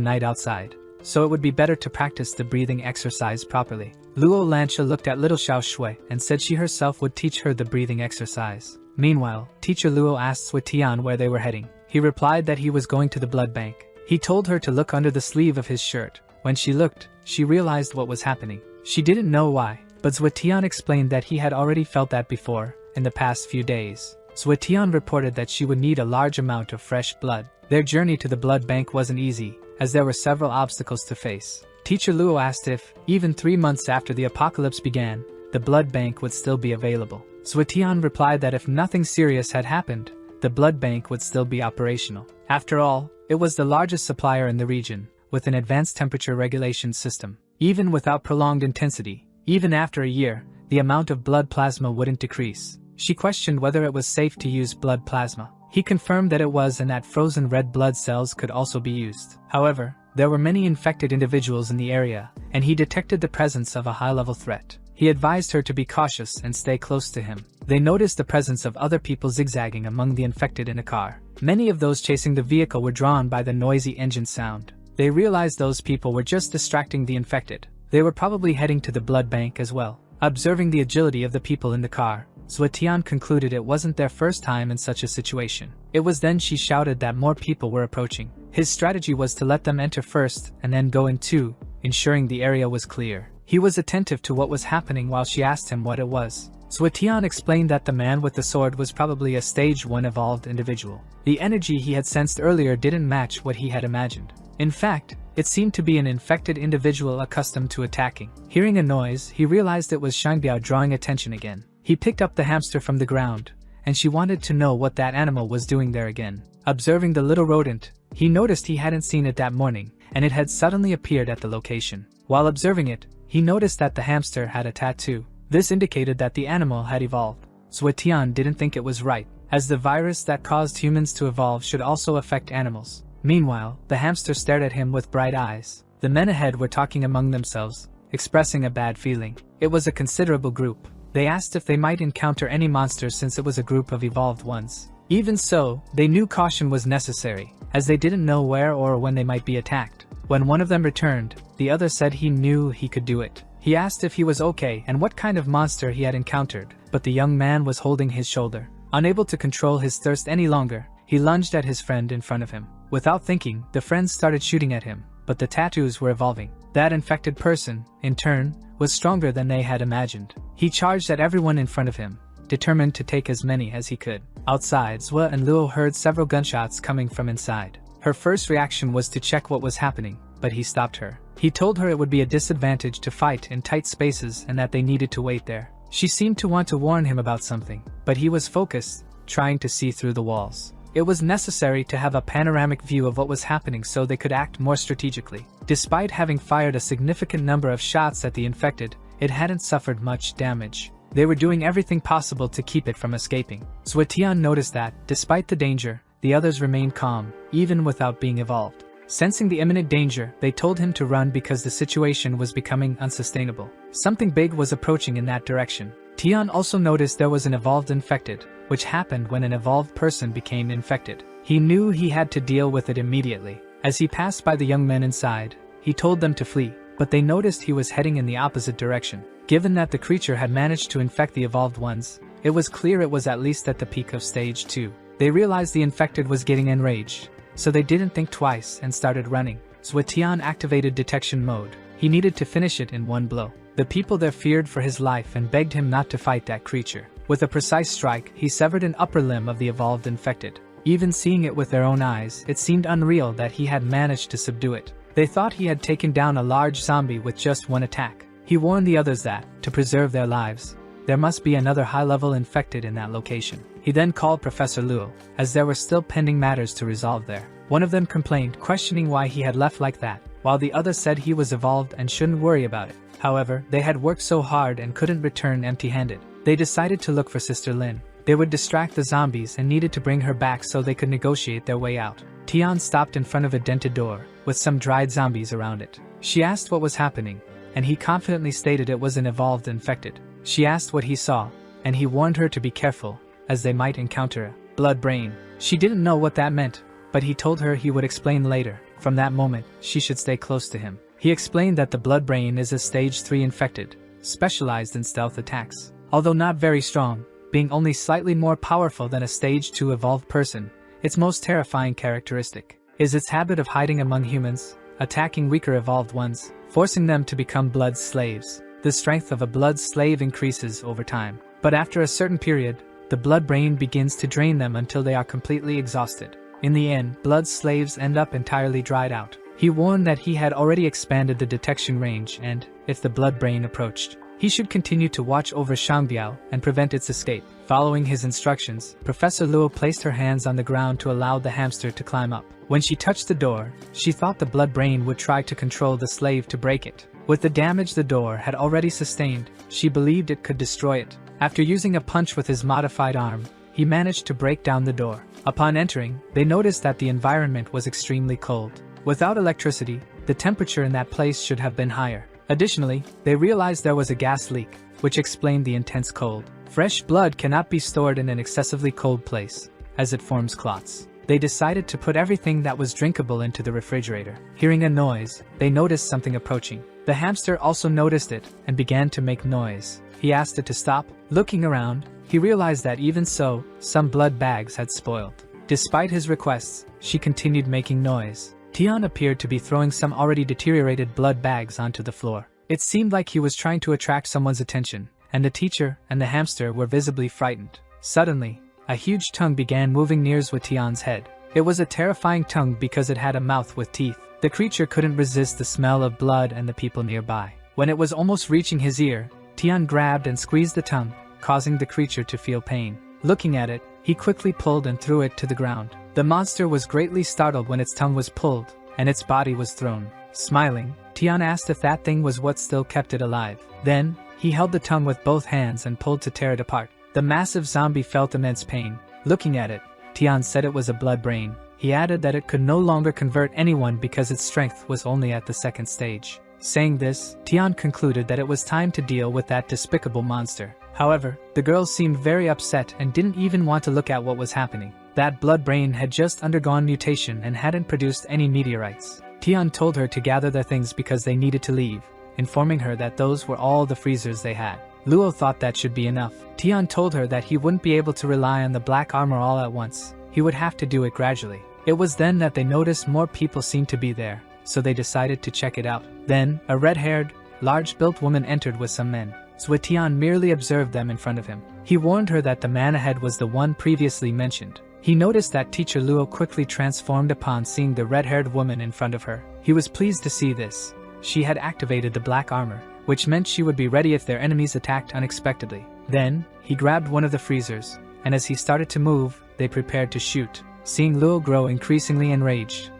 night outside, so it would be better to practice the breathing exercise properly. Luo Lansha looked at little Xiao Shui and said she herself would teach her the breathing exercise. Meanwhile, Teacher Luo asked Zhuo Tian where they were heading. He replied that he was going to the blood bank. He told her to look under the sleeve of his shirt. When she looked, she realized what was happening. She didn't know why, but Zhuo Tian explained that he had already felt that before, in the past few days. Zhuo Tian reported that she would need a large amount of fresh blood. Their journey to the blood bank wasn't easy, as there were several obstacles to face. Teacher Luo asked if, even 3 months after the apocalypse began, the blood bank would still be available. Suetian replied that if nothing serious had happened, the blood bank would still be operational. After all, it was the largest supplier in the region, with an advanced temperature regulation system. Even without prolonged intensity, even after a year, the amount of blood plasma wouldn't decrease. She questioned whether it was safe to use blood plasma. He confirmed that it was and that frozen red blood cells could also be used. However, there were many infected individuals in the area, and he detected the presence of a high-level threat. He advised her to be cautious and stay close to him. They noticed the presence of other people zigzagging among the infected in a car. Many of those chasing the vehicle were drawn by the noisy engine sound. They realized those people were just distracting the infected. They were probably heading to the blood bank as well. Observing the agility of the people in the car, Suetian concluded it wasn't their first time in such a situation. It was then she shouted that more people were approaching. His strategy was to let them enter first and then go in too, ensuring the area was clear. He was attentive to what was happening while she asked him what it was. Suetian explained that the man with the sword was probably a Stage 1 evolved individual. The energy he had sensed earlier didn't match what he had imagined. In fact, it seemed to be an infected individual accustomed to attacking. Hearing a noise, he realized it was Shangbiao drawing attention again. He picked up the hamster from the ground, and she wanted to know what that animal was doing there again. Observing the little rodent, he noticed he hadn't seen it that morning, and it had suddenly appeared at the location. While observing it, he noticed that the hamster had a tattoo. This indicated that the animal had evolved. Suetian didn't think it was right, as the virus that caused humans to evolve should also affect animals. Meanwhile, the hamster stared at him with bright eyes. The men ahead were talking among themselves, expressing a bad feeling. It was a considerable group. They asked if they might encounter any monsters since it was a group of evolved ones. Even so, they knew caution was necessary, as they didn't know where or when they might be attacked. When one of them returned, the other said he knew he could do it. He asked if he was okay and what kind of monster he had encountered, but the young man was holding his shoulder. Unable to control his thirst any longer, he lunged at his friend in front of him. Without thinking, the friends started shooting at him, but the tattoos were evolving. That infected person, in turn, was stronger than they had imagined. He charged at everyone in front of him, determined to take as many as he could. Outside, Zhua and Luo heard several gunshots coming from inside. Her first reaction was to check what was happening, but he stopped her. He told her it would be a disadvantage to fight in tight spaces and that they needed to wait there. She seemed to want to warn him about something, but he was focused, trying to see through the walls. It was necessary to have a panoramic view of what was happening so they could act more strategically. Despite having fired a significant number of shots at the infected, it hadn't suffered much damage. They were doing everything possible to keep it from escaping. Suetian noticed that, despite the danger, the others remained calm, even without being evolved. Sensing the imminent danger, they told him to run because the situation was becoming unsustainable. Something big was approaching in that direction. Tian also noticed there was an evolved infected, which happened when an evolved person became infected. He knew he had to deal with it immediately. As he passed by the young men inside, he told them to flee, but they noticed he was heading in the opposite direction. Given that the creature had managed to infect the evolved ones, it was clear it was at least at the peak of stage 2. They realized the infected was getting enraged, so they didn't think twice and started running. Suetian activated detection mode. He needed to finish it in one blow. The people there feared for his life and begged him not to fight that creature. With a precise strike, he severed an upper limb of the evolved infected. Even seeing it with their own eyes, it seemed unreal that he had managed to subdue it. They thought he had taken down a large zombie with just one attack. He warned the others that, to preserve their lives, there must be another high-level infected in that location. He then called Professor Luo, as there were still pending matters to resolve there. One of them complained, questioning why he had left like that, while the other said he was evolved and shouldn't worry about it. However, they had worked so hard and couldn't return empty-handed. They decided to look for Sister Lin. They would distract the zombies and needed to bring her back so they could negotiate their way out. Tian stopped in front of a dented door, with some dried zombies around it. She asked what was happening, and he confidently stated it was an evolved infected. She asked what he saw, and he warned her to be careful, as they might encounter a blood brain. She didn't know what that meant, but he told her he would explain later. From that moment, she should stay close to him. He explained that the blood brain is a stage 3 infected, specialized in stealth attacks. Although not very strong, being only slightly more powerful than a stage 2 evolved person, its most terrifying characteristic is its habit of hiding among humans, attacking weaker evolved ones, forcing them to become blood slaves. The strength of a blood slave increases over time, but after a certain period, the blood brain begins to drain them until they are completely exhausted. In the end, blood slaves end up entirely dried out. He warned that he had already expanded the detection range and, if the blood brain approached, He should continue to watch over Shangbiao and prevent its escape. Following his instructions, Professor Luo placed her hands on the ground to allow the hamster to climb up. When she touched the door, she thought the blood brain would try to control the slave to break it. With the damage the door had already sustained, she believed it could destroy it. After using a punch with his modified arm, he managed to break down the door. Upon entering, they noticed that the environment was extremely cold. Without electricity, the temperature in that place should have been higher. Additionally, they realized there was a gas leak, which explained the intense cold. Fresh blood cannot be stored in an excessively cold place, as it forms clots. They decided to put everything that was drinkable into the refrigerator. Hearing a noise, they noticed something approaching. The hamster also noticed it and began to make noise. He asked it to stop. Looking around, he realized that even so, some blood bags had spoiled. Despite his requests, she continued making noise. Tian appeared to be throwing some already deteriorated blood bags onto the floor. It seemed like he was trying to attract someone's attention, and the teacher and the hamster were visibly frightened. Suddenly, a huge tongue began moving near Tian's head. It was a terrifying tongue because it had a mouth with teeth. The creature couldn't resist the smell of blood and the people nearby. When it was almost reaching his ear, Tian grabbed and squeezed the tongue, causing the creature to feel pain. Looking at it, he quickly pulled and threw it to the ground. The monster was greatly startled when its tongue was pulled, and its body was thrown. Smiling, Tian asked if that thing was what still kept it alive. Then, he held the tongue with both hands and pulled to tear it apart. The massive zombie felt immense pain. Looking at it, Tian said it was a blood brain. He added that it could no longer convert anyone because its strength was only at the second stage. Saying this, Tian concluded that it was time to deal with that despicable monster. However, the girl seemed very upset and didn't even want to look at what was happening. That blood brain had just undergone mutation and hadn't produced any meteorites. Tian told her to gather their things because they needed to leave, informing her that those were all the freezers they had. Luo thought that should be enough. Tian told her that he wouldn't be able to rely on the black armor all at once. He would have to do it gradually. It was then that they noticed more people seemed to be there, so they decided to check it out. Then, a red-haired, large-built woman entered with some men. Tian merely observed them in front of him. He warned her that the man ahead was the one previously mentioned. He noticed that Teacher Luo quickly transformed upon seeing the red-haired woman in front of her. He was pleased to see this. She had activated the black armor, which meant she would be ready if their enemies attacked unexpectedly. Then, he grabbed one of the freezers, and as he started to move, they prepared to shoot. Seeing Luo grow increasingly enraged,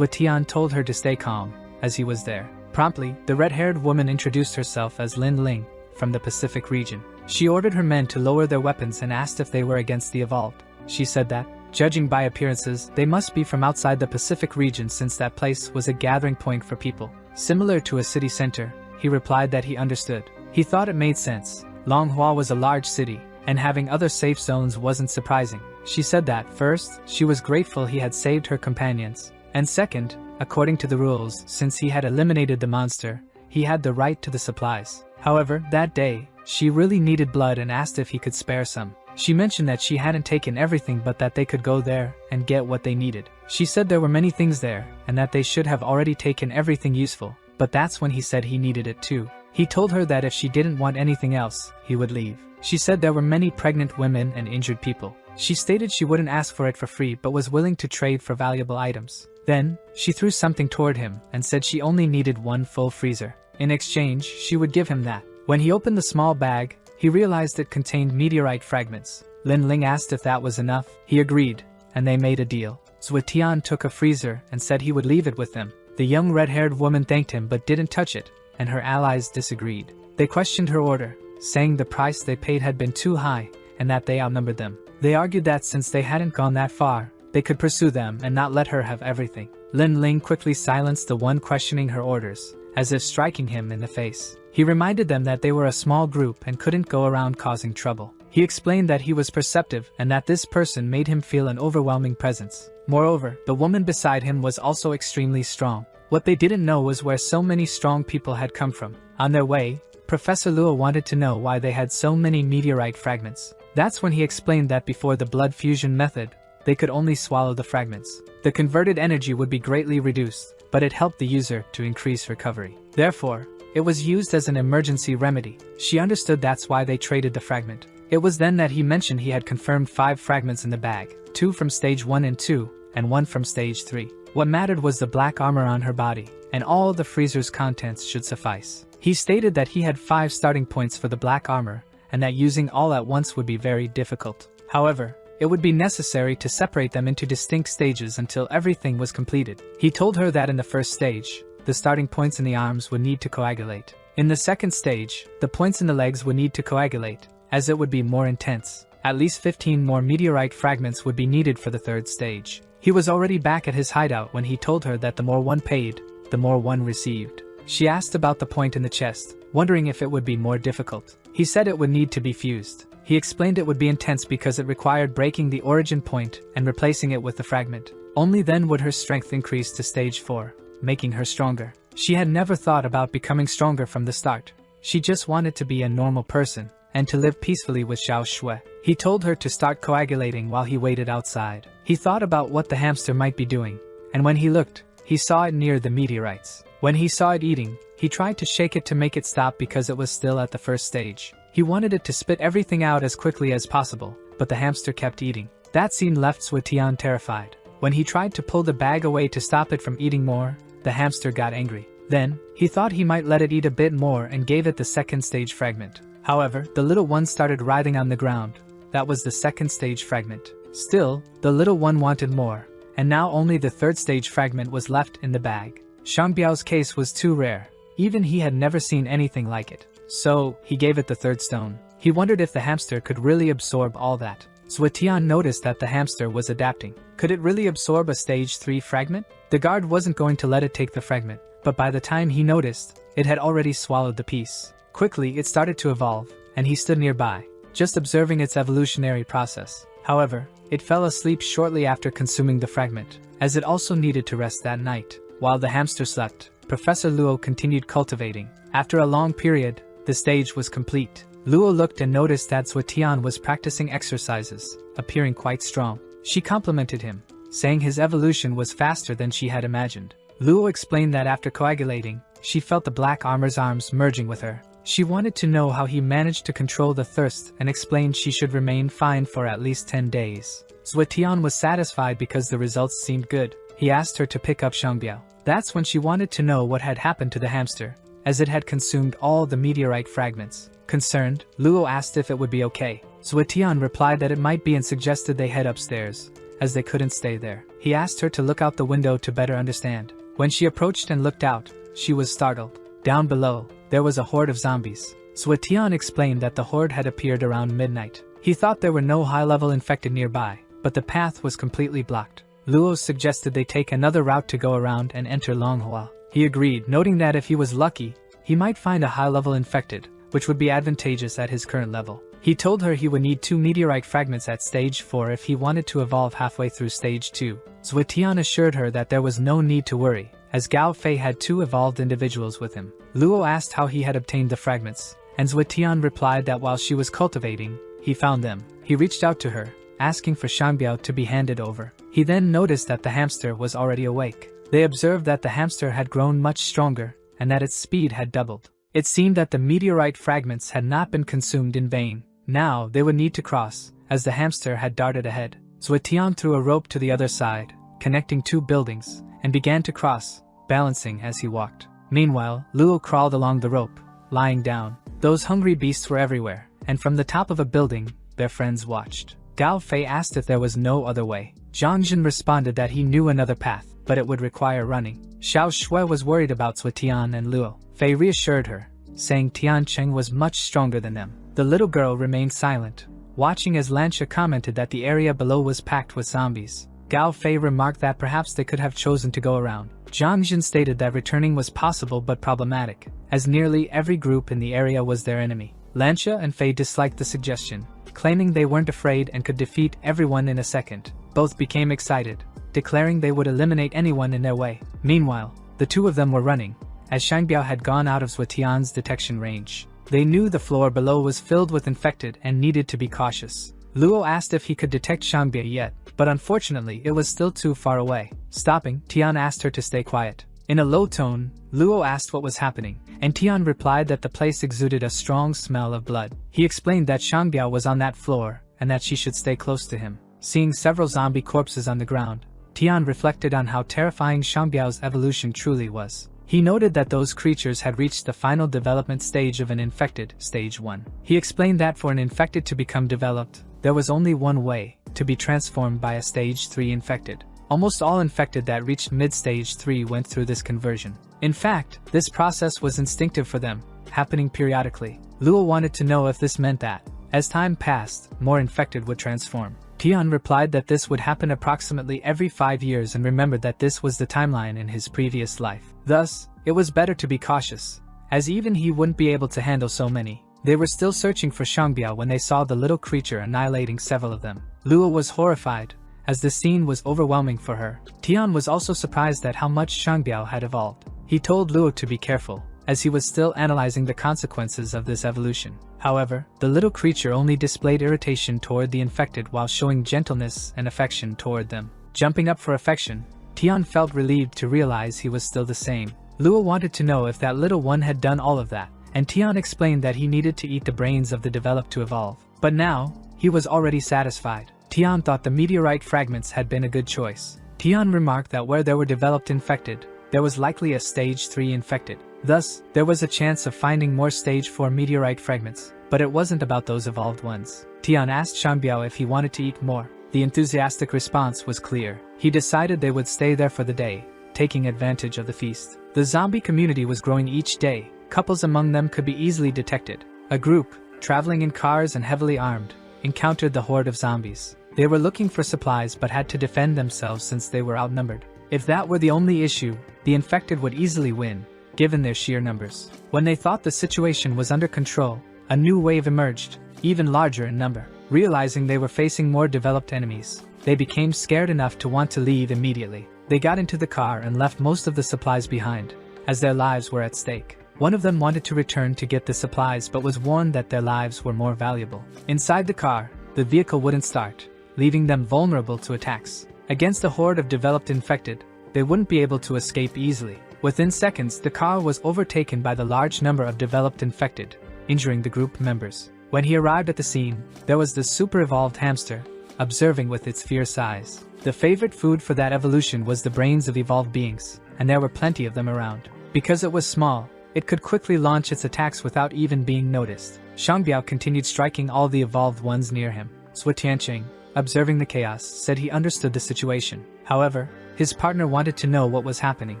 Tian told her to stay calm, as he was there. Promptly, the red-haired woman introduced herself as Lin Ling, from the Pacific region. She ordered her men to lower their weapons and asked if they were against the Evolved. She said that, judging by appearances, they must be from outside the Pacific region since that place was a gathering point for people. Similar to a city center, he replied that he understood. He thought it made sense. Manhua was a large city, and having other safe zones wasn't surprising. She said that, first, she was grateful he had saved her companions, and second, according to the rules, since he had eliminated the monster, he had the right to the supplies. However, that day, she really needed blood and asked if he could spare some. She mentioned that she hadn't taken everything but that they could go there and get what they needed. She said there were many things there, and that they should have already taken everything useful, but that's when he said he needed it too. He told her that if she didn't want anything else, he would leave. She said there were many pregnant women and injured people. She stated she wouldn't ask for it for free but was willing to trade for valuable items. Then, she threw something toward him and said she only needed one full freezer. In exchange, she would give him that. When he opened the small bag, he realized it contained meteorite fragments. Lin Ling asked if that was enough. He agreed, and they made a deal. Tian took a freezer and said he would leave it with them. The young red-haired woman thanked him but didn't touch it, and her allies disagreed. They questioned her order, saying the price they paid had been too high and that they outnumbered them. They argued that since they hadn't gone that far, they could pursue them and not let her have everything. Lin Ling quickly silenced the one questioning her orders, as if striking him in the face. He reminded them that they were a small group and couldn't go around causing trouble. He explained that he was perceptive and that this person made him feel an overwhelming presence. Moreover, the woman beside him was also extremely strong. What they didn't know was where so many strong people had come from. On their way, Professor Luo wanted to know why they had so many meteorite fragments. That's when he explained that before the blood fusion method, they could only swallow the fragments. The converted energy would be greatly reduced, but it helped the user to increase recovery. Therefore, it was used as an emergency remedy. She understood that's why they traded the fragment. It was then that he mentioned he had confirmed 5 fragments in the bag, 2 from stage 1 and 2, and 1 from stage 3. What mattered was the black armor on her body, and all the freezer's contents should suffice. He stated that he had 5 starting points for the black armor, and that using all at once would be very difficult. However, it would be necessary to separate them into distinct stages until everything was completed. He told her that in the first stage, the starting points in the arms would need to coagulate. In the second stage, the points in the legs would need to coagulate, as it would be more intense. At least 15 more meteorite fragments would be needed for the third stage. He was already back at his hideout when he told her that the more one paid, the more one received. She asked about the point in the chest, wondering if it would be more difficult. He said it would need to be fused. He explained it would be intense because it required breaking the origin point and replacing it with the fragment. Only then would her strength increase to stage 4, making her stronger. She had never thought about becoming stronger from the start. She just wanted to be a normal person, and to live peacefully with Xiao Shui. He told her to start coagulating while he waited outside. He thought about what the hamster might be doing, and when he looked, he saw it near the meteorites. When he saw it eating, he tried to shake it to make it stop because it was still at the first stage. He wanted it to spit everything out as quickly as possible, but the hamster kept eating. That scene left Suetian terrified. When he tried to pull the bag away to stop it from eating more, the hamster got angry. Then, he thought he might let it eat a bit more and gave it the second stage fragment. However, the little one started writhing on the ground. That was the second stage fragment. Still, the little one wanted more, and now only the third stage fragment was left in the bag. Shangbiao's case was too rare. Even he had never seen anything like it. So, he gave it the third stone. He wondered if the hamster could really absorb all that. Suetian noticed that the hamster was adapting. Could it really absorb a stage 3 fragment? The guard wasn't going to let it take the fragment, but by the time he noticed, it had already swallowed the piece. Quickly, it started to evolve, and he stood nearby, just observing its evolutionary process. However, it fell asleep shortly after consuming the fragment, as it also needed to rest that night. While the hamster slept, Professor Luo continued cultivating. After a long period, the stage was complete. Luo looked and noticed that Suetian was practicing exercises, appearing quite strong. She complimented him, saying his evolution was faster than she had imagined. Luo explained that after coagulating, she felt the black armor's arms merging with her. She wanted to know how he managed to control the thirst and explained she should remain fine for at least 10 days. Suetian was satisfied because the results seemed good. He asked her to pick up Shangbiao. That's when she wanted to know what had happened to the hamster, as it had consumed all the meteorite fragments. Concerned, Luo asked if it would be okay. Suetian replied that it might be and suggested they head upstairs, as they couldn't stay there. He asked her to look out the window to better understand. When she approached and looked out, she was startled. Down below, there was a horde of zombies. Suetian explained that the horde had appeared around midnight. He thought there were no high-level infected nearby, but the path was completely blocked. Luo suggested they take another route to go around and enter Manhua. He agreed, noting that if he was lucky, he might find a high-level infected, which would be advantageous at his current level. He told her he would need 2 meteorite fragments at stage 4 if he wanted to evolve halfway through stage 2. Suetian assured her that there was no need to worry, as Gao Fei had 2 evolved individuals with him. Luo asked how he had obtained the fragments, and Suetian replied that while she was cultivating, he found them. He reached out to her, asking for Shangbiao to be handed over. He then noticed that the hamster was already awake. They observed that the hamster had grown much stronger, and that its speed had doubled. It seemed that the meteorite fragments had not been consumed in vain. Now, they would need to cross, as the hamster had darted ahead. Suetian threw a rope to the other side, connecting 2 buildings, and began to cross, balancing as he walked. Meanwhile, Luo crawled along the rope, lying down. Those hungry beasts were everywhere, and from the top of a building, their friends watched. Gao Fei asked if there was no other way. Zhang Jin responded that he knew another path, but it would require running. Xiao Shui was worried about Suetian and Luo. Fei reassured her, saying Tian Cheng was much stronger than them. The little girl remained silent, watching as Lancia commented that the area below was packed with zombies. Gao Fei remarked that perhaps they could have chosen to go around. Zhang Jin stated that returning was possible but problematic, as nearly every group in the area was their enemy. Lancia and Fei disliked the suggestion, claiming they weren't afraid and could defeat everyone in a second. Both became excited, declaring they would eliminate anyone in their way. Meanwhile, the 2 of them were running, as Shangbiao had gone out of Suetian's detection range. They knew the floor below was filled with infected and needed to be cautious. Luo asked if he could detect Shangbiao yet, but unfortunately it was still too far away. Stopping, Tian asked her to stay quiet. In a low tone, Luo asked what was happening, and Tian replied that the place exuded a strong smell of blood. He explained that Shangbiao was on that floor, and that she should stay close to him. Seeing several zombie corpses on the ground, Tian reflected on how terrifying Shangbiao's evolution truly was. He noted that those creatures had reached the final development stage of an infected, stage 1. He explained that for an infected to become developed, there was only one way, to be transformed by a stage 3 infected. Almost all infected that reached mid-stage 3 went through this conversion. In fact, this process was instinctive for them, happening periodically. Luo wanted to know if this meant that, as time passed, more infected would transform. Tian replied that this would happen approximately every 5 years and remembered that this was the timeline in his previous life. Thus, it was better to be cautious, as even he wouldn't be able to handle so many. They were still searching for Shangbiao when they saw the little creature annihilating several of them. Luo was horrified, as the scene was overwhelming for her. Tian was also surprised at how much Shangbiao had evolved. He told Luo to be careful, as he was still analyzing the consequences of this evolution. However, the little creature only displayed irritation toward the infected while showing gentleness and affection toward them. Jumping up for affection, Tian felt relieved to realize he was still the same. Luo wanted to know if that little one had done all of that, and Tian explained that he needed to eat the brains of the developed to evolve. But now, he was already satisfied. Tian thought the meteorite fragments had been a good choice. Tian remarked that where there were developed infected, there was likely a stage 3 infected. Thus, there was a chance of finding more stage 4 meteorite fragments, but it wasn't about those evolved ones. Tian asked Shangbiao if he wanted to eat more. The enthusiastic response was clear. He decided they would stay there for the day, taking advantage of the feast. The zombie community was growing each day. Couples among them could be easily detected. A group, traveling in cars and heavily armed, encountered the horde of zombies. They were looking for supplies but had to defend themselves since they were outnumbered. If that were the only issue, the infected would easily win, given their sheer numbers. When they thought the situation was under control, a new wave emerged, even larger in number. Realizing they were facing more developed enemies, they became scared enough to want to leave immediately. They got into the car and left most of the supplies behind, as their lives were at stake. One of them wanted to return to get the supplies but was warned that their lives were more valuable. Inside the car, the vehicle wouldn't start, leaving them vulnerable to attacks. Against a horde of developed infected, they wouldn't be able to escape easily. Within seconds, the car was overtaken by the large number of developed infected, injuring the group members. When he arrived at the scene, there was the super-evolved hamster, observing with its fierce eyes. The favorite food for that evolution was the brains of evolved beings, and there were plenty of them around. Because it was small, it could quickly launch its attacks without even being noticed. Shangbiao continued striking all the evolved ones near him. Sui Tianqing, observing the chaos, said he understood the situation. However, his partner wanted to know what was happening.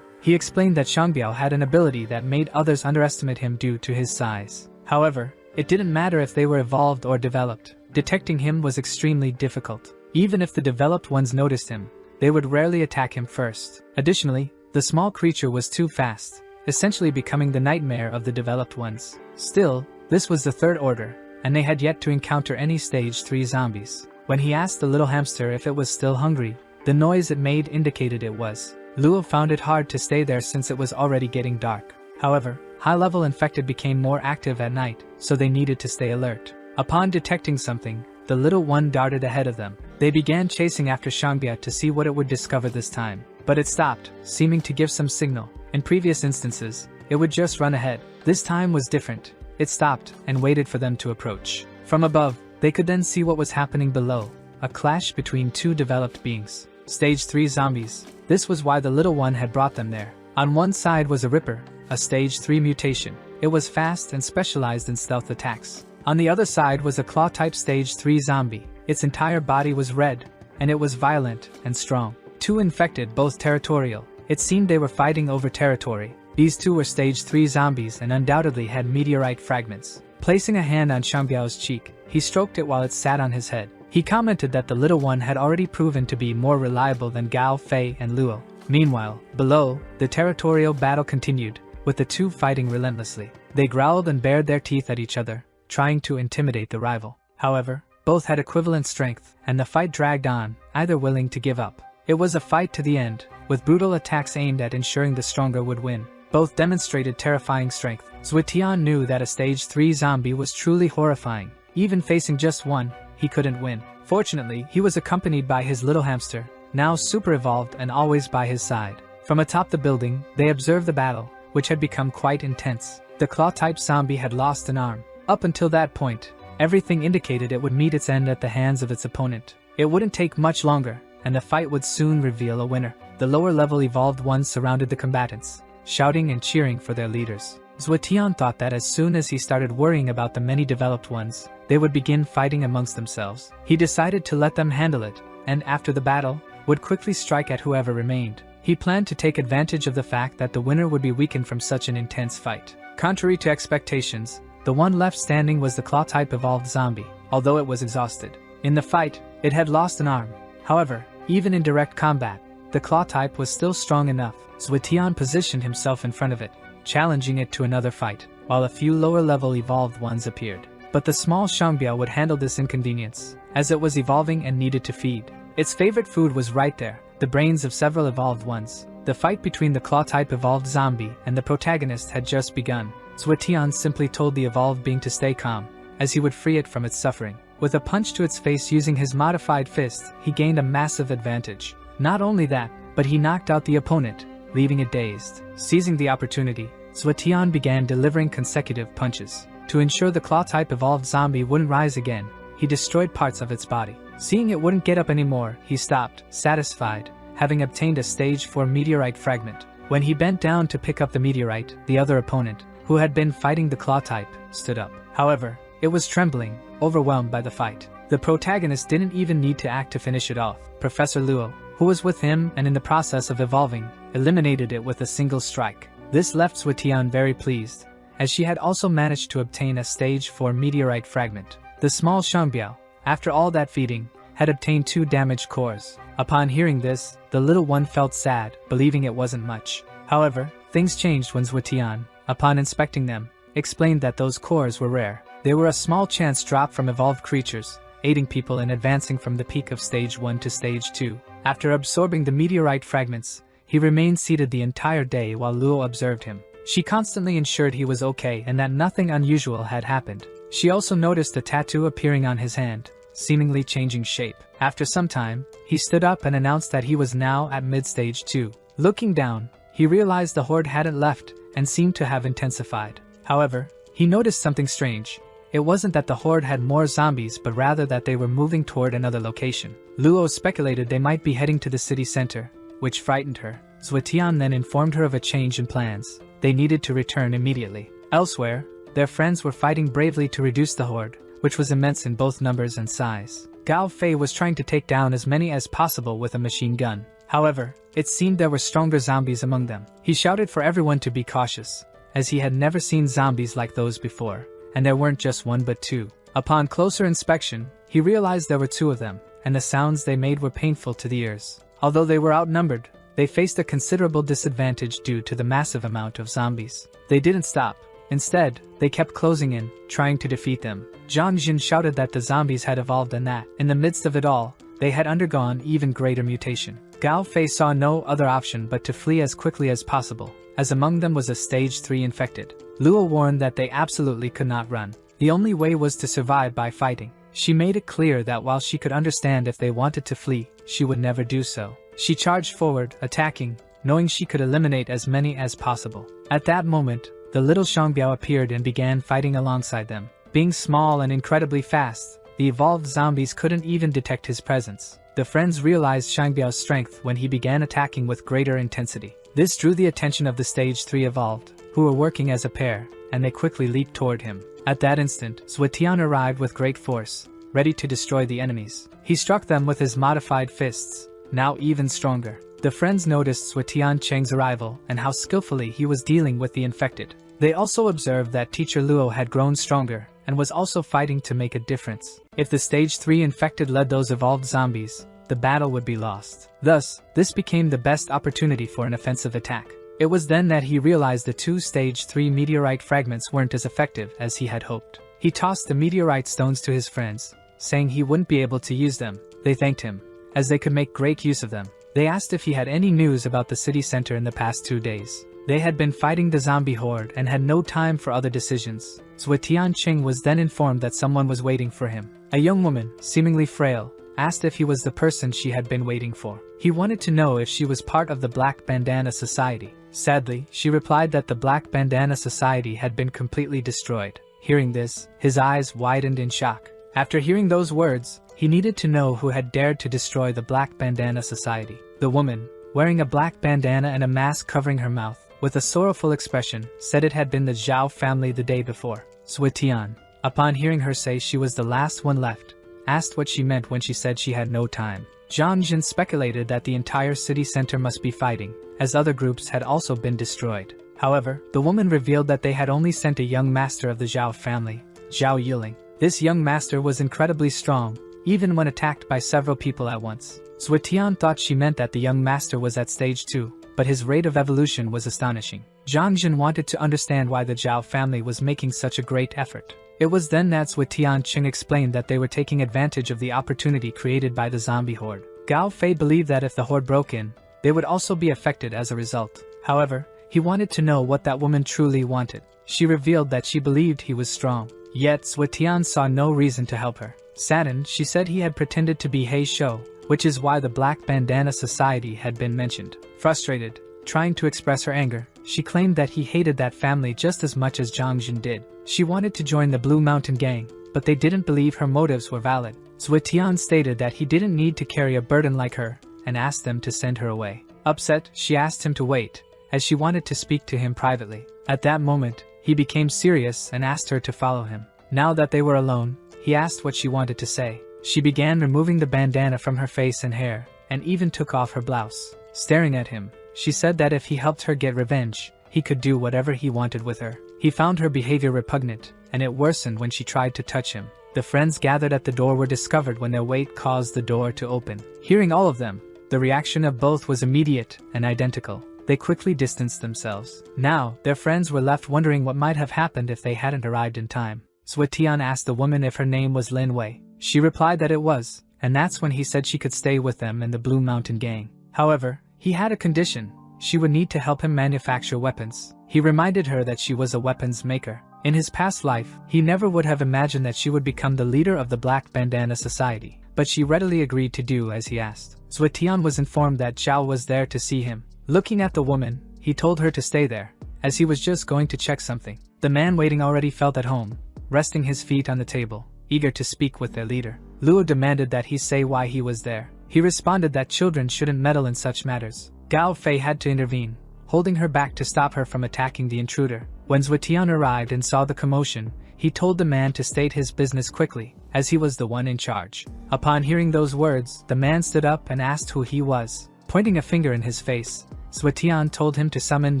He explained that Shangbiao had an ability that made others underestimate him due to his size. However, it didn't matter if they were evolved or developed. Detecting him was extremely difficult. Even if the developed ones noticed him, they would rarely attack him first. Additionally, the small creature was too fast, essentially becoming the nightmare of the developed ones. Still, this was the third order, and they had yet to encounter any stage 3 zombies. When he asked the little hamster if it was still hungry, the noise it made indicated it was. Luo found it hard to stay there since it was already getting dark. However, high-level infected became more active at night, so they needed to stay alert. Upon detecting something, the little one darted ahead of them. They began chasing after Shangbiao to see what it would discover this time. But it stopped, seeming to give some signal. In previous instances, it would just run ahead. This time was different. It stopped and waited for them to approach. From above, they could then see what was happening below. A clash between two developed beings. Stage 3 zombies. This was why the little one had brought them there. On one side was a Ripper, a stage 3 mutation. It was fast and specialized in stealth attacks. On the other side was a claw-type stage 3 zombie. Its entire body was red, and it was violent and strong. Two infected, both territorial. It seemed they were fighting over territory. These two were stage 3 zombies and undoubtedly had meteorite fragments. Placing a hand on Shangbiao's cheek, he stroked it while it sat on his head. He commented that the little one had already proven to be more reliable than Gao, Fei, and Luo. Meanwhile, below, the territorial battle continued, with the two fighting relentlessly. They growled and bared their teeth at each other, trying to intimidate the rival. However, both had equivalent strength, and the fight dragged on, either willing to give up. It was a fight to the end, with brutal attacks aimed at ensuring the stronger would win. Both demonstrated terrifying strength. Zuitian knew that a stage 3 zombie was truly horrifying. Even facing just one, he couldn't win. Fortunately, he was accompanied by his little hamster, now super evolved and always by his side. From atop the building, they observed the battle, which had become quite intense. The claw-type zombie had lost an arm. Up until that point, everything indicated it would meet its end at the hands of its opponent. It wouldn't take much longer, and the fight would soon reveal a winner. The lower-level evolved ones surrounded the combatants. shouting and cheering for their leaders. Zhuotian thought that as soon as he started worrying about the many developed ones, they would begin fighting amongst themselves. He decided to let them handle it, and after the battle, would quickly strike at whoever remained. He planned to take advantage of the fact that the winner would be weakened from such an intense fight. Contrary to expectations, the one left standing was the claw-type evolved zombie, although it was exhausted. In the fight, it had lost an arm. However, even in direct combat, the claw-type was still strong enough. Zhuotian positioned himself in front of it, challenging it to another fight, while a few lower-level evolved ones appeared. But the small Shangbiao would handle this inconvenience, as it was evolving and needed to feed. Its favorite food was right there, the brains of several evolved ones. The fight between the claw-type evolved zombie and the protagonist had just begun. Zhuotian simply told the evolved being to stay calm, as he would free it from its suffering. With a punch to its face using his modified fist, he gained a massive advantage. Not only that, but he knocked out the opponent, leaving it dazed. Seizing the opportunity, Zhuotian began delivering consecutive punches. To ensure the claw-type evolved zombie wouldn't rise again, he destroyed parts of its body. Seeing it wouldn't get up anymore, he stopped, satisfied, having obtained a stage 4 meteorite fragment. When he bent down to pick up the meteorite, the other opponent, who had been fighting the claw-type, stood up. However, it was trembling, overwhelmed by the fight. The protagonist didn't even need to act to finish it off. Professor Luo, who was with him and in the process of evolving, eliminated it with a single strike. This left Zhuotian very pleased, as she had also managed to obtain a stage 4 meteorite fragment. The small Shangbiao, after all that feeding, had obtained 2 damaged cores. Upon hearing this, the little one felt sad, believing it wasn't much. However, things changed when Zhuotian, upon inspecting them, explained that those cores were rare. They were a small chance drop from evolved creatures, aiding people in advancing from the peak of stage 1 to stage 2. After absorbing the meteorite fragments, he remained seated the entire day while Luo observed him. She constantly ensured he was okay and that nothing unusual had happened. She also noticed a tattoo appearing on his hand, seemingly changing shape. After some time, he stood up and announced that he was now at mid-stage 2. Looking down, he realized the horde hadn't left and seemed to have intensified. However, he noticed something strange. It wasn't that the horde had more zombies but rather that they were moving toward another location. Luo speculated they might be heading to the city center, which frightened her. Zhuotian then informed her of a change in plans. They needed to return immediately. Elsewhere, their friends were fighting bravely to reduce the horde, which was immense in both numbers and size. Gao Fei was trying to take down as many as possible with a machine gun. However, it seemed there were stronger zombies among them. He shouted for everyone to be cautious, as he had never seen zombies like those before, and there weren't just 1 but 2. Upon closer inspection, he realized there were 2 of them, and the sounds they made were painful to the ears. Although they were outnumbered, they faced a considerable disadvantage due to the massive amount of zombies. They didn't stop. Instead, they kept closing in, trying to defeat them. Zhang Jin shouted that the zombies had evolved and that, in the midst of it all, they had undergone even greater mutation. Gao Fei saw no other option but to flee as quickly as possible, as among them was a stage 3 infected. Luo warned that they absolutely could not run. The only way was to survive by fighting. She made it clear that while she could understand if they wanted to flee, she would never do so. She charged forward, attacking, knowing she could eliminate as many as possible. At that moment, the little Shangbiao appeared and began fighting alongside them. Being small and incredibly fast, the evolved zombies couldn't even detect his presence. The friends realized Shangbiao's strength when he began attacking with greater intensity. This drew the attention of the stage 3 evolved, who were working as a pair, and they quickly leaped toward him. At that instant, Zhuotian arrived with great force, ready to destroy the enemies. He struck them with his modified fists, now even stronger. The friends noticed Zhuotian Cheng's arrival and how skillfully he was dealing with the infected. They also observed that Teacher Luo had grown stronger and was also fighting to make a difference. If the stage 3 infected led those evolved zombies, the battle would be lost. Thus, this became the best opportunity for an offensive attack. It was then that he realized the 2 stage 3 meteorite fragments weren't as effective as he had hoped. He tossed the meteorite stones to his friends, saying he wouldn't be able to use them. They thanked him, as they could make great use of them. They asked if he had any news about the city center in the past 2 days. They had been fighting the zombie horde and had no time for other decisions. Zhuotian Cheng was then informed that someone was waiting for him. A young woman, seemingly frail, asked if he was the person she had been waiting for. He wanted to know if she was part of the Black Bandana Society. Sadly, she replied that the Black Bandana Society had been completely destroyed. Hearing this, his eyes widened in shock. After hearing those words, he needed to know who had dared to destroy the Black Bandana Society. The woman, wearing a black bandana and a mask covering her mouth, with a sorrowful expression, said it had been the Zhao family the day before. Suetian, upon hearing her say she was the last one left, asked what she meant when she said she had no time. Zhang Jin speculated that the entire city center must be fighting, as other groups had also been destroyed. However, the woman revealed that they had only sent a young master of the Zhao family, Zhao Yiling. This young master was incredibly strong, even when attacked by several people at once. Suetian thought she meant that the young master was at stage 2, but his rate of evolution was astonishing. Zhang Jin wanted to understand why the Zhao family was making such a great effort. It was then that Suetian Qing explained that they were taking advantage of the opportunity created by the zombie horde. Gao Fei believed that if the horde broke in, they would also be affected as a result. However, he wanted to know what that woman truly wanted. She revealed that she believed he was strong. Yet Suetian saw no reason to help her. Saddened, she said he had pretended to be Hei Shou, which is why the Black Bandana Society had been mentioned. Frustrated, trying to express her anger, she claimed that he hated that family just as much as Zhang Jin did. She wanted to join the Blue Mountain Gang, but they didn't believe her motives were valid. Suetian stated that he didn't need to carry a burden like her, and asked them to send her away. Upset, she asked him to wait, as she wanted to speak to him privately. At that moment, he became serious and asked her to follow him. Now that they were alone, he asked what she wanted to say. She began removing the bandana from her face and hair, and even took off her blouse. Staring at him, she said that if he helped her get revenge, he could do whatever he wanted with her. He found her behavior repugnant, and it worsened when she tried to touch him. The friends gathered at the door were discovered when their weight caused the door to open. Hearing all of them, the reaction of both was immediate and identical. They quickly distanced themselves. Now, their friends were left wondering what might have happened if they hadn't arrived in time. Suetian asked the woman if her name was Lin Wei. She replied that it was, and that's when he said she could stay with them in the Blue Mountain Gang. However, he had a condition. She would need to help him manufacture weapons. He reminded her that she was a weapons maker. In his past life, he never would have imagined that she would become the leader of the Black Bandana Society, but she readily agreed to do as he asked. Suetian was informed that Zhao was there to see him. Looking at the woman, he told her to stay there, as he was just going to check something. The man waiting already felt at home, resting his feet on the table, eager to speak with their leader. Luo demanded that he say why he was there. He responded that children shouldn't meddle in such matters. Gao Fei had to intervene, holding her back to stop her from attacking the intruder. When Suetian arrived and saw the commotion, he told the man to state his business quickly, as he was the one in charge. Upon hearing those words, the man stood up and asked who he was. Pointing a finger in his face, Suetian told him to summon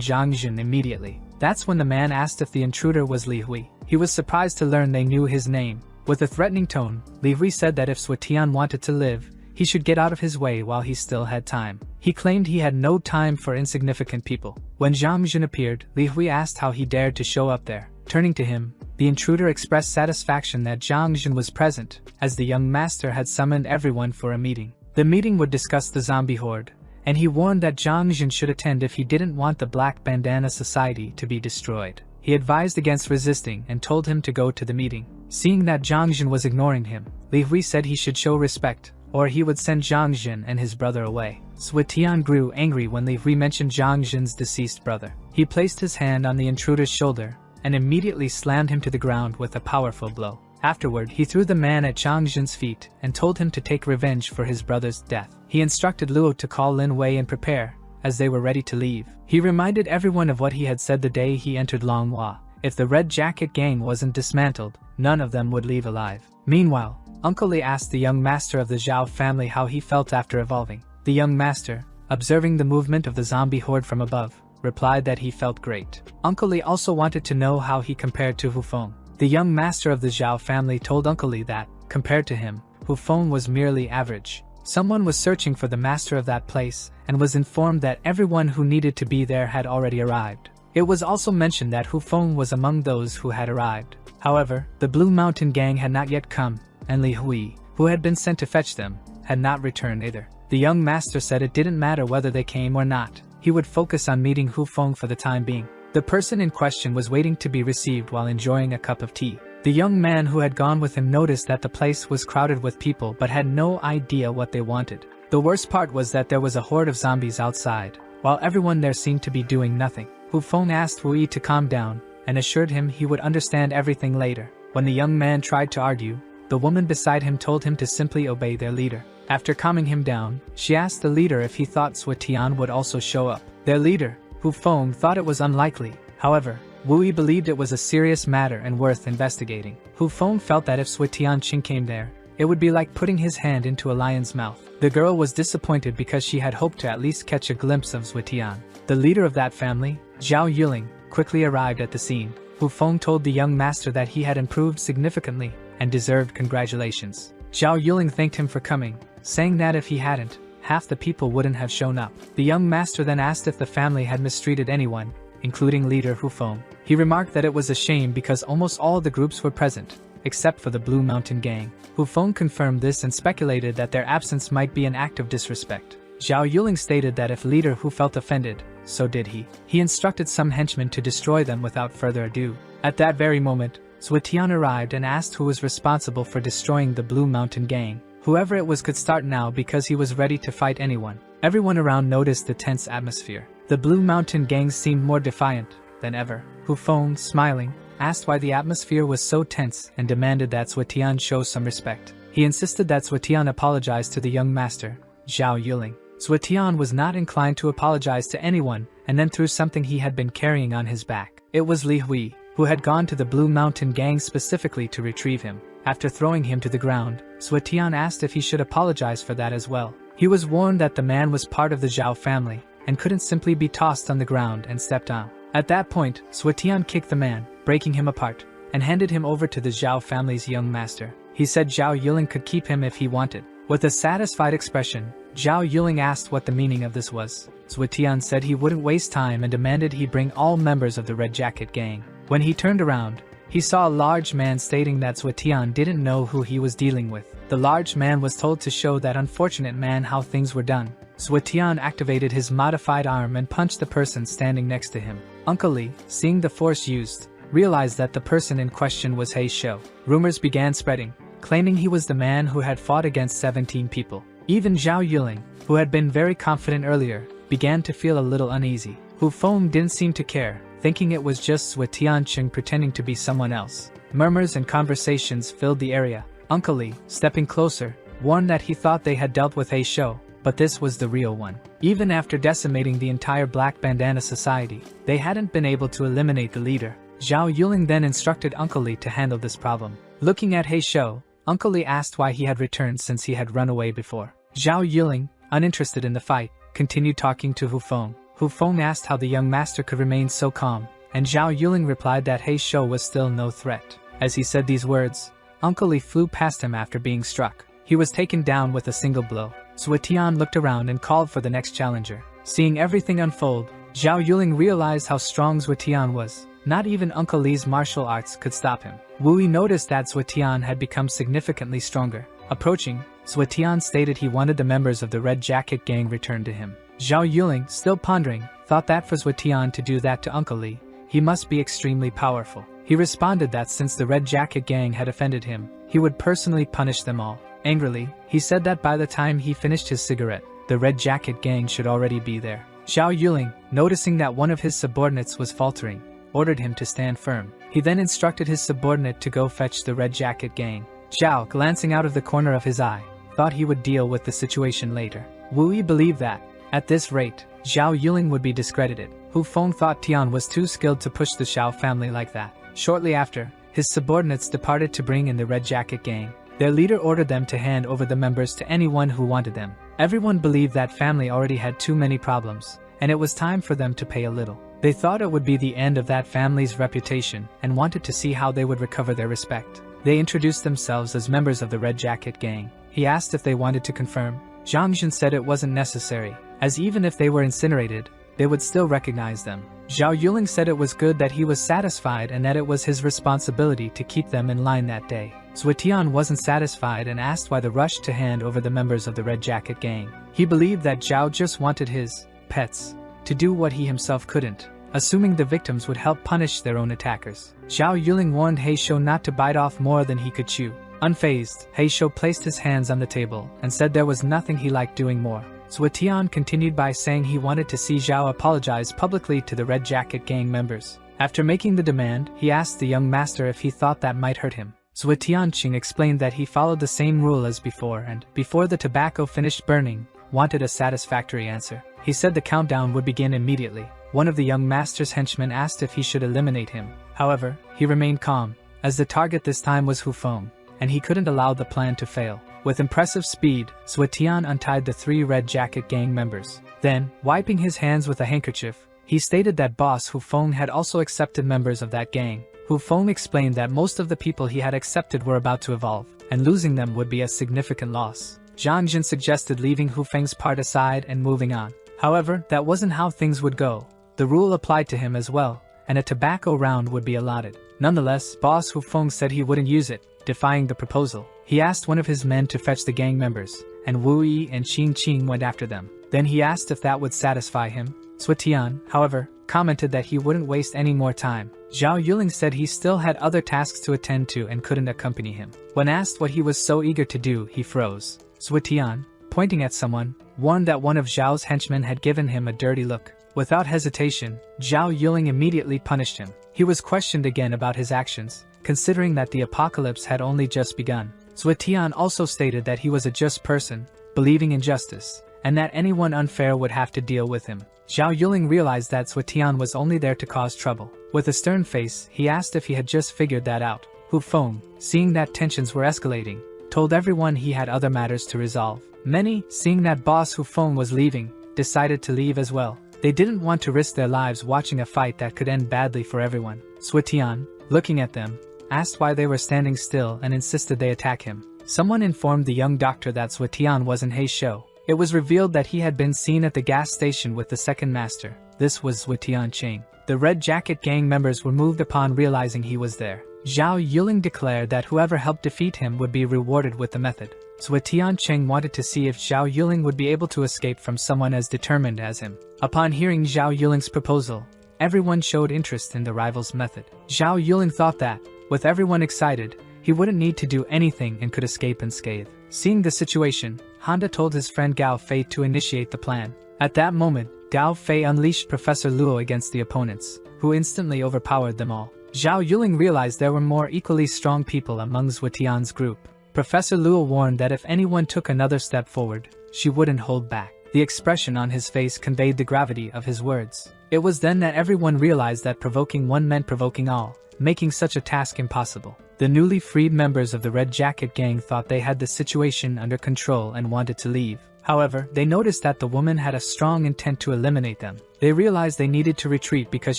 Zhang Jin immediately. That's when the man asked if the intruder was Li Hui. He was surprised to learn they knew his name. With a threatening tone, Li Hui said that if Suetian wanted to live, he should get out of his way while he still had time. He claimed he had no time for insignificant people. When Zhang Jin appeared, Li Hui asked how he dared to show up there. Turning to him, the intruder expressed satisfaction that Zhang Jin was present, as the young master had summoned everyone for a meeting. The meeting would discuss the zombie horde, and he warned that Zhang Jin should attend if he didn't want the Black Bandana Society to be destroyed. He advised against resisting and told him to go to the meeting. Seeing that Zhang Jin was ignoring him, Li Hui said he should show respect, or he would send Zhang Jin and his brother away. Suetian grew angry when Li Hui mentioned Zhang Jin's deceased brother. He placed his hand on the intruder's shoulder and immediately slammed him to the ground with a powerful blow. Afterward, he threw the man at Zhang Jin's feet and told him to take revenge for his brother's death. He instructed Luo to call Lin Wei and prepare, as they were ready to leave. He reminded everyone of what he had said the day he entered Longhua. If the Red Jacket gang wasn't dismantled, none of them would leave alive. Meanwhile, Uncle Li asked the young master of the Zhao family how he felt after evolving. The young master, observing the movement of the zombie horde from above, replied that he felt great. Uncle Li also wanted to know how he compared to Hu Feng. The young master of the Zhao family told Uncle Li that, compared to him, Hu Feng was merely average. Someone was searching for the master of that place and was informed that everyone who needed to be there had already arrived. It was also mentioned that Hu Feng was among those who had arrived. However, the Blue Mountain gang had not yet come, and Li Hui, who had been sent to fetch them, had not returned either. The young master said it didn't matter whether they came or not. He would focus on meeting Hu Feng for the time being. The person in question was waiting to be received while enjoying a cup of tea. The young man who had gone with him noticed that the place was crowded with people but had no idea what they wanted. The worst part was that there was a horde of zombies outside, while everyone there seemed to be doing nothing. Hu Feng asked Wu Yi to calm down and assured him he would understand everything later. When the young man tried to argue, the woman beside him told him to simply obey their leader. After calming him down, she asked the leader if he thought Suetian would also show up. Their leader, Hu Feng thought it was unlikely. However, Wu Yi believed it was a serious matter and worth investigating. Hu Feng felt that if Suetian came there, it would be like putting his hand into a lion's mouth. The girl was disappointed because she had hoped to at least catch a glimpse of Suetian. The leader of that family, Zhao Yuling, quickly arrived at the scene. Hu Feng told the young master that he had improved significantly and deserved congratulations. Zhao Yuling thanked him for coming, saying that if he hadn't, half the people wouldn't have shown up. The young master then asked if the family had mistreated anyone, including leader Hu Feng. He remarked that it was a shame because almost all the groups were present, except for the Blue Mountain Gang. Hu Feng confirmed this and speculated that their absence might be an act of disrespect. Zhao Yuling stated that if leader Hu felt offended, so did he. He instructed some henchmen to destroy them without further ado. At that very moment, Suetian arrived and asked who was responsible for destroying the Blue Mountain Gang. Whoever it was could start now because he was ready to fight anyone. Everyone around noticed the tense atmosphere. The Blue Mountain Gang seemed more defiant than ever. Hu Feng, smiling, asked why the atmosphere was so tense and demanded that Suetian show some respect. He insisted that Suetian apologize to the young master, Zhao Yuling. Suetian was not inclined to apologize to anyone and then threw something he had been carrying on his back. It was Li Hui, who had gone to the Blue Mountain Gang specifically to retrieve him. After throwing him to the ground, Suetian asked if he should apologize for that as well. He was warned that the man was part of the Zhao family and couldn't simply be tossed on the ground and stepped on. At that point, Suetian kicked the man, breaking him apart, and handed him over to the Zhao family's young master. He said Zhao Yuling could keep him if he wanted. With a satisfied expression, Zhao Yuling asked what the meaning of this was. Suetian said he wouldn't waste time and demanded he bring all members of the Red Jacket Gang. When he turned around, he saw a large man stating that Suetian didn't know who he was dealing with. The large man was told to show that unfortunate man how things were done. Suetian activated his modified arm and punched the person standing next to him. Uncle Li, seeing the force used, realized that the person in question was He Shou. Rumors began spreading, claiming he was the man who had fought against 17 people. Even Zhao Yuling, who had been very confident earlier, began to feel a little uneasy. Hu Feng didn't seem to care, thinking it was just Suetian pretending to be someone else. Murmurs and conversations filled the area. Uncle Li, stepping closer, warned that he thought they had dealt with He Shou, but this was the real one. Even after decimating the entire Black Bandana society, they hadn't been able to eliminate the leader. Zhao Yuling then instructed Uncle Li to handle this problem. Looking at He Shou, Uncle Li asked why he had returned since he had run away before. Zhao Yuling, uninterested in the fight, continued talking to Hu Feng. Hu Feng asked how the young master could remain so calm, and Zhao Yuling replied that He Shou was still no threat. As he said these words, Uncle Li flew past him after being struck. He was taken down with a single blow. Suetian looked around and called for the next challenger. Seeing everything unfold, Zhao Yuling realized how strong Suetian was. Not even Uncle Li's martial arts could stop him. Wu Yi noticed that Suetian had become significantly stronger. Approaching, Suetian stated he wanted the members of the Red Jacket Gang returned to him. Zhao Yuling, still pondering, thought that for Suetian to do that to Uncle Li, he must be extremely powerful. He responded that since the Red Jacket Gang had offended him, he would personally punish them all. Angrily, he said that by the time he finished his cigarette, the Red Jacket Gang should already be there. Zhao Yuling, noticing that one of his subordinates was faltering, ordered him to stand firm. He then instructed his subordinate to go fetch the Red Jacket Gang. Zhao, glancing out of the corner of his eye, thought he would deal with the situation later. Wu Yi believed that, at this rate, Zhao Yuling would be discredited. Hu Feng thought Tian was too skilled to push the Zhao family like that. Shortly after, his subordinates departed to bring in the Red Jacket Gang. Their leader ordered them to hand over the members to anyone who wanted them. Everyone believed that family already had too many problems, and it was time for them to pay a little. They thought it would be the end of that family's reputation and wanted to see how they would recover their respect. They introduced themselves as members of the Red Jacket Gang. He asked if they wanted to confirm. Zhang Jun said it wasn't necessary, as even if they were incinerated, they would still recognize them. Zhao Yuling said it was good that he was satisfied and that it was his responsibility to keep them in line that day. Suetian wasn't satisfied and asked why the rush to hand over the members of the Red Jacket Gang. He believed that Zhao just wanted his pets to do what he himself couldn't, assuming the victims would help punish their own attackers. Zhao Yuling warned He Shou not to bite off more than he could chew. Unfazed, He Shou placed his hands on the table and said there was nothing he liked doing more. Suetian continued by saying he wanted to see Zhao apologize publicly to the Red Jacket Gang members. After making the demand, he asked the young master if he thought that might hurt him. Suetian explained that he followed the same rule as before and, before the tobacco finished burning, wanted a satisfactory answer. He said the countdown would begin immediately. one of the young master's henchmen asked if he should eliminate him. However, he remained calm, as the target this time was Hu Feng, and he couldn't allow the plan to fail. With impressive speed, Suetian untied the 3 Red Jacket gang members. Then, wiping his hands with a handkerchief, he stated that boss Hu Feng had also accepted members of that gang. Hu Feng explained that most of the people he had accepted were about to evolve, and losing them would be a significant loss. Zhang Jin suggested leaving Hu Feng's part aside and moving on. However, that wasn't how things would go. The rule applied to him as well, and a tobacco round would be allotted. Nonetheless, boss Hu Feng said he wouldn't use it, defying the proposal. He asked one of his men to fetch the gang members, and Wu Yi and Qing Qing went after them. Then he asked if that would satisfy him. Suetian, however, commented that he wouldn't waste any more time. Zhao Yuling said he still had other tasks to attend to and couldn't accompany him. When asked what he was so eager to do, he froze. Suetian, pointing at someone, warned that one of Zhao's henchmen had given him a dirty look. Without hesitation, Zhao Yuling immediately punished him. He was questioned again about his actions, considering that the apocalypse had only just begun. Suetian also stated that he was a just person, believing in justice, and that anyone unfair would have to deal with him. Zhao Yuling realized that Suetian was only there to cause trouble. With a stern face, he asked if he had just figured that out. Hu Feng, seeing that tensions were escalating, told everyone he had other matters to resolve. Many, seeing that boss Hu Feng was leaving, decided to leave as well. They didn't want to risk their lives watching a fight that could end badly for everyone. Suetian, looking at them, asked why they were standing still and insisted they attack him. Someone informed the young doctor that Suetian was in Hei's show. It was revealed that he had been seen at the gas station with the second master. This was Suetian Cheng. The Red Jacket gang members were moved upon realizing he was there. Zhao Yuling declared that whoever helped defeat him would be rewarded with the method. Suetian Cheng wanted to see if Zhao Yuling would be able to escape from someone as determined as him. Upon hearing Zhao Yuling's proposal, everyone showed interest in the rival's method. Zhao Yuling thought that, with everyone excited, he wouldn't need to do anything and could escape unscathed. Seeing the situation, Honda told his friend Gao Fei to initiate the plan. At that moment, Gao Fei unleashed Professor Luo against the opponents, who instantly overpowered them all. Zhao Yuling realized there were more equally strong people among Suetian's group. Professor Luo warned that if anyone took another step forward, she wouldn't hold back. The expression on his face conveyed the gravity of his words. It was then that everyone realized that provoking one meant provoking all, making such a task impossible. The newly freed members of the Red Jacket gang thought they had the situation under control and wanted to leave. However, they noticed that the woman had a strong intent to eliminate them. They realized they needed to retreat because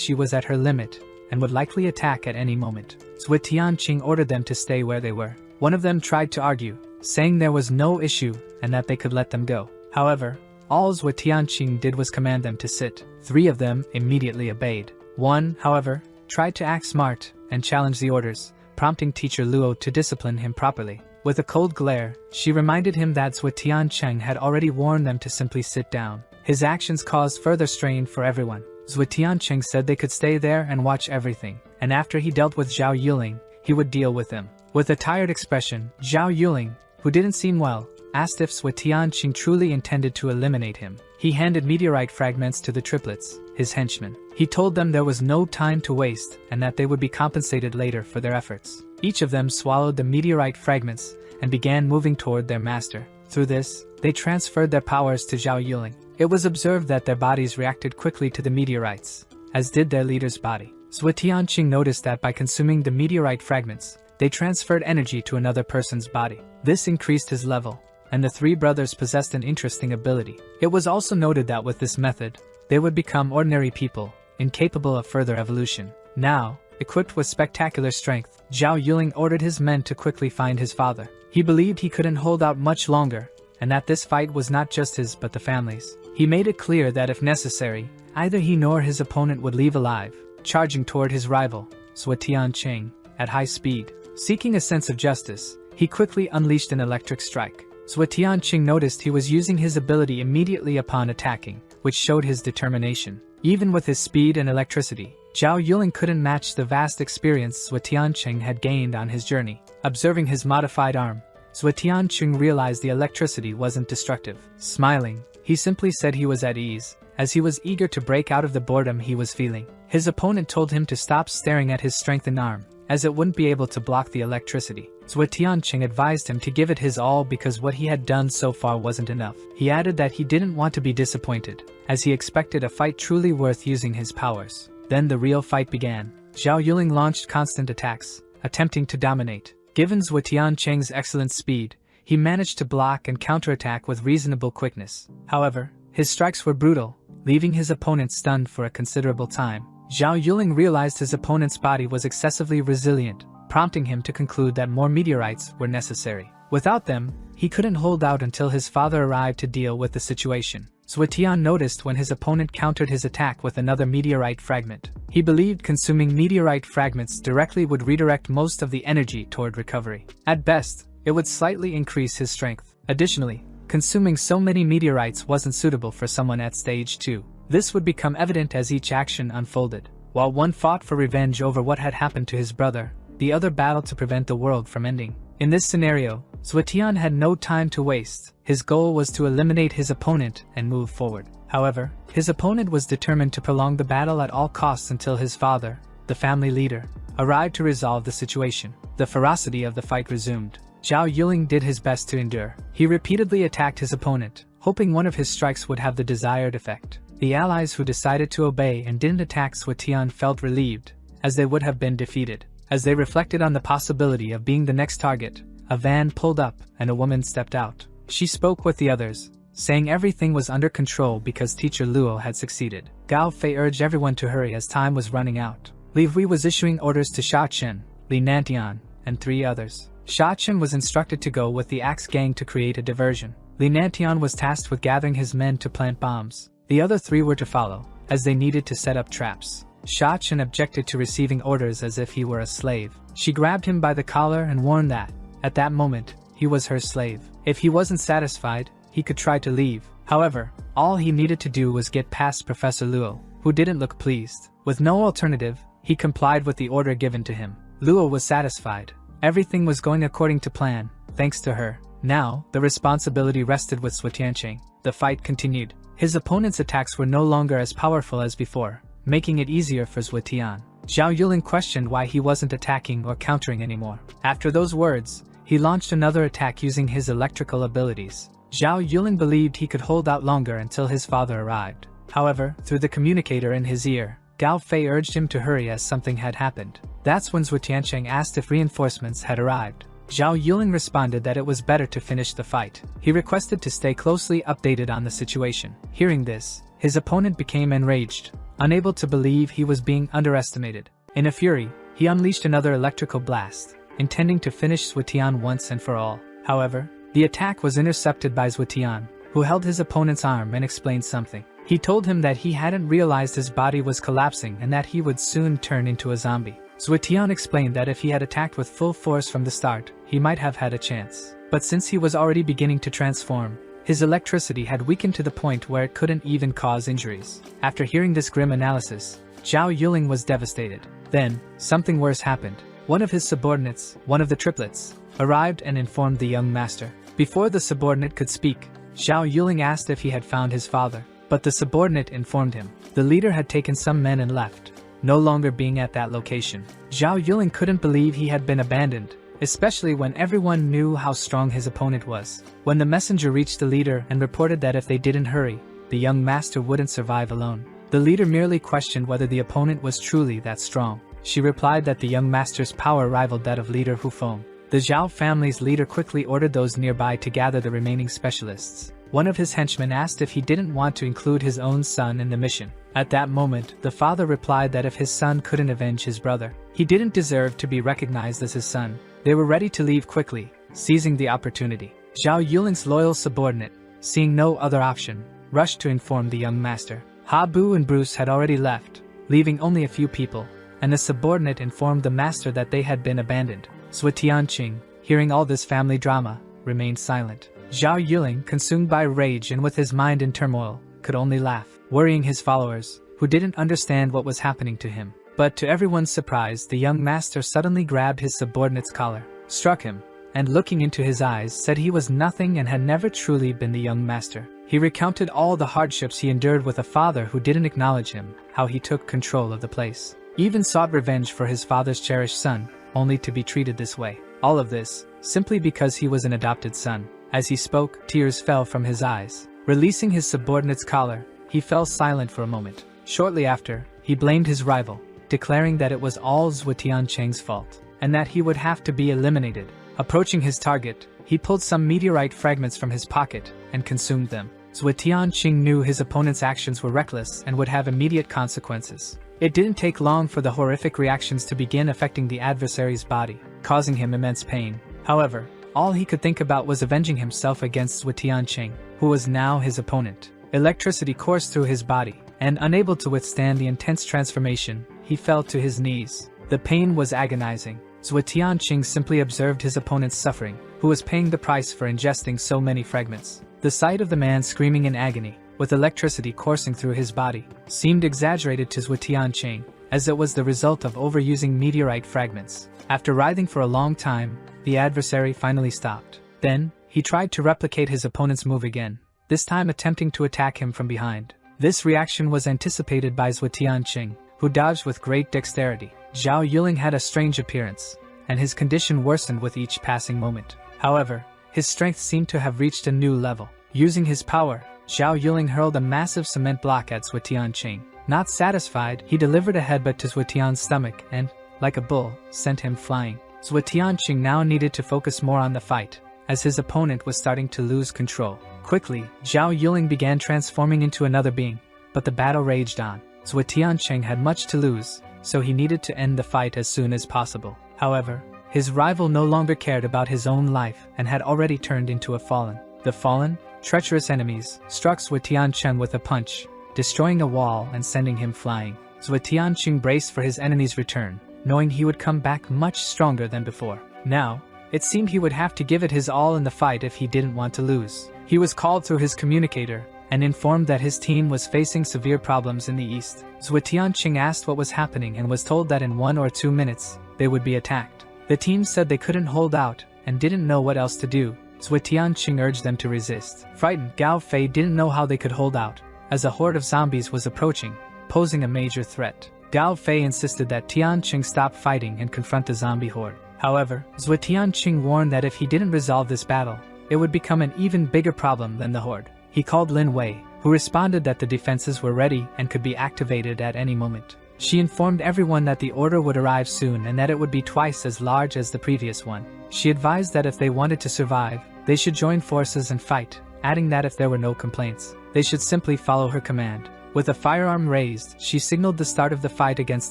she was at her limit and would likely attack at any moment. Suetian Cheng ordered them to stay where they were. One of them tried to argue, saying there was no issue and that they could let them go. However, all Suetian Cheng did was command them to sit. 3 of them immediately obeyed. One, however, tried to act smart and challenge the orders, prompting teacher Luo to discipline him properly. With a cold glare, she reminded him that Suetian Cheng had already warned them to simply sit down. His actions caused further strain for everyone. Suetian Cheng said they could stay there and watch everything, and after he dealt with Zhao Yuling, he would deal with them. With a tired expression, Zhao Yuling, who didn't seem well, asked if Suetian Cheng truly intended to eliminate him. He handed meteorite fragments to the triplets, his henchmen. He told them there was no time to waste and that they would be compensated later for their efforts. Each of them swallowed the meteorite fragments and began moving toward their master. Through this, they transferred their powers to Zhao Yuling. It was observed that their bodies reacted quickly to the meteorites, as did their leader's body. Suetian Cheng noticed that by consuming the meteorite fragments, they transferred energy to another person's body. This increased his level, and the 3 brothers possessed an interesting ability. It was also noted that with this method, they would become ordinary people, incapable of further evolution. Now, equipped with spectacular strength, Zhao Yuling ordered his men to quickly find his father. He believed he couldn't hold out much longer, and that this fight was not just his but the family's. He made it clear that if necessary, either he nor his opponent would leave alive, charging toward his rival, Suetian Cheng, at high speed. Seeking a sense of justice, he quickly unleashed an electric strike. Suetian Cheng noticed he was using his ability immediately upon attacking, which showed his determination. Even with his speed and electricity, Zhao Yuling couldn't match the vast experience Suetian Cheng had gained on his journey. Observing his modified arm, Suetian Cheng realized the electricity wasn't destructive. Smiling, he simply said he was at ease, as he was eager to break out of the boredom he was feeling. His opponent told him to stop staring at his strengthened arm, as it wouldn't be able to block the electricity. Zhuo Tianqing advised him to give it his all because what he had done so far wasn't enough. He added that he didn't want to be disappointed, as he expected a fight truly worth using his powers. Then the real fight began. Zhao Yuling launched constant attacks, attempting to dominate. Given Zhuo Tianqing's excellent speed, he managed to block and counterattack with reasonable quickness. However, his strikes were brutal, leaving his opponent stunned for a considerable time. Zhao Yuling realized his opponent's body was excessively resilient, prompting him to conclude that more meteorites were necessary. Without them, he couldn't hold out until his father arrived to deal with the situation. Zhuo Tian noticed when his opponent countered his attack with another meteorite fragment. He believed consuming meteorite fragments directly would redirect most of the energy toward recovery. At best, it would slightly increase his strength. Additionally, consuming so many meteorites wasn't suitable for someone at stage 2. This would become evident as each action unfolded. While one fought for revenge over what had happened to his brother, the other battled to prevent the world from ending. In this scenario, Zhuo Tian had no time to waste. His goal was to eliminate his opponent and move forward. However, his opponent was determined to prolong the battle at all costs until his father, the family leader, arrived to resolve the situation. The ferocity of the fight resumed. Zhao Yuling did his best to endure. He repeatedly attacked his opponent, hoping one of his strikes would have the desired effect. The allies who decided to obey and didn't attack Zhuo Tian felt relieved, as they would have been defeated. As they reflected on the possibility of being the next target, a van pulled up and a woman stepped out. She spoke with the others, saying everything was under control because Teacher Luo had succeeded. Gao Fei urged everyone to hurry as time was running out. Li Hui was issuing orders to Sha Chen, Li Nantian, and 3 others. Sha Chen was instructed to go with the Axe Gang to create a diversion. Li Nantian was tasked with gathering his men to plant bombs. The other 3 were to follow, as they needed to set up traps. Sha Chen objected to receiving orders as if he were a slave. She grabbed him by the collar and warned that, at that moment, he was her slave. If he wasn't satisfied, he could try to leave. However, all he needed to do was get past Professor Luo, who didn't look pleased. With no alternative, he complied with the order given to him. Luo was satisfied. Everything was going according to plan, thanks to her. Now, the responsibility rested with Zhuo Tianqing. The fight continued. His opponent's attacks were no longer as powerful as before, making it easier for Zhuo Tian. Zhao Yuling questioned why he wasn't attacking or countering anymore. After those words, he launched another attack using his electrical abilities. Zhao Yuling believed he could hold out longer until his father arrived. However, through the communicator in his ear, Gao Fei urged him to hurry as something had happened. That's when Zhuo Tianqing asked if reinforcements had arrived. Zhao Yuling responded that it was better to finish the fight. He requested to stay closely updated on the situation. Hearing this, his opponent became enraged, unable to believe he was being underestimated. In a fury, he unleashed another electrical blast, intending to finish Zhuo Tian once and for all. However, the attack was intercepted by Zhuo Tian, who held his opponent's arm and explained something. He told him that he hadn't realized his body was collapsing and that he would soon turn into a zombie. Zhuo Tian explained that if he had attacked with full force from the start, he might have had a chance. But since he was already beginning to transform, his electricity had weakened to the point where it couldn't even cause injuries. After hearing this grim analysis, Zhao Yuling was devastated. Then, something worse happened. One of his subordinates, one of the triplets, arrived and informed the young master. Before the subordinate could speak, Zhao Yuling asked if he had found his father, but the subordinate informed him. The leader had taken some men and left, no longer being at that location. Zhao Yuling couldn't believe he had been abandoned, especially when everyone knew how strong his opponent was. When the messenger reached the leader and reported that if they didn't hurry, the young master wouldn't survive alone. The leader merely questioned whether the opponent was truly that strong. She replied that the young master's power rivaled that of leader Hufeng. The Zhao family's leader quickly ordered those nearby to gather the remaining specialists. One of his henchmen asked if he didn't want to include his own son in the mission. At that moment, the father replied that if his son couldn't avenge his brother, he didn't deserve to be recognized as his son. They were ready to leave quickly, seizing the opportunity. Zhao Yuling's loyal subordinate, seeing no other option, rushed to inform the young master. Ha Bu and Bruce had already left, leaving only a few people, and the subordinate informed the master that they had been abandoned. Zhuo Tianqing, hearing all this family drama, remained silent. Zhao Yuling, consumed by rage and with his mind in turmoil, could only laugh, worrying his followers, who didn't understand what was happening to him. But to everyone's surprise, the young master suddenly grabbed his subordinate's collar, struck him, and looking into his eyes said he was nothing and had never truly been the young master. He recounted all the hardships he endured with a father who didn't acknowledge him, how he took control of the place, even sought revenge for his father's cherished son, only to be treated this way. All of this, simply because he was an adopted son. As he spoke, tears fell from his eyes. Releasing his subordinate's collar, he fell silent for a moment. Shortly after, he blamed his rival, declaring that it was all Zhuo Tianqing's fault, and that he would have to be eliminated. Approaching his target, he pulled some meteorite fragments from his pocket and consumed them. Zhuo Tianqing knew his opponent's actions were reckless and would have immediate consequences. It didn't take long for the horrific reactions to begin affecting the adversary's body, causing him immense pain. However, all he could think about was avenging himself against Zhuo Tianqing, who was now his opponent. Electricity coursed through his body, and unable to withstand the intense transformation, he fell to his knees. The pain was agonizing. Zhuo Tianqing simply observed his opponent's suffering, who was paying the price for ingesting so many fragments. The sight of the man screaming in agony, with electricity coursing through his body, seemed exaggerated to Zhuo Tianqing, as it was the result of overusing meteorite fragments. After writhing for a long time, the adversary finally stopped. Then, he tried to replicate his opponent's move again, this time attempting to attack him from behind. This reaction was anticipated by Zhuo Tianqing, who dodged with great dexterity. Zhao Yuling had a strange appearance, and his condition worsened with each passing moment. However, his strength seemed to have reached a new level. Using his power, Zhao Yuling hurled a massive cement block at Zhuo Tianqing. Not satisfied, he delivered a headbutt to Zhuo Tian's stomach and, like a bull, sent him flying. Zhuo Tianqing now needed to focus more on the fight, as his opponent was starting to lose control. Quickly, Zhao Yuling began transforming into another being, but the battle raged on. Zhuo Tianqing had much to lose, so he needed to end the fight as soon as possible. However, his rival no longer cared about his own life and had already turned into a fallen. The fallen, treacherous enemies struck Zhuo Tianqing with a punch, destroying a wall and sending him flying. Zhuo Tianqing braced for his enemy's return, knowing he would come back much stronger than before. Now, it seemed he would have to give it his all in the fight if he didn't want to lose. He was called through his communicator and informed that his team was facing severe problems in the east. Zhuo Tianqing asked what was happening and was told that in 1 or 2 minutes, they would be attacked. The team said they couldn't hold out and didn't know what else to do. Zhuo Tianqing urged them to resist. Frightened, Gao Fei didn't know how they could hold out, as a horde of zombies was approaching, posing a major threat. Gao Fei insisted that Tianqing stop fighting and confront the zombie horde. However, Zhuo Tianqing warned that if he didn't resolve this battle, it would become an even bigger problem than the horde. He called Lin Wei, who responded that the defenses were ready and could be activated at any moment. She informed everyone that the order would arrive soon and that it would be twice as large as the previous one. She advised that if they wanted to survive, they should join forces and fight, adding that if there were no complaints, they should simply follow her command. With a firearm raised, she signaled the start of the fight against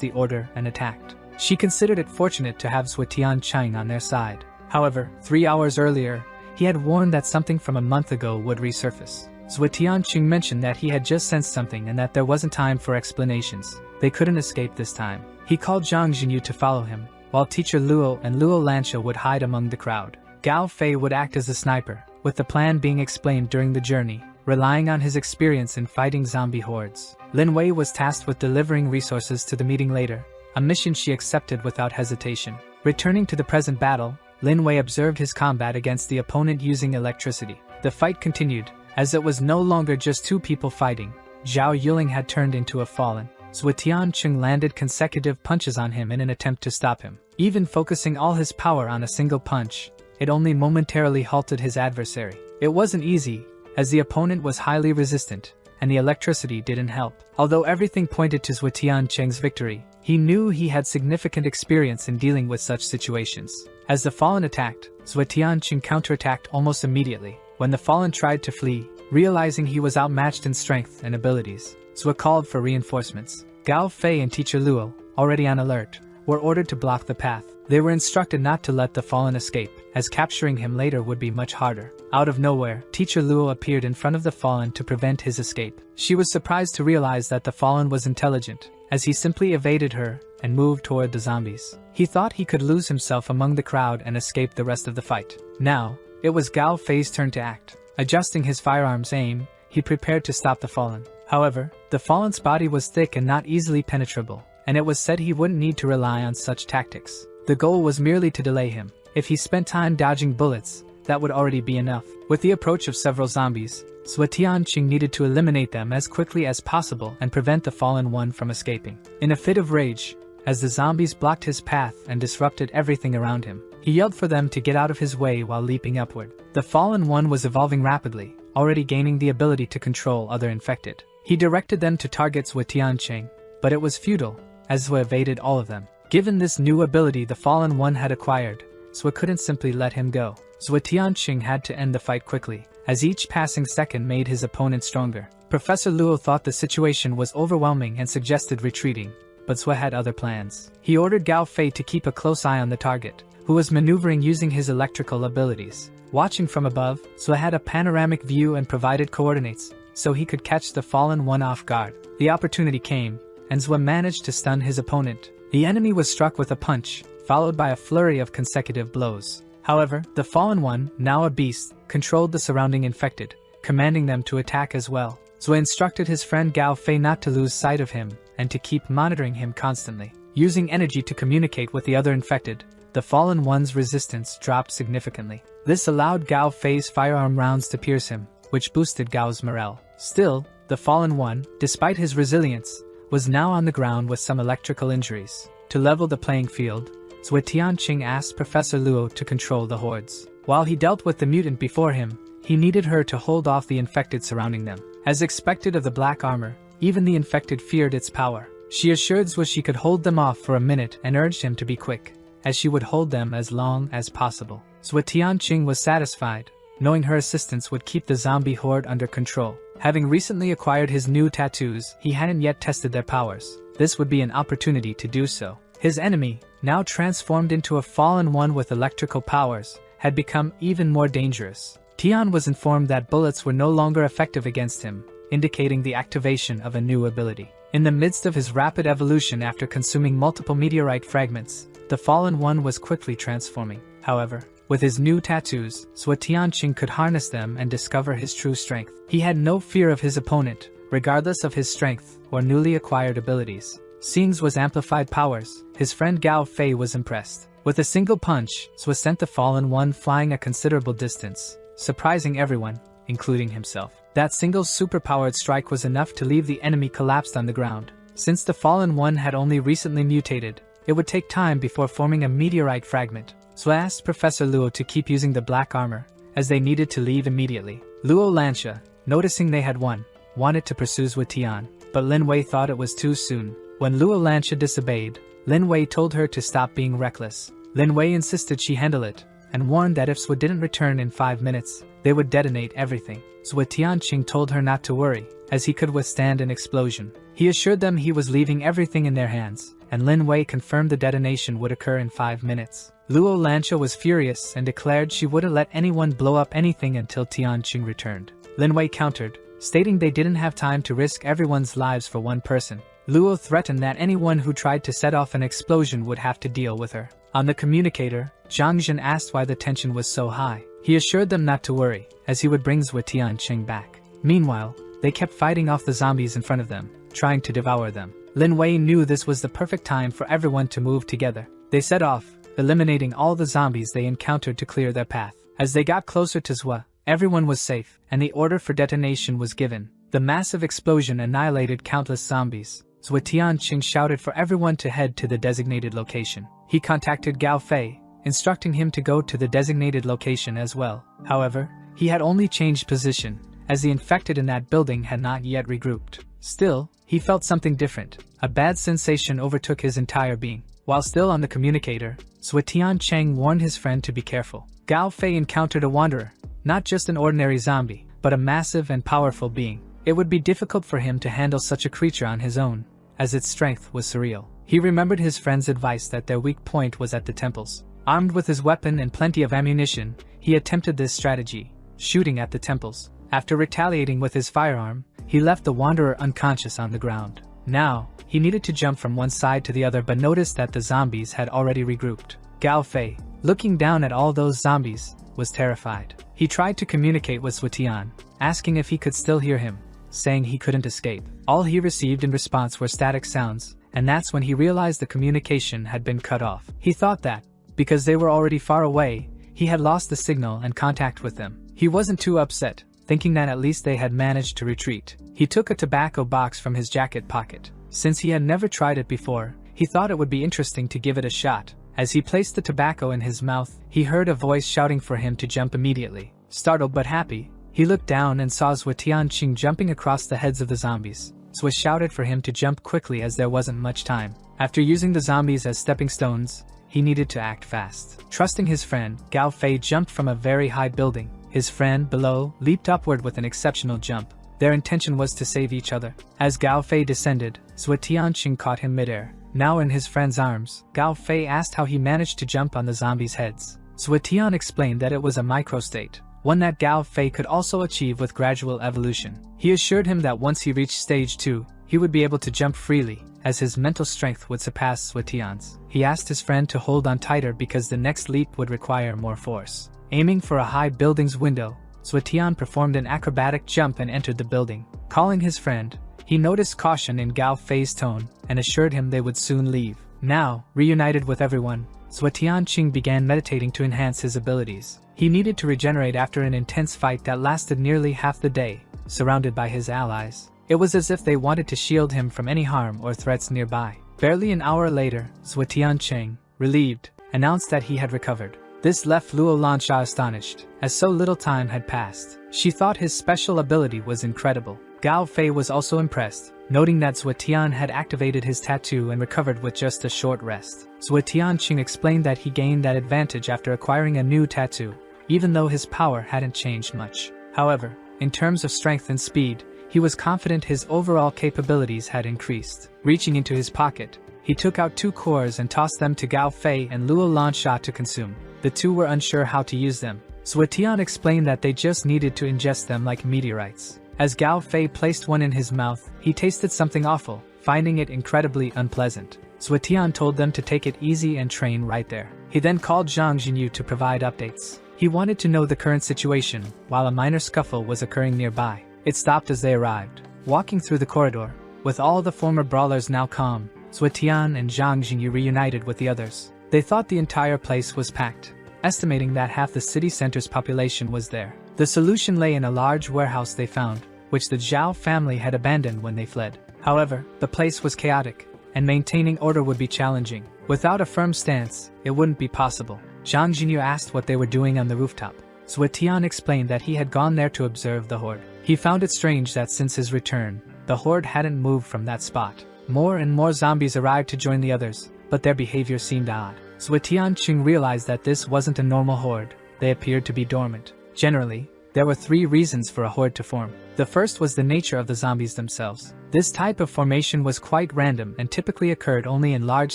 the order and attacked. She considered it fortunate to have Zhuo Tianqing on their side. However, 3 hours earlier, he had warned that something from a month ago would resurface. Zhuo Tianqing mentioned that he had just sensed something and that there wasn't time for explanations. They couldn't escape this time. He called Zhang Jinyu to follow him, while teacher Luo and Luo Lansha would hide among the crowd. Gao Fei would act as a sniper, with the plan being explained during the journey, relying on his experience in fighting zombie hordes. Lin Wei was tasked with delivering resources to the meeting later, a mission she accepted without hesitation. Returning to the present battle, Lin Wei observed his combat against the opponent using electricity. The fight continued, as it was no longer just 2 people fighting. Zhao Yuling had turned into a fallen. Zhuo Tianqing landed consecutive punches on him in an attempt to stop him. Even focusing all his power on a single punch, it only momentarily halted his adversary. It wasn't easy, as the opponent was highly resistant, and the electricity didn't help. Although everything pointed to Zhuo Tianqing's victory, he knew he had significant experience in dealing with such situations. As the fallen attacked, Zhuo Tianqing counterattacked almost immediately. When the fallen tried to flee, realizing he was outmatched in strength and abilities, Zhuo called for reinforcements. Gao Fei and teacher Luo, already on alert, were ordered to block the path. They were instructed not to let the fallen escape, as capturing him later would be much harder. Out of nowhere, teacher Luo appeared in front of the fallen to prevent his escape. She was surprised to realize that the fallen was intelligent, as he simply evaded her and moved toward the zombies. He thought he could lose himself among the crowd and escape the rest of the fight. Now, it was Gao Fei's turn to act. Adjusting his firearm's aim, he prepared to stop the fallen. However, the fallen's body was thick and not easily penetrable, and it was said he wouldn't need to rely on such tactics. The goal was merely to delay him. If he spent time dodging bullets, that would already be enough. With the approach of several zombies, Zhuo Tianqing needed to eliminate them as quickly as possible and prevent the fallen one from escaping. In a fit of rage, as the zombies blocked his path and disrupted everything around him. He yelled for them to get out of his way while leaping upward. The Fallen One was evolving rapidly, already gaining the ability to control other infected. He directed them to target Zhou Tianqing, but it was futile, as Zhou evaded all of them. Given this new ability the Fallen One had acquired, Zhou couldn't simply let him go. Zhou Tianqing had to end the fight quickly, as each passing second made his opponent stronger. Professor Luo thought the situation was overwhelming and suggested retreating, but Zhou had other plans. He ordered Gao Fei to keep a close eye on the target, who was maneuvering using his electrical abilities. Watching from above, Zhou had a panoramic view and provided coordinates, so he could catch the Fallen One off guard. The opportunity came, and Zhou managed to stun his opponent. The enemy was struck with a punch, followed by a flurry of consecutive blows. However, the Fallen One, now a beast, controlled the surrounding infected, commanding them to attack as well. Zhou instructed his friend Gao Fei not to lose sight of him, and to keep monitoring him constantly. Using energy to communicate with the other infected, the Fallen One's resistance dropped significantly. This allowed Gao Fei's firearm rounds to pierce him, which boosted Gao's morale. Still, the Fallen One, despite his resilience, was now on the ground with some electrical injuries. To level the playing field, Zhou Tianqing asked Professor Luo to control the hordes. While he dealt with the mutant before him, he needed her to hold off the infected surrounding them. As expected of the black armor, even the infected feared its power. She assured Zhou she could hold them off for a minute and urged him to be quick, as she would hold them as long as possible. Zhou Tianqing was satisfied, knowing her assistance would keep the zombie horde under control. Having recently acquired his new tattoos, he hadn't yet tested their powers. This would be an opportunity to do so. His enemy, now transformed into a Fallen One with electrical powers, had become even more dangerous. Tian was informed that bullets were no longer effective against him, indicating the activation of a new ability. In the midst of his rapid evolution after consuming multiple meteorite fragments, the Fallen One was quickly transforming. However, with his new tattoos, Zhou Tianqing could harness them and discover his true strength. He had no fear of his opponent, regardless of his strength or newly acquired abilities. Seeing Zhu's amplified powers, his friend Gao Fei was impressed. With a single punch, Zhou sent the Fallen One flying a considerable distance, surprising everyone, including himself. That single superpowered strike was enough to leave the enemy collapsed on the ground. Since the Fallen One had only recently mutated, it would take time before forming a meteorite fragment. Zhou asked Professor Luo to keep using the black armor, as they needed to leave immediately. Luo Lancia, noticing they had won, wanted to pursue Zhou Tian, but Lin Wei thought it was too soon. When Luo Lancia disobeyed, Lin Wei told her to stop being reckless. Lin Wei insisted she handle it, and warned that if Zhou didn't return in 5 minutes, they would detonate everything. Zhou Tianqing told her not to worry, as he could withstand an explosion. He assured them he was leaving everything in their hands, and Lin Wei confirmed the detonation would occur in 5 minutes. Luo Lancia was furious and declared she wouldn't let anyone blow up anything until Tianqing returned. Lin Wei countered, stating they didn't have time to risk everyone's lives for one person. Luo threatened that anyone who tried to set off an explosion would have to deal with her. On the communicator, Zhang Jin asked why the tension was so high. He assured them not to worry, as he would bring Zhou Tianqing back. Meanwhile, they kept fighting off the zombies in front of them, trying to devour them. Lin Wei knew this was the perfect time for everyone to move together. They set off, eliminating all the zombies they encountered to clear their path. As they got closer to Zhou, everyone was safe, and the order for detonation was given. The massive explosion annihilated countless zombies. Zhou Tianqing shouted for everyone to head to the designated location. He contacted Gao Fei, instructing him to go to the designated location as well. However, he had only changed position, as the infected in that building had not yet regrouped. Still, he felt something different. A bad sensation overtook his entire being. While still on the communicator, Zhou Tianqing warned his friend to be careful. Gao Fei encountered a wanderer, not just an ordinary zombie, but a massive and powerful being. It would be difficult for him to handle such a creature on his own, as its strength was surreal. He remembered his friend's advice that their weak point was at the temples. Armed with his weapon and plenty of ammunition, he attempted this strategy, shooting at the temples. After retaliating with his firearm, he left the wanderer unconscious on the ground. Now, he needed to jump from one side to the other but noticed that the zombies had already regrouped. Gao Fei, looking down at all those zombies, was terrified. He tried to communicate with Zhou Tian, asking if he could still hear him, saying he couldn't escape. All he received in response were static sounds, and that's when he realized the communication had been cut off. He thought that, because they were already far away, he had lost the signal and contact with them. He wasn't too upset, thinking that at least they had managed to retreat. He took a tobacco box from his jacket pocket. Since he had never tried it before, he He thought it would be interesting to give it a shot. As he placed the tobacco in his mouth, he heard a voice shouting for him to jump immediately. Startled but happy, he looked down and saw Zhuo Tianqing jumping across the heads of the zombies. Zhuo shouted for him to jump quickly as there wasn't much time. After using the zombies as stepping stones, he needed to act fast. Trusting his friend, Gao Fei jumped from a very high building. His friend, below, leaped upward with an exceptional jump. Their intention was to save each other. As Gao Fei descended, Zhuo Tianqing caught him midair. Now in his friend's arms, Gao Fei asked how he managed to jump on the zombies' heads. Zhuo Tian explained that it was a microstate, one that Gao Fei could also achieve with gradual evolution. He assured him that once he reached stage 2, he would be able to jump freely, as his mental strength would surpass Zhuo Tian's. He asked his friend to hold on tighter because the next leap would require more force. Aiming for a high building's window, Zhuo Tian performed an acrobatic jump and entered the building. Calling his friend, he noticed caution in Gao Fei's tone and assured him they would soon leave. Now, reunited with everyone, Zhuo Tianqing began meditating to enhance his abilities. He needed to regenerate after an intense fight that lasted nearly half the day, surrounded by his allies. It was as if they wanted to shield him from any harm or threats nearby. Barely an hour later, Zhuo Tianqing, relieved, announced that he had recovered. This left Luo Lansha astonished, as so little time had passed. She thought his special ability was incredible. Gao Fei was also impressed, noting that Zhuo Tian had activated his tattoo and recovered with just a short rest. Zhuo Tianqing explained that he gained that advantage after acquiring a new tattoo, even though his power hadn't changed much. However, in terms of strength and speed, he was confident his overall capabilities had increased. Reaching into his pocket, he took out 2 cores and tossed them to Gao Fei and Luo Lansha to consume. The two were unsure how to use them. Zhuo Tian explained that they just needed to ingest them like meteorites. As Gao Fei placed one in his mouth, he tasted something awful, finding it incredibly unpleasant. Zhuo Tian told them to take it easy and train right there. He then called Zhang Jinyu to provide updates. He wanted to know the current situation, while a minor scuffle was occurring nearby. It stopped as they arrived. Walking through the corridor, with all the former brawlers now calm, Zhuo Tian and Zhang Jinyu reunited with the others. They thought the entire place was packed, estimating that half the city center's population was there. The solution lay in a large warehouse they found, which the Zhao family had abandoned when they fled. However, the place was chaotic, and maintaining order would be challenging. Without a firm stance, it wouldn't be possible. Zhang Jinyu asked what they were doing on the rooftop. Zhuo Tian explained that he had gone there to observe the horde. He found it strange that since his return, the horde hadn't moved from that spot. More and more zombies arrived to join the others, but their behavior seemed odd. Zhuo Tianqing realized that this wasn't a normal horde. They appeared to be dormant. Generally, there were 3 reasons for a horde to form. The first was the nature of the zombies themselves. This type of formation was quite random and typically occurred only in large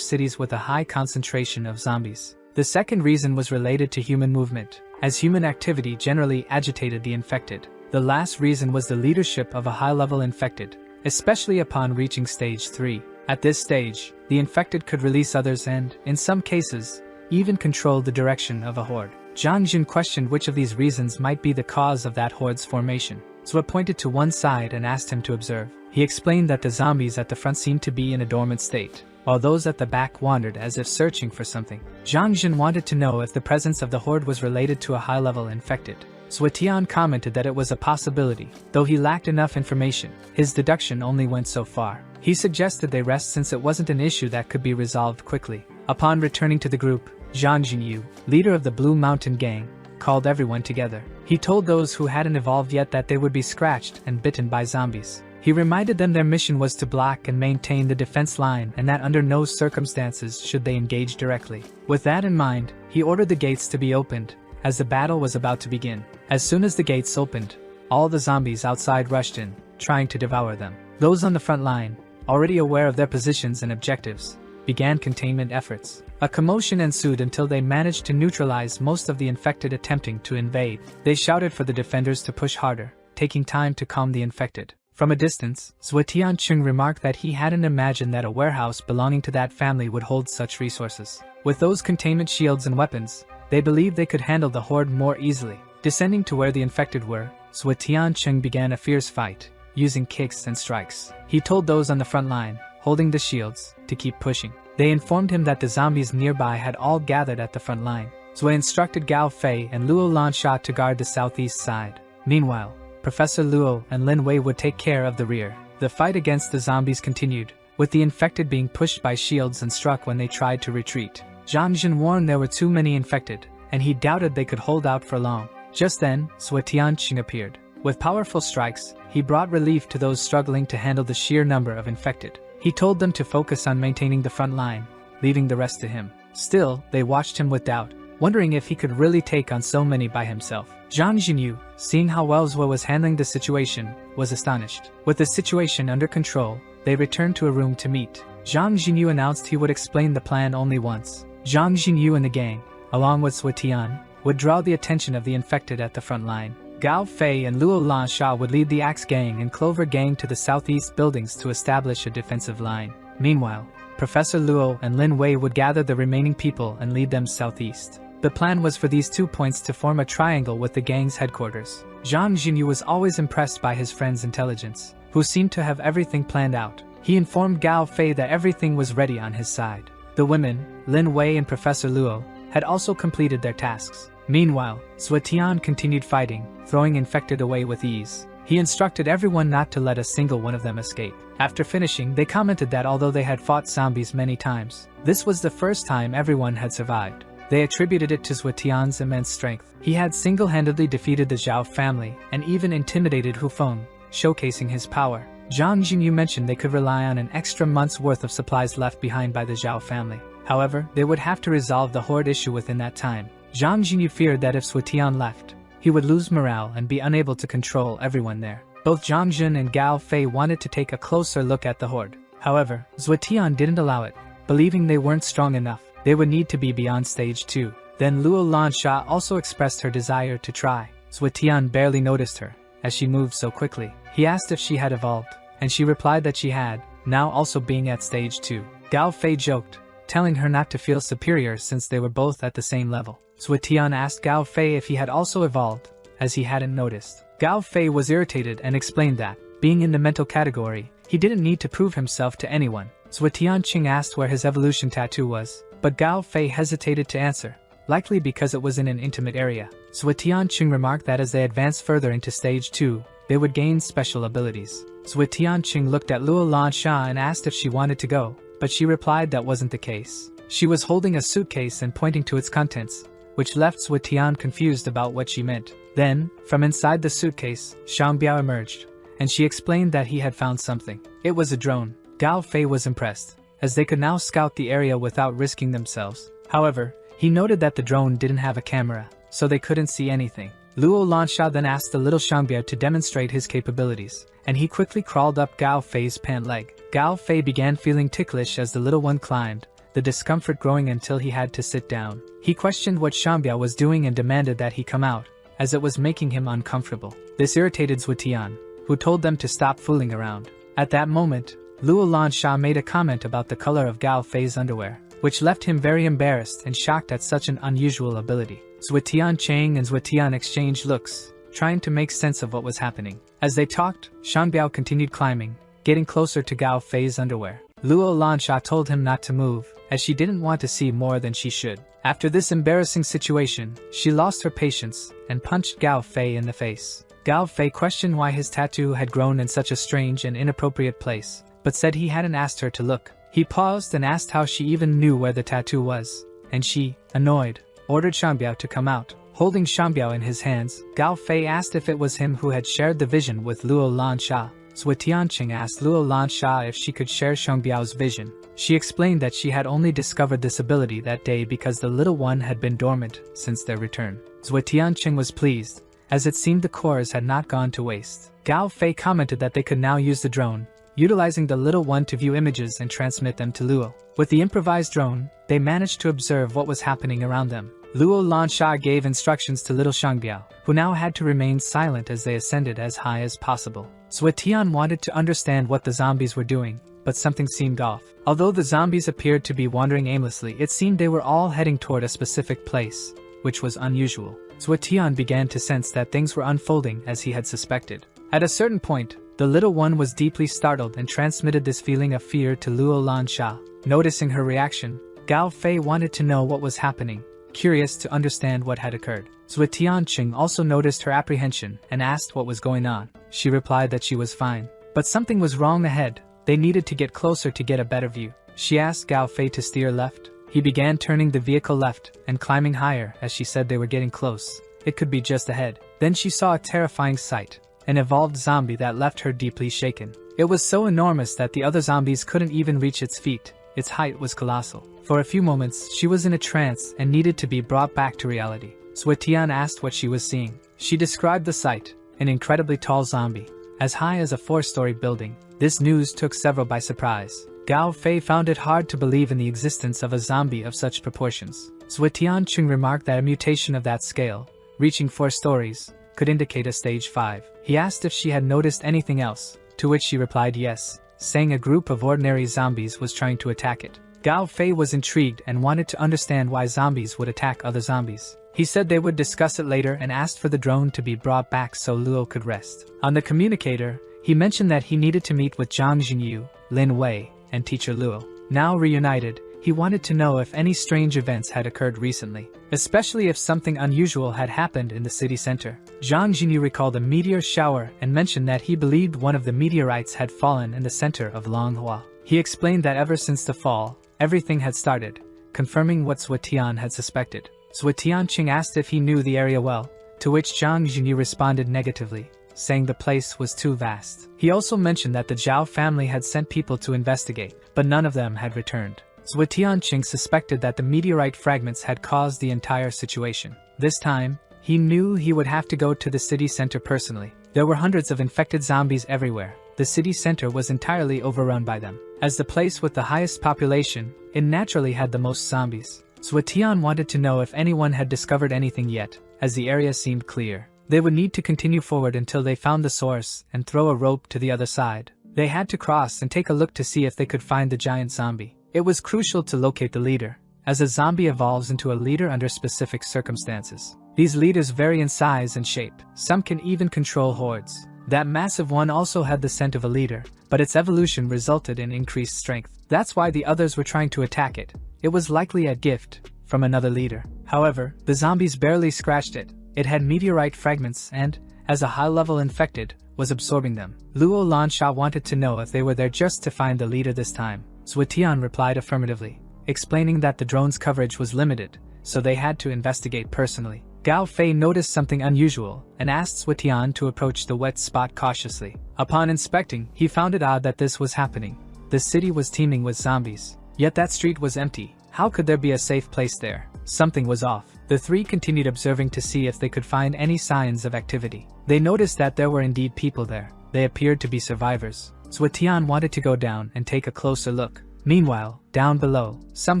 cities with a high concentration of zombies. The second reason was related to human movement, as human activity generally agitated the infected. The last reason was the leadership of a high-level infected, especially upon reaching stage 3. At this stage, the infected could release others and, in some cases, even control the direction of a horde. Zhang Jin questioned which of these reasons might be the cause of that horde's formation. Zhuo pointed to one side and asked him to observe. He explained that the zombies at the front seemed to be in a dormant state, while those at the back wandered as if searching for something. Zhang Jin wanted to know if the presence of the horde was related to a high-level infected. Zhuo Tian commented that it was a possibility, though he lacked enough information. His deduction only went so far. He suggested they rest since it wasn't an issue that could be resolved quickly. Upon returning to the group, Zhang Jinyu, leader of the Blue Mountain Gang, called everyone together. He told those who hadn't evolved yet that they would be scratched and bitten by zombies. He reminded them their mission was to block and maintain the defense line and that under no circumstances should they engage directly. With that in mind, he ordered the gates to be opened, as the battle was about to begin. As soon as the gates opened, all the zombies outside rushed in, trying to devour them. Those on the front line, already aware of their positions and objectives, began containment efforts. A commotion ensued until they managed to neutralize most of the infected attempting to invade. They shouted for the defenders to push harder, taking time to calm the infected. From a distance, Zhuo Tianqing remarked that he hadn't imagined that a warehouse belonging to that family would hold such resources. With those containment shields and weapons, they believed they could handle the horde more easily. Descending to where the infected were, Zhuo Tianqing began a fierce fight, using kicks and strikes. He told those on the front line, holding the shields, to keep pushing. They informed him that the zombies nearby had all gathered at the front line. Zhuo instructed Gao Fei and Luo Lansha to guard the southeast side. Meanwhile, Professor Luo and Lin Wei would take care of the rear. The fight against the zombies continued, with the infected being pushed by shields and struck when they tried to retreat. Zhang Jin warned there were too many infected, and he doubted they could hold out for long. Just then, Zhuo Tianqing appeared. With powerful strikes, he brought relief to those struggling to handle the sheer number of infected. He told them to focus on maintaining the front line, leaving the rest to him. Still, they watched him with doubt, wondering if he could really take on so many by himself. Zhang Jinyu, seeing how well Zhuo was handling the situation, was astonished. With the situation under control, they returned to a room to meet. Zhang Jinyu announced he would explain the plan only once. Zhang Jinyu and the gang, along with Zhuo Tian, would draw the attention of the infected at the front line. Gao Fei and Luo Lansha would lead the Axe Gang and Clover Gang to the southeast buildings to establish a defensive line. Meanwhile, Professor Luo and Lin Wei would gather the remaining people and lead them southeast. The plan was for these 2 points to form a triangle with the gang's headquarters. Zhang Jinyu was always impressed by his friend's intelligence, who seemed to have everything planned out. He informed Gao Fei that everything was ready on his side. The women, Lin Wei and Professor Luo, had also completed their tasks. Meanwhile, Zhuo Tian continued fighting, throwing infected away with ease. He instructed everyone not to let a single one of them escape. After finishing, they commented that although they had fought zombies many times, this was the first time everyone had survived. They attributed it to Zhuo Tian's immense strength. He had single-handedly defeated the Zhao family and even intimidated Hu Feng, showcasing his power. Zhang Jinyu mentioned they could rely on an extra month's worth of supplies left behind by the Zhao family. However, they would have to resolve the horde issue within that time. Zhang Jinyu feared that if Zhuo Tian left, he would lose morale and be unable to control everyone there. Both Zhang Jin and Gao Fei wanted to take a closer look at the horde. However, Zhuo Tian didn't allow it, believing they weren't strong enough. They would need to be beyond stage 2. Then Luo Lansha also expressed her desire to try. Zhuo Tian barely noticed her, as she moved so quickly. He asked if she had evolved, and she replied that she had, now also being at stage 2. Gao Fei joked, telling her not to feel superior since they were both at the same level. Zhuo Tian asked Gao Fei if he had also evolved, as he hadn't noticed. Gao Fei was irritated and explained that, being in the mental category, he didn't need to prove himself to anyone. Zhuo Tianqing asked where his evolution tattoo was, but Gao Fei hesitated to answer, likely because it was in an intimate area. Zhuo Tianqing remarked that as they advanced further into stage 2, they would gain special abilities. Zhuo Tianqing looked at Luo Lansha and asked if she wanted to go, but she replied that wasn't the case. She was holding a suitcase and pointing to its contents, which left Zhuo Tian confused about what she meant. Then, from inside the suitcase, Xiang Biao emerged, and she explained that he had found something. It was a drone. Gao Fei was impressed, as they could now scout the area without risking themselves. However, he noted that the drone didn't have a camera, so they couldn't see anything. Luo Lansha then asked the little Xiang Biao to demonstrate his capabilities, and he quickly crawled up Gao Fei's pant leg. Gao Fei began feeling ticklish as the little one climbed, the discomfort growing until he had to sit down. He questioned what Xiang Biao was doing and demanded that he come out, as it was making him uncomfortable. This irritated Zhuo Tian, who told them to stop fooling around. At that moment, Luo Lansha made a comment about the color of Gao Fei's underwear, which left him very embarrassed and shocked at such an unusual ability. Zhuo Tianqing and Zhuo Tian exchanged looks, trying to make sense of what was happening. As they talked, Xiang Biao continued climbing, getting closer to Gao Fei's underwear. Luo Lansha told him not to move, as she didn't want to see more than she should. After this embarrassing situation, she lost her patience and punched Gao Fei in the face. Gao Fei questioned why his tattoo had grown in such a strange and inappropriate place, but said he hadn't asked her to look. He paused and asked how she even knew where the tattoo was, and she, annoyed, ordered Xiang Biao to come out. Holding Xiang Biao in his hands, Gao Fei asked if it was him who had shared the vision with Luo Lansha. Zhuo Tianqing asked Luo Lansha if she could share Xiang Biao's vision. She explained that she had only discovered this ability that day because the little one had been dormant since their return. Zhuo Tianqing was pleased, as it seemed the cores had not gone to waste. Gao Fei commented that they could now use the drone, utilizing the little one to view images and transmit them to Luo. With the improvised drone, they managed to observe what was happening around them. Luo Lansha gave instructions to little Xiang Biao, who now had to remain silent as they ascended as high as possible. Zhuo Tian wanted to understand what the zombies were doing, but something seemed off. Although the zombies appeared to be wandering aimlessly, it seemed they were all heading toward a specific place, which was unusual. Zhuo Tian began to sense that things were unfolding as he had suspected. At a certain point, the little one was deeply startled and transmitted this feeling of fear to Luo Lansha. Noticing her reaction, Gao Fei wanted to know what was happening, curious to understand what had occurred. Zhuo Tianqing also noticed her apprehension and asked what was going on. She replied that she was fine, but something was wrong ahead. They needed to get closer to get a better view. She asked Gao Fei to steer left. He began turning the vehicle left and climbing higher as she said they were getting close. It could be just ahead. Then she saw a terrifying sight. An evolved zombie that left her deeply shaken. It was so enormous that the other zombies couldn't even reach its feet. Its height was colossal. For a few moments, she was in a trance and needed to be brought back to reality. Suetian asked what she was seeing. She described the sight, an incredibly tall zombie, as high as a 4-story building. This news took several by surprise. Gao Fei found it hard to believe in the existence of a zombie of such proportions. Suetian Chung remarked that a mutation of that scale, reaching 4 stories, could indicate a stage 5. He asked if she had noticed anything else, to which she replied yes, saying a group of ordinary zombies was trying to attack it. Gao Fei was intrigued and wanted to understand why zombies would attack other zombies. He said they would discuss it later and asked for the drone to be brought back so Luo could rest. On the communicator, he mentioned that he needed to meet with Zhang Jinyu, Lin Wei, and teacher Luo. Now reunited, he wanted to know if any strange events had occurred recently, especially if something unusual had happened in the city center. Zhang Jinyu recalled a meteor shower and mentioned that he believed one of the meteorites had fallen in the center of Manhua. He explained that ever since the fall, everything had started, confirming what Suetian had suspected. Suetian Qing asked if he knew the area well, to which Zhang Jinyu responded negatively, saying the place was too vast. He also mentioned that the Zhao family had sent people to investigate, but none of them had returned. Suetian Qing suspected that the meteorite fragments had caused the entire situation. This time, he knew he would have to go to the city center personally. There were hundreds of infected zombies everywhere. The city center was entirely overrun by them. As the place with the highest population, it naturally had the most zombies. Suetian wanted to know if anyone had discovered anything yet, as the area seemed clear. They would need to continue forward until they found the source and throw a rope to the other side. They had to cross and take a look to see if they could find the giant zombie. It was crucial to locate the leader, as a zombie evolves into a leader under specific circumstances. These leaders vary in size and shape. Some can even control hordes. That massive one also had the scent of a leader, but its evolution resulted in increased strength. That's why the others were trying to attack it. It was likely a gift from another leader. However, the zombies barely scratched it. It had meteorite fragments and, as a high-level infected, was absorbing them. Luo Lansha wanted to know if they were there just to find the leader this time. Suetian replied affirmatively, explaining that the drone's coverage was limited, so they had to investigate personally. Gao Fei noticed something unusual and asked Suetian to approach the wet spot cautiously. Upon inspecting, he found it odd that this was happening. The city was teeming with zombies, yet that street was empty. How could there be a safe place there? Something was off. The three continued observing to see if they could find any signs of activity. They noticed that there were indeed people there. They appeared to be survivors. Suetian wanted to go down and take a closer look. Meanwhile, down below, some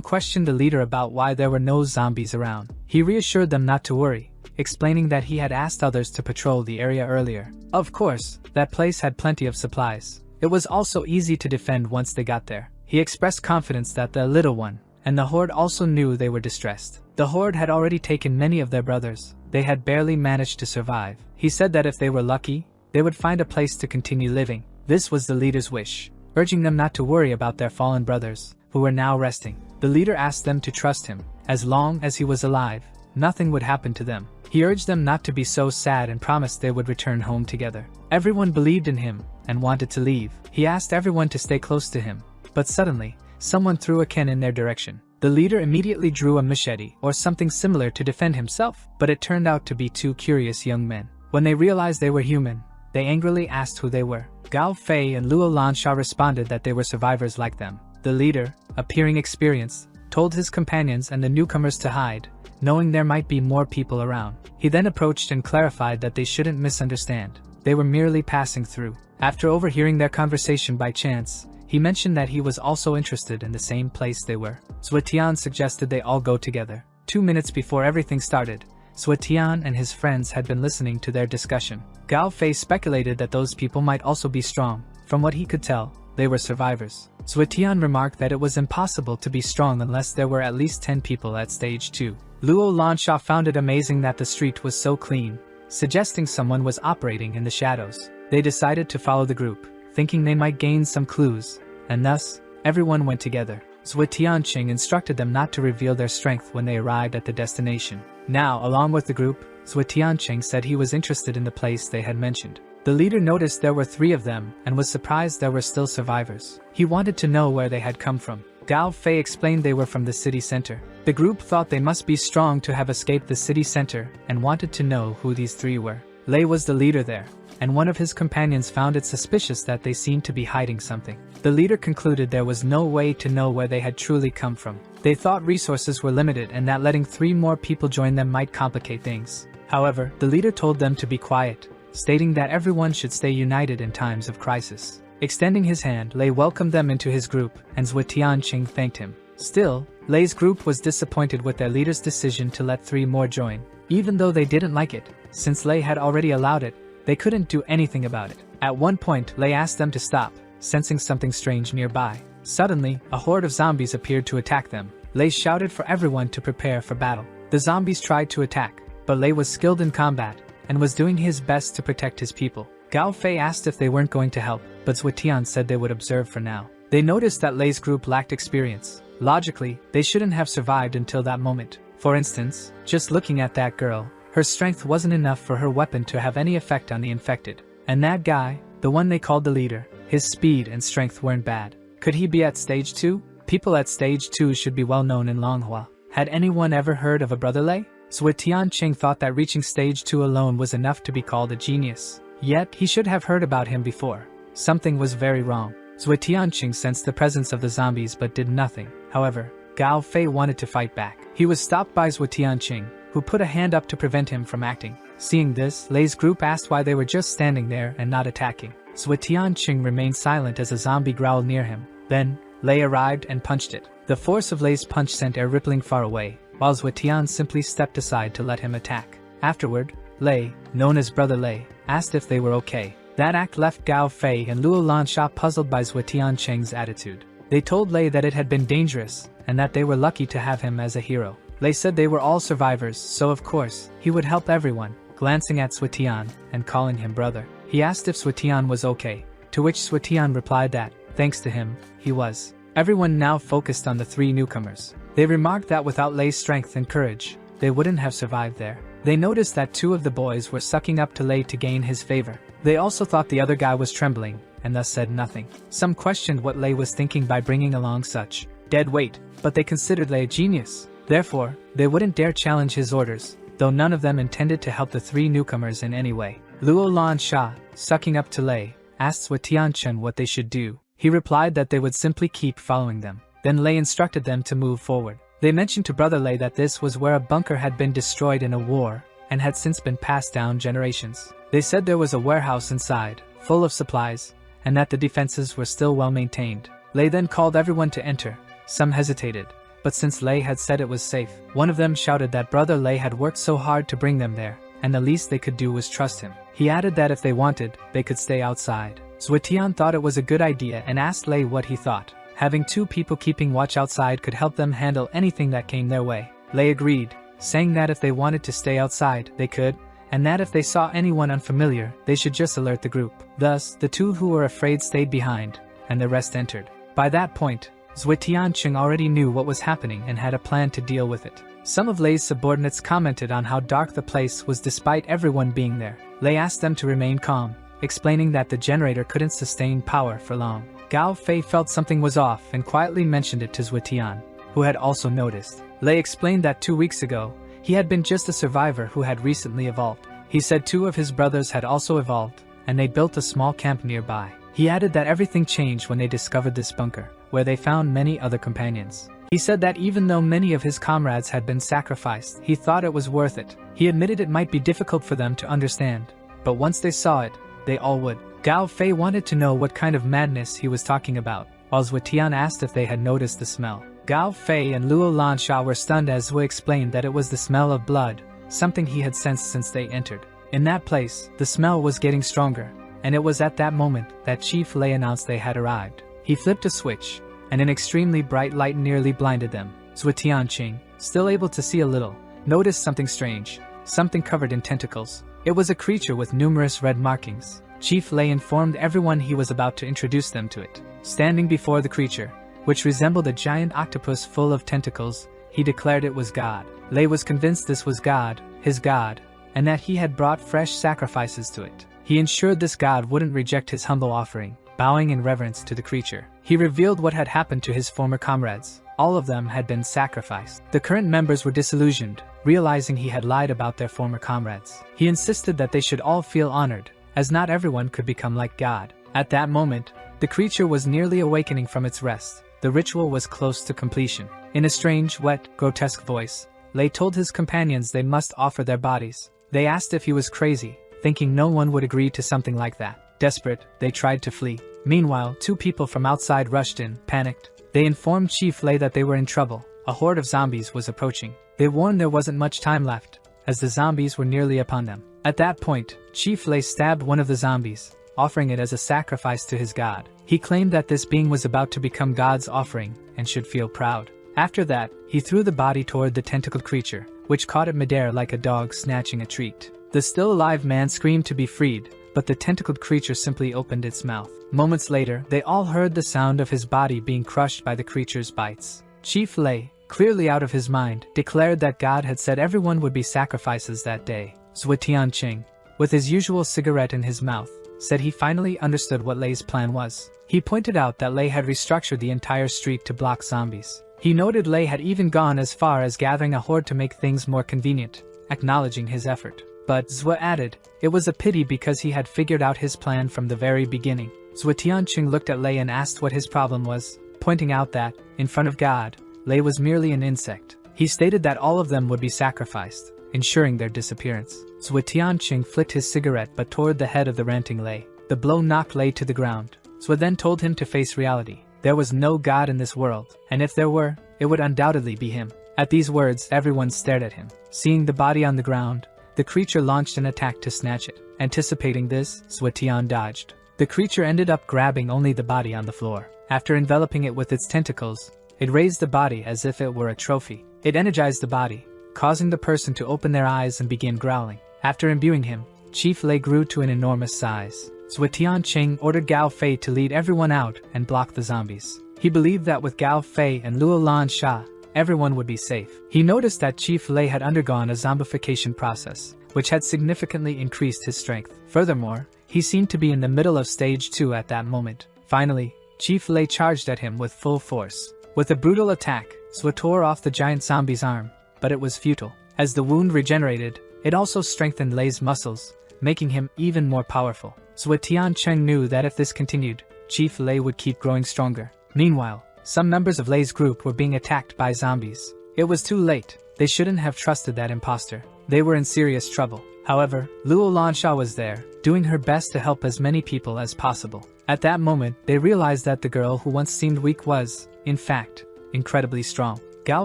questioned the leader about why there were no zombies around. He reassured them not to worry, explaining that he had asked others to patrol the area earlier. Of course, that place had plenty of supplies. It was also easy to defend once they got there. He expressed confidence that the little one and the horde also knew they were distressed. The horde had already taken many of their brothers. They had barely managed to survive. He said that if they were lucky, they would find a place to continue living. This was the leader's wish, urging them not to worry about their fallen brothers, who were now resting. The leader asked them to trust him. As long as he was alive, nothing would happen to them. He urged them not to be so sad and promised they would return home together. Everyone believed in him and wanted to leave. He asked everyone to stay close to him, but suddenly, someone threw a can in their direction. The leader immediately drew a machete or something similar to defend himself, but it turned out to be two curious young men. When they realized they were human, they angrily asked who they were. Gao Fei and Luo Lansha responded that they were survivors like them. The leader, appearing experienced, told his companions and the newcomers to hide, knowing there might be more people around. He then approached and clarified that they shouldn't misunderstand. They were merely passing through. After overhearing their conversation by chance, he mentioned that he was also interested in the same place they were. Suetian suggested they all go together. 2 minutes before everything started, Suetian and his friends had been listening to their discussion. Gao Fei speculated that those people might also be strong. From what he could tell, they were survivors. Suetian remarked that it was impossible to be strong unless there were at least 10 people at stage 2. Luo Lansha found it amazing that the street was so clean, suggesting someone was operating in the shadows. They decided to follow the group, thinking they might gain some clues, and thus, everyone went together. Suetian Qing instructed them not to reveal their strength when they arrived at the destination. Now, along with the group, Suetian Qing said he was interested in the place they had mentioned. The leader noticed there were 3 of them and was surprised there were still survivors. He wanted to know where they had come from. Gao Fei explained they were from the city center. The group thought they must be strong to have escaped the city center and wanted to know who these 3 were. Lei was the leader there, and one of his companions found it suspicious that they seemed to be hiding something. The leader concluded there was no way to know where they had truly come from. They thought resources were limited and that letting 3 more people join them might complicate things. However, the leader told them to be quiet, stating that everyone should stay united in times of crisis. Extending his hand, Lei welcomed them into his group, and Zhuo Tianqing thanked him. Still, Lei's group was disappointed with their leader's decision to let 3 more join. Even though they didn't like it, since Lei had already allowed it, they couldn't do anything about it. At one point, Lei asked them to stop, sensing something strange nearby. Suddenly, a horde of zombies appeared to attack them. Lei shouted for everyone to prepare for battle. The zombies tried to attack, but Lei was skilled in combat and was doing his best to protect his people. Gao Fei asked if they weren't going to help, but Zhuo Tian said they would observe for now. They noticed that Lei's group lacked experience. Logically, they shouldn't have survived until that moment. For instance, just looking at that girl, her strength wasn't enough for her weapon to have any effect on the infected. And that guy, the one they called the leader, his speed and strength weren't bad. Could he be at stage 2? People at stage 2 should be well known in Manhua. Had anyone ever heard of a brother Lei? Zhuo Tianqing thought that reaching stage 2 alone was enough to be called a genius. Yet, he should have heard about him before. Something was very wrong. Zhuo Tianqing sensed the presence of the zombies but did nothing. However, Gao Fei wanted to fight back. He was stopped by Zhuo Tianqing, who put a hand up to prevent him from acting. Seeing this, Lei's group asked why they were just standing there and not attacking. Zhuo Tianqing remained silent as a zombie growled near him. Then, Lei arrived and punched it. The force of Lei's punch sent air rippling far away, while Zhuo Tian simply stepped aside to let him attack. Afterward, Lei, known as Brother Lei, asked if they were okay. That act left Gao Fei and Luo Lansha puzzled by Zhuo Tianqing's attitude. They told Lei that it had been dangerous, and that they were lucky to have him as a hero. Lei said they were all survivors, so of course, he would help everyone, glancing at Zhuo Tian and calling him brother. He asked if Zhuo Tian was okay, to which Zhuo Tian replied that, thanks to him, he was. Everyone now focused on the 3 newcomers. They remarked that without Lei's strength and courage, they wouldn't have survived there. They noticed that 2 of the boys were sucking up to Lei to gain his favor. They also thought the other guy was trembling, and thus said nothing. Some questioned what Lei was thinking by bringing along such dead weight, but they considered Lei a genius. Therefore, they wouldn't dare challenge his orders, though none of them intended to help the 3 newcomers in any way. Luo Lansha, sucking up to Lei, asked Zhuo Tianqing what they should do. He replied that they would simply keep following them. Then Lei instructed them to move forward. They mentioned to Brother Lei that this was where a bunker had been destroyed in a war, and had since been passed down generations. They said there was a warehouse inside, full of supplies, and that the defenses were still well maintained. Lei then called everyone to enter. Some hesitated, but since Lei had said it was safe, one of them shouted that Brother Lei had worked so hard to bring them there, and the least they could do was trust him. He added that if they wanted, they could stay outside. Zhuo Tian thought it was a good idea and asked Lei what he thought. Having 2 people keeping watch outside could help them handle anything that came their way. Lei agreed, saying that if they wanted to stay outside, they could, and that if they saw anyone unfamiliar, they should just alert the group. Thus, the 2 who were afraid stayed behind, and the rest entered. By that point, Zhuo Tianqing already knew what was happening and had a plan to deal with it. Some of Lei's subordinates commented on how dark the place was despite everyone being there. Lei asked them to remain calm, explaining that the generator couldn't sustain power for long. Gao Fei felt something was off and quietly mentioned it to Zhuo Tian, who had also noticed. Lei explained that 2 weeks ago, he had been just a survivor who had recently evolved. He said 2 of his brothers had also evolved, and they built a small camp nearby. He added that everything changed when they discovered this bunker, where they found many other companions. He said that even though many of his comrades had been sacrificed, he thought it was worth it. He admitted it might be difficult for them to understand, but once they saw it, they all would. Gao Fei wanted to know what kind of madness he was talking about, while Zhuo Tian asked if they had noticed the smell. Gao Fei and Luo Lansha were stunned as Zhuo explained that it was the smell of blood, something he had sensed since they entered. In that place, the smell was getting stronger, and it was at that moment that Chief Lei announced they had arrived. He flipped a switch, and an extremely bright light nearly blinded them. Zhuo Tianqing, still able to see a little, noticed something strange, something covered in tentacles. It was a creature with numerous red markings. Chief Lei informed everyone he was about to introduce them to it. Standing before the creature, which resembled a giant octopus full of tentacles, he declared it was God. Lei was convinced this was God, his God, and that he had brought fresh sacrifices to it. He ensured this god wouldn't reject his humble offering, bowing in reverence to the creature. He revealed what had happened to his former comrades. All of them had been sacrificed. The current members were disillusioned, realizing he had lied about their former comrades. He insisted that they should all feel honored, as not everyone could become like God. At that moment, the creature was nearly awakening from its rest. The ritual was close to completion. In a strange, wet, grotesque voice, Lei told his companions they must offer their bodies. They asked if he was crazy, thinking no one would agree to something like that. Desperate, they tried to flee. Meanwhile, 2 people from outside rushed in, panicked. They informed Chief Lei that they were in trouble. A horde of zombies was approaching. They warned there wasn't much time left, as the zombies were nearly upon them. At that point, Chief Lei stabbed one of the zombies, offering it as a sacrifice to his god. He claimed that this being was about to become God's offering, and should feel proud. After that, he threw the body toward the tentacled creature, which caught it midair like a dog snatching a treat. The still alive man screamed to be freed, but the tentacled creature simply opened its mouth. Moments later, they all heard the sound of his body being crushed by the creature's bites. Chief Lei, clearly out of his mind, declared that God had said everyone would be sacrifices that day. Zhuo Tianqing, with his usual cigarette in his mouth, said he finally understood what Lei's plan was. He pointed out that Lei had restructured the entire street to block zombies. He noted Lei had even gone as far as gathering a horde to make things more convenient, acknowledging his effort. But Zhuo added, it was a pity because he had figured out his plan from the very beginning. Zhuo Tianqing looked at Lei and asked what his problem was, pointing out that, in front of God, Lei was merely an insect. He stated that all of them would be sacrificed, ensuring their disappearance. Zhuo Tianqing flicked his cigarette but toward the head of the ranting Lei. The blow knocked Lei to the ground. Zhuo then told him to face reality. There was no God in this world, and if there were, it would undoubtedly be him. At these words, everyone stared at him. Seeing the body on the ground, the creature launched an attack to snatch it. Anticipating this, Zhuo Tian dodged. The creature ended up grabbing only the body on the floor. After enveloping it with its tentacles, it raised the body as if it were a trophy. It energized the body, causing the person to open their eyes and begin growling. After imbuing him, Chief Lei grew to an enormous size. Zhuo Tianqing ordered Gao Fei to lead everyone out and block the zombies. He believed that with Gao Fei and Luo Lansha, everyone would be safe. He noticed that Chief Lei had undergone a zombification process, which had significantly increased his strength. Furthermore, he seemed to be in the middle of stage 2 at that moment. Finally, Chief Lei charged at him with full force. With a brutal attack, Zhuo tore off the giant zombie's arm, but it was futile. As the wound regenerated, it also strengthened Lei's muscles, making him even more powerful. Zhuo Tianqing knew that if this continued, Chief Lei would keep growing stronger. Meanwhile, some members of Lei's group were being attacked by zombies. It was too late. They shouldn't have trusted that imposter. They were in serious trouble. However, Luo Lansha was there, doing her best to help as many people as possible. At that moment, they realized that the girl who once seemed weak was, in fact, incredibly strong. Gao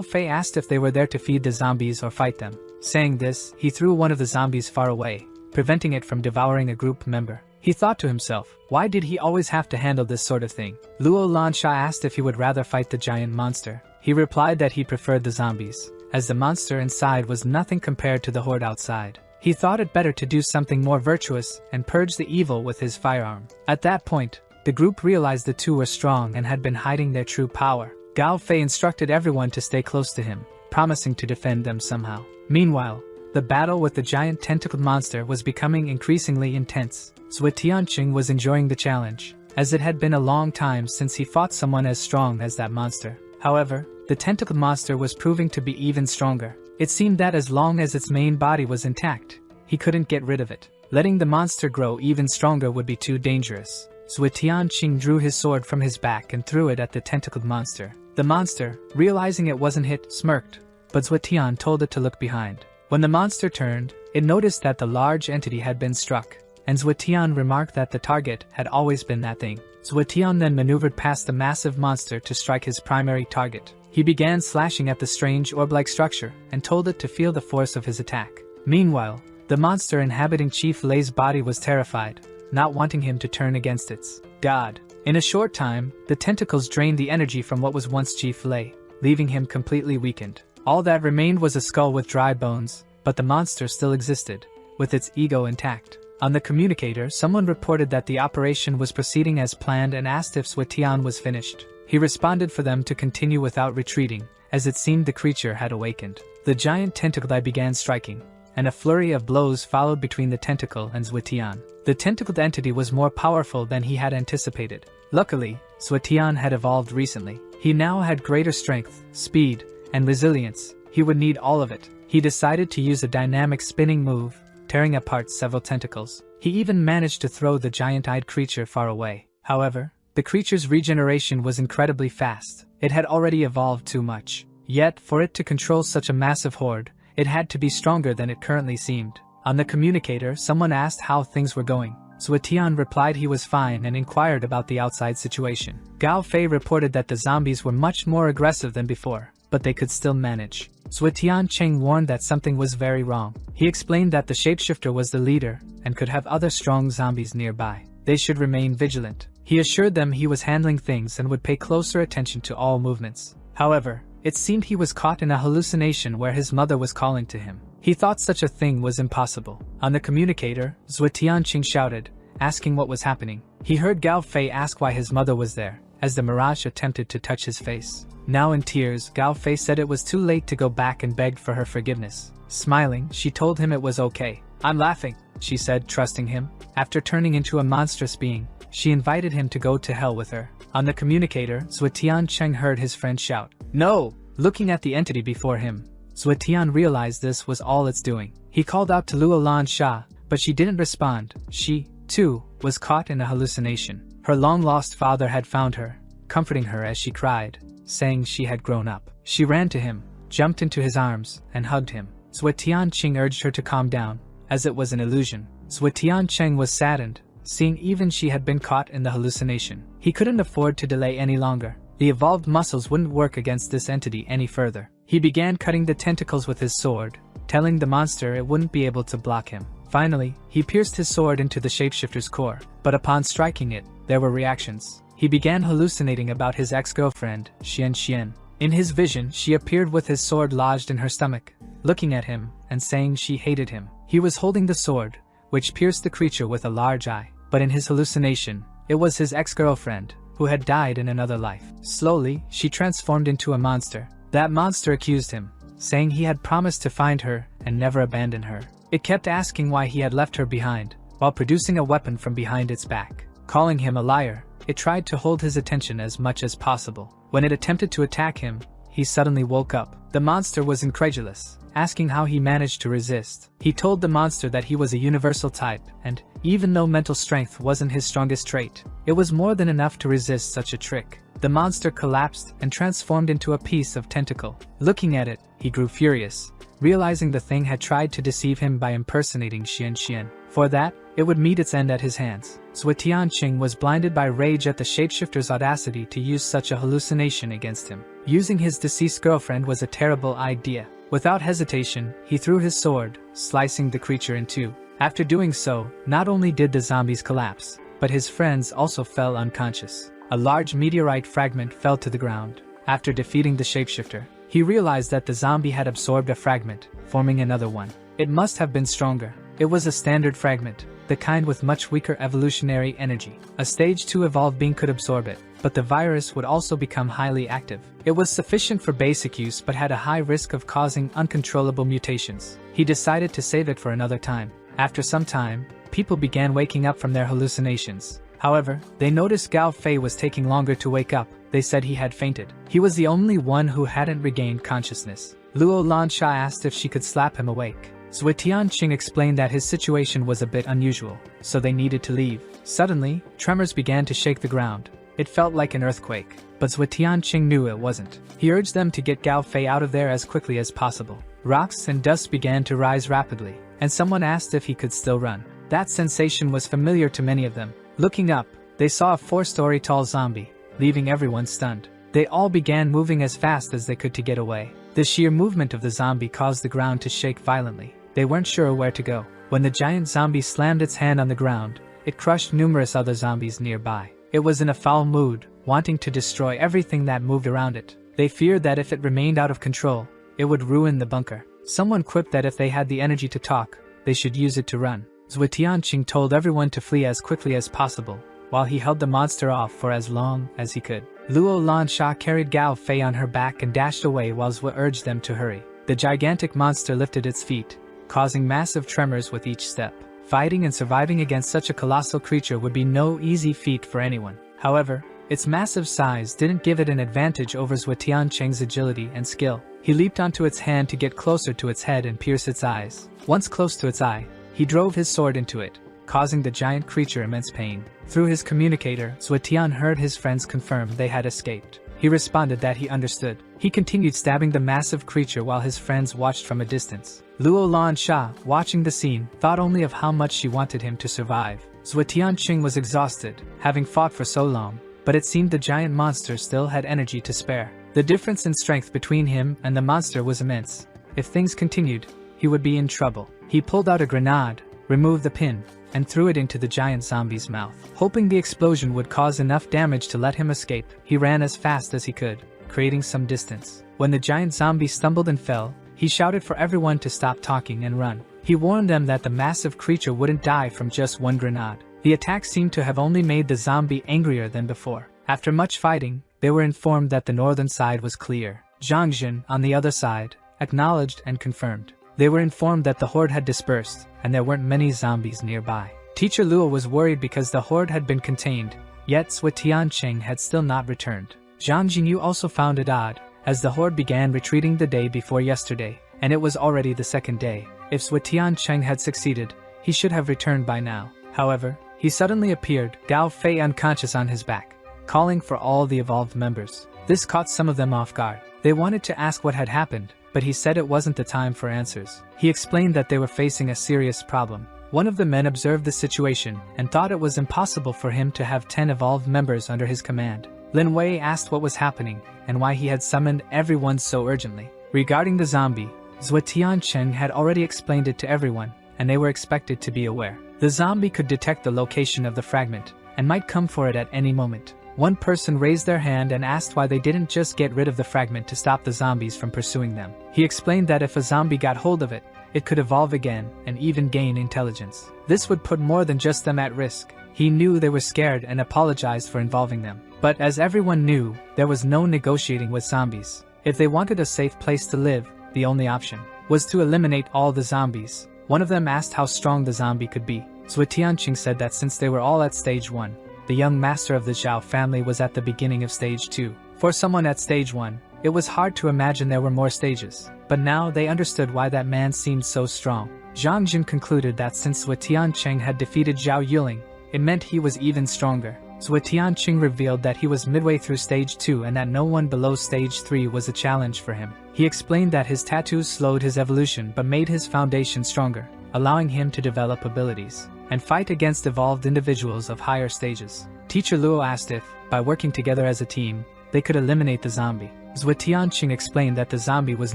Fei asked if they were there to feed the zombies or fight them. Saying this, he threw one of the zombies far away, preventing it from devouring a group member. He thought to himself, why did he always have to handle this sort of thing? Luo Lansha asked if he would rather fight the giant monster. He replied that he preferred the zombies, as the monster inside was nothing compared to the horde outside. He thought it better to do something more virtuous and purge the evil with his firearm. At that point, the group realized the two were strong and had been hiding their true power. Gao Fei instructed everyone to stay close to him, promising to defend them somehow. Meanwhile, the battle with the giant tentacled monster was becoming increasingly intense. Zhuo Tianqing was enjoying the challenge, as it had been a long time since he fought someone as strong as that monster. However, the tentacled monster was proving to be even stronger. It seemed that as long as its main body was intact, he couldn't get rid of it. Letting the monster grow even stronger would be too dangerous. Zhuo Tianqing drew his sword from his back and threw it at the tentacled monster. The monster, realizing it wasn't hit, smirked, but Zhuo Tian told it to look behind. When the monster turned, it noticed that the large entity had been struck, and Zhuo Tian remarked that the target had always been that thing. Zhuo Tian then maneuvered past the massive monster to strike his primary target. He began slashing at the strange orb-like structure and told it to feel the force of his attack. Meanwhile, the monster inhabiting Chief Lei's body was terrified, not wanting him to turn against its god. In a short time, the tentacles drained the energy from what was once Chief Lei, leaving him completely weakened. All that remained was a skull with dry bones, but the monster still existed, with its ego intact. On the communicator, someone reported that the operation was proceeding as planned and asked if Zhuo Tian was finished. He responded for them to continue without retreating, as it seemed the creature had awakened. The giant tentacle began striking, and a flurry of blows followed between the tentacle and Zhuotian. The tentacled entity was more powerful than he had anticipated. Luckily, Zhuotian had evolved recently. He now had greater strength, speed, and resilience. He would need all of it. He decided to use a dynamic spinning move, tearing apart several tentacles. He even managed to throw the giant-eyed creature far away. However, the creature's regeneration was incredibly fast. It had already evolved too much. Yet, for it to control such a massive horde, it had to be stronger than it currently seemed. On the communicator, someone asked how things were going. Zhuotian replied he was fine and inquired about the outside situation. Gao Fei reported that the zombies were much more aggressive than before, but they could still manage. Zhuotian Cheng warned that something was very wrong. He explained that the shapeshifter was the leader and could have other strong zombies nearby. They should remain vigilant. He assured them he was handling things and would pay closer attention to all movements. However, it seemed he was caught in a hallucination where his mother was calling to him. He thought such a thing was impossible. On the communicator, Zhuotian Cheng shouted, asking what was happening. He heard Gao Fei ask why his mother was there, as the mirage attempted to touch his face. Now in tears, Gao Fei said it was too late to go back and begged for her forgiveness. Smiling, she told him it was okay. "I'm laughing," she said, trusting him. After turning into a monstrous being, she invited him to go to hell with her. On the communicator, Zhuotian Cheng heard his friend shout, "No!" Looking at the entity before him, Zhuotian realized this was all it's doing. He called out to Luo Lansha, but she didn't respond. She, too, was caught in a hallucination. Her long-lost father had found her, comforting her as she cried, saying she had grown up. She ran to him, jumped into his arms, and hugged him. Zhuotian Cheng urged her to calm down, as it was an illusion. Zhuotian Cheng was saddened, seeing even she had been caught in the hallucination. He couldn't afford to delay any longer. The evolved muscles wouldn't work against this entity any further. He began cutting the tentacles with his sword, telling the monster it wouldn't be able to block him. Finally, he pierced his sword into the shapeshifter's core, but upon striking it, there were reactions. He began hallucinating about his ex-girlfriend, Xian. In his vision, she appeared with his sword lodged in her stomach, looking at him and saying she hated him. He was holding the sword, which pierced the creature with a large eye, but in his hallucination, it was his ex-girlfriend, who had died in another life. Slowly, she transformed into a monster. That monster accused him, saying he had promised to find her and never abandon her. It kept asking why he had left her behind, while producing a weapon from behind its back. Calling him a liar, it tried to hold his attention as much as possible. When it attempted to attack him, he suddenly woke up. The monster was incredulous, asking how he managed to resist. He told the monster that he was a universal type, and even though mental strength wasn't his strongest trait, it was more than enough to resist such a trick. The monster collapsed and transformed into a piece of tentacle. Looking at it, he grew furious, realizing the thing had tried to deceive him by impersonating Xian. For that, it would meet its end at his hands. Zhuotian Cheng was blinded by rage at the shapeshifter's audacity to use such a hallucination against him. Using his deceased girlfriend was a terrible idea. Without hesitation, he threw his sword, slicing the creature in two. After doing so, not only did the zombies collapse, but his friends also fell unconscious. A large meteorite fragment fell to the ground. After defeating the shapeshifter, he realized that the zombie had absorbed a fragment, forming another one. It must have been stronger. It was a standard fragment, the kind with much weaker evolutionary energy. A stage 2 evolved being could absorb it, but the virus would also become highly active. It was sufficient for basic use but had a high risk of causing uncontrollable mutations. He decided to save it for another time. After some time, people began waking up from their hallucinations. However, they noticed Gao Fei was taking longer to wake up. They said he had fainted. He was the only one who hadn't regained consciousness. Luo Lansha asked if she could slap him awake. Zhuotian Cheng explained that his situation was a bit unusual, so they needed to leave. Suddenly, tremors began to shake the ground. It felt like an earthquake, but Zhuotian Cheng knew it wasn't. He urged them to get Gao Fei out of there as quickly as possible. Rocks and dust began to rise rapidly, and someone asked if he could still run. That sensation was familiar to many of them. Looking up, they saw a 4-story tall zombie, leaving everyone stunned. They all began moving as fast as they could to get away. The sheer movement of the zombie caused the ground to shake violently. They weren't sure where to go. When the giant zombie slammed its hand on the ground, it crushed numerous other zombies nearby. It was in a foul mood, wanting to destroy everything that moved around it. They feared that if it remained out of control, it would ruin the bunker. Someone quipped that if they had the energy to talk, they should use it to run. Zhuotian Cheng told everyone to flee as quickly as possible, while he held the monster off for as long as he could. Luo Lansha carried Gao Fei on her back and dashed away while Zhuo urged them to hurry. The gigantic monster lifted its feet, causing massive tremors with each step. Fighting and surviving against such a colossal creature would be no easy feat for anyone. However, its massive size didn't give it an advantage over Zhuo Tianqing's agility and skill. He leaped onto its hand to get closer to its head and pierce its eyes. Once close to its eye, he drove his sword into it, causing the giant creature immense pain. Through his communicator, Zhuo Tian heard his friends confirm they had escaped. He responded that he understood. He continued stabbing the massive creature while his friends watched from a distance. Luo Lansha, watching the scene, thought only of how much she wanted him to survive. Zhuo Tianqing was exhausted, having fought for so long, but it seemed the giant monster still had energy to spare. The difference in strength between him and the monster was immense. If things continued, he would be in trouble. He pulled out a grenade, removed the pin, and threw it into the giant zombie's mouth. Hoping the explosion would cause enough damage to let him escape, he ran as fast as he could, creating some distance. When the giant zombie stumbled and fell, he shouted for everyone to stop talking and run. He warned them that the massive creature wouldn't die from just one grenade. The attack seemed to have only made the zombie angrier than before. After much fighting, they were informed that the northern side was clear. Zhang Jin, on the other side, acknowledged and confirmed. They were informed that the horde had dispersed, and there weren't many zombies nearby. Teacher Luo was worried because the horde had been contained, yet Zhuo Tianqing had still not returned. Zhang Jinyu also found it odd, as the horde began retreating the day before yesterday, and it was already the second day. If Zhuo Tianqing had succeeded, he should have returned by now. However, he suddenly appeared, Gao Fei unconscious on his back, calling for all the evolved members. This caught some of them off guard. They wanted to ask what had happened, but he said it wasn't the time for answers. He explained that they were facing a serious problem. One of the men observed the situation and thought it was impossible for him to have 10 evolved members under his command. Lin Wei asked what was happening and why he had summoned everyone so urgently. Regarding the zombie, Zhuo Tianqing had already explained it to everyone, and they were expected to be aware. The zombie could detect the location of the fragment and might come for it at any moment. One person raised their hand and asked why they didn't just get rid of the fragment to stop the zombies from pursuing them. He explained that if a zombie got hold of it, it could evolve again and even gain intelligence. This would put more than just them at risk. He knew they were scared and apologized for involving them. But as everyone knew, there was no negotiating with zombies. If they wanted a safe place to live, the only option was to eliminate all the zombies. One of them asked how strong the zombie could be. Zhuo Tianqing said that since they were all at stage 1, the young master of the Zhao family was at the beginning of stage 2. For someone at stage 1, it was hard to imagine there were more stages. But now they understood why that man seemed so strong. Zhang Jin concluded that since Zhuo Tianqing had defeated Zhao Yuling, it meant he was even stronger. Zhuo Tianqing revealed that he was midway through stage 2 and that no one below stage 3 was a challenge for him. He explained that his tattoos slowed his evolution but made his foundation stronger, allowing him to develop abilities and fight against evolved individuals of higher stages. Teacher Luo asked if, by working together as a team, they could eliminate the zombie. Zhuo Tianqing explained that the zombie was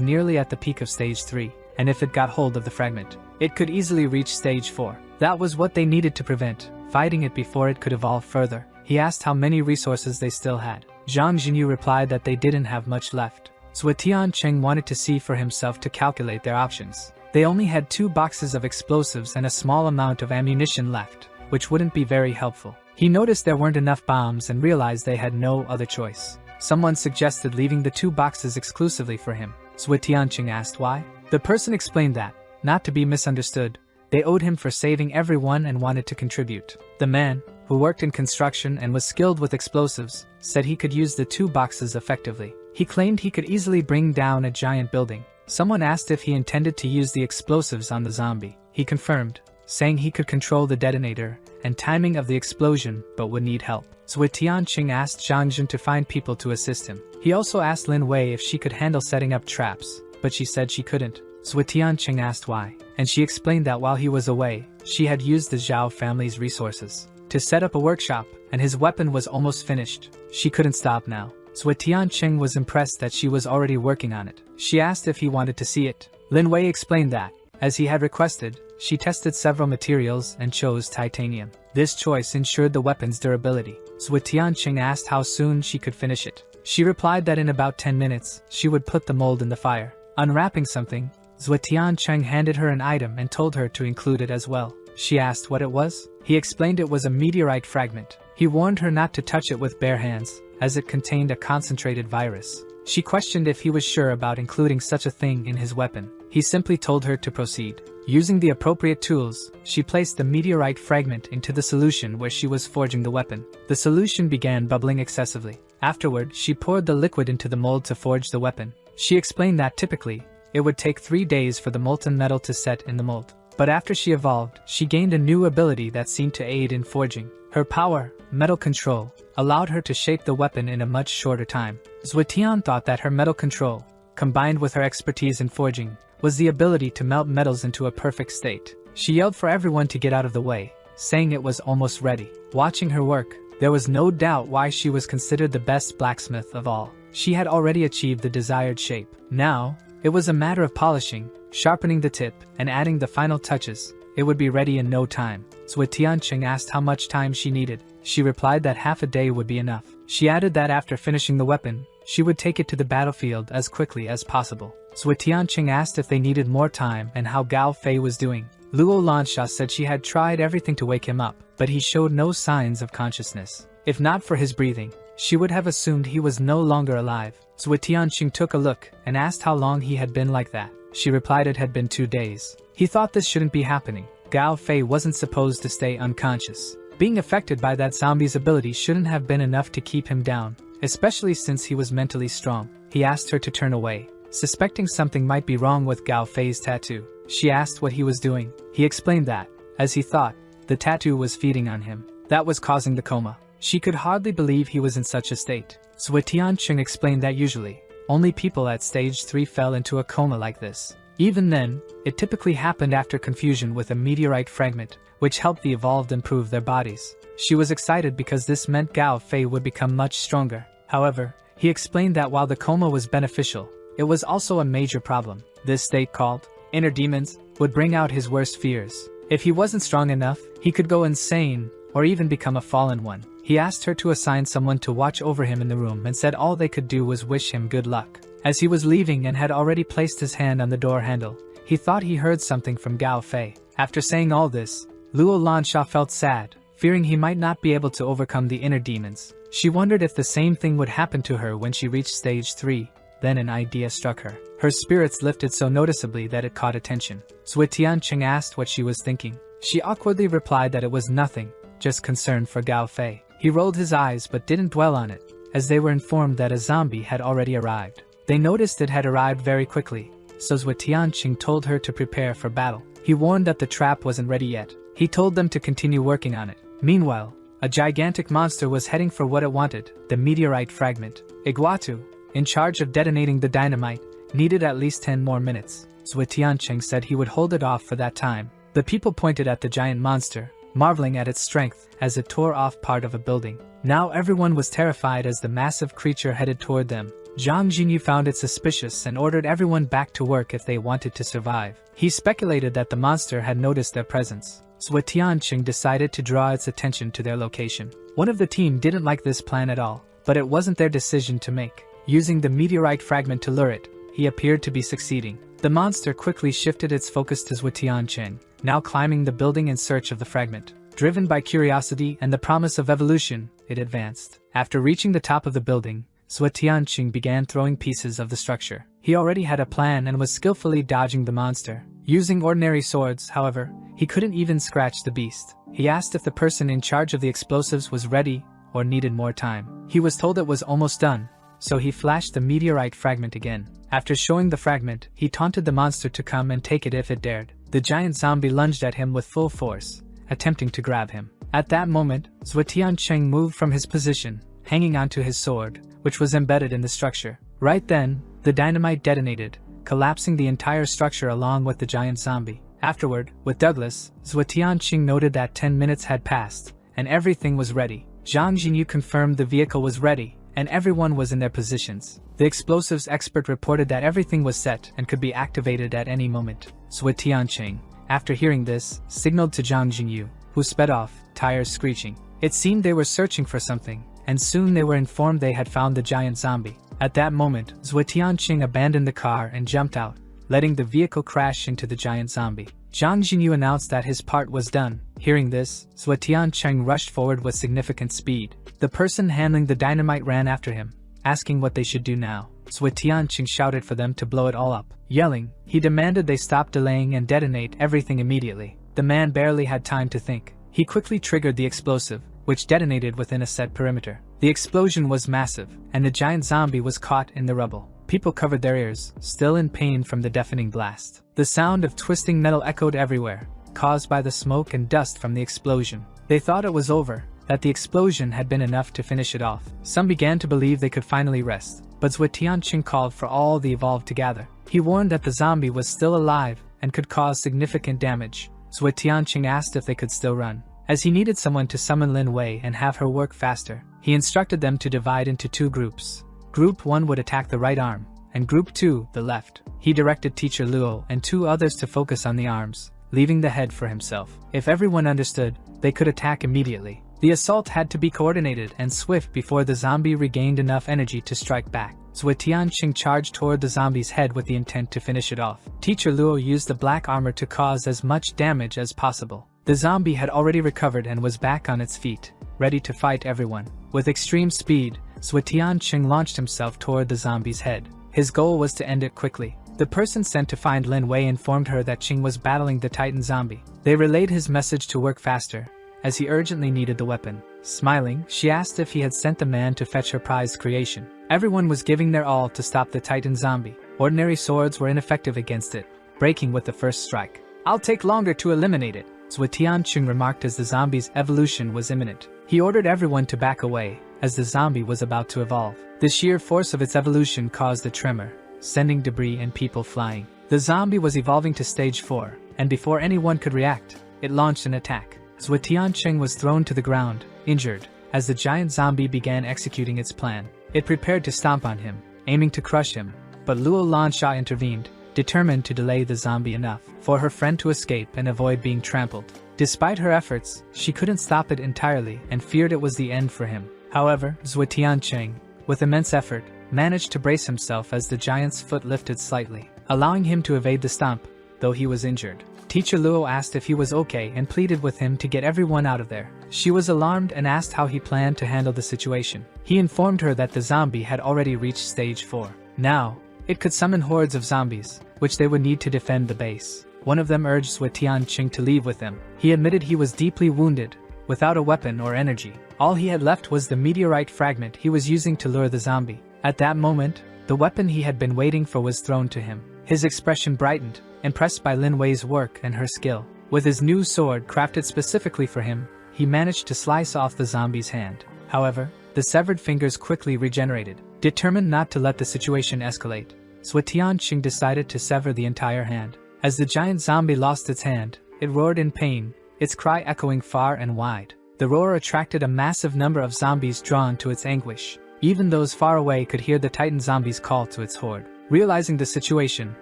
nearly at the peak of stage 3, and if it got hold of the fragment, it could easily reach stage 4. That was what they needed to prevent, fighting it before it could evolve further. He asked how many resources they still had. Zhang Jinyu replied that they didn't have much left. Zhuo Tianqing wanted to see for himself to calculate their options. They only had 2 boxes of explosives and a small amount of ammunition left, which wouldn't be very helpful. He noticed there weren't enough bombs and realized they had no other choice. Someone suggested leaving the 2 boxes exclusively for him. Zhuo Tianqing asked why. The person explained that, not to be misunderstood, they owed him for saving everyone and wanted to contribute. The man, who worked in construction and was skilled with explosives, said he could use the 2 boxes effectively. He claimed he could easily bring down a giant building. Someone asked if he intended to use the explosives on the zombie. He confirmed, saying he could control the detonator and timing of the explosion but would need help. Zhuo Tianqing asked Zhang Jin to find people to assist him. He also asked Lin Wei if she could handle setting up traps, but she said she couldn't. Zhuo Tianqing asked why, and she explained that while he was away, she had used the Zhao family's resources to set up a workshop, and his weapon was almost finished. She couldn't stop now. Zhuo Tianqing was impressed that she was already working on it. She asked if he wanted to see it. Lin Wei explained that, as he had requested, she tested several materials and chose titanium. This choice ensured the weapon's durability. Zhuo Tianqing asked how soon she could finish it. She replied that in about 10 minutes, she would put the mold in the fire. Unwrapping something, Zhuo Tianqing handed her an item and told her to include it as well. She asked what it was. He explained it was a meteorite fragment. He warned her not to touch it with bare hands, as it contained a concentrated virus. She questioned if he was sure about including such a thing in his weapon. He simply told her to proceed. Using the appropriate tools, she placed the meteorite fragment into the solution where she was forging the weapon. The solution began bubbling excessively. Afterward, she poured the liquid into the mold to forge the weapon. She explained that typically, it would take 3 days for the molten metal to set in the mold. But after she evolved, she gained a new ability that seemed to aid in forging. Her power, metal control, allowed her to shape the weapon in a much shorter time. Zhuotian thought that her metal control, combined with her expertise in forging, was the ability to melt metals into a perfect state. She yelled for everyone to get out of the way, saying it was almost ready. Watching her work, there was no doubt why she was considered the best blacksmith of all. She had already achieved the desired shape. Now, it was a matter of polishing, sharpening the tip, and adding the final touches. It would be ready in no time. Zhuotianqing asked how much time she needed. She replied that half a day would be enough. She added that after finishing the weapon, she would take it to the battlefield as quickly as possible. Zhuotianqing asked if they needed more time and how Gao Fei was doing. Luo Lansha said she had tried everything to wake him up, but he showed no signs of consciousness. If not for his breathing, she would have assumed he was no longer alive. Zhuotianqing took a look and asked how long he had been like that. She replied it had been 2 days. He thought this shouldn't be happening. Gao Fei wasn't supposed to stay unconscious. Being affected by that zombie's ability shouldn't have been enough to keep him down, especially since he was mentally strong. He asked her to turn away, suspecting something might be wrong with Gao Fei's tattoo. She asked what he was doing. He explained that, as he thought, the tattoo was feeding on him. That was causing the coma. She could hardly believe he was in such a state. Zhuotianqing explained that usually, only people at stage 3 fell into a coma like this. Even then, it typically happened after confusion with a meteorite fragment, which helped the evolved improve their bodies. She was excited because this meant Gao Fei would become much stronger. However, he explained that while the coma was beneficial, it was also a major problem. This state, called inner demons, would bring out his worst fears. If he wasn't strong enough, he could go insane, or even become a fallen one. He asked her to assign someone to watch over him in the room and said all they could do was wish him good luck. As he was leaving and had already placed his hand on the door handle, he thought he heard something from Gao Fei. After saying all this, Luo Lansha felt sad, fearing he might not be able to overcome the inner demons. She wondered if the same thing would happen to her when she reached stage 3. Then an idea struck her. Her spirits lifted so noticeably that it caught attention. Zhuotianqing asked what she was thinking. She awkwardly replied that it was nothing, just concern for Gao Fei. He rolled his eyes but didn't dwell on it, as they were informed that a zombie had already arrived. They noticed it had arrived very quickly, so Zhuotianqing told her to prepare for battle. He warned that the trap wasn't ready yet. He told them to continue working on it. Meanwhile, a gigantic monster was heading for what it wanted, the meteorite fragment. Iguatu, in charge of detonating the dynamite, needed at least 10 more minutes. Zhuotianqing said he would hold it off for that time. The people pointed at the giant monster, marveling at its strength as it tore off part of a building. Now everyone was terrified as the massive creature headed toward them. Zhang Jinyu found it suspicious and ordered everyone back to work if they wanted to survive. He speculated that the monster had noticed their presence. Zhuotianqing decided to draw its attention to their location. One of the team didn't like this plan at all, but it wasn't their decision to make. Using the meteorite fragment to lure it, he appeared to be succeeding. The monster quickly shifted its focus to Zhuotianqing, now climbing the building in search of the fragment. Driven by curiosity and the promise of evolution, it advanced. After reaching the top of the building, Zhuotianqing began throwing pieces of the structure. He already had a plan and was skillfully dodging the monster. Using ordinary swords, however, he couldn't even scratch the beast. He asked if the person in charge of the explosives was ready or needed more time. He was told it was almost done, so he flashed the meteorite fragment again. After showing the fragment, he taunted the monster to come and take it if it dared. The giant zombie lunged at him with full force, attempting to grab him. At that moment, Zhuotianqing moved from his position, hanging onto his sword, which was embedded in the structure. Right then, the dynamite detonated, collapsing the entire structure along with the giant zombie. Afterward, with Douglas, Zhuotianqing noted that 10 minutes had passed, and everything was ready. Zhang Jinyu confirmed the vehicle was ready, and everyone was in their positions. The explosives expert reported that everything was set and could be activated at any moment. Zhuotianqing, after hearing this, signaled to Zhang Jinyu, who sped off, tires screeching. It seemed they were searching for something, and soon they were informed they had found the giant zombie. At that moment, Zhuotianqing abandoned the car and jumped out, letting the vehicle crash into the giant zombie. Zhang Jinyu announced that his part was done. Hearing this, Zhuotianqing rushed forward with significant speed. The person handling the dynamite ran after him, asking what they should do now. Zhuo Tianqing shouted for them to blow it all up. Yelling, he demanded they stop delaying and detonate everything immediately. The man barely had time to think. He quickly triggered the explosive, which detonated within a set perimeter. The explosion was massive, and the giant zombie was caught in the rubble. People covered their ears, still in pain from the deafening blast. The sound of twisting metal echoed everywhere, caused by the smoke and dust from the explosion. They thought it was over, that the explosion had been enough to finish it off. Some began to believe they could finally rest, but Zhuo Tianqing called for all the evolved to gather. He warned that the zombie was still alive and could cause significant damage. Zhuo Tianqing asked if they could still run, as he needed someone to summon Lin Wei and have her work faster. He instructed them to divide into 2 groups. Group 1 would attack the right arm, and Group 2, the left. He directed Teacher Luo and 2 others to focus on the arms, leaving the head for himself. If everyone understood, they could attack immediately. The assault had to be coordinated and swift before the zombie regained enough energy to strike back. Zhuo Tianqing charged toward the zombie's head with the intent to finish it off. Teacher Luo used the black armor to cause as much damage as possible. The zombie had already recovered and was back on its feet, ready to fight everyone. With extreme speed, Zhuo Tianqing launched himself toward the zombie's head. His goal was to end it quickly. The person sent to find Lin Wei informed her that Qing was battling the Titan zombie. They relayed his message to work faster, as he urgently needed the weapon. Smiling, she asked if he had sent the man to fetch her prized creation. Everyone was giving their all to stop the Titan zombie. Ordinary swords were ineffective against it, breaking with the first strike. "I'll take longer to eliminate it," Zhuo Tianqing remarked as the zombie's evolution was imminent. He ordered everyone to back away, as the zombie was about to evolve. The sheer force of its evolution caused a tremor, sending debris and people flying. The zombie was evolving to stage 4, and before anyone could react, it launched an attack. Zhuo Tianqing was thrown to the ground, injured, as the giant zombie began executing its plan. It prepared to stomp on him, aiming to crush him, but Luo Lansha intervened, determined to delay the zombie enough for her friend to escape and avoid being trampled. Despite her efforts, she couldn't stop it entirely and feared it was the end for him. However, Zhuo Tianqing, with immense effort, managed to brace himself as the giant's foot lifted slightly, allowing him to evade the stomp, though he was injured. Teacher Luo asked if he was okay and pleaded with him to get everyone out of there. She was alarmed and asked how he planned to handle the situation. He informed her that the zombie had already reached stage 4. Now, it could summon hordes of zombies, which they would need to defend the base. One of them urged Zhuo Tianqing to leave with him. He admitted he was deeply wounded, without a weapon or energy. All he had left was the meteorite fragment he was using to lure the zombie. At that moment, the weapon he had been waiting for was thrown to him. His expression brightened, impressed by Lin Wei's work and her skill. With his new sword crafted specifically for him, he managed to slice off the zombie's hand. However, the severed fingers quickly regenerated. Determined not to let the situation escalate, Zhuo Tianqing decided to sever the entire hand. As the giant zombie lost its hand, it roared in pain, its cry echoing far and wide. The roar attracted a massive number of zombies drawn to its anguish. Even those far away could hear the Titan zombie's call to its horde. Realizing the situation,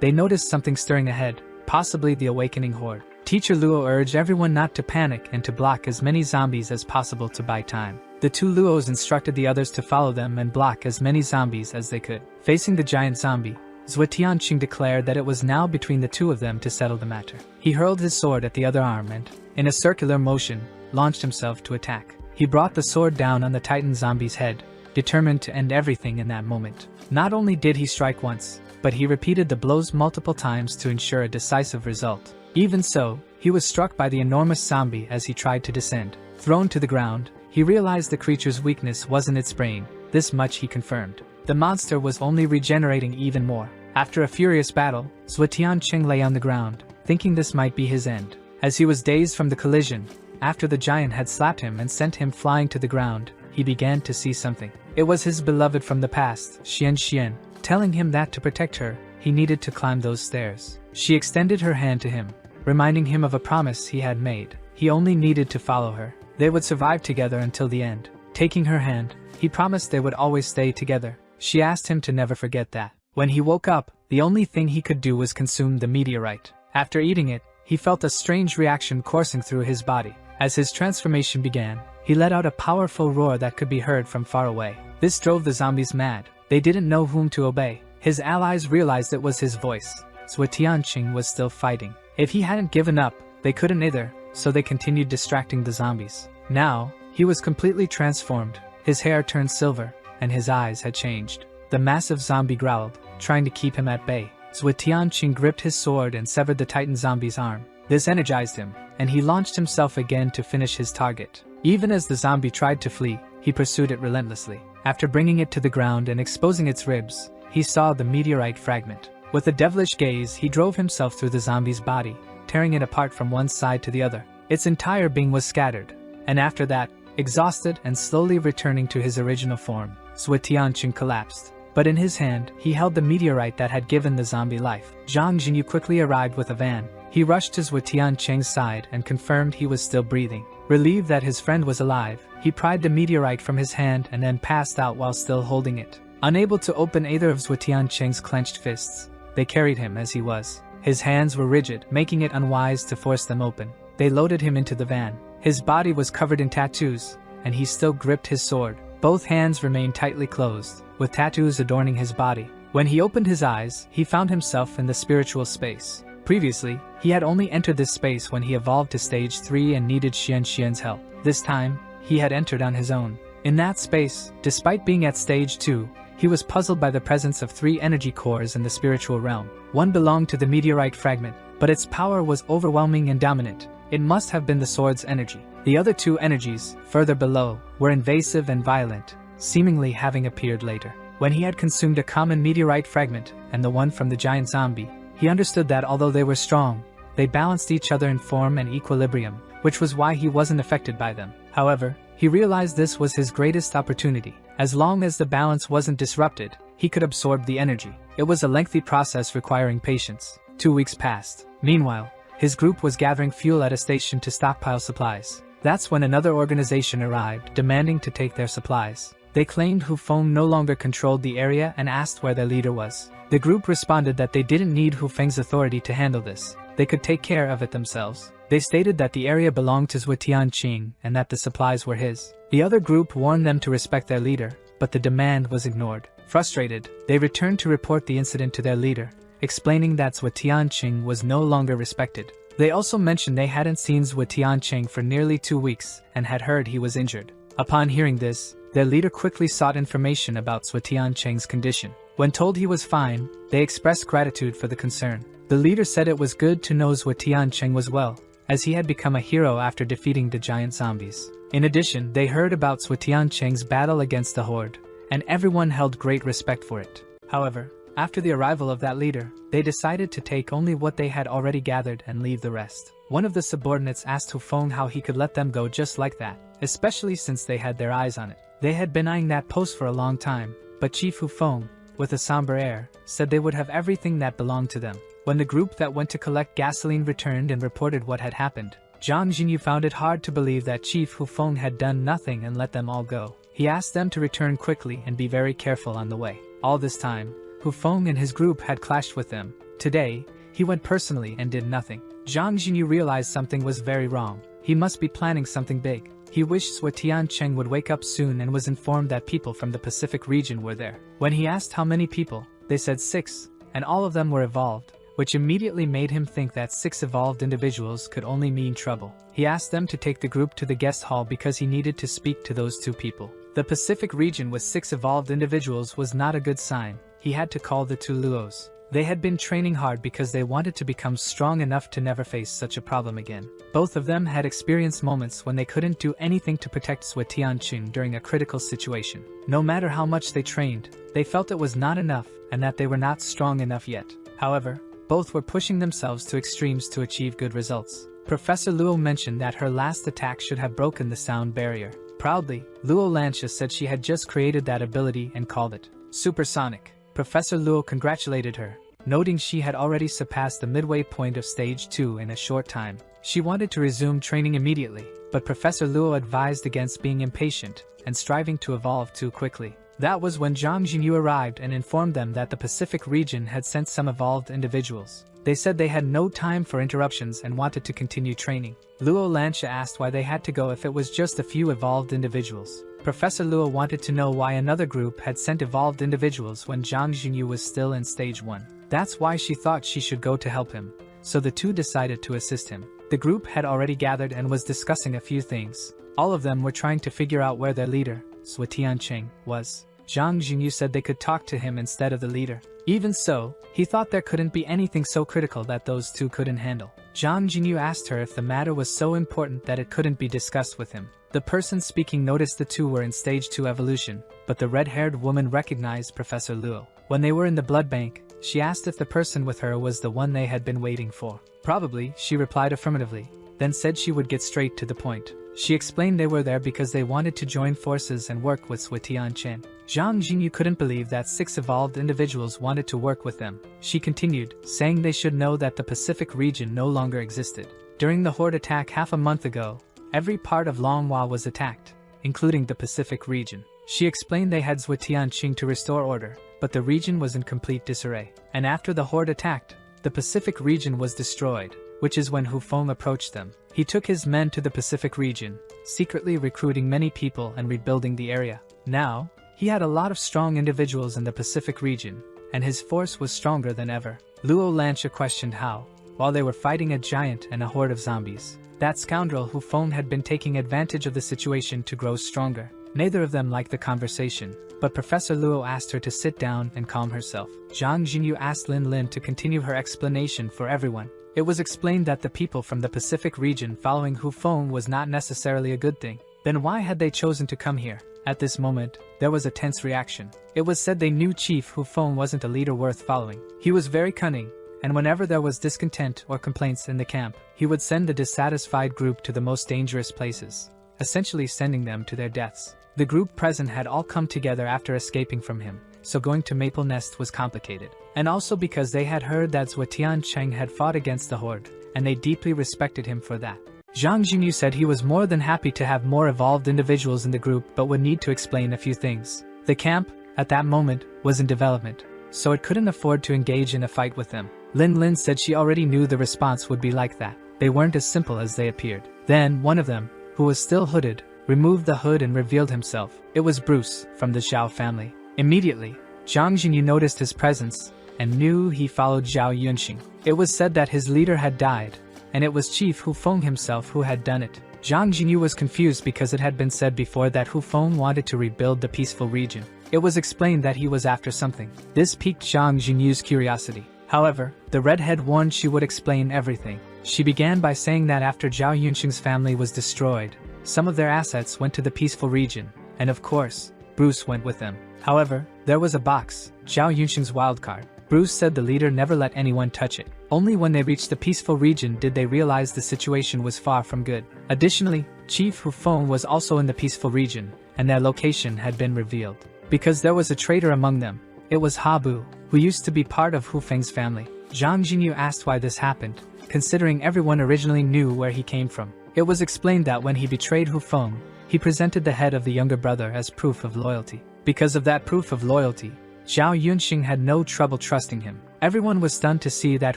they noticed something stirring ahead, possibly the awakening horde. Teacher Luo urged everyone not to panic and to block as many zombies as possible to buy time. The 2 Luos instructed the others to follow them and block as many zombies as they could. Facing the giant zombie, Zhuo Tianqing declared that it was now between the 2 of them to settle the matter. He hurled his sword at the other arm and, in a circular motion, launched himself to attack. He brought the sword down on the Titan zombie's head, determined to end everything in that moment. Not only did he strike once, but he repeated the blows multiple times to ensure a decisive result. Even so, he was struck by the enormous zombie as he tried to descend. Thrown to the ground, he realized the creature's weakness wasn't its brain. This much he confirmed. The monster was only regenerating even more. After a furious battle, Zhuo Tianqing lay on the ground, thinking this might be his end. As he was dazed from the collision, after the giant had slapped him and sent him flying to the ground, he began to see something. It was his beloved from the past, Xian, telling him that to protect her, he needed to climb those stairs. She extended her hand to him, reminding him of a promise he had made. He only needed to follow her. They would survive together until the end. Taking her hand, he promised they would always stay together. She asked him to never forget that. When he woke up, the only thing he could do was consume the meteorite. After eating it, he felt a strange reaction coursing through his body. As his transformation began, he let out a powerful roar that could be heard from far away. This drove the zombies mad. They didn't know whom to obey. His allies realized it was his voice. Zhuo Tianqing was still fighting. If he hadn't given up, they couldn't either, so they continued distracting the zombies. Now, he was completely transformed. His hair turned silver, and his eyes had changed. The massive zombie growled, trying to keep him at bay. Zhuo Tianqing gripped his sword and severed the titan zombie's arm. This energized him, and he launched himself again to finish his target. Even as the zombie tried to flee, he pursued it relentlessly. After bringing it to the ground and exposing its ribs, he saw the meteorite fragment. With a devilish gaze, he drove himself through the zombie's body, tearing it apart from one side to the other. Its entire being was scattered, and after that, exhausted and slowly returning to his original form, Zhuo Tianqing collapsed. But in his hand, he held the meteorite that had given the zombie life. Zhang Jinyu quickly arrived with a van. He rushed to Zhuo Tianqing's side and confirmed he was still breathing. Relieved that his friend was alive, he pried the meteorite from his hand and then passed out while still holding it. Unable to open either of Zhuo Tianqing's clenched fists, they carried him as he was. His hands were rigid, making it unwise to force them open. They loaded him into the van. His body was covered in tattoos, and he still gripped his sword. Both hands remained tightly closed, with tattoos adorning his body. When he opened his eyes, he found himself in the spiritual space. Previously, he had only entered this space when he evolved to stage 3 and needed Xianxian's help. This time, he had entered on his own. In that space, despite being at stage 2, he was puzzled by the presence of 3 energy cores in the spiritual realm. One belonged to the meteorite fragment, but its power was overwhelming and dominant. It must have been the sword's energy. The other 2 energies, further below, were invasive and violent, seemingly having appeared later. When he had consumed a common meteorite fragment and the one from the giant zombie, he understood that although they were strong, they balanced each other in form and equilibrium, which was why he wasn't affected by them. However, he realized this was his greatest opportunity. As long as the balance wasn't disrupted, he could absorb the energy. It was a lengthy process requiring patience. 2 weeks passed. Meanwhile, his group was gathering fuel at a station to stockpile supplies. That's when another organization arrived, demanding to take their supplies. They claimed Hu Feng no longer controlled the area and asked where their leader was. The group responded that they didn't need Hu Feng's authority to handle this. They could take care of it themselves. They stated that the area belonged to Zhuo Tianqing and that the supplies were his. The other group warned them to respect their leader, but the demand was ignored. Frustrated, they returned to report the incident to their leader, explaining that Zhuo Tianqing was no longer respected. They also mentioned they hadn't seen Zhuo Tianqing for nearly 2 weeks and had heard he was injured. Upon hearing this, their leader quickly sought information about Zhuo Tianqing's condition. When told he was fine, they expressed gratitude for the concern. The leader said it was good to know Zhuo Tianqing was well, as he had become a hero after defeating the giant zombies. In addition, they heard about Zhuo Tianqing's battle against the Horde, and everyone held great respect for it. However, after the arrival of that leader, they decided to take only what they had already gathered and leave the rest. One of the subordinates asked Hu Feng how he could let them go just like that, especially since they had their eyes on it. They had been eyeing that post for a long time, but Chief Hu Feng, with a somber air, said they would have everything that belonged to them. When the group that went to collect gasoline returned and reported what had happened, Zhang Jinyu found it hard to believe that Chief Hu Feng had done nothing and let them all go. He asked them to return quickly and be very careful on the way. All this time, Hu Feng and his group had clashed with them. Today, he went personally and did nothing. Zhang Jinyu realized something was very wrong. He must be planning something big. He wished Zhuo Tianqing would wake up soon and was informed that people from the Pacific region were there. When he asked how many people, they said 6, and all of them were evolved, which immediately made him think that 6 evolved individuals could only mean trouble. He asked them to take the group to the guest hall because he needed to speak to those 2 people. The Pacific region with 6 evolved individuals was not a good sign. He had to call the 2 Luos. They had been training hard because they wanted to become strong enough to never face such a problem again. Both of them had experienced moments when they couldn't do anything to protect Zhuo Tianqing during a critical situation. No matter how much they trained, they felt it was not enough and that they were not strong enough yet. However, both were pushing themselves to extremes to achieve good results. Professor Luo mentioned that her last attack should have broken the sound barrier. Proudly, Luo Lancia said she had just created that ability and called it supersonic. Professor Luo congratulated her, noting she had already surpassed the midway point of stage 2 in a short time. She wanted to resume training immediately, but Professor Luo advised against being impatient and striving to evolve too quickly. That was when Zhang Jinyu arrived and informed them that the Pacific region had sent some evolved individuals. They said they had no time for interruptions and wanted to continue training. Luo Lancia asked why they had to go if it was just a few evolved individuals. Professor Luo wanted to know why another group had sent evolved individuals when Zhang Jinyu was still in stage 1. That's why she thought she should go to help him, so the 2 decided to assist him. The group had already gathered and was discussing a few things. All of them were trying to figure out where their leader, Zhuo Tianqing, was. Zhang Jinyu said they could talk to him instead of the leader. Even so, he thought there couldn't be anything so critical that those two couldn't handle. Zhang Jinyu asked her if the matter was so important that it couldn't be discussed with him. The person speaking noticed the two were in stage 2 evolution, but the red-haired woman recognized Professor Luo. When they were in the blood bank, she asked if the person with her was the one they had been waiting for. Probably, she replied affirmatively, then said she would get straight to the point. She explained they were there because they wanted to join forces and work with Suetian Chen. Zhang Jinyu couldn't believe that 6 evolved individuals wanted to work with them. She continued, saying they should know that the Pacific region no longer existed. During the Horde attack half a month ago, every part of Manhwa was attacked, including the Pacific region. She explained they had Suetian Qing to restore order, but the region was in complete disarray. And after the Horde attacked, the Pacific region was destroyed, which is when Hu Feng approached them. He took his men to the Pacific region, secretly recruiting many people and rebuilding the area. Now, he had a lot of strong individuals in the Pacific region, and his force was stronger than ever. Luo Lancha questioned how, while they were fighting a giant and a horde of zombies, that scoundrel Hu Feng had been taking advantage of the situation to grow stronger. Neither of them liked the conversation, but Professor Luo asked her to sit down and calm herself. Zhang Jinyu asked Lin Lin to continue her explanation for everyone. It was explained that the people from the Pacific region following Hu Feng was not necessarily a good thing. Then why had they chosen to come here? At this moment, there was a tense reaction. It was said they knew Chief Hu Feng wasn't a leader worth following. He was very cunning, and whenever there was discontent or complaints in the camp, he would send the dissatisfied group to the most dangerous places, essentially sending them to their deaths. The group present had all come together after escaping from him, so going to Maple Nest was complicated. And also because they had heard that Suetian Cheng had fought against the Horde, and they deeply respected him for that. Zhang Jinyu said he was more than happy to have more evolved individuals in the group but would need to explain a few things. The camp, at that moment, was in development, so it couldn't afford to engage in a fight with them. Lin Lin said she already knew the response would be like that. They weren't as simple as they appeared. Then, one of them, who was still hooded, removed the hood and revealed himself. It was Bruce, from the Zhao family. Immediately, Zhang Jinyu noticed his presence, and knew he followed Zhao Yunxing. It was said that his leader had died, and it was Chief Hu Feng himself who had done it. Zhang Jinyu was confused because it had been said before that Hu Feng wanted to rebuild the peaceful region. It was explained that he was after something. This piqued Zhang Jinyu's curiosity. However, the redhead warned she would explain everything. She began by saying that after Zhao Yunxing's family was destroyed, some of their assets went to the peaceful region, and of course, Bruce went with them. However, there was a box, Zhao Yunxing's wildcard. Bruce said the leader never let anyone touch it. Only when they reached the peaceful region did they realize the situation was far from good. Additionally, Chief Hu Feng was also in the peaceful region, and their location had been revealed. Because there was a traitor among them. It was Habu, who used to be part of Hu Feng's family. Zhang Jinyu asked why this happened, considering everyone originally knew where he came from. It was explained that when he betrayed Hu Feng, he presented the head of the younger brother as proof of loyalty. Because of that proof of loyalty, Zhao Yunxing had no trouble trusting him. Everyone was stunned to see that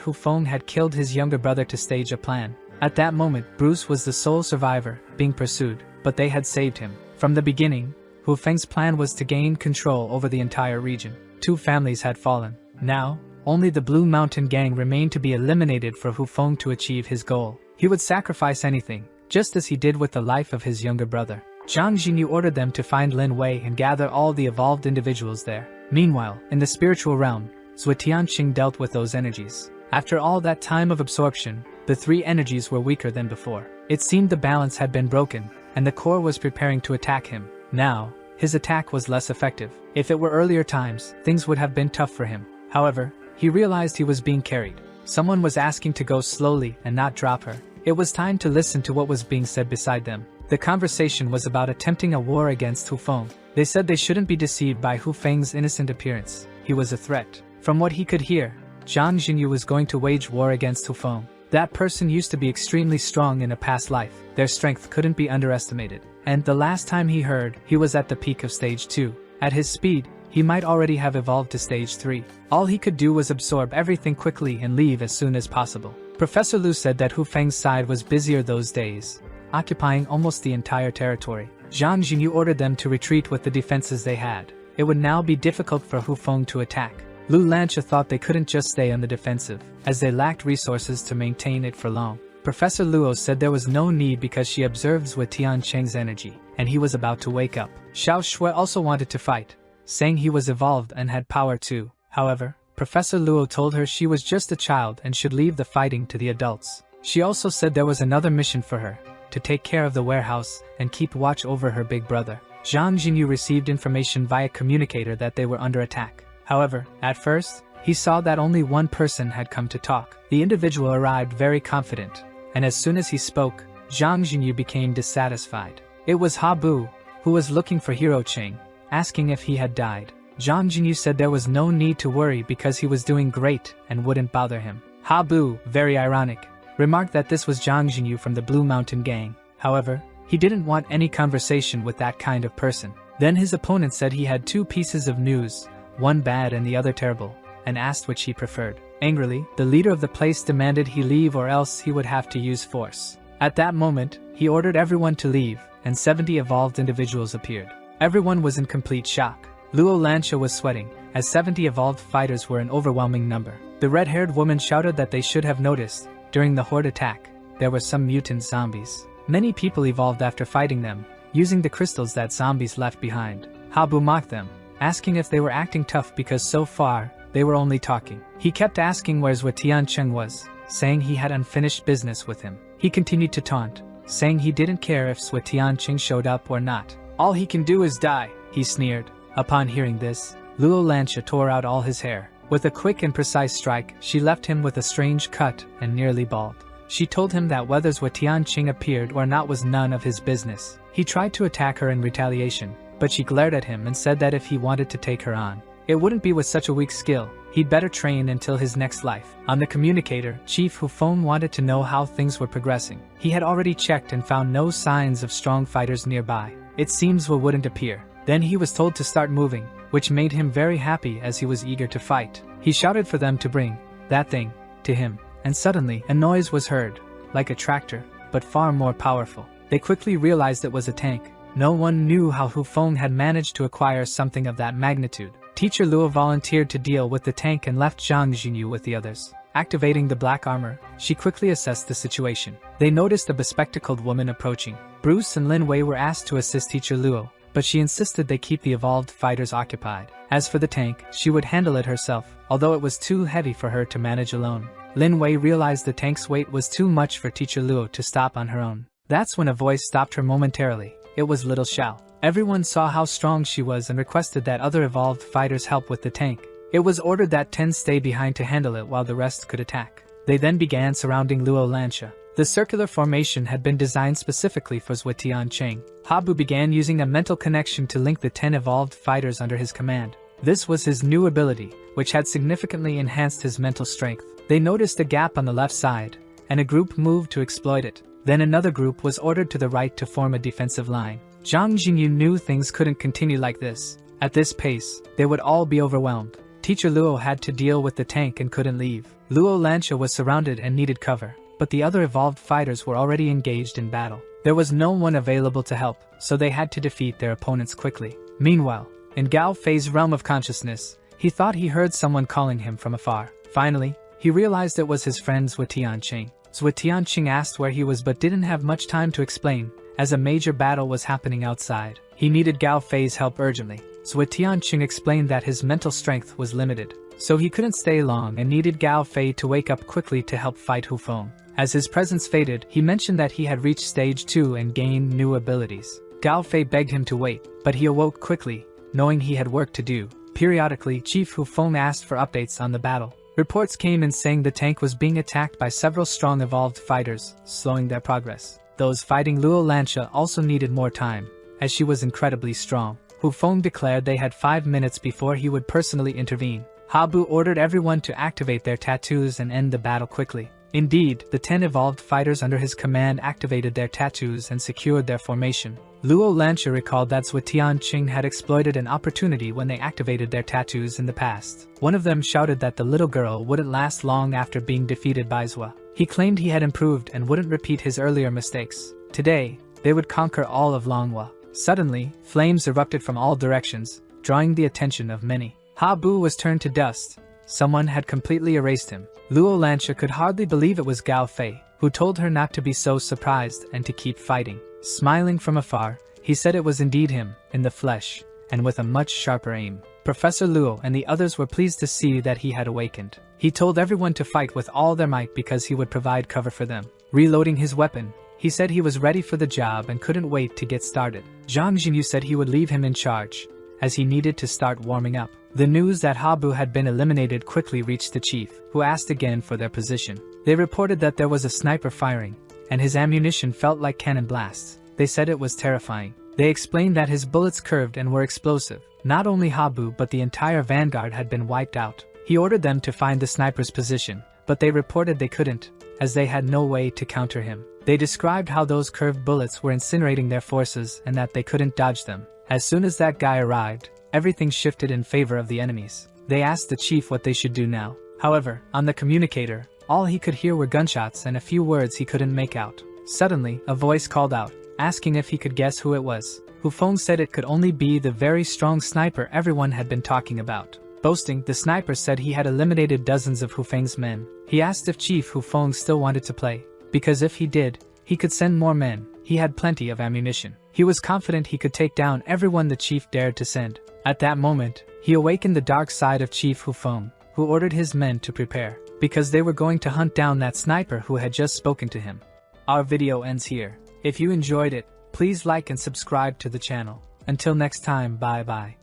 Hu Feng had killed his younger brother to stage a plan. At that moment, Bruce was the sole survivor, being pursued, but they had saved him. From the beginning, Hu Feng's plan was to gain control over the entire region. 2 families had fallen. Now, only the Blue Mountain Gang remained to be eliminated for Hu Feng to achieve his goal. He would sacrifice anything, just as he did with the life of his younger brother. Zhang Jinyu ordered them to find Lin Wei and gather all the evolved individuals there. Meanwhile, in the spiritual realm, Suetian Qing dealt with those energies. After all that time of absorption, the 3 energies were weaker than before. It seemed the balance had been broken, and the core was preparing to attack him. Now, his attack was less effective. If it were earlier times, things would have been tough for him. However, he realized he was being carried. Someone was asking to go slowly and not drop her. It was time to listen to what was being said beside them. The conversation was about attempting a war against Hu Feng. They said they shouldn't be deceived by Hu Feng's innocent appearance. He was a threat. From what he could hear, Zhang Jinyu was going to wage war against Hu Feng. That person used to be extremely strong in a past life. Their strength couldn't be underestimated. And the last time he heard, he was at the peak of stage 2. At his speed, he might already have evolved to stage 3. All he could do was absorb everything quickly and leave as soon as possible. Professor Lu said that Hu Feng's side was busier those days, occupying almost the entire territory. Zhang Jinyu ordered them to retreat with the defenses they had. It would now be difficult for Hu Feng to attack. Lu Lancha thought they couldn't just stay on the defensive, as they lacked resources to maintain it for long. Professor Luo said there was no need because she observed Zhuetian Cheng's energy, and he was about to wake up. Xiao Shui also wanted to fight, saying he was evolved and had power too. However, Professor Luo told her she was just a child and should leave the fighting to the adults. She also said there was another mission for her, to take care of the warehouse and keep watch over her big brother. Zhang Jinyu received information via communicator that they were under attack. However, at first, he saw that only one person had come to talk. The individual arrived very confident, and as soon as he spoke, Zhang Jinyu became dissatisfied. It was Ha Bu, who was looking for Hero Ching, asking if he had died. Zhang Jinyu said there was no need to worry because he was doing great and wouldn't bother him. Ha Bu, very ironic, remarked that this was Zhang Jinyu from the Blue Mountain Gang. However, he didn't want any conversation with that kind of person. Then his opponent said he had two pieces of news, one bad and the other terrible, and asked which he preferred. Angrily, the leader of the place demanded he leave or else he would have to use force. At that moment, he ordered everyone to leave, and 70 evolved individuals appeared. Everyone was in complete shock. Luo Lancia was sweating, as 70 evolved fighters were an overwhelming number. The red-haired woman shouted that they should have noticed, during the horde attack, there were some mutant zombies. Many people evolved after fighting them, using the crystals that zombies left behind. Habu mocked them, asking if they were acting tough because so far, they were only talking. He kept asking where Zhou Tiancheng was, saying he had unfinished business with him. He continued to taunt, saying he didn't care if Zhou Tiancheng showed up or not. All he can do is die, he sneered. Upon hearing this, Luo Lancia tore out all his hair. With a quick and precise strike, she left him with a strange cut and nearly bald. She told him that whether Zhou Tiancheng appeared or not was none of his business. He tried to attack her in retaliation, but she glared at him and said that if he wanted to take her on, it wouldn't be with such a weak skill. He'd better train until his next life. On the communicator, Chief Hufeng wanted to know how things were progressing. He had already checked and found no signs of strong fighters nearby. It seems Wu wouldn't appear. Then he was told to start moving, which made him very happy as he was eager to fight. He shouted for them to bring that thing to him, and suddenly a noise was heard, like a tractor, but far more powerful. They quickly realized it was a tank. No one knew how Hufeng had managed to acquire something of that magnitude. Teacher Luo volunteered to deal with the tank and left Zhang Jinyu with the others. Activating the black armor, she quickly assessed the situation. They noticed a bespectacled woman approaching. Bruce and Lin Wei were asked to assist Teacher Luo, but she insisted they keep the evolved fighters occupied. As for the tank, she would handle it herself, although it was too heavy for her to manage alone. Lin Wei realized the tank's weight was too much for Teacher Luo to stop on her own. That's when a voice stopped her momentarily. It was Little Xiao. Everyone saw how strong she was and requested that other evolved fighters help with the tank. It was ordered that 10 stay behind to handle it while the rest could attack. They then began surrounding Luo Lancia. The circular formation had been designed specifically for Zhou Tiancheng. Habu began using a mental connection to link the 10 evolved fighters under his command. This was his new ability, which had significantly enhanced his mental strength. They noticed a gap on the left side, and a group moved to exploit it. Then another group was ordered to the right to form a defensive line. Zhang Jinyu knew things couldn't continue like this. At this pace, they would all be overwhelmed. Teacher Luo had to deal with the tank and couldn't leave. Luo Lancia was surrounded and needed cover, but the other evolved fighters were already engaged in battle. There was no one available to help, so they had to defeat their opponents quickly. Meanwhile, in Gao Fei's realm of consciousness, he thought he heard someone calling him from afar. Finally, he realized it was his friend Zhou Tiancheng. Zhou Tiancheng asked where he was but didn't have much time to explain, as a major battle was happening outside. He needed Gao Fei's help urgently. Zhou Tiancheng explained that his mental strength was limited, so he couldn't stay long and needed Gao Fei to wake up quickly to help fight Hufeng. As his presence faded, he mentioned that he had reached stage 2 and gained new abilities. Gao Fei begged him to wait, but he awoke quickly, knowing he had work to do. Periodically, Chief Hufeng asked for updates on the battle. Reports came in saying the tank was being attacked by several strong evolved fighters, slowing their progress. Those fighting Luo Lancia also needed more time, as she was incredibly strong. Hufeng declared they had 5 minutes before he would personally intervene. Habu ordered everyone to activate their tattoos and end the battle quickly. Indeed, the 10 evolved fighters under his command activated their tattoos and secured their formation. Luo Lancia recalled that Zhou Tiancheng had exploited an opportunity when they activated their tattoos in the past. One of them shouted that the little girl wouldn't last long after being defeated by Zhou. He claimed he had improved and wouldn't repeat his earlier mistakes. Today, they would conquer all of Longhua. Suddenly, flames erupted from all directions, drawing the attention of many. Habu was turned to dust. Someone had completely erased him. Luo Lancia could hardly believe it was Gao Fei, who told her not to be so surprised and to keep fighting. Smiling from afar, he said it was indeed him, in the flesh, and with a much sharper aim. Professor Luo and the others were pleased to see that he had awakened. He told everyone to fight with all their might because he would provide cover for them. Reloading his weapon, he said he was ready for the job and couldn't wait to get started. Zhang Jinyu said he would leave him in charge, as he needed to start warming up. The news that Habu had been eliminated quickly reached the chief, who asked again for their position. They reported that there was a sniper firing, and his ammunition felt like cannon blasts. They said it was terrifying. They explained that his bullets curved and were explosive. Not only Habu but the entire vanguard had been wiped out. He ordered them to find the sniper's position, but they reported they couldn't, as they had no way to counter him. They described how those curved bullets were incinerating their forces and that they couldn't dodge them. As soon as that guy arrived, everything shifted in favor of the enemies. They asked the chief what they should do now. However, on the communicator, all he could hear were gunshots and a few words he couldn't make out. Suddenly, a voice called out, asking if he could guess who it was. Hu Feng said it could only be the very strong sniper everyone had been talking about. Boasting, the sniper said he had eliminated dozens of Hu Feng's men. He asked if Chief Hu Feng still wanted to play, because if he did, he could send more men. He had plenty of ammunition. He was confident he could take down everyone the chief dared to send. At that moment, he awakened the dark side of Chief Hu Feng, who ordered his men to prepare, because they were going to hunt down that sniper who had just spoken to him. Our video ends here. If you enjoyed it, please like and subscribe to the channel. Until next time, bye bye.